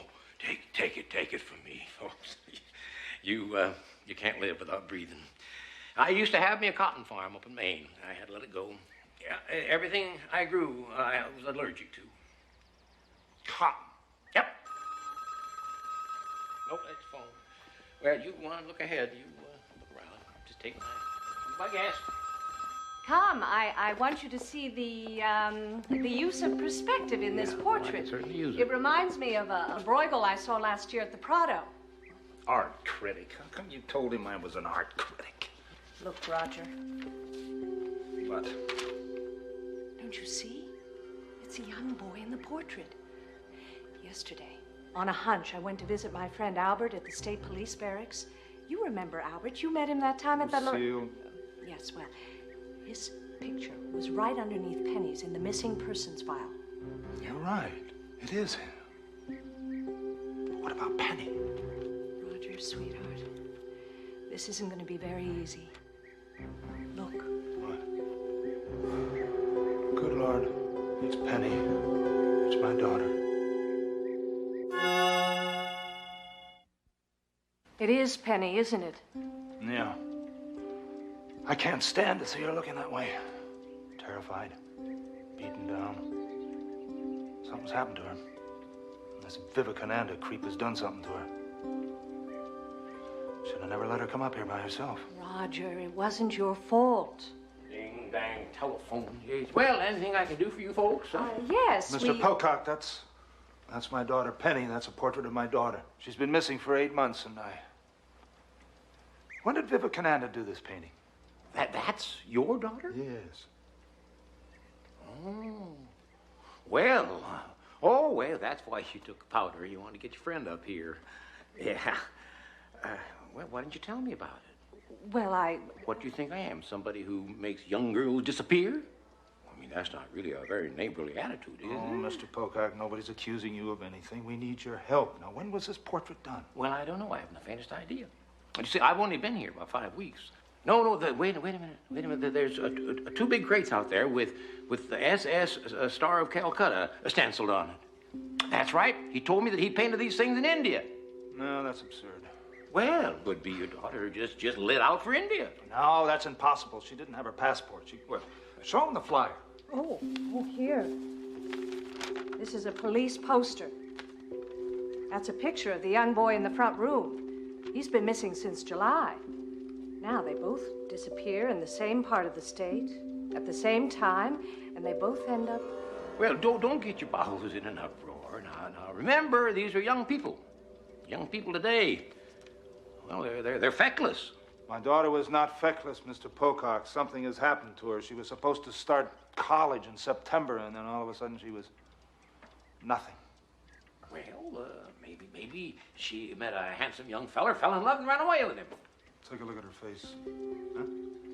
take it from me, folks. You can't live without breathing. I used to have me a cotton farm up in Maine. I had to let it go. Yeah, everything I grew, I was allergic to. Cotton? Yep. Nope, that's phone. Well, you want to look ahead. You look around. Just take my gas. Come, I want you to see the use of perspective in this portrait. I can certainly use it. It reminds me of a Bruegel I saw last year at the Prado. Art critic. How come you told him I was an art critic? Look, Roger. What? Don't you see? It's a young boy in the portrait. Yesterday, on a hunch, I went to visit my friend Albert at the State Police Barracks. You remember Albert. You met him that time at the... Lucille. Yes, well, his picture was right underneath Penny's in the missing persons file. You're right. It is him. But what about Penny? Roger, sweetheart, this isn't going to be very easy. Look. What? Good Lord. It's Penny. It's my daughter. It is Penny, isn't it? Yeah. I can't stand to see her looking that way. Terrified. Beaten down. Something's happened to her. This Vivekananda creep has done something to her. Should have never let her come up here by herself. Roger, it wasn't your fault. Ding, dang, telephone. Yes. Well, anything I can do for you folks? Yes, Mr. Pocock, that's my daughter, Penny. That's a portrait of my daughter. She's been missing for 8 months, and When did Vivekananda do this painting? That's your daughter? Yes. Oh. Well, that's why you took powder. You wanted to get your friend up here. Yeah. Well, why didn't you tell me about it? Well, What do you think I am? Somebody who makes young girls disappear? I mean, that's not really a very neighborly attitude, is it? Oh, Mr. Pocock, nobody's accusing you of anything. We need your help. Now, when was this portrait done? Well, I don't know. I haven't the faintest idea. You see, I've only been here about 5 weeks. No, wait a minute. There's two big crates out there with the SS Star of Calcutta stenciled on it. That's right. He told me that he painted these things in India. No, that's absurd. Well, would be your daughter just lit out for India. No, that's impossible. She didn't have her passport. Well, show him the flyer. Oh, here. This is a police poster. That's a picture of the young boy in the front room. He's been missing since July. Now they both disappear in the same part of the state at the same time, and they both end up... Well, don't get your bowels in an uproar. Now, remember, these are young people. Young people today. Well, they're feckless. My daughter was not feckless, Mr. Pocock. Something has happened to her. She was supposed to start college in September, and then all of a sudden she was nothing. Well, maybe she met a handsome young feller, fell in love, and ran away with him. Take a look at her face. Huh?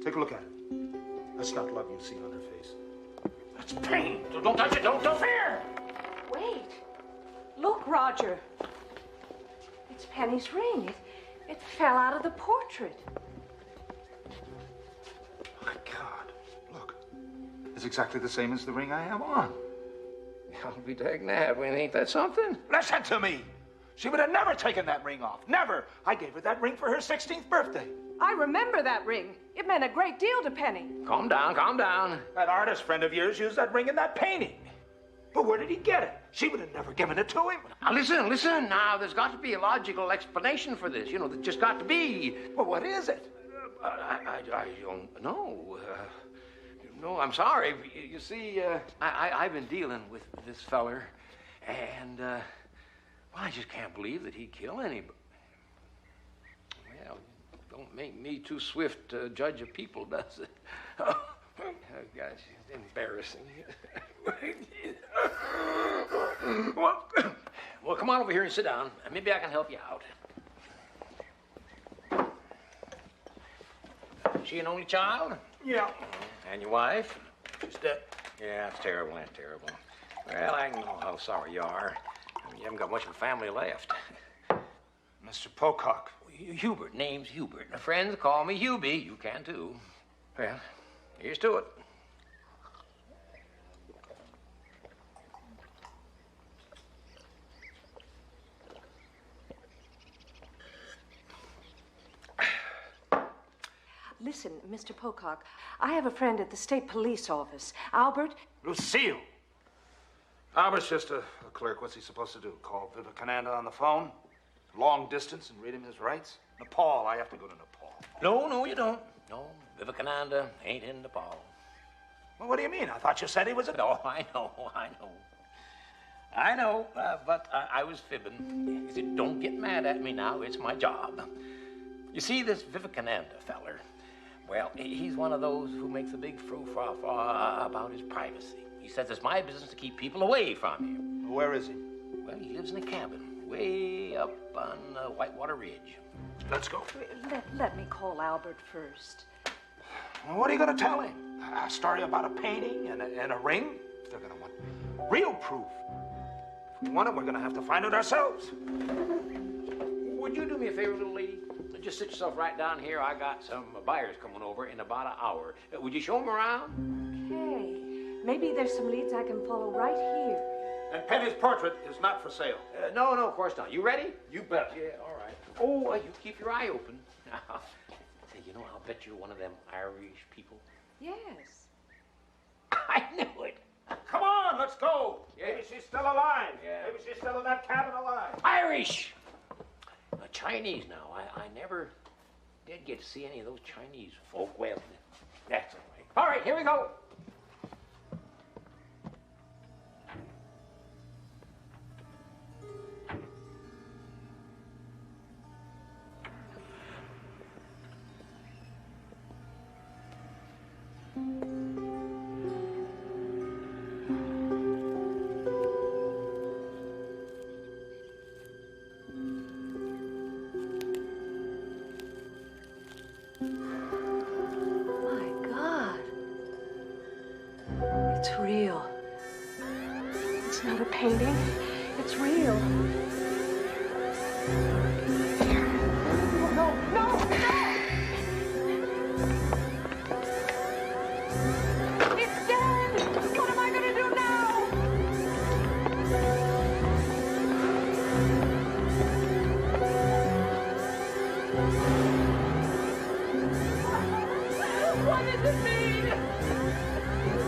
Take a look at it. That's not love you see on her face. That's pain. Don't touch it. Don't fear. Wait. Look, Roger. It's Penny's ring. It fell out of the portrait. My God. Look. It's exactly the same as the ring I have on. I'll be dang nabbed. Ain't that something? Listen to me. She would have never taken that ring off. Never. I gave her that ring for her 16th birthday. I remember that ring. It meant a great deal to Penny. Calm down, calm down. That artist friend of yours used that ring in that painting. But where did he get it? She would have never given it to him. Now, listen. Now, there's got to be a logical explanation for this. You know, there's just got to be. Well, what is it? I don't know. No, I'm sorry. You see, I've been dealing with this feller, and, well, I just can't believe that he'd kill anybody. Well, don't make me too swift judge of people, does it? Oh, gosh, it's embarrassing. Well, come on over here and sit down. Maybe I can help you out. She an only child? Yeah. And your wife? She's dead. Yeah, that's terrible. That's terrible. Well, I know how sorry you are. You haven't got much of a family left. Mr. Pocock. Hubert. Name's Hubert. My friends call me Hubie. You can, too. Well, here's to it. Listen, Mr. Pocock, I have a friend at the state police office. Albert? Lucille. Albert's just a clerk. What's he supposed to do? Call Vivekananda on the phone? Long distance and read him his rights? Nepal. I have to go to Nepal. No, you don't. No, Vivekananda ain't in Nepal. Well, what do you mean? I thought you said he was a... No, I know, but I was fibbing. You see, don't get mad at me now. It's my job. You see, this Vivekananda feller, well, he's one of those who makes a big frou-fra about his privacy. He says it's my business to keep people away from him. Where is he? Well, he lives in a cabin way up on Whitewater Ridge. Let's go. Let me call Albert first. Well, what are you going to tell him? A story about a painting and a ring? They're going to want real proof. If we want it, we're going to have to find it ourselves. Would you do me a favor, little lady? Just sit yourself right down here. I got some buyers coming over in about an hour. Would you show them around? Okay. Maybe there's some leads I can follow right here. And Penny's portrait is not for sale. No, of course not. You ready? You bet. Yeah, all right. Oh, you keep your eye open. Say, you know, I'll bet you're one of them Irish people. Yes. I knew it. Come on, let's go. Yeah. Maybe she's still alive. Yeah. Maybe she's still in that cabin alive. Irish! Chinese now. I never did get to see any of those Chinese folk. Well, that's all right. All right, here we go. It's real. It's not a painting. It's real. No! It's dead! What am I going to do now? What does it mean?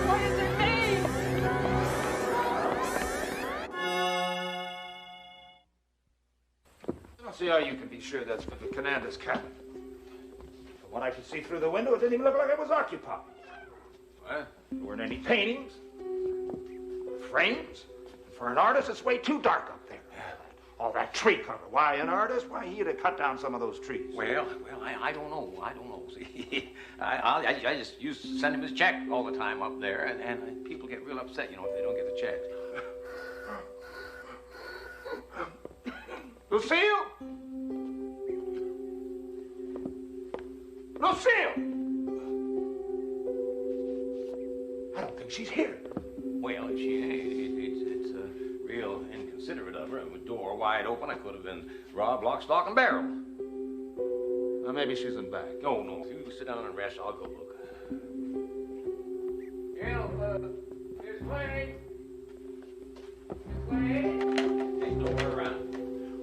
What does it mean? I don't see how you can be sure that's Vivekananda's cabin. From what I could see through the window, it didn't even look like it was occupied. Well, there weren't any paintings, frames. For an artist, it's way too dark up there. All that tree cover. Why, an artist? Why, he'd have cut down some of those trees. Well, I don't know. See, I just used to send him his check all the time up there, and people get real upset, you know, if they don't get the checks. Lucille! Lucille! I don't think she's here. Well, if she ain't, it's real inconsiderate of her. With the door wide open, I could have been robbed, lock, stock, and barrel. Well, maybe she's in back. No. If you sit down and rest, I'll go look. Here's Clay. Ain't nowhere around.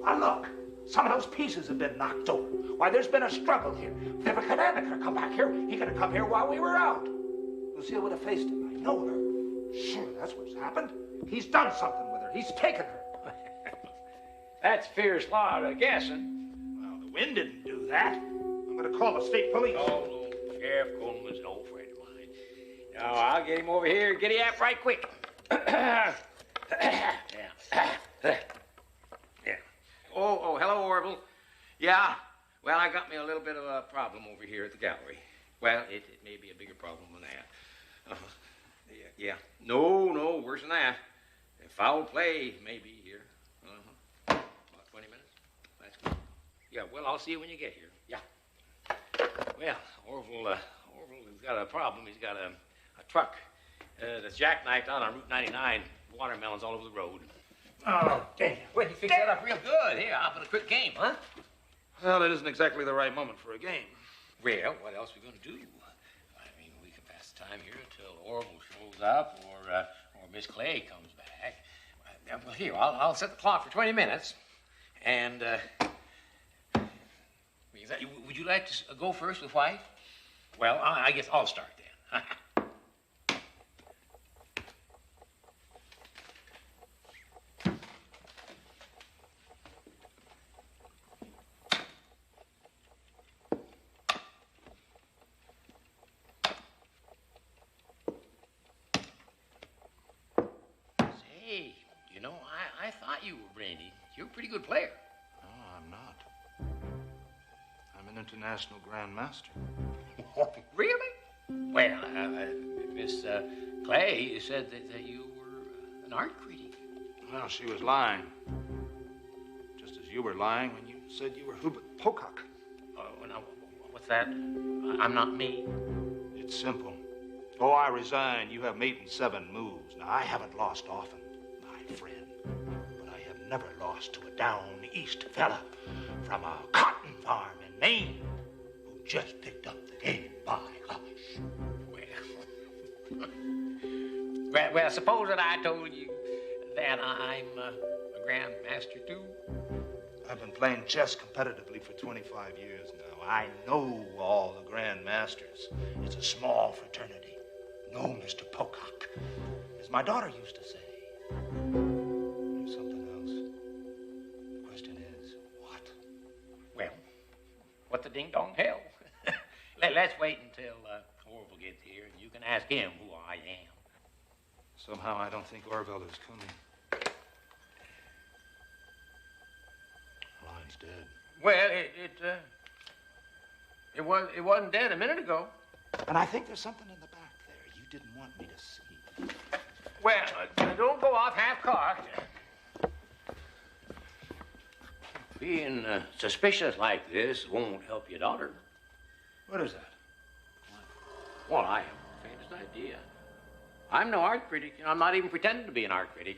Well, look, some of those pieces have been knocked over. Why, there's been a struggle here. Vivekananda could have come back here. He could have come here while we were out. Lucille would have faced him. I know her. Sure, that's what's happened. He's done something with her. He's taken her. That's fierce lot of guessing. Well, the wind didn't do that. I'm going to call the state police. Oh, no, Sheriff Coleman's an old friend of mine. No, I'll get him over here and get him up right quick. Yeah. Oh, hello, Orville. Yeah, well, I got me a little bit of a problem over here at the gallery. Well, it may be a bigger problem than that. Yeah. No, worse than that. Foul play may be here. About 20 minutes. That's good. Yeah, well, I'll see you when you get here. Yeah. Well, Orville has got a problem. He's got a truck that's jackknifed out on Route 99. Watermelons all over the road. Oh, damn. Well, you fixed that up real good. Here, how about a quick game, huh? Well, it isn't exactly the right moment for a game. Well, what else are we going to do? I mean, we can pass the time here until Orville shows up or Miss Clay comes back. Well, here, I'll set the clock for 20 minutes. And, would you like to go first with White? Well, I guess I'll start then. Say, you know, I thought you were Brandy. You're a pretty good player. No, I'm not. I'm an international grandmaster. Really? Well, Miss Clay said that you were an art critic. Well, she was lying. Just as you were lying when you said you were Hubert Pocock. Oh, now, what's that? I'm not me. It's simple. Oh, I resign. You have made 7 moves. Now, I haven't lost often, my friend. But I have never lost to a down-east fella from a cotton farm in Maine who just picked up the game by hush. Well, suppose that I told you that I'm a grandmaster, too. I've been playing chess competitively for 25 years now. I know all the grandmasters. It's a small fraternity. No, Mr. Pocock, as my daughter used to say. There's something else. The question is, what? Well, what the ding-dong hell? Let's wait until Orville gets here, and you can ask him who I am. Somehow I don't think Orville is coming. Line's dead. Well, it wasn't dead a minute ago. And I think there's something in the back there you didn't want me to see. Well, don't go off half-cocked. Being suspicious like this won't help your daughter. What is that? Well, I have the faintest idea. I'm no art critic, and I'm not even pretending to be an art critic.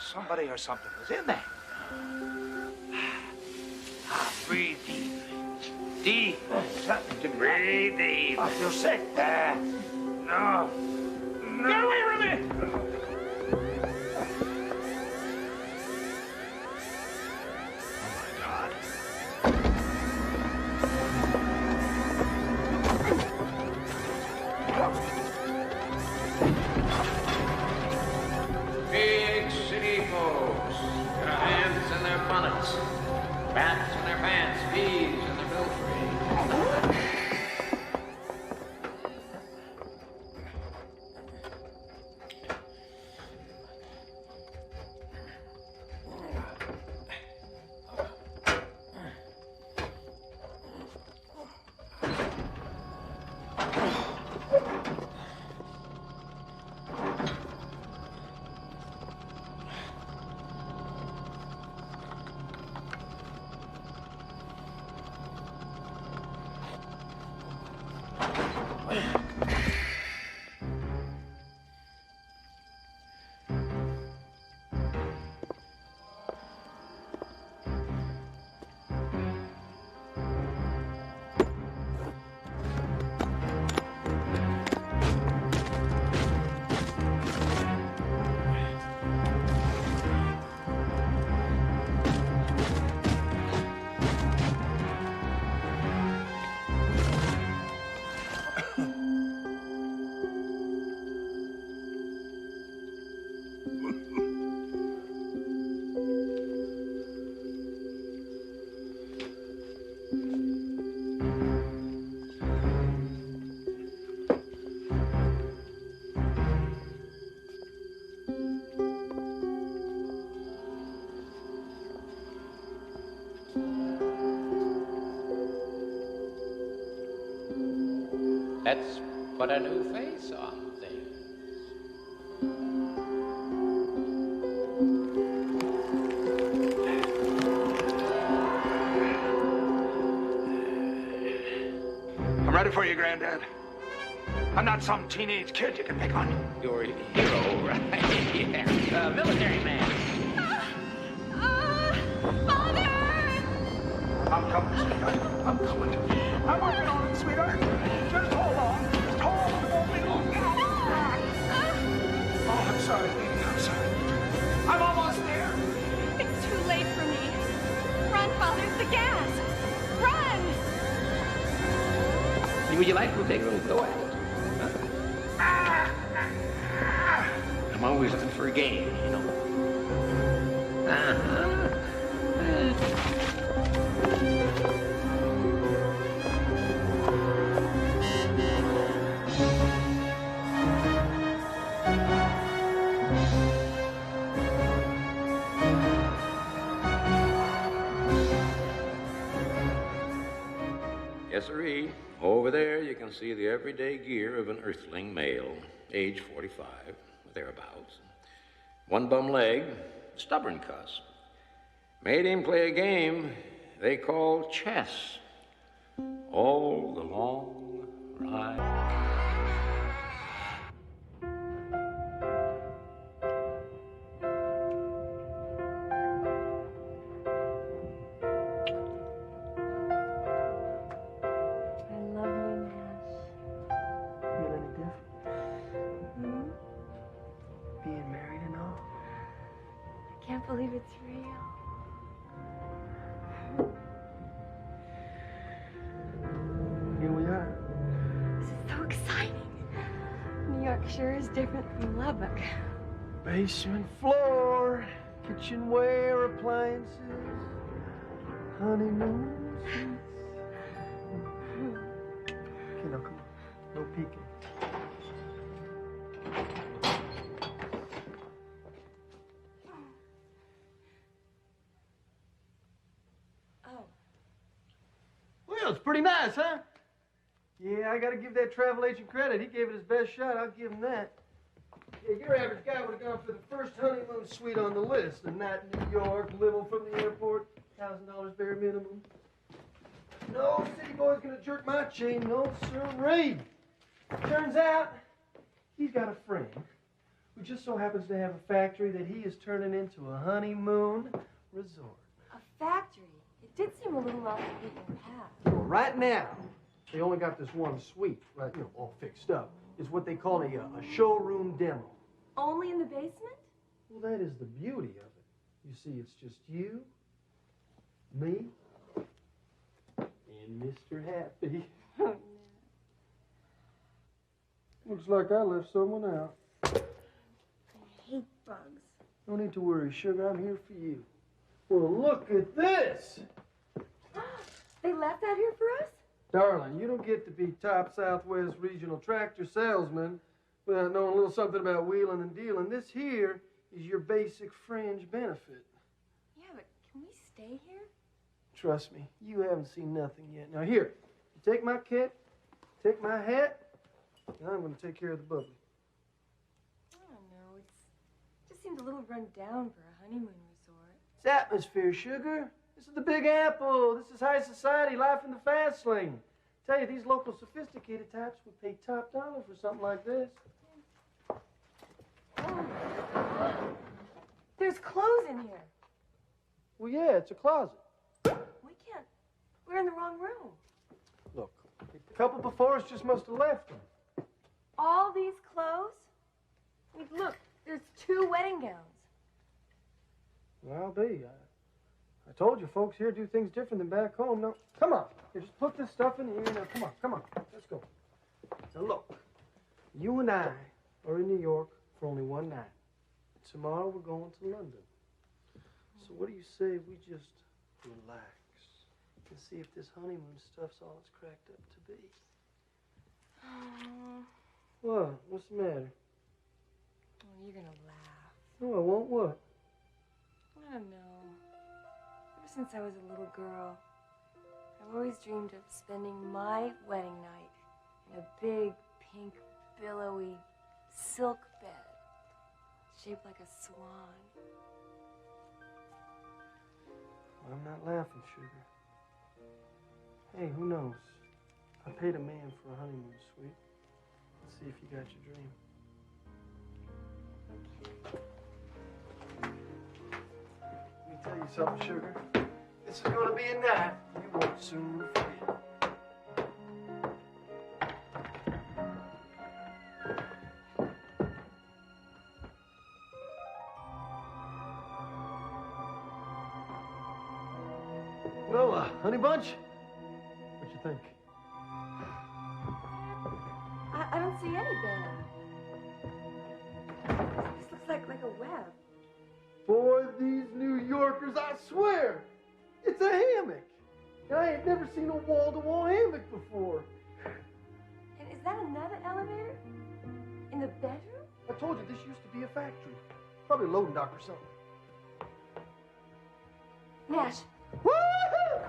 Somebody or something was in there. Breathe deep. Deep. Breathe deep. I feel sick. No. Get away from me! Big city folks, their hands in their bonnets, bats in their pants, bees in their belfry. Let's put a new face on things. I'm ready for you, Granddad. I'm not some teenage kid you can pick on. You're a hero, right? Yeah. Military man. Father! I'm coming, sweetheart. I'm coming. I'm working on it, sweetheart. Just hold on. Just hold on. It won't be long now. Oh, I'm sorry, baby. I'm sorry. I'm almost there. It's too late for me. Run, Father, it's the gas. Run! Would you like to take a little go at it? Huh? I'm always looking for a game, you know. Yes, sirree. Over there, you can see the everyday gear of an earthling male, age 45, thereabouts. One bum leg, stubborn cuss. Made him play a game they call chess. All the long ride. I love you, Nash. Feel any different? Being married and all? I can't believe it's real. Here we are. This is so exciting. New York sure is different from Lubbock. Basement floor, kitchenware, appliances, honeymoon suites. Okay, now come on. No peeking. Oh. Well, it's pretty nice, huh? Yeah, I gotta give that travel agent credit. He gave it his best shot. I'll give him that. Yeah, your average guy would have gone for the first honeymoon suite on the list. A night in New York, little from the airport, $1,000 bare minimum. No city boy's gonna jerk my chain, no sirree. Turns out, he's got a friend who just so happens to have a factory that he is turning into a honeymoon resort. A factory? It did seem a little off the beaten path. Well, right now, they only got this one suite, right, all fixed up. It's what they call a showroom demo. Only in the basement? Well, that is the beauty of it. You see, it's just you, me, and Mr. Happy. Oh, Looks like I left someone out. I hate bugs. No need to worry, sugar. I'm here for you. Well, look at this. They left that here for us? Darling, you don't get to be top Southwest regional tractor salesman without knowing a little something about wheeling and dealing. This here is your basic fringe benefit. Yeah, but can we stay here? Trust me, you haven't seen nothing yet. Now here, you take my kit, take my hat, and I'm going to take care of the bubbly. I don't know. It just seems a little run down for a honeymoon resort. It's atmosphere, sugar. This is the Big Apple. This is high society, life in the fast lane. Tell you, these local sophisticated types would pay top dollar for something like this. There's clothes in here. Well, yeah, it's a closet. We can't. We're in the wrong room. Look, the couple before us just must have left them. All these clothes? I mean, look, there's 2 wedding gowns. Well, I'll be. I told you, folks here do things different than back home. Now, come on. Here, just put this stuff in here. Now, come on. Let's go. Now, look. You and I are in New York for only one night. Tomorrow, we're going to London. So what do you say we just relax and see if this honeymoon stuff's all it's cracked up to be? What? What's the matter? Oh, you're gonna laugh. No, I won't. What? I don't know. Ever since I was a little girl, I've always dreamed of spending my wedding night in a big, pink, billowy silk bed shaped like a swan. I'm not laughing, sugar. Hey, who knows? I paid a man for a honeymoon, sweet. Let's see if you got your dream. Let me tell you something, sugar. This is gonna be a night you won't soon forget. Well, honey bunch, what you think? I don't see any bed. This looks like a web. Boy, these New Yorkers, I swear, it's a hammock. I ain't never seen a wall-to-wall hammock before. And is that another elevator? In the bedroom? I told you this used to be a factory. Probably a loading dock or something. Nash. Woo-hoo!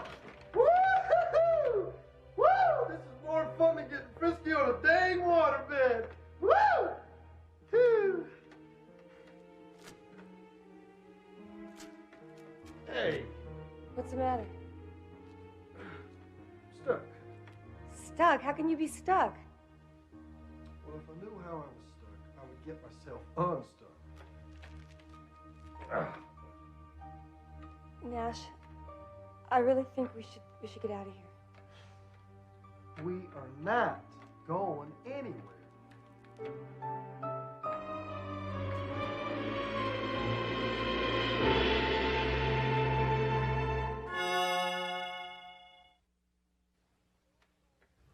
Woo-hoo! Woo! This is more fun than getting frisky on a dang waterbed. Woo! Woo! Hey. What's the matter? Stuck. Stuck? How can you be stuck? Well, if I knew how I was stuck, I would get myself unstuck. Nash, I really think we should get out of here. We are not going anywhere.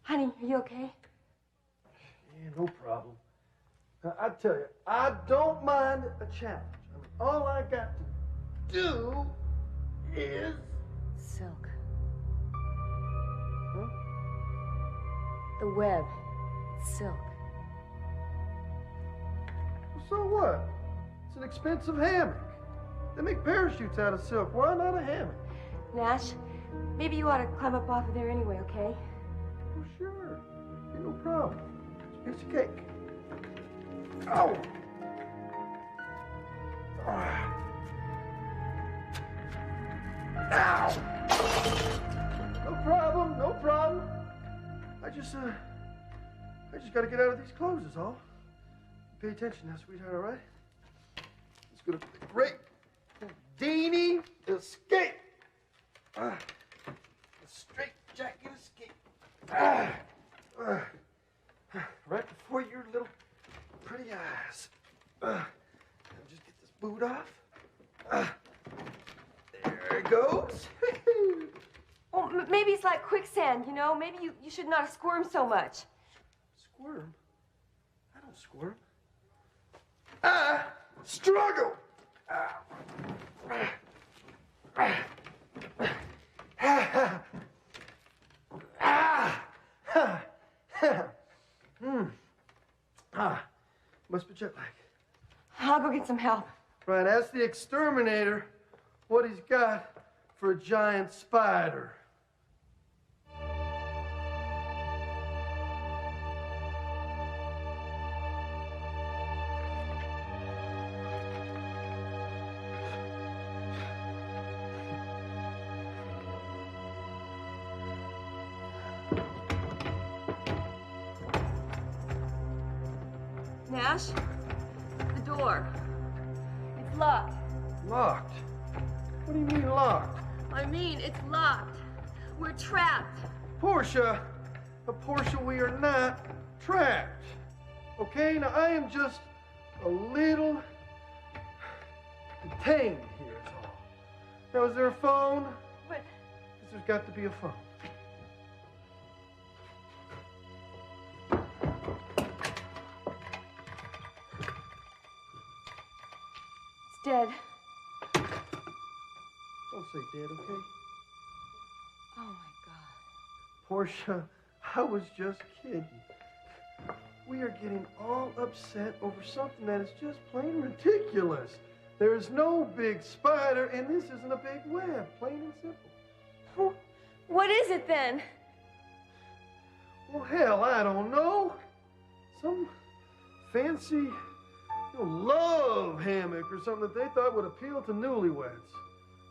Honey, are you okay? Yeah, no problem. Now, I tell you, I don't mind a challenge. I mean, all I got to do is... Silk. Huh? The web. It's silk. So what? It's an expensive hammock. They make parachutes out of silk. Why not a hammock? Nash, maybe you ought to climb up off of there anyway, okay? Well, sure. Ain't no problem. It's a piece of cake. Ow! Ow! No problem, no problem. I just gotta get out of these clothes is all. Pay attention now, sweetheart, all right? It's gonna be a great Deanie escape. A straight jacket escape. Right before your little pretty eyes. Just get this boot off. There it goes. Well, maybe it's like quicksand, you know? Maybe you should not have squirmed so much. Squirm? I don't squirm. I struggle. Must be jet lag. I'll go get some help. Right, ask the exterminator what he's got for a giant spider. Nash, the door. It's locked. Locked? What do you mean locked? I mean, it's locked. We're trapped. Portia, we are not trapped. Okay, now I am just a little detained here is all. Now, is there a phone? But... Because there's got to be a phone. Dead. Don't say dead, okay? Oh, my God. Portia, I was just kidding. We are getting all upset over something that is just plain ridiculous. There is no big spider, and this isn't a big web. Plain and simple. What is it, then? Well, hell, I don't know. Some fancy love hammock or something that they thought would appeal to newlyweds.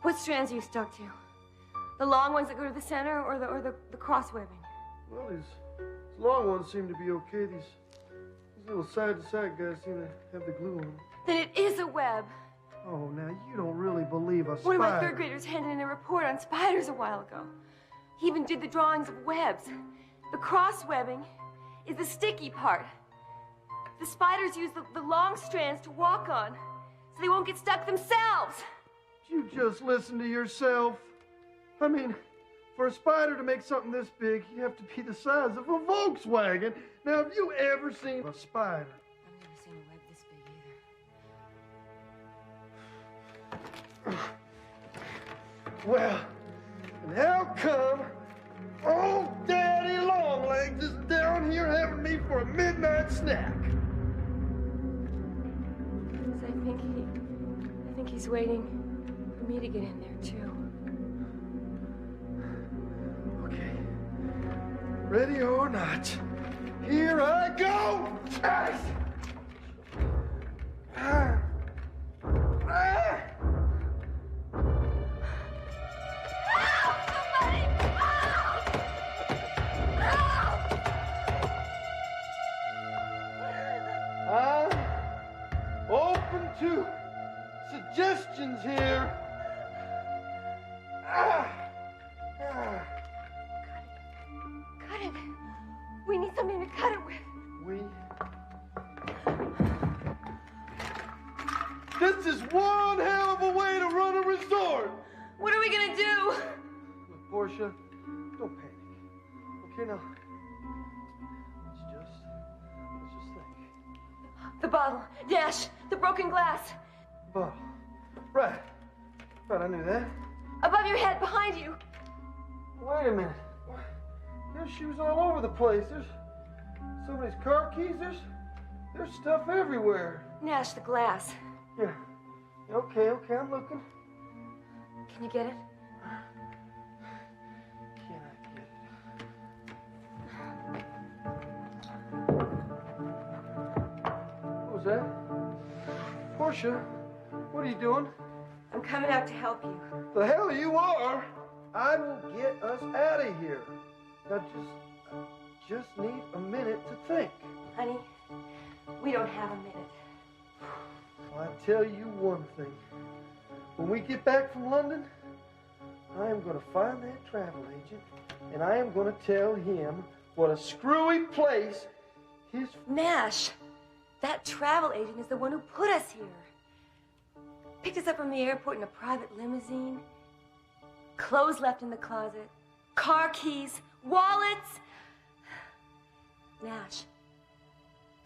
What strands are you stuck to? The long ones that go to the center or the cross webbing? Well, these long ones seem to be okay. These little side-to-side guys seem to have the glue on them. Then it is a web. Oh, now you don't really believe a spider. One of my third graders handed in a report on spiders a while ago. He even did the drawings of webs. The cross webbing is the sticky part. The spiders use the long strands to walk on so they won't get stuck themselves. You just listen to yourself. I mean, for a spider to make something this big, you have to be the size of a Volkswagen. Now, have you ever seen a spider? I've never seen a web this big either. Well, and how come old Daddy Longlegs is down here having me for a midnight snack? I think he's waiting for me to get in there too. Okay, ready or not, here I go! Ah! Ah! Ah! I'm open to suggestions here. Ah! Ah! Cut it. We need something to cut it with. This is one hell of a way to run a resort. What are we gonna do? Look, Portia, don't panic. Okay, now, let's just think. The bottle. Dash. The broken glass. Bottle. Right, I knew that. Above your head, behind you. Wait a minute. There's shoes all over the place. There's somebody's car keys. There's stuff everywhere. Nash, the glass. Yeah. Okay, I'm looking. Can you get it? Can I get it? What was that? Portia, what are you doing? I'm coming out to help you. The hell you are! I will get us out of here. Now just need a minute to think. Honey, we don't have a minute. Well, I tell you one thing. When we get back from London, I am going to find that travel agent, and I am going to tell him what a screwy place his... Nash, that travel agent is the one who put us here. Picked us up from the airport in a private limousine. Clothes left in the closet. Car keys. Wallets. Nash,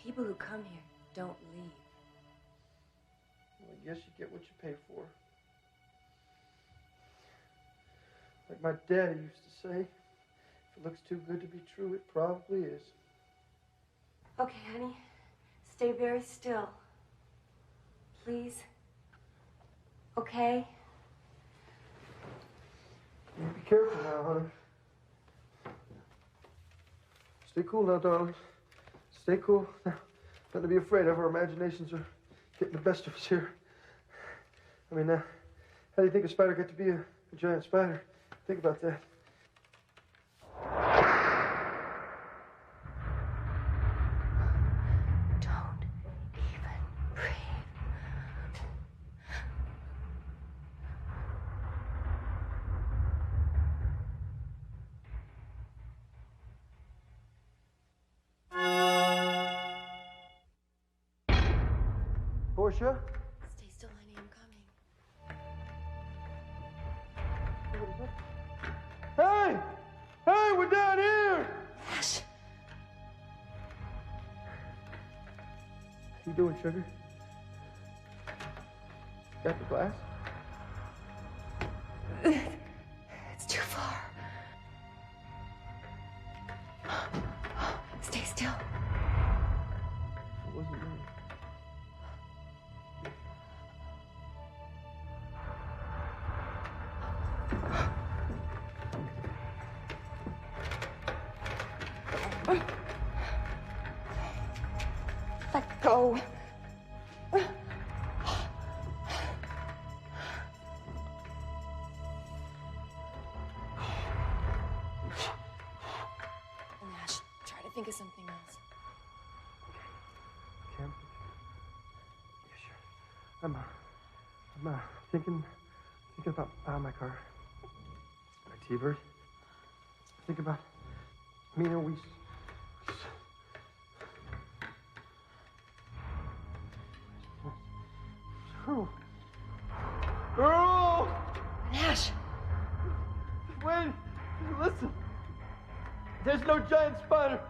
people who come here don't leave. Well, I guess you get what you pay for. Like my daddy used to say, if it looks too good to be true, it probably is. Okay, honey. Stay very still. Please. Okay? You be careful now, honey. Stay cool now, darling. Stay cool. Now, nothing to be afraid of. Our imaginations are getting the best of us here. I mean, how do you think a spider got to be a giant spider? Think about that. Don't even breathe. Portia? Stay still, honey. I'm coming. Hey! Hey, we're down here! Ash. How you doing, sugar? Got the glass? It's too far. Stay still. It wasn't me. go. Nash, try to think of something else. Cam? Yeah, sure. I'm thinking about buying my car. My T-Bird. Think about, we Earl! Nash! Wait, listen. There's no giant spider.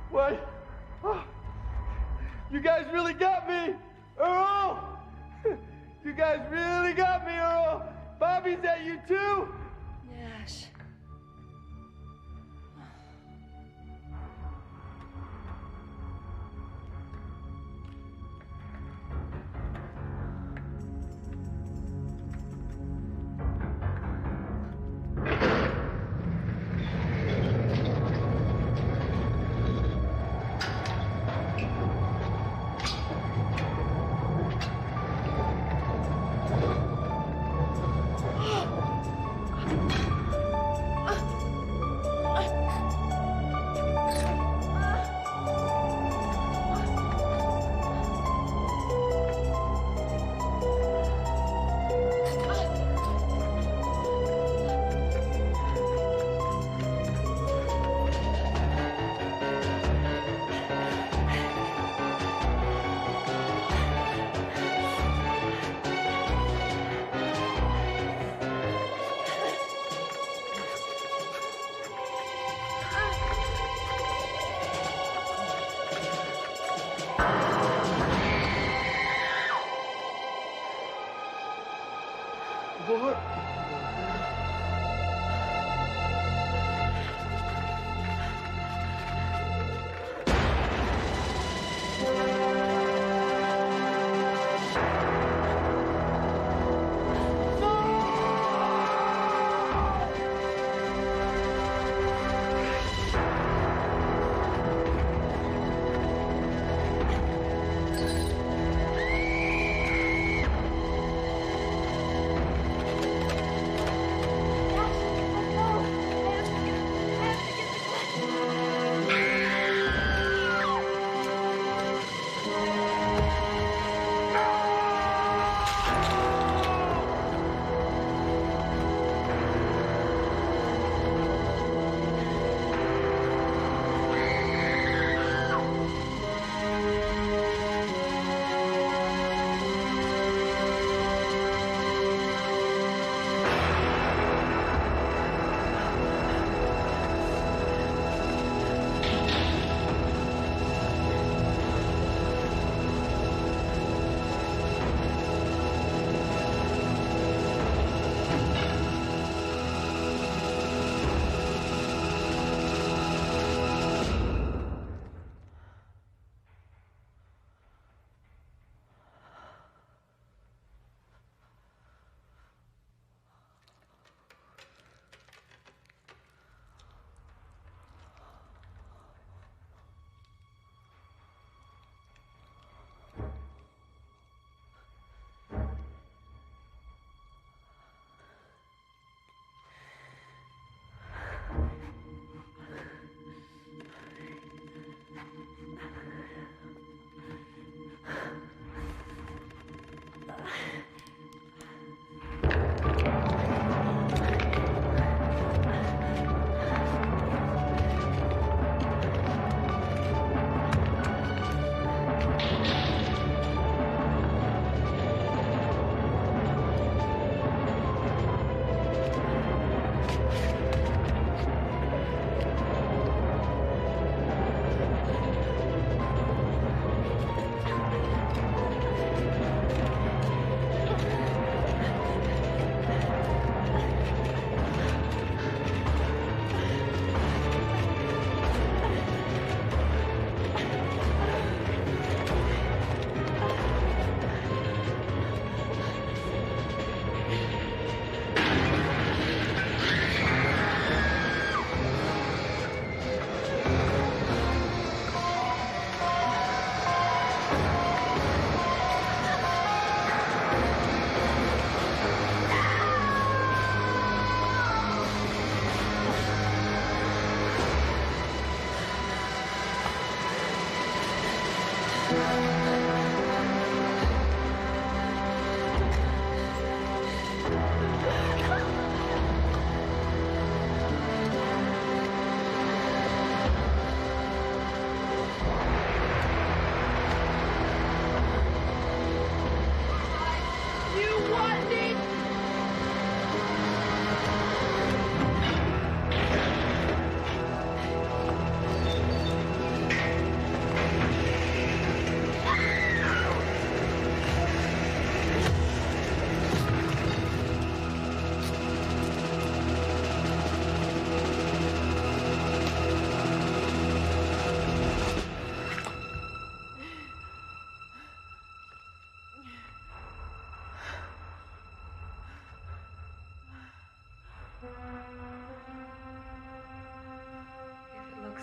Why? Oh, you guys really got me, Earl! You guys really got me, Earl! Bobby's at you too? Nash. What?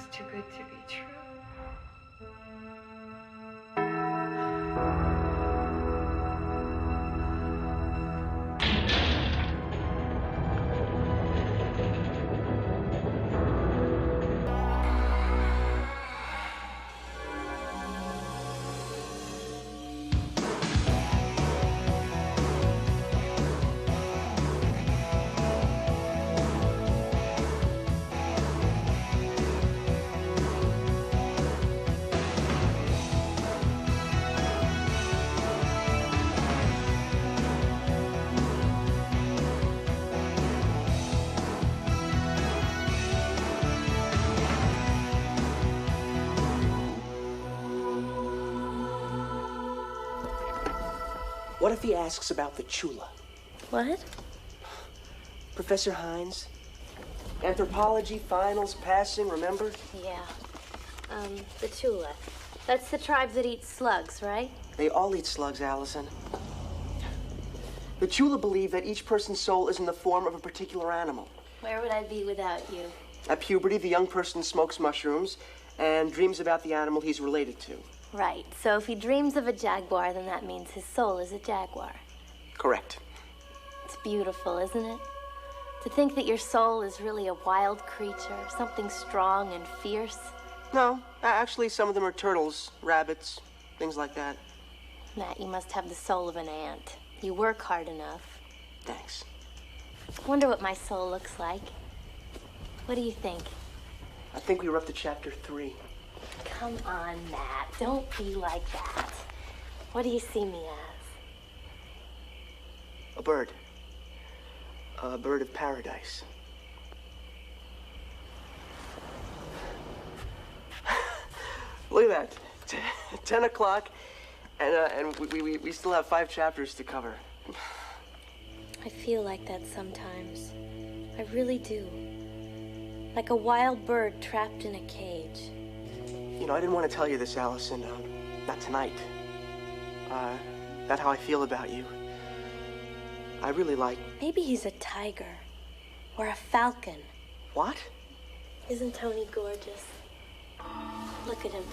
sounds too good to be true. What if he asks about the Chula? What? Professor Hines? Anthropology, finals, passing, remember? Yeah. The Chula. That's the tribe that eats slugs, right? They all eat slugs, Allison. The Chula believe that each person's soul is in the form of a particular animal. Where would I be without you? At puberty, the young person smokes mushrooms and dreams about the animal he's related to. Right. So if he dreams of a jaguar, then that means his soul is a jaguar. Correct. It's beautiful, isn't it? To think that your soul is really a wild creature, something strong and fierce. No, actually, some of them are turtles, rabbits, things like that. Matt, you must have the soul of an ant. You work hard enough. Thanks. Wonder what my soul looks like. What do you think? I think we were up to chapter 3. Come on, Matt. Don't be like that. What do you see me as? A bird. A bird of paradise. Look at that. 10 o'clock, and we still have 5 chapters to cover. I feel like that sometimes. I really do. Like a wild bird trapped in a cage. You know, I didn't want to tell you this, Allison. Not tonight. That's how I feel about you. I really like... Maybe he's a tiger. Or a falcon. What? Isn't Tony gorgeous? Look at him.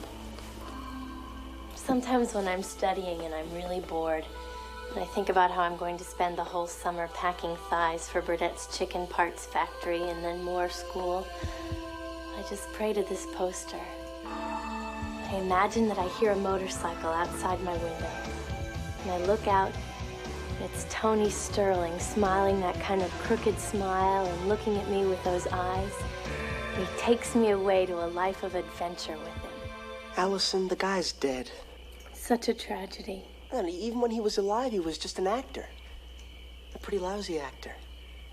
Sometimes when I'm studying and I'm really bored, and I think about how I'm going to spend the whole summer packing thighs for Burdett's chicken parts factory and then more school, I just pray to this poster. I imagine that I hear a motorcycle outside my window. And I look out, and it's Tony Sterling smiling that kind of crooked smile and looking at me with those eyes. And he takes me away to a life of adventure with him. Allison, the guy's dead. Such a tragedy. And even when he was alive, he was just an actor. A pretty lousy actor.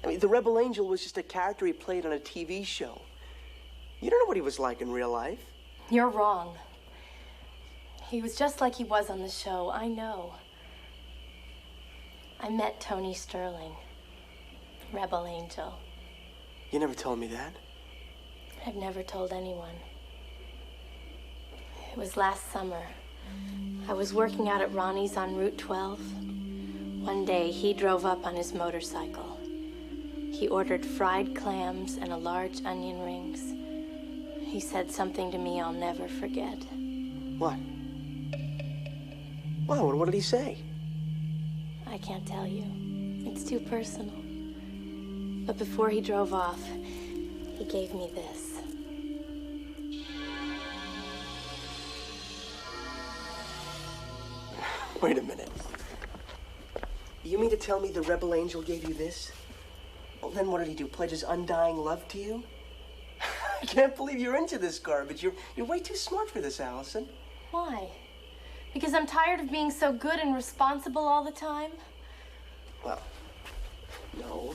I mean, the Rebel Angel was just a character he played on a TV show. You don't know what he was like in real life. You're wrong. He was just like he was on the show, I know. I met Tony Sterling, Rebel Angel. You never told me that. I've never told anyone. It was last summer. I was working out at Ronnie's on Route 12. One day, he drove up on his motorcycle. He ordered fried clams and a large onion rings. He said something to me I'll never forget. What? Well, what did he say? I can't tell you. It's too personal. But before he drove off, he gave me this. Wait a minute. You mean to tell me the Rebel Angel gave you this? Well, then what did he do? Pledge his undying love to you? I can't believe you're into this garbage. You're way too smart for this, Allison. Why? Because I'm tired of being so good and responsible all the time? Well, no.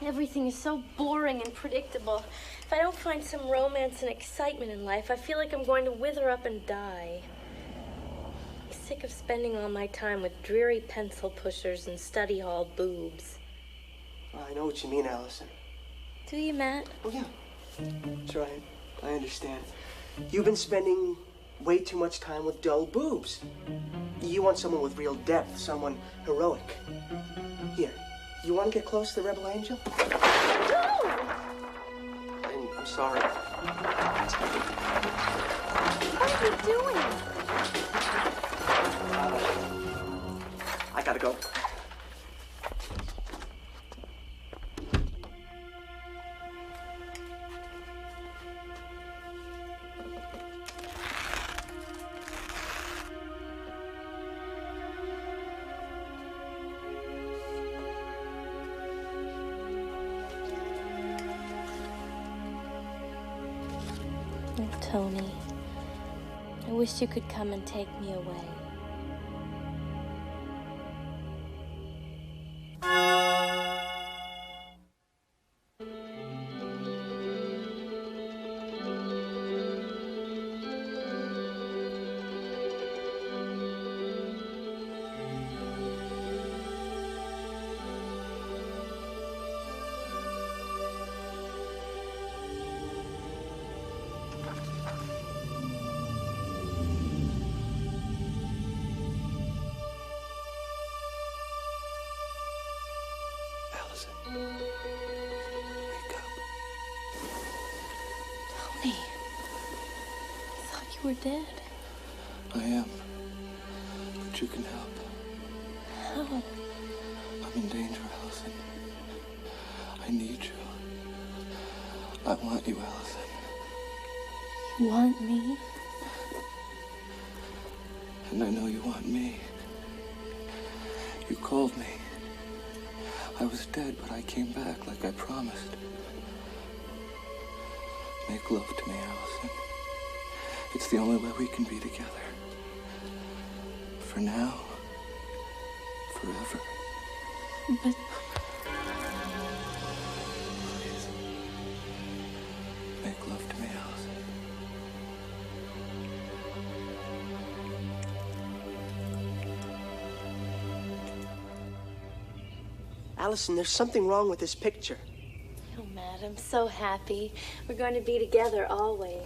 Everything is so boring and predictable. If I don't find some romance and excitement in life, I feel like I'm going to wither up and die. I'm sick of spending all my time with dreary pencil pushers and study hall boobs. Well, I know what you mean, Allison. Do you, Matt? Oh, yeah. Sure, I understand. You've been spending way too much time with dull boobs. You want someone with real depth, someone heroic. Here, you want to get close to the Rebel Angel? No! I'm sorry. What are you doing? I gotta go. Oh, Tony, I wish you could come and take me away. Tony, I thought you were dead. I am. But you can help. How? I'm in danger, Allison. I need you. I want you, Allison. You want me? And I know you want me. You called me. I was dead, but I came back like I promised. Make love to me, Allison. It's the only way we can be together. For now. Forever. But... Please. Make love to me, Allison. Allison, there's something wrong with this picture. Oh, Matt, I'm so happy. We're going to be together always.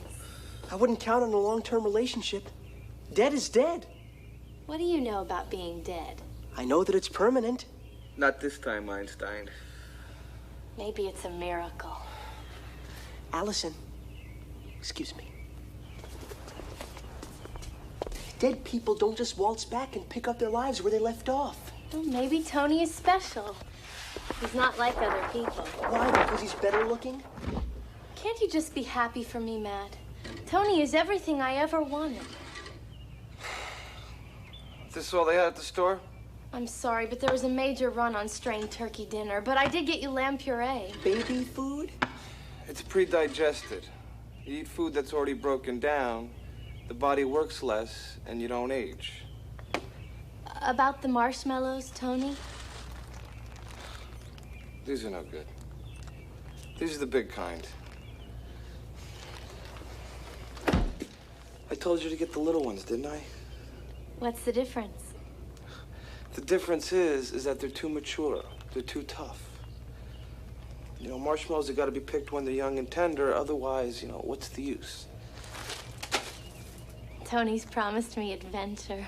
I wouldn't count on a long-term relationship. Dead is dead. What do you know about being dead? I know that it's permanent. Not this time, Einstein. Maybe it's a miracle. Allison, excuse me. Dead people don't just waltz back and pick up their lives where they left off. Well, maybe Tony is special. He's not like other people. Why? Because he's better looking? Can't you just be happy for me, Matt? Tony is everything I ever wanted. Is this all they had at the store? I'm sorry, but there was a major run on strained turkey dinner, but I did get you lamb puree. Baby food? It's pre-digested. You eat food that's already broken down, the body works less, and you don't age. About the marshmallows, Tony? These are no good. These are the big kind. I told you to get the little ones, didn't I? What's the difference? The difference is that they're too mature. They're too tough. You know, marshmallows have got to be picked when they're young and tender. Otherwise, you know, what's the use? Tony's promised me adventure.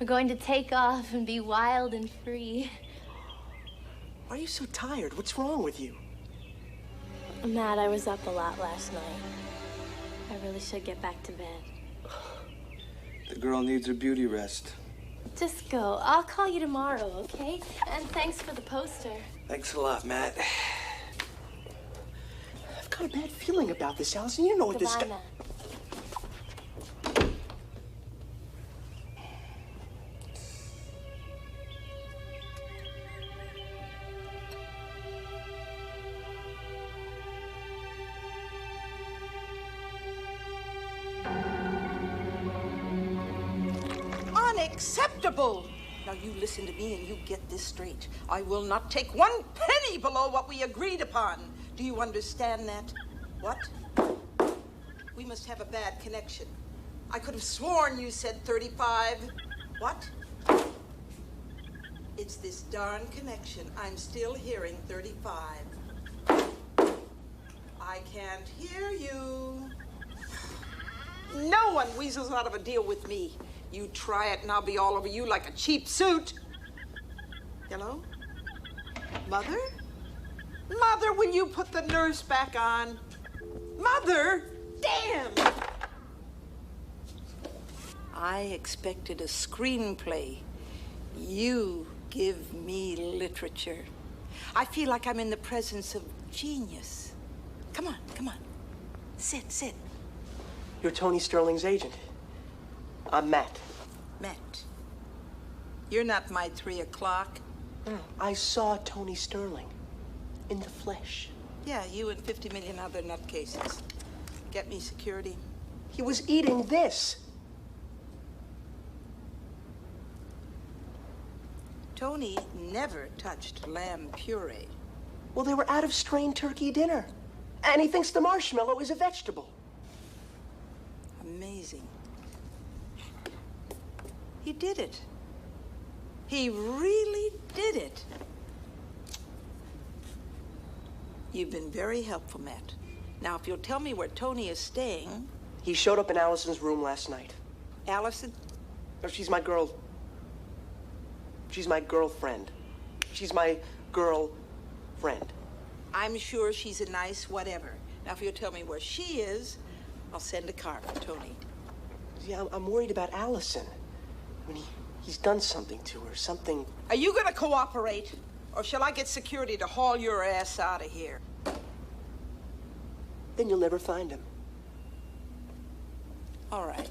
We're going to take off and be wild and free. Why are you so tired? What's wrong with you? Matt, I was up a lot last night. I really should get back to bed. The girl needs her beauty rest. Just go. I'll call you tomorrow, okay? And thanks for the poster. Thanks a lot, Matt. I've got a bad feeling about this, Allison. You know what this... Goodbye, Matt. Unacceptable! Now you listen to me and you get this straight. I will not take one penny below what we agreed upon. Do you understand that? What? We must have a bad connection. I could have sworn you said 35. What? It's this darn connection. I'm still hearing 35. I can't hear you. No one weasels out of a deal with me. You try it and I'll be all over you like a cheap suit. Hello? Mother? Mother, will you put the nurse back on? Mother? Damn! I expected a screenplay. You give me literature. I feel like I'm in the presence of genius. Come on, come on. Sit. You're Tony Sterling's agent. I'm Matt. Matt, you're not my 3 o'clock. No, I saw Tony Sterling in the flesh. Yeah, you and 50 million other nutcases. Get me security. He was eating this. Tony never touched lamb puree. Well, they were out of strained turkey dinner. And he thinks the marshmallow is a vegetable. Amazing. He did it. He really did it. You've been very helpful, Matt. Now, if you'll tell me where Tony is staying... He showed up in Allison's room last night. Allison? Oh, she's my girl. She's my girlfriend. She's my girlfriend. I'm sure she's a nice whatever. Now, if you'll tell me where she is, I'll send a car for Tony. Yeah, I'm worried about Allison. I mean, he's done something to her, something... Are you gonna cooperate? Or shall I get security to haul your ass out of here? Then you'll never find him. All right.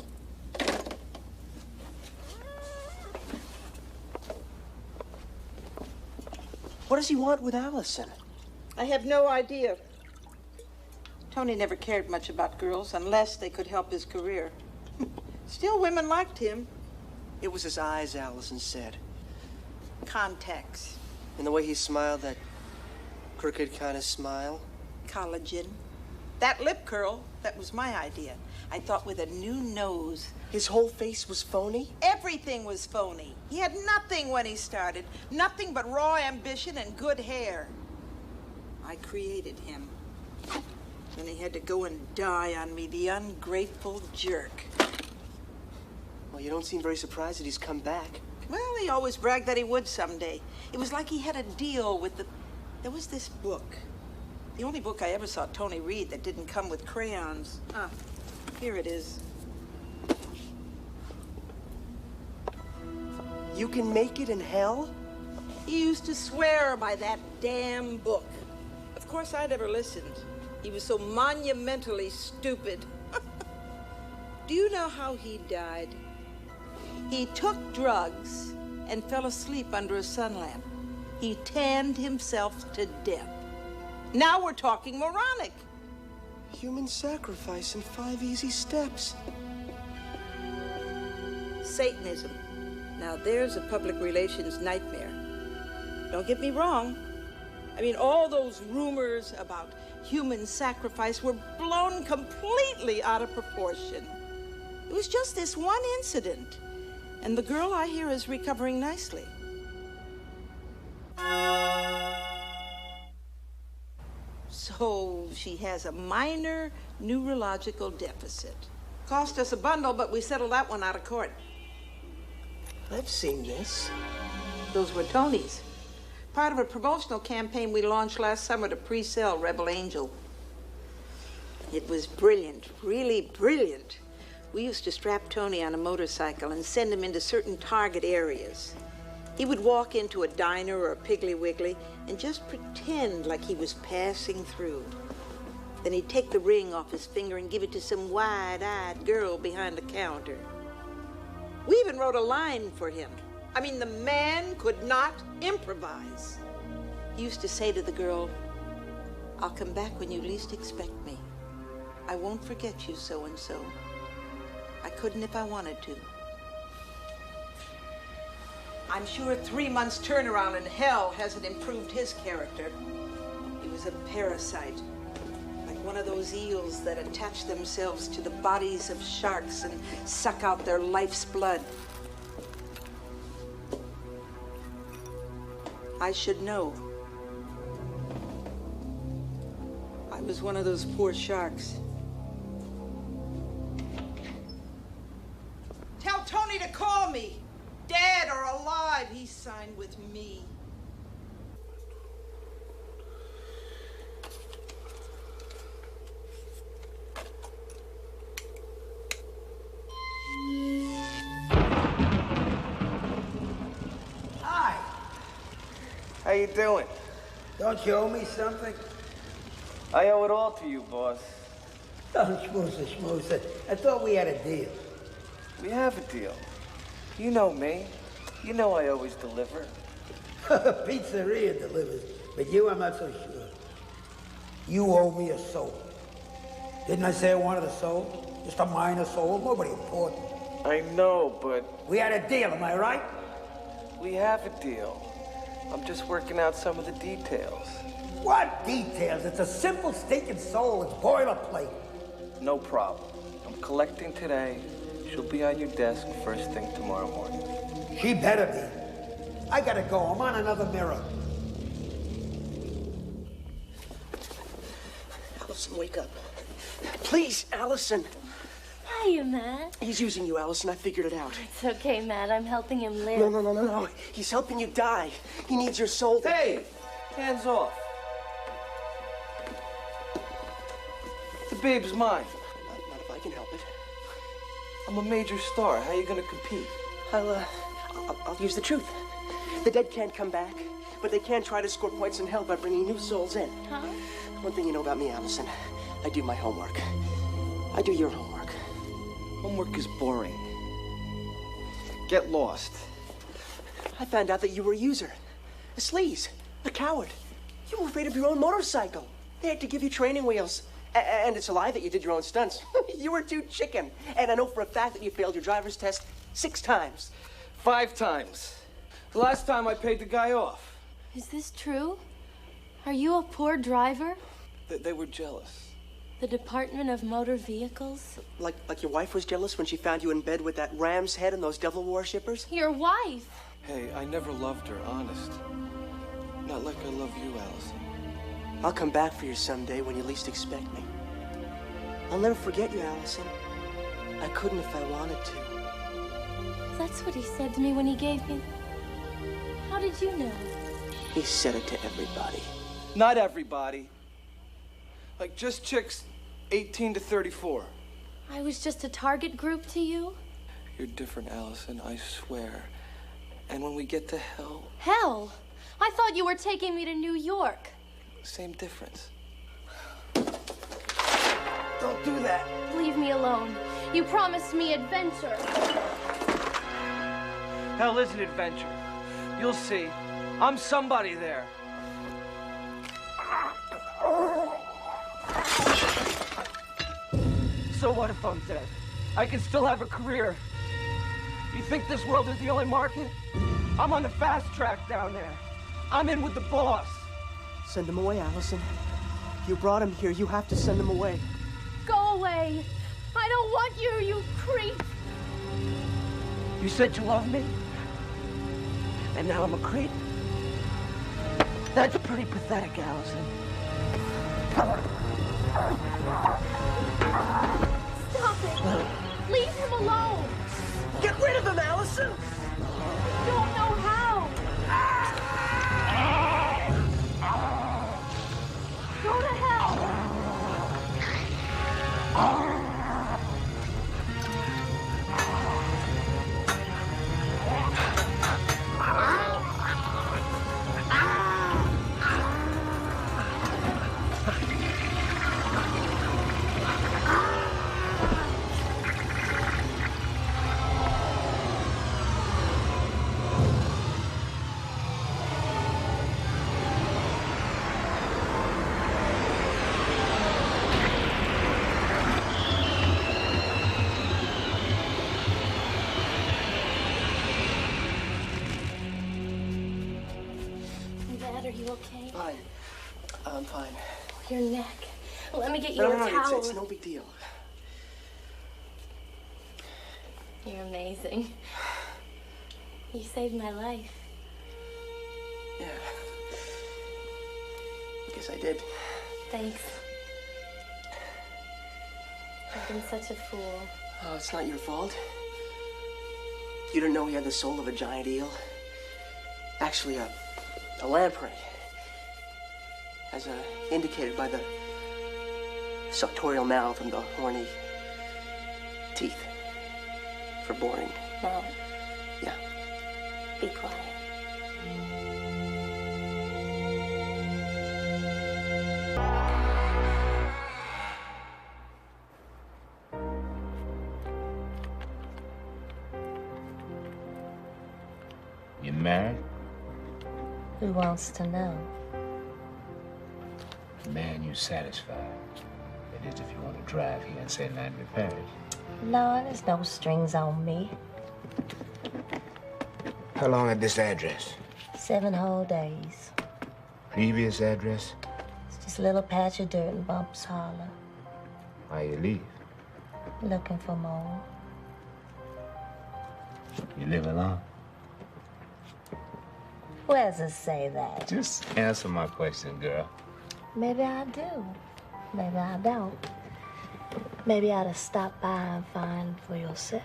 What does he want with Allison? I have no idea. Tony never cared much about girls unless they could help his career. Still, women liked him. It was his eyes, Allison said. Contacts. And the way he smiled, that crooked kind of smile. Collagen. That lip curl, that was my idea. I thought with a new nose. His whole face was phony? Everything was phony. He had nothing when he started. Nothing but raw ambition and good hair. I created him. And he had to go and die on me, the ungrateful jerk. Well, you don't seem very surprised that he's come back. Well, he always bragged that he would someday. It was like he had a deal with the... There was this book. The only book I ever saw Tony read that didn't come with crayons. Ah, here it is. You can make it in hell? He used to swear by that damn book. Of course, I never listened. He was so monumentally stupid. Do you know how he died? He took drugs and fell asleep under a sun lamp. He tanned himself to death. Now we're talking moronic. Human sacrifice in 5 easy steps. Satanism. Now there's a public relations nightmare. Don't get me wrong. I mean, all those rumors about human sacrifice were blown completely out of proportion. It was just this one incident. And the girl, I hear, is recovering nicely. So she has a minor neurological deficit. Cost us a bundle, but we settled that one out of court. I've seen this. Those were Tony's. Part of a promotional campaign we launched last summer to pre-sell Rebel Angel. It was brilliant, really brilliant. We used to strap Tony on a motorcycle and send him into certain target areas. He would walk into a diner or a Piggly Wiggly and just pretend like he was passing through. Then he'd take the ring off his finger and give it to some wide-eyed girl behind the counter. We even wrote a line for him. I mean, the man could not improvise. He used to say to the girl, "I'll come back when you least expect me. I won't forget you so-and-so. I couldn't if I wanted to." I'm sure 3 months turnaround in hell hasn't improved his character. He was a parasite, like one of those eels that attach themselves to the bodies of sharks and suck out their life's blood. I should know. I was one of those poor sharks. Tell Tony to call me. Dead or alive, he signed with me. How you doing? Don't you owe me something? I owe it all to you, boss. Oh, schmoozer. I thought we had a deal. We have a deal. You know me. You know I always deliver. Pizzeria delivers, but you, I'm not so sure. You owe me a soul. Didn't I say I wanted a soul? Just a minor soul, nobody important. I know, but... We had a deal, am I right? We have a deal. I'm just working out some of the details. What details? It's a simple stinking soul. It's boilerplate. No problem. I'm collecting today. She'll be on your desk first thing tomorrow morning. She better be. I gotta go. I'm on another mirror. Allison, wake up. Please, Allison. Hiya, Matt. He's using you, Allison. I figured it out. It's okay, Matt. I'm helping him live. No. He's helping you die. He needs your soul. Hey! Hands off. The babe's mine. Not if I can help it. I'm a major star. How are you gonna compete? I'll use the truth. The dead can't come back, but they can try to score points in hell by bringing new souls in. Huh? One thing you know about me, Allison, I do my homework. I do your homework. Homework is boring. Get lost. I found out that you were a user, a sleaze, a coward. You were afraid of your own motorcycle. They had to give you training wheels. And it's a lie that you did your own stunts. You were too chicken. And I know for a fact that you failed your driver's test 6 times. 5 times. The last time I paid the guy off. Is this true? Are you a poor driver? They were jealous. The Department of Motor Vehicles? Like your wife was jealous when she found you in bed with that ram's head and those devil worshippers? Your wife? Hey, I never loved her, honest. Not like I love you, Allison. I'll come back for you someday when you least expect me. I'll never forget you, Allison. I couldn't if I wanted to. That's what he said to me when he gave me... How did you know? He said it to everybody. Not everybody. Like just chicks 18 to 34. I was just a target group to you? You're different, Allison, I swear. And when we get to hell... Hell? I thought you were taking me to New York. Same difference. Don't do that. Leave me alone. You promised me adventure. Hell is an adventure. You'll see. I'm somebody there. So what if I'm dead? I can still have a career. You think this world is the only market? I'm on the fast track down there. I'm in with the boss. Send him away, Allison. You brought him here. You have to send him away. Go away. I don't want you, you creep. You said you loved me? And now I'm a creep? That's pretty pathetic, Allison. Stop it. Leave him alone. Get rid of him, Allison. I don't know how. Go to hell. Dad, are you okay? Fine. I'm fine. Your neck. Let me get you No, a towel. it's no big deal. You're amazing. You saved my life. Yeah. I guess I did. Thanks. I've been such a fool. Oh, it's not your fault. You didn't know he had the soul of a giant eel? Actually, a lamprey. As indicated by the suctorial mouth and the horny teeth. For boring. Mom. Yeah. Be quiet. Who wants to know? Man, you satisfied. That is, if you want to drive here and send that repairs. Lord, there's no strings on me. How long at this address? 7 whole days. Previous address? It's just a little patch of dirt in Bumps Hollow. Why you leave? Looking for more. You live alone? Where does it say that? Just answer my question, girl. Maybe I do. Maybe I don't. Maybe I ought to stop by and find for yourself.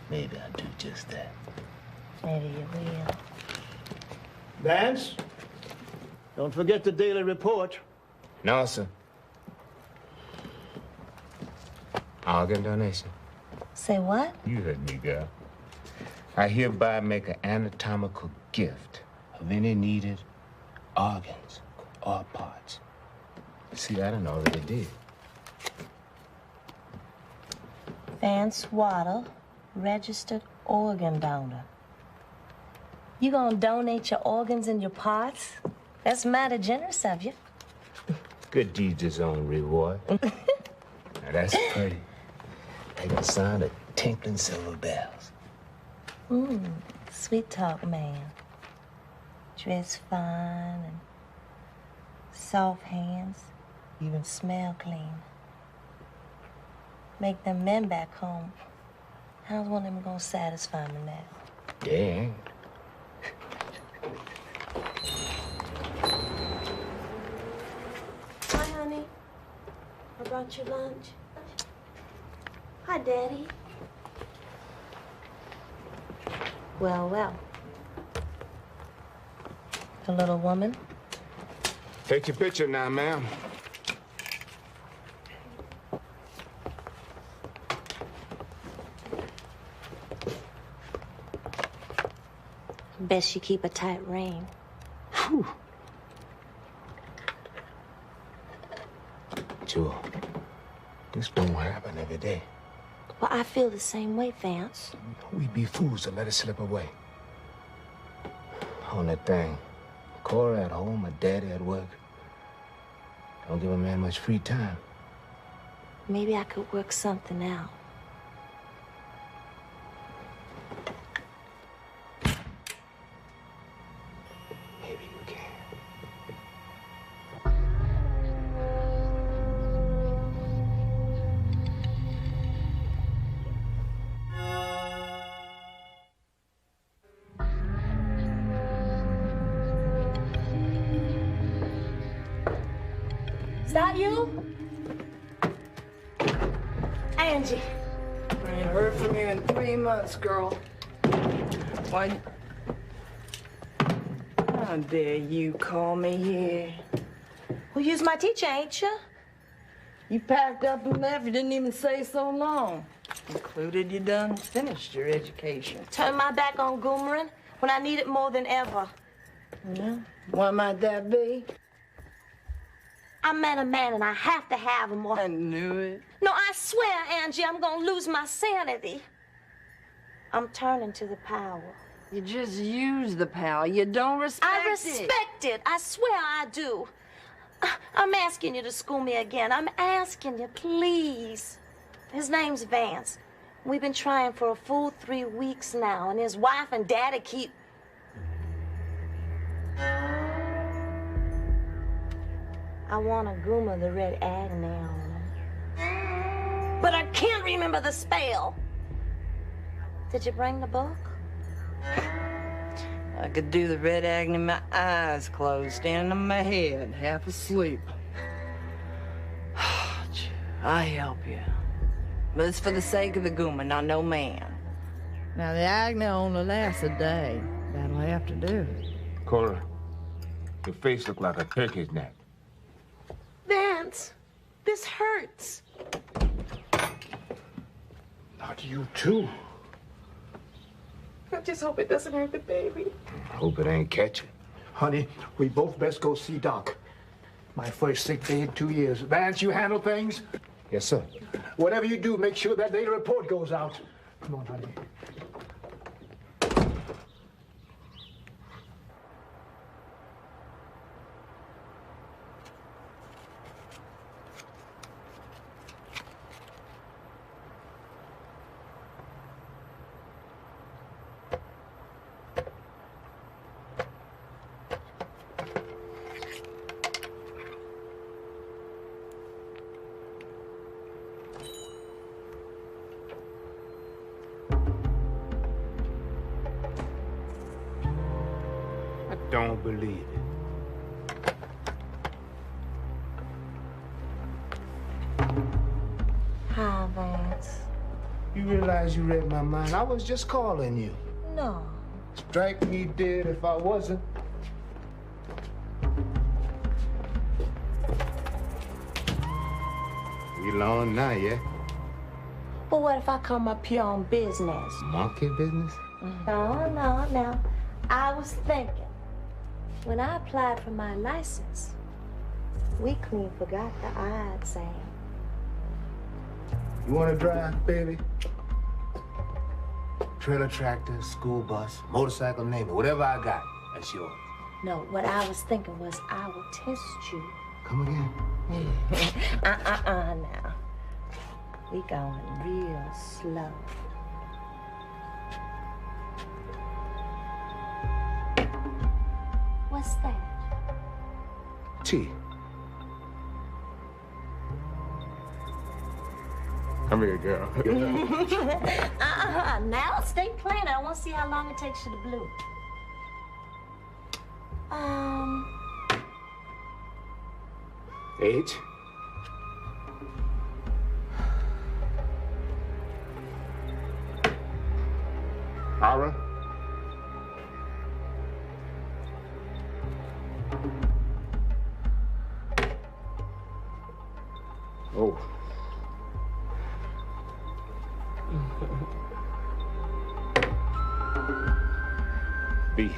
Maybe I'll do just that. Maybe you will. Vance, don't forget the daily report. No, sir. Organ donation. Say what? You heard me, girl. I hereby make an anatomical gift of any needed organs or parts. See, I done already did. Vance Waddle, registered organ donor. You gonna donate your organs and your parts? That's mighty generous of you. Good deeds his own reward. Now that's pretty. Like the sound of tinkling silver bells. Sweet talk, man. Dress fine and soft hands. Even smell clean. Make them men back home. How's one of them gonna satisfy me now? They ain't. Hi, honey. I brought you lunch. Hi, Daddy. Well, well. The little woman? Take your picture now, ma'am. Best you keep a tight rein. Whew. Jewel, this don't happen every day. Well, I feel the same way, Vance. We'd be fools to let it slip away. On that thing, Cora at home, my daddy at work. Don't give a man much free time. Maybe I could work something out. Maybe you can. Is that you? Angie. I ain't heard from you in 3 months, girl. Why? How dare you call me here? Well, you's my teacher, ain't you? You packed up and left. You didn't even say so long. Included you done finished your education. Turn my back on Goomerin when I need it more than ever. Yeah? What might that be? I met a man and I have to have him. I knew it. No, I swear, Angie, I'm gonna lose my sanity. I'm turning to the power. You just use the power. You don't respect it. I respect it. I swear I do. I'm asking you to school me again. I'm asking you, please. His name's Vance. We've been trying for a full 3 weeks now, and his wife and daddy keep... I want to goomer the red agni on him. But I can't remember the spell. Did you bring the book? I could do the red agni, my eyes closed, standing on my head, half asleep. I help you. But it's for the sake of the goomer, not no man. Now, the agni only lasts a day. That'll have to do. Cora, your face look like a turkey's neck. Vance, this hurts. Not you, too. I just hope it doesn't hurt the baby. I hope it ain't catching. Honey, we both best go see Doc. My first sick day in 2 years. Vance, you handle things? Yes, sir. Whatever you do, make sure that daily report goes out. Come on, honey. don't believe it. Hi, Vance. You realize you read my mind? I was just calling you. No. Strike me dead if I wasn't. We alone now, yeah? Well, what if I come up here on business? Monkey business? No. I was thinking, when I applied for my license, we clean forgot the eye exam. You want to drive, baby? Trailer tractor, school bus, motorcycle, name it. Whatever I got, that's yours. No, what I was thinking was I would test you. Come again? Now. We going real slow. What's that? Tea. Come here, girl. Now stay playing. I want to see how long it takes you to bloom. Age? Ara? Oh. B.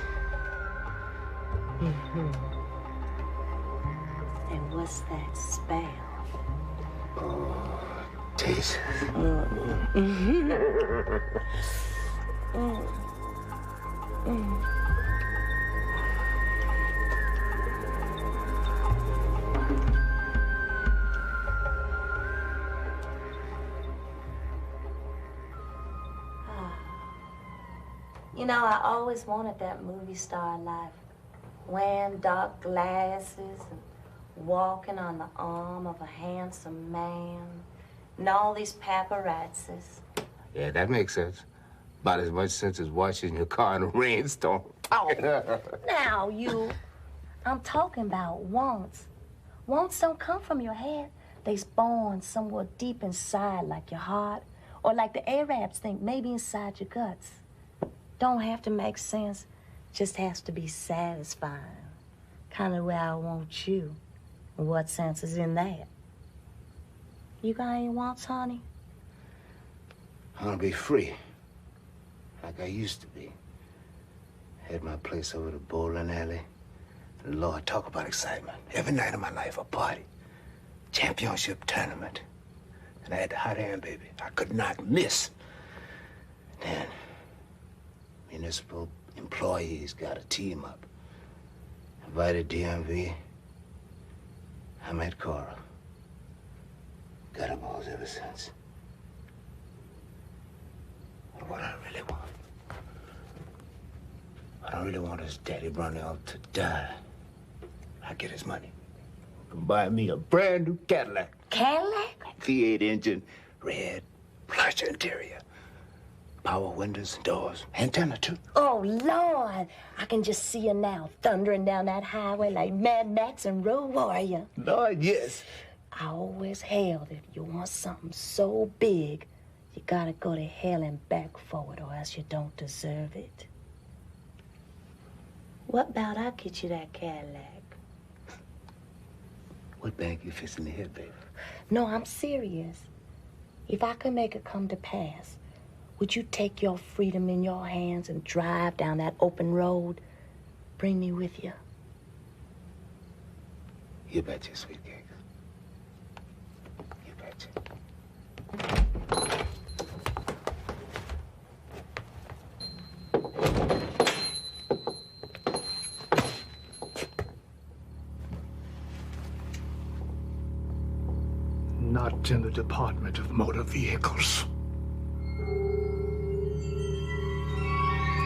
And what's that spell? Oh, Jesus. You know, I always wanted that movie star life. Wearing dark glasses and walking on the arm of a handsome man. And all these paparazzis. Yeah, that makes sense. About as much sense as washing your car in a rainstorm. Oh, now you. I'm talking about wants. Wants don't come from your head. They's born somewhere deep inside, like your heart. Or like the Arabs think, maybe inside your guts. Don't have to make sense. Just has to be satisfying. Kind of where I want you. And what sense is in that? You got any wants, honey? I want to be free. Like I used to be. Had my place over the bowling alley. And Lord, talk about excitement. Every night of my life, a party. Championship tournament. And I had the hot hand, baby. I could not miss. Then, municipal employees got a team up. Invited DMV. I met Cora. Got her balls ever since. But what I really want, I don't really want his daddy Ronnie out to die. I get his money. Can buy me a brand new Cadillac. Cadillac? V8 engine, red, plush interior. Power windows and doors. Antenna, too. Oh, Lord. I can just see you now, thundering down that highway like Mad Max and Road Warrior. Lord, yes. I always held it. You want something so big, you gotta go to hell and back for it, or else you don't deserve it. What about I get you that Cadillac? What bag you fixing to hit, baby? No, I'm serious. If I could make it come to pass, would you take your freedom in your hands and drive down that open road? Bring me with you. You betcha, sweet cakes. You betcha. Not in the Department of Motor Vehicles.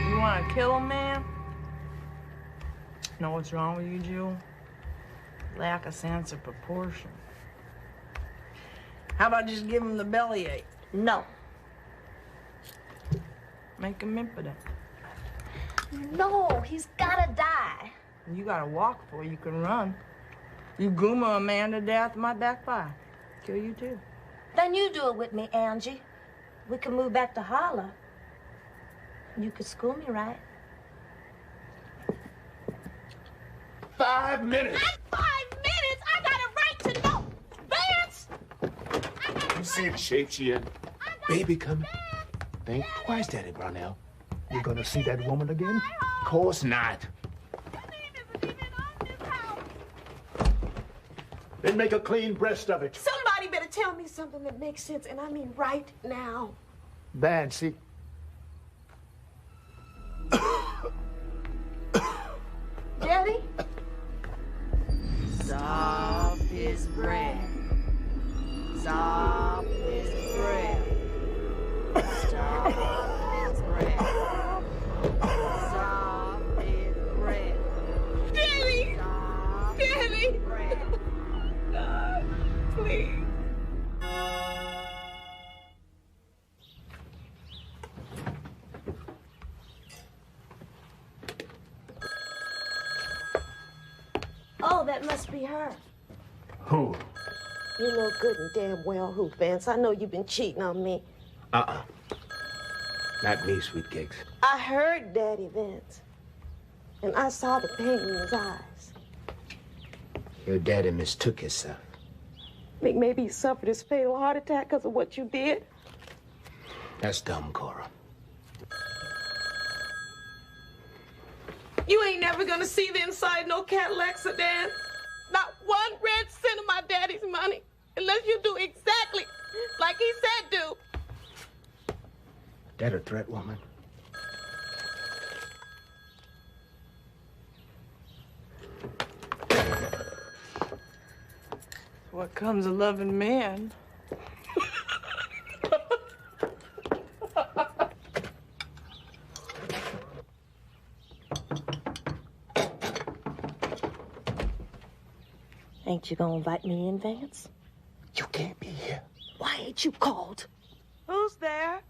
You want to kill a man? Know what's wrong with you, Jewel? Lack of sense of proportion. How about just give him the bellyache? No. Make him impotent. No, he's gotta die. You gotta walk before you can run. You gooma a man to death, might backfire. Kill you too. Then you do it with me, Angie. We can move back to Harlow. You could school me, right? 5 minutes. Not 5 minutes! I got a right to know! Vance! You see the shape she in? Baby coming. Think twice, Daddy Brownell. You gonna see that woman again? Of course not. Then make a clean breast of it. Somebody better tell me something that makes sense, and I mean right now. Nancy. Daddy? Soft his breath. Soft his breath. Soft his breath. Soft his breath. Daddy! Daddy! God, please. Oh, that must be her. Who? You know good and damn well who, Vance. I know you've been cheating on me. Not me, sweet cakes. I heard Daddy, Vance. And I saw the pain in his eyes. Your daddy mistook himself. Think maybe he suffered his fatal heart attack because of what you did? That's dumb, Cora. You ain't never gonna see the inside no Cadillac sedan. Not 1 red cent of my daddy's money. Unless you do exactly like he said do. That a threat, woman? What comes of loving men? Ain't you gonna invite me in, Vance? You can't be here. Why ain't you called? Who's there?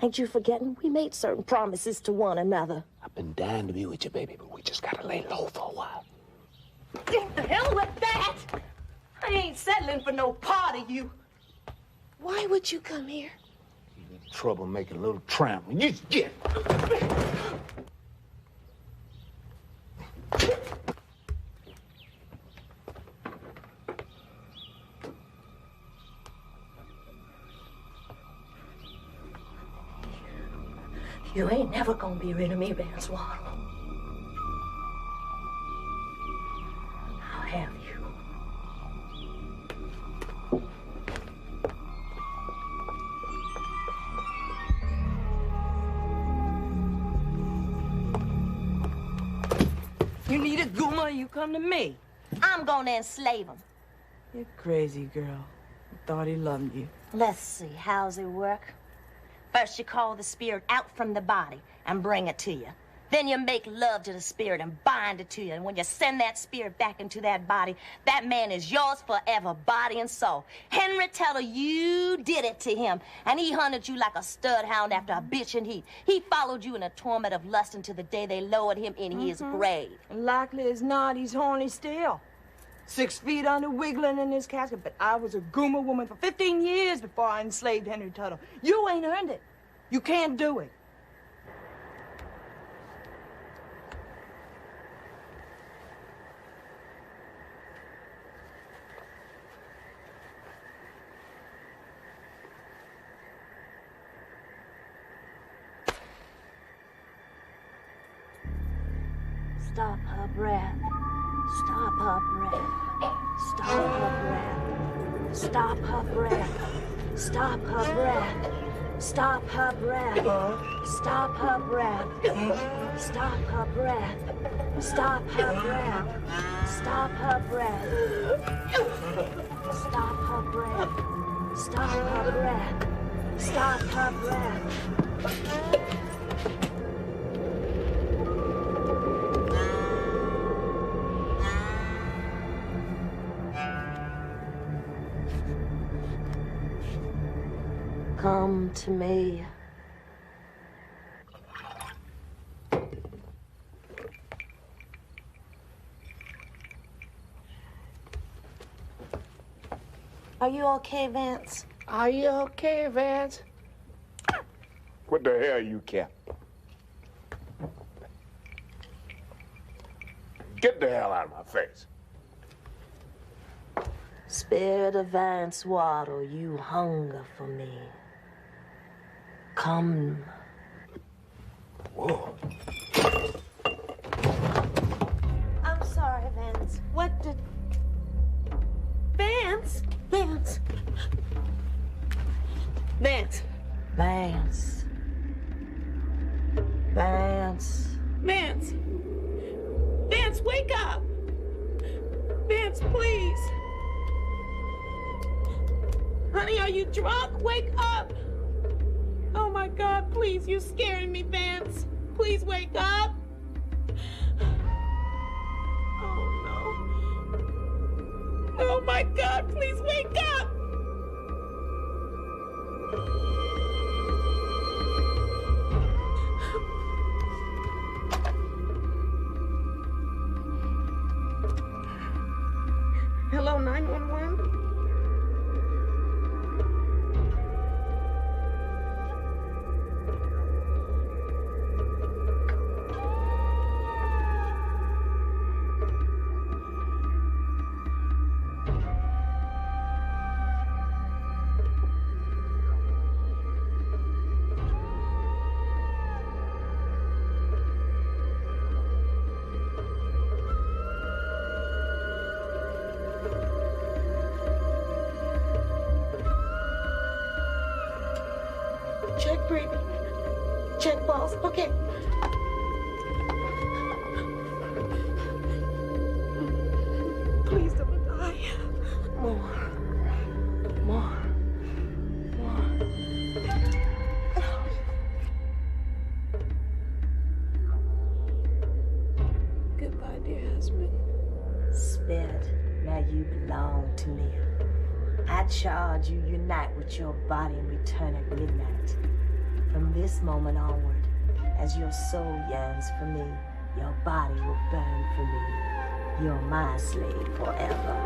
Ain't you forgetting we made certain promises to one another? I've been dying to be with you, baby, but we just gotta lay low for a while. Get the hell with that! I ain't settling for no part of you. Why would you come here? Trouble making a little tramp when you get. You ain't never gonna be rid of me, Vance Waddle. I'll have you. You need a gooma, you come to me. I'm gonna enslave him. You're crazy, girl. I thought he loved you. Let's see, how's it work? First you call the spirit out from the body and bring it to you. Then you make love to the spirit and bind it to you. And when you send that spirit back into that body, that man is yours forever, body and soul. Henry Teller, you did it to him. And he hunted you like a stud hound after a bitch in heat. He followed you in a torment of lust until the day they lowered him in his grave. And likely as not, he's horny still. 6 feet under, wiggling in his casket. But I was a gooma woman for 15 years before I enslaved Henry Tuttle. You ain't earned it. You can't do it. Stop her breath. Stop her breath. Stop her breath. Stop her breath. Stop her breath. Stop her breath. Stop her breath. Stop her breath. Stop her breath. Stop her breath. Stop her breath. Stop her breath. Stop her breath. Come to me. Are you okay, Vance? Are you okay, Vance? What the hell you cap? Get the hell out of my face. Spirit of Vance Waddle, you hunger for me. Come. Whoa. I'm sorry, Vance. What did... Vance? Vance. Vance. Vance. Vance. Vance. Vance, wake up. Vance, please. Honey, are you drunk? Wake up. Oh my God, please, you're scaring me, Vance. Please wake up. Oh no. Oh my God, please wake up. Hello, 911? Check breathing. Check pulse. Okay. Please don't die. More. More. More. Goodbye, dear husband. Spirit, now you belong to me. I charge you unite with your body and return at midnight. From this moment onward, as your soul yearns for me, your body will burn for me. You're my slave forever.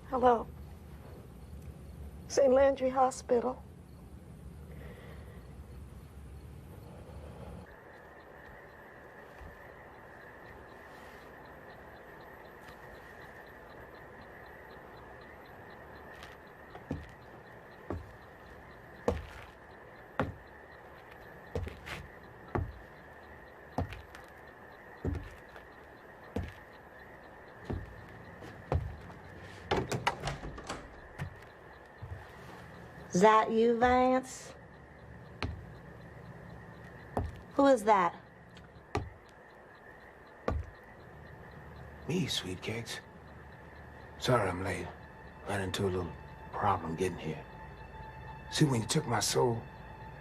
Hello. St. Landry Hospital. Is that you, Vance? Who is that? Me, sweet cakes. Sorry I'm late. Ran into a little problem getting here. See, when you took my soul,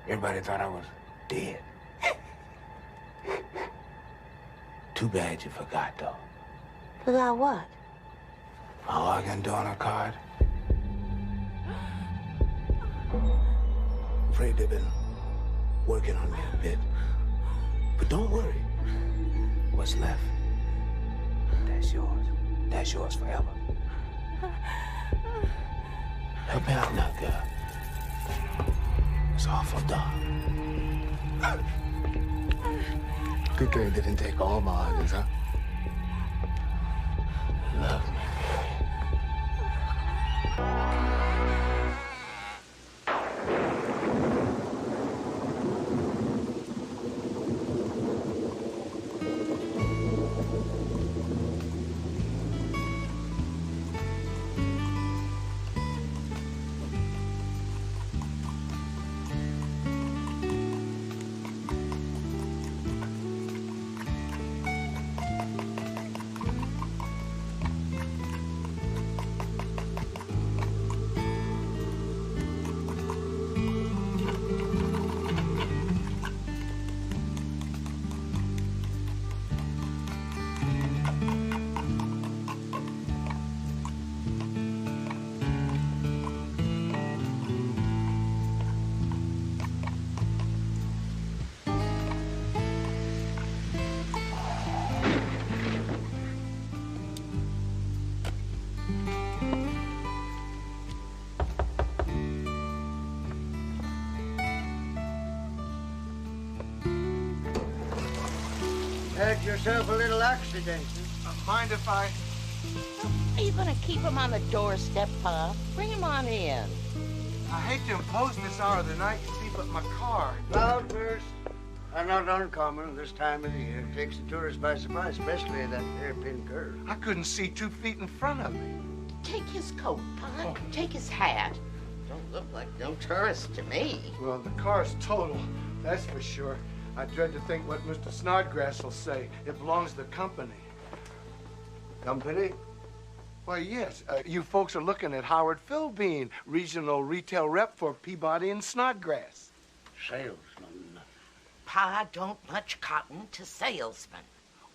everybody thought I was dead. Too bad you forgot, though. Forgot what? All I can do on a card. Afraid they've been working on me a bit. But don't worry. What's left? That's yours. That's yours forever. Help me out now, girl. It's awful dark. Good thing they didn't take all my organs, huh? Love me. Had yourself a little accident. Mind if I... Are you gonna keep him on the doorstep, Pa? Bring him on in. I hate to impose this hour of the night, you see, but my car... Cloudburst are not uncommon this time of the year. It takes the tourists by surprise, especially that hairpin curve. I couldn't see 2 feet in front of me. Take his coat, Pa. Take his hat. Don't look like no tourist to me. Well, the car's total, that's for sure. I dread to think what Mr. Snodgrass will say. It belongs to the company. Company? Why, yes. You folks are looking at Howard Philbean, regional retail rep for Peabody and Snodgrass. Salesman. Pa don't much cotton to salesmen.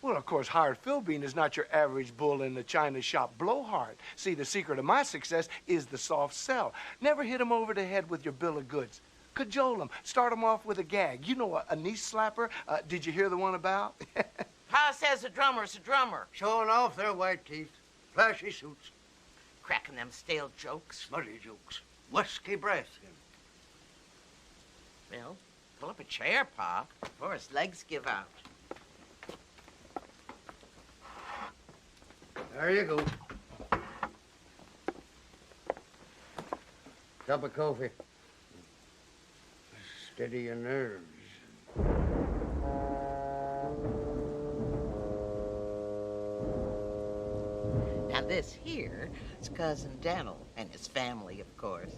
Well, of course, Howard Philbean is not your average bull in the china shop blowhard. See, the secret of my success is the soft sell. Never hit him over the head with your bill of goods. Cajole him. Start him off with a gag. You know, a knee slapper. Did you hear the one about? Pa says a drummer's a drummer. Showing off their white teeth. Flashy suits. Cracking them stale jokes. Smutty jokes. Whiskey breath. Well, pull up a chair, Pa, before his legs give out. There you go. Cup of coffee. Steady your nerves. Now this here is Cousin Daniel and his family, of course.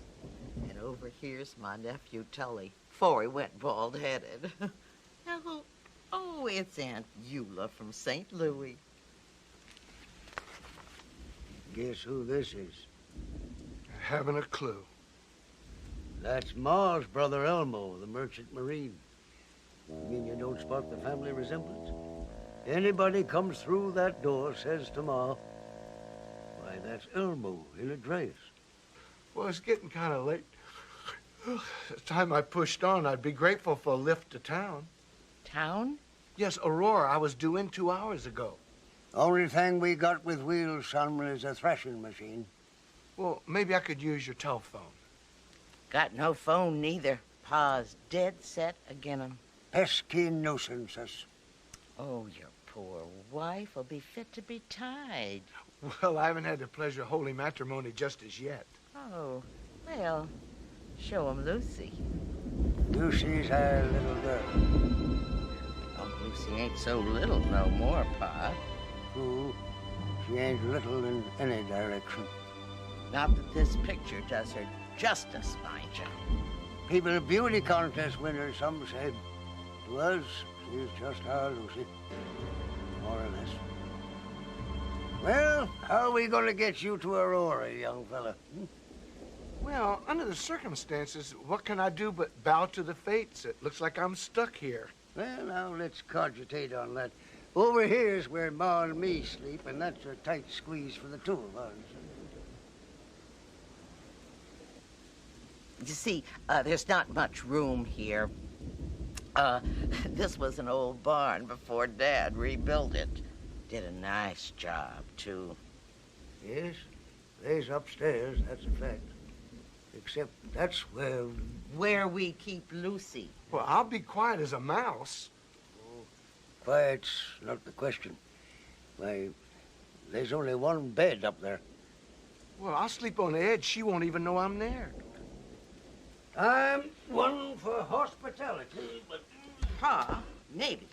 And over here's my nephew Tully, before he went bald-headed. Oh, it's Aunt Eula from St. Louis. Guess who this is? Haven't a clue. That's Ma's brother Elmo, the merchant marine. You mean you don't spot the family resemblance? Anybody comes through that door says to Ma, why, that's Elmo in a dress. Well, it's getting kind of late. The time I pushed on, I'd be grateful for a lift to town. Town? Yes, Aurora. I was due in 2 hours ago. Only thing we got with wheels, son, is a threshing machine. Well, maybe I could use your telephone. Got no phone neither. Pa's dead set agin him. Pesky nuisances. Oh, your poor wife will be fit to be tied. Well, I haven't had the pleasure of holy matrimony just as yet. Oh, well, show him Lucy. Lucy's our little girl. Oh, Lucy ain't so little no more, Pa. True. She ain't little in any direction. Not that this picture does her justice, mind you. People beauty contest winners, some said. To us, she's just our Lucy. More or less. Well, how are we going to get you to Aurora, young fella? Well, under the circumstances, what can I do but bow to the fates? It looks like I'm stuck here. Well, now, let's cogitate on that. Over here's where Ma and me sleep, and that's a tight squeeze for the two of us. You see, there's not much room here. This was an old barn before Dad rebuilt it. Did a nice job, too. Yes, there's upstairs, that's a fact. Except that's where we keep Lucy. Well, I'll be quiet as a mouse. Quiet's not the question. Why, there's only one bed up there. Well, I'll sleep on the edge. She won't even know I'm there. I'm one for hospitality, but... Pa, maybe,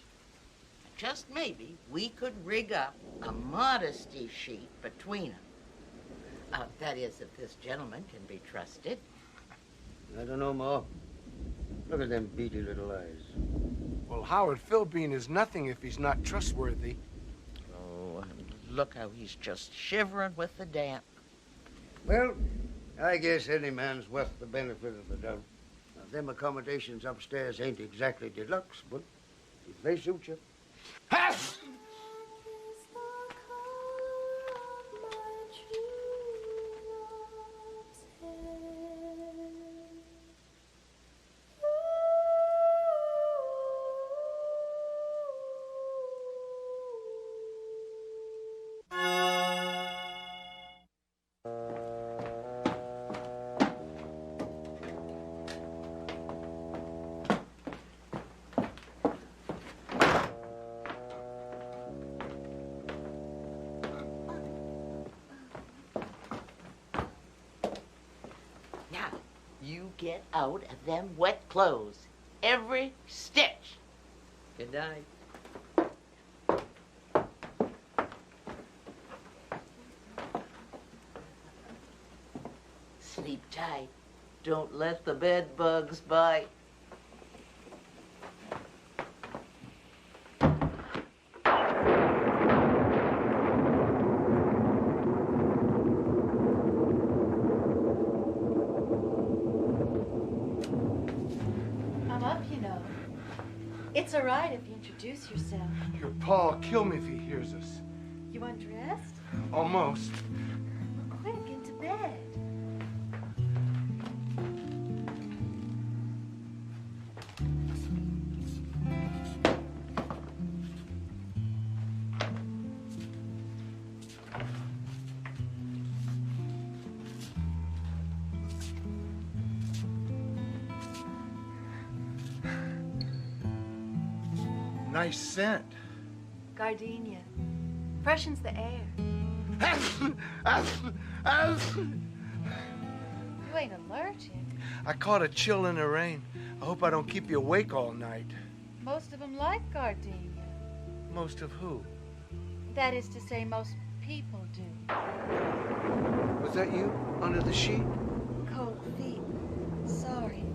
just maybe, we could rig up a modesty sheet between them. That is, if this gentleman can be trusted. I don't know, Ma. Look at them beady little eyes. Well, Howard Philbean is nothing if he's not trustworthy. Oh, and look how he's just shivering with the damp. Well, I guess any man's worth the benefit of the doubt. Now, them accommodations upstairs ain't exactly deluxe, but if they suit you. Hush! you get out of them wet clothes. Every stitch. Good night. Sleep tight. Don't let the bed bugs bite. I'm up, you know. It's all right if you introduce yourself. Your pa'll kill me if he hears us. You undressed? Almost. Quick, into bed. Nice scent. Gardenia. Freshens the air. You ain't allergic. I caught a chill in the rain. I hope I don't keep you awake all night. Most of them like gardenia. Most of who? That is to say, most people do. Was that you under the sheet? Cold feet. Sorry.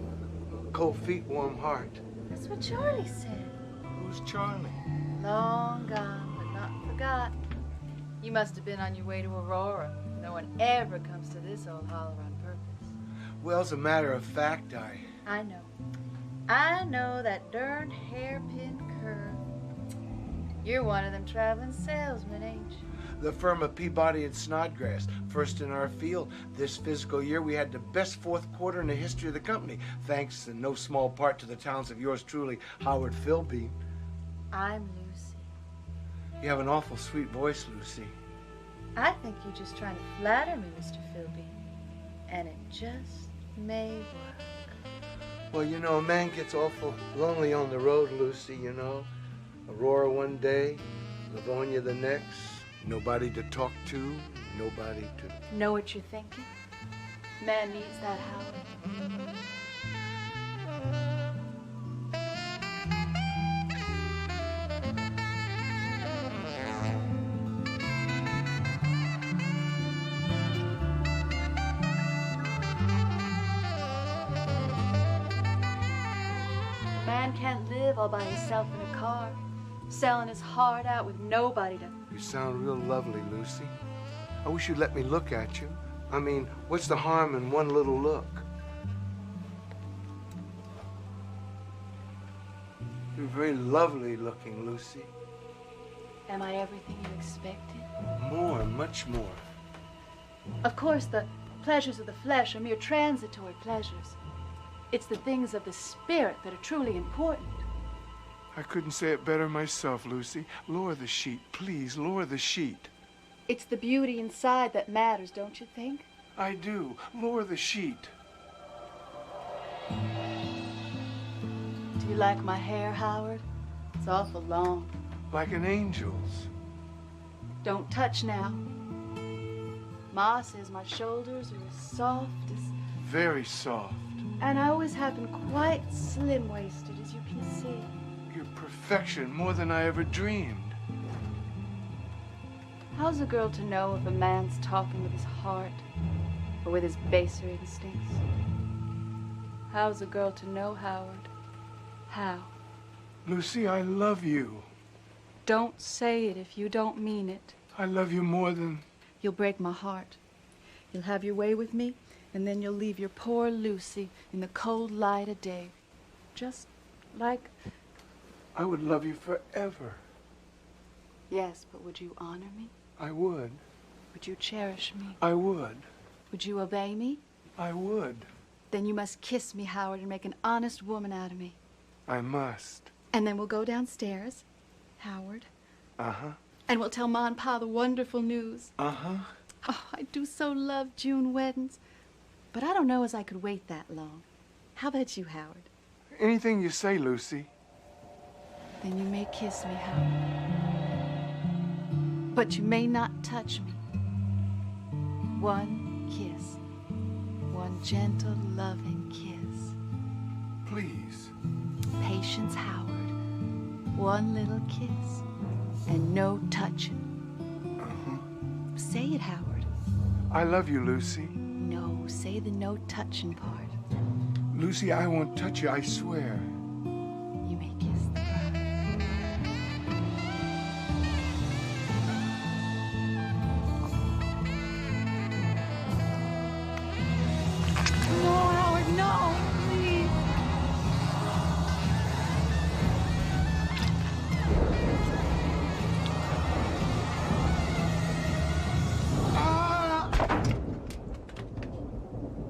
Cold feet, warm heart. That's what Charlie said. Who's Charlie? Long gone, but not forgot. You must have been on your way to Aurora. No one ever comes to this old holler on purpose. Well, as a matter of fact, I know. I know that darn hairpin curve. You're one of them traveling salesmen, ain't you? The firm of Peabody and Snodgrass, first in our field. This fiscal year, we had the best fourth quarter in the history of the company, thanks in no small part to the talents of yours truly, Howard Philby. I'm Lucy. You have an awful sweet voice, Lucy. I think you're just trying to flatter me, Mr. Philby. And it just may work. Well, you know, a man gets awful lonely on the road, Lucy, you know. Aurora one day, Livonia the next. Nobody to talk to, nobody to... Know what you're thinking? Man needs that, Howard. A man can't live all by himself in a car, selling his heart out with nobody to... You sound real lovely, Lucy. I wish you'd let me look at you. I mean, what's the harm in one little look? You're very lovely looking, Lucy. Am I everything you expected? More, much more. Of course, the pleasures of the flesh are mere transitory pleasures. It's the things of the spirit that are truly important. I couldn't say it better myself, Lucy. Lower the sheet, please, lower the sheet. It's the beauty inside that matters, don't you think? I do. Lower the sheet. Do you like my hair, Howard? It's awful long. Like an angel's. Don't touch now. Ma says my shoulders are as soft as... Very soft. And I always have been quite slim-waisted, as you can see. You're perfection, more than I ever dreamed. How's a girl to know if a man's talking with his heart or with his baser instincts? How's a girl to know, Howard? How? Lucy, I love you. Don't say it if you don't mean it. I love you more than... You'll break my heart. You'll have your way with me, and then you'll leave your poor Lucy in the cold light of day. Just like... I would love you forever. Yes, but would you honor me? I would. Would you cherish me? I would. Would you obey me? I would. Then you must kiss me, Howard, and make an honest woman out of me. I must. And then we'll go downstairs, Howard. Uh-huh. And we'll tell Ma and Pa the wonderful news. Uh-huh. Oh, I do so love June weddings. But I don't know as I could wait that long. How about you, Howard? Anything you say, Lucy. Then you may kiss me, Howard. But you may not touch me. One kiss. One one gentle, loving kiss. Please. Patience, Howard. One little kiss and no touching. Say it, Howard. I love you, Lucy. No, say the no touching part. Lucy, I won't touch you, I swear. You may kiss the bride. No, Howard, no, please.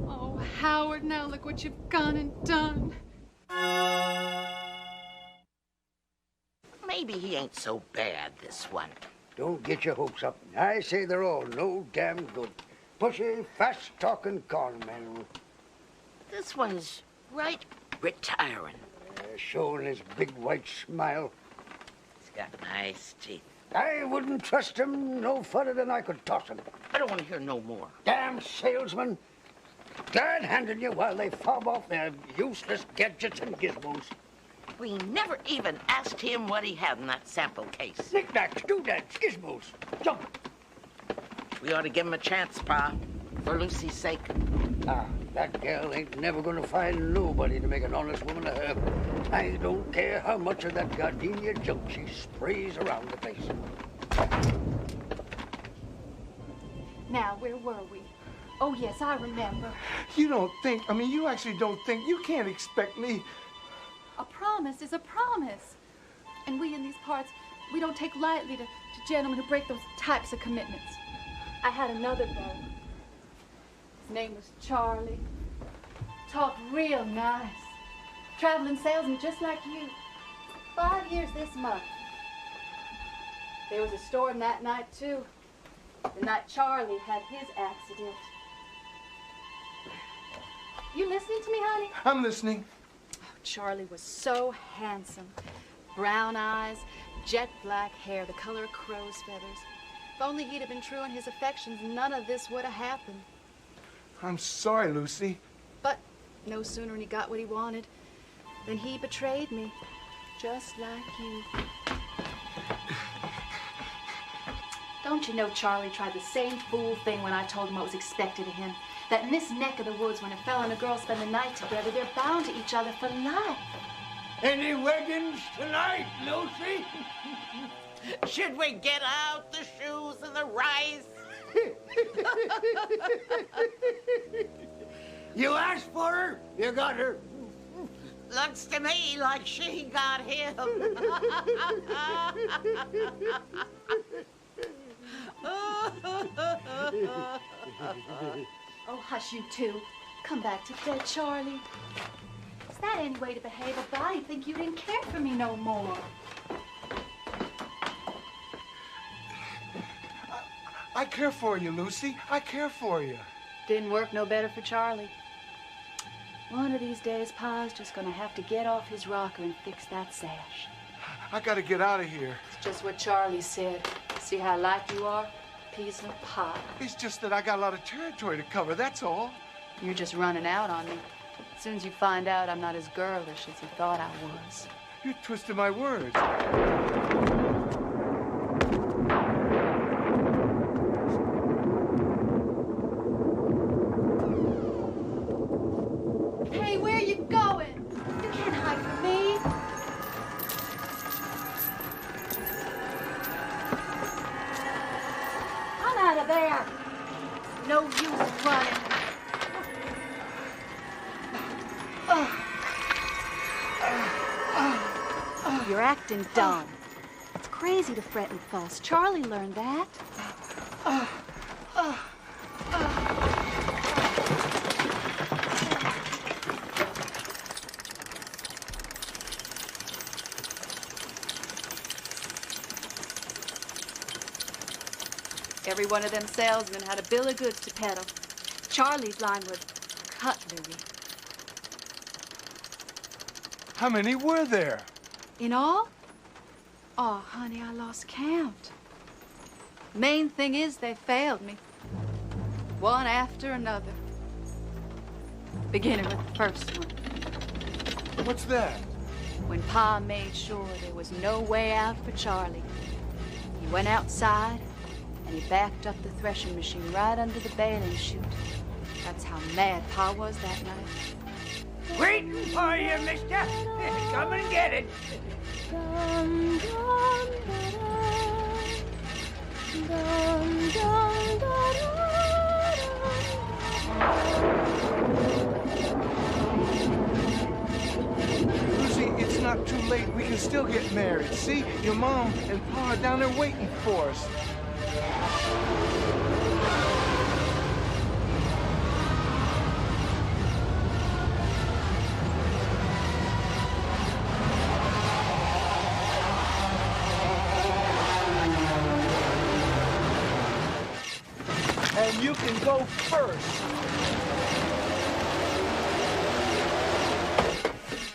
Oh, Howard, now look what you've gone and done. Maybe he ain't so bad, this one. Don't get your hopes up. I say they're all no damn good. Pushy, fast-talking con men. This one's right retiring. Showing his big white smile. He's got nice teeth. I wouldn't trust him no further than I could toss him. I don't want to hear no more. Damn salesmen. Glad-handing you while they fob off their useless gadgets and gizmos. We never even asked him what he had in that sample case. Knickknacks, doodads, gizmos. Jump. We ought to give him a chance, Pa, for Lucy's sake. Ah, that gal ain't never gonna find nobody to make an honest woman of her. I don't care how much of that gardenia junk she sprays around the place. Now, where were we? Oh, yes, I remember. You don't think, you actually don't think, you can't expect me. A promise is a promise. And we in these parts, we don't take lightly to gentlemen who break those types of commitments. I had another beau. His name was Charlie. Talked real nice. Traveling salesman just like you. 5 years this month. There was a storm that night, too. The night Charlie had his accident. You listening to me, honey? I'm listening. Charlie was so handsome. Brown eyes, jet black hair, the color of crow's feathers. If only he'd have been true in his affections, none of this would have happened. I'm sorry, Lucy. But no sooner than he got what he wanted than he betrayed me, just like you. Don't you know Charlie tried the same fool thing when I told him what was expected of him? That in this neck of the woods, when a fella and a girl spend the night together, they're bound to each other for life. Any weddings tonight, Lucy? Should we get out the shoes and the rice? You asked for her, you got her. Looks to me like she got him. Oh, hush you two. Come back to bed, Charlie. Is that any way to behave? But I think you didn't care for me no more. I care for you, Lucy. I care for you. Didn't work no better for Charlie. One of these days, Pa's just gonna have to get off his rocker and fix that sash. I gotta get out of here. It's just what Charlie said. See how like you are? Peas in a pod. It's just that I got a lot of territory to cover, that's all. You're just running out on me. As soon as you find out I'm not as girlish as you thought I was. You twisted my words. Hey, where are you going? You can't hide from me. I'm out of there. No use running. You're acting dumb. It's crazy to fret and fuss. Charlie learned that. Every one of them salesmen had a bill of goods to peddle. Charlie's line was cutlery. How many were there? In all? Oh, honey, I lost count. Main thing is they failed me. One after another. beginning with the first one. What's that? When Pa made sure there was no way out for Charlie, he went outside and he backed up the threshing machine right under the baling chute. That's how mad Pa was that night. Waiting for you, mister. Come and get it. Dum, dum, dum, dum, dum, Lucy, it's not too late. We can still get married. See? Your mom and Pa are down there waiting for us. And you can go first.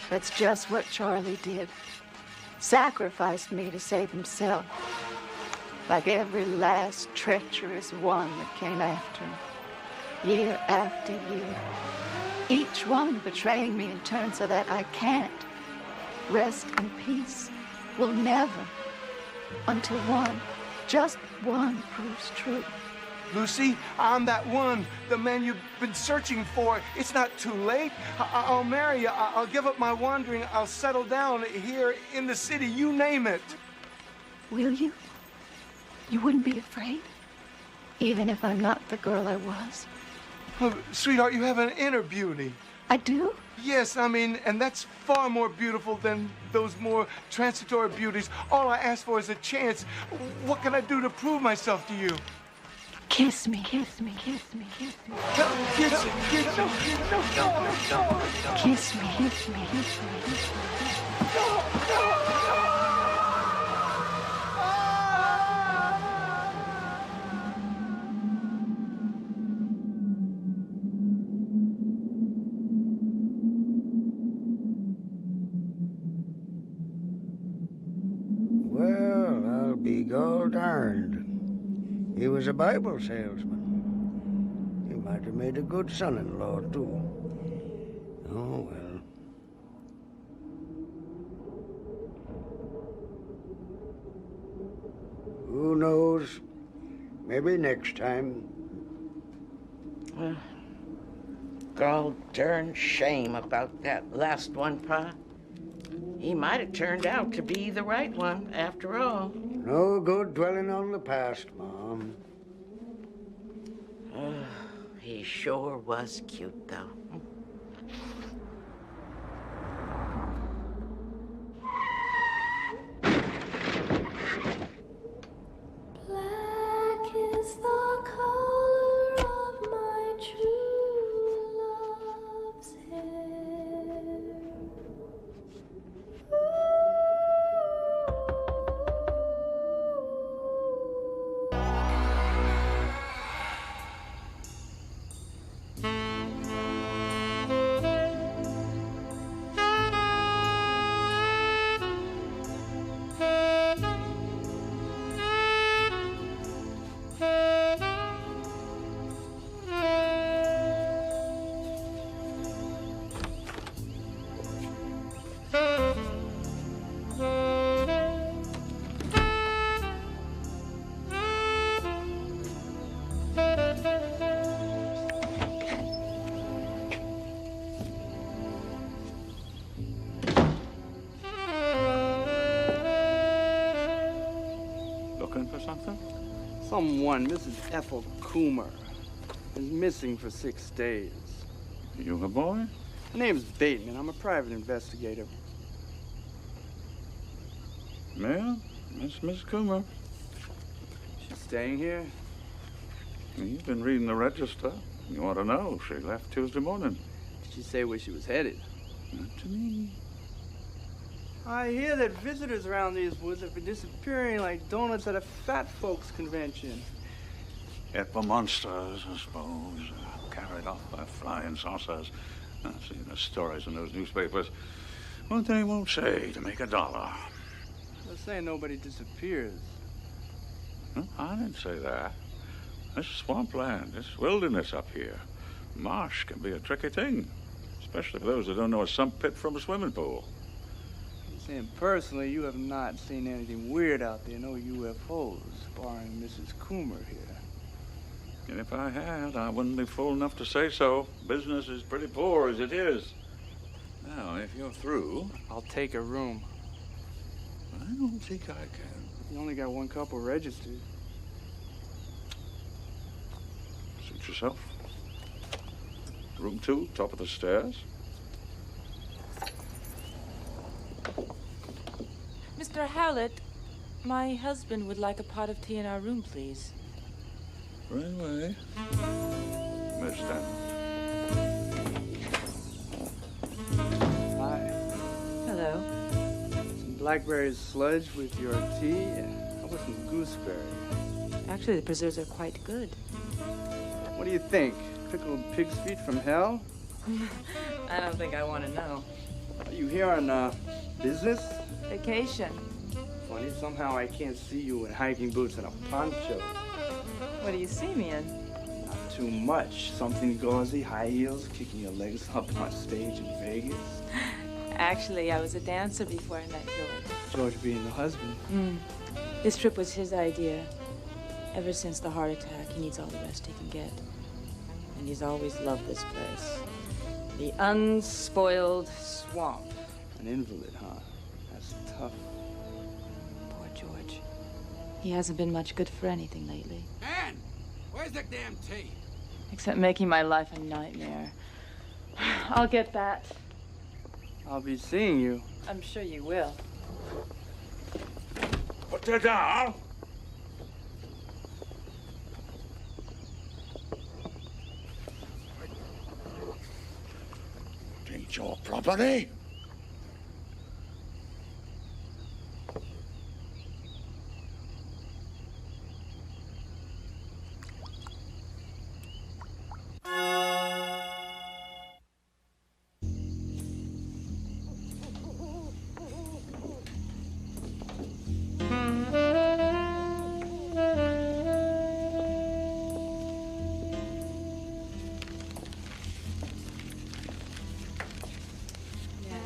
That's just what Charlie did. Sacrificed me to save himself. Like every last treacherous one that came after him. Year after year. Each one betraying me in turn so that I can't rest in peace. Will never. Until one, just one, proves true. Lucy, I'm that one, the man you've been searching for. It's not too late. I'll marry you. I'll give up my wandering. I'll settle down here in the city. You name it. Will you? You wouldn't be afraid? Even if I'm not the girl I was? Oh, sweetheart, you have an inner beauty. I do? Yes, I mean, and that's far more beautiful than those more transitory beauties. All I ask for is a chance. What can I do to prove myself to you? Kiss me, kiss me, kiss me, kiss me. Kiss me, kiss me. Kiss me, kiss me, kiss me, kiss me. Well, I'll be gol darned. He was a Bible salesman. He might have made a good son-in-law, too. Oh, well. Who knows? Maybe next time. Well, gall darn shame about that last one, Pa. He might have turned out to be the right one, after all. No good dwelling on the past, Mom. He sure was cute, though. Black is the color of my true love's hair. Looking for something? Someone, Mrs. Ethel Coomer, is missing for 6 days. You a boy? Her name's Bateman. I'm a private investigator. Well, Miss Coomer. She's staying here? You've been reading the register. You ought to know. She left Tuesday morning. Did she say where she was headed? Not to me. I hear that visitors around these woods have been disappearing like donuts at a fat folks convention. Apple monsters, I suppose. Carried off by flying saucers. I've seen the stories in those newspapers. What they won't say to make $1. They're saying nobody disappears. Huh? I didn't say that. This swampland, this wilderness up here. Marsh can be a tricky thing. especially those that don't know a sump pit from a swimming pool. I'm saying personally, you have not seen anything weird out there, no UFOs, barring Mrs. Coomer here. And if I had, I wouldn't be fool enough to say so. Business is pretty poor as it is. Now, if you're through... I'll take a room. I don't think I can. You only got one couple registered. Suit yourself. Room 2, top of the stairs. Mr. Howlett, my husband would like a pot of tea in our room, please. Right away. Miss Stanton. Hi. Hello. Some blackberry sludge with your tea. How about some gooseberry? Actually, the preserves are quite good. What do you think? Pickled pig's feet from hell? I don't think I want to know. Are you here on business? Vacation. Funny, somehow I can't see you in hiking boots and a poncho. What do you see me in? Not too much. Something gauzy, high heels, kicking your legs up on stage in Vegas. Actually, I was a dancer before I met George. George being the husband. This trip was his idea. Ever since the heart attack, he needs all the rest he can get. And he's always loved this place. The unspoiled swamp. An invalid, huh? That's tough. Poor George. He hasn't been much good for anything lately. Ann, where's the damn tea? Except making my life a nightmare. I'll get that. I'll be seeing you. I'm sure you will. Put her down. It ain't your property.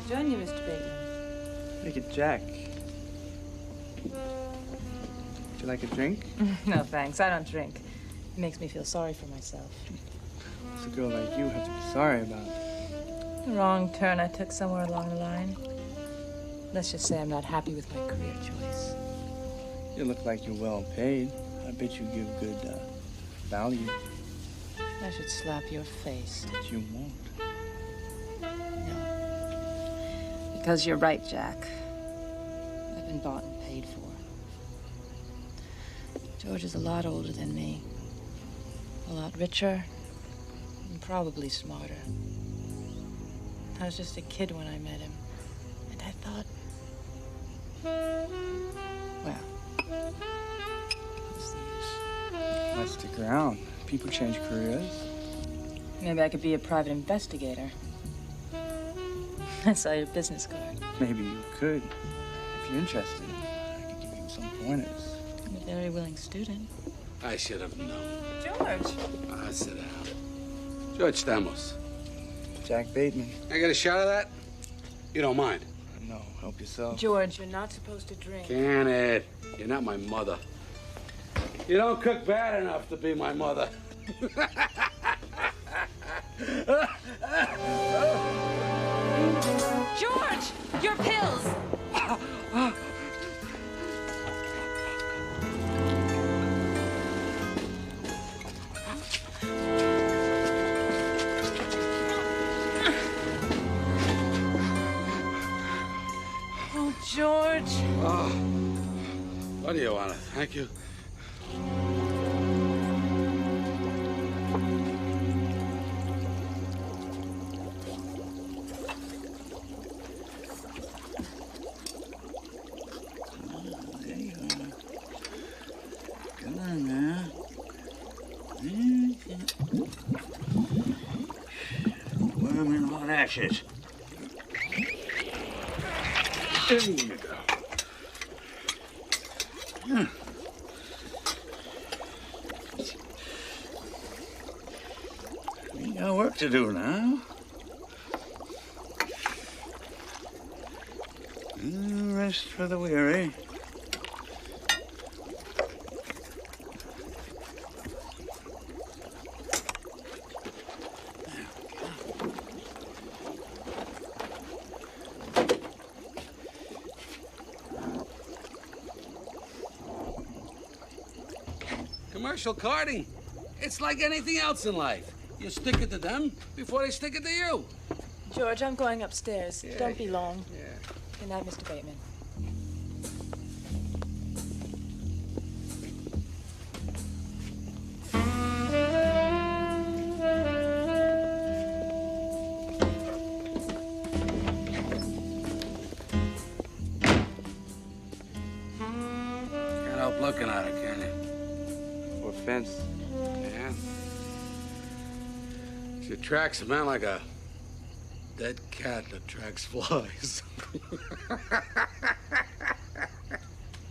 Join you, Mr. Bateman. Make it Jack. Would you like a drink? No, thanks. I don't drink. It makes me feel sorry for myself. It's a girl like you have to be sorry about. The wrong turn I took somewhere along the line. Let's just say I'm not happy with my career choice. You look like you're well paid. I bet you give good value. I should slap your face. But you won't. Because you're right, Jack. I've been bought and paid for. George is a lot older than me. A lot richer. And probably smarter. I was just a kid when I met him. And I thought... Well... What's the use? Let's stick around. People change careers. Maybe I could be a private investigator. I saw your business card. Maybe you could. If you're interested, I could give you some pointers. I'm a very willing student. I should have known. George! Sit down. George Stamos. Jack Bateman. I get a shot of that? You don't mind? No, help yourself. George, you're not supposed to drink. Can it? You're not my mother. You don't cook bad enough to be my mother. George! Your pills! Oh, George. Oh, what do you want? Thank you. Worm in hot ashes. There you go. We got work to do now. rest for the weary. Commercial carding. It's like anything else in life. You stick it to them before they stick it to you. George, I'm going upstairs. Yeah, Don't be long. Yeah. Good night, Mr. Bateman. Can't help looking at it, can you? Or fence. Yeah. She attracts a man like a dead cat attracts flies.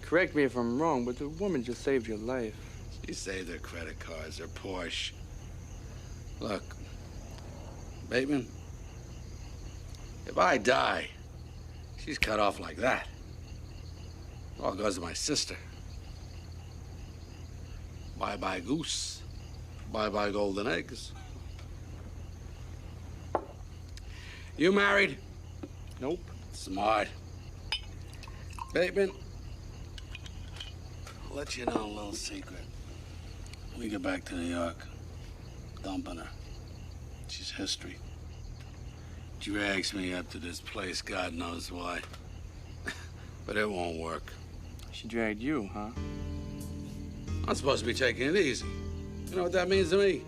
Correct me if I'm wrong, but the woman just saved your life. She saved her credit cards, her Porsche. Look, Bateman, if I die, she's cut off like that. All goes to my sister. Bye-bye goose. Bye-bye golden eggs. You married? Nope. Smart. Bateman, I'll let you know a little secret. When we get back to New York, dumping her. She's history. Drags me up to this place, God knows why. But it won't work. She dragged you, huh? I'm supposed to be taking it easy. You know what that means to me?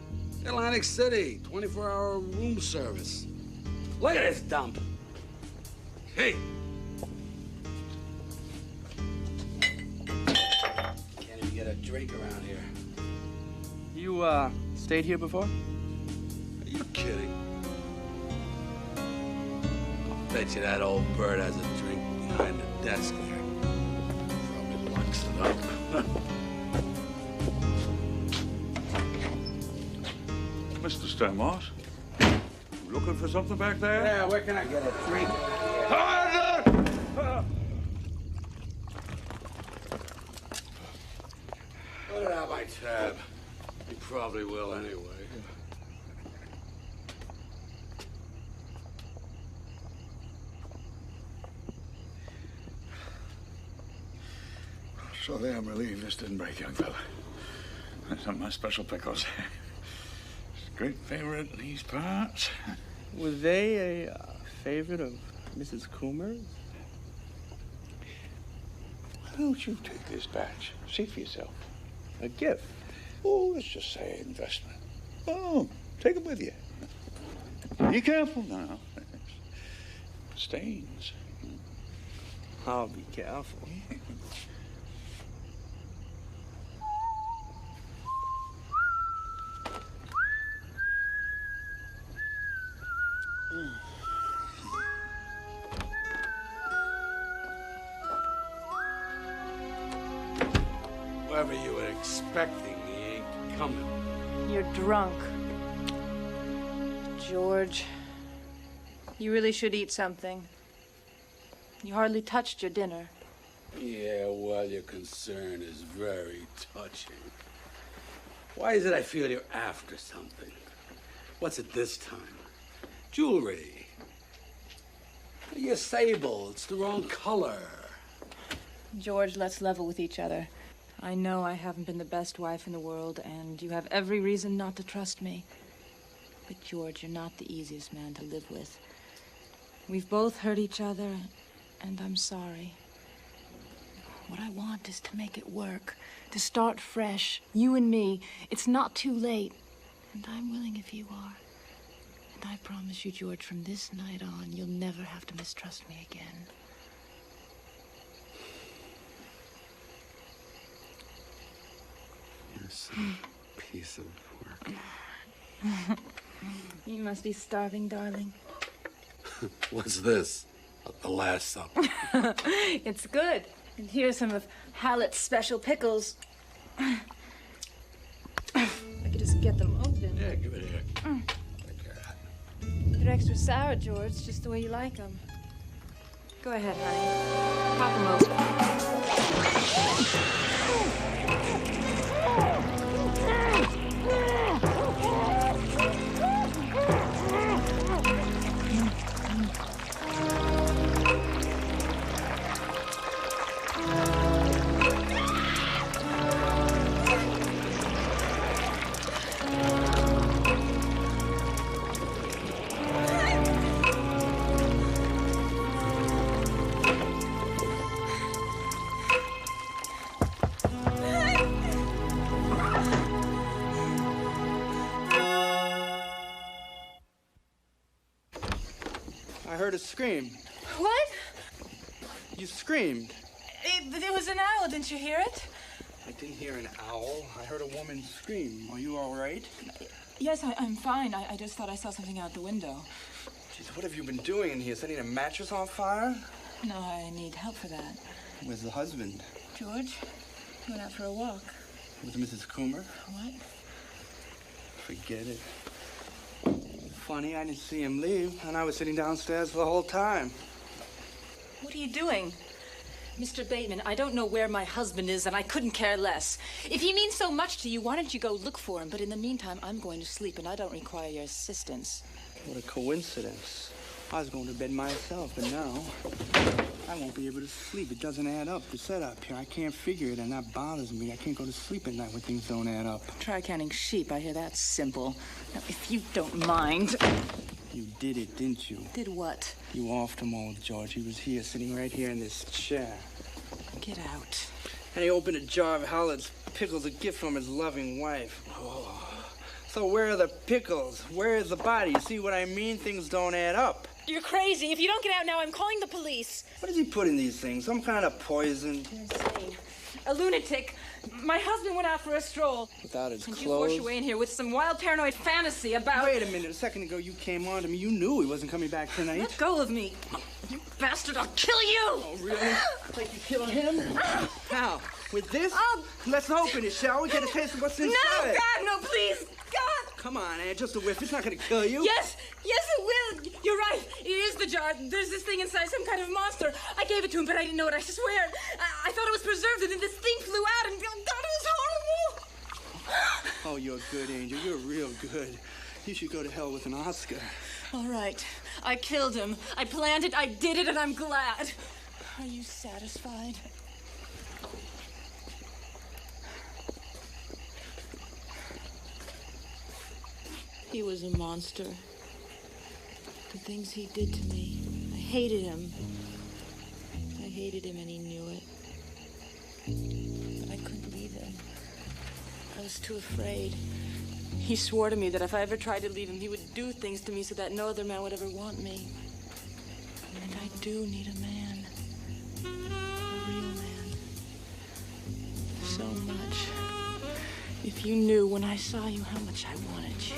Atlantic City, 24-hour room service. Look at this dump. Hey. Can't even get a drink around here. You, stayed here before? Are you kidding? I'll bet you that old bird has a drink behind the desk there. Probably blocks it up. Mr. Stenmoss, you looking for something back there? Yeah, where can I get a drink? Put it out my tab. You probably will anyway. Sorry, I'm relieved this didn't break, young fella. That's some of my special pickles. Great favorite in these parts. Were they a favorite of Mrs. Coomer's? Why don't you take this batch? See for yourself. A gift? Oh, let's just say investment. Oh, take it with you. Be careful now. Stains. I'll be careful. Whoever you were expecting, he ain't coming. You're drunk. George, you really should eat something. You hardly touched your dinner. Yeah, well, your concern is very touching. Why is it I feel you're after something? What's it this time? Jewelry. You're sable. It's the wrong color. George, let's level with each other. I know I haven't been the best wife in the world, and you have every reason not to trust me. But, George, you're not the easiest man to live with. We've both hurt each other, and I'm sorry. What I want is to make it work, to start fresh, you and me. It's not too late, and I'm willing if you are. And I promise you, George, from this night on, you'll never have to mistrust me again. You're some piece of work. You must be starving, darling. What's this? The Last Supper. It's good. And here's some of Hallett's special pickles. I could just get them open. Yeah, give it here. They're extra sour, George, just the way you like them. Go ahead, honey. Pop them open. I heard a scream. What? You screamed. It was an owl. Didn't you hear it? I didn't hear an owl. I heard a woman scream. Are you all right? Yes, I'm fine. I just thought I saw something out the window. Jeez, what have you been doing in here? Setting a mattress on fire? No, I need help for that. Where's the husband? George, he went out for a walk. With Mrs. Coomer? What? Forget it. Funny, I didn't see him leave, and I was sitting downstairs for the whole time. What are you doing? Mr. Bateman, I don't know where my husband is, and I couldn't care less. If he means so much to you, why don't you go look for him? But in the meantime, I'm going to sleep, and I don't require your assistance. What a coincidence. I was going to bed myself, but now I won't be able to sleep. It doesn't add up, the setup here. I can't figure it, and that bothers me. I can't go to sleep at night when things don't add up. Try counting sheep. I hear that's simple. Now, if you don't mind... You did it, didn't you? Did what? You offed him all, George. He was here, sitting right here in this chair. Get out. And he opened a jar of Hallard's pickles, a gift from his loving wife. Oh. So where are the pickles? Where is the body? You see what I mean? Things don't add up. You're crazy. If you don't get out now, I'm calling the police. What does he put in these things? Some kind of poison? You're insane. A lunatic. My husband went out for a stroll. Without his and clothes? you forced your way in here with some wild paranoid fantasy about... Wait a minute. A second ago, you came on to me. You knew he wasn't coming back tonight. Let go of me. You bastard, I'll kill you! Oh, really? Like you killing him? How? With this? Let's open it, shall we? Get a taste of what's inside. No, God, no, please. God! Come on, Ann. Just a whiff. It's not going to kill you. Yes, it will. You're right. It is the jar. There's this thing inside, some kind of monster. I gave it to him, but I didn't know it. I swear. I thought it was preserved, and then this thing flew out, and God, it was horrible. Oh, you're a good angel. You're real good. You should go to hell with an Oscar. All right. I killed him. I planned it. I did it, and I'm glad. Are you satisfied? He was a monster. The things he did to me. I hated him. I hated him, and he knew it. But I couldn't leave him. I was too afraid. He swore to me that if I ever tried to leave him, he would do things to me so that no other man would ever want me. And I do need a man. A real man. So much. If you knew when I saw you how much I wanted you.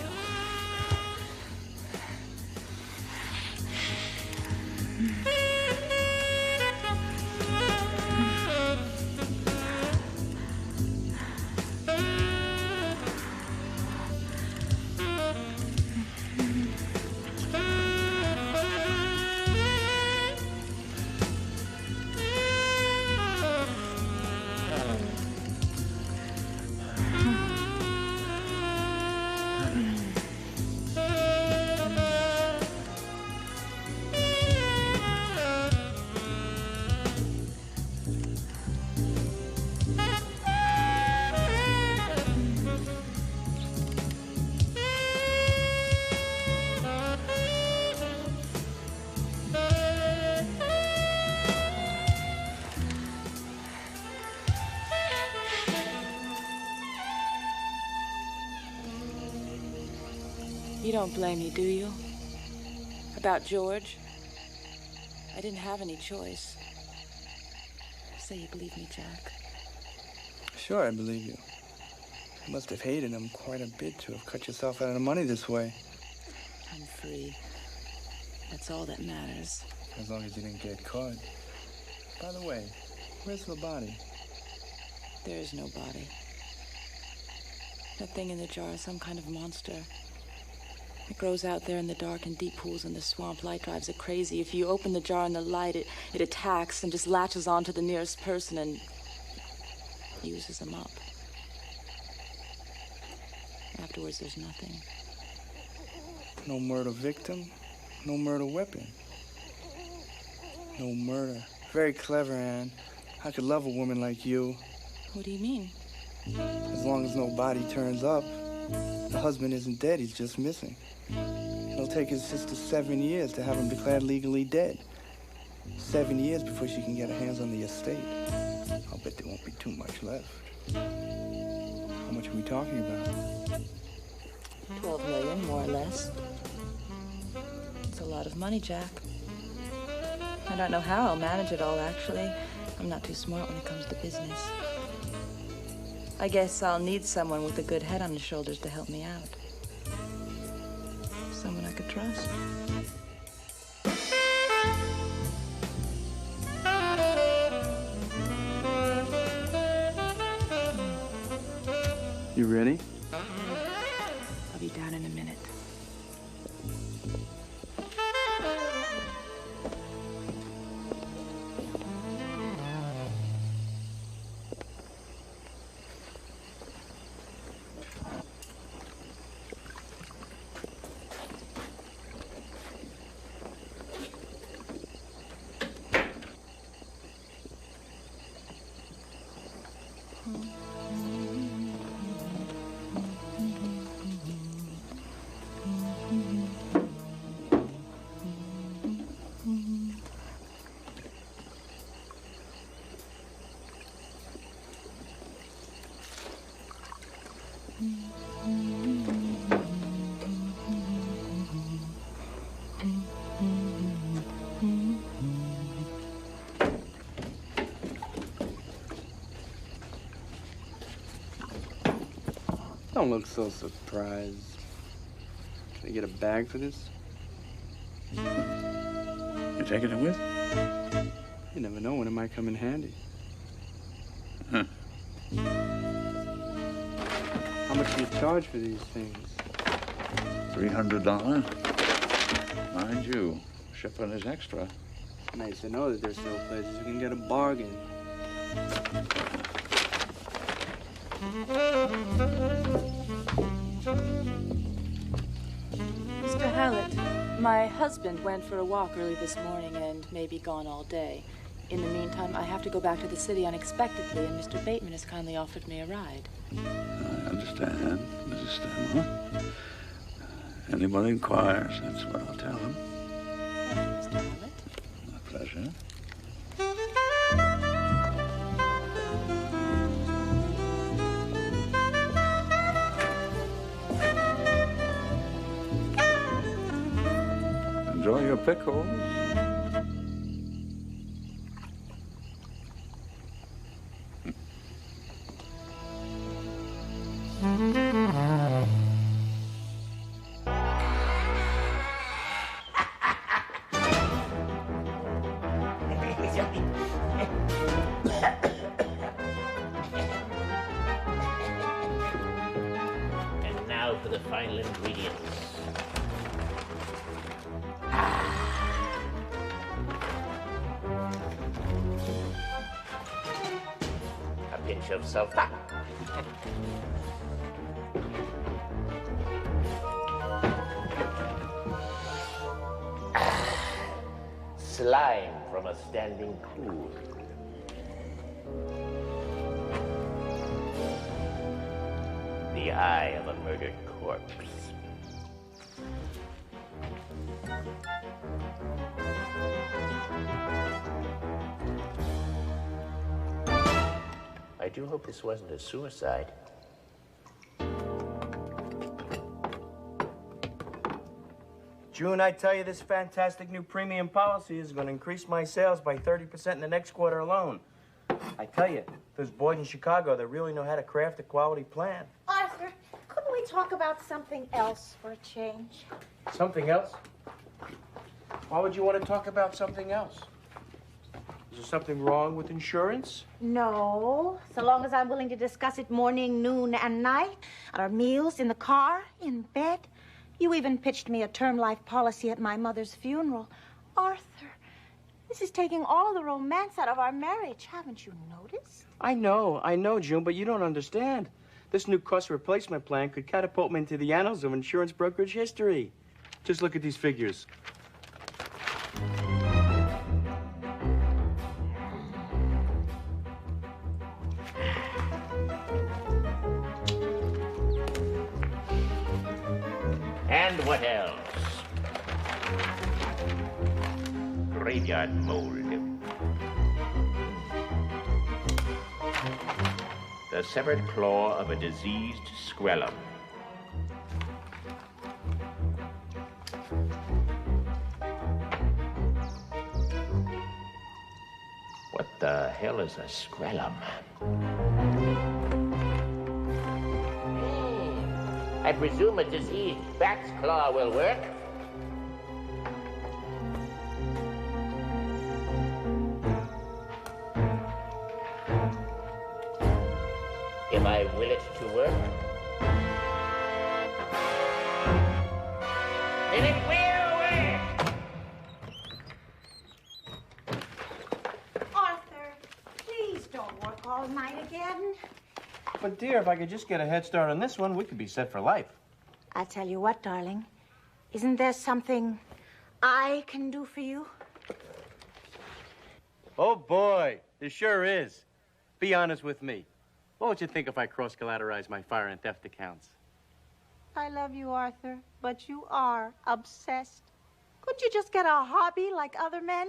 You don't blame me, do you? About George? I didn't have any choice. Say you believe me, Jack. Sure, I believe you. You must have hated him quite a bit to have cut yourself out of money this way. I'm free. That's all that matters. As long as you didn't get caught. By the way, where's the body? There is no body. That thing in the jar is some kind of monster. It grows out there in the dark and deep pools in the swamp. Light drives it crazy. If you open the jar in the light, it attacks and just latches on to the nearest person and uses them up. Afterwards, there's nothing. No murder victim, no murder weapon. No murder. Very clever, Anne. I could love a woman like you. What do you mean? As long as no body turns up, the husband isn't dead, he's just missing. It'll take his sister 7 years to have him declared legally dead. 7 years before she can get her hands on the estate. I'll bet there won't be too much left. How much are we talking about? 12 million, more or less. It's a lot of money, Jack. I don't know how I'll manage it all, actually. I'm not too smart when it comes to business. I guess I'll need someone with a good head on his shoulders to help me out. Someone I could trust. You ready? I'll be down in a minute. Don't look so surprised. Can I get a bag for this? You taking it with? You never know when it might come in handy. Huh. How much do you charge for these things? $300. Mind you, shipping is extra. It's nice to know that there's still places you can get a bargain. Mr. Hallett, my husband went for a walk early this morning and may be gone all day. In the meantime, I have to go back to the city unexpectedly, and Mr. Bateman has kindly offered me a ride. I understand, Mrs. Stanmore. Anybody inquires, that's what I'll tell them. Thank you, Mr. Hallett. My pleasure. Enjoy your pickles. And now for the final ingredients. A pinch of sulfur. Slime from a standing pool. The eye of a murdered corpse. I do hope this wasn't a suicide. June, I tell you, this fantastic new premium policy is going to increase my sales by 30% in the next quarter alone. I tell you, those boys in Chicago, they really know how to craft a quality plan. Arthur, couldn't we talk about something else for a change? Something else? Why would you want to talk about something else? Is there something wrong with insurance? No, so long as I'm willing to discuss it morning, noon, and night, at our meals, in the car, in bed. You even pitched me a term life policy at my mother's funeral. Arthur, this is taking all the romance out of our marriage. Haven't you noticed? I know, June, but you don't understand. This new cost replacement plan could catapult me into the annals of insurance brokerage history. Just look at these figures. And what else? Graveyard mold. The severed claw of a diseased squellum. What the hell is a squellum? I presume a diseased bat's claw will work. If I will it to work, then it will work. Arthur, please don't work all night again. But, dear, if I could just get a head start on this one, we could be set for life. I tell you what, darling. Isn't there something I can do for you? Oh, boy, there sure is. Be honest with me. What would you think if I cross-collateralized my fire and theft accounts? I love you, Arthur, but you are obsessed. Couldn't you just get a hobby like other men?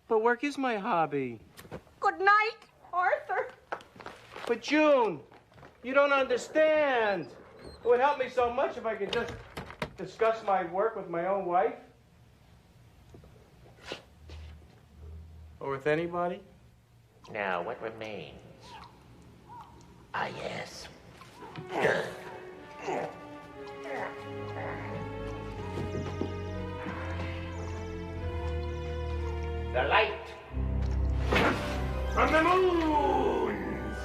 But work is my hobby. Good night, Arthur. But, June, you don't understand. It would help me so much if I could just discuss my work with my own wife. Or with anybody. Now, what remains? Ah, yes. The light from the moons.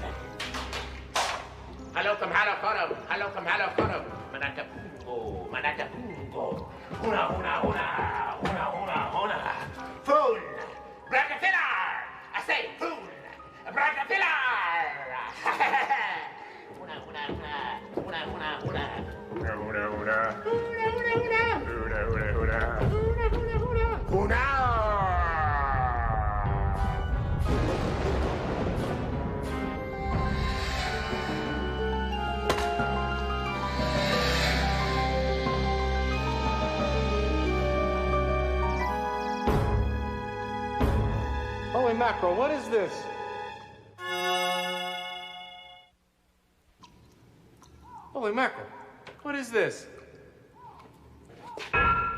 Halokum halokorum, halokum halokorum. Manata pungo, manata pungo. Huna, huna, huna, huna, huna, huna. Foon, bracapillar. I say foon, bracapillar. Huna, huna, huna, huna, huna, huna. Huna, huna, huna. Huna, huna, huna. Huna, huna, huna. Huna, huna, huna. Huna. Holy mackerel, what is this? Holy mackerel, what is this? I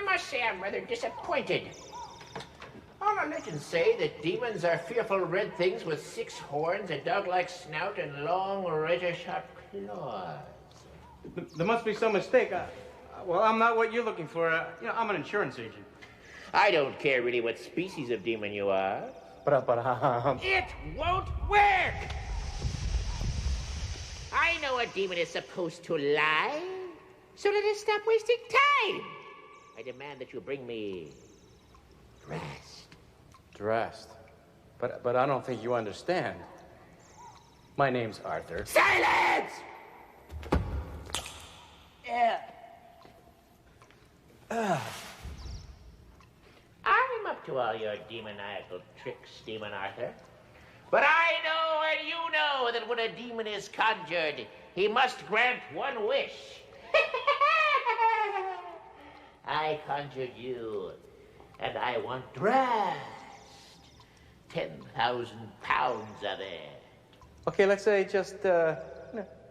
must say I'm rather disappointed. All our legends say that demons are fearful red things with 6 horns, a dog-like snout, and long, razor-sharp claws. There must be some mistake. Well, I'm not what you're looking for. I'm an insurance agent. I don't care really what species of demon you are. But It won't work! I know a demon is supposed to lie, so let us stop wasting time. I demand that you bring me Dressed. But I don't think you understand. My name's Arthur. Silence! I'm up to all your demoniacal tricks, Demon Arthur. But I know and you know that when a demon is conjured, he must grant one wish. I conjured you, and I want dressed. 10,000 pounds of it. Okay, let's say just,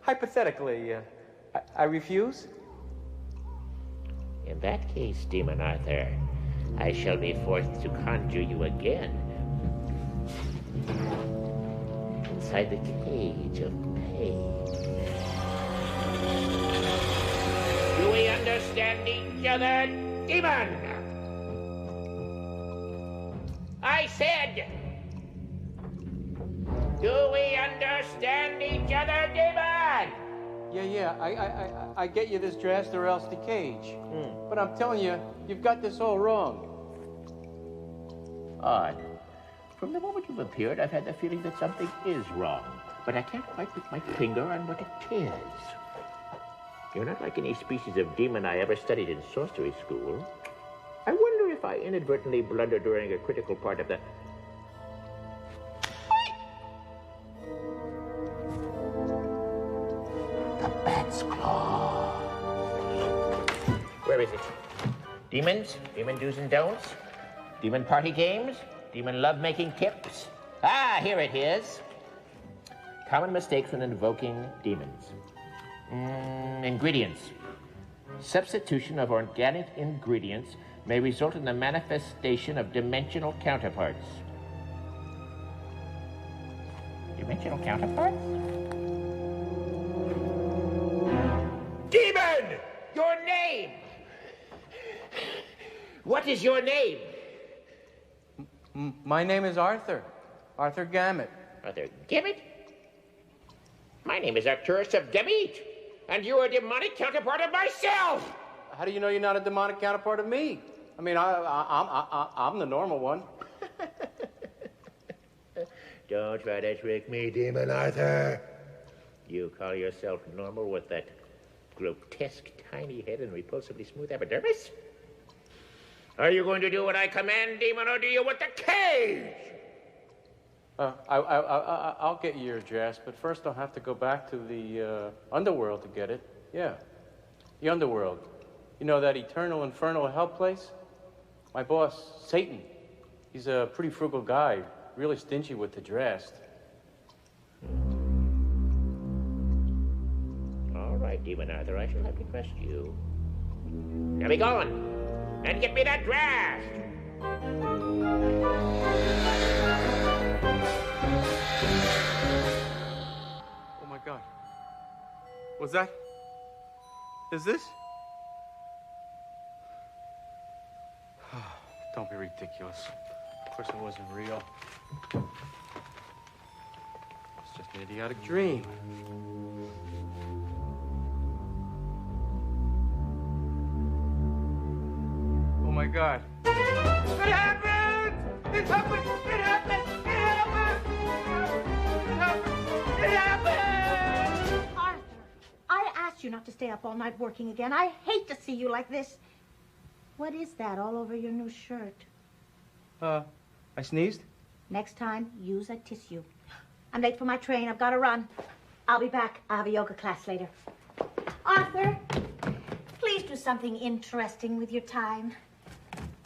hypothetically, I refuse? In that case, Demon Arthur, I shall be forced to conjure you again. Inside the cage of Paige. Do we understand each other, Demon? I said, do we understand each other, Demon? Yeah, I get you this dress or else the cage. But I'm telling you, you've got this all wrong. Odd. From the moment you've appeared, I've had the feeling that something is wrong. But I can't quite put my finger on what it is. You're not like any species of demon I ever studied in sorcery school. I wonder if I inadvertently blundered during a critical part of the... The bat's claw. Where is it? Demons? Demon do's and don'ts? Demon party games? Demon love-making tips? Ah, here it is. Common mistakes when invoking demons. Ingredients. Substitution of organic ingredients may result in the manifestation of dimensional counterparts. Dimensional counterparts? Demon! Your name! What is your name? My name is Arthur. Arthur Gamut. Arthur Gamut? My name is Arcturus of Gamut, and you are a demonic counterpart of myself! How do you know you're not a demonic counterpart of me? I mean, I'm the normal one. Don't try to trick me, Demon Arthur. You call yourself normal with that grotesque tiny head and repulsively smooth epidermis? Are you going to do what I command, Demon, or do you want the cage? I'll get you your dress, but first I'll have to go back to the underworld to get it. Yeah, the underworld. You know that eternal infernal hell place? My boss, Satan, he's a pretty frugal guy, really stingy with the dress. All right, Demon Arthur, I shall have to trust you. Now be gone, and get me that dress! Oh my God. Was that? Is this? Don't be ridiculous. Of course it wasn't real. It's just an idiotic dream. Oh my God. It happened! It happened! It happened! It happened! It happened! Arthur, I asked you not to stay up all night working again. I hate to see you like this. What is that all over your new shirt? I sneezed? Next time, use a tissue. I'm late for my train. I've got to run. I'll be back. I have a yoga class later. Arthur, please do something interesting with your time.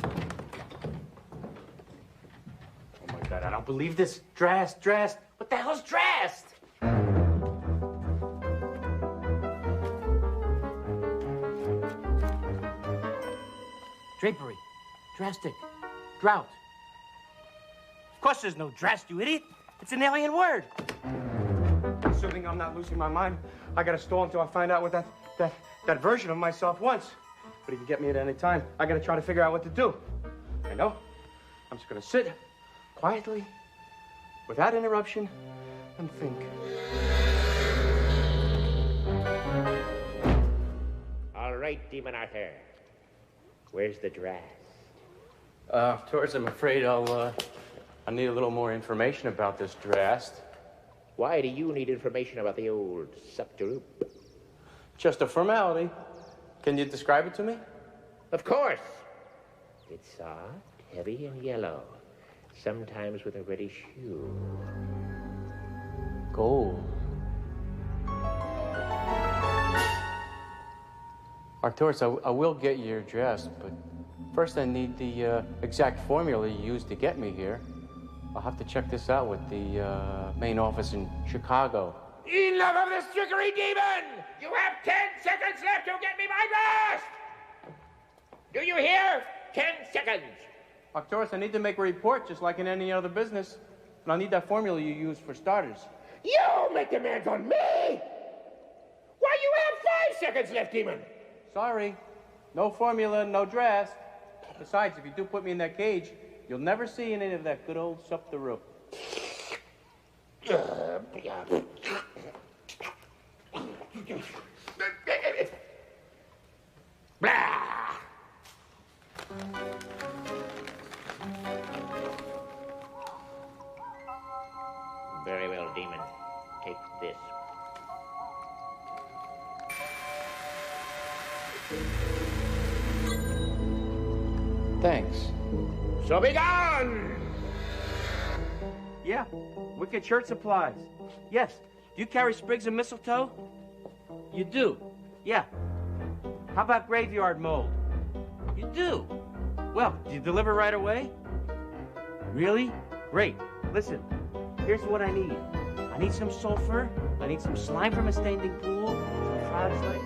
Oh my God, I don't believe this. Dressed. What the hell's dressed? Drapery, drastic, drought. Of course there's no dressed, you idiot. It's an alien word. Assuming I'm not losing my mind, I gotta stall until I find out what that version of myself wants. But he can get me at any time. I gotta try to figure out what to do. I know. I'm just gonna sit quietly, without interruption, and think. All right, Demon Arthur. Where's the dress? Torres, I'm afraid I'll need a little more information about this dress. Why do you need information about the old subterfuge? Just a formality. Can you describe it to me? Of course. It's soft, heavy, and yellow. Sometimes with a reddish hue. Gold. Arcturus, I will get you your dress, but first I need the exact formula you used to get me here. I'll have to check this out with the main office in Chicago. Enough of this trickery, Demon! You have 10 seconds left to get me my dress! Do you hear? 10 seconds! Arcturus, I need to make a report just like in any other business. And I'll need that formula you used for starters. You make demands on me! Why, you have 5 seconds left, Demon! Sorry. No formula, no dress. Besides, if you do put me in that cage, you'll never see any of that good old subterfuge. Blah! Very well, Demon. Take this. Thanks. So be gone! Yeah, Wicked Shirt Supplies. Yes. Do you carry sprigs of mistletoe? You do? Yeah. How about graveyard mold? You do? Well, do you deliver right away? Really? Great. Listen, here's what I need. I need some sulfur. I need some slime from a standing pool. Some flashlight.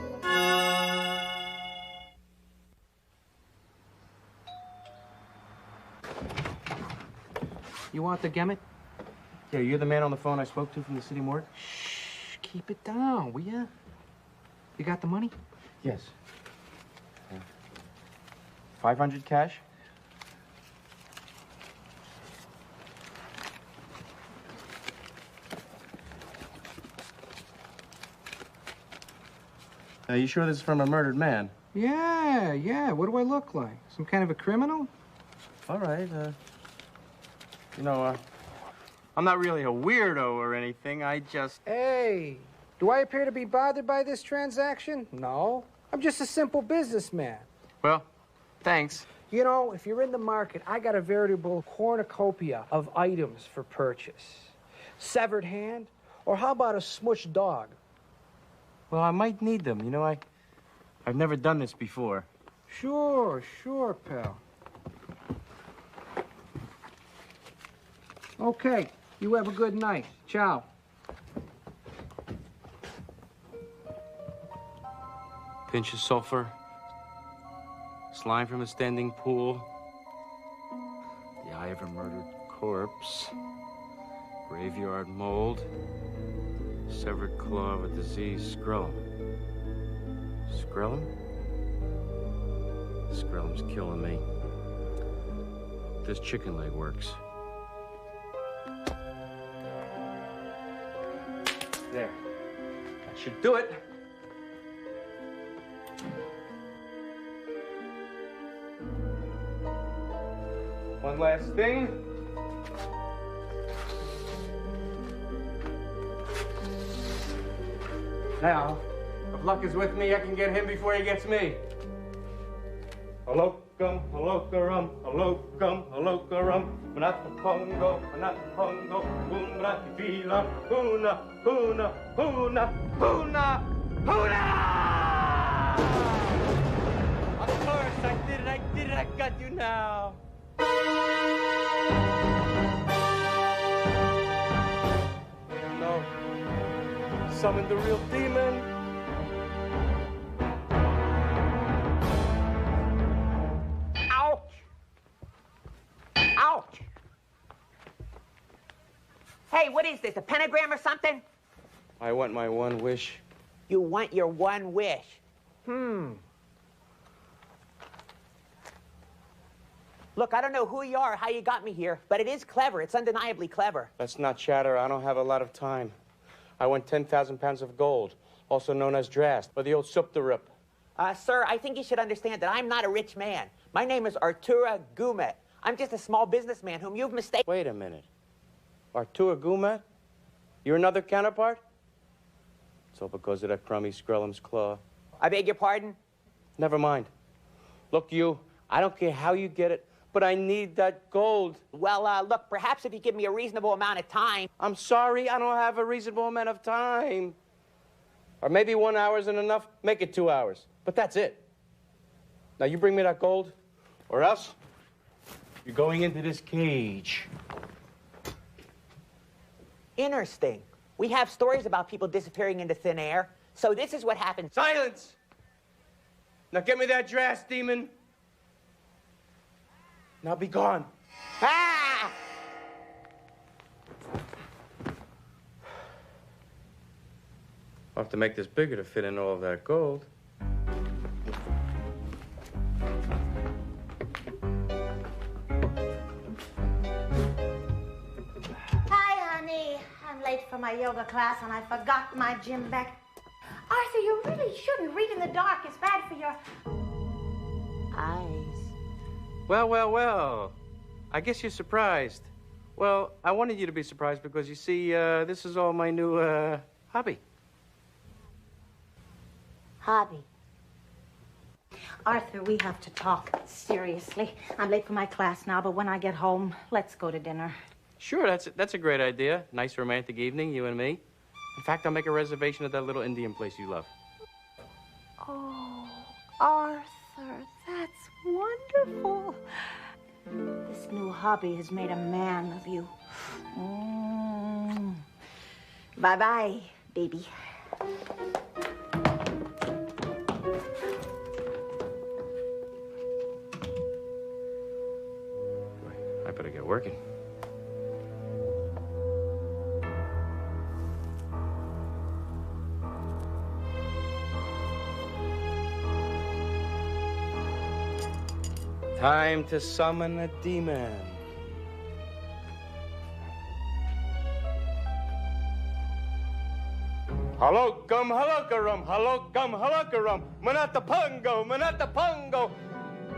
You want the gamut? Yeah, you're the man on the phone I spoke to from the city morgue? Shh, keep it down, will ya? You got the money? Yes. 500 cash? Are you sure this is from a murdered man? Yeah. What do I look like? Some kind of a criminal? All right, you know, I'm not really a weirdo or anything. I just... Hey, do I appear to be bothered by this transaction? No. I'm just a simple businessman. Well, thanks. You know, if you're in the market, I got a veritable cornucopia of items for purchase. Severed hand, or how about a smushed dog? Well, I might need them. You know, I've never done this before. Sure, pal. Okay, you have a good night. Ciao. Pinch of sulfur. Slime from a standing pool. The eye of a murdered corpse. Graveyard mold. Severed claw of a diseased Skrellum. Skrellum? Skrellum's killing me. This chicken leg works. There. That should do it. One last thing. Now, if luck is with me, I can get him before he gets me. Halocum, halocarum, halocum, halocarum, manatapongo, manatapongo, unratifila, huna, huna, huna, huna, huna! Of course, I did it, I got you now. No. Summon the real demon. Ouch! Ouch! Hey, what is this, a pentagram or something? I want my one wish. You want your one wish? Look, I don't know who you are or how you got me here, but it is clever. It's undeniably clever. Let's not chatter. I don't have a lot of time. I want 10,000 pounds of gold, also known as drast, or the old suptarup. Sir, I think you should understand that I'm not a rich man. My name is Artura Gumet. I'm just a small businessman whom you've mistaken. Wait a minute. Artura Gumet? You're another counterpart? It's all because of that crummy Skrellum's claw. I beg your pardon? Never mind. Look, you, I don't care how you get it, but I need that gold. Well, look, perhaps if you give me a reasonable amount of time. I'm sorry, I don't have a reasonable amount of time. Or maybe 1 hour isn't enough. Make it 2 hours. But that's it. Now you bring me that gold, or else you're going into this cage. Interesting. We have stories about people disappearing into thin air. So this is what happened. Silence! Now get me that drast, demon. Now be gone. Ah! I'll have to make this bigger to fit in all of that gold. Hi, honey. I'm late for my yoga class and I forgot my gym bag. Arthur, really shouldn't. Read in the dark. It's bad for your eyes. Well, well, well. I guess you're surprised. Well, I wanted you to be surprised because, you see, this is all my new, hobby. Hobby. Arthur, we have to talk seriously. I'm late for my class now, but when I get home, let's go to dinner. Sure, that's a great idea. Nice romantic evening, you and me. In fact, I'll make a reservation at that little Indian place you love. Oh, Arthur, that's wonderful. This new hobby has made a man of you. Bye-bye, baby. I better get working. Time to summon a demon. Halokam halokarum, halokam halokarum, manatapungo, manatapungo,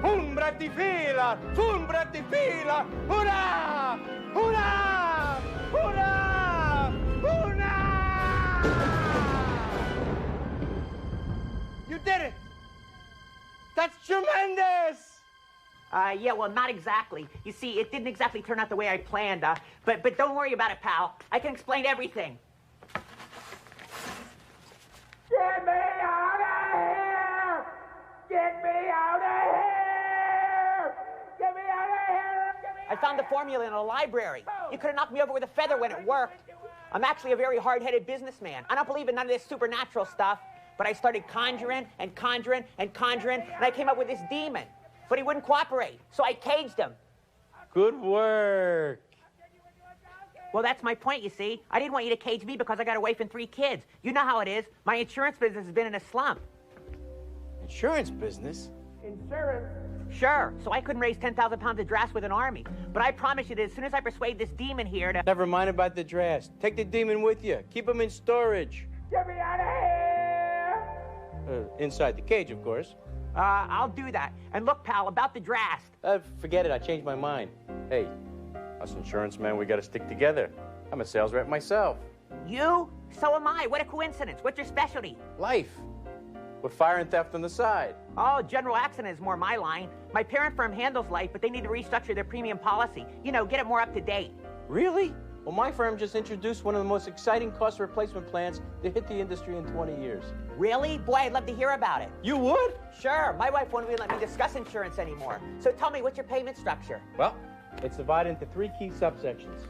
humbratifila, humbratifila, hurrah! Hurrah! Hurrah! Hurrah! You did it! That's tremendous! Yeah, well, not exactly. You see, it didn't exactly turn out the way I planned, but don't worry about it, pal. I can explain everything. Get me out of here! Get me out of here! Get me out of here! I found the formula in a library. You could have knocked me over with a feather when it worked. I'm actually a very hard-headed businessman. I don't believe in none of this supernatural stuff, but I started conjuring and conjuring and conjuring, and I came up with this demon. But he wouldn't cooperate, so I caged him. Good work. Well, that's my point, you see. I didn't want you to cage me because I got a wife and 3 kids. You know how it is. My insurance business has been in a slump. Insurance business? Insurance? Sure, so I couldn't raise 10,000 pounds of drass with an army. But I promise you that as soon as I persuade this demon here to... Never mind about the drass. Take the demon with you. Keep him in storage. Get me out of here! Inside the cage, of course. I'll do that. And look, pal, about the draft. Forget it. I changed my mind. Hey, us insurance men, we gotta stick together. I'm a sales rep myself. You? So am I. What a coincidence. What's your specialty? Life. With fire and theft on the side. Oh, general accident is more my line. My parent firm handles life, but they need to restructure their premium policy. You know, get it more up to date. Really? Well, my firm just introduced one of the most exciting cost replacement plans to hit the industry in 20 years. Really? Boy, I'd love to hear about it. You would? Sure. My wife won't even let me discuss insurance anymore. So tell me, what's your payment structure? Well, it's divided into 3 key subsections.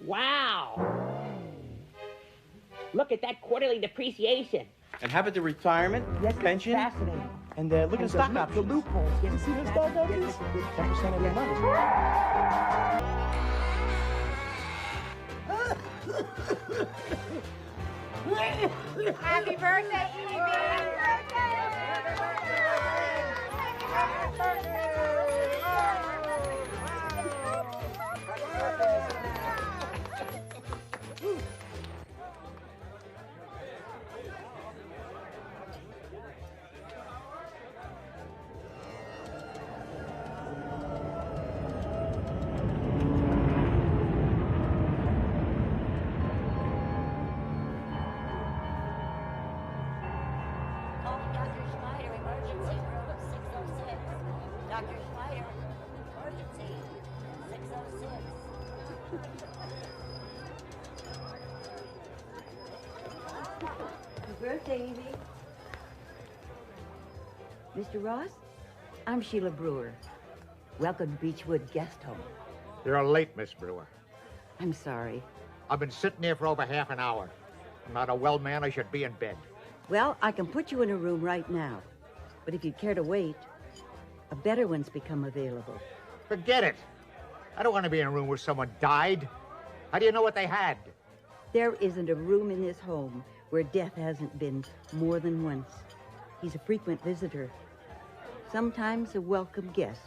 Wow. Look at that quarterly depreciation. And how about the retirement, pension, fascinating. And look at the stock options. The loopholes. You see the stock options? 10% of your money. Happy birthday, Evie! Happy birthday! Birthday, Evie. Mr. Ross, I'm Sheila Brewer. Welcome to Beechwood Guest Home. You're late, Miss Brewer. I'm sorry. I've been sitting here for over half an hour. I'm not a well man, I should be in bed. Well, I can put you in a room right now. But if you'd care to wait, a better one's become available. Forget it. I don't want to be in a room where someone died. How do you know what they had? There isn't a room in this home where death hasn't been more than once. He's a frequent visitor. Sometimes a welcome guest.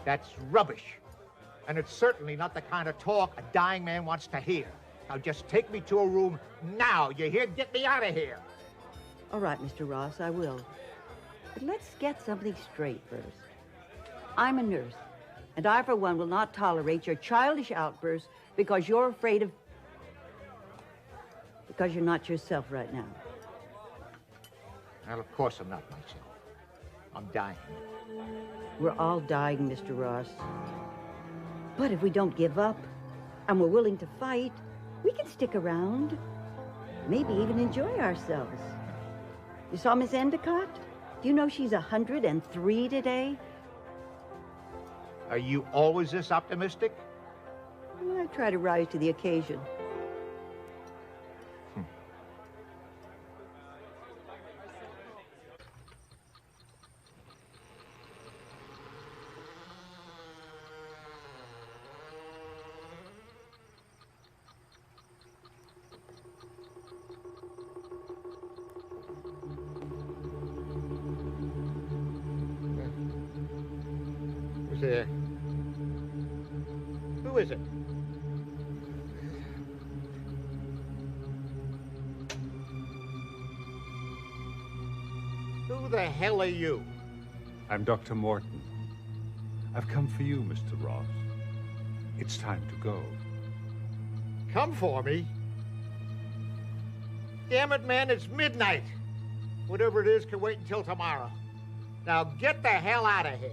That's rubbish. And it's certainly not the kind of talk a dying man wants to hear. Now just take me to a room now. You hear? Get me out of here. All right, Mr. Ross, I will. But let's get something straight first. I'm a nurse, and I, for one, will not tolerate your childish outbursts because you're afraid of... because you're not yourself right now. Well, of course I'm not myself. I'm dying. We're all dying, Mr. Ross. But if we don't give up, and we're willing to fight, we can stick around. Maybe even enjoy ourselves. You saw Miss Endicott? Do you know she's 103 today? Are you always this optimistic? Well, I try to rise to the occasion. Who's there? Who is it? Who the hell are you? I'm Dr. Morton. I've come for you, Mr. Ross. It's time to go. Come for me? Damn it, man, it's midnight. Whatever it is can wait until tomorrow. Now get the hell out of here.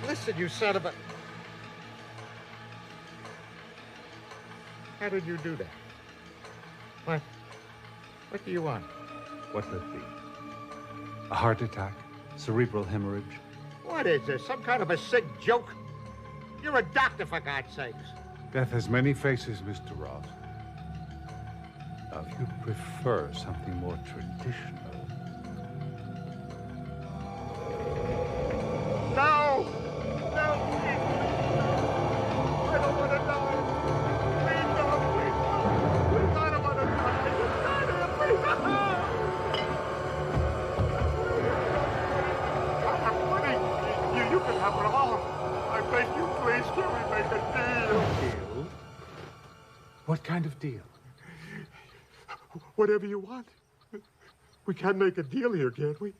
Listen, you son of a... How did you do that? What do you want? What would it be? A heart attack? Cerebral hemorrhage? What is this, some kind of a sick joke? You're a doctor, for God's sakes. Death has many faces, Mr. Ross. Now, if you prefer something more traditional... No! No, please! I don't want to die! Please, no, please! Please, I don't want to die! Please! You can have it all! I beg you, please, can we make a deal? Deal? What kind of deal? Whatever you want. We can make a deal here, can't we?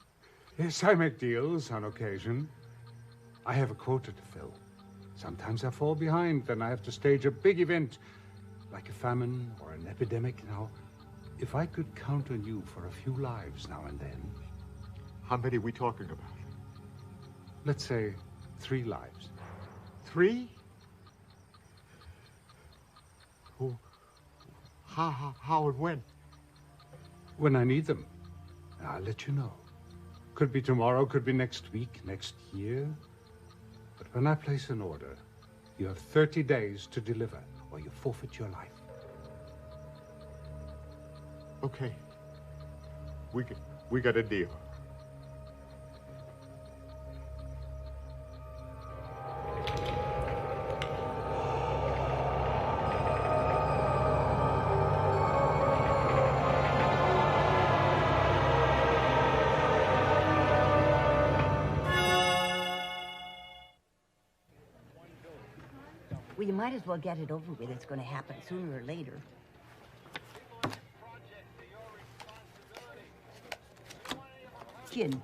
Yes, I make deals on occasion. I have a quota to fill. Sometimes I fall behind, then I have to stage a big event, like a famine or an epidemic. Now, if I could count on you for a few lives now and then... How many are we talking about? Let's say 3 lives. 3? Who? How and when? When I need them. I'll let you know. Could be tomorrow, could be next week, next year. But when I place an order, you have 30 days to deliver, or you forfeit your life. Okay. We got a deal. Well, you might as well get it over with. It's going to happen sooner or later. Gin.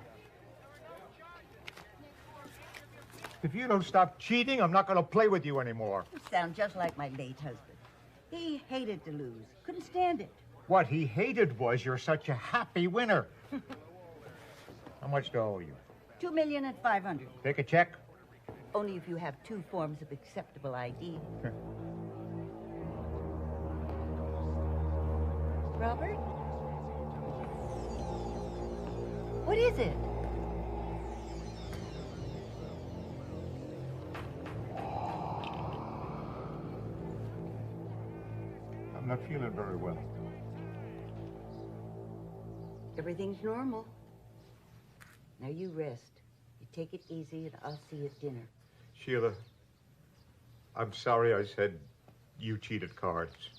If you don't stop cheating, I'm not going to play with you anymore. You sound just like my late husband. He hated to lose. Couldn't stand it. What he hated was you're such a happy winner. How much do I owe you? $2,500,000. Take a check. Only if you have 2 forms of acceptable ID. Robert? What is it? I'm not feeling very well. Everything's normal. Now you rest. You take it easy and I'll see you at dinner. Sheila, I'm sorry I said you cheated cards.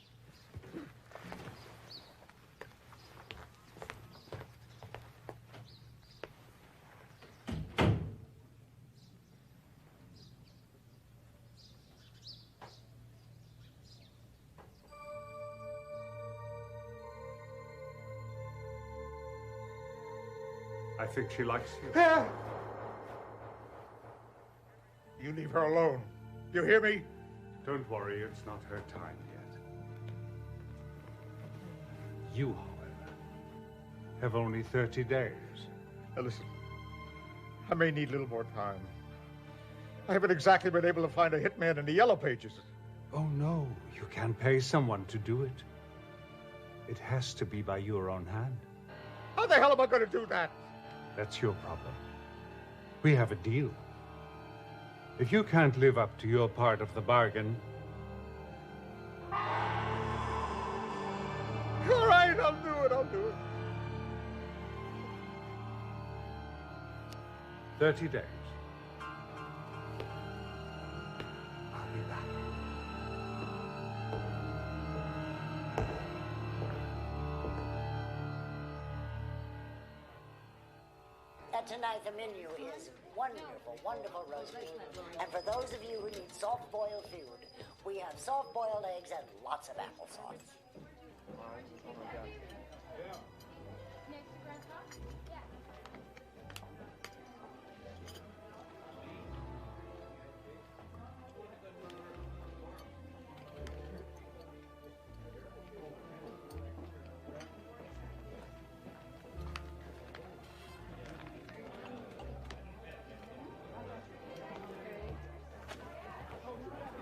think she likes you. You leave her alone. You hear me? Don't worry, it's not her time yet. You, however, have only 30 days. Now listen, I may need a little more time. I haven't exactly been able to find a hitman in the Yellow Pages. Oh, no, you can pay someone to do it. It has to be by your own hand. How the hell am I going to do that? That's your problem. We have a deal. If you can't live up to your part of the bargain... All right, I'll do it. 30 days. I'll be back. And tonight the menu is wonderful roast meat. And for those of you who need soft-boiled food, we have soft-boiled eggs and lots of applesauce.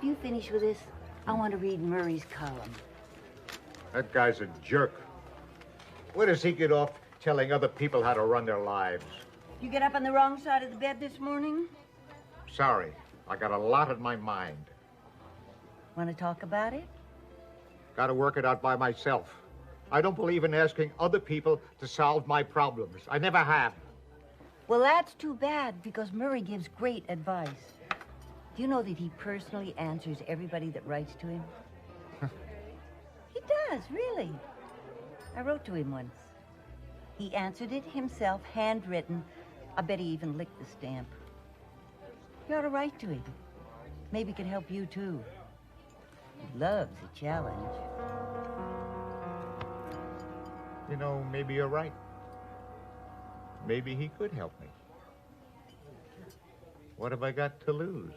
You finish with this? I want to read Murray's column. That guy's a jerk. Where does he get off telling other people how to run their lives? You get up on the wrong side of the bed this morning? Sorry, I got a lot on my mind. Want to talk about it? Got to work it out by myself. I don't believe in asking other people to solve my problems. I never have. Well, that's too bad, because Murray gives great advice. Do you know that he personally answers everybody that writes to him? He does, really. I wrote to him once. He answered it himself, handwritten. I bet he even licked the stamp. You ought to write to him. Maybe it can help you, too. He loves a challenge. You know, maybe you're right. Maybe he could help me. What have I got to lose?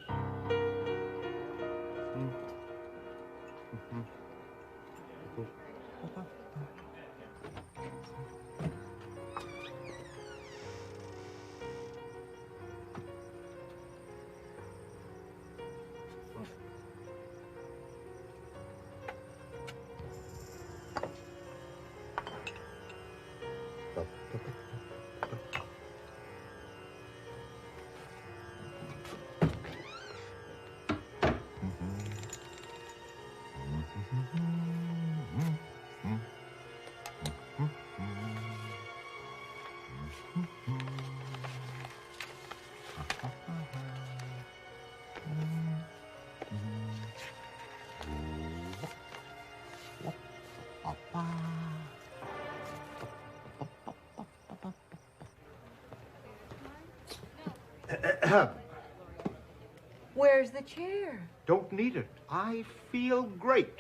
Where's the chair? Don't need it. I feel great.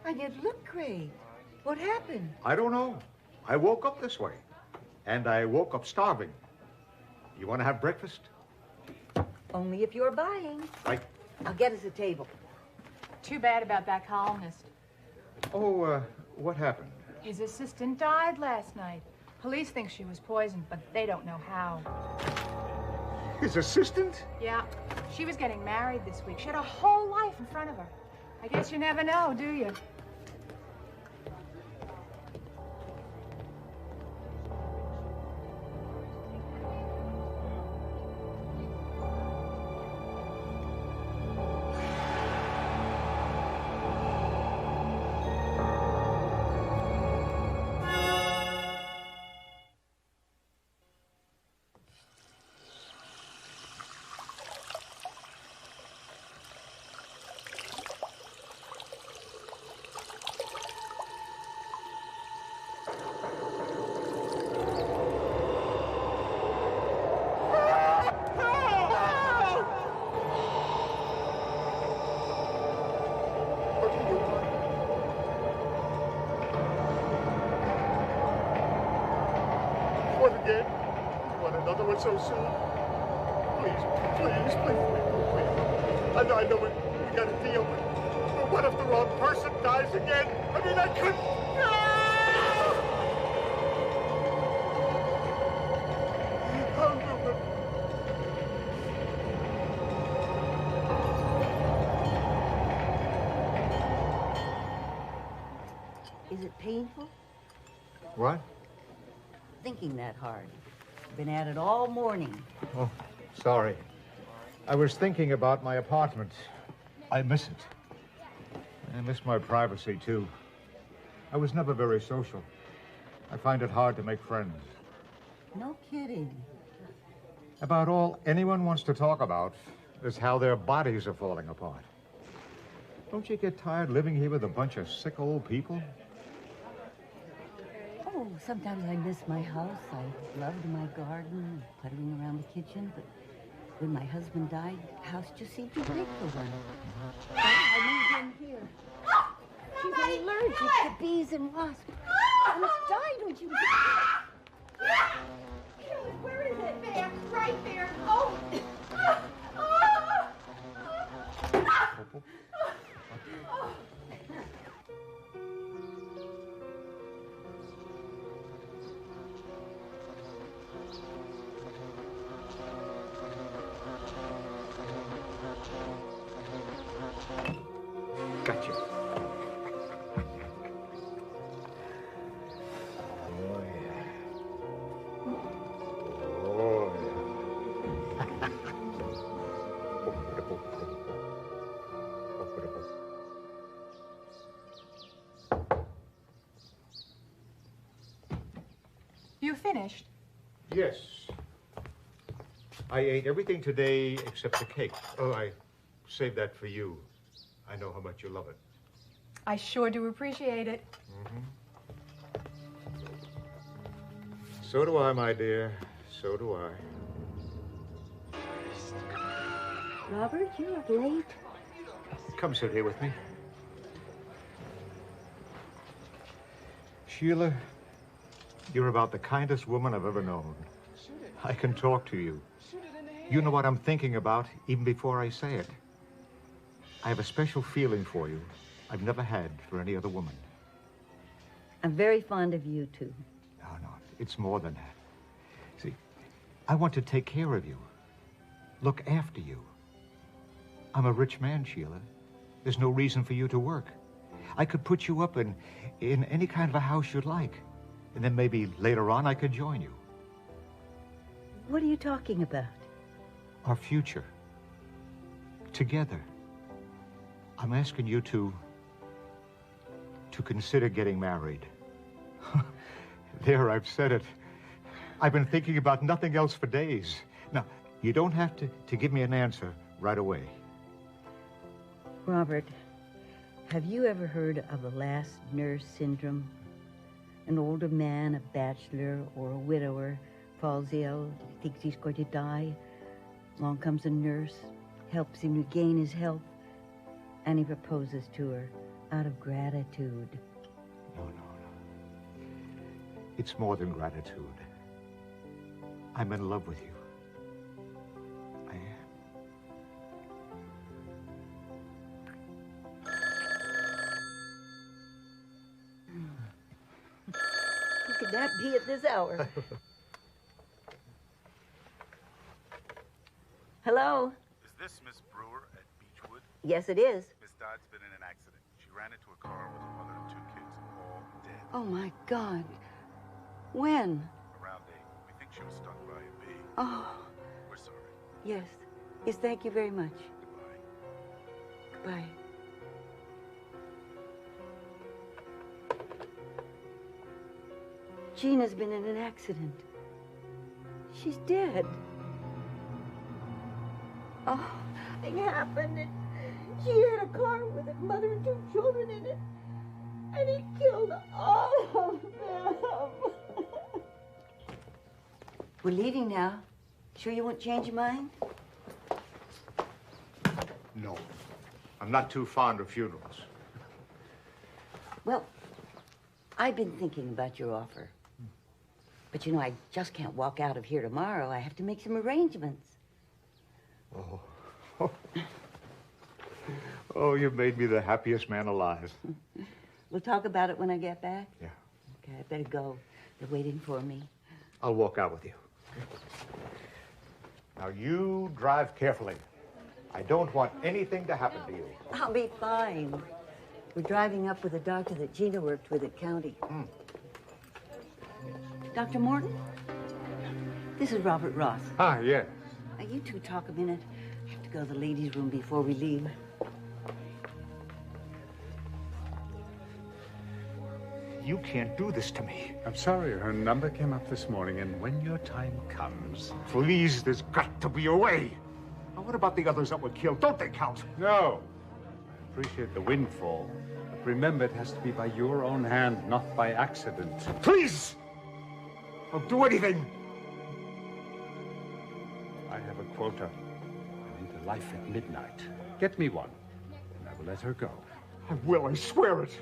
And you look great. What happened? I don't know. I woke up this way. And I woke up starving. You want to have breakfast? Only if you're buying. Right. I'll get us a table. Too bad about that columnist. Oh, what happened? His assistant died last night. Police think she was poisoned, but they don't know how. His assistant? Yeah. She was getting married this week. She had a whole life in front of her. I guess you never know, do you? over so soon. Please, please, please, please. I know we got a deal, but what if the wrong person dies again? I mean, I couldn't. Is it painful? What? Thinking that hard. Been at it all morning. Oh, sorry. I was thinking about my apartment. I miss it. I miss my privacy, too. I was never very social. I find it hard to make friends. No kidding. About all anyone wants to talk about is how their bodies are falling apart. Don't you get tired living here with a bunch of sick old people? Oh, sometimes I miss my house. I loved my garden and puttering around the kitchen, but when my husband died, the house just seemed too big for one. I moved in here. She's allergic to bees and wasps. I must die, don't you? Where is it? There, right there. Oh! Gotcha. You finished? Yes. I ate everything today except the cake. Oh, I saved that for you. I know how much you love it. I sure do appreciate it. So do I, my dear. So do I. Robert, you're late. Come sit here with me. Sheila, you're about the kindest woman I've ever known. I can talk to you. You know what I'm thinking about even before I say it. I have a special feeling for you I've never had for any other woman. I'm very fond of you, too. No, it's more than that. See, I want to take care of you, look after you. I'm a rich man, Sheila. There's no reason for you to work. I could put you up in any kind of a house you'd like, and then maybe later on I could join you. What are you talking about? Our future. Together. I'm asking you to consider getting married. There, I've said it. I've been thinking about nothing else for days. Now, you don't have to give me an answer right away. Robert, have you ever heard of the last nurse syndrome? An older man, a bachelor or a widower, falls ill, thinks he's going to die. Along comes a nurse, helps him regain his health, and he proposes to her out of gratitude. No. It's more than gratitude. I'm in love with you. I am. Who could that be at this hour? Hello? Is this Miss Brewer at Beechwood? Yes, it is. Miss Dodd's been in an accident. She ran into a car with a mother and 2 kids, all dead. Oh, my God. When? Around 8. We think she was stung by a bee. Oh. We're sorry. Yes. Yes, thank you very much. Goodbye. Goodbye. Gina's been in an accident. She's dead. Oh, something happened. And she had a car with a mother and 2 children in it. And he killed all of them. We're leaving now. Sure you won't change your mind? No. I'm not too fond of funerals. Well, I've been thinking about your offer. But you know, I just can't walk out of here tomorrow. I have to make some arrangements. Oh. Oh, you've made me the happiest man alive. We'll talk about it when I get back? Yeah. Okay, I better go. They're waiting for me. I'll walk out with you. Now, you drive carefully. I don't want anything to happen to you. I'll be fine. We're driving up with a doctor that Gina worked with at County. Dr. Morton? This is Robert Ross. Ah, yes. Now, you two talk a minute. I have to go to the ladies' room before we leave. You can't do this to me. I'm sorry, her number came up this morning, and when your time comes... Please, there's got to be a way. Now, what about the others that were killed? Don't they count? No. I appreciate the windfall, but remember, it has to be by your own hand, not by accident. Please! I'll do anything. I have a quota. I need a life at midnight. Get me one, and I will let her go. I will, I swear it.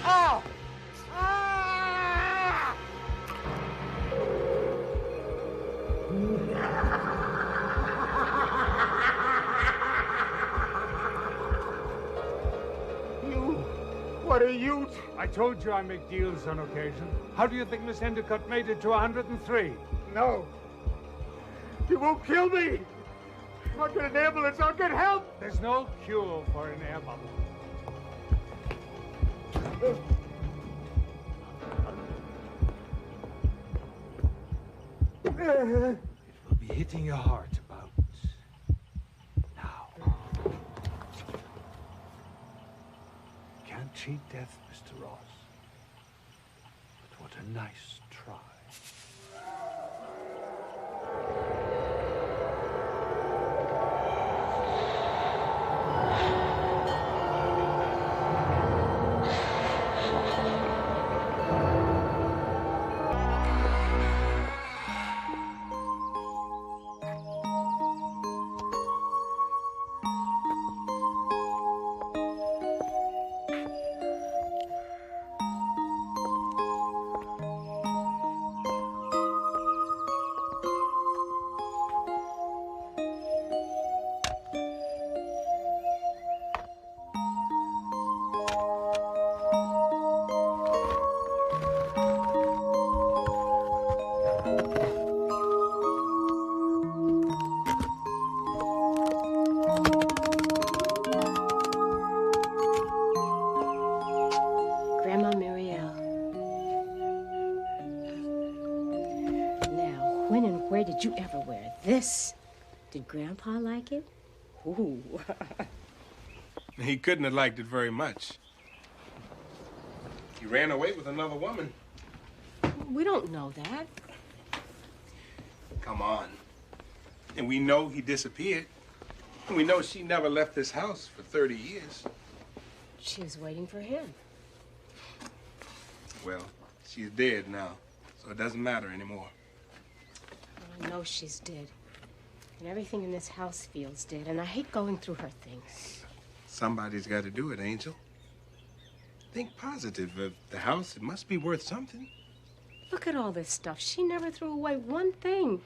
Ow! What are you? I told you I make deals on occasion. How do you think Miss Endicott made it to 103? No. You won't kill me. I'll get an ambulance. I'll get help. There's no cure for an air bubble. It will be hitting your heart about now. Can't cheat death, Mr. Ross. But what a nice try. Grandma Muriel. Now, when and where did you ever wear this? Did Grandpa like it? Ooh. He couldn't have liked it very much. He ran away with another woman. We don't know that. Come on. And we know he disappeared. And we know she never left this house for 30 years. She was waiting for him. Well, she's dead now, so it doesn't matter anymore. I know she's dead. And everything in this house feels dead, and I hate going through her things. Somebody's got to do it, Angel. Think positive. The house, it must be worth something. Look at all this stuff. She never threw away one thing.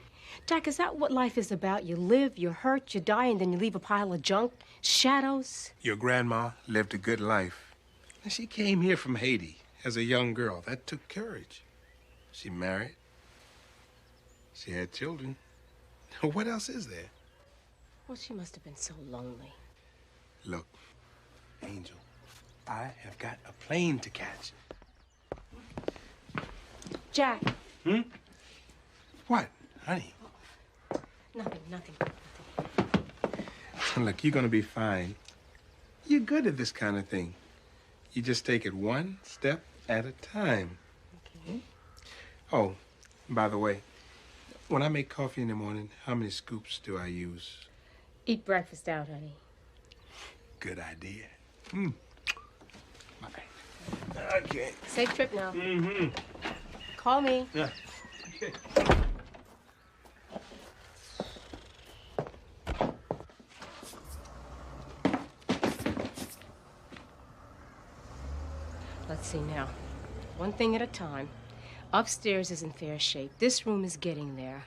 Jack, is that what life is about? You live, you hurt, you die, and then you leave a pile of junk? Shadows? Your grandma lived a good life. And she came here from Haiti as a young girl. That took courage. She married. She had children. What else is there? Well, she must have been so lonely. Look, Angel, I have got a plane to catch. Jack. What, honey? Nothing. Look, you're gonna be fine. You're good at this kind of thing. You just take it one step at a time. Okay. Oh, by the way, when I make coffee in the morning, how many scoops do I use? Eat breakfast out, honey. Good idea. Okay. Safe trip now. Mm-hmm. Call me. Yeah. Okay. Let's see now. One thing at a time. Upstairs is in fair shape. This room is getting there.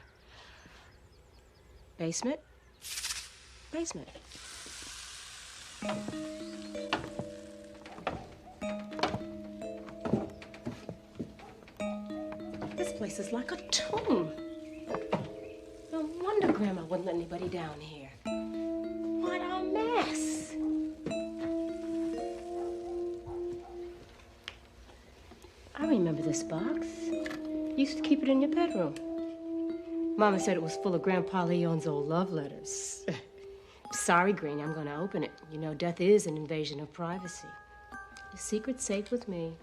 Basement? Basement. This place is like a tomb. No wonder Grandma wouldn't let anybody down here. What a mess. I remember this box. You used to keep it in your bedroom. Mama said it was full of Grandpa Leon's old love letters. Sorry, Green, I'm going to open it. You know, death is an invasion of privacy. The secret's safe with me.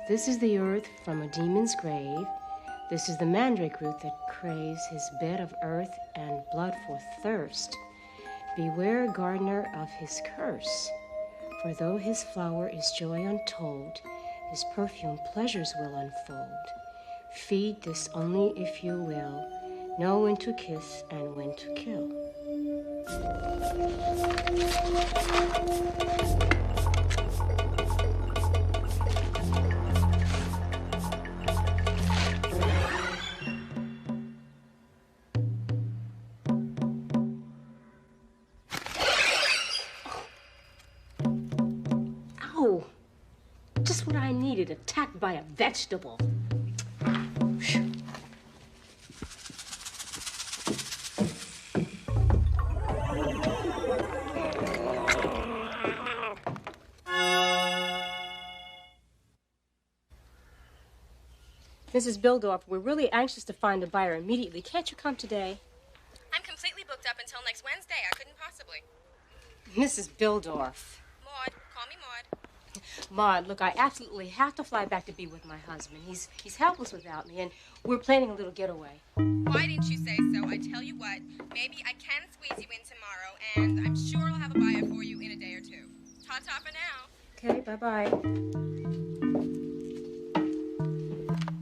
This is the earth from a demon's grave. This is the mandrake root that craves his bed of earth and blood for thirst. Beware, gardener, of his curse. For though his flower is joy untold, his perfume pleasures will unfold. Feed this only if you will. Know when to kiss and when to kill. Ow! Just what I needed, attacked by a vegetable. Mrs. Bildorf, we're really anxious to find a buyer immediately. Can't you come today? I'm completely booked up until next Wednesday. I couldn't possibly. Mrs. Bildorf. Maud, call me Maud. Maud, look, I absolutely have to fly back to be with my husband. He's helpless without me, and we're planning a little getaway. Why didn't you say so? I tell you what, maybe I can squeeze you in tomorrow, and I'm sure I'll have a buyer for you in a day or two. Ta-ta for now. Okay, bye-bye.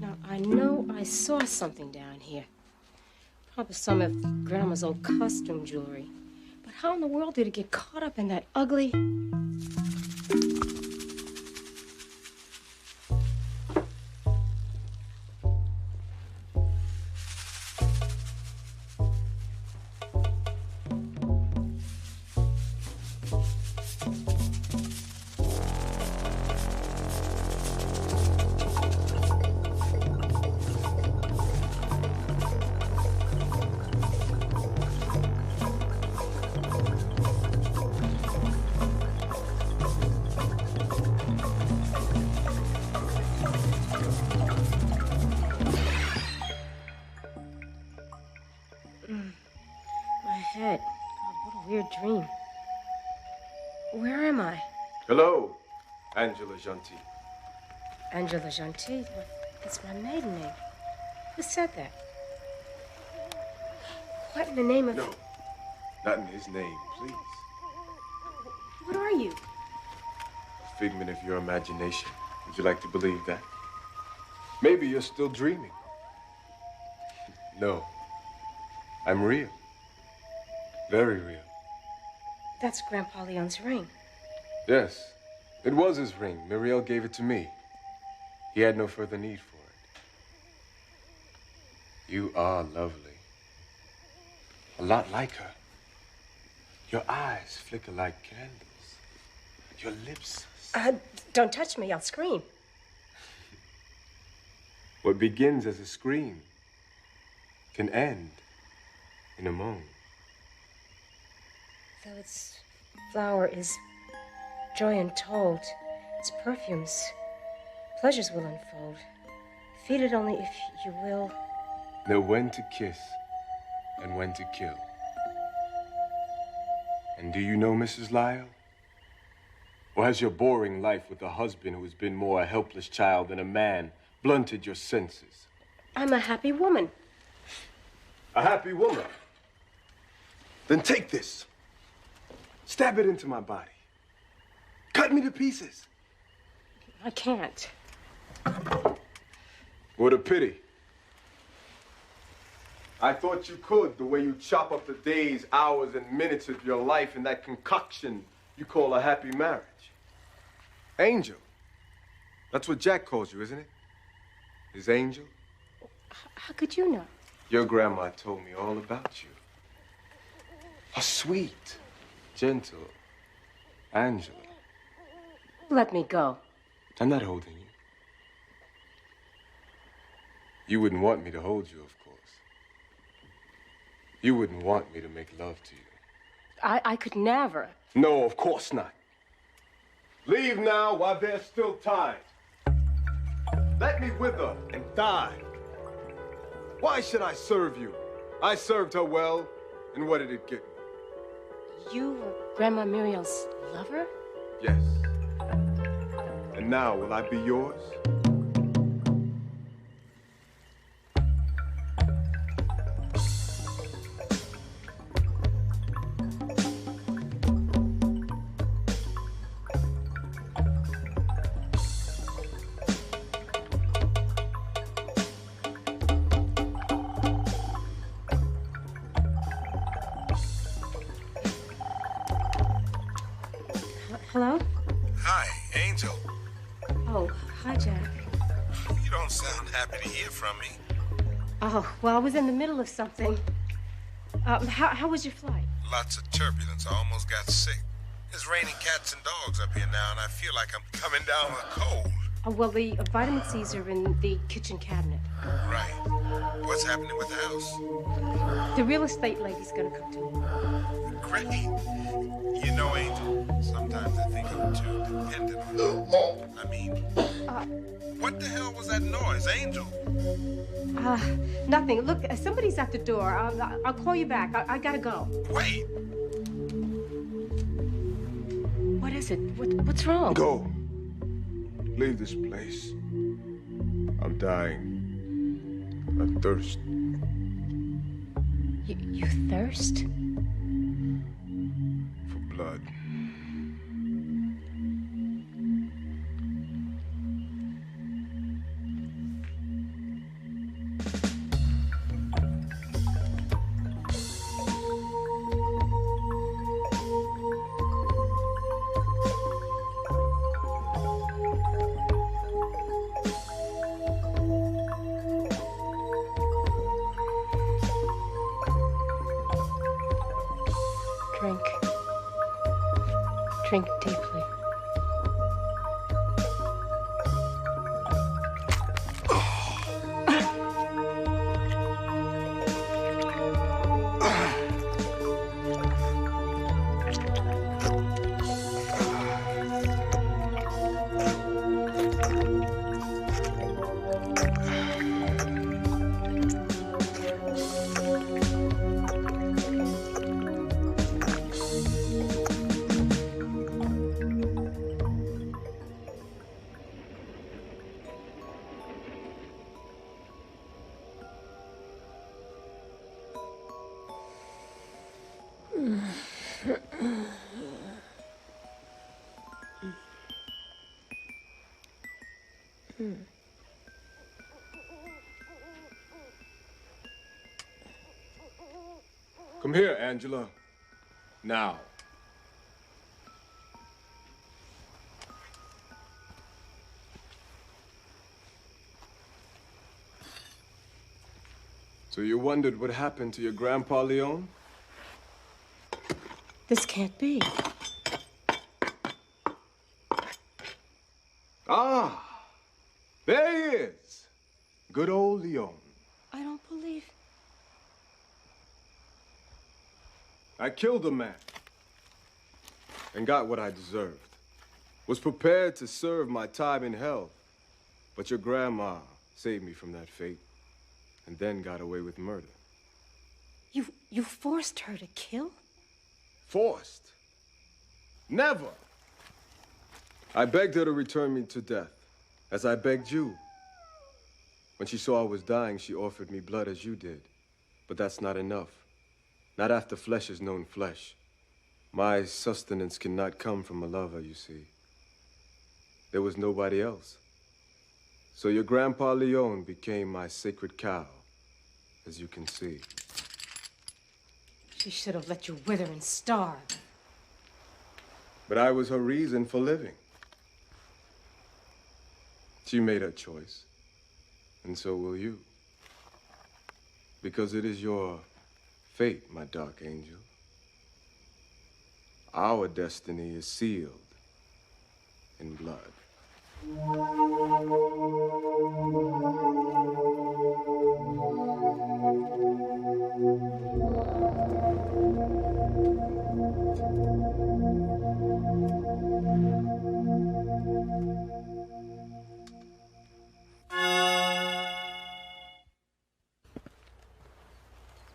Now, I know I saw something down here. Probably some of Grandma's old costume jewelry. But how in the world did it get caught up in that ugly... head. God, what a weird dream. Where am I? Hello, Angela Gentil. Angela Gentil? That's my maiden name. Who said that? What in the name of... No, not in his name, please. What are you? A figment of your imagination. Would you like to believe that? Maybe you're still dreaming. No, I'm real. Very real. That's Grandpa Leon's ring. Yes, it was his ring. Muriel gave it to me. He had no further need for it. You are lovely. A lot like her. Your eyes flicker like candles. Your lips. Don't touch me, I'll scream. What begins as a scream can end in a moan. Though its flower is joy untold, its perfumes, pleasures will unfold. Feed it only if you will. Know when to kiss and when to kill. And do you know, Mrs. Lyle? Or has your boring life with a husband who has been more a helpless child than a man blunted your senses? I'm a happy woman. A happy woman? Then take this. Stab it into my body. Cut me to pieces. I can't. What a pity. I thought you could, the way you chop up the days, hours, and minutes of your life in that concoction you call a happy marriage. Angel. That's what Jack calls you, isn't it? His angel? How could you know? Your grandma told me all about you. A sweet, gentle Angela. Let me go. I'm not holding you. You wouldn't want me to hold you, of course. You wouldn't want me to make love to you. I could never. No, of course not. Leave now while there's still time. Let me wither and die. Why should I serve you? I served her well, and what did it get me? You were Grandma Muriel's lover? Yes. And now, will I be yours? Hello? Hi, Angel. Oh, hi, Jack. You don't sound happy to hear from me. Oh, well, I was in the middle of something. How was your flight? Lots of turbulence. I almost got sick. It's raining cats and dogs up here now, and I feel like I'm coming down with a cold. Oh, well, the vitamin C's are in the kitchen cabinet. Right. What's happening with the house? The real estate lady's gonna come to me. Great. You know, Angel, sometimes I think I'm too dependent on you. I mean, what the hell was that noise, Angel? Nothing. Look, somebody's at the door. I'll call you back. I gotta go. Wait. What is it? What's wrong? Go. Leave this place. I'm dying. I thirst. You thirst? For blood. Drink. Drink deeply. Come here, Angela. Now. So you wondered what happened to your Grandpa Leon? This can't be. Good old Leon. I don't believe... I killed a man and got what I deserved. Was prepared to serve my time in hell. But your grandma saved me from that fate and then got away with murder. You forced her to kill? Forced? Never! I begged her to return me to death, as I begged you. When she saw I was dying, she offered me blood as you did. But that's not enough. Not after flesh is known flesh. My sustenance cannot come from a lover, you see. There was nobody else. So your Grandpa Leon became my sacred cow, as you can see. She should have let you wither and starve. But I was her reason for living. She made her choice, and so will you. Because it is your fate, my dark angel. Our destiny is sealed in blood.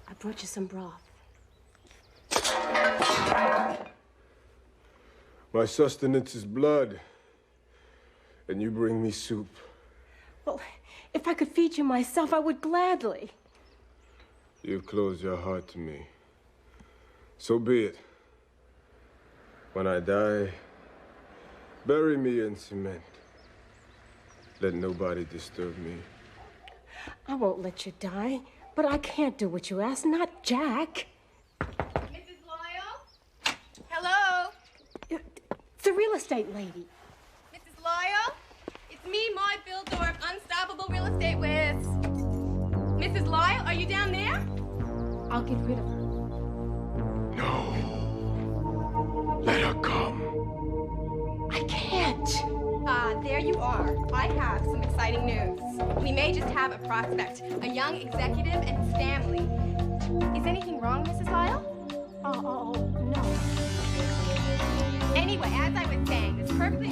I brought you some broth. My sustenance is blood, and you bring me soup. Well, if I could feed you myself, I would gladly. You've closed your heart to me. So be it. When I die, bury me in cement. Let nobody disturb me. I won't let you die, but I can't do what you ask, not Jack. Mrs. Lyle? Hello? It's the real estate lady. Mrs. Lyle? It's me, Maud Bildorf, Unstoppable Real Estate Whiz. Mrs. Lyle, are you down there? I'll get rid of her. No. Let her come. I can't. There you are. I have some exciting news. We may just have a prospect, a young executive and his family. Is anything wrong, Mrs. Lyle? Oh, no. Anyway, as I was saying, this perfectly...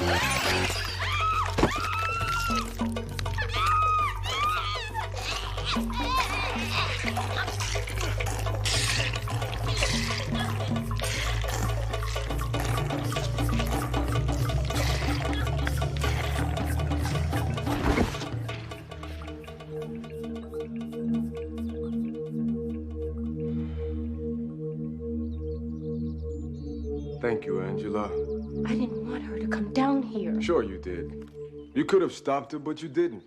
Thank you, Angela. I didn't want her to come down here. Sure you did. You could have stopped her, but you didn't.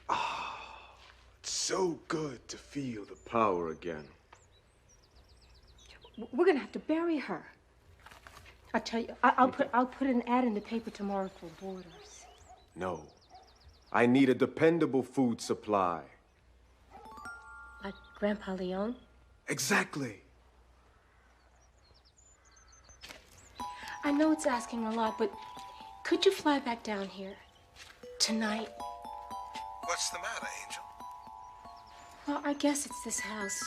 Ah, it's so good to feel the power again. We're gonna have to bury her. I tell you, I'll put an ad in the paper tomorrow for boarders. No. I need a dependable food supply. Like Grandpa Leon? Exactly. I know it's asking a lot, but could you fly back down here tonight? What's the matter, Angel? Well, I guess it's this house.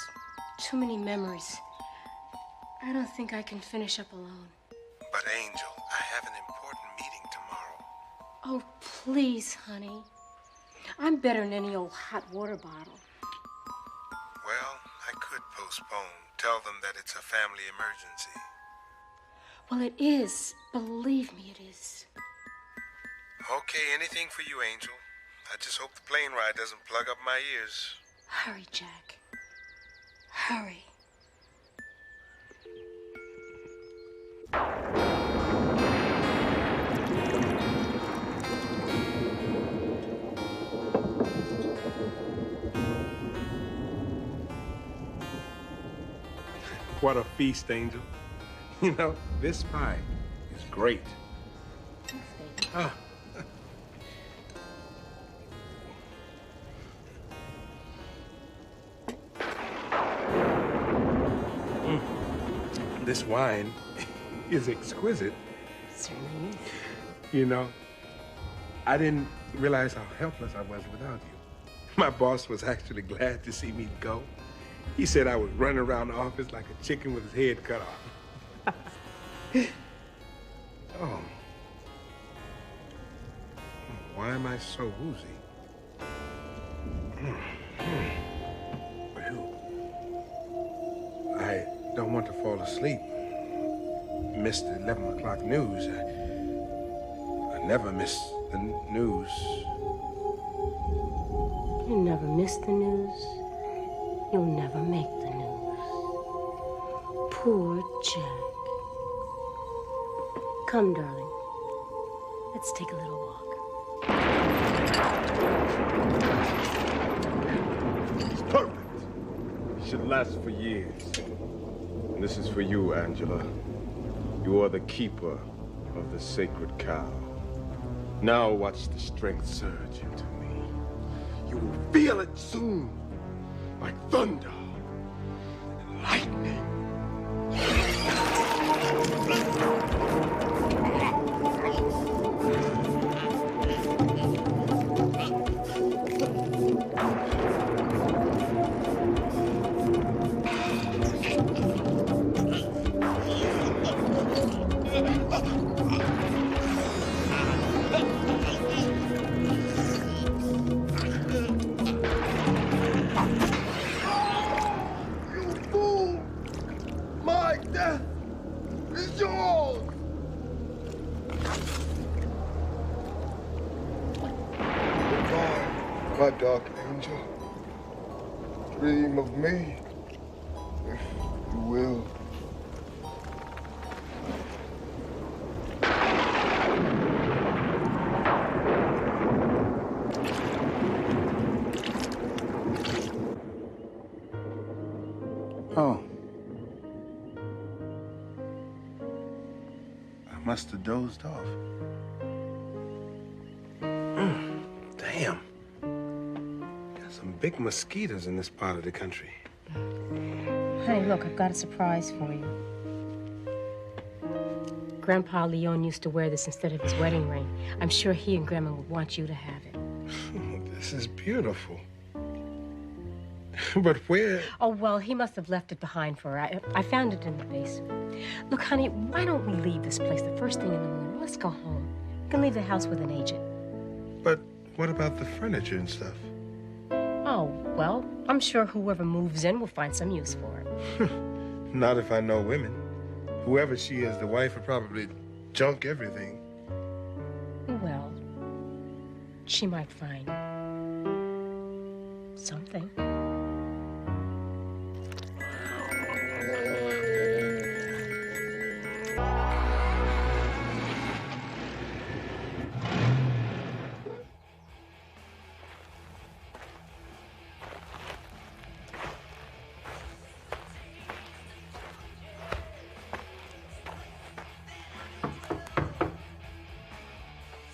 Too many memories. I don't think I can finish up alone. But, Angel, I have an important meeting tomorrow. Oh, please, honey. I'm better than any old hot water bottle. Well, I could postpone. Tell them that it's a family emergency. Well, it is. Believe me, it is. Okay, anything for you, Angel. I just hope the plane ride doesn't plug up my ears. Hurry, Jack. Hurry. What a feast, Angel. You know, this pie is great. Thanks, baby. Ah. This wine is exquisite. Certainly is. You know, I didn't realize how helpless I was without you. My boss was actually glad to see me go. He said I was running around the office like a chicken with his head cut off. Oh. Why am I so woozy? I don't want to fall asleep. Miss the 11 o'clock news. I never miss the news. You never miss the news. You'll never make the news. Poor Jack. Come, darling. Let's take a little walk. It's perfect. It should last for years. And this is for you, Angela. You are the keeper of the sacred cow. Now watch the strength surge into me. You will feel it soon, like thunder and lightning. My dark angel, dream of me, if you will. Oh. I must have dozed off. Damn. Got some big mosquitoes in this part of the country. Honey, look, I've got a surprise for you. Grandpa Leon used to wear this instead of his wedding ring. I'm sure he and Grandma would want you to have it. This is beautiful. But where? Oh, well, he must have left it behind for her. I found it in the basement. Look, honey, why don't we leave this place the first thing in the morning? Let's go home. We can leave the house with an agent. But what about the furniture and stuff? Oh, well, I'm sure whoever moves in will find some use for it. Not if I know women. Whoever she is, the wife would probably junk everything. Well, she might find something.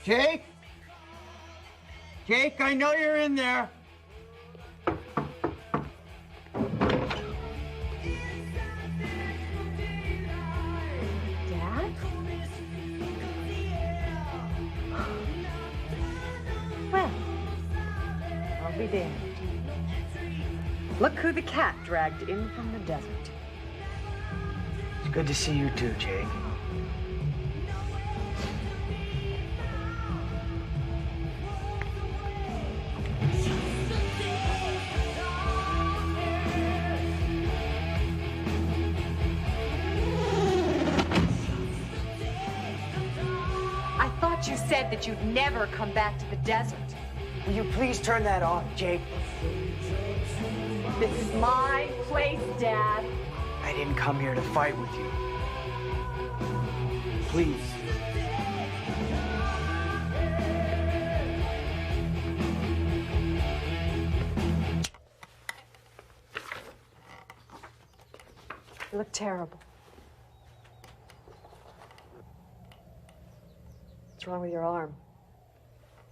Jake? Jake, I know you're in there. Dad? Well, I'll be damned. Look who the cat dragged in from the desert. It's good to see you too, Jake. You said that you'd never come back to the desert. Will you please turn that off, Jake? This is my place, Dad. I didn't come here to fight with you. Please. You look terrible. What's wrong with your arm?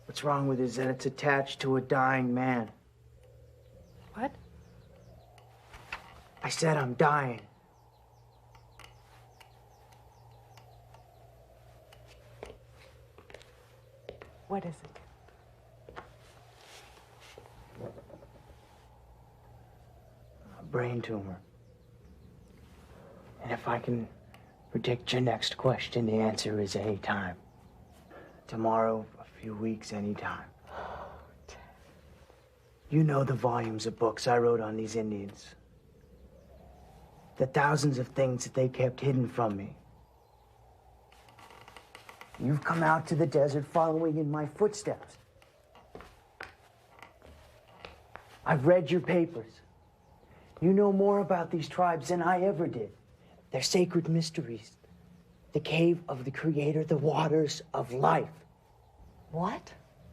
What's wrong with it is that it's attached to a dying man. What? I said I'm dying. What is it? brain tumor. And if I can predict your next question, the answer is any time. Tomorrow, a few weeks, any time. You know the volumes of books I wrote on these Indians. The thousands of things that they kept hidden from me. You've come out to the desert following in my footsteps. I've read your papers. You know more about these tribes than I ever did. Their sacred mysteries. The cave of the Creator, the waters of life. What?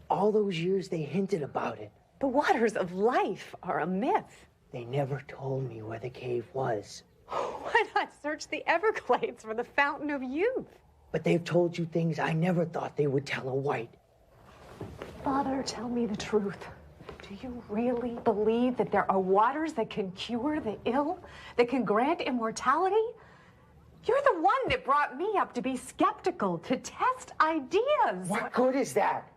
All those years they hinted about it. The waters of life are a myth. They never told me where the cave was. Why not search the Everglades for the fountain of youth? But they've told you things I never thought they would tell a white. Father, tell me the truth. Do you really believe that there are waters that can cure the ill, that can grant immortality? You're the one that brought me up to be skeptical, to test ideas. What good is that?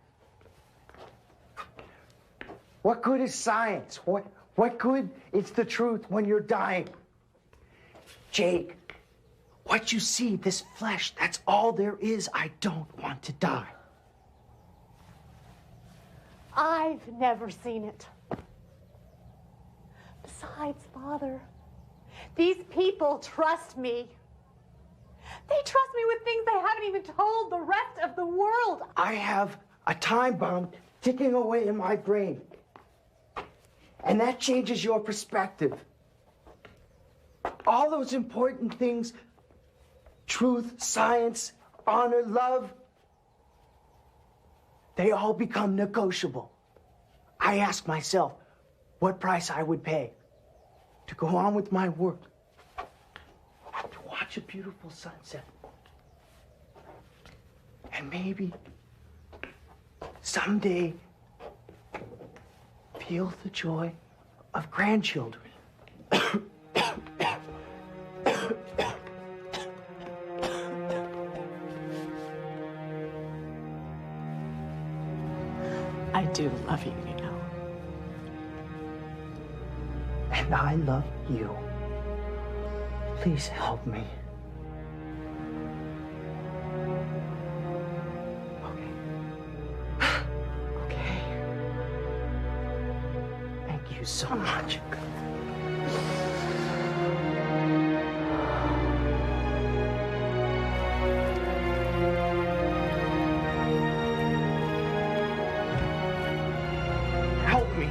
What good is science? What good is the truth when you're dying? Jake, what you see, this flesh, that's all there is. I don't want to die. I've never seen it. Besides, Father, these people trust me. They trust me with things they haven't even told the rest of the world. I have a time bomb ticking away in my brain. And that changes your perspective. All those important things, truth, science, honor, love, they all become negotiable. I ask myself what price I would pay to go on with my work, to watch a beautiful sunset, and maybe someday feel the joy of grandchildren. I do love you, you know. And I love you. Please help me. Okay. Thank you so much. Help me.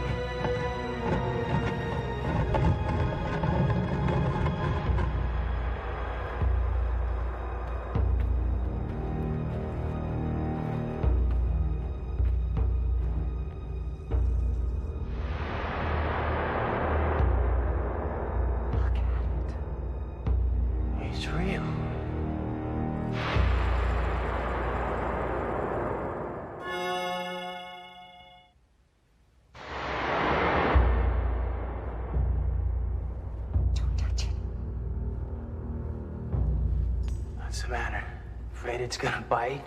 It's real. What's the matter? Afraid it's gonna bite?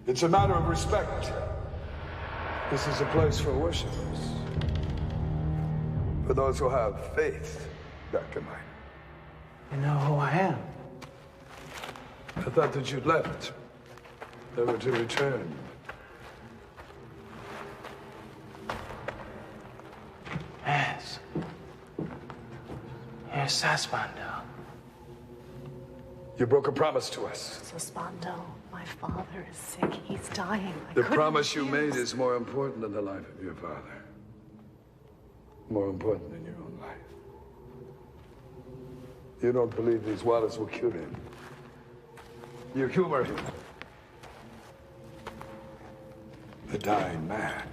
It's a matter of respect. This is a place for worshipers. For those who have faith, Dr. Miner. You know who I am? I thought that you'd left, never to return. Yes. Here's Sasbando. You broke a promise to us. Sasbando, my father is sick. He's dying. The promise you made is more important than the life of your father. More important than your own life. You don't believe these waters will cure him. You humor him. The dying man.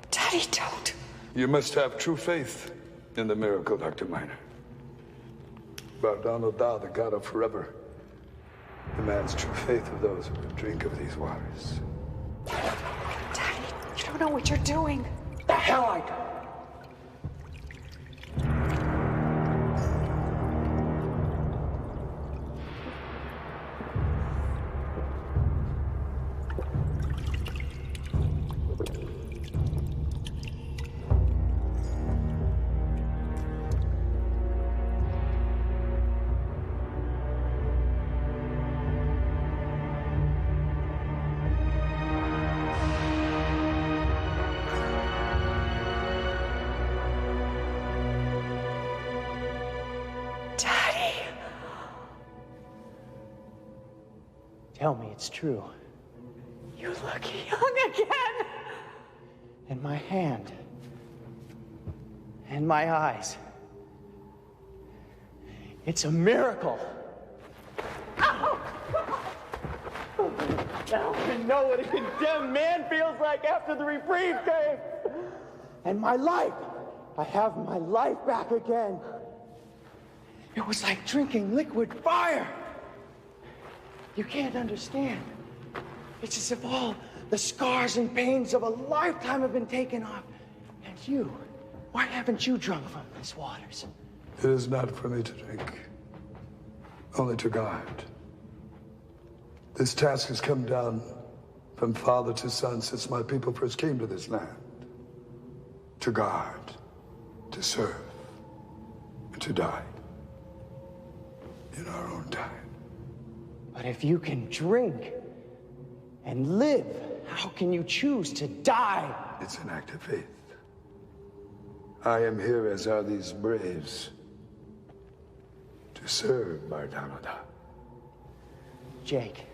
Daddy, don't. You must have true faith in the miracle, Dr. Miner. Bardano Da, the god of forever, demands true faith of those who will drink of these waters. Daddy, you don't know what you're doing. The hell I do. Tell me it's true. You look young again. And my hand. And my eyes. It's a miracle. Now I know what a condemned man feels like after the reprieve came. And my life. I have my life back again. It was like drinking liquid fire. You can't understand. It's as if all the scars and pains of a lifetime have been taken off. And you, why haven't you drunk from these waters? It is not for me to drink, only to guard. This task has come down from father to son since my people first came to this land. To guard, to serve, and to die. In our own time. But if you can drink and live, how can you choose to die? It's an act of faith. I am here, as are these braves, to serve Bardanoda. Jake,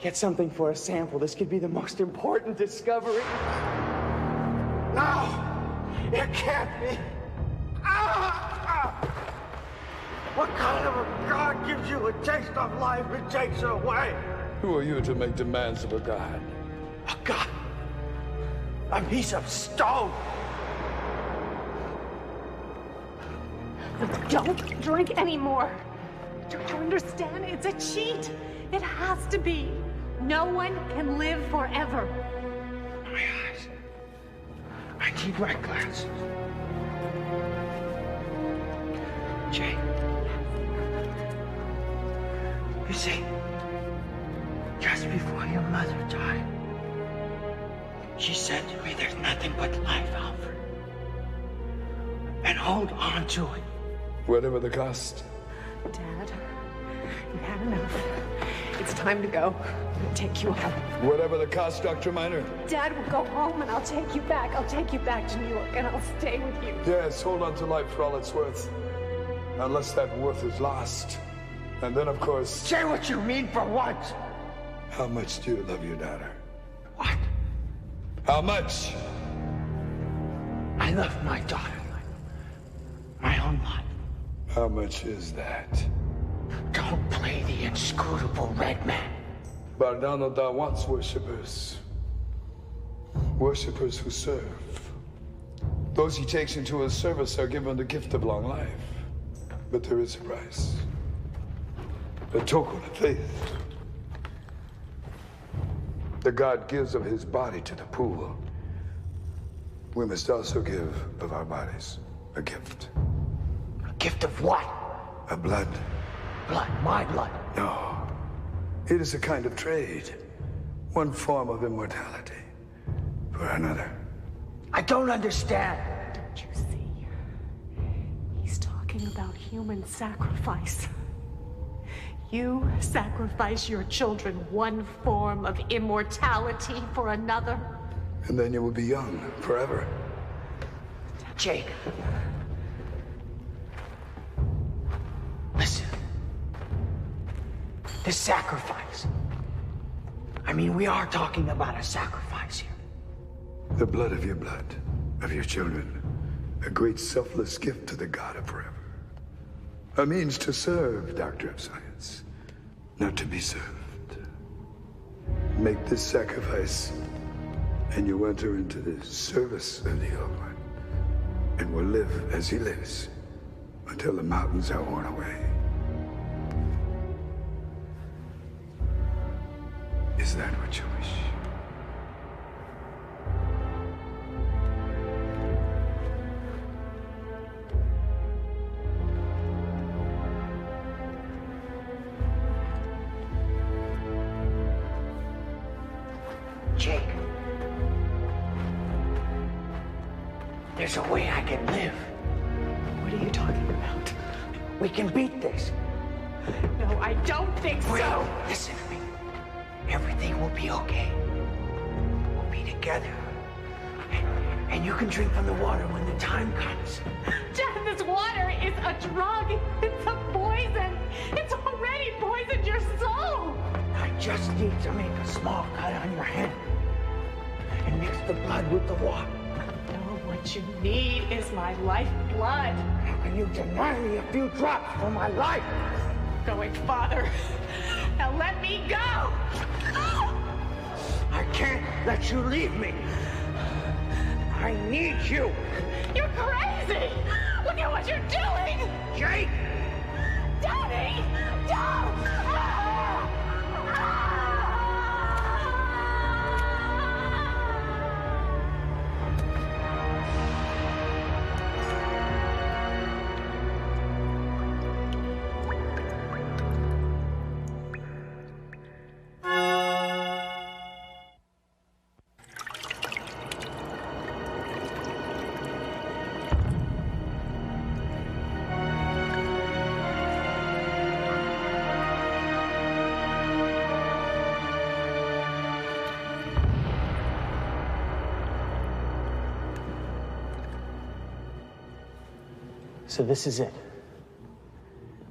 get something for a sample. This could be the most important discovery. No! It can't be! What kind of a god gives you a taste of life and takes it away? Who are you to make demands of a god? A god? A piece of stone? Don't drink anymore. Don't you understand? It's a cheat. It has to be. No one can live forever. My eyes. I need my glasses. Jake. You see, just before your mother died, she said to me, there's nothing but life, Alfred. And hold on to it. Whatever the cost. Dad, you've had enough. It's time to go. I'll take you home. Whatever the cost, Dr. Miner. Dad, we'll go home and I'll take you back. I'll take you back to New York and I'll stay with you. Yes, hold on to life for all it's worth. Unless that worth is lost. And then, of course... Say what you mean for once! How much do you love your daughter? What? How much? I love my daughter like my own life. How much is that? Don't play the inscrutable red man. Bardanoda wants worshippers. Worshippers who serve. Those he takes into his service are given the gift of long life. But there is a price. A token of faith. The god gives of his body to the pool. We must also give of our bodies a gift. A gift of what? A blood. Blood? My blood? No. It is a kind of trade. One form of immortality for another. I don't understand. Don't you see? He's talking about human sacrifice. You sacrifice your children one form of immortality for another. And then you will be young forever. Jake. Listen. This sacrifice. I mean, we are talking about a sacrifice here. The blood, of your children. A great selfless gift to the God of forever. A means to serve, Doctor of Science. Not to be served. Make this sacrifice, and you enter into the service of the Old One. And will live as he lives, until the mountains are worn away. Is that what you wish? Jake. There's a way I can live. What are you talking about? We can beat this. No, I don't think so. Well, listen to me. Everything will be okay. We'll be together. And you can drink from the water when the time comes. Dad, this water is a drug. It's a poison. It's already poisoned your soul. I just need to make a small cut on your hand and mix the blood with the water. No, what you need is my lifeblood. How can you deny me a few drops for my life? Going, Father. Now let me go. I can't let you leave me. I need you. You're crazy. Look at what you're doing. Jake! Daddy, don't. So this is it.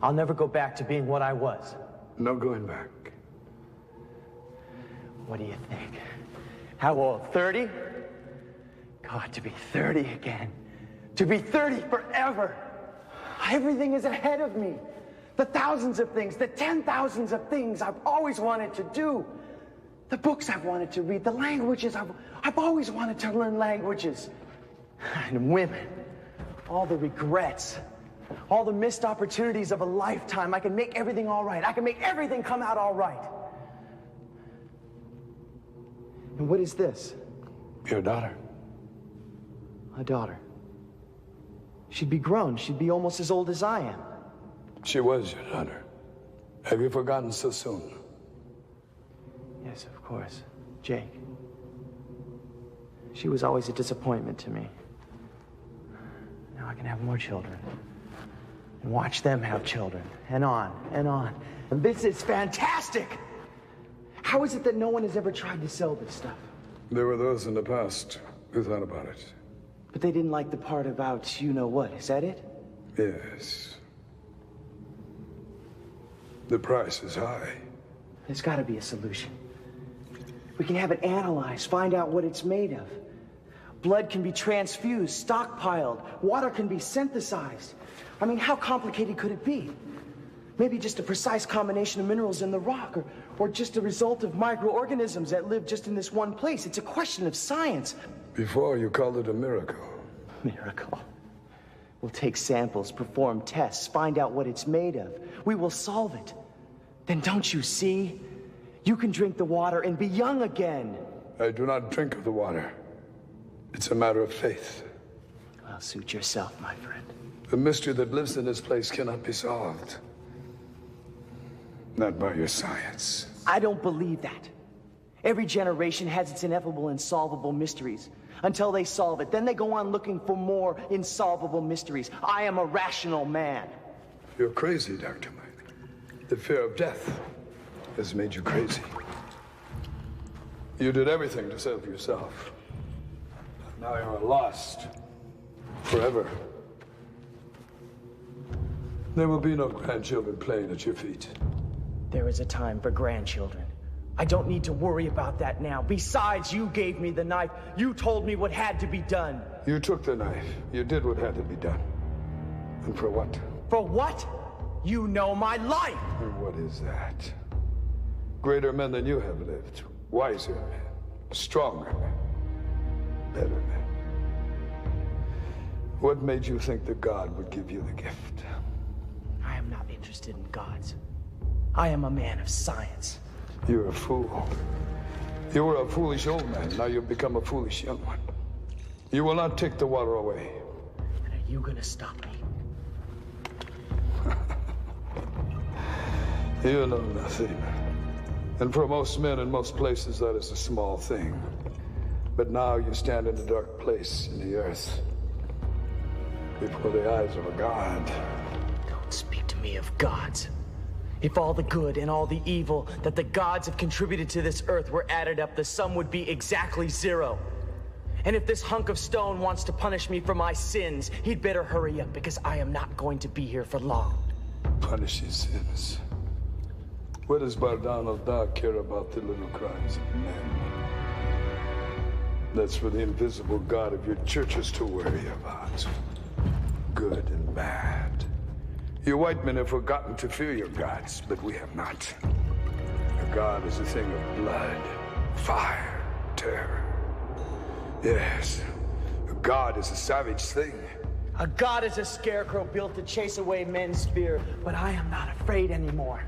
I'll never go back to being what I was. No going back. What do you think? How old? 30? God, to be 30 again. To be 30 forever. Everything is ahead of me. The thousands of things, the 10,000s of things I've always wanted to do. The books I've wanted to read, the languages I've always wanted to learn languages. And women. All the regrets, all the missed opportunities of a lifetime. I can make everything all right. I can make everything come out all right. And what is this? Your daughter. A daughter. She'd be grown. She'd be almost as old as I am. She was your daughter. Have you forgotten so soon? Yes, of course. Jake. She was always a disappointment to me. Now I can have more children. And watch them have children. And on, and on. And this is fantastic! How is it that no one has ever tried to sell this stuff? There were those in the past who thought about it. But they didn't like the part about you-know-what, is that it? Yes. The price is high. There's got to be a solution. We can have it analyzed, find out what it's made of. Blood can be transfused, stockpiled. Water can be synthesized. I mean, how complicated could it be? Maybe just a precise combination of minerals in the rock, or just a result of microorganisms that live just in this one place. It's a question of science. Before, you called it a miracle. Miracle. We'll take samples, perform tests, find out what it's made of. We will solve it. Then don't you see? You can drink the water and be young again. I do not drink of the water. It's a matter of faith. Well, suit yourself, my friend. The mystery that lives in this place cannot be solved. Not by your science. I don't believe that. Every generation has its ineffable and solvable mysteries. Until they solve it, then they go on looking for more insolvable mysteries. I am a rational man. You're crazy, Dr. Mike. The fear of death has made you crazy. You did everything to save yourself. Now you're lost. Forever. There will be no grandchildren playing at your feet. There is a time for grandchildren. I don't need to worry about that now. Besides, you gave me the knife. You told me what had to be done. You took the knife. You did what had to be done. And for what? For what? You know my life! And what is that? Greater men than you have lived. Wiser men. Stronger men. Better men. What made you think that God would give you the gift? I am not interested in gods. I am a man of science. You're a fool. You were a foolish old man. Now you've become a foolish young one. You will not take the water away. And are you gonna stop me? You know nothing. And for most men in most places, that is a small thing. But now you stand in a dark place in the earth, before the eyes of a god. Don't speak to me of gods. If all the good and all the evil that the gods have contributed to this earth were added up, the sum would be exactly 0. And if this hunk of stone wants to punish me for my sins, he'd better hurry up, because I am not going to be here for long. Punish his sins. What does Bardano Da care about the little crimes of men? That's for the invisible God of your churches to worry about. Good and bad. You white men have forgotten to fear your gods, but we have not. A god is a thing of blood, fire, terror. Yes, a god is a savage thing. A god is a scarecrow built to chase away men's fear, but I am not afraid anymore.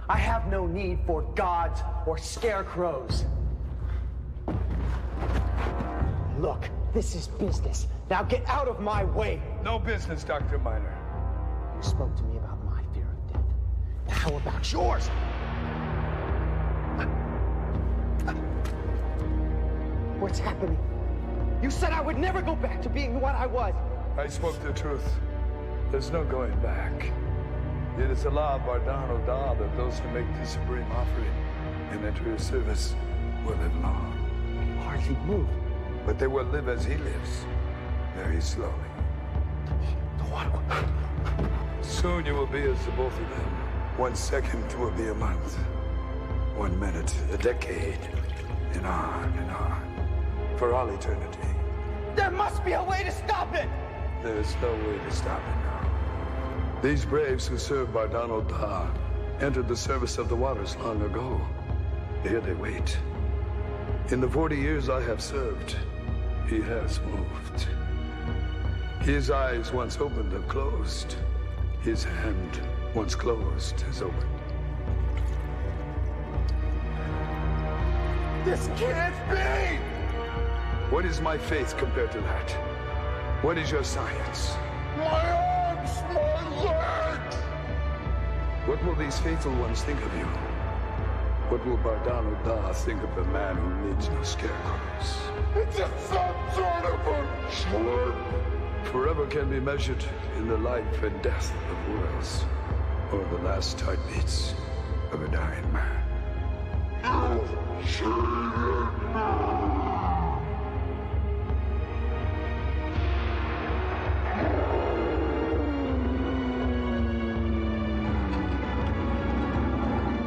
I have no need for gods or scarecrows. Look, this is business. Now get out of my way. No business, Dr. Miner. You spoke to me about my fear of death. Now how about yours? What's happening? You said I would never go back to being what I was. I spoke the truth. There's no going back. It is the law of Bardano Da that those who make the supreme offering and enter his service will live long. You hardly move. But they will live as he lives, very slowly. Soon you will be as the both of them. 1 second will be a month. 1 minute, a decade, and on, for all eternity. There must be a way to stop it! There is no way to stop it now. These braves who serve Bardano Da entered the service of the waters long ago. Here they wait. In the 40 years I have served, he has moved. His eyes once opened have closed. His hand once closed has opened. This can't be! What is my faith compared to that? What is your science? My arms, my legs! What will these faithful ones think of you? What will Bardano Da think of the man who needs no scarecrows? It's just some sort of a trick! Forever can be measured in the life and death of worlds, or the last heartbeats of a dying man. You cheated me!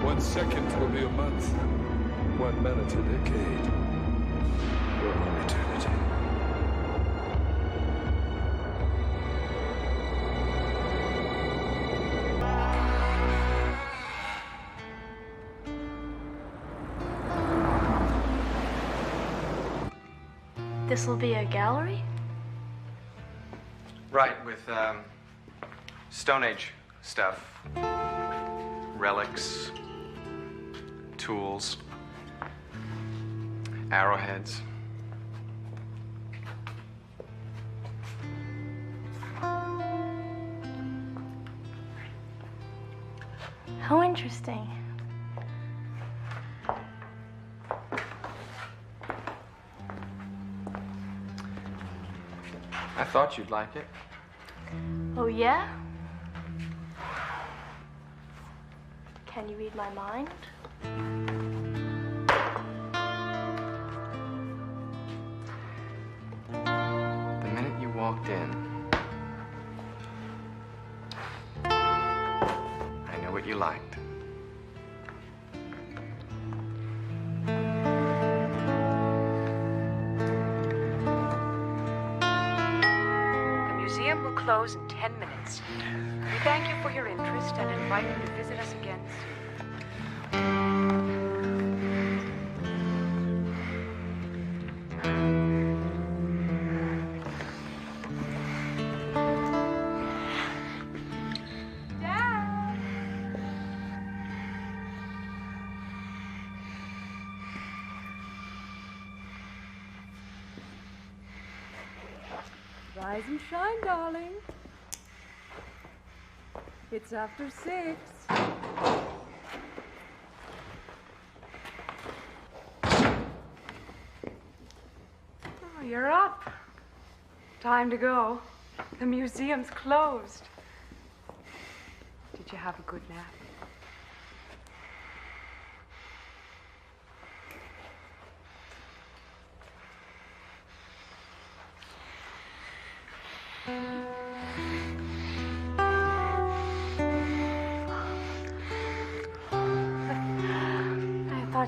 One second will be a month, 1 minute a decade, for all eternity. This will be a gallery? Right, with Stone Age stuff. Relics, tools, arrowheads. How interesting. I thought you'd like it. Oh, yeah? Can you read my mind? The minute you walked in, I know what you liked. The museum will close in 10 minutes. We thank you for your interest and invite you to visit us again soon. Rise and shine, darling. It's after 6. Oh, you're up. Time to go. The museum's closed. Did you have a good nap?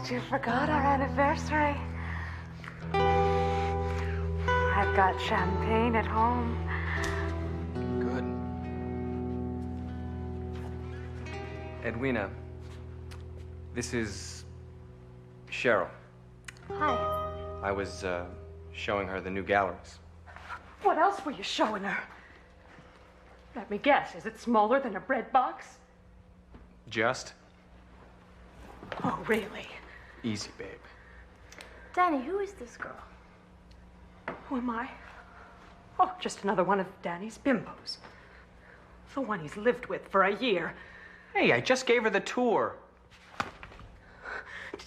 thought you forgot our anniversary. I've got champagne at home. Good. Edwina, this is Cheryl. Hi. I was showing her the new galleries. What else were you showing her? Let me guess, is it smaller than a bread box? Just Oh, really? easy, babe. Danny, who is this girl? Who am I? Oh, just another one of Danny's bimbos. The one he's lived with for a year. Hey, I just gave her the tour.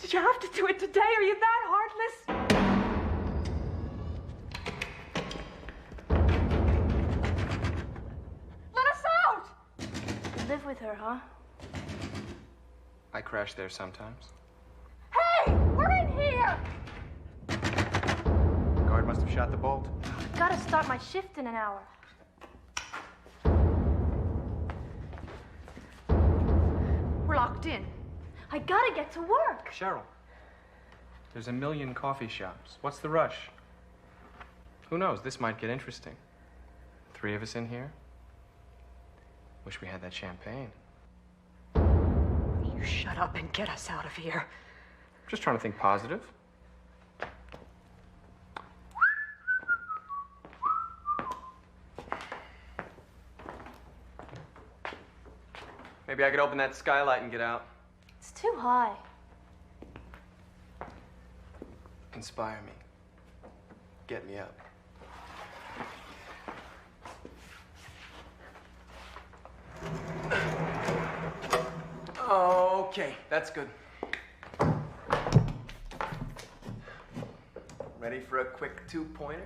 Did you have to do it today? Are you that heartless? Let us out! You live with her, huh? I crash there sometimes. Hey! We're in here! The guard must have shot the bolt. I've got to start my shift in an hour. We're locked in. I gotta get to work. Cheryl, there's a million coffee shops. What's the rush? Who knows? This might get interesting. 3 of us in here. Wish we had that champagne. You shut up and get us out of here. Just trying to think positive. Maybe I could open that skylight and get out. It's too high. Inspire me. Get me up. Okay, that's good. Ready for a quick 2-pointer?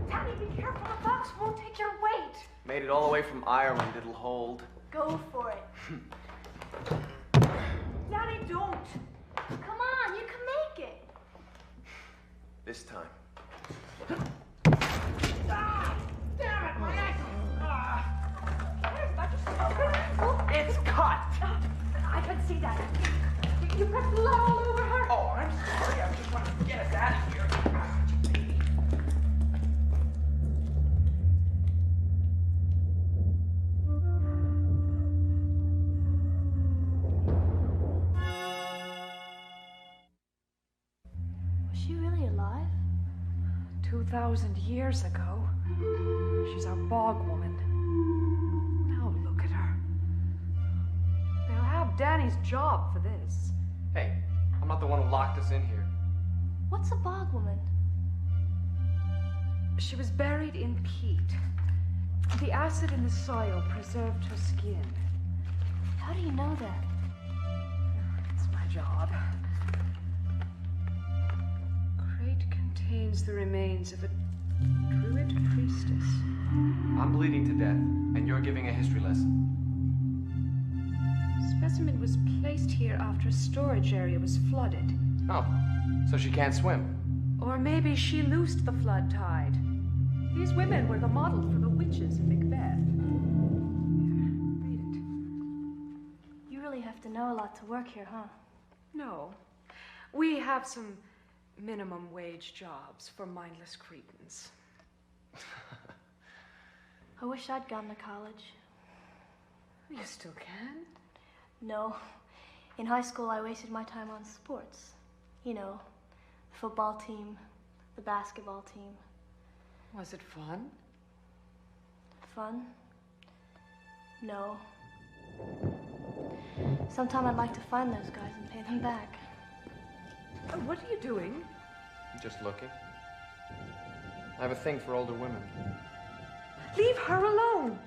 Danny, be careful. The box won't take your weight. Made it all the way from Ireland. It'll hold. Go for it. Danny, don't. Come on, you can make it. This time. Ah, damn it, my ankle. It's cut. I can see that. You got blood all over her. Oh, I'm sorry. I just wanted to get us out of here. Was she really alive? 2,000 years ago. She's our bog woman. Now look at her. They'll have Danny's job for this. Hey, I'm not the one who locked us in here. What's a bog woman? She was buried in peat. The acid in the soil preserved her skin. How do you know that? It's my job. Crate contains the remains of a druid priestess. I'm bleeding to death, and you're giving a history lesson. Specimen was placed here after a storage area was flooded. Oh, so she can't swim. Or maybe she loosed the flood tide. These women were the model for the witches in Macbeth. Read it. You really have to know a lot to work here, huh? No. We have some minimum wage jobs for mindless cretins. I wish I'd gone to college. You still can? No. In high school, I wasted my time on sports. You know, the football team, the basketball team. Was it fun? Fun? No. Sometime I'd like to find those guys and pay them back. What are you doing? Just looking. I have a thing for older women. Leave her alone.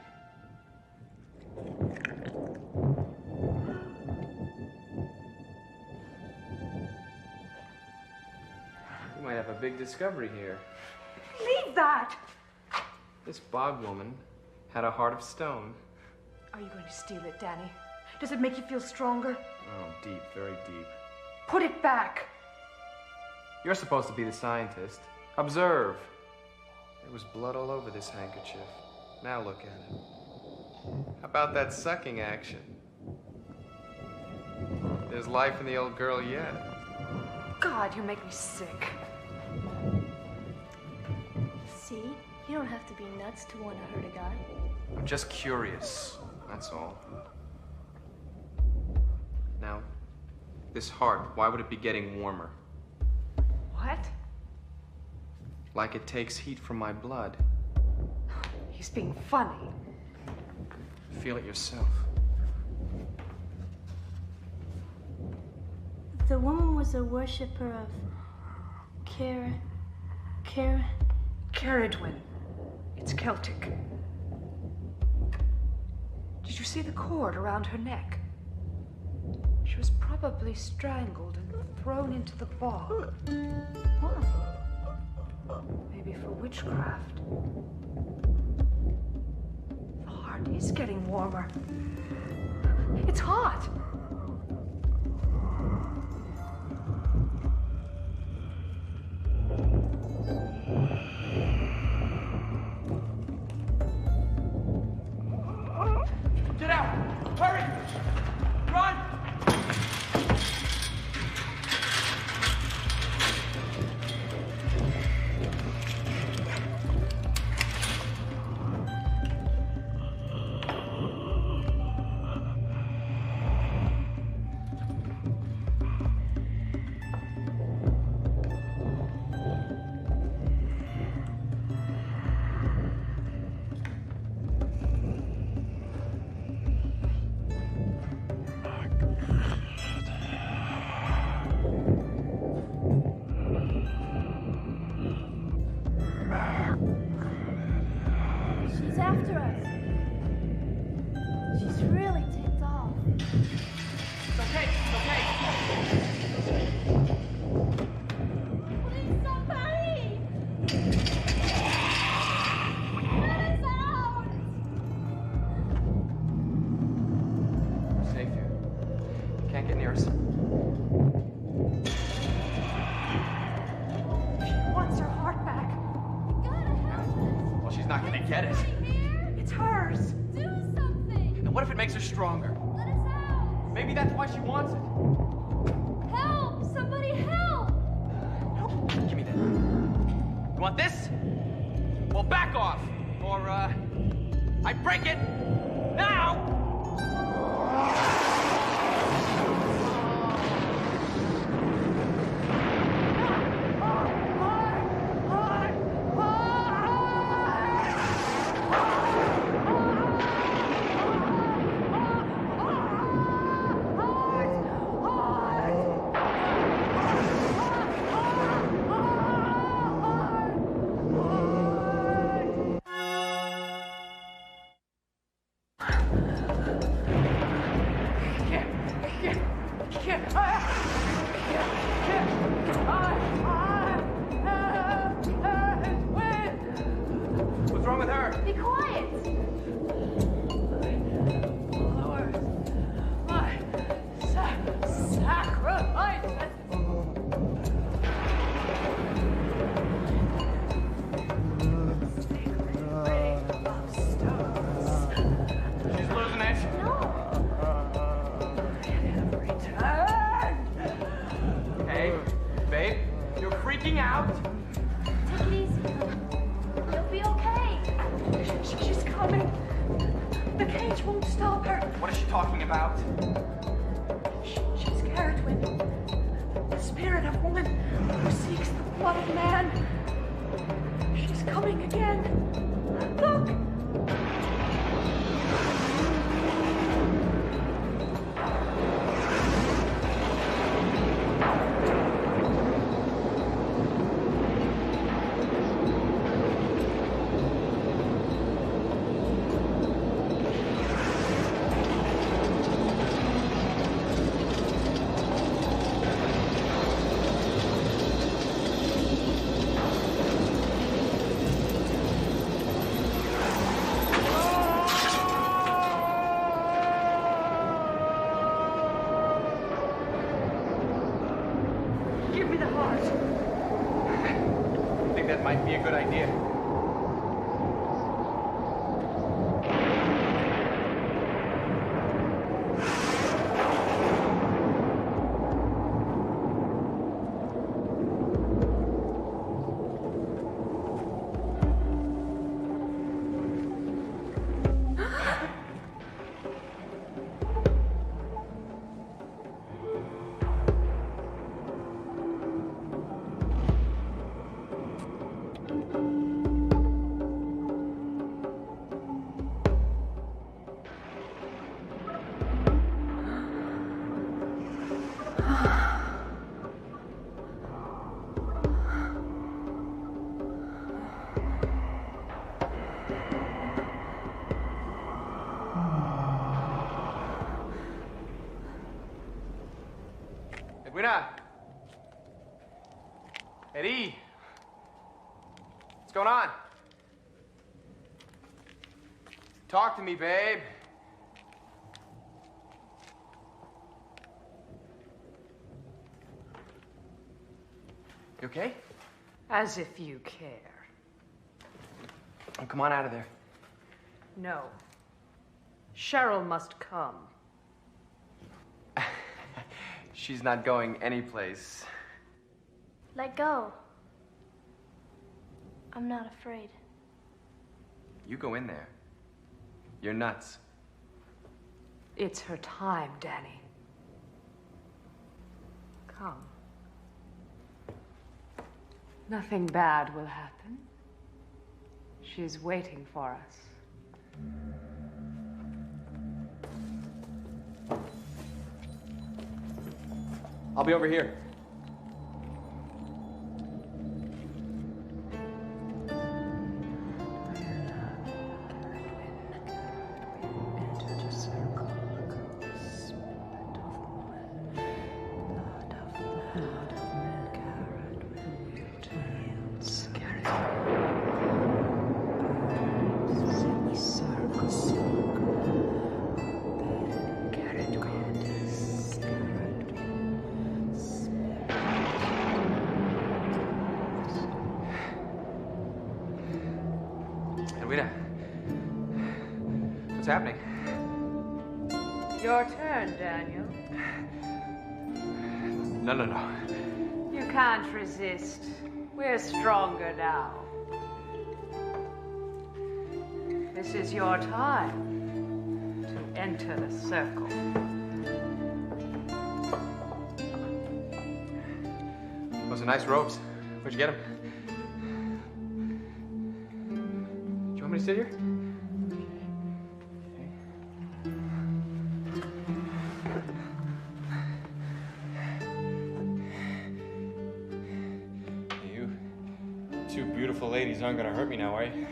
You might have a big discovery here. Leave that! This bog woman had a heart of stone. Are you going to steal it, Danny? Does it make you feel stronger? Oh, deep, very deep. Put it back. You're supposed to be the scientist. Observe. There was blood all over this handkerchief. Now look at it. How about that sucking action? There's life in the old girl yet. God, you make me sick. See? You don't have to be nuts to want to hurt a guy. I'm just curious, that's all. Now, this heart, why would it be getting warmer? What? Like it takes heat from my blood. He's being funny. Feel it yourself. The woman was a worshiper of Caradwin. It's Celtic. Did you see the cord around her neck? She was probably strangled and thrown into the bog. Why? Maybe for witchcraft. The heart is getting warmer. It's hot. Get out! Hurry! Run! She's after us. She's really ticked off. It's okay, it's okay. Please, somebody! Let us out! We're safe here. You can't get near us. She wants her heart back. Well, she's not gonna get it. It's hers. Do something! And what if it makes her stronger? Let us out! Maybe that's why she wants it. Help! Somebody help! Give me that. You want this? Well, back off. Or, I break it now! What's wrong with her? Be quiet! Lord, my sacrifice. She's losing it. Hey, babe, you're freaking out. Take it easy. You'll be okay. She's coming. The cage won't stop her. What is she talking about? She's Caradwin, the spirit of woman who seeks the blood of man. She's coming again. Look! Give me the heart. I think that might be a good idea. What's going on? Talk to me, babe. You okay? As if you care. Oh, come on out of there. No. Cheryl must come. She's not going anyplace. Let go. I'm not afraid. You go in there. You're nuts. It's her time, Danny. Come. Nothing bad will happen. She's waiting for us. I'll be over here. What's happening? Your turn, Daniel. No. You can't resist. We're stronger now. This is your time to enter the circle. Those are nice ropes. Where'd you get them? Do you want me to sit here? Two beautiful ladies aren't gonna hurt me now, are you?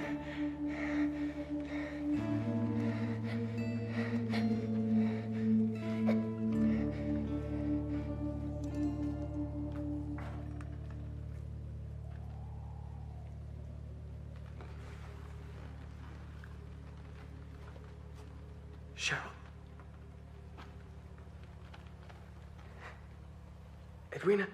Cheryl. Edwina.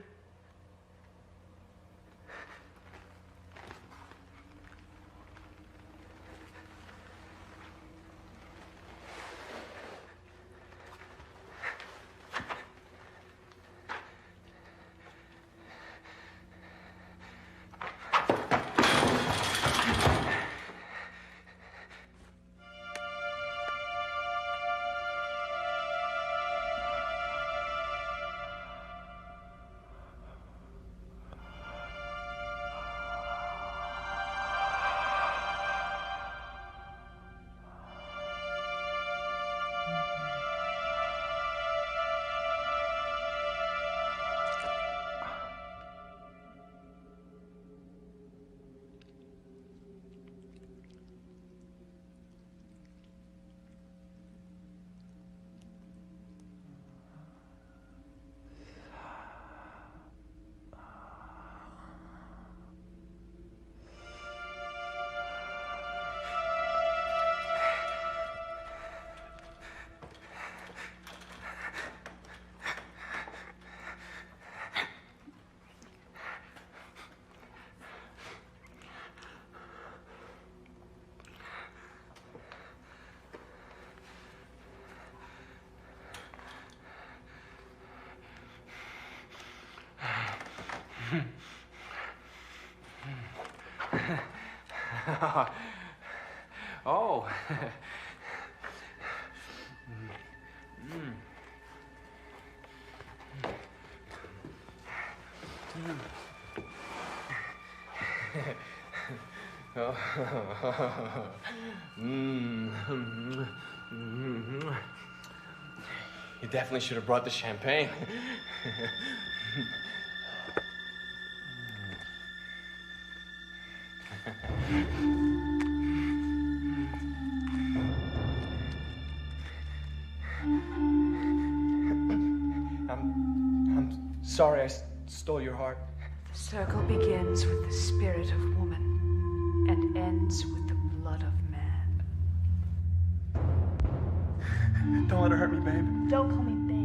Oh. You definitely should have brought the champagne. I'm sorry I stole your heart. The circle begins with the spirit of woman. hands with the blood of man. Don't let her hurt me, babe. Don't call me babe.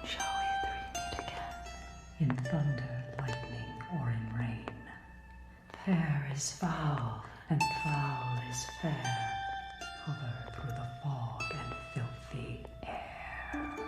Shall we three meet again? In thunder, lightning, or in rain. Fair is foul, and foul is fair. Hover through the fog and filthy air.